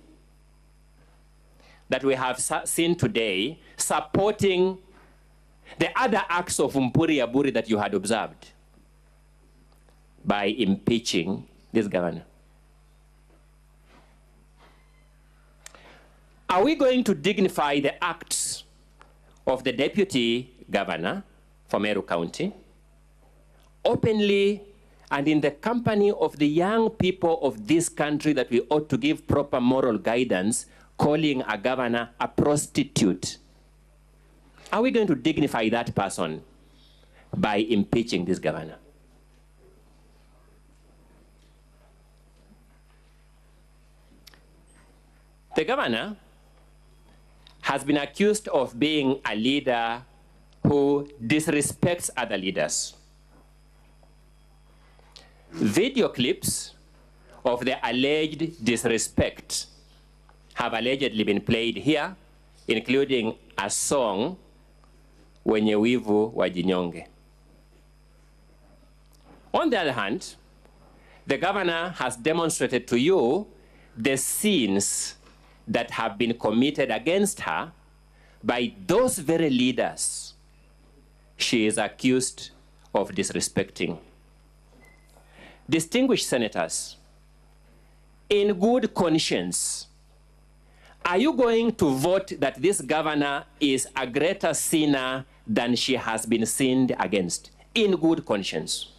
that we have seen today supporting the other acts of Mpuri Aburi that you had observed by impeaching this governor? Are we going to dignify the acts of the deputy governor for Meru County openly and in the company of the young people of this country that we ought to give proper moral guidance, calling a governor a prostitute? Are we going to dignify that person by impeaching this governor? The governor has been accused of being a leader who disrespects other leaders. Video clips of the alleged disrespect have allegedly been played here, including a song, Wenye Wivu Wajinyonge. On the other hand, the governor has demonstrated to you the sins that have been committed against her by those very leaders she is accused of disrespecting. Distinguished senators, in good conscience, are you going to vote that this governor is a greater sinner than she has been sinned against? In good conscience.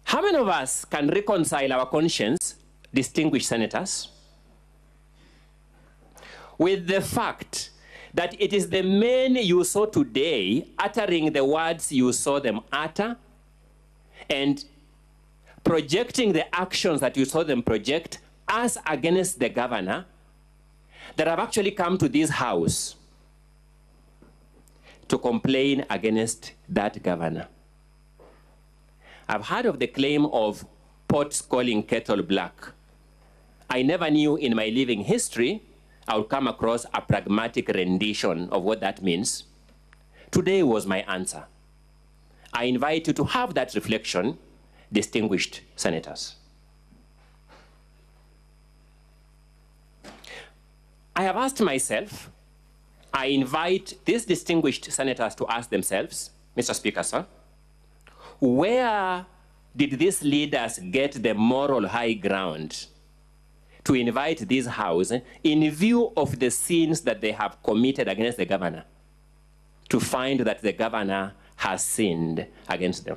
How many of us can reconcile our conscience, distinguished senators, with the fact that it is the men you saw today uttering the words you saw them utter and projecting the actions that you saw them project as against the governor that have actually come to this house to complain against that governor. I've heard of the claim of pots calling kettle black. I never knew in my living history I would come across a pragmatic rendition of what that means. Today was my answer. I invite you to have that reflection, distinguished senators. I have asked myself, I invite these distinguished senators to ask themselves, Mr. Speaker, sir, where did these leaders get the moral high ground to invite this House, in view of the sins that they have committed against the governor, to find that the governor has sinned against them?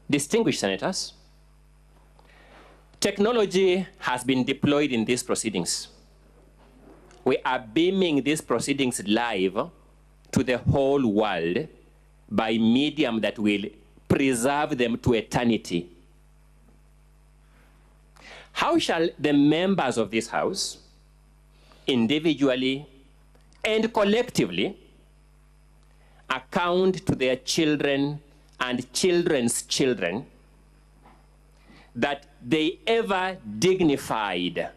Distinguished senators, technology has been deployed in these proceedings. We are beaming these proceedings live to the whole world by medium that will preserve them to eternity. How shall the members of this House, individually and collectively, account to their children and children's children that they ever dignified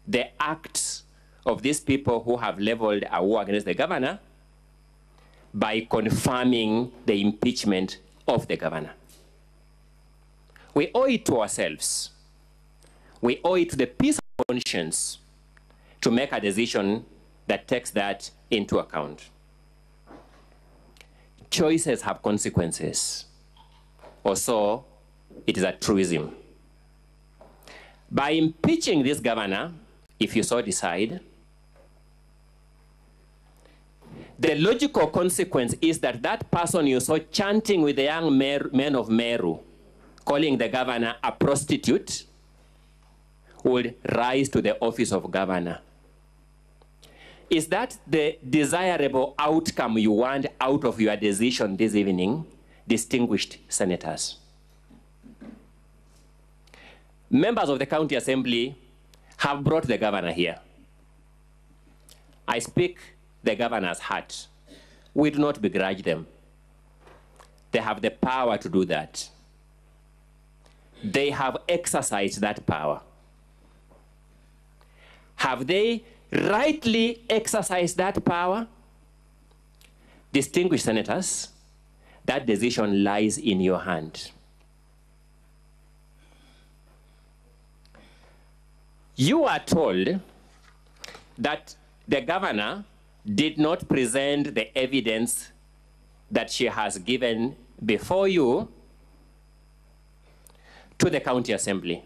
the acts of these people who have leveled a war against the governor by confirming the impeachment of the governor? We owe it to ourselves. We owe it to the peace of conscience to make a decision that takes that into account. Choices have consequences, or so it is a truism. By impeaching this governor, if you so decide, the logical consequence is that that person you saw chanting with the young men of Meru, calling the governor a prostitute, would rise to the office of governor. Is that the desirable outcome you want out of your decision this evening, distinguished senators? Members of the County Assembly have brought the governor here. I speak the governor's heart. We do not begrudge them. They have the power to do that. They have exercised that power. Have they rightly exercised that power? Distinguished senators, that decision lies in your hand. You are told that the governor did not present the evidence that she has given before you to the County Assembly.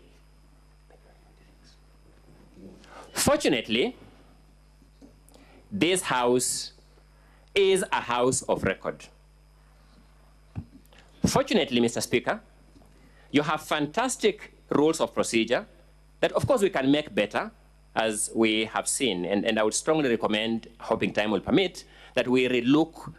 Fortunately, this House is a house of record. Fortunately, Mr. Speaker, you have fantastic rules of procedure that, of course, we can make better, as we have seen. And I would strongly recommend, hoping time will permit, that we relook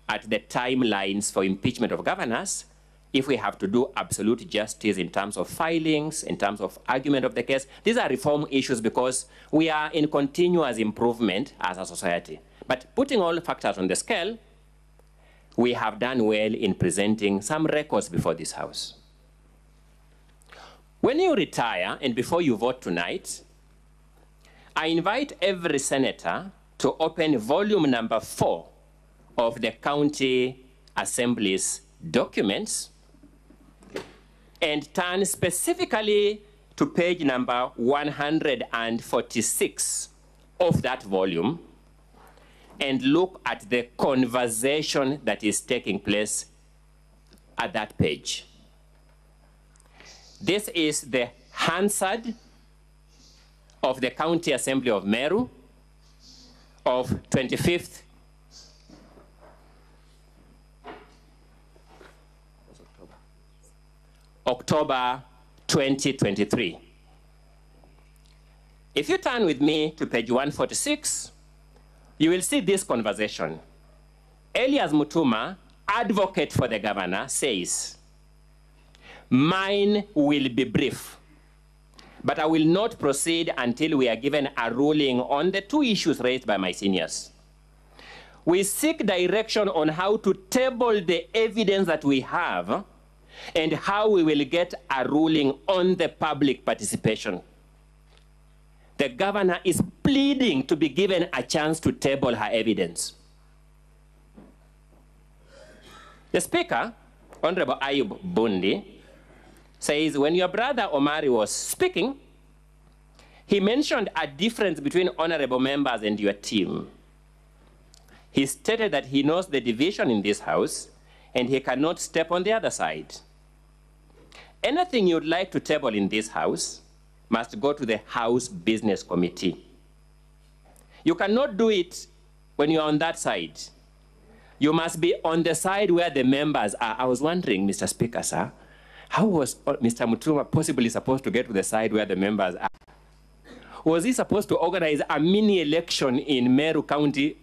at the timelines for impeachment of governors if we have to do absolute justice in terms of filings, in terms of argument of the case. These are reform issues because we are in continuous improvement as a society. But putting all factors on the scale, we have done well in presenting some records before this House. When you retire and before you vote tonight, I invite every senator to open volume number 4 of the County Assembly's documents and turn specifically to page number 146 of that volume and look at the conversation that is taking place at that page. This is the Hansard of the County Assembly of Meru of 25th October 2023. If you turn with me to page 146, you will see this conversation. Elias Mutuma, advocate for the governor, says, "Mine will be brief, but I will not proceed until we are given a ruling on the 2 issues raised by my seniors. we seek direction on how to table the evidence that we have and how we will get a ruling on the public participation. The governor is pleading to be given a chance to table her evidence. The Speaker, Honorable Ayub Bundi, says when your brother Omari was speaking, he mentioned a difference between honorable members and your team. He stated that he knows the division in this House and he cannot step on the other side. Anything you'd like to table in this House must go to the House Business Committee. You cannot do it when you're on that side. You must be on the side where the members are. I was wondering, Mr. Speaker, sir, how was Mr. Mutuma possibly supposed to get to the side where the members are? Was he supposed to organize a mini election in Meru County,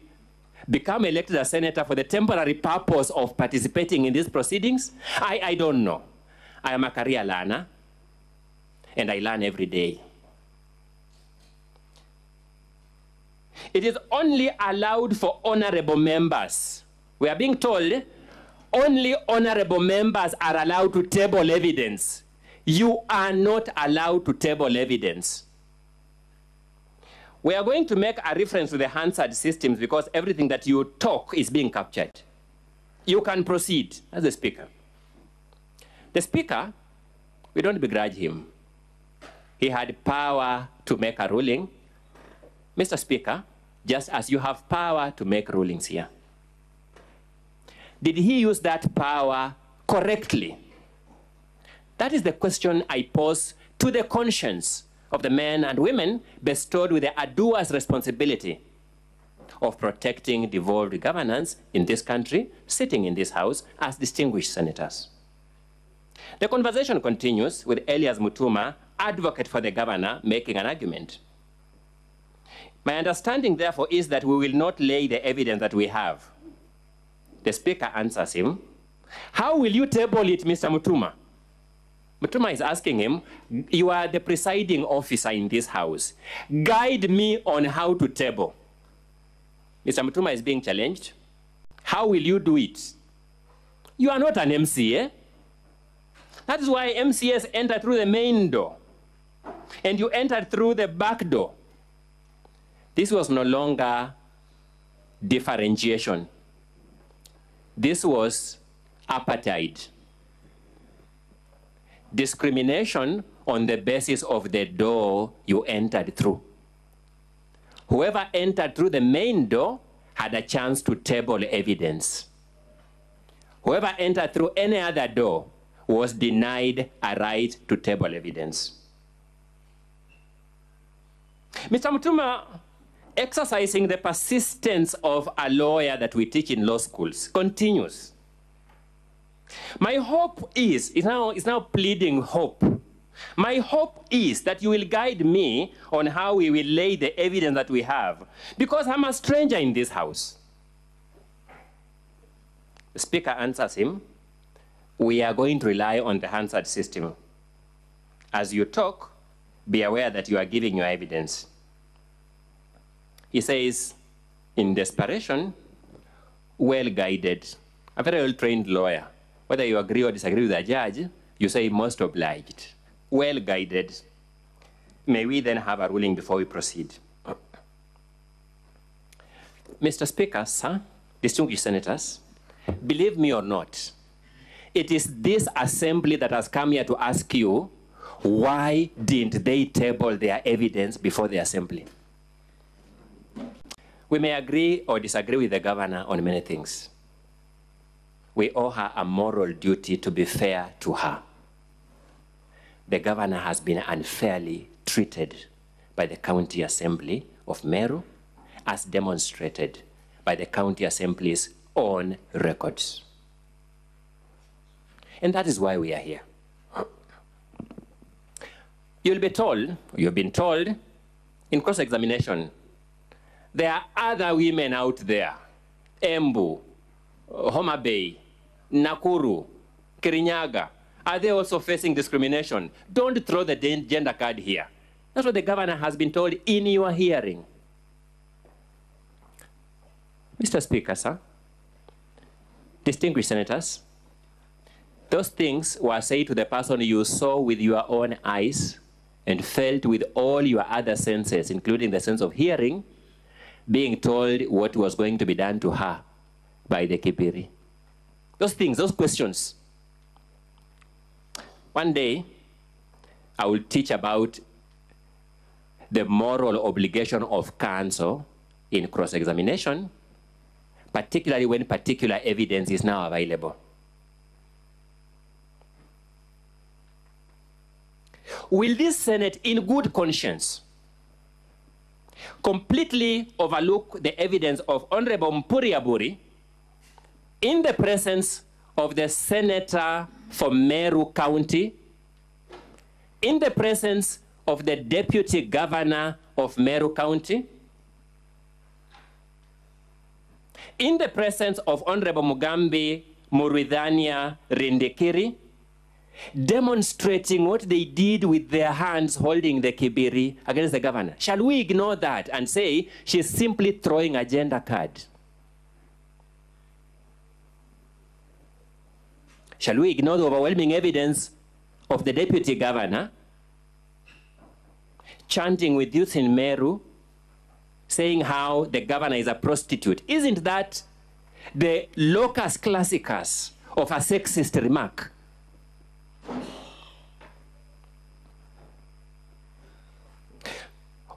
become elected as senator for the temporary purpose of participating in these proceedings? I don't know. I am a career learner, and I learn every day. It is only allowed for honorable members. We are being told only honorable members are allowed to table evidence. You are not allowed to table evidence. We are going to make a reference to the Hansard systems because everything that you talk is being captured. You can proceed as the Speaker. The Speaker, we don't begrudge him. He had power to make a ruling. Mr. Speaker, just as you have power to make rulings here. Did he use that power correctly? That is the question I pose to the conscience of the men and women bestowed with the arduous responsibility of protecting devolved governance in this country, sitting in this House as distinguished senators. The conversation continues with Elias Mutuma, advocate for the governor, making an argument. My understanding, therefore, is that we will not lay the evidence that we have. The Speaker answers him, how will you table it, Mr. Mutuma? Mutuma is asking him, you are the presiding officer in this House. Guide me on how to table. Mr. Mutuma is being challenged. How will you do it? You are not an MCA. That is why MCAs enter through the main door, and you entered through the back door. This was no longer differentiation. This was apartheid. Discrimination on the basis of the door you entered through. Whoever entered through the main door had a chance to table evidence. Whoever entered through any other door was denied a right to table evidence. Mr. Mutuma, exercising the persistence of a lawyer that we teach in law schools, continues. My hope is now pleading hope. My hope is that you will guide me on how we will lay the evidence that we have, because I'm a stranger in this House. The Speaker answers him, we are going to rely on the Hansard system. As you talk, be aware that you are giving your evidence. He says, in desperation, well-guided, a very well-trained lawyer. Whether you agree or disagree with the judge, you say most obliged, well-guided. May we then have a ruling before we proceed? Mr. Speaker, sir, distinguished senators, believe me or not, it is this assembly that has come here to ask you, why didn't they table their evidence before the assembly? We may agree or disagree with the governor on many things. We owe her a moral duty to be fair to her. The governor has been unfairly treated by the County Assembly of Meru, as demonstrated by the County Assembly's own records. And that is why we are here. You'll be told, you've been told, in cross-examination, there are other women out there, Embu, Homa Bay, Nakuru, Kirinyaga. Are they also facing discrimination? Don't throw the gender card here. That's what the governor has been told in your hearing. Mr. Speaker, sir, distinguished senators, those things were said to the person you saw with your own eyes and felt with all your other senses, including the sense of hearing, being told what was going to be done to her by the Kibiri. Those things, those questions. One day, I will teach about the moral obligation of counsel in cross-examination, particularly when particular evidence is now available. Will this Senate, in good conscience, completely overlook the evidence of Honorable Mpuri Aburi in the presence of the Senator for Meru County, in the presence of the Deputy Governor of Meru County, in the presence of Honorable Mugambi Muridhania Rindikiri, demonstrating what they did with their hands holding the Kibiri against the governor? Shall we ignore that and say she's simply throwing a gender card? Shall we ignore the overwhelming evidence of the deputy governor chanting with youth in Meru, saying how the governor is a prostitute? Isn't that the locus classicus of a sexist remark?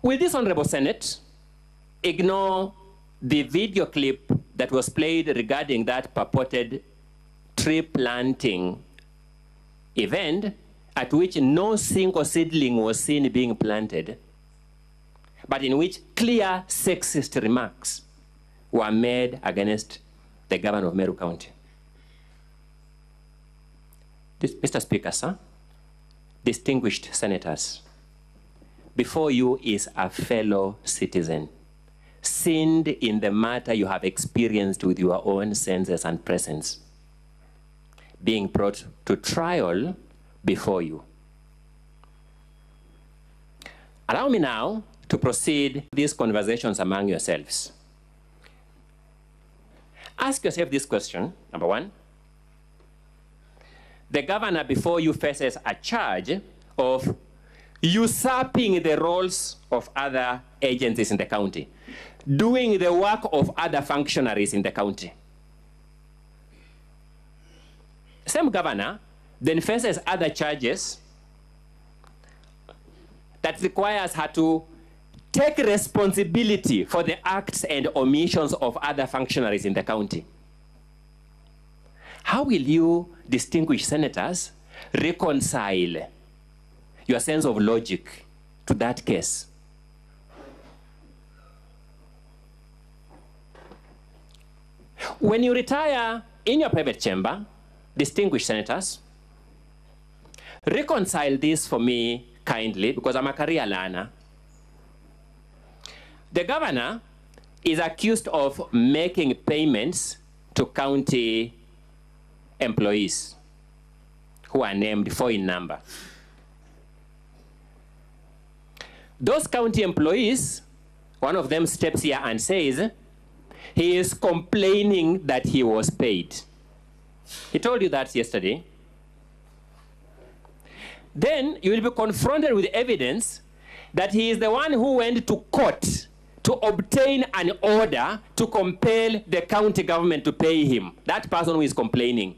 Will this Honorable Senate ignore the video clip that was played regarding that purported tree planting event at which no single seedling was seen being planted, but in which clear sexist remarks were made against the governor of Meru County? Mr. Speaker, sir, distinguished senators, before you is a fellow citizen, sinned in the matter you have experienced with your own senses and presence, being brought to trial before you. Allow me now to proceed these conversations among yourselves. Ask yourself this question, number one. The governor before you faces a charge of usurping the roles of other agencies in the county, doing the work of other functionaries in the county. Same governor then faces other charges that requires her to take responsibility for the acts and omissions of other functionaries in the county. How will you, distinguished senators, reconcile your sense of logic to that case? When you retire in your private chamber, distinguished senators, reconcile this for me kindly, because I'm a career learner. The governor is accused of making payments to county employees who are named 4 in number. Those county employees, one of them steps here and says he is complaining that he was paid. He told you that yesterday. Then you will be confronted with evidence that he is the one who went to court to obtain an order to compel the county government to pay him. That person who is complaining.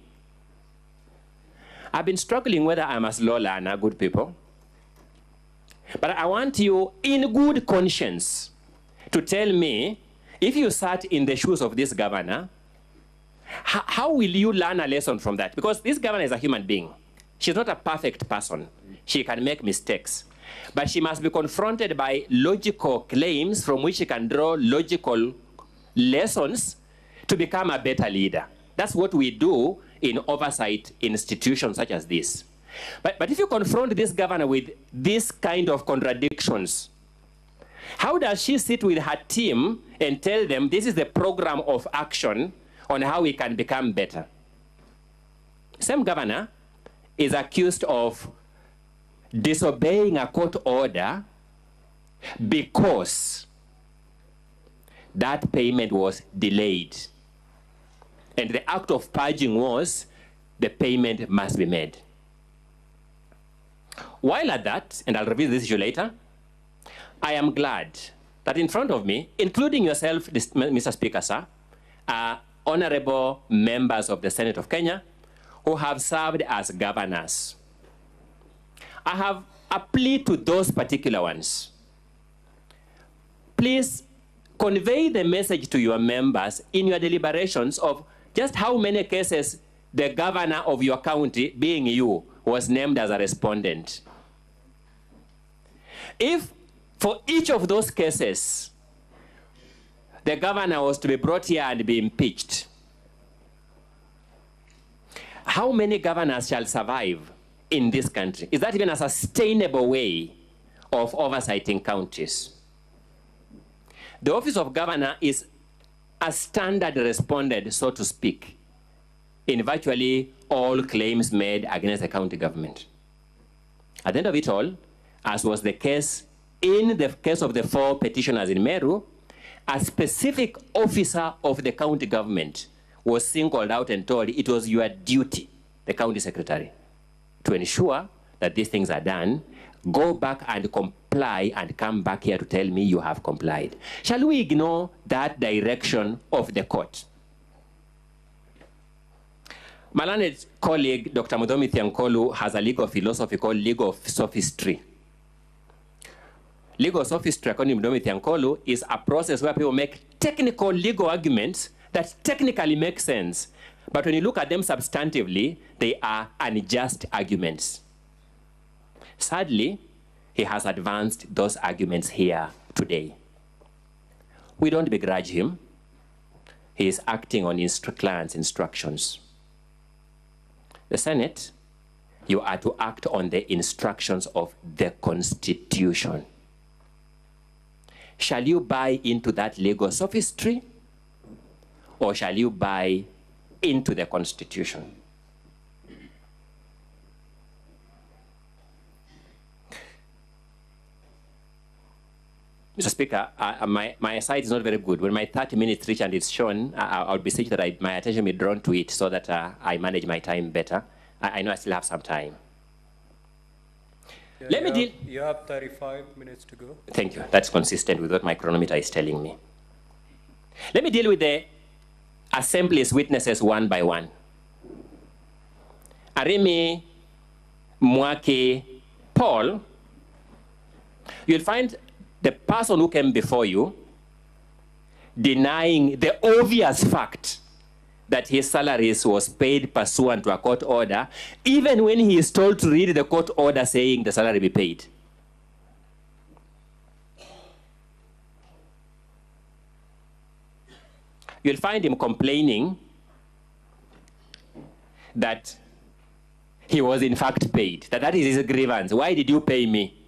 I've been struggling whether I'm a law learner, good people. But I want you, in good conscience, to tell me, if you sat in the shoes of this governor, how will you learn a lesson from that? Because this governor is a human being. She's not a perfect person. She can make mistakes. But she must be confronted by logical claims from which she can draw logical lessons to become a better leader. That's what we do in oversight institutions such as this. But if you confront this governor with this kind of contradictions, how does she sit with her team and tell them this is the program of action on how we can become better? Same governor is accused of disobeying a court order because that payment was delayed. And the act of purging was the payment must be made. While at that, and I'll reveal this issue later, I am glad that in front of me, including yourself, Mr. Speaker, sir, are honorable members of the Senate of Kenya who have served as governors. I have a plea to those particular ones. Please convey the message to your members in your deliberations of just how many cases the governor of your county, being you, was named as a respondent. If for each of those cases, the governor was to be brought here and be impeached, how many governors shall survive in this country? Is that even a sustainable way of oversighting counties? The office of governor is a standard respondent, so to speak, in virtually all claims made against the county government. At the end of it all, as was the case in the case of the 4 petitioners in Meru, a specific officer of the county government was singled out and told it was your duty, the county secretary, to ensure that these things are done. Go back and comply and come back here to tell me you have complied. Shall we ignore that direction of the court? My learned colleague, Dr. Mudomi Thiankolu, has a legal philosophy called legal sophistry. Legal sophistry, according to Mudomi Thiankolu, is a process where people make technical legal arguments that technically make sense. But when you look at them substantively, they are unjust arguments. Sadly, he has advanced those arguments here today. We don't begrudge him. He is acting on client's instructions. The Senate, you are to act on the instructions of the Constitution. Shall you buy into that legal sophistry, or shall you buy into the Constitution? Mr. Speaker, my sight is not very good. When my 30 minutes reach and it's shown, I'll beseech that my attention be drawn to it so that I manage my time better. I know I still have some time. Yeah, Let me deal. You have 35 minutes to go. Thank you. That's consistent with what my chronometer is telling me. Let me deal with the Assembly's witnesses one by one. Arimi, Mwaki, Paul, you'll find the person who came before you denying the obvious fact that his salaries was paid pursuant to a court order, even when he is told to read the court order saying the salary be paid. You'll find him complaining that he was in fact paid, that is his grievance. Why did you pay me?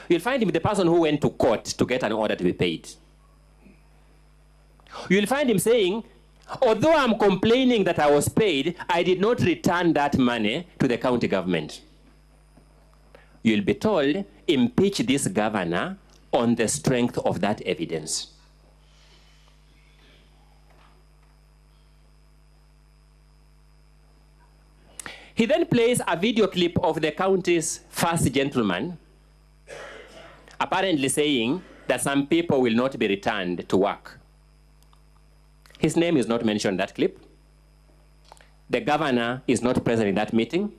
You'll find him the person who went to court to get an order to be paid. You'll find him saying, although I'm complaining that I was paid, I did not return that money to the county government. You'll be told, impeach this governor on the strength of that evidence. He then plays a video clip of the county's first gentleman, apparently saying that some people will not be returned to work. His name is not mentioned in that clip. The governor is not present in that meeting.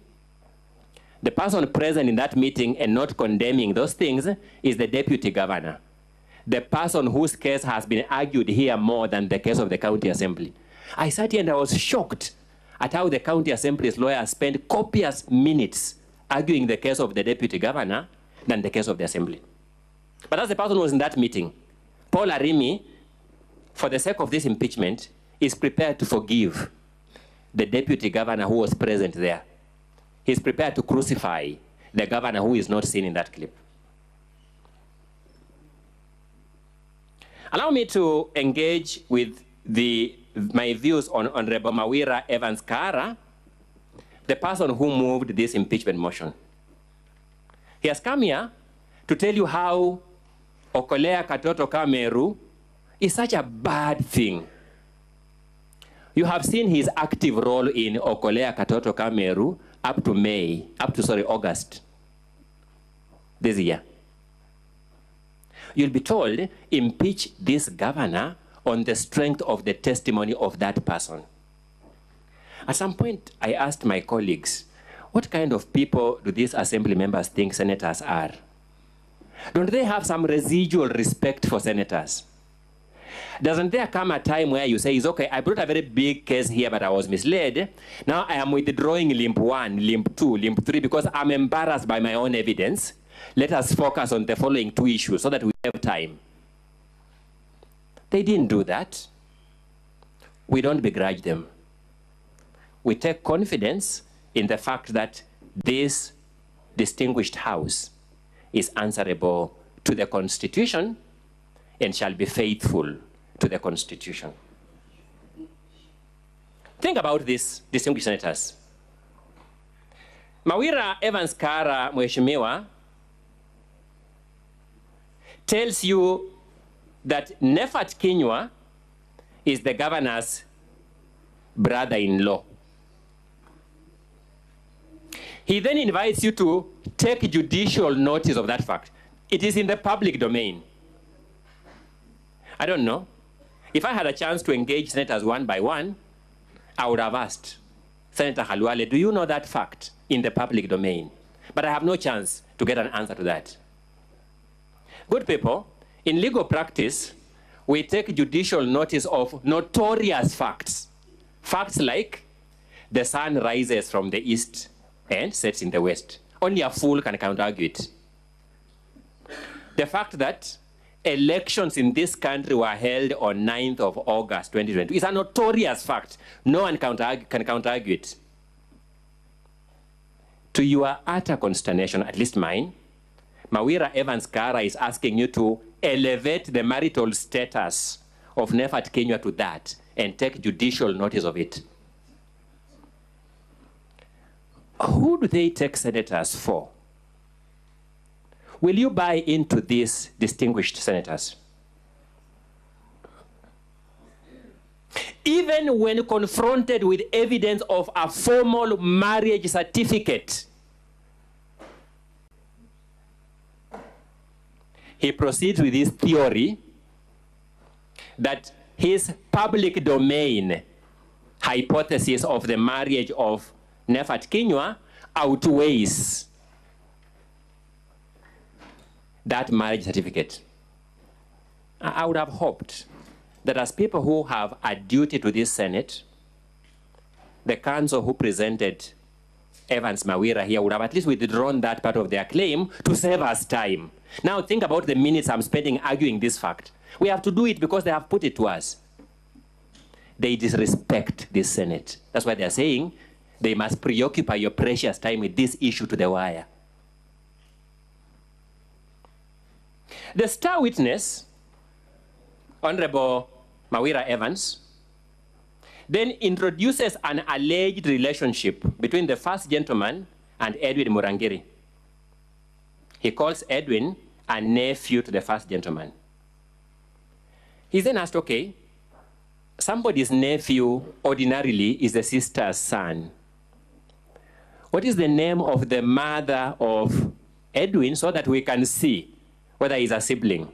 The person present in that meeting and not condemning those things is the deputy governor, the person whose case has been argued here more than the case of the county assembly. I sat here and I was shocked at how the county assembly's lawyers spent copious minutes arguing the case of the deputy governor than the case of the assembly. But as the person who was in that meeting, Paul Arimi, for the sake of this impeachment, is prepared to forgive the deputy governor who was present there. He's prepared to crucify the governor who is not seen in that clip. Allow me to engage with my views on Honorable Mawira Evans Kara, the person who moved this impeachment motion. He has come here to tell you how Okolea Katoto ka Meru is such a bad thing. You have seen his active role in Okolea Katoto ka Meru up to August this year. You'll be told, impeach this governor on the strength of the testimony of that person. At some point, I asked my colleagues, what kind of people do these assembly members think senators are? Don't they have some residual respect for senators? Doesn't there come a time where you say, it's okay, I brought a very big case here, but I was misled. Now I am withdrawing limp 1, limp 2, limp 3, because I'm embarrassed by my own evidence. Let us focus on the following 2 issues so that we have time. They didn't do that. We don't begrudge them. We take confidence in the fact that this distinguished house is answerable to the Constitution and shall be faithful to the Constitution. Think about this, distinguished senators. Mawira Evans Kara Mheshimiwa tells you that Nefat Kinyua is the governor's brother-in-law. He then invites you to take judicial notice of that fact. It is in the public domain. I don't know. If I had a chance to engage senators one by one, I would have asked Senator Halwale, do you know that fact in the public domain? But I have no chance to get an answer to that. Good people, in legal practice, we take judicial notice of notorious facts. Facts like the sun rises from the east and sets in the west. Only a fool can counter-argue it. The fact that elections in this country were held on 9th of August 2020 is a notorious fact. No one can counter-argue it. To your utter consternation, at least mine, Mawira Evans Kara is asking you to elevate the marital status of Nefat Kinyua to that and take judicial notice of it. Who do they take senators for? Will you buy into these distinguished senators? Even when confronted with evidence of a formal marriage certificate, he proceeds with his theory that his public domain hypothesis of the marriage of Nefat Kinyua outweighs that marriage certificate. I would have hoped that as people who have a duty to this Senate, the council who presented Evans Mawira here would have at least withdrawn that part of their claim to save us time. Now think about the minutes I'm spending arguing this fact. We have to do it because they have put it to us. They disrespect this Senate. That's why they're saying they must preoccupy your precious time with this issue to the wire. The star witness, Honorable Mawira Evans, then introduces an alleged relationship between the first gentleman and Edwin Murangiri. He calls Edwin a nephew to the first gentleman. He's then asked, okay, somebody's nephew ordinarily is the sister's son. What is the name of the mother of Edwin so that we can see whether he's a sibling?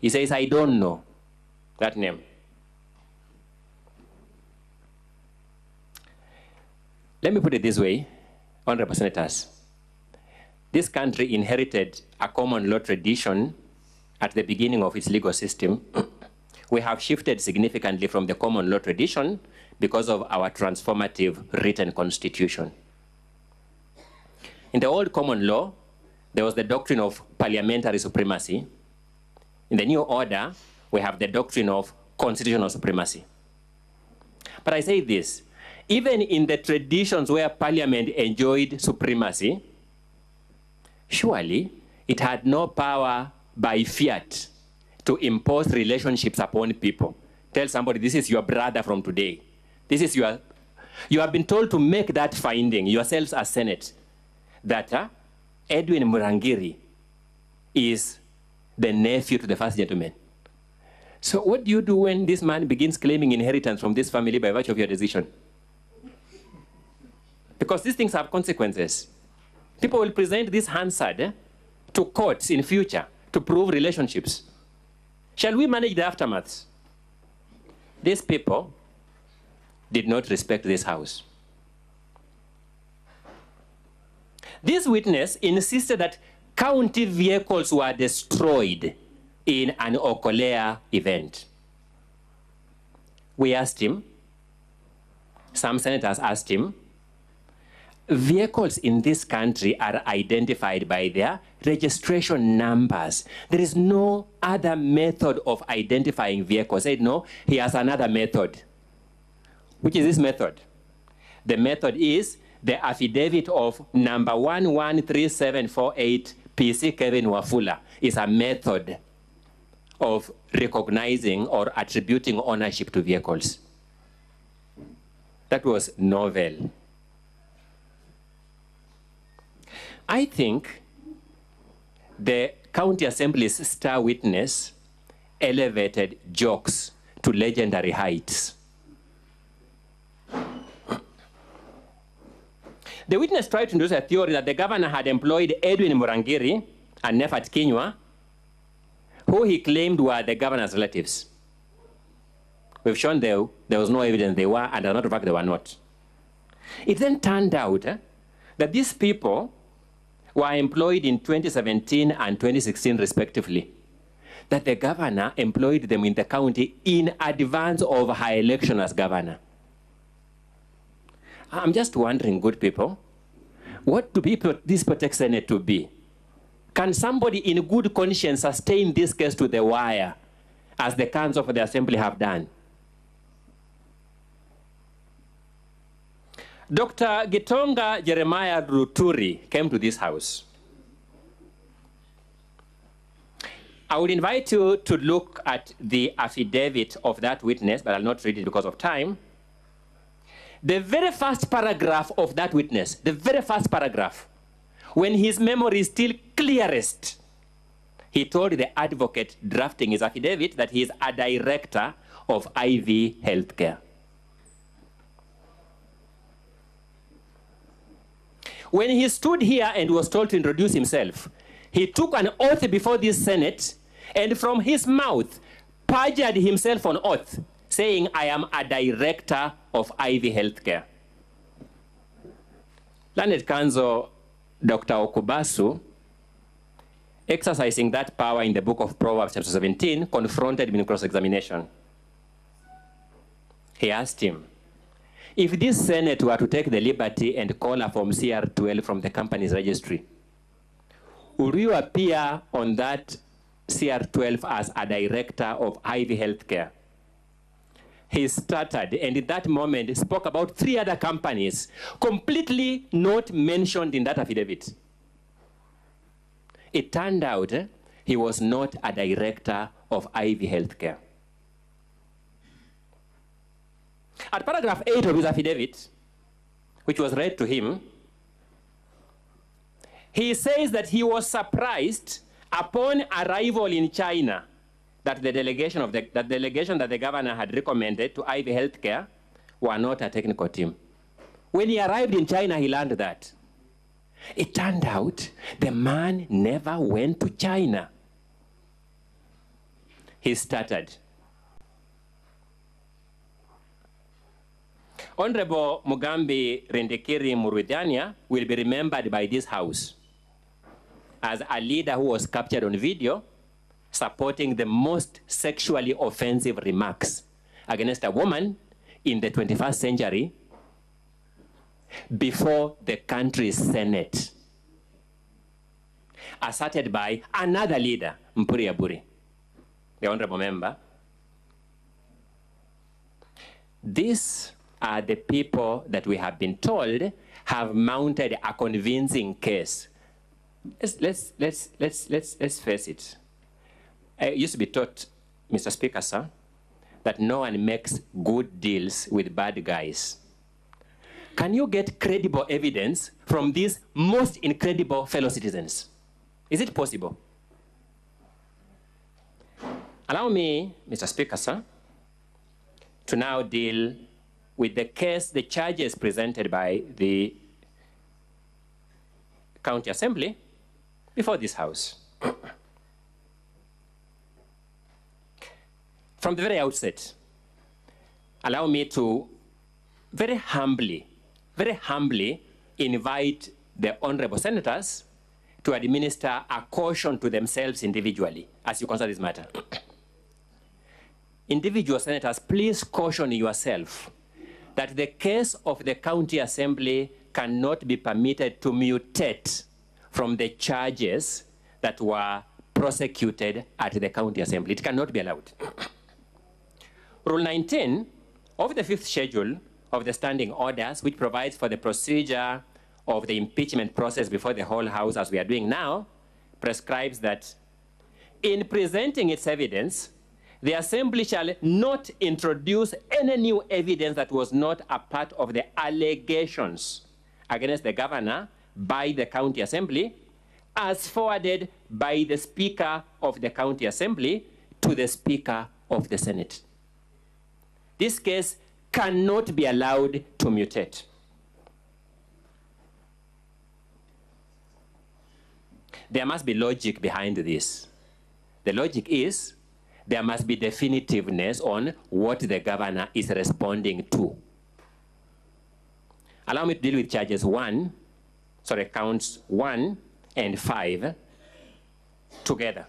He says, I don't know that name. Let me put it this way, Honorable Senators. This country inherited a common law tradition at the beginning of its legal system. We have shifted significantly from the common law tradition because of our transformative written constitution. In the old common law, there was the doctrine of parliamentary supremacy. In the new order, we have the doctrine of constitutional supremacy. But I say this, even in the traditions where parliament enjoyed supremacy, surely it had no power by fiat to impose relationships upon people. Tell somebody, this is your brother from today. This is your, you have been told to make that finding yourselves as Senate, that Edwin Murangiri is the nephew to the first gentleman. So what do you do when this man begins claiming inheritance from this family by virtue of your decision? Because these things have consequences. People will present this Hansard to courts in future to prove relationships. Shall we manage the aftermaths? These people did not respect this house. This witness insisted that county vehicles were destroyed in an Okolea event. We asked him, some senators asked him, vehicles in this country are identified by their registration numbers. There is no other method of identifying vehicles. I said, no, he has another method. Which is this method? The method is the affidavit of number 113748 PC Kevin Wafula is a method of recognizing or attributing ownership to vehicles. That was novel. I think the County Assembly's star witness elevated jokes to legendary heights. The witness tried to introduce a theory that the governor had employed Edwin Murangiri and Nefat Kinyua, who he claimed were the governor's relatives. We've shown there was no evidence they were, and as a matter of fact, they were not. It then turned out that these people were employed in 2017 and 2016 respectively, that the governor employed them in the county in advance of her election as governor. I'm just wondering, good people, what do this protect Senate to be? Can somebody in good conscience sustain this case to the wire, as the council of the assembly have done? Dr. Gitonga Jeremiah Ruturi came to this house. I would invite you to look at the affidavit of that witness, but I'll not read it because of time. The very first paragraph of that witness, the very first paragraph, when his memory is still clearest, he told the advocate drafting his affidavit that he is a director of IV Healthcare. When he stood here and was told to introduce himself, he took an oath before this Senate, and from his mouth perjured himself on oath, saying, I am a director of IV Healthcare. Learned Counsel Dr. Okubasu, exercising that power in the book of Proverbs chapter 17, confronted him in cross-examination. He asked him, if this Senate were to take the liberty and call a Form CR12 from the company's registry, would you appear on that CR12 as a director of IV Healthcare? He stuttered, and in that moment spoke about 3 other companies, completely not mentioned in that affidavit. It turned out he was not a director of IV Healthcare. At paragraph 8 of his affidavit, which was read to him, he says that he was surprised upon arrival in China that the delegation that the governor had recommended to IV Healthcare were not a technical team. When he arrived in China, he learned that. It turned out the man never went to China. He stuttered. Honorable Mugambi Rendekiri Murwidania will be remembered by this house as a leader who was captured on video supporting the most sexually offensive remarks against a woman in the 21st century before the country's Senate, asserted by another leader, Mpuri Aburi, the honorable member. These are the people that we have been told have mounted a convincing case. Let's face it. I used to be taught, Mr. Speaker, sir, that no one makes good deals with bad guys. Can you get credible evidence from these most incredible fellow citizens? Is it possible? Allow me, Mr. Speaker, sir, to now deal with the case, the charges presented by the County Assembly before this House. From the very outset, allow me to very humbly invite the honorable senators to administer a caution to themselves individually as you consider this matter. Individual senators, please caution yourself that the case of the County Assembly cannot be permitted to mutate from the charges that were prosecuted at the County Assembly. It cannot be allowed. Rule 19 of the 5th schedule of the standing orders, which provides for the procedure of the impeachment process before the whole House, as we are doing now, prescribes that in presenting its evidence, the Assembly shall not introduce any new evidence that was not a part of the allegations against the governor by the County Assembly, as forwarded by the Speaker of the County Assembly to the Speaker of the Senate. This case cannot be allowed to mutate. There must be logic behind this. The logic is there must be definitiveness on what the governor is responding to. Allow me to deal with counts 1 and 5 together.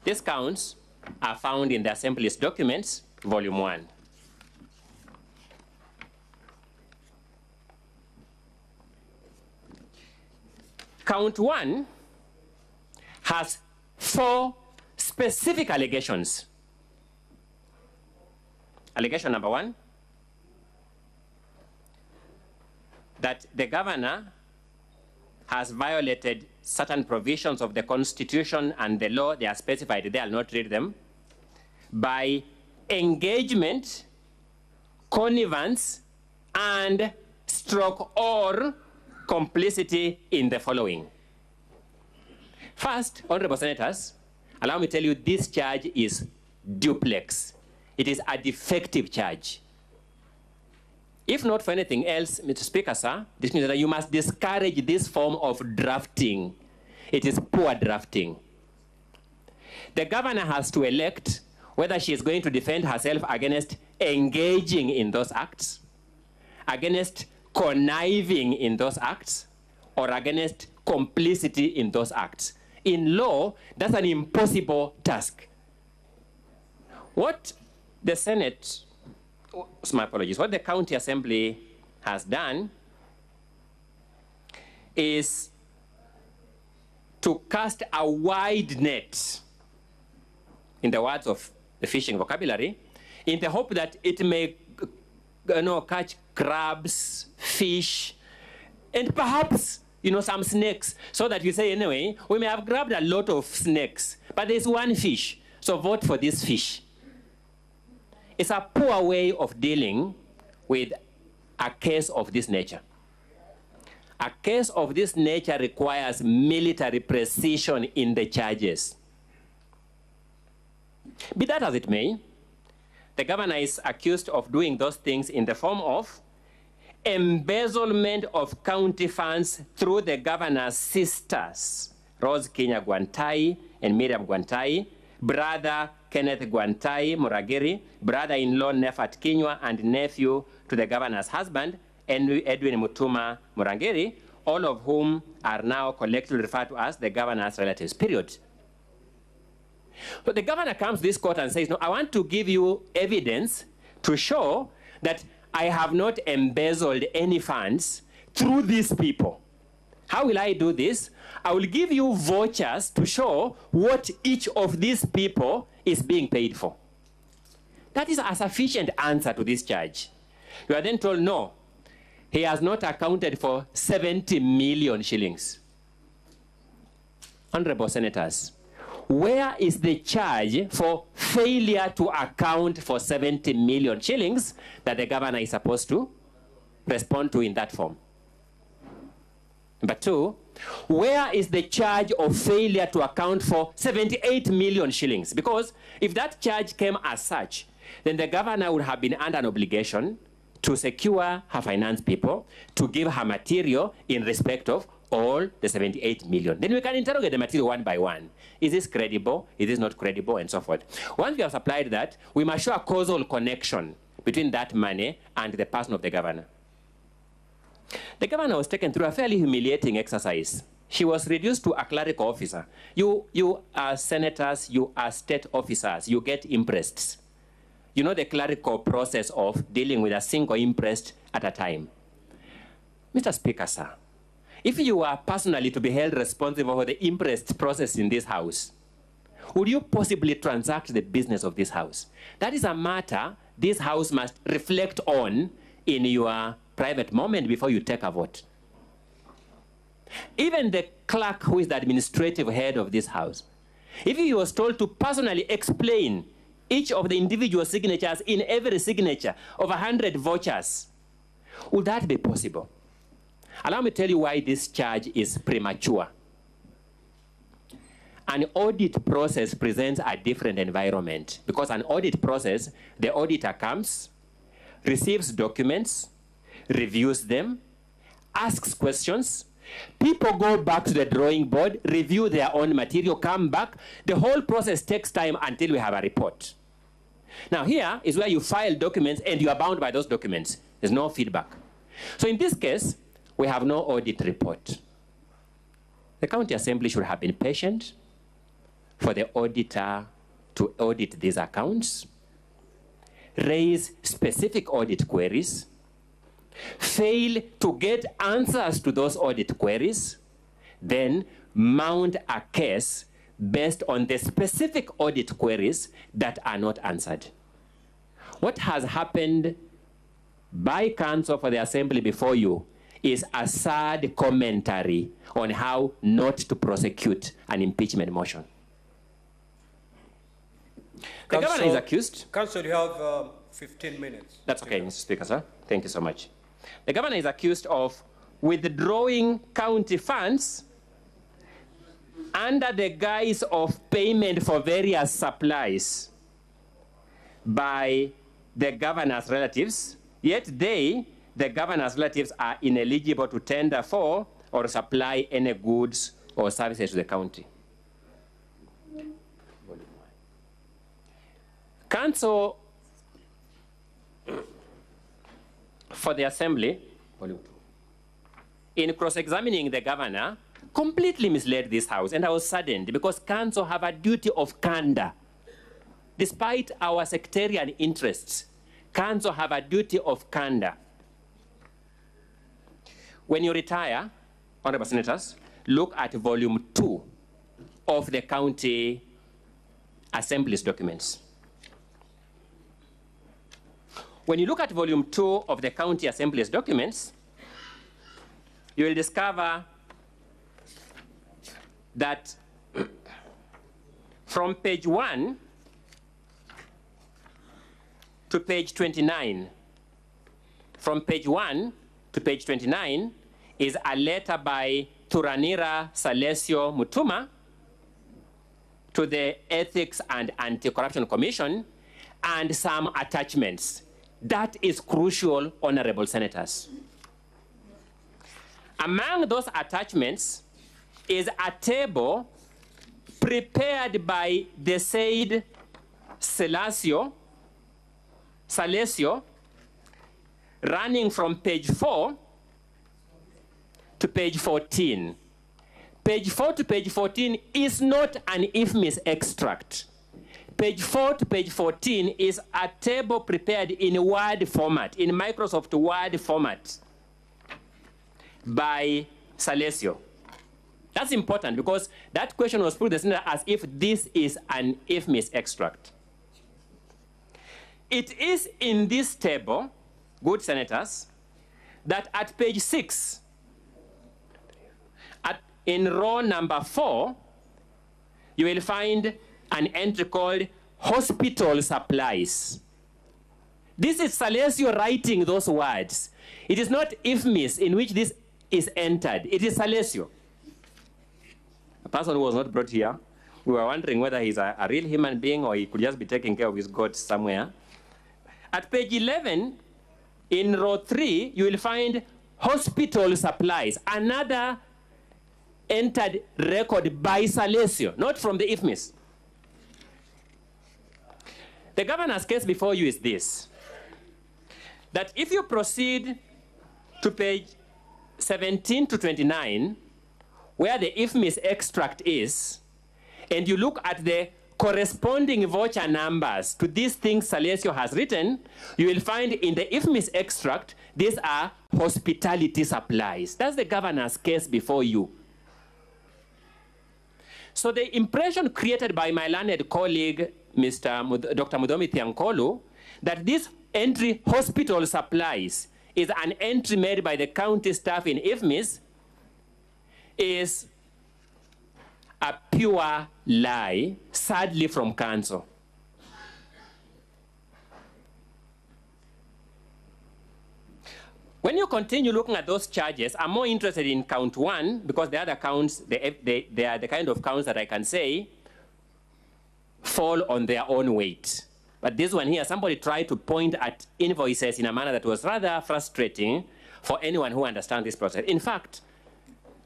These counts are found in the Assembly's documents, Volume 1. Count 1 has 4 specific allegations. Allegation number 1, that the governor has violated certain provisions of the Constitution and the law, they are specified there, I'll not read them, by engagement, connivance, and or complicity in the following. First, honorable senators, allow me to tell you this charge is duplex. It is a defective charge. If not for anything else, Mr. Speaker, sir, this means that you must discourage this form of drafting. It is poor drafting. The governor has to elect whether she is going to defend herself against engaging in those acts, against conniving in those acts, or against complicity in those acts. In law, that's an impossible task. What the Senate, my apologies, what the County Assembly has done is to cast a wide net, in the words of the fishing vocabulary, in the hope that it may catch crabs, fish, and perhaps some snakes, so that you say, anyway, we may have grabbed a lot of snakes, but there's one fish, so vote for this fish. It's a poor way of dealing with a case of this nature. A case of this nature requires military precision in the charges. Be that as it may, the governor is accused of doing those things in the form of embezzlement of county funds through the governor's sisters, Rose Kinya Gwantai and Miriam Gwantai, brother Kenneth Gwantai Muragiri, brother-in-law Nefat Kinywa, and nephew to the governor's husband, Edwin Mutuma Muragiri, all of whom are now collectively referred to as the governor's relatives, period. But the governor comes to this court and says, no, I want to give you evidence to show that I have not embezzled any funds through these people. How will I do this? I will give you vouchers to show what each of these people is being paid for. That is a sufficient answer to this charge. You are then told, no, he has not accounted for 70 million shillings. Honorable senators, where is the charge for failure to account for 70 million shillings that the governor is supposed to respond to in that form? Number two, where is the charge of failure to account for 78 million shillings? Because if that charge came as such, then the governor would have been under an obligation to secure her finance people, to give her material in respect of all the 78 million. Then we can interrogate the material one by one. Is this credible? Is this not credible? And so forth. Once we have supplied that, we must show a causal connection between that money and the person of the governor. The governor was taken through a fairly humiliating exercise. She was reduced to a clerical officer. You are senators, you are state officers, you get impressed. You know the clerical process of dealing with a single imprest at a time. Mr. Speaker, sir, if you are personally to be held responsible for the imprest process in this house, would you possibly transact the business of this house? That is a matter this house must reflect on in your private moment before you take a vote. Even the clerk, who is the administrative head of this house, if he was told to personally explain each of the individual signatures in every signature of 100 vouchers, would that be possible? Allow me to tell you why this charge is premature. An audit process presents a different environment, because an audit process, the auditor comes, receives documents, reviews them, asks questions, people go back to the drawing board, review their own material, come back. The whole process takes time until we have a report. Now here is where you file documents and you are bound by those documents. There's no feedback. So in this case, we have no audit report. The county assembly should have been patient for the auditor to audit these accounts, raise specific audit queries, fail to get answers to those audit queries, then mount a case based on the specific audit queries that are not answered. What has happened by counsel for the assembly before you is a sad commentary on how not to prosecute an impeachment motion. The governor is accused. Council, you have 15 minutes. That's okay, Mr. Speaker, sir. Thank you so much. The governor is accused of withdrawing county funds under the guise of payment for various supplies by the governor's relatives, yet they, the governor's relatives, are ineligible to tender for or supply any goods or services to the county. Counsel for the assembly, in cross-examining the governor, completely misled this house, and I was saddened because counsel have a duty of candor. Despite our sectarian interests, counsel have a duty of candor. When you retire, honorable senators, look at volume 2 of the county assembly's documents. When you look at volume 2 of the county assembly's documents, you will discover that from page 1 to page 29, from page 1 to page 29 is a letter by Thuranira Salesio Mutuma to the Ethics and Anti-Corruption Commission and some attachments. That is crucial, honorable senators. Among those attachments is a table prepared by the said Salesio, running from page 4 to page 14. Page 4 to page 14 is not an IFMIS extract. Page 4 to page 14 is a table prepared in Word format, in Microsoft Word format by Salesio. That's important because that question was put to the Senate as if this is an IFMIS extract. It is in this table, good senators, that at page 6, in row number 4, you will find an entry called hospital supplies. This is Salesio writing those words. It is not IFMIS in which this is entered, it is Salesio. A person who was not brought here. We were wondering whether he's a real human being or he could just be taking care of his goats somewhere. At page 11, in row 3, you will find hospital supplies, another entered record by Salesio, not from the IFMIS. The governor's case before you is this, that if you proceed to page 17 to 29, where the IFMIS extract is, and you look at the corresponding voucher numbers to these things Salesio has written, you will find in the IFMIS extract, these are hospitality supplies. That's the governor's case before you. So the impression created by my learned colleague, Dr. Mudomi Thiankolu, that this entry hospital supplies is an entry made by the county staff in IFMIS is a pure lie, sadly from council. When you continue looking at those charges, I'm more interested in count 1 because the other counts, they are the kind of counts that I can say fall on their own weight. But this one here, somebody tried to point at invoices in a manner that was rather frustrating for anyone who understands this process. In fact,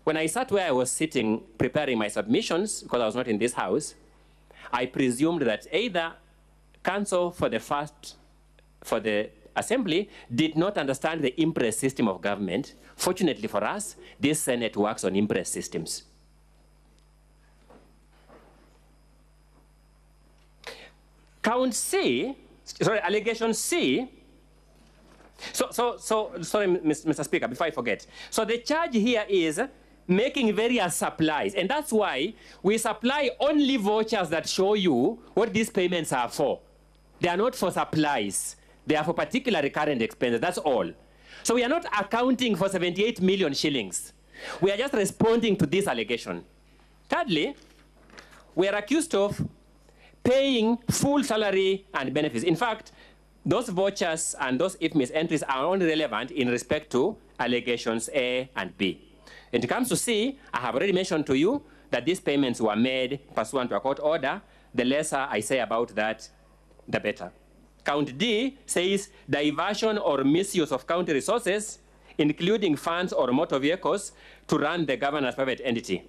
when I sat where I was sitting preparing my submissions, because I was not in this house, I presumed that either council for the assembly did not understand the impress system of government. Fortunately for us, this Senate works on impress systems. Count C, sorry, allegation C. Sorry, Mr. Speaker, before I forget. So the charge here is making various supplies, and that's why we supply only vouchers that show you what these payments are for. They are not for supplies. They are for particular recurrent expenses, that's all. So we are not accounting for 78 million shillings. We are just responding to this allegation. Thirdly, we are accused of paying full salary and benefits. In fact, those vouchers and those IFMIS entries are only relevant in respect to allegations A and B. When it comes to C, I have already mentioned to you that these payments were made pursuant to a court order. The lesser I say about that, the better. Count D says diversion or misuse of county resources, including funds or motor vehicles, to run the governor's private entity.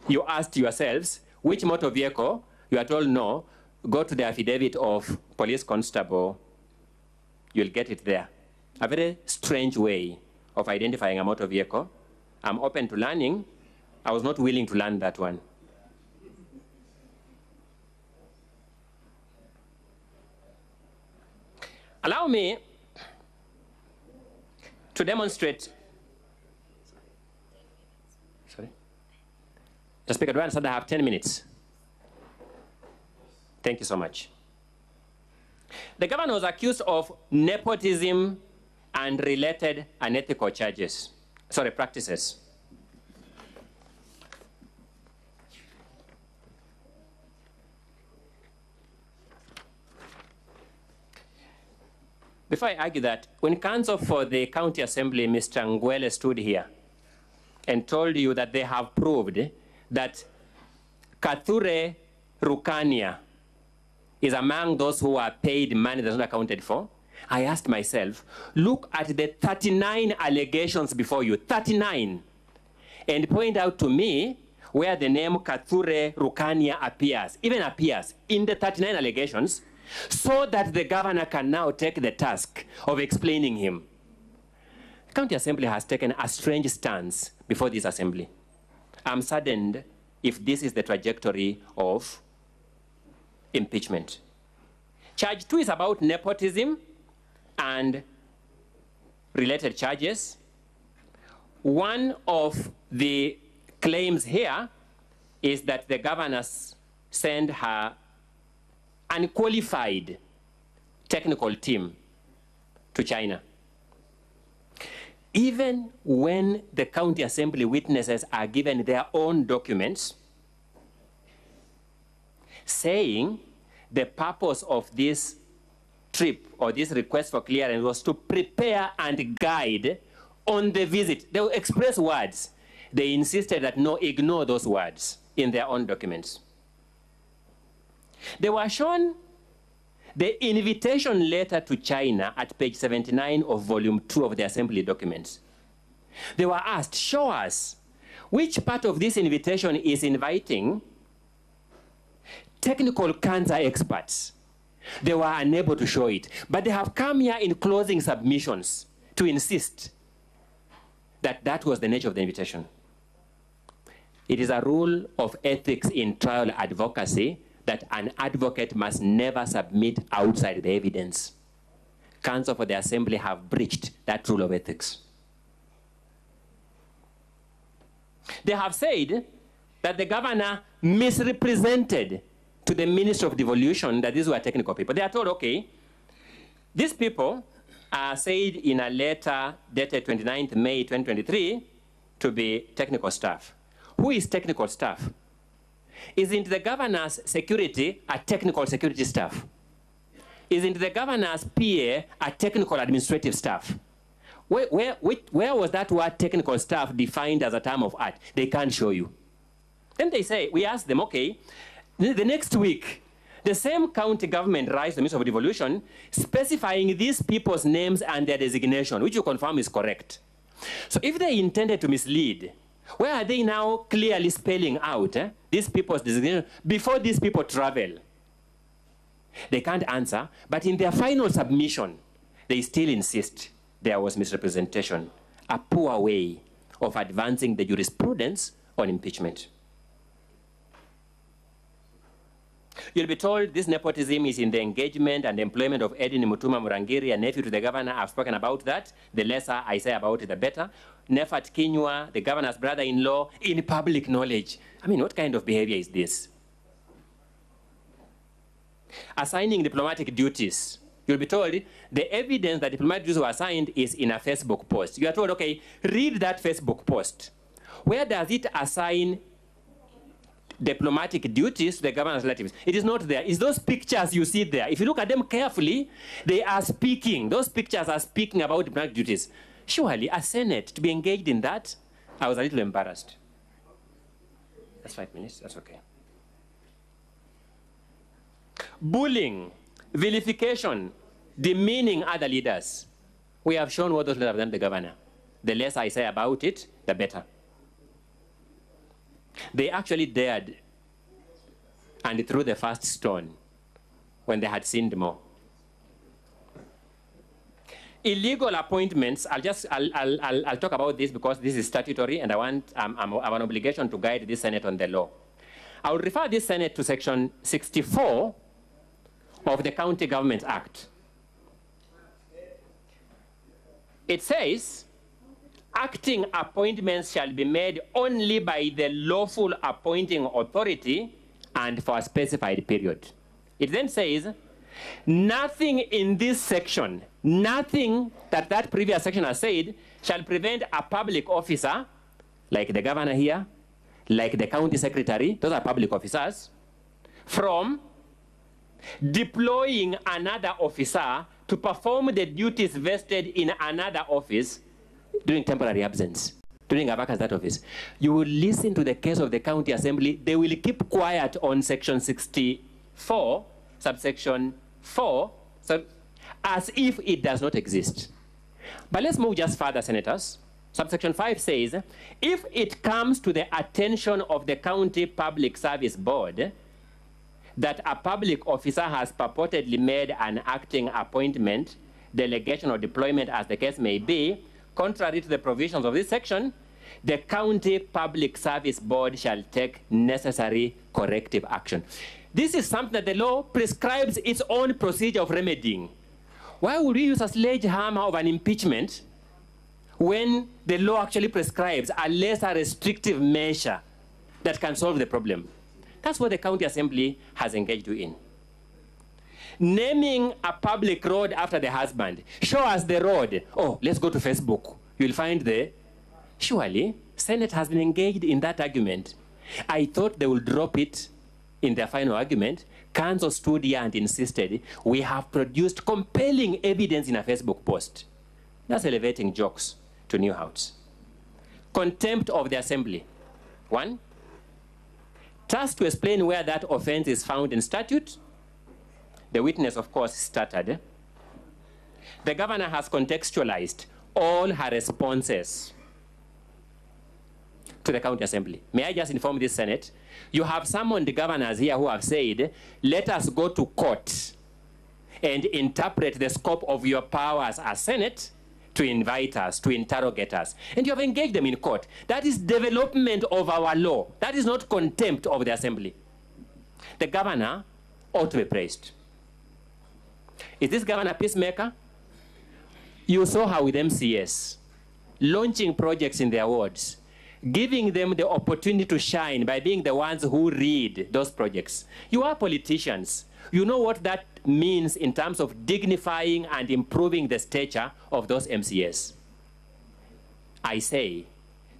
You asked yourselves, which motor vehicle? You are told no. Go to the affidavit of police constable. You'll get it there. A very strange way of identifying a motor vehicle. I'm open to learning. I was not willing to learn that one. Allow me to demonstrate. Sorry? Mr. Speaker, do I understand I have 10 minutes? Thank you so much. The governor was accused of nepotism and related unethical practices. Before I argue that, when counsel for the county assembly, Mr. Ngwele, stood here and told you that they have proved that Kathure Rukania is among those who are paid money that's not accounted for, I asked myself, look at the 39 allegations before you, 39, and point out to me where the name Kathure Rukania appears, even appears in the 39 allegations, so that the governor can now take the task of explaining him. The county assembly has taken a strange stance before this assembly. I'm saddened if this is the trajectory of impeachment. Charge 2 is about nepotism and related charges. One of the claims here is that the governor sent her unqualified technical team to China. Even when the county assembly witnesses are given their own documents saying the purpose of this trip or this request for clearance was to prepare and guide on the visit, they will express words. They insisted that no, ignore those words in their own documents. They were shown the invitation letter to China at page 79 of volume 2 of the assembly documents. They were asked, show us which part of this invitation is inviting technical cancer experts. They were unable to show it, but they have come here in closing submissions to insist that that was the nature of the invitation. It is a rule of ethics in trial advocacy that an advocate must never submit outside the evidence. Counsel for the Assembly have breached that rule of ethics. They have said that the governor misrepresented to the Minister of Devolution that these were technical people. They are told, okay, these people are said in a letter dated 29th May 2023 to be technical staff. Who is technical staff? Isn't the governor's security a technical security staff? Isn't the governor's PA a technical administrative staff? Where was that word technical staff defined as a term of art? They can't show you. Then they say, we ask them, okay, the next week, the same county government writes the Minister of Devolution specifying these people's names and their designation, which you confirm is correct. So if they intended to mislead, where are they now clearly spelling out these people's designation before these people travel? They can't answer, but in their final submission, they still insist there was misrepresentation, a poor way of advancing the jurisprudence on impeachment. You'll be told this nepotism is in the engagement and employment of Edwin Mutuma Murangiri, a nephew to the governor. I've spoken about that. The lesser I say about it, the better. Nefat Kinyua, the governor's brother-in-law, in public knowledge. I mean, what kind of behavior is this? Assigning diplomatic duties. You'll be told the evidence that diplomatic duties were assigned is in a Facebook post. You are told, okay, read that Facebook post. Where does it assign diplomatic duties to the governor's relatives? It is not there. It's those pictures you see there. If you look at them carefully, they are speaking. Those pictures are speaking about diplomatic duties. Surely, a Senate to be engaged in that, I was a little embarrassed. That's 5 minutes. That's okay. Bullying, vilification, demeaning other leaders. We have shown what those leaders have done to the governor. The less I say about it, the better. They actually dared and threw the first stone when they had sinned more. Illegal appointments, I'll talk about this because this is statutory and I have an obligation to guide this Senate on the law. I will refer this Senate to section 64 of the County Government Act. It says, acting appointments shall be made only by the lawful appointing authority and for a specified period. It then says, nothing in this section, nothing that previous section has said, shall prevent a public officer, like the governor here, like the county secretary, those are public officers, from deploying another officer to perform the duties vested in another office during temporary absence, during a vacance that office. You will listen to the case of the county assembly. They will keep quiet on section 64, subsection 4, so as if it does not exist. But let's move just further, senators. Subsection 5 says, if it comes to the attention of the County Public Service Board that a public officer has purportedly made an acting appointment, delegation, or deployment, as the case may be, contrary to the provisions of this section, the County Public Service Board shall take necessary corrective action. This is something that the law prescribes its own procedure of remedying. Why would we use a sledgehammer of an impeachment when the law actually prescribes a lesser restrictive measure that can solve the problem? That's what the county assembly has engaged you in. Naming a public road after the husband. Show us the road. Oh, let's go to Facebook. You'll find the... Surely, Senate has been engaged in that argument. I thought they would drop it in their final argument. Council stood here and insisted, we have produced compelling evidence in a Facebook post. That's elevating jokes to new heights. Contempt of the assembly. 1. Task to explain where that offense is found in statute. The witness, of course, stuttered. The governor has contextualized all her responses to the county assembly. May I just inform this Senate? You have summoned the governors here who have said, let us go to court and interpret the scope of your powers as Senate to invite us, to interrogate us. And you have engaged them in court. That is development of our law. That is not contempt of the assembly. The governor ought to be praised. Is this governor a peacemaker? You saw her with MCS, launching projects in their wards, giving them the opportunity to shine by being the ones who read those projects. You are politicians. You know what that means in terms of dignifying and improving the stature of those MCS. I say,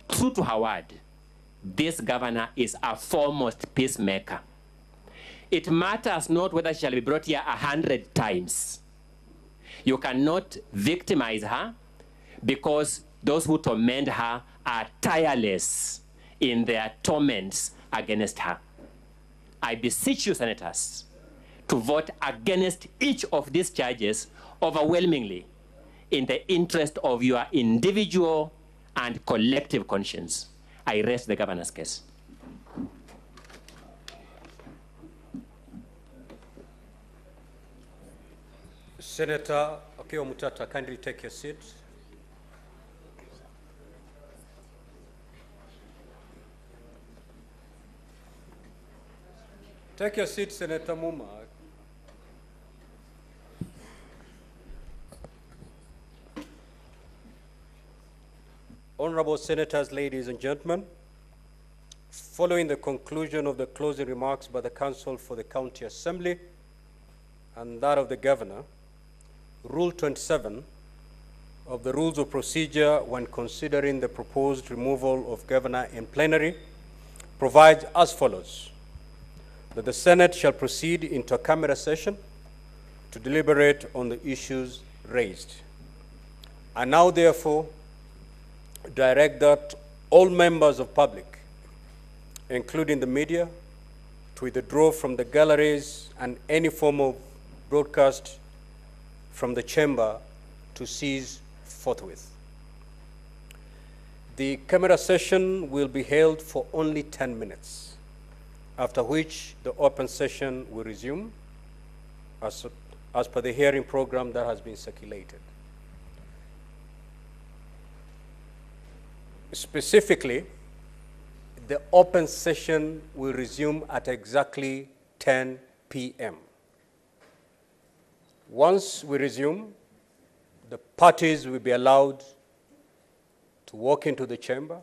true to her word, this governor is a foremost peacemaker. It matters not whether she shall be brought here 100 times. You cannot victimize her because those who torment her are tireless in their torments against her. I beseech you, senators, to vote against each of these charges overwhelmingly in the interest of your individual and collective conscience. I rest the governor's case. Senator Okiya Omutata, kindly take your seat. Take your seat, Senator Muma. Honorable Senators, ladies and gentlemen, following the conclusion of the closing remarks by the Counsel for the County Assembly and that of the Governor, Rule 27 of the Rules of Procedure when considering the proposed removal of Governor in plenary provides as follows: that the Senate shall proceed into a camera session to deliberate on the issues raised. I now therefore direct that all members of public, including the media, to withdraw from the galleries and any form of broadcast from the chamber to cease forthwith. The camera session will be held for only 10 minutes, after which the open session will resume as per the hearing program that has been circulated. Specifically, the open session will resume at exactly 10 p.m. Once we resume, the parties will be allowed to walk into the chamber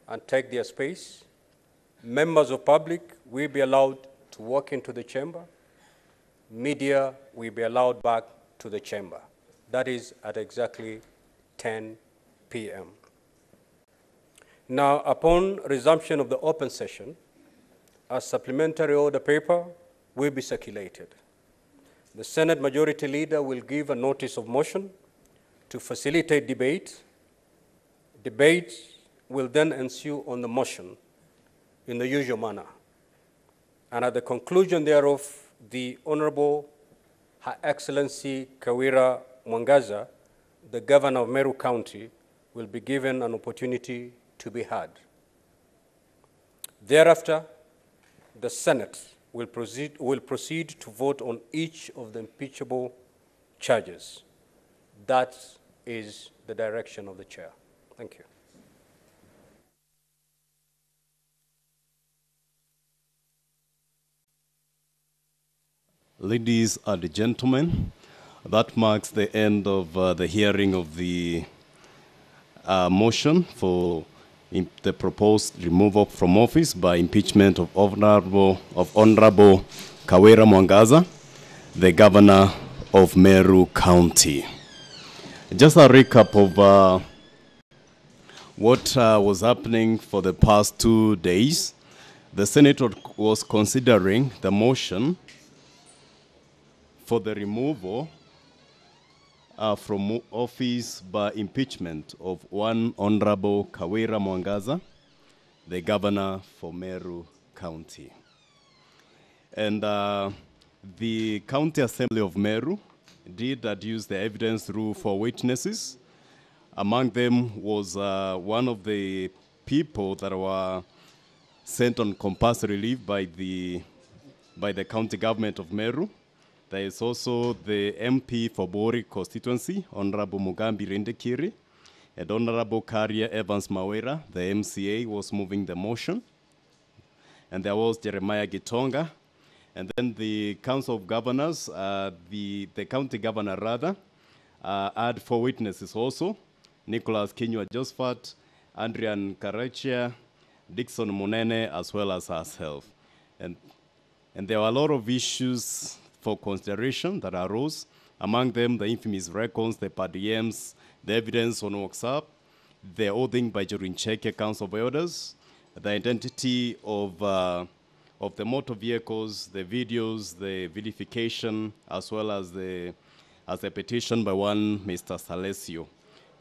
and take their space. Members of public will be allowed to walk into the chamber. Media will be allowed back to the chamber. That is at exactly 10 p.m. Now, upon resumption of the open session, a supplementary order paper will be circulated. The Senate Majority Leader will give a notice of motion to facilitate debate. Debate will then ensue on the motion in the usual manner. And at the conclusion thereof, the Honorable Her Excellency Kawira Mwangaza, the Governor of Meru County, will be given an opportunity to be heard. Thereafter, the Senate will proceed to vote on each of the impeachable charges. That is the direction of the chair. Thank you. Ladies and gentlemen, that marks the end of the hearing of the motion for the proposed removal from office by impeachment of Honorable Kawira Mwangaza, the Governor of Meru County. Just a recap of what was happening for the past 2 days. The Senate was considering the motion for the removal from office by impeachment of one Honorable Kawira Mwangaza, the governor for Meru County. And the County Assembly of Meru did adduce the evidence through 4 witnesses. Among them was one of the people that were sent on compulsory leave by the county government of Meru. There is also the MP for Bori constituency, Honorable Mugambi Rindekiri, and Honorable Karia Evans Mawera, the MCA, was moving the motion. And there was Jeremiah Gitonga. And then the Council of Governors, the county governor rather, had 4 witnesses also, Nicholas Kinyua Josephat, Andrian Karachia, Dixon Munene, as well as herself. And there were a lot of issues for consideration that arose, among them the infamous records, the per diems, the evidence on WhatsApp, the oathing by Jorincheke Council of Elders, the identity of the motor vehicles, the videos, the vilification, as well as the petition by one Mr. Salesio.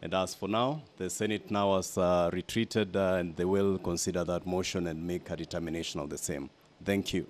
And as for now, the Senate now has retreated and they will consider that motion and make a determination of the same. Thank you.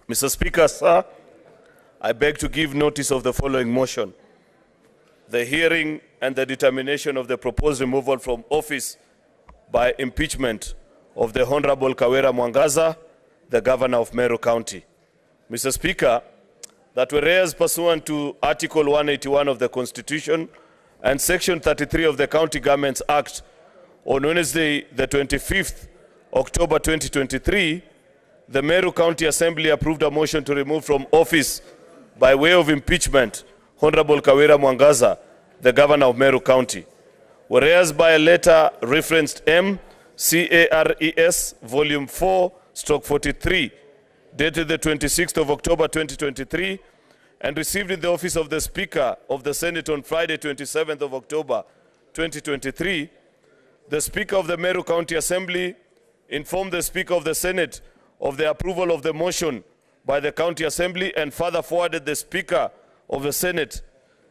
Mr. Speaker, sir, I beg to give notice of the following motion. The hearing and the determination of the proposed removal from office by impeachment of the Honorable Kawira Mwangaza, the Governor of Meru County. Mr. Speaker, that whereas pursuant to Article 181 of the Constitution and Section 33 of the County Governments Act, on Wednesday, the 25th October 2023, the Meru County Assembly approved a motion to remove from office by way of impeachment Honorable Kawira Mwangaza, the Governor of Meru County. Whereas by a letter referenced M-CARES Volume 4/43, dated the 26th of October 2023, and received in the office of the Speaker of the Senate on Friday, 27th of October 2023, the Speaker of the Meru County Assembly informed the Speaker of the Senate of the approval of the motion by the County Assembly and further forwarded the Speaker of the Senate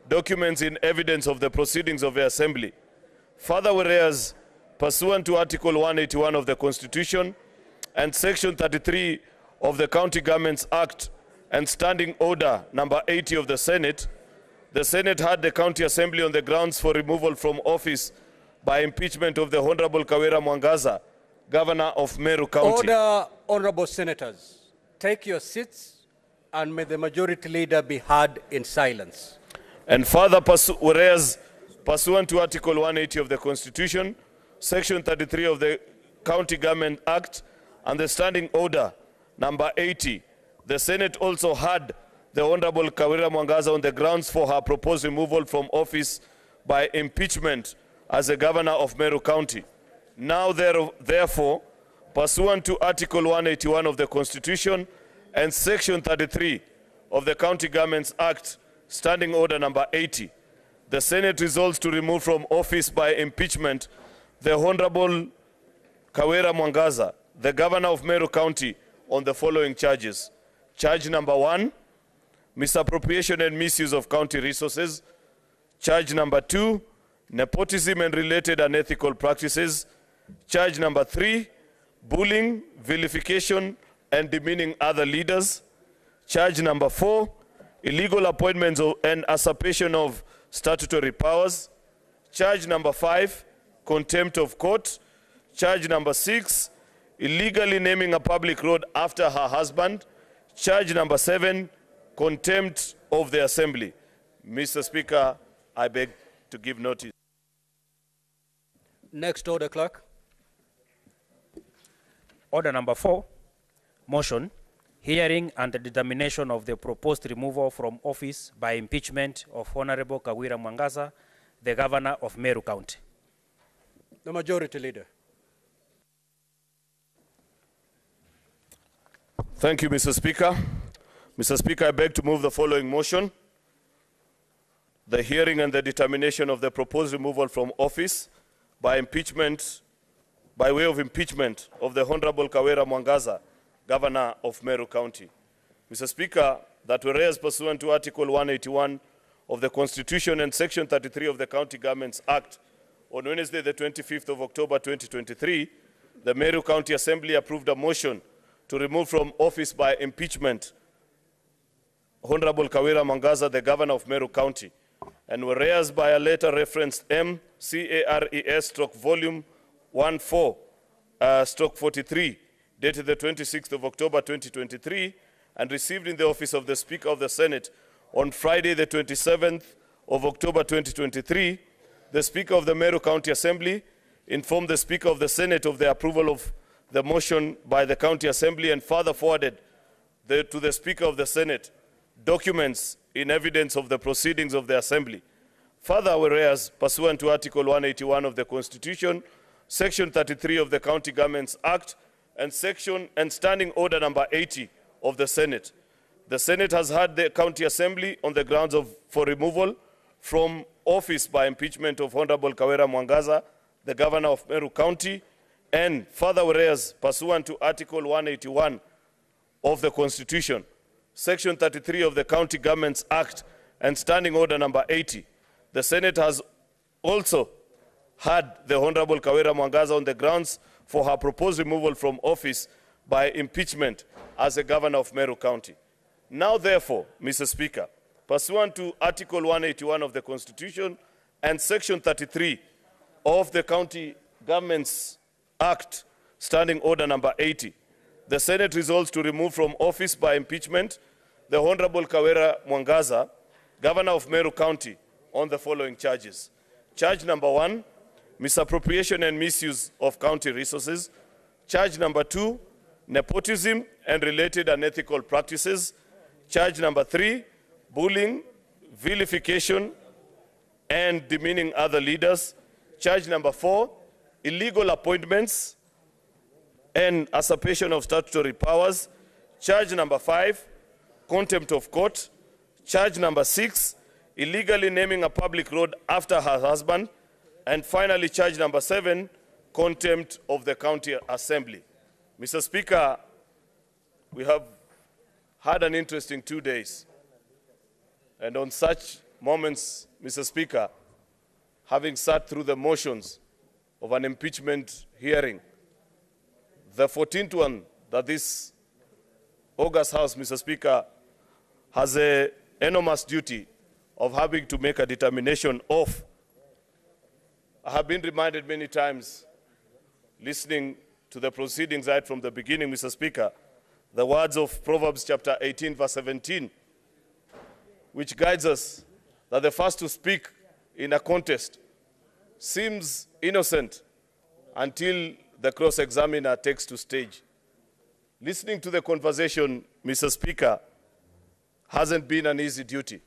documents in evidence of the proceedings of the Assembly. Further, whereas pursuant to Article 181 of the Constitution and Section 33 of the County Governments Act and Standing Order number 80 of the Senate had the County Assembly on the grounds for removal from office by impeachment of the Honorable Kawira Mwangaza, Governor of Meru County. Order, honorable senators. Take your seats and may the majority leader be heard in silence. And further, whereas pursuant to Article 180 of the Constitution, Section 33 of the County Government Act and the Standing Order number 80, the Senate also had the Honorable Kawira Mwangaza on the grounds for her proposed removal from office by impeachment as the Governor of Meru County. Now, therefore, pursuant to Article 181 of the Constitution and Section 33 of the County Governments Act, Standing Order number 80, the Senate resolves to remove from office by impeachment the Honorable Kawira Mwangaza, the Governor of Meru County, on the following charges. Charge number 1, misappropriation and misuse of county resources. Charge number 2, nepotism and related unethical practices. Charge number 3, bullying, vilification, and demeaning other leaders. Charge number 4, illegal appointments and usurpation of statutory powers. Charge number 5, contempt of court. Charge number 6, illegally naming a public road after her husband. Charge number 7, contempt of the Assembly. Mr. Speaker, I beg to give notice. Next order, clerk. Order number 4, motion, hearing and the determination of the proposed removal from office by impeachment of Honorable Kawira Mwangaza, the Governor of Meru County. The Majority Leader. Thank you, Mr. Speaker. Mr. Speaker, I beg to move the following motion. The hearing and the determination of the proposed removal from office by impeachment, by way of impeachment of the Honorable Kawira Mwangaza, Governor of Meru County. Mr. Speaker, that whereas pursuant to Article 181 of the Constitution and Section 33 of the County Governments Act, on Wednesday, the 25th of October 2023, the Meru County Assembly approved a motion to remove from office by impeachment Honorable Kawira Mwangaza, the Governor of Meru County. And whereas by a letter referenced M-CARES/Volume 14/43, dated the 26th of October 2023, and received in the office of the Speaker of the Senate on Friday, the 27th of October 2023, the Speaker of the Meru County Assembly informed the Speaker of the Senate of the approval of the motion by the County Assembly and further forwarded to the Speaker of the Senate documents in evidence of the proceedings of the Assembly. Further, whereas pursuant to Article 181 of the Constitution, Section 33 of the County Governments Act, and Standing Order number 80 of the Senate has had the County Assembly on the grounds for removal from office by impeachment of Honorable Kawira Mwangaza, the Governor of Meru County, and further, whereas pursuant to Article 181 of the Constitution, Section 33 of the County Governments Act, and Standing Order number 80, the Senate has also had the Honorable Kawira Mwangaza on the grounds for her proposed removal from office by impeachment as the governor of Meru County. Now, therefore, Mr. Speaker, pursuant to Article 181 of the Constitution and Section 33 of the County Governments Act, Standing Order number 80, the Senate resolves to remove from office by impeachment the Honorable Kawira Mwangaza, Governor of Meru County, on the following charges. Charge number 1, misappropriation and misuse of county resources. Charge number 2, nepotism and related unethical practices. Charge number 3, bullying, vilification, and demeaning other leaders. Charge number 4, illegal appointments and usurpation of statutory powers. Charge number 5, contempt of court. Charge number 6, illegally naming a public road after her husband. And finally, charge number 7, contempt of the county assembly. Mr. Speaker, we have had an interesting 2 days. And on such moments, Mr. Speaker, having sat through the motions of an impeachment hearing, the 14th one that this August House, Mr. Speaker, has an enormous duty of having to make a determination of. I have been reminded many times, listening to the proceedings right from the beginning, Mr. Speaker, the words of Proverbs chapter 18, verse 17, which guides us that the first to speak in a contest seems innocent until the cross-examiner takes to stage. Listening to the conversation, Mr. Speaker, hasn't been an easy duty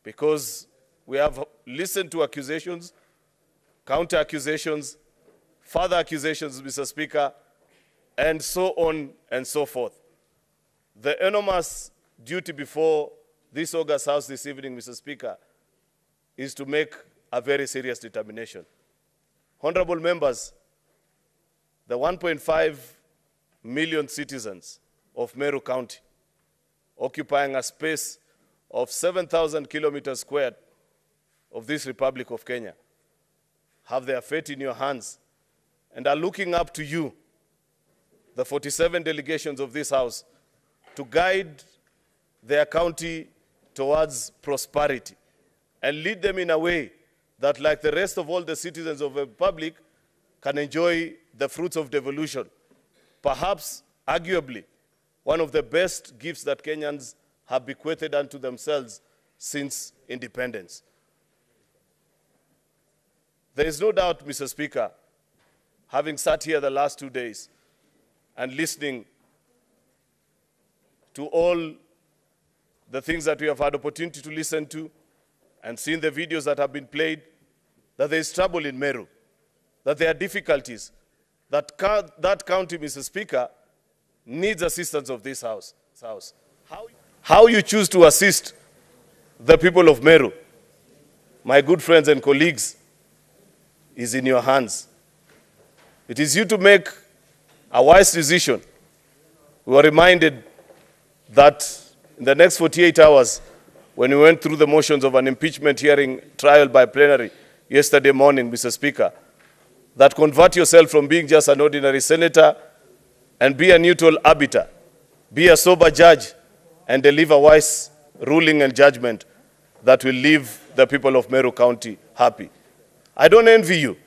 because we have listened to accusations, counter-accusations, further accusations, Mr. Speaker, and so on and so forth. The enormous duty before this August House this evening, Mr. Speaker, is to make a very serious determination. Honorable members, the 1.5 million citizens of Meru County, occupying a space of 7,000 kilometers squared of this Republic of Kenya, have their fate in your hands and are looking up to you, the 47 delegations of this House, to guide their county towards prosperity and lead them in a way that, like the rest of all the citizens of the Republic, can enjoy the fruits of devolution. Perhaps, arguably, one of the best gifts that Kenyans have bequeathed unto themselves since independence. There is no doubt, Mr. Speaker, having sat here the last 2 days and listening to all the things that we have had opportunity to listen to and seen the videos that have been played, that there is trouble in Meru, that there are difficulties, that county, Mr. Speaker, needs assistance of this House. How you choose to assist the people of Meru, my good friends and colleagues, is in your hands. It is you to make a wise decision. We were reminded that in the next 48 hours, when we went through the motions of an impeachment hearing trial by plenary yesterday morning, Mr. Speaker, that convert yourself from being just an ordinary senator and be a neutral arbiter, be a sober judge, and deliver wise ruling and judgment that will leave the people of Meru County happy. I don't envy you.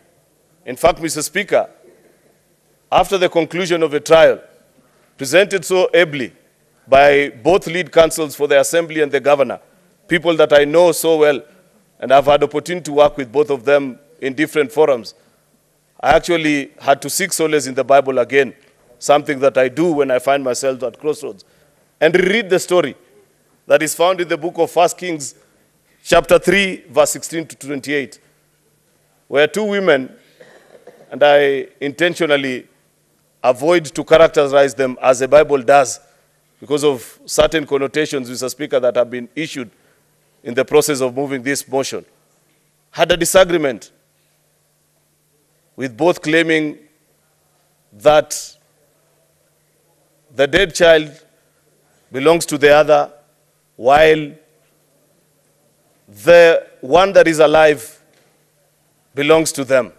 In fact, Mr. Speaker, after the conclusion of the trial, presented so ably by both lead counsels for the Assembly and the Governor, people that I know so well, and I've had opportunity to work with both of them in different forums, I actually had to seek solace in the Bible again, something that I do when I find myself at crossroads, and read the story that is found in the book of 1 Kings, chapter 3, verse 16 to 28, where two women, and I intentionally avoid to characterize them as the Bible does because of certain connotations, Mr. Speaker, that have been issued in the process of moving this motion, had a disagreement with both claiming that the dead child belongs to the other, while the one that is alive belongs to them.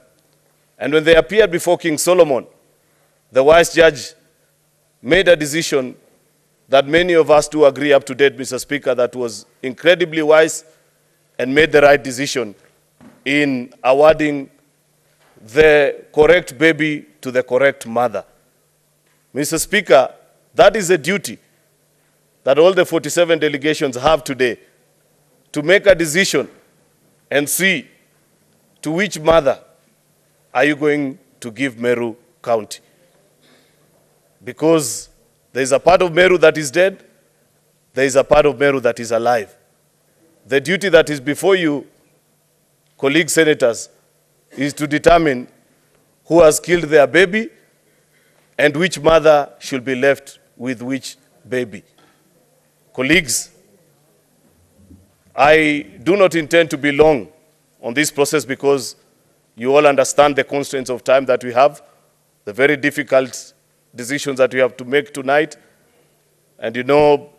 And when they appeared before King Solomon, the wise judge made a decision that many of us do agree up to date, Mr. Speaker, that was incredibly wise and made the right decision in awarding the correct baby to the correct mother. Mr. Speaker, that is a duty that all the 47 delegations have today, to make a decision and see to which mother are you going to give Meru County. Because there is a part of Meru that is dead, there is a part of Meru that is alive. The duty that is before you, colleague senators, is to determine who has killed their baby and which mother should be left with which baby. Colleagues, I do not intend to be long on this process because you all understand the constraints of time that we have, the very difficult decisions that we have to make tonight, and you know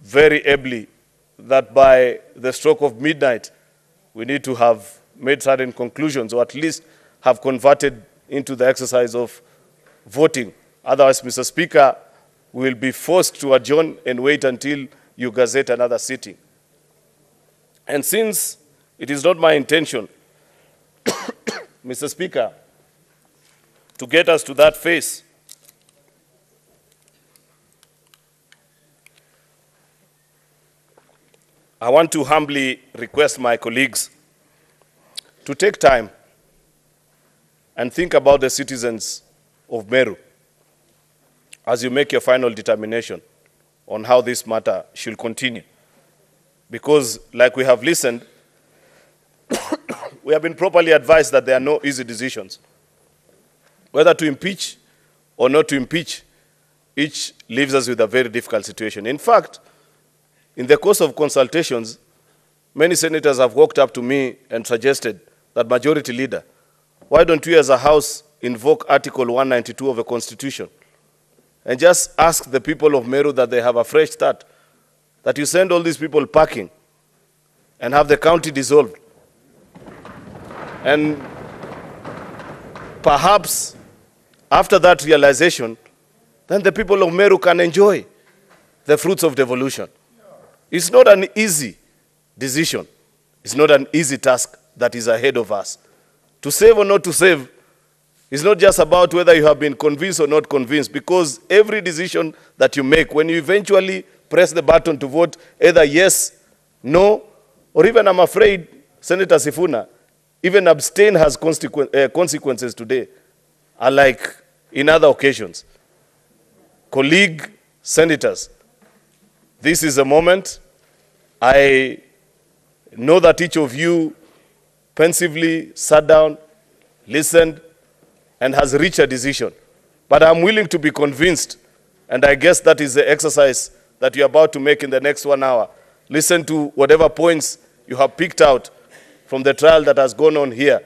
very ably that by the stroke of midnight, we need to have made certain conclusions, or at least have converted into the exercise of voting. Otherwise, Mr. Speaker, we will be forced to adjourn and wait until you gazette another sitting. And since it is not my intention, Mr. Speaker, to get us to that phase, I want to humbly request my colleagues to take time and think about the citizens of Meru as you make your final determination on how this matter should continue. Because, like we have listened, we have been properly advised that there are no easy decisions. Whether to impeach or not to impeach, each leaves us with a very difficult situation. In fact, in the course of consultations, many senators have walked up to me and suggested that, Majority Leader, why don't we as a House invoke Article 192 of the Constitution and just ask the people of Meru that they have a fresh start, that you send all these people packing and have the county dissolved. And perhaps after that realization, then the people of Meru can enjoy the fruits of devolution. It's not an easy decision. It's not an easy task that is ahead of us. To save or not to save is not just about whether you have been convinced or not convinced, because every decision that you make, when you eventually press the button to vote either yes, no, or even, I'm afraid, Senator Sifuna, even abstain has consequences today, unlike in other occasions. Colleague senators, this is a moment. I know that each of you pensively sat down, listened, and has reached a decision. But I'm willing to be convinced, and I guess that is the exercise that you're about to make in the next 1 hour. Listen to whatever points you have picked out from the trial that has gone on here,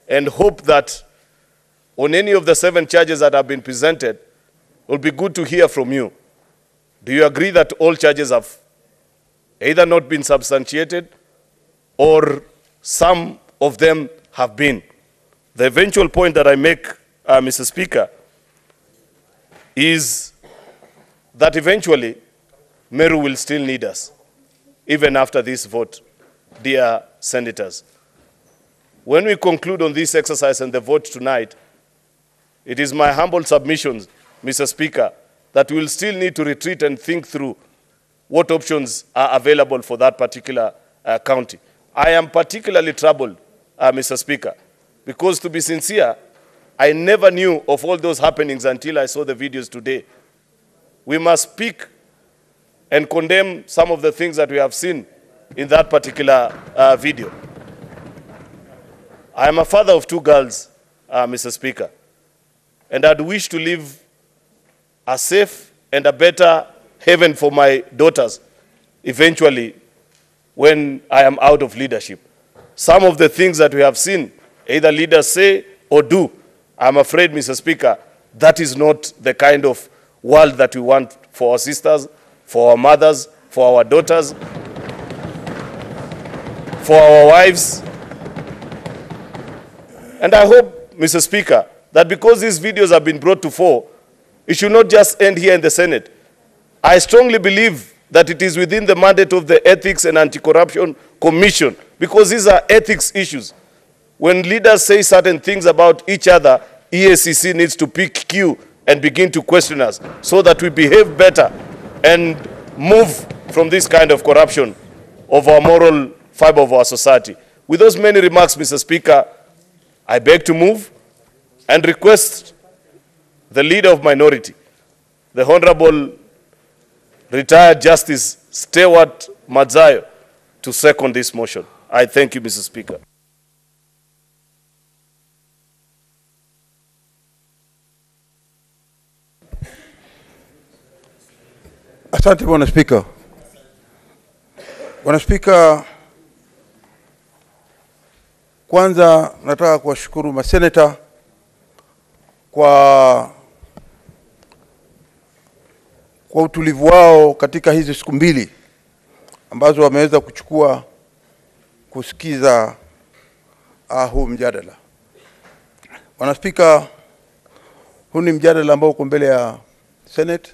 and hope that on any of the 7 charges that have been presented, it will be good to hear from you. Do you agree that all charges have either not been substantiated or some of them have been? The eventual point that I make, Mr. Speaker, is that eventually Meru will still need us, even after this vote, dear senators. When we conclude on this exercise and the vote tonight, it is my humble submission, Mr. Speaker, that we will still need to retreat and think through what options are available for that particular county. I am particularly troubled, Mr. Speaker, because, to be sincere, I never knew of all those happenings until I saw the videos today. We must speak and condemn some of the things that we have seen in that particular video. I am a father of 2 girls, Mr. Speaker, and I'd wish to live a safe and a better haven for my daughters eventually when I am out of leadership. Some of the things that we have seen, either leaders say or do, I'm afraid, Mr. Speaker, that is not the kind of world that we want for our sisters, for our mothers, for our daughters, for our wives. And I hope, Mr. Speaker, that because these videos have been brought to fore, It should not just end here in the Senate. I strongly believe that it is within the mandate of the Ethics and Anti-Corruption Commission, because these are ethics issues. When leaders say certain things about each other, EACC needs to pick cue and begin to question us so that we behave better and move from this kind of corruption of our moral fiber of our society. With those many remarks, Mr. Speaker, I beg to move and request the leader of minority, the Honorable Retired Justice Stewart Madzayo, to second this motion. I thank you, Mr. Speaker. Asante Bwana Spika. Bwana Spika, kwanza nataka kuwashukuru maseneta kwa utulivu wao katika hizi siku mbili ambazo wameweza kuchukua kusikiza huu mjadala. Bwana Spika, huu ni mjadala ambao uko mbele ya Senate.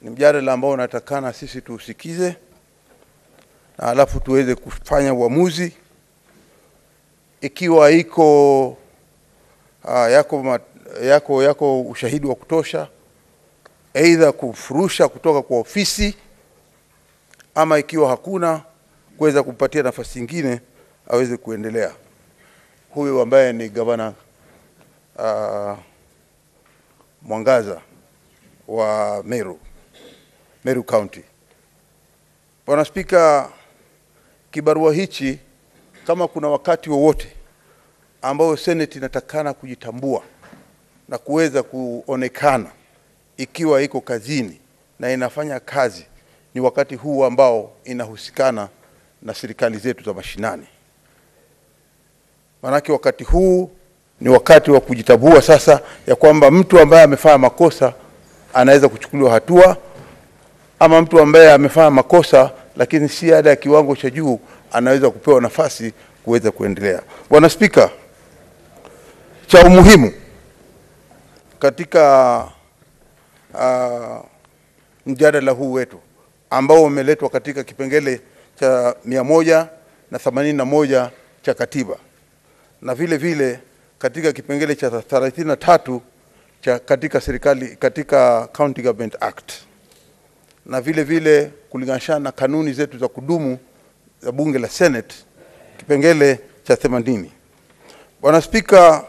Ni mjadala ambao unatakana sisi tuusikize na alafu tuweze kufanya uamuzi ikiwa yako ushahidi wa kutosha, aidha kufurusha kutoka kwa ofisi, ama ikiwa hakuna, kuweza kumpatia nafasi nyingine aweze kuendelea. Huyu ambaye ni Governor Mwangaza wa Meru County. Bwana Spika, kibarua hichi, kama kuna wakati wowote ambao Senate inatakana kujitambua na kuweza kuonekana ikiwa iko kazini na inafanya kazi, ni wakati huu ambao inahusikana na serikali zetu za mashinani. Manake wakati huu ni wakati wa kujitambua sasa ya kwamba mtu ambaye amefanya makosa anaweza kuchukuliwa hatua, ama mtu ambaye amefanya makosa lakini si ada ya kiwango cha juu anaweza kupewa nafasi kuweza kuendelea. Bwana Spika, cha umuhimu katika mjadala huu wetu ambao umeletwa katika kipengele cha 181 cha katiba na vile vile katika kipengele cha 33 cha katika County Government Act, na vile vile kulingana na kanuni zetu za kudumu za bunge la Senate kipengele cha 80. Bwana Spika,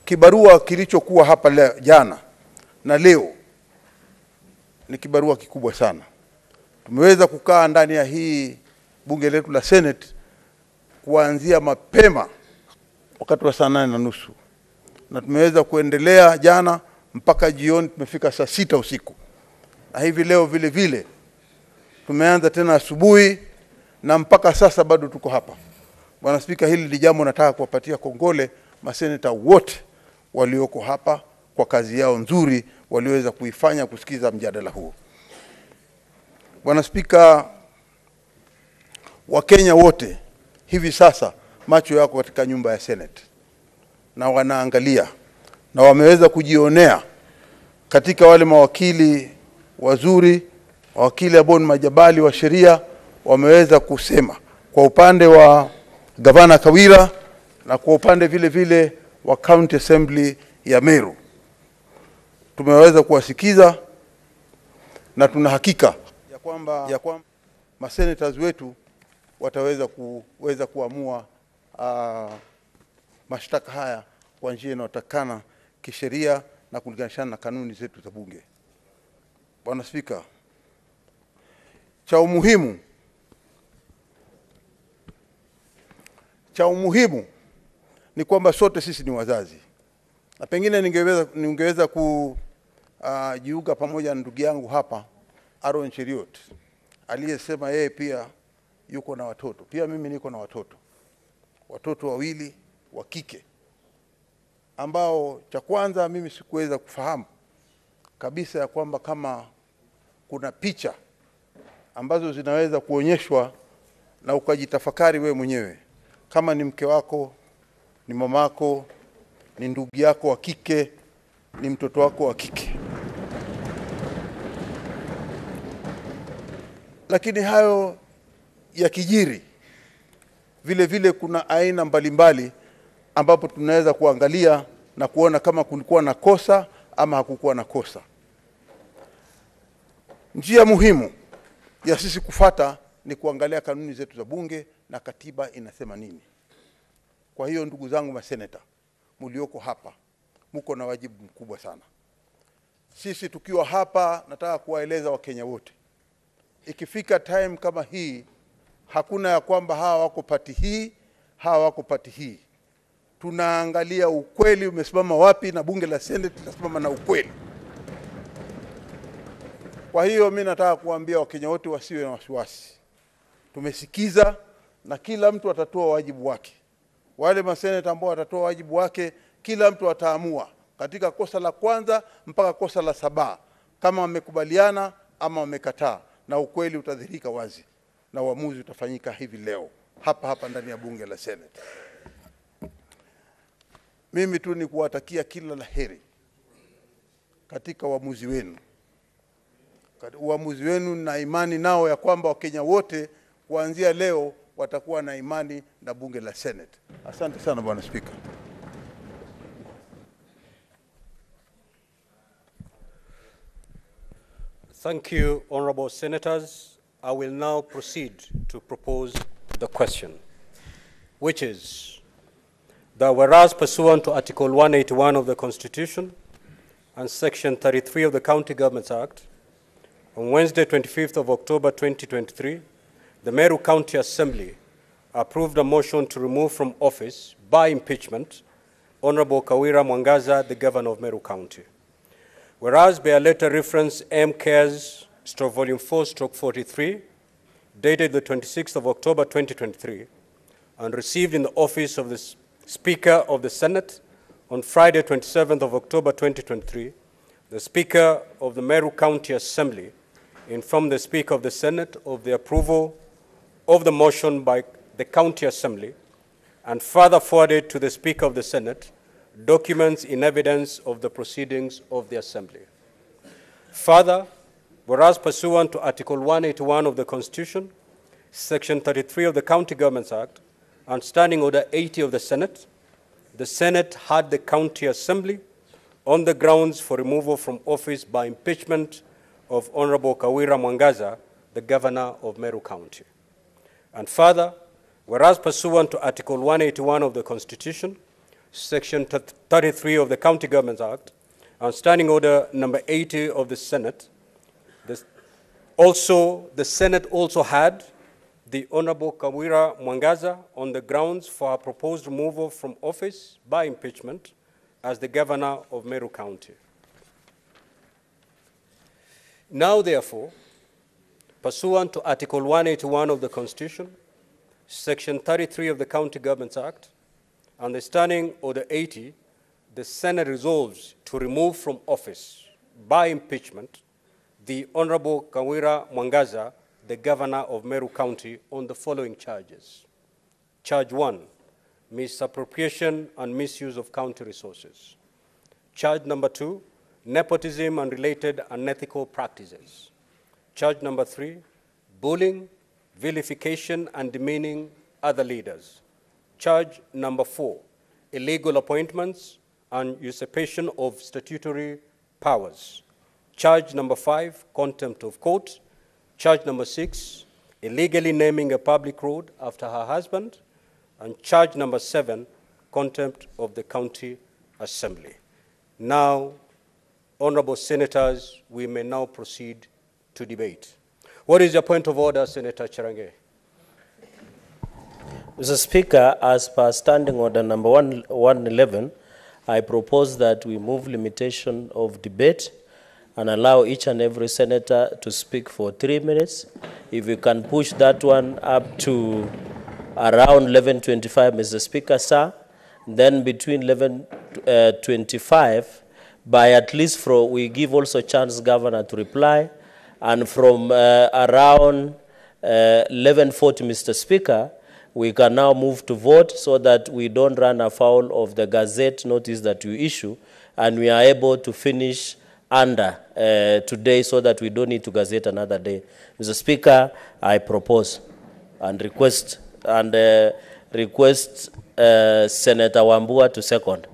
kibarua kilichokuwa hapa jana na leo ni kibarua kikubwa sana. Tumeweza kukaa ndani ya hii bunge letu la Senate kuanzia mapema wakati wa saa 8:30, na tumeweza kuendelea jana mpaka jioni, tumefika saa 6 usiku, na hivi leo vile vile tumeanza tena asubuhi na mpaka sasa bado tuko hapa. Bwana Spika, hili ni jambo nataka kuwapatia kongole maseneta wote walioko hapa kwa kazi yao nzuri waliweza kuifanya kusikiza mjadala huu. Bwana Spika, Wakenya wote hivi sasa macho yako katika nyumba ya Senate na wanaangalia, na wameweza kujionea katika wale mawakili wazuri, mawakili ambao ni majabali wa sheria, wameweza kusema kwa upande wa Governor Kawira na kwa upande vile vile wa County Assembly ya Meru. Tumeweza kuwasikiza na tuna hakika ya kwamba masenators wetu wataweza kuamua mashtaka haya kwa njia inayotakana kisheria na kulingana na kanuni zetu za bunge. Bwana Spika, cha umuhimu ni kwamba sote sisi ni wazazi, na pengine ningeweza kujiunga pamoja na ndugu yangu hapa Aaron Cheriot aliyesema yeye pia yuko na watoto. Pia mimi niko na watoto wawili wa kike, ambao cha kwanza mimi sikuweza kufahamu kabisa ya kwamba kama kuna picha ambazo zinaweza kuonyeshwa na ukajitafakari wewe mwenyewe, kama ni mke wako, ni mamako, ni ndugu yako wa kike, ni mtoto wako wa kike. Lakini hayo ya kijiri, vile vile kuna aina mbalimbali ambapo tunaweza kuangalia na kuona kama kulikuwa na kosa ama hakukuwa na kosa. Njia muhimu ya sisi kufata ni kuangalia kanuni zetu za bunge na katiba inasema nini. Kwa hiyo ndugu zangu maseneta, mlioko hapa, mko na wajibu mkubwa sana. Sisi tukiwa hapa, nataka kuwaeleza Wakenya wote, ikifika time kama hii, hakuna ya kwamba hawa wako pati hii, hawa wako pati hii. Tunaangalia ukweli umesimama wapi, na bunge la Senate linasimama na ukweli. Kwa hiyo mimi nataka kuambia Wakenya wote wasiwe na wasiwasi. Tumesikiza na kila mtu atatoa wajibu wake. Wale maseneta ambao watatoa wajibu wake, kila mtu ataamua katika kosa la kwanza mpaka kosa la 7 kama wamekubaliana ama wamekataa, na ukweli utadhihirika wazi na uamuzi utafanyika hivi leo hapa hapa ndani ya bunge la Senate. Mimi tu ni kuwatakia kila laheri katika uamuzi wenu. Uamuzi wenu na imani nao ya kwamba Wakenya wote kuanzia leo watakuwa na imani na bunge la Senate. Asante sana Bwana Speaker. Thank you, honorable senators. I will now proceed to propose the question, which is that whereas pursuant to Article 181 of the Constitution and Section 33 of the County Governments Act, on Wednesday, 25th of October 2023, the Meru County Assembly approved a motion to remove from office by impeachment Honorable Kawira Mwangaza, the Governor of Meru County. Whereas by a letter reference M-Cares /Volume 4/43, dated the 26th of October 2023, and received in the office of the Speaker of the Senate on Friday, 27th of October 2023, the Speaker of the Meru County Assembly informed the Speaker of the Senate of the approval of the motion by the County Assembly, and further forwarded to the Speaker of the Senate documents in evidence of the proceedings of the Assembly. Further, whereas pursuant to Article 181 of the Constitution, Section 33 of the County Governments Act, and Standing Order 80 of the Senate had the County Assembly on the grounds for removal from office by impeachment of Honorable Kawira Mwangaza, the Governor of Meru County. And further, whereas pursuant to Article 181 of the Constitution, Section 33 of the County Governments Act, and Standing Order number 80 of the Senate, the Senate also had the Honorable Kawira Mwangaza on the grounds for her proposed removal from office by impeachment as the Governor of Meru County. Now, therefore, pursuant to Article 181 of the Constitution, Section 33 of the County Governments Act, and the Standing Order 80, the Senate resolves to remove from office by impeachment the Honorable Kawira Mwangaza, the Governor of Meru County, on the following charges. Charge 1, misappropriation and misuse of county resources. Charge number 2, nepotism and related unethical practices. Charge number 3, bullying, vilification and demeaning other leaders. Charge number 4, illegal appointments and usurpation of statutory powers. Charge number 5, contempt of court. Charge number 6, illegally naming a public road after her husband. And charge number 7, contempt of the County Assembly. Now, honorable senators, we may now proceed to debate. What is your point of order, Senator Charange? Mr. Speaker, as per Standing Order number 111, I propose that we move limitation of debate and allow each and every senator to speak for 3 minutes. If you can push that one up to around 11:25, Mr. Speaker, sir, then between 11:25, by at least we give also chance Governor to reply, and from around 11:40, Mr. Speaker, we can now move to vote so that we don't run afoul of the Gazette notice that you issue, and we are able to finish under today so that we don't need to gazette another day. Mr. Speaker, I propose and request Senator Wambua to second.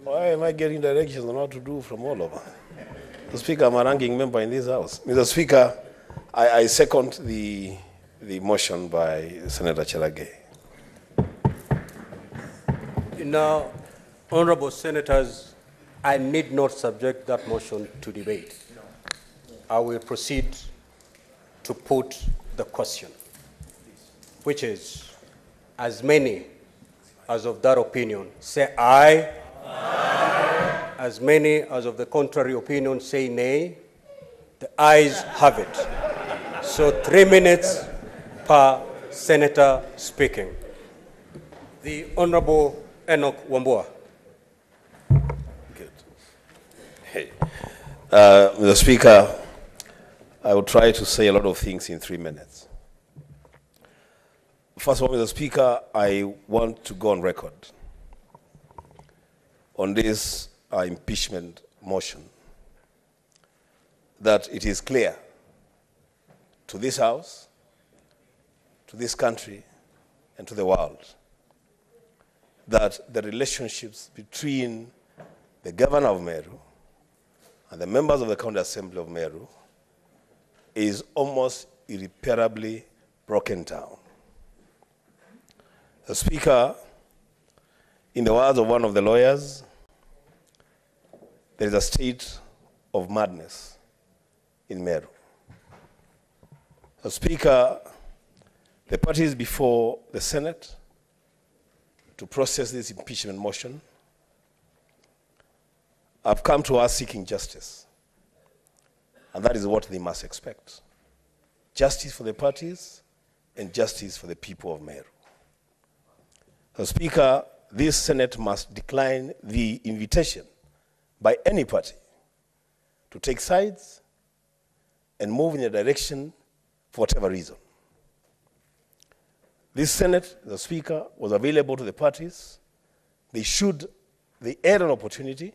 Why am I getting directions on what to do from all over? Mr. Speaker, I'm a ranking member in this House. Mr. Speaker, I second the motion by Senator Chelagay. Now, honorable senators, I need not subject that motion to debate. I will proceed to put the question, which is, as many as of that opinion say aye. Aye. As many as of the contrary opinion say nay. The ayes have it. So 3 minutes per senator speaking. The Honorable Enoch Wambua. Good. Hey. Mr. Speaker, I will try to say a lot of things in 3 minutes. First of all, Mr. Speaker, I want to go on record on this impeachment motion that it is clear to this House, to this country, and to the world that the relationships between the Governor of Meru and the members of the County Assembly of Meru is almost irreparably broken down. The Speaker, in the words of one of the lawyers, there is a state of madness in Meru. The Speaker, the parties before the Senate to process this impeachment motion have come to us seeking justice. And that is what they must expect. Justice for the parties and justice for the people of Meru. The Speaker, this Senate must decline the invitation by any party to take sides and move in a direction for whatever reason. This Senate, the Speaker, was available to the parties. They had an opportunity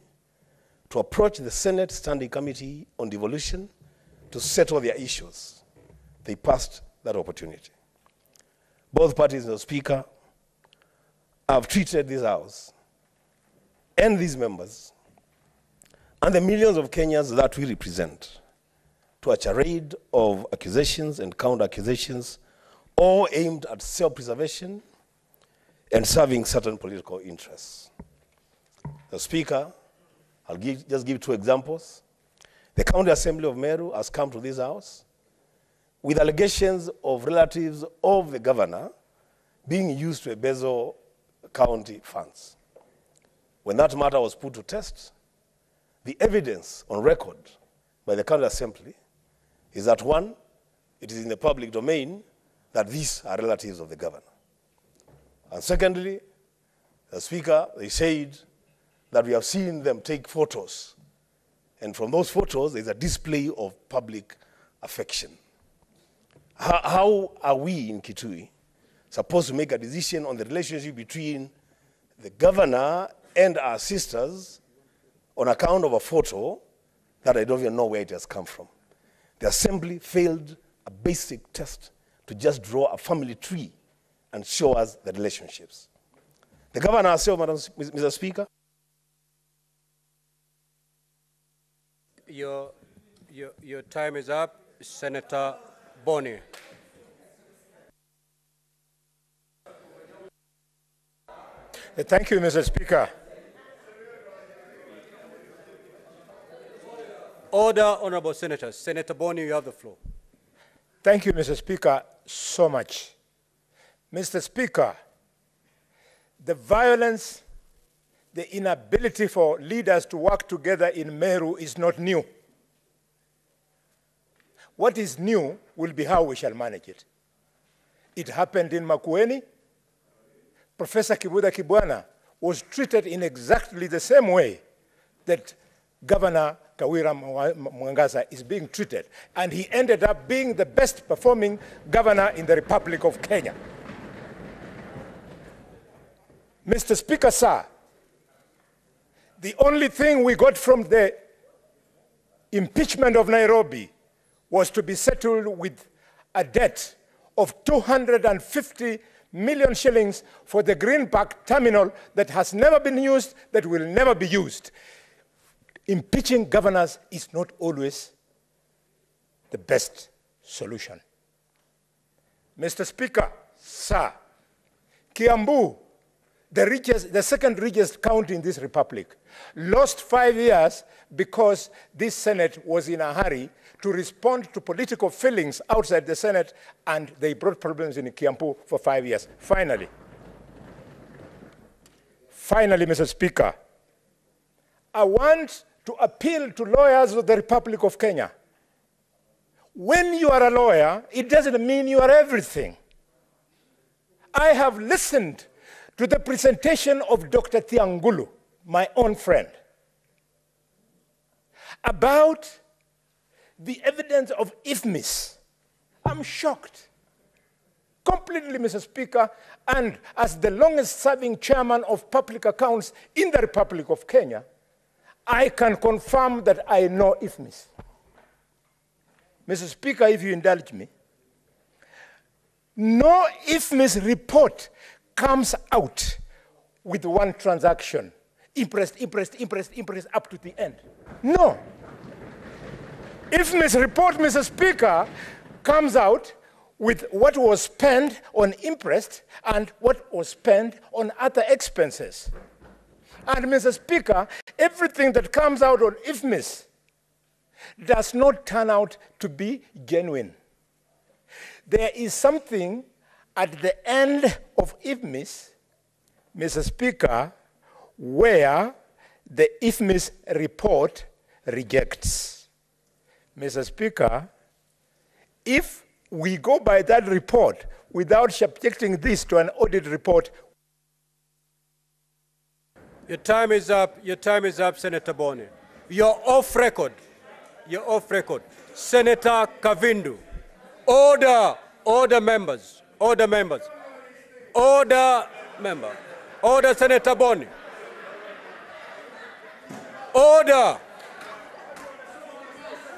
to approach the Senate Standing Committee on Devolution to settle their issues. They passed that opportunity. Both parties, the Speaker, have treated this House and these members and the millions of Kenyans that we represent to a charade of accusations and counter-accusations, all aimed at self-preservation and serving certain political interests. The Speaker, I'll just give 2 examples. The County Assembly of Meru has come to this House with allegations of relatives of the Governor being used to embezzle county funds. When that matter was put to test, the evidence on record by the County Assembly is that 1, it is in the public domain that these are relatives of the Governor. And secondly, the Speaker, they said that we have seen them take photos. And from those photos, there's a display of public affection. How are we in Kitui supposed to make a decision on the relationship between the Governor and our sisters on account of a photo that I don't even know where it has come from? The Assembly failed a basic test to just draw a family tree and show us the relationships. The Governor herself, Mr. Speaker. Your time is up. Senator Boni. Thank you, Mr. Speaker. Order, honorable senators. Senator Boni, you have the floor. Thank you, Mr. Speaker, so much. Mr. Speaker, the violence, the inability for leaders to work together in Meru is not new. What is new will be how we shall manage it. It happened in Makueni. Professor Kibuda Kibwana was treated in exactly the same way that Governor Kawira Mwangaza is being treated. And he ended up being the best performing governor in the Republic of Kenya. Mr. Speaker, sir, the only thing we got from the impeachment of Nairobi was to be settled with a debt of 250 million shillings for the Greenback terminal that has never been used, that will never be used. Impeaching governors is not always the best solution. Mr. Speaker, sir, Kiambu, the second richest county in this republic, lost 5 years because this Senate was in a hurry to respond to political feelings outside the Senate, and they brought problems in Kiambu for 5 years. Finally, Mr. Speaker, I want to appeal to lawyers of the Republic of Kenya. When you are a lawyer, it doesn't mean you are everything. I have listened to the presentation of Dr. Tiangulu, my own friend, about the evidence of IFMIS. I'm shocked, completely, Mr. Speaker, and as the longest-serving chairman of public accounts in the Republic of Kenya, I can confirm that I know IFMIS. Mr. Speaker, if you indulge me, no IFMIS report comes out with one transaction, interest, up to the end. No. IFMIS report, Mr. Speaker, comes out with what was spent on interest and what was spent on other expenses. And Mr. Speaker, everything that comes out on IFMIS does not turn out to be genuine. There is something at the end of IFMIS, Mr. Speaker, where the IFMIS report rejects. Mr. Speaker, if we go by that report without subjecting this to an audit report. Your time is up. Your time is up, Senator Boni. You're off record. You're off record. Senator Kavindu. Order. Order, members. Order, members. Order, member. Order, Senator Boni. Order.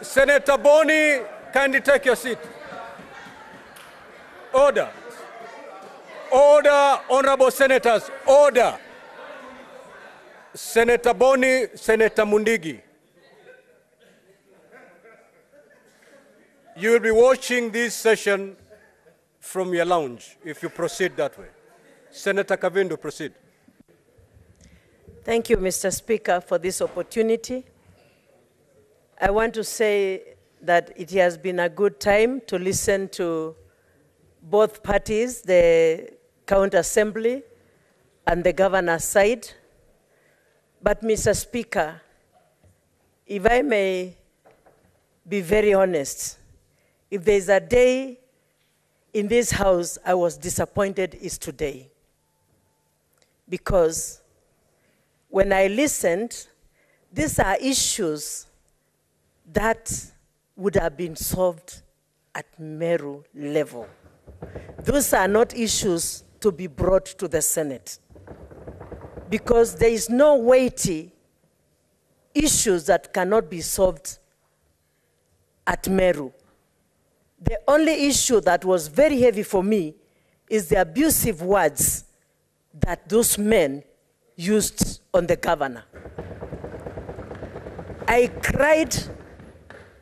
Senator Boni, kindly take your seat. Order. Order, honorable senators. Order. Senator Boni, Senator Mundigi. You will be watching this session from your lounge if you proceed that way. Senator Kavindu, proceed. Thank you, Mr. Speaker, for this opportunity. I want to say that it has been a good time to listen to both parties, the County Assembly and the governor's side. But, Mr. Speaker, if I may be very honest, if there's a day in this House I was disappointed, is today. Because when I listened, these are issues that would have been solved at Meru level. Those are not issues to be brought to the Senate, because there is no weighty issues that cannot be solved at Meru. The only issue that was very heavy for me is the abusive words that those men used on the governor. I cried.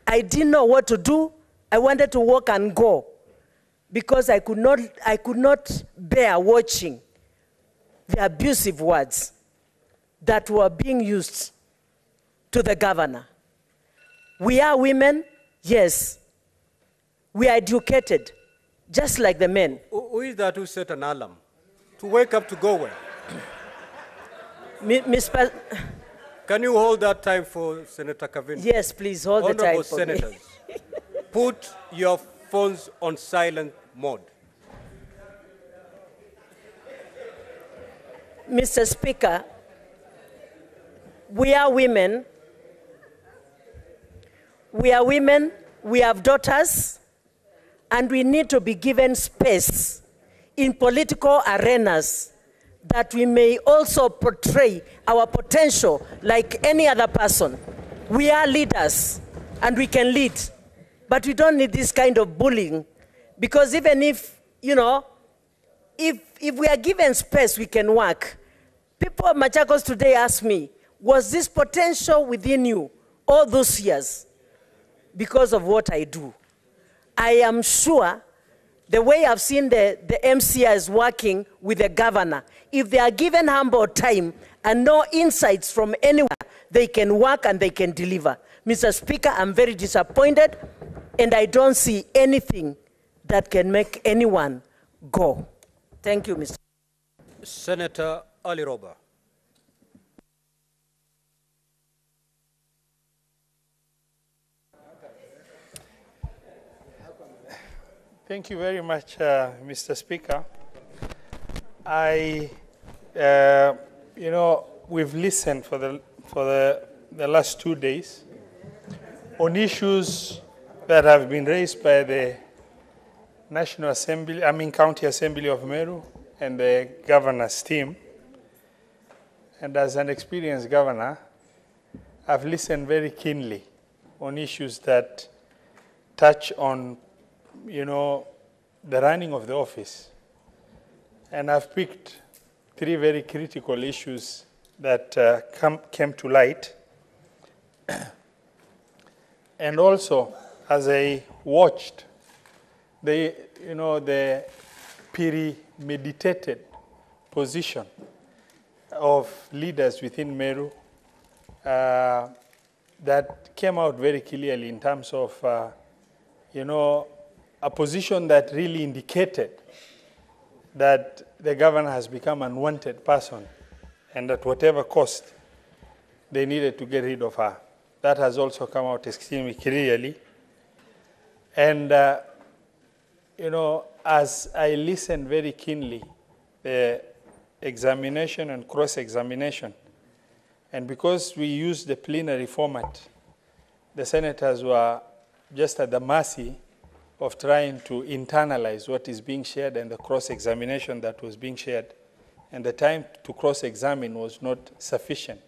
I didn't know what to do. I wanted to walk and go because I could not bear watching the abusive words that were being used to the governor. We are women, yes. We are educated, just like the men. Who is that who set an alarm to wake up to go where? Can you hold that time for Senator Kavindu? Yes, please hold the time for senators, me. Put your phones on silent mode. Mr. Speaker, we are women. We are women, we have daughters, and we need to be given space in political arenas that we may also portray our potential like any other person. We are leaders, and we can lead, but we don't need this kind of bullying, because even if, you know, if we are given space, we can work. People of Machakos today ask me, was this potential within you all those years? Because of what I do. I am sure the way I've seen the MCIs working with the governor, if they are given humble time and no insights from anywhere, they can work and they can deliver. Mr. Speaker, I'm very disappointed, and I don't see anything that can make anyone go. Thank you, Mr. Senator Ali Roba. Thank you very much, Mr. Speaker. We've listened for the last 2 days on issues that have been raised by the County Assembly of Meru and the governor's team. And as an experienced governor, I've listened very keenly on issues that touch on the running of the office. And I've picked 3 very critical issues that came to light. And also, as I watched the premeditated position of leaders within Meru, that came out very clearly in terms of, a position that really indicated that the governor has become an unwanted person, and at whatever cost, they needed to get rid of her. That has also come out extremely clearly. And, as I listened very keenly, the examination and cross-examination, and because we used the plenary format, the senators were just at the mercy of trying to internalize what is being shared and the cross-examination that was being shared. And the time to cross-examine was not sufficient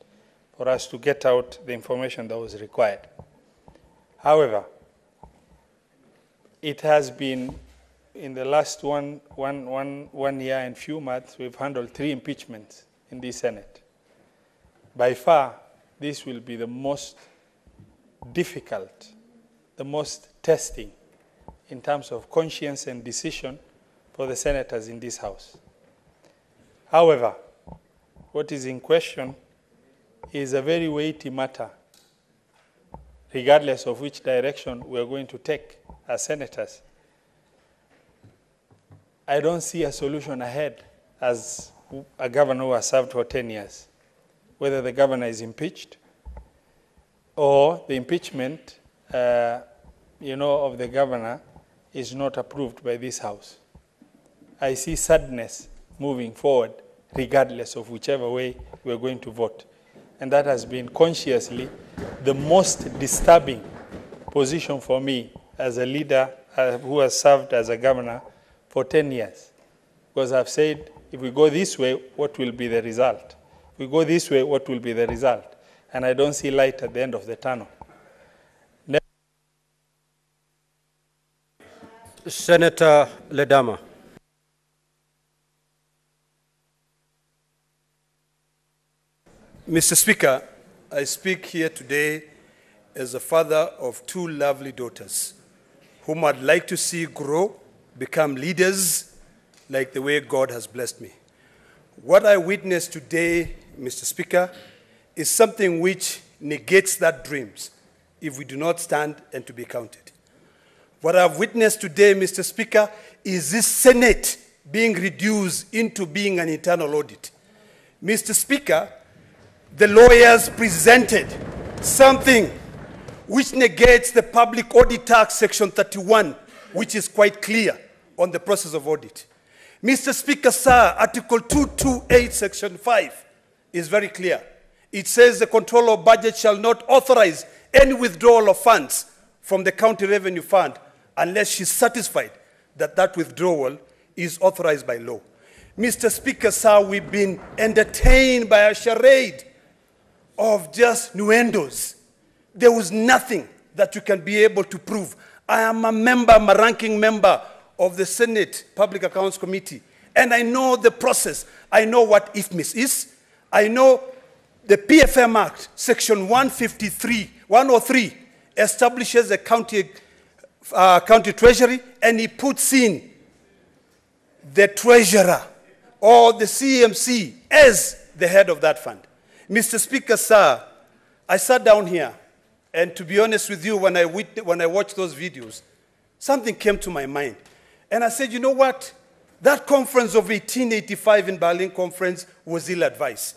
for us to get out the information that was required. However, it has been, in the last one year and few months, we've handled 3 impeachments in the Senate. By far, this will be the most difficult, the most testing in terms of conscience and decision for the senators in this House. However, what is in question is a very weighty matter, regardless of which direction we are going to take as senators. I don't see a solution ahead as a governor who has served for 10 years, whether the governor is impeached or the impeachment of the governor is not approved by this House. I see sadness moving forward, regardless of whichever way we're going to vote. And that has been consciously the most disturbing position for me as a leader who has served as a governor for 10 years. Because I've said, if we go this way, what will be the result? If we go this way, what will be the result? And I don't see light at the end of the tunnel. Senator Ledama. Mr. Speaker, I speak here today as a father of 2 lovely daughters whom I'd like to see grow, become leaders like the way God has blessed me. What I witnessed today, Mr. Speaker, is something which negates that dreams if we do not stand and to be counted. What I've witnessed today, Mr. Speaker, is this Senate being reduced into being an internal audit. Mr. Speaker, the lawyers presented something which negates the Public Audit Act, Section 31, which is quite clear on the process of audit. Mr. Speaker, sir, Article 228, Section 5 is very clear. It says the controller of budget shall not authorize any withdrawal of funds from the county revenue fund unless she's satisfied that that withdrawal is authorized by law. Mr. Speaker, sir, we've been entertained by a charade of just nuendos. There was nothing that you can be able to prove. I am I'm a ranking member of the Senate Public Accounts Committee, and I know the process. I know what IFMIS is. I know the PFM Act, Section 103, establishes a county treasury, and he puts in the treasurer or the CMC as the head of that fund. Mr. Speaker, sir, I sat down here, and to be honest with you, when I watched those videos, something came to my mind. And I said, you know what? That conference of 1885 in Berlin Conference was ill-advised.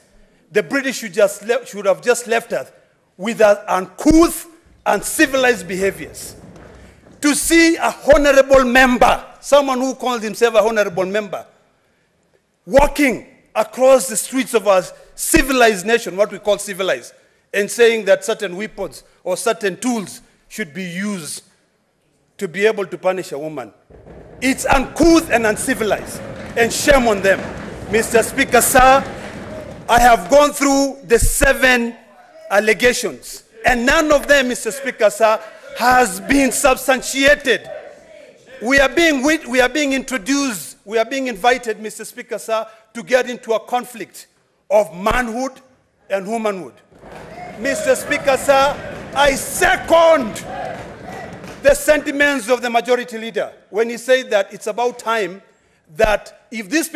The British should have just left us with uncouth and civilized behaviors. To see a honorable member, someone who calls himself a honorable member, walking across the streets of our civilized nation, what we call civilized, and saying that certain weapons or certain tools should be used to be able to punish a woman. It's uncouth and uncivilized, and shame on them. Mr. Speaker, sir, I have gone through the 7 allegations, and none of them, Mr. Speaker, sir, has been substantiated. We are being introduced, we are being invited, Mr. Speaker, sir, to get into a conflict of manhood and womanhood. Mr. Speaker, sir, I second the sentiments of the majority leader when he said that it's about time that if these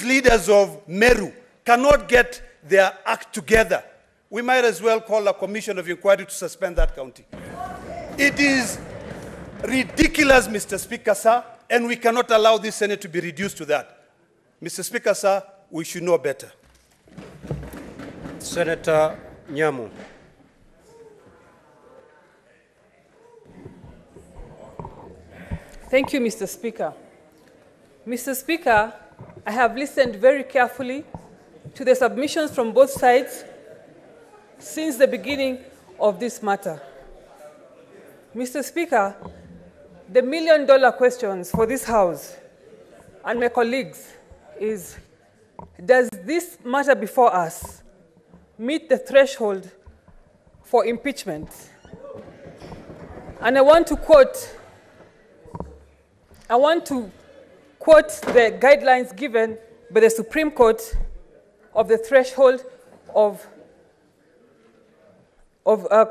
leaders of Meru cannot get their act together, we might as well call a commission of inquiry to suspend that county. It is ridiculous, Mr. Speaker, sir, and we cannot allow this Senate to be reduced to that. Mr. Speaker, sir, we should know better. Senator Nyamu. Thank you, Mr. Speaker. Mr. Speaker, I have listened very carefully to the submissions from both sides since the beginning of this matter. Mr. Speaker, the million-dollar questions for this House and my colleagues is, does this matter before us meet the threshold for impeachment? And I want to quote the guidelines given by the Supreme Court of the threshold of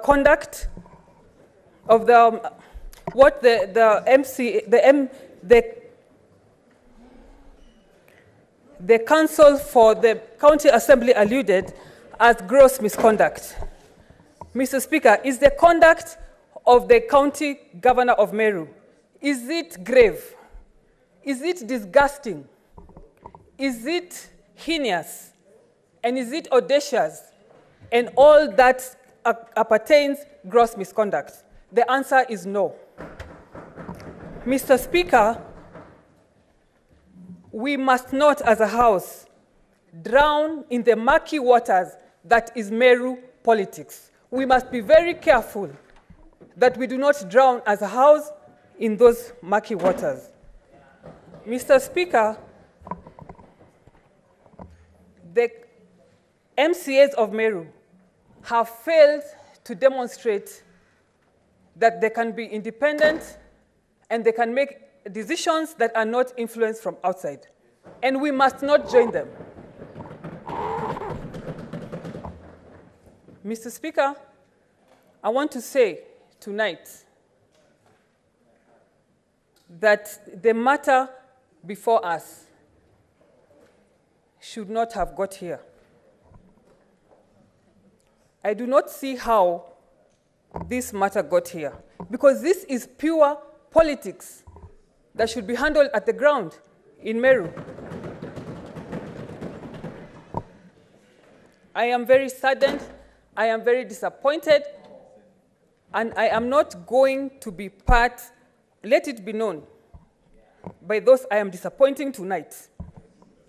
conduct of the counsel for the county assembly alluded as gross misconduct. Mr. Speaker, is the conduct of the county governor of Meru, is it grave? Is it disgusting? Is it heinous? And is it audacious? And all that appertains gross misconduct? The answer is no. Mr. Speaker, we must not, as a House, drown in the murky waters that is Meru politics. We must be very careful that we do not drown as a House in those murky waters. Mr. Speaker, the MCAs of Meru have failed to demonstrate that they can be independent and they can make decisions that are not influenced from outside. And we must not join them. Mr. Speaker, I want to say tonight that the matter before us should not have got here. I do not see how this matter got here, because this is pure politics that should be handled at the ground in Meru. I am very saddened, I am very disappointed, and I am not going to be part, let it be known, by those I am disappointing tonight,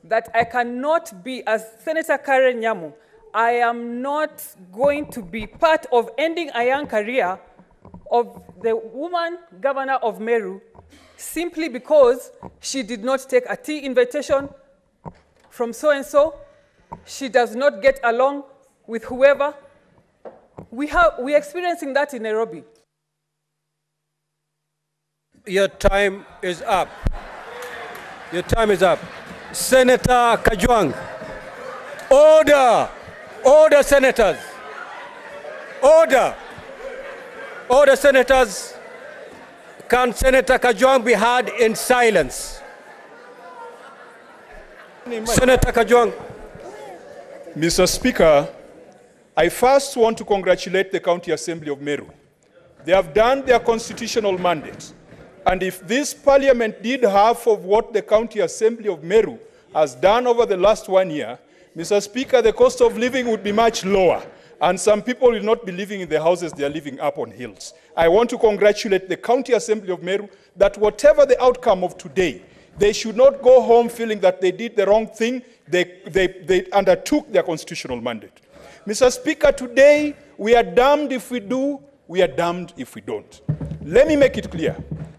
that I cannot be, as Senator Karen Nyamu, I am not going to be part of ending a young career of the woman governor of Meru simply because she did not take a tea invitation from so-and-so. She does not get along with whoever. We're experiencing that in Nairobi. Your time is up. Your time is up. Senator Kajwang. Order. Order, senators. Order. Order, senators. Can Senator Kajwang be heard in silence? Senator Kajwang. Mr. Speaker, I first want to congratulate the County Assembly of Meru. They have done their constitutional mandate. And if this parliament did half of what the County Assembly of Meru has done over the last 1 year, Mr. Speaker, the cost of living would be much lower. And some people will not be living in the houses they are living up on hills. I want to congratulate the County Assembly of Meru that whatever the outcome of today, they should not go home feeling that they did the wrong thing. They undertook their constitutional mandate. Mr. Speaker, today we are damned if we do, we are damned if we don't. Let me make it clear.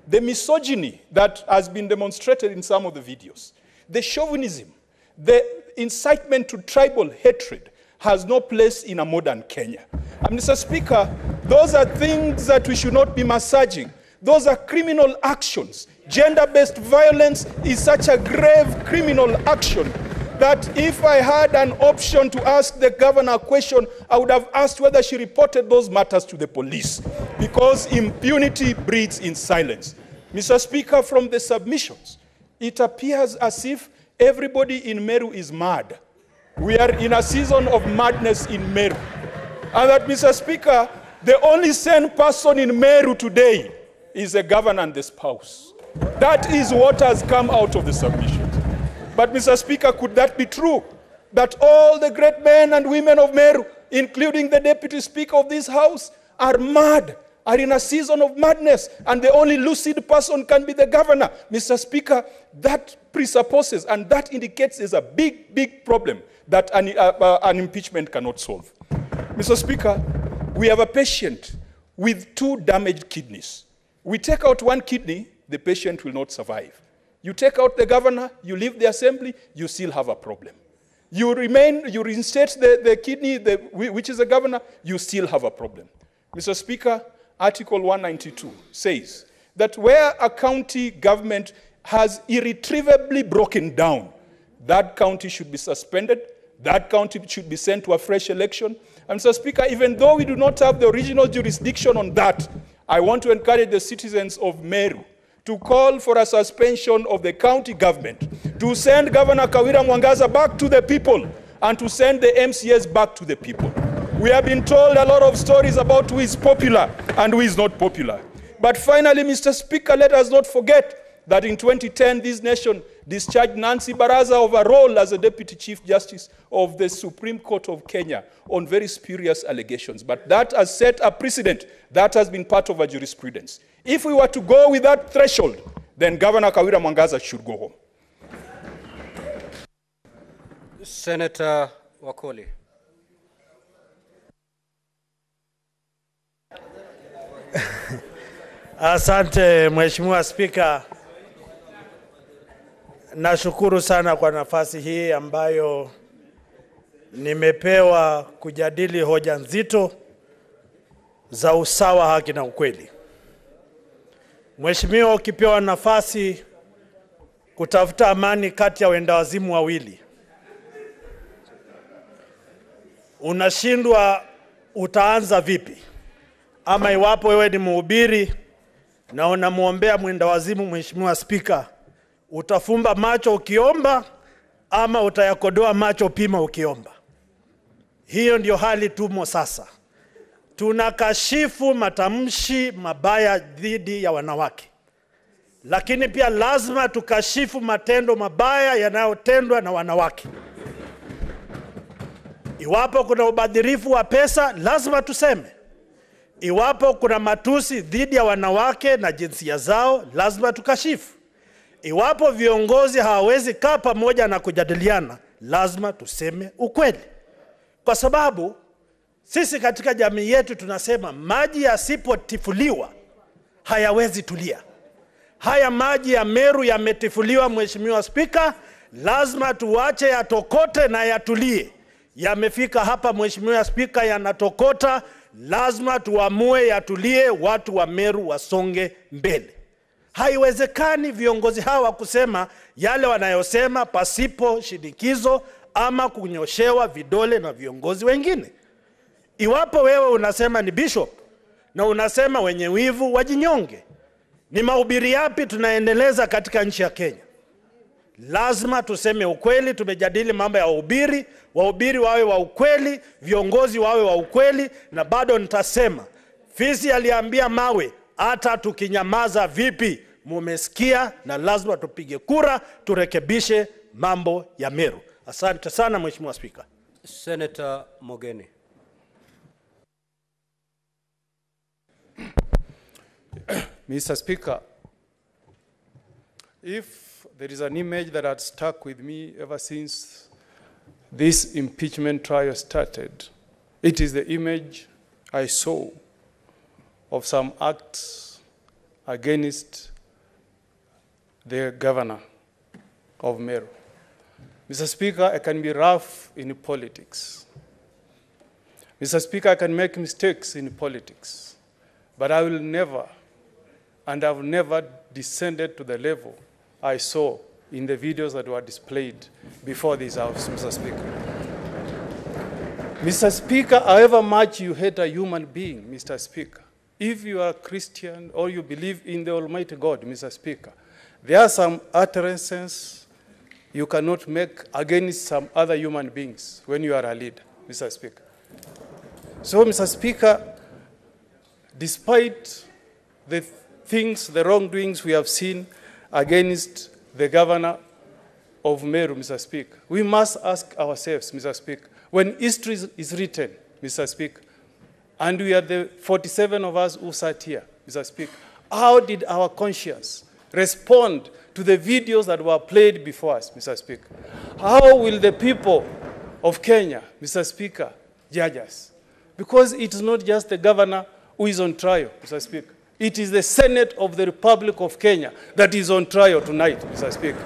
The misogyny that has been demonstrated in some of the videos, the chauvinism, the incitement to tribal hatred has no place in a modern Kenya. And Mr. Speaker, those are things that we should not be massaging. Those are criminal actions. Gender-based violence is such a grave criminal action that if I had an option to ask the governor a question, I would have asked whether she reported those matters to the police, because impunity breeds in silence. Mr. Speaker, from the submissions, it appears as if everybody in Meru is mad. We are in a season of madness in Meru. And that, Mr. Speaker, the only sane person in Meru today is the governor and the spouse. That is what has come out of the submissions. But, Mr. Speaker, could that be true? That all the great men and women of Meru, including the Deputy Speaker of this House, are mad, are in a season of madness, and the only lucid person can be the governor? Mr. Speaker, that presupposes and that indicates there's a big, big problem that an impeachment cannot solve. Mr. Speaker, we have a patient with 2 damaged kidneys. We take out 1 kidney, the patient will not survive. You take out the governor, you leave the assembly, you still have a problem. You reinstate the kidney, which is the governor, you still have a problem. Mr. Speaker, Article 192 says that where a county government has irretrievably broken down, that county should be suspended, that county should be sent to a fresh election. And Mr. Speaker, even though we do not have the original jurisdiction on that, I want to encourage the citizens of Meru to call for a suspension of the county government, to send Governor Kawira Mwangaza back to the people, and to send the MCAs back to the people. We have been told a lot of stories about who is popular and who is not popular. But finally, Mr. Speaker, let us not forget that in 2010, this nation discharged Nancy Baraza of a role as a Deputy Chief Justice of the Supreme Court of Kenya on very spurious allegations. But that has set a precedent. That has been part of our jurisprudence. If we were to go with that threshold, then Governor Kawira Mwangaza should go home. Senator Wakoli. Asante Mheshimiwa Spika. Nashukuru sana kwa nafasi hii ambayo nimepewa kujadili hoja nzito za usawa, haki na ukweli. Mheshimiwa, ukipewa nafasi kutafuta amani kati ya wendawazimu wawili, unashindwa utaanza vipi? Ama iwapo wewe ni mhubiri na unamuombea mwendawazimu, Mheshimiwa Spika, utafumba macho ukiomba ama utayakodoa macho pima ukiomba? Hiyo ndio hali tumo sasa. Tunakashifu matamshi mabaya dhidi ya wanawake, lakini pia lazima tukashifu matendo mabaya yanayotendwa na wanawake. Iwapo kuna ubadhirifu wa pesa, lazima tuseme. Iwapo kuna matusi dhidi ya wanawake na jinsia zao, lazima tukashifu. Iwapo viongozi hawawezi kaa pamoja na kujadiliana, lazima tuseme ukweli. Kwa sababu sisi katika jamii yetu tunasema maji yasipotifuliwa hayawezi tulia. Haya maji ya Meru yametifuliwa, Mheshimiwa Spika, lazima tuache yatokote na yatulie. Yamefika hapa Mheshimiwa Spika, yanatokota, lazima tuamue yatulie, watu wa Meru wasonge mbele. Haiwezekani viongozi hawa kusema yale wanayosema pasipo shinikizo ama kunyoshewa vidole na viongozi wengine. Iwapo wewe unasema ni bishop na unasema wenye wivu wajinyonge, ni mahubiri yapi tunaendeleza katika nchi ya Kenya? Lazima tuseme ukweli. Tumejadili mambo ya wahubiri, wahubiri wawe wa ukweli, viongozi wawe wa ukweli, na bado nitasema fisi aliambia mawe, hata tukinyamaza vipi mumesikia, na lazima tupige kura turekebishe mambo ya Meru. Asante sana Mheshimiwa Spika. Senator Mogeni. Mr. Speaker, if there is an image that had stuck with me ever since this impeachment trial started, it is the image I saw of some acts against the governor of Meru. Mr. Speaker, I can be rough in politics. Mr. Speaker, I can make mistakes in politics, but I will never, and I've never descended to the level I saw in the videos that were displayed before this House, Mr. Speaker. Mr. Speaker, however much you hate a human being, Mr. Speaker, if you are a Christian or you believe in the Almighty God, Mr. Speaker, there are some utterances you cannot make against some other human beings when you are a leader, Mr. Speaker. So, Mr. Speaker, despite the things, the wrongdoings we have seen against the governor of Meru, Mr. Speaker, we must ask ourselves, Mr. Speaker, when history is written, Mr. Speaker, and we are the 47 of us who sat here, Mr. Speaker, how did our conscience respond to the videos that were played before us, Mr. Speaker? How will the people of Kenya, Mr. Speaker, judge us? Because it is not just the governor who is on trial, Mr. Speaker. It is the Senate of the Republic of Kenya that is on trial tonight, Mr. Speaker.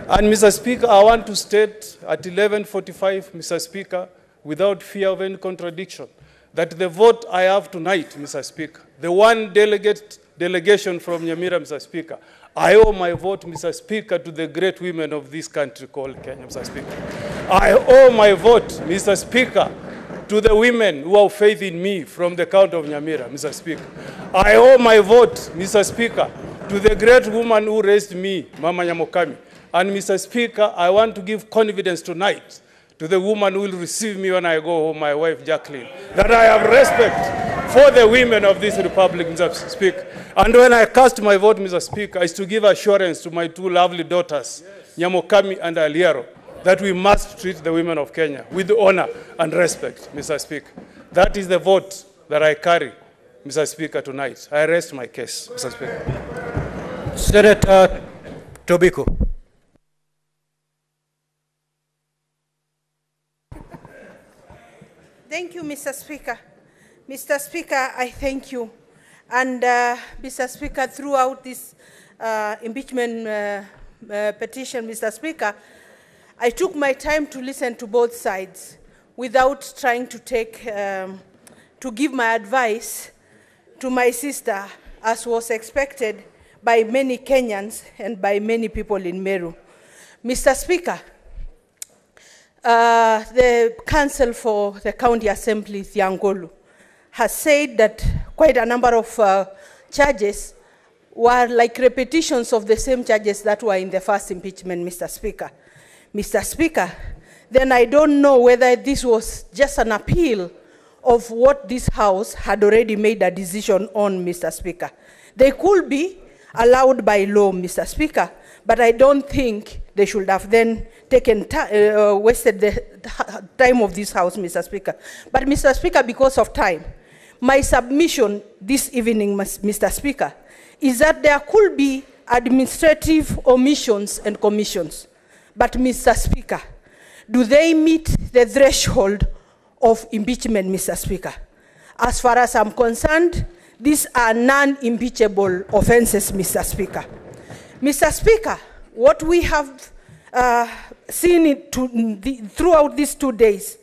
And, Mr. Speaker, I want to state at 11:45, Mr. Speaker, without fear of any contradiction, that the vote I have tonight, Mr. Speaker, the one delegation from Nyamira, Mr. Speaker, I owe my vote, Mr. Speaker, to the great women of this country called Kenya, Mr. Speaker. I owe my vote, Mr. Speaker, to the women who have faith in me from the county of Nyamira, Mr. Speaker. I owe my vote, Mr. Speaker, to the great woman who raised me, Mama Nyamokami. And, Mr. Speaker, I want to give confidence tonight to the woman who will receive me when I go home, my wife Jacqueline, that I have respect for the women of this republic, Mr. Speaker. And when I cast my vote, Mr. Speaker, is to give assurance to my two lovely daughters, Nyamokami and Aliero, that we must treat the women of Kenya with honor and respect, Mr. Speaker. That is the vote that I carry, Mr. Speaker, tonight. I rest my case, Mr. Speaker. Senator Tobiko. Thank you, Mr. Speaker. Mr. Speaker, I thank you. And Mr. Speaker, throughout this impeachment petition, Mr. Speaker, I took my time to listen to both sides without trying to to give my advice to my sister, as was expected by many Kenyans and by many people in Meru. Mr. Speaker, the council for the county assembly, Thiangolu, has said that quite a number of charges were like repetitions of the same charges that were in the first impeachment, Mr. Speaker. Mr. Speaker, then I don't know whether this was just an appeal of what this House had already made a decision on, Mr. Speaker. They could be allowed by law, Mr. Speaker, but I don't think they should have then wasted the time of this House, Mr. Speaker. But, Mr. Speaker, because of time, my submission this evening, Mr. Speaker, is that there could be administrative omissions and commissions. But, Mr. Speaker, do they meet the threshold of impeachment, Mr. Speaker? As far as I'm concerned, these are non-impeachable offenses, Mr. Speaker. Mr. Speaker, what we have seen throughout these 2 days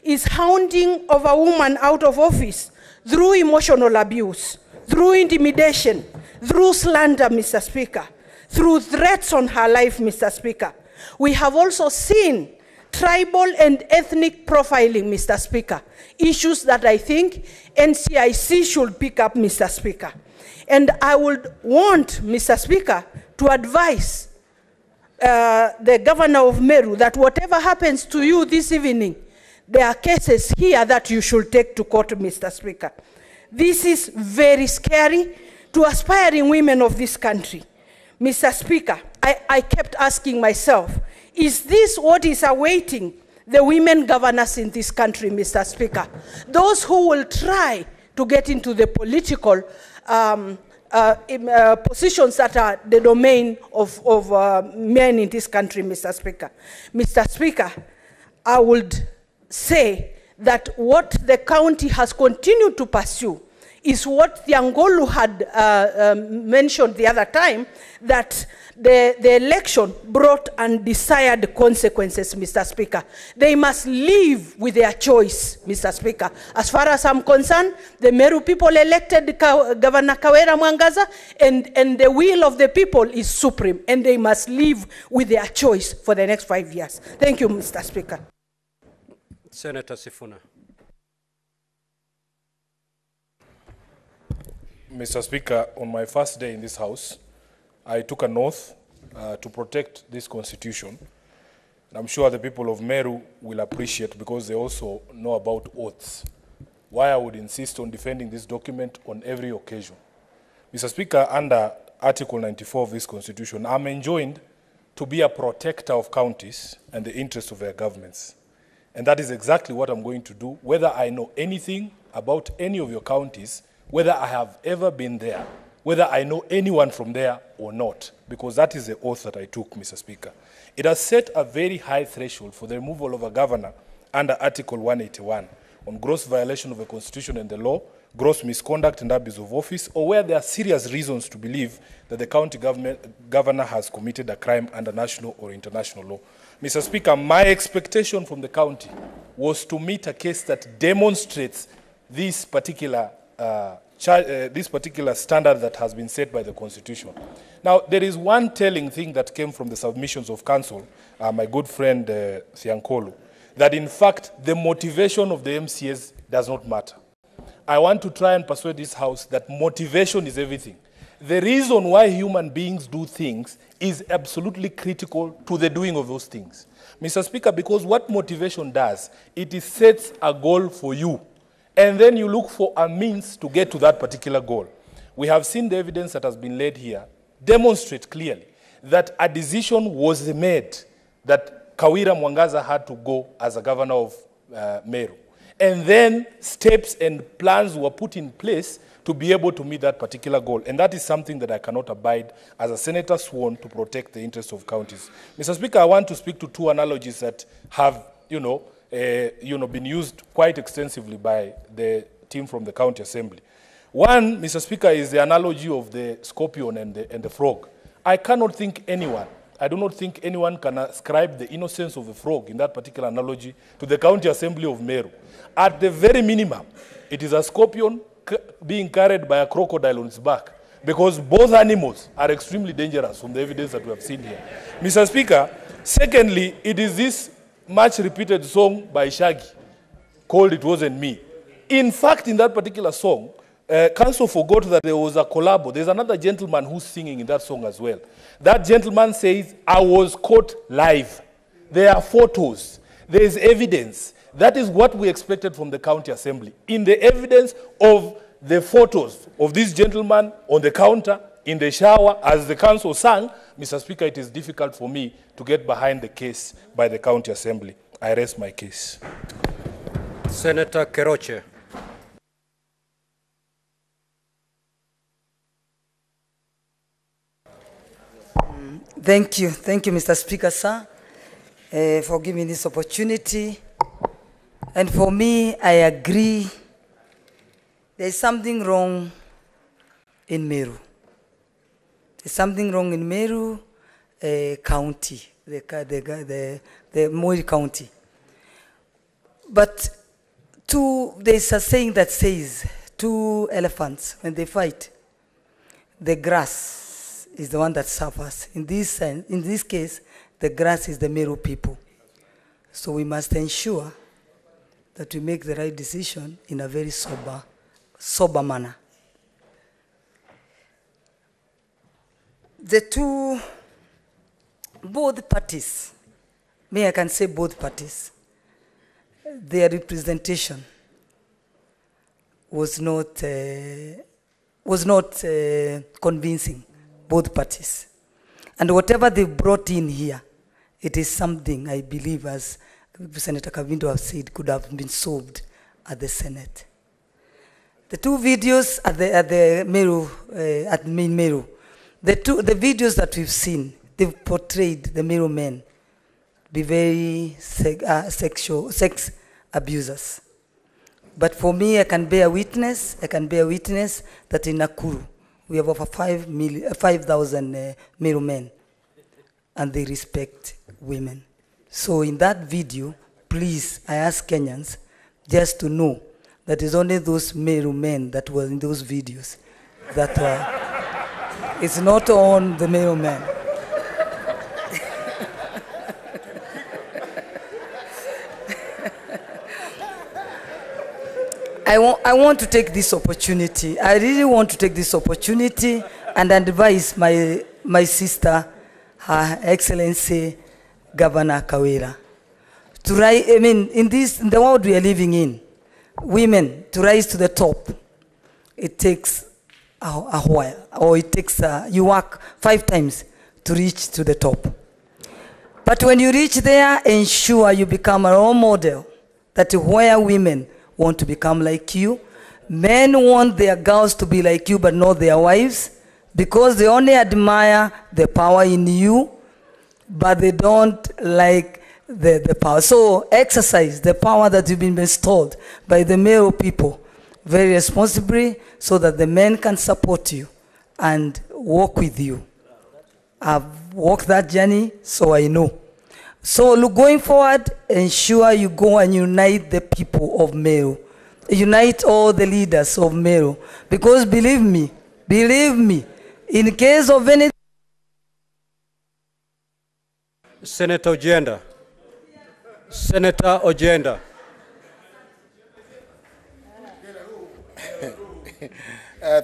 is hounding of a woman out of office through emotional abuse, through intimidation, through slander, Mr. Speaker, through threats on her life, Mr. Speaker. We have also seen tribal and ethnic profiling, Mr. Speaker, issues that I think NCIC should pick up, Mr. Speaker. And I would want, Mr. Speaker, to advise the governor of Meru that whatever happens to you this evening, there are cases here that you should take to court, Mr. Speaker. This is very scary to aspiring women of this country. Mr. Speaker, I kept asking myself, is this what is awaiting the women governors in this country, Mr. Speaker? Those who will try to get into the political positions that are the domain of men in this country, Mr. Speaker. Mr. Speaker, I would say that what the county has continued to pursue is what the Angolu had mentioned the other time, that the election brought undesired consequences, Mr. Speaker. They must live with their choice, Mr. Speaker. As far as I'm concerned, the Meru people elected Governor Kawira Mwangaza, and the will of the people is supreme, and they must live with their choice for the next 5 years. Thank you, Mr. Speaker. Senator Sifuna. Mr. Speaker, on my first day in this House, I took an oath to protect this Constitution. And I'm sure the people of Meru will appreciate, because they also know about oaths, why I would insist on defending this document on every occasion. Mr. Speaker, under Article 94 of this Constitution, I'm enjoined to be a protector of counties and the interests of their governments. And that is exactly what I'm going to do, whether I know anything about any of your counties, whether I have ever been there, whether I know anyone from there or not, because that is the oath that I took, Mr. Speaker. It has set a very high threshold for the removal of a governor under Article 181 on gross violation of the Constitution and the law, gross misconduct and abuse of office, or where there are serious reasons to believe that the county governor has committed a crime under national or international law. Mr. Speaker, my expectation from the county was to meet a case that demonstrates this particular standard that has been set by the Constitution. Now, there is one telling thing that came from the submissions of counsel, my good friend Thiankolu, that in fact the motivation of the MCAs does not matter. I want to try and persuade this House that motivation is everything. The reason why human beings do things is absolutely critical to the doing of those things. Mr. Speaker, because what motivation does, it sets a goal for you, and then you look for a means to get to that particular goal. We have seen the evidence that has been laid here demonstrate clearly that a decision was made that Kawira Mwangaza had to go as a governor of Meru. And then steps and plans were put in place to be able to meet that particular goal. And that is something that I cannot abide as a senator sworn to protect the interests of counties. Mr. Speaker, I want to speak to two analogies that have, been used quite extensively by the team from the County Assembly. One, Mr. Speaker, is the analogy of the scorpion and the frog. I do not think anyone can ascribe the innocence of the frog in that particular analogy to the County Assembly of Meru. At the very minimum, it is a scorpion being carried by a crocodile on its back, because both animals are extremely dangerous from the evidence that we have seen here. Mr. Speaker, secondly, it is this much repeated song by Shaggy called It Wasn't Me. In fact, in that particular song, Council forgot that there was a collabo. There's another gentleman who's singing in that song as well. That gentleman says, I was caught live. There are photos. There is evidence. That is what we expected from the County Assembly. In the evidence of the photos of this gentleman on the counter, in the shower, as the council sang, Mr. Speaker, it is difficult for me to get behind the case by the County Assembly. I rest my case. Senator Keroche. Thank you, Mr. Speaker, sir, for giving this opportunity. And for me, I agree there's something wrong in Meru. There's something wrong in Meru County, the Meru County. But there's a saying that says, two elephants, when they fight, the grass is the one that suffers. In this case, the grass is the Meru people. So we must ensure that we make the right decision in a very sober manner. Both parties, I can say both parties, their representation was not convincing, both parties. And whatever they brought in here, it is something I believe, as Senator Kavindo has said, could have been solved at the Senate. The two videos at Meru, the videos that we've seen, they've portrayed the Meru men be very sex abusers. But for me, I can bear witness that in Nakuru, we have over 5,000 Meru men, and they respect women. So in that video, please, I ask Kenyans just to know that it's only those Meru men that were in those videos that were, it's not on the Meru men. I want to take this opportunity. I really want to take this opportunity and advise my sister, Her Excellency Governor Kawira, to rise. In the world we are living in, women to rise to the top, it takes a while, or it takes you work 5 times to reach to the top. But when you reach there, ensure you become a role model, that where women want to become like you. Men want their girls to be like you, but not their wives, because they only admire the power in you, but they don't like the power. So exercise the power that you've been bestowed by the Meru people very responsibly, so that the men can support you and walk with you. I've walked that journey, so I know. So going forward, ensure you go and unite the people of Meru. Unite all the leaders of Meru. Because believe me, in case of any... Senator Ojenda.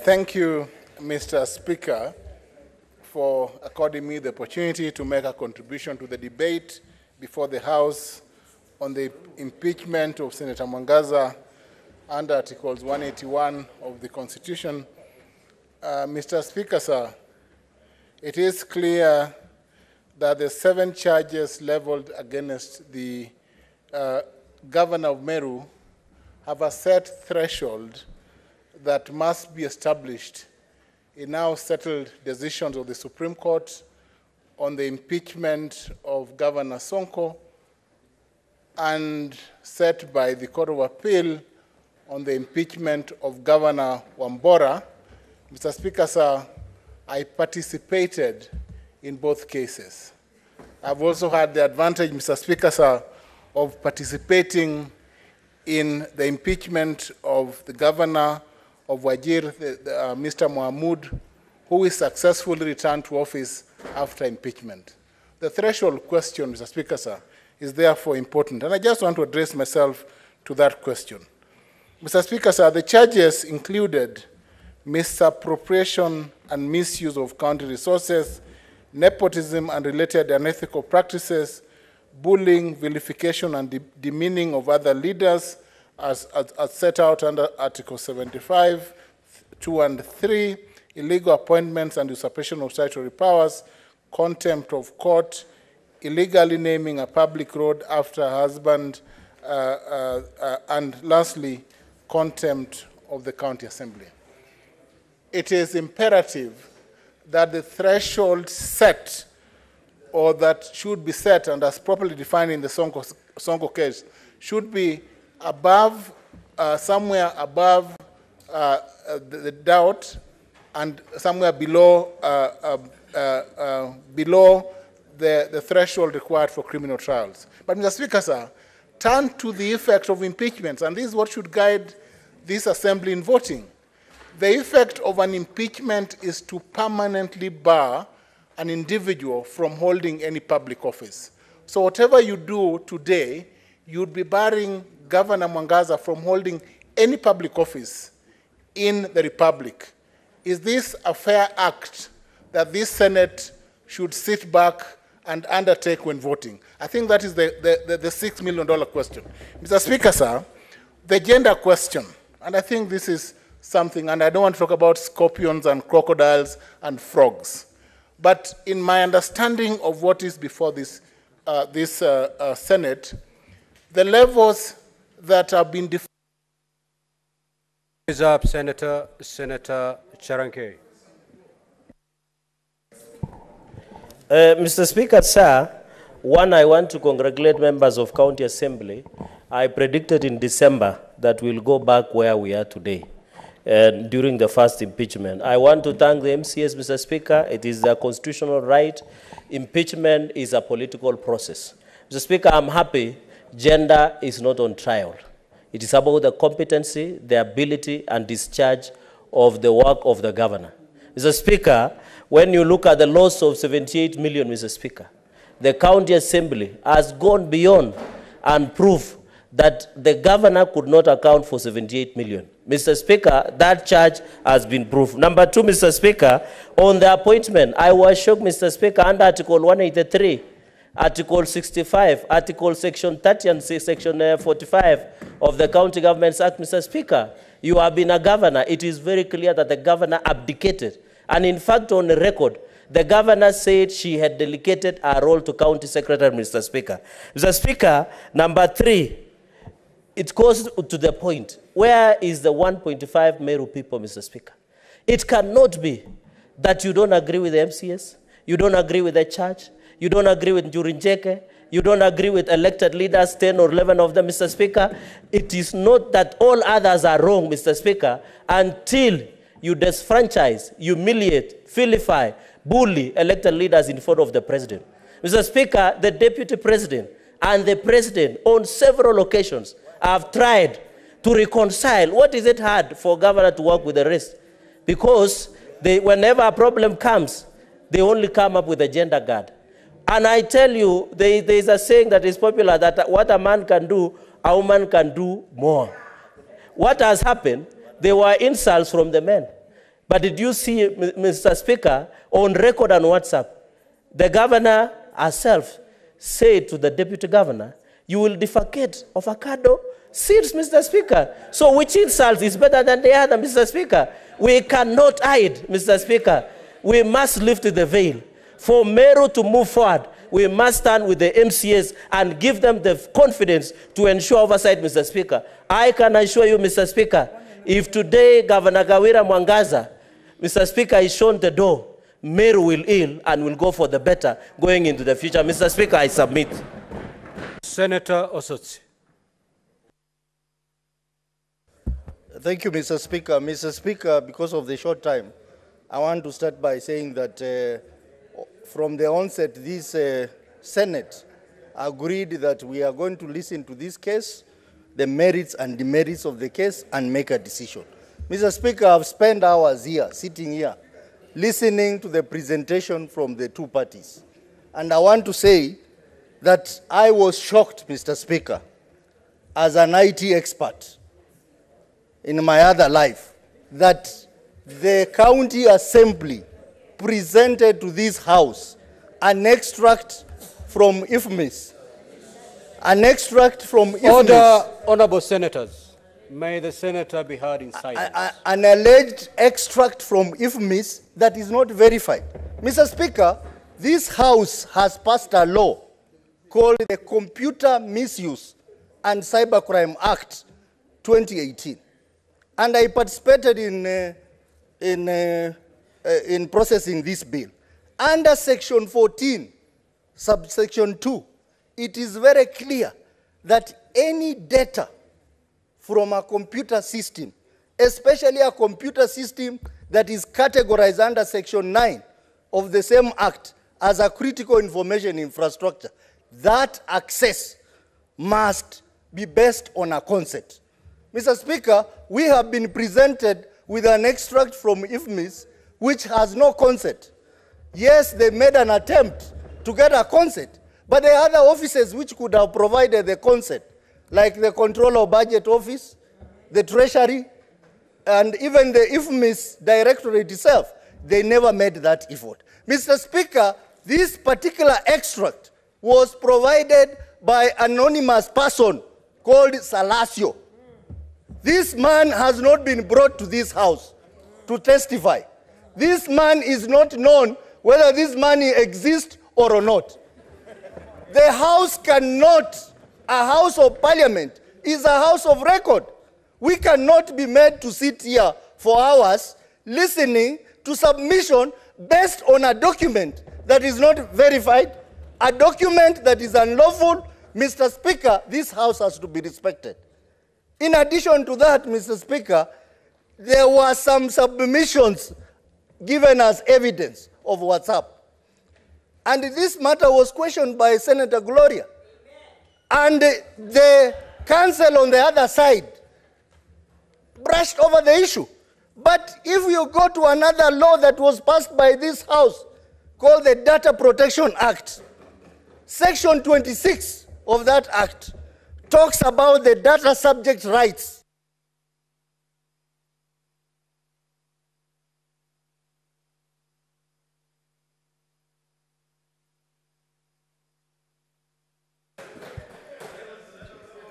Thank you, Mr. Speaker, for according me the opportunity to make a contribution to the debate before the House on the impeachment of Senator Mwangaza under Articles 181 of the Constitution. Mr. Speaker, sir, it is clear that the 7 charges leveled against the Governor of Meru have a set threshold that must be established in now settled decisions of the Supreme Court on the impeachment of Governor Sonko, and set by the Court of Appeal on the impeachment of Governor Wambora. Mr. Speaker, sir, I participated in both cases. I've also had the advantage, Mr. Speaker, sir, of participating in the impeachment of the Governor of Wajir, Mr. Mohamud, who is successfully returned to office after impeachment. The threshold question, Mr. Speaker, sir, is therefore important, and I just want to address myself to that question. Mr. Speaker, sir, the charges included misappropriation and misuse of county resources, nepotism and related unethical practices, bullying, vilification, and demeaning of other leaders, as set out under Article 75, 2 and 3, illegal appointments and usurpation of statutory powers, contempt of court, illegally naming a public road after a husband, and lastly, contempt of the county assembly. It is imperative that the threshold set or that should be set and as properly defined in the Sonko case should be above, somewhere above the doubt and somewhere below, below the threshold required for criminal trials. But Mr. Speaker, sir, turn to the effect of impeachments, and this is what should guide this assembly in voting. The effect of an impeachment is to permanently bar an individual from holding any public office. So whatever you do today, you'd be barring Governor Mwangaza from holding any public office in the Republic. Is this a fair act that this Senate should sit back and undertake when voting? I think that is the $6 million question. Mr. Speaker, sir, the gender question, and I think this is something, and I don't want to talk about scorpions and crocodiles and frogs, but in my understanding of what is before this, Senate, the levels that have been defined. Is up, Senator Charanke. Mr. Speaker, sir, one, I want to congratulate members of County Assembly. I predicted in December that we'll go back where we are today during the first impeachment. I want to thank the MCS, Mr. Speaker. It is their constitutional right. Impeachment is a political process. Mr. Speaker, I'm happy gender is not on trial. It is about the competency, the ability, and discharge of the work of the governor. Mr. Speaker, when you look at the loss of 78 million, Mr. Speaker, the County Assembly has gone beyond and proved that the governor could not account for 78 million. Mr. Speaker, that charge has been proved. Number two, Mr. Speaker, on the appointment, I was shocked, Mr. Speaker, under Article 183, Article 65, Article Section 30 and Section 45 of the County Governments Act, Mr. Speaker. You have been a governor. It is very clear that the governor abdicated. And in fact, on the record, the governor said she had delegated her role to County Secretary, Mr. Speaker. Mr. Speaker, number three, it goes to the point. Where is the 1.5 Meru people, Mr. Speaker? It cannot be that you don't agree with the MCS, you don't agree with the church, you don't agree with Njurinjeke, you don't agree with elected leaders, 10 or 11 of them, Mr. Speaker. It is not that all others are wrong, Mr. Speaker, until you disfranchise, humiliate, vilify, bully elected leaders in front of the president. Mr. Speaker, the deputy president and the president on several occasions have tried to reconcile. What is it hard for governor to work with the rest? Because whenever a problem comes, they only come up with a gender guard. And I tell you, there is a saying that is popular that what a man can do, a woman can do more. What has happened? There were insults from the men. But did you see, Mr. Speaker, on record on WhatsApp, the governor herself said to the deputy governor, you will defecate avocado seeds, Mr. Speaker. So which insult is better than the other, Mr. Speaker? We cannot hide, Mr. Speaker. We must lift the veil. For Meru to move forward, we must stand with the MCS and give them the confidence to ensure oversight, Mr. Speaker. I can assure you, Mr. Speaker, if today Governor Kawira Mwangaza, Mr. Speaker, is shown the door, Meru will heal and will go for the better going into the future. Mr. Speaker, I submit. Senator Osotsi. Thank you, Mr. Speaker. Mr. Speaker, because of the short time, I want to start by saying that from the onset, this Senate agreed that we are going to listen to this case, the merits and demerits of the case, and make a decision. Mr. Speaker, I've spent hours here, sitting here, listening to the presentation from the two parties. And I want to say that I was shocked, Mr. Speaker, as an IT expert in my other life, that the County Assembly presented to this House an extract from IFMIS. An extract from IFMIS. Order, honorable senators. May the senator be heard in silence. An alleged extract from IFMIS that is not verified. Mr. Speaker, this House has passed a law called the Computer Misuse and Cybercrime Act 2018. And I participated in processing this bill. Under Section 14 subsection 2, it is very clear that any data from a computer system, especially a computer system that is categorized under section 9 of the same act as a critical information infrastructure, that access must be based on a consent. Mr. Speaker, we have been presented with an extract from IFMIS which has no consent. Yes, they made an attempt to get a consent, but there are other offices which could have provided the consent, like the Controller of Budget Office, the Treasury, and even the IFMIS Directorate itself. They never made that effort. Mr. Speaker, this particular extract was provided by an anonymous person called Salasio. This man has not been brought to this house to testify. This man is not known whether this money exists or not. The house cannot, a house of parliament is a house of record. We cannot be made to sit here for hours listening to submission based on a document that is not verified, a document that is unlawful. Mr. Speaker, this house has to be respected. In addition to that, Mr. Speaker, there were some submissions given as evidence of WhatsApp. And this matter was questioned by Senator Gloria. And the council on the other side brushed over the issue. But if you go to another law that was passed by this House, called the Data Protection Act, Section 26 of that act talks about the data subject rights.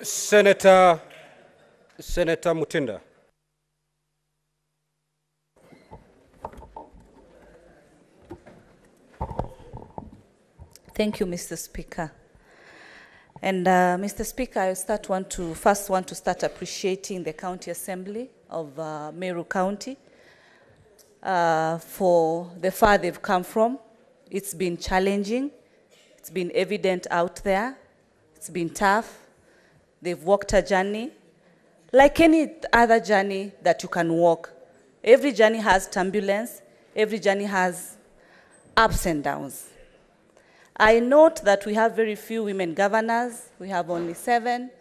Senator Mutinda. Thank you, Mr. Speaker. And Mr. Speaker, I first want to start appreciating the County Assembly of Meru County for the far they've come from. It's been challenging. It's been evident out there. It's been tough. They've walked a journey. Like any other journey that you can walk, every journey has turbulence. Every journey has ups and downs. I note that we have very few women governors. We have only 7.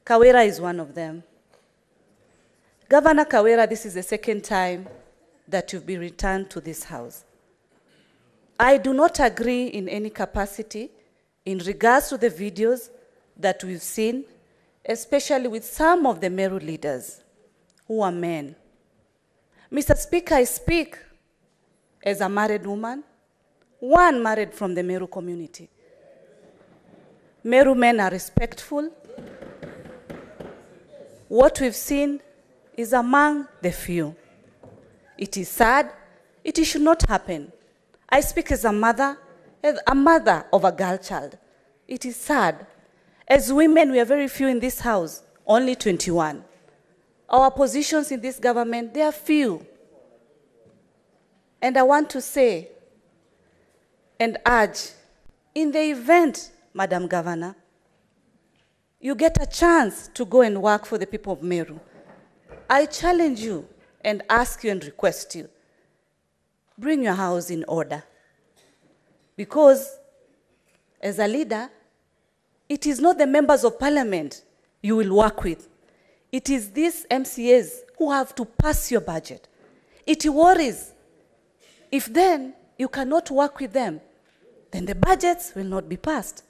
Kawira is one of them. Governor Kawira, this is the second time that you've been returned to this house. I do not agree in any capacity in regards to the videos that we've seen, especially with some of the Meru leaders who are men. Mr. Speaker, I speak as a married woman, one married from the Meru community. Meru men are respectful. What we've seen is among the few. It is sad. It should not happen. I speak as a mother of a girl child. It is sad. As women, we are very few in this house, only 21. Our positions in this government, they are few. And I want to say and urge, in the event, Madam Governor, you get a chance to go and work for the people of Meru, I challenge you and ask you and request you, bring your house in order. Because as a leader, it is not the members of parliament you will work with. It is these MCAs who have to pass your budget. It worries. If then you cannot work with them, then the budgets will not be passed.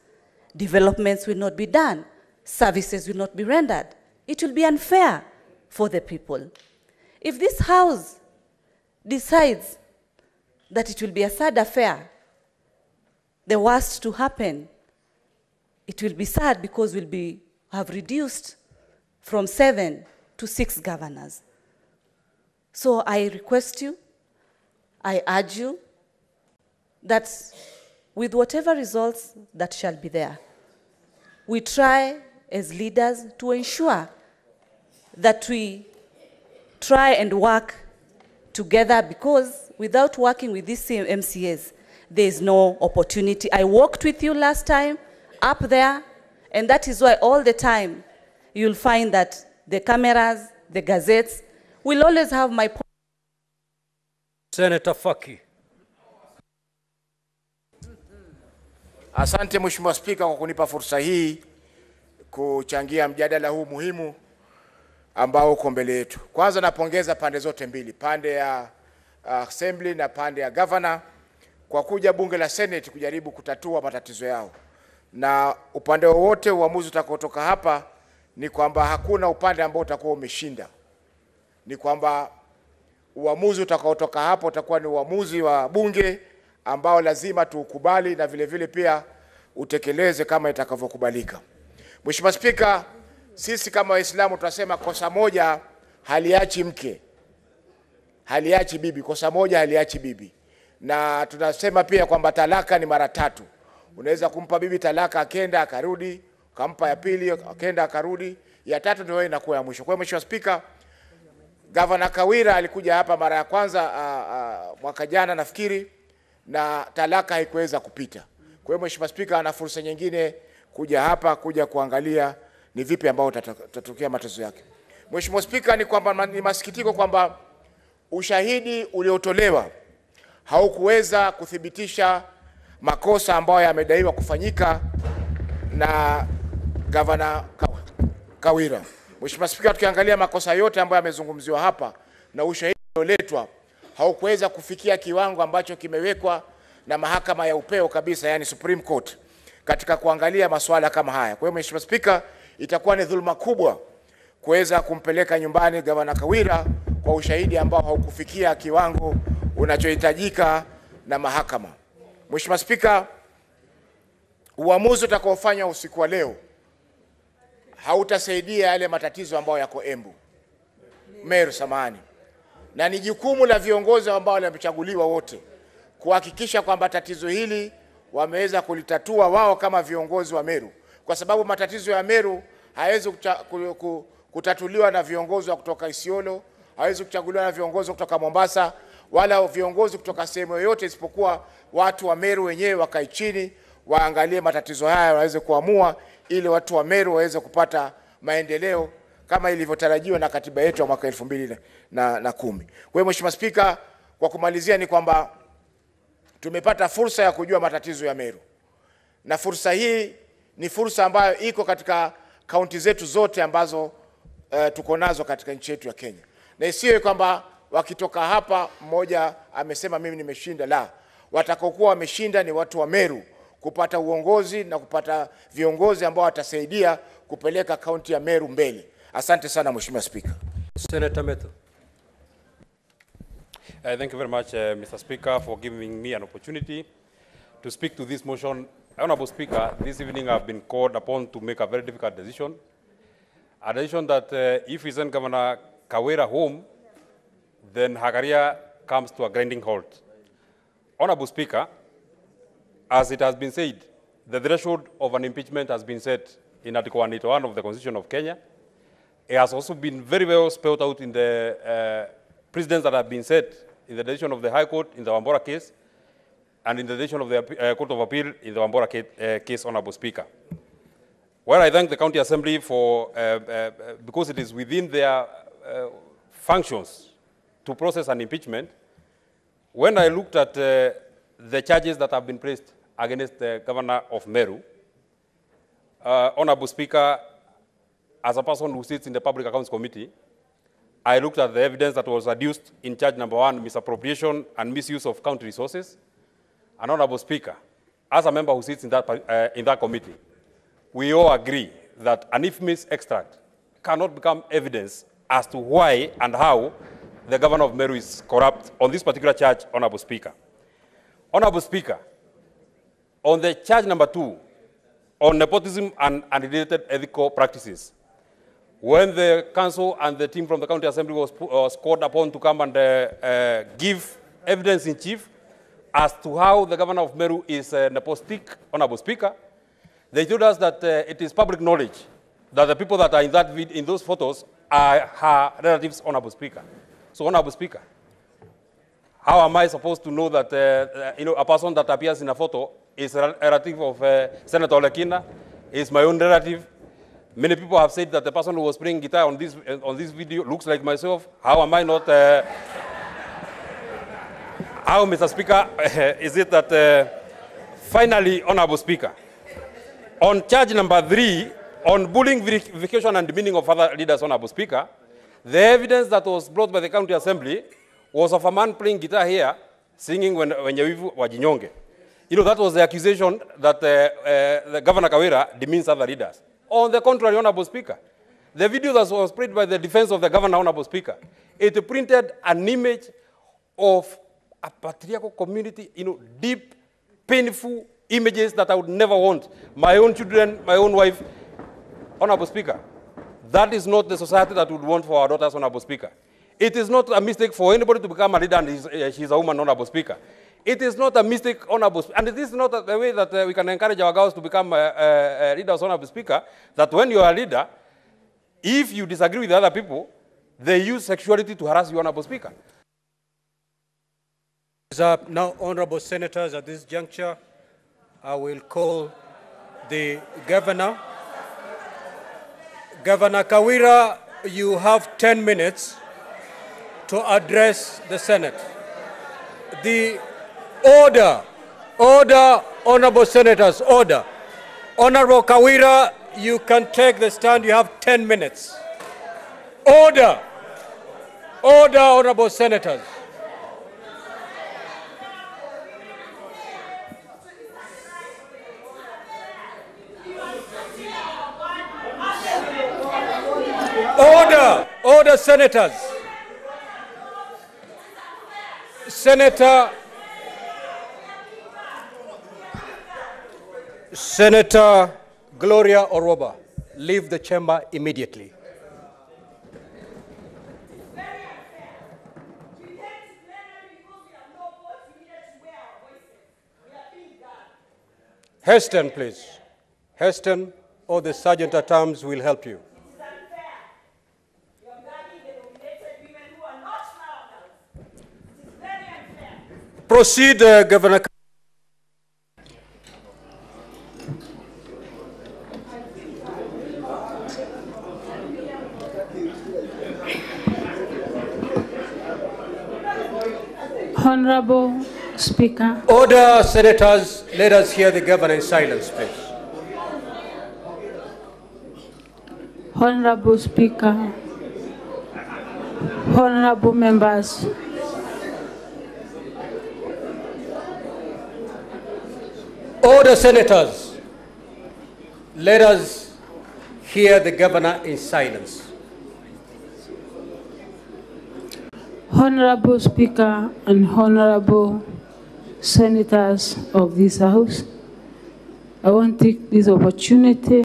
Developments will not be done. Services will not be rendered. It will be unfair for the people. If this house decides that it will be a sad affair, the worst to happen, it will be sad because we'll have reduced from 7 to 6 governors. So I request you, I urge you, that with whatever results that shall be there, we try as leaders to ensure that we try and work together, because without working with these same MCAs, there is no opportunity. I walked with you last time up there, and that is why all the time you'll find that the cameras, the gazettes, will always have my point. Senator Faki. Asante Mheshimiwa Spika kwa kunipa fursa hii kuchangia mjadala huu muhimu ambao uko mbele yetu. Kwanza napongeza pande zote mbili, pande ya Assembly na pande ya Governor kwa kuja bunge la Senate kujaribu kutatua matatizo yao. Na upande wowote uamuzi utakaotoka hapa ni kwamba hakuna upande ambao utakuwa umeshinda. Ni kwamba uamuzi utakaotoka hapo utakuwa ni uamuzi wa bunge ambao lazima tuukubali na vile vile pia utekeleze kama itakavyokubalika. Mheshimiwa Spika, sisi kama Waislamu tunasema kosa moja haliachi mke, haliachi bibi, kosa moja haliachi bibi. Na tunasema pia kwamba talaka ni mara 3. Unaweza kumpa bibi talaka akenda akarudi, ukampa ya pili akenda akarudi, ya 3 ndio inakuwa ya mwisho. Kwa hiyo Mheshimiwa Spika, Governor Kawira alikuja hapa mara ya kwanza mwaka jana nafikiri, na talaka haikuweza kupita. Kwa hiyo Mheshimiwa Spika ana fursa nyingine kuja hapa kuja kuangalia ni vipi ambao tutatokea matatizo yake. Mheshimiwa Spika, ni kwamba ni masikitiko kwamba ushahidi uliotolewa haukuweza kuthibitisha makosa ambayo yamedaiwa kufanyika na Governor Kawira. Mheshimiwa Spika, tukiangalia makosa yote ambayo yamezungumziwa hapa na ushahidi ulioletwa haukuweza kufikia kiwango ambacho kimewekwa na mahakama ya upeo kabisa, yani Supreme Court, katika kuangalia masuala kama haya. Kwa hiyo Mheshimiwa Spika, itakuwa ni dhuluma kubwa kuweza kumpeleka nyumbani Governor Kawira kwa ushahidi ambao haukufikia kiwango unachohitajika na mahakama. Mheshimiwa Spika, uamuzi utakaofanywa usiku wa leo hautasaidia yale matatizo ambayo yako Meru samani. Na ni jukumu la viongozi ambao wamechaguliwa wote kuhakikisha kwamba tatizo hili wameweza kulitatua wao kama viongozi wa Meru. Kwa sababu matatizo ya Meru hayawezi kutatuliwa na viongozi wa kutoka Isiolo, hayawezi kuchaguliwa na viongozi kutoka Mombasa, wala viongozi kutoka sehemu yoyote, isipokuwa watu wa Meru wenyewe wakae chini waangalie matatizo haya waweze kuamua, ili watu wa Meru waweze kupata maendeleo kama ilivyotarajiwa na katiba yetu ya mwaka 2010. Kwa hiyo Mheshimiwa Spika, kwa kumalizia ni kwamba tumepata fursa ya kujua matatizo ya Meru. Na fursa hii ni fursa ambayo iko katika kaunti zetu zote ambazo tuko nazo katika nchi yetu ya Kenya. Na isiwe kwamba wakitoka hapa mmoja amesema mimi nimeshinda. La, watakaokuwa wameshinda ni watu wa Meru kupata uongozi na kupata viongozi ambao watasaidia kupeleka kaunti ya Meru mbele. Asante sana Mheshimiwa Speaker. Senator Meru. Thank you very much, Mr. Speaker, for giving me an opportunity to speak to this motion. Honorable Speaker, this evening I've been called upon to make a very difficult decision. A decision that if we send Governor Kawira home, then her career comes to a grinding halt. Honorable Speaker, as it has been said, the threshold of an impeachment has been set in Article 181 of the Constitution of Kenya. It has also been very well spelled out in the precedents that have been set in the decision of the High Court in the Wambora case and in the decision of the Court of Appeal in the Wambora case, Honorable Speaker. Well, I thank the County Assembly for, because it is within their functions to process an impeachment. When I looked at the charges that have been placed against the Governor of Meru, Honorable Speaker, as a person who sits in the Public Accounts Committee, I looked at the evidence that was adduced in charge number 1, misappropriation and misuse of county resources. And Honorable Speaker, as a member who sits in that committee, we all agree that an infamous extract cannot become evidence as to why and how the Governor of Meru is corrupt on this particular charge, Honorable Speaker. Honorable Speaker, on the charge number 2, on nepotism and unrelated ethical practices, when the council and the team from the County Assembly was called upon to come and give evidence in chief as to how the Governor of Meru is nepotistic, Honorable Speaker, they told us that it is public knowledge that the people that are in those photos are her relatives, Honorable Speaker. So, Honorable Speaker, How am I supposed to know that a person that appears in a photo is a relative of Senator Olekina, is my own relative? Many people have said that the person who was playing guitar on this video looks like myself. How am I not? How, Mr. Speaker, is it that finally, Honorable Speaker, on charge number 3, on bullying, vilification, and demeaning of other leaders, Honorable Speaker, the evidence that was brought by the County Assembly was of a man playing guitar here, singing when Wenyewivu Wajinyonge. That was the accusation that the Governor Kawira demeans other leaders. On the contrary, Honorable Speaker, the video that was played by the defense of the Governor, Honorable Speaker, it printed an image of a patriarchal community, deep, painful images that I would never want. My own children, my own wife. Honorable Speaker, that is not the society that we would want for our daughters, Honorable Speaker. It is not a mistake for anybody to become a leader and she's a woman, Honorable Speaker. It is not a mistake, Honorable Speaker, and it is not the way that we can encourage our girls to become leaders, Honorable Speaker, that when you are a leader, if you disagree with other people, they use sexuality to harass you, Honorable Speaker. Now, Honorable Senators, at this juncture, I will call the Governor. Governor Kawira, you have 10 minutes to address the Senate. The order, Honorable Senators, order. Honorable Kawira, you can take the stand. You have 10 minutes. Order, Honorable Senators. Order, Senators. Senator Gloria Oroba, leave the chamber immediately. Heston, please. Heston or the Sergeant at Arms will help you. Proceed, Governor. Honorable Speaker. Order, Senators. Let us hear the Governor in silence, please. Honorable Speaker. Honorable members. Order, Senators. Let us hear the Governor in silence. Honorable Speaker and Honorable Senators of this House, I want to take this opportunity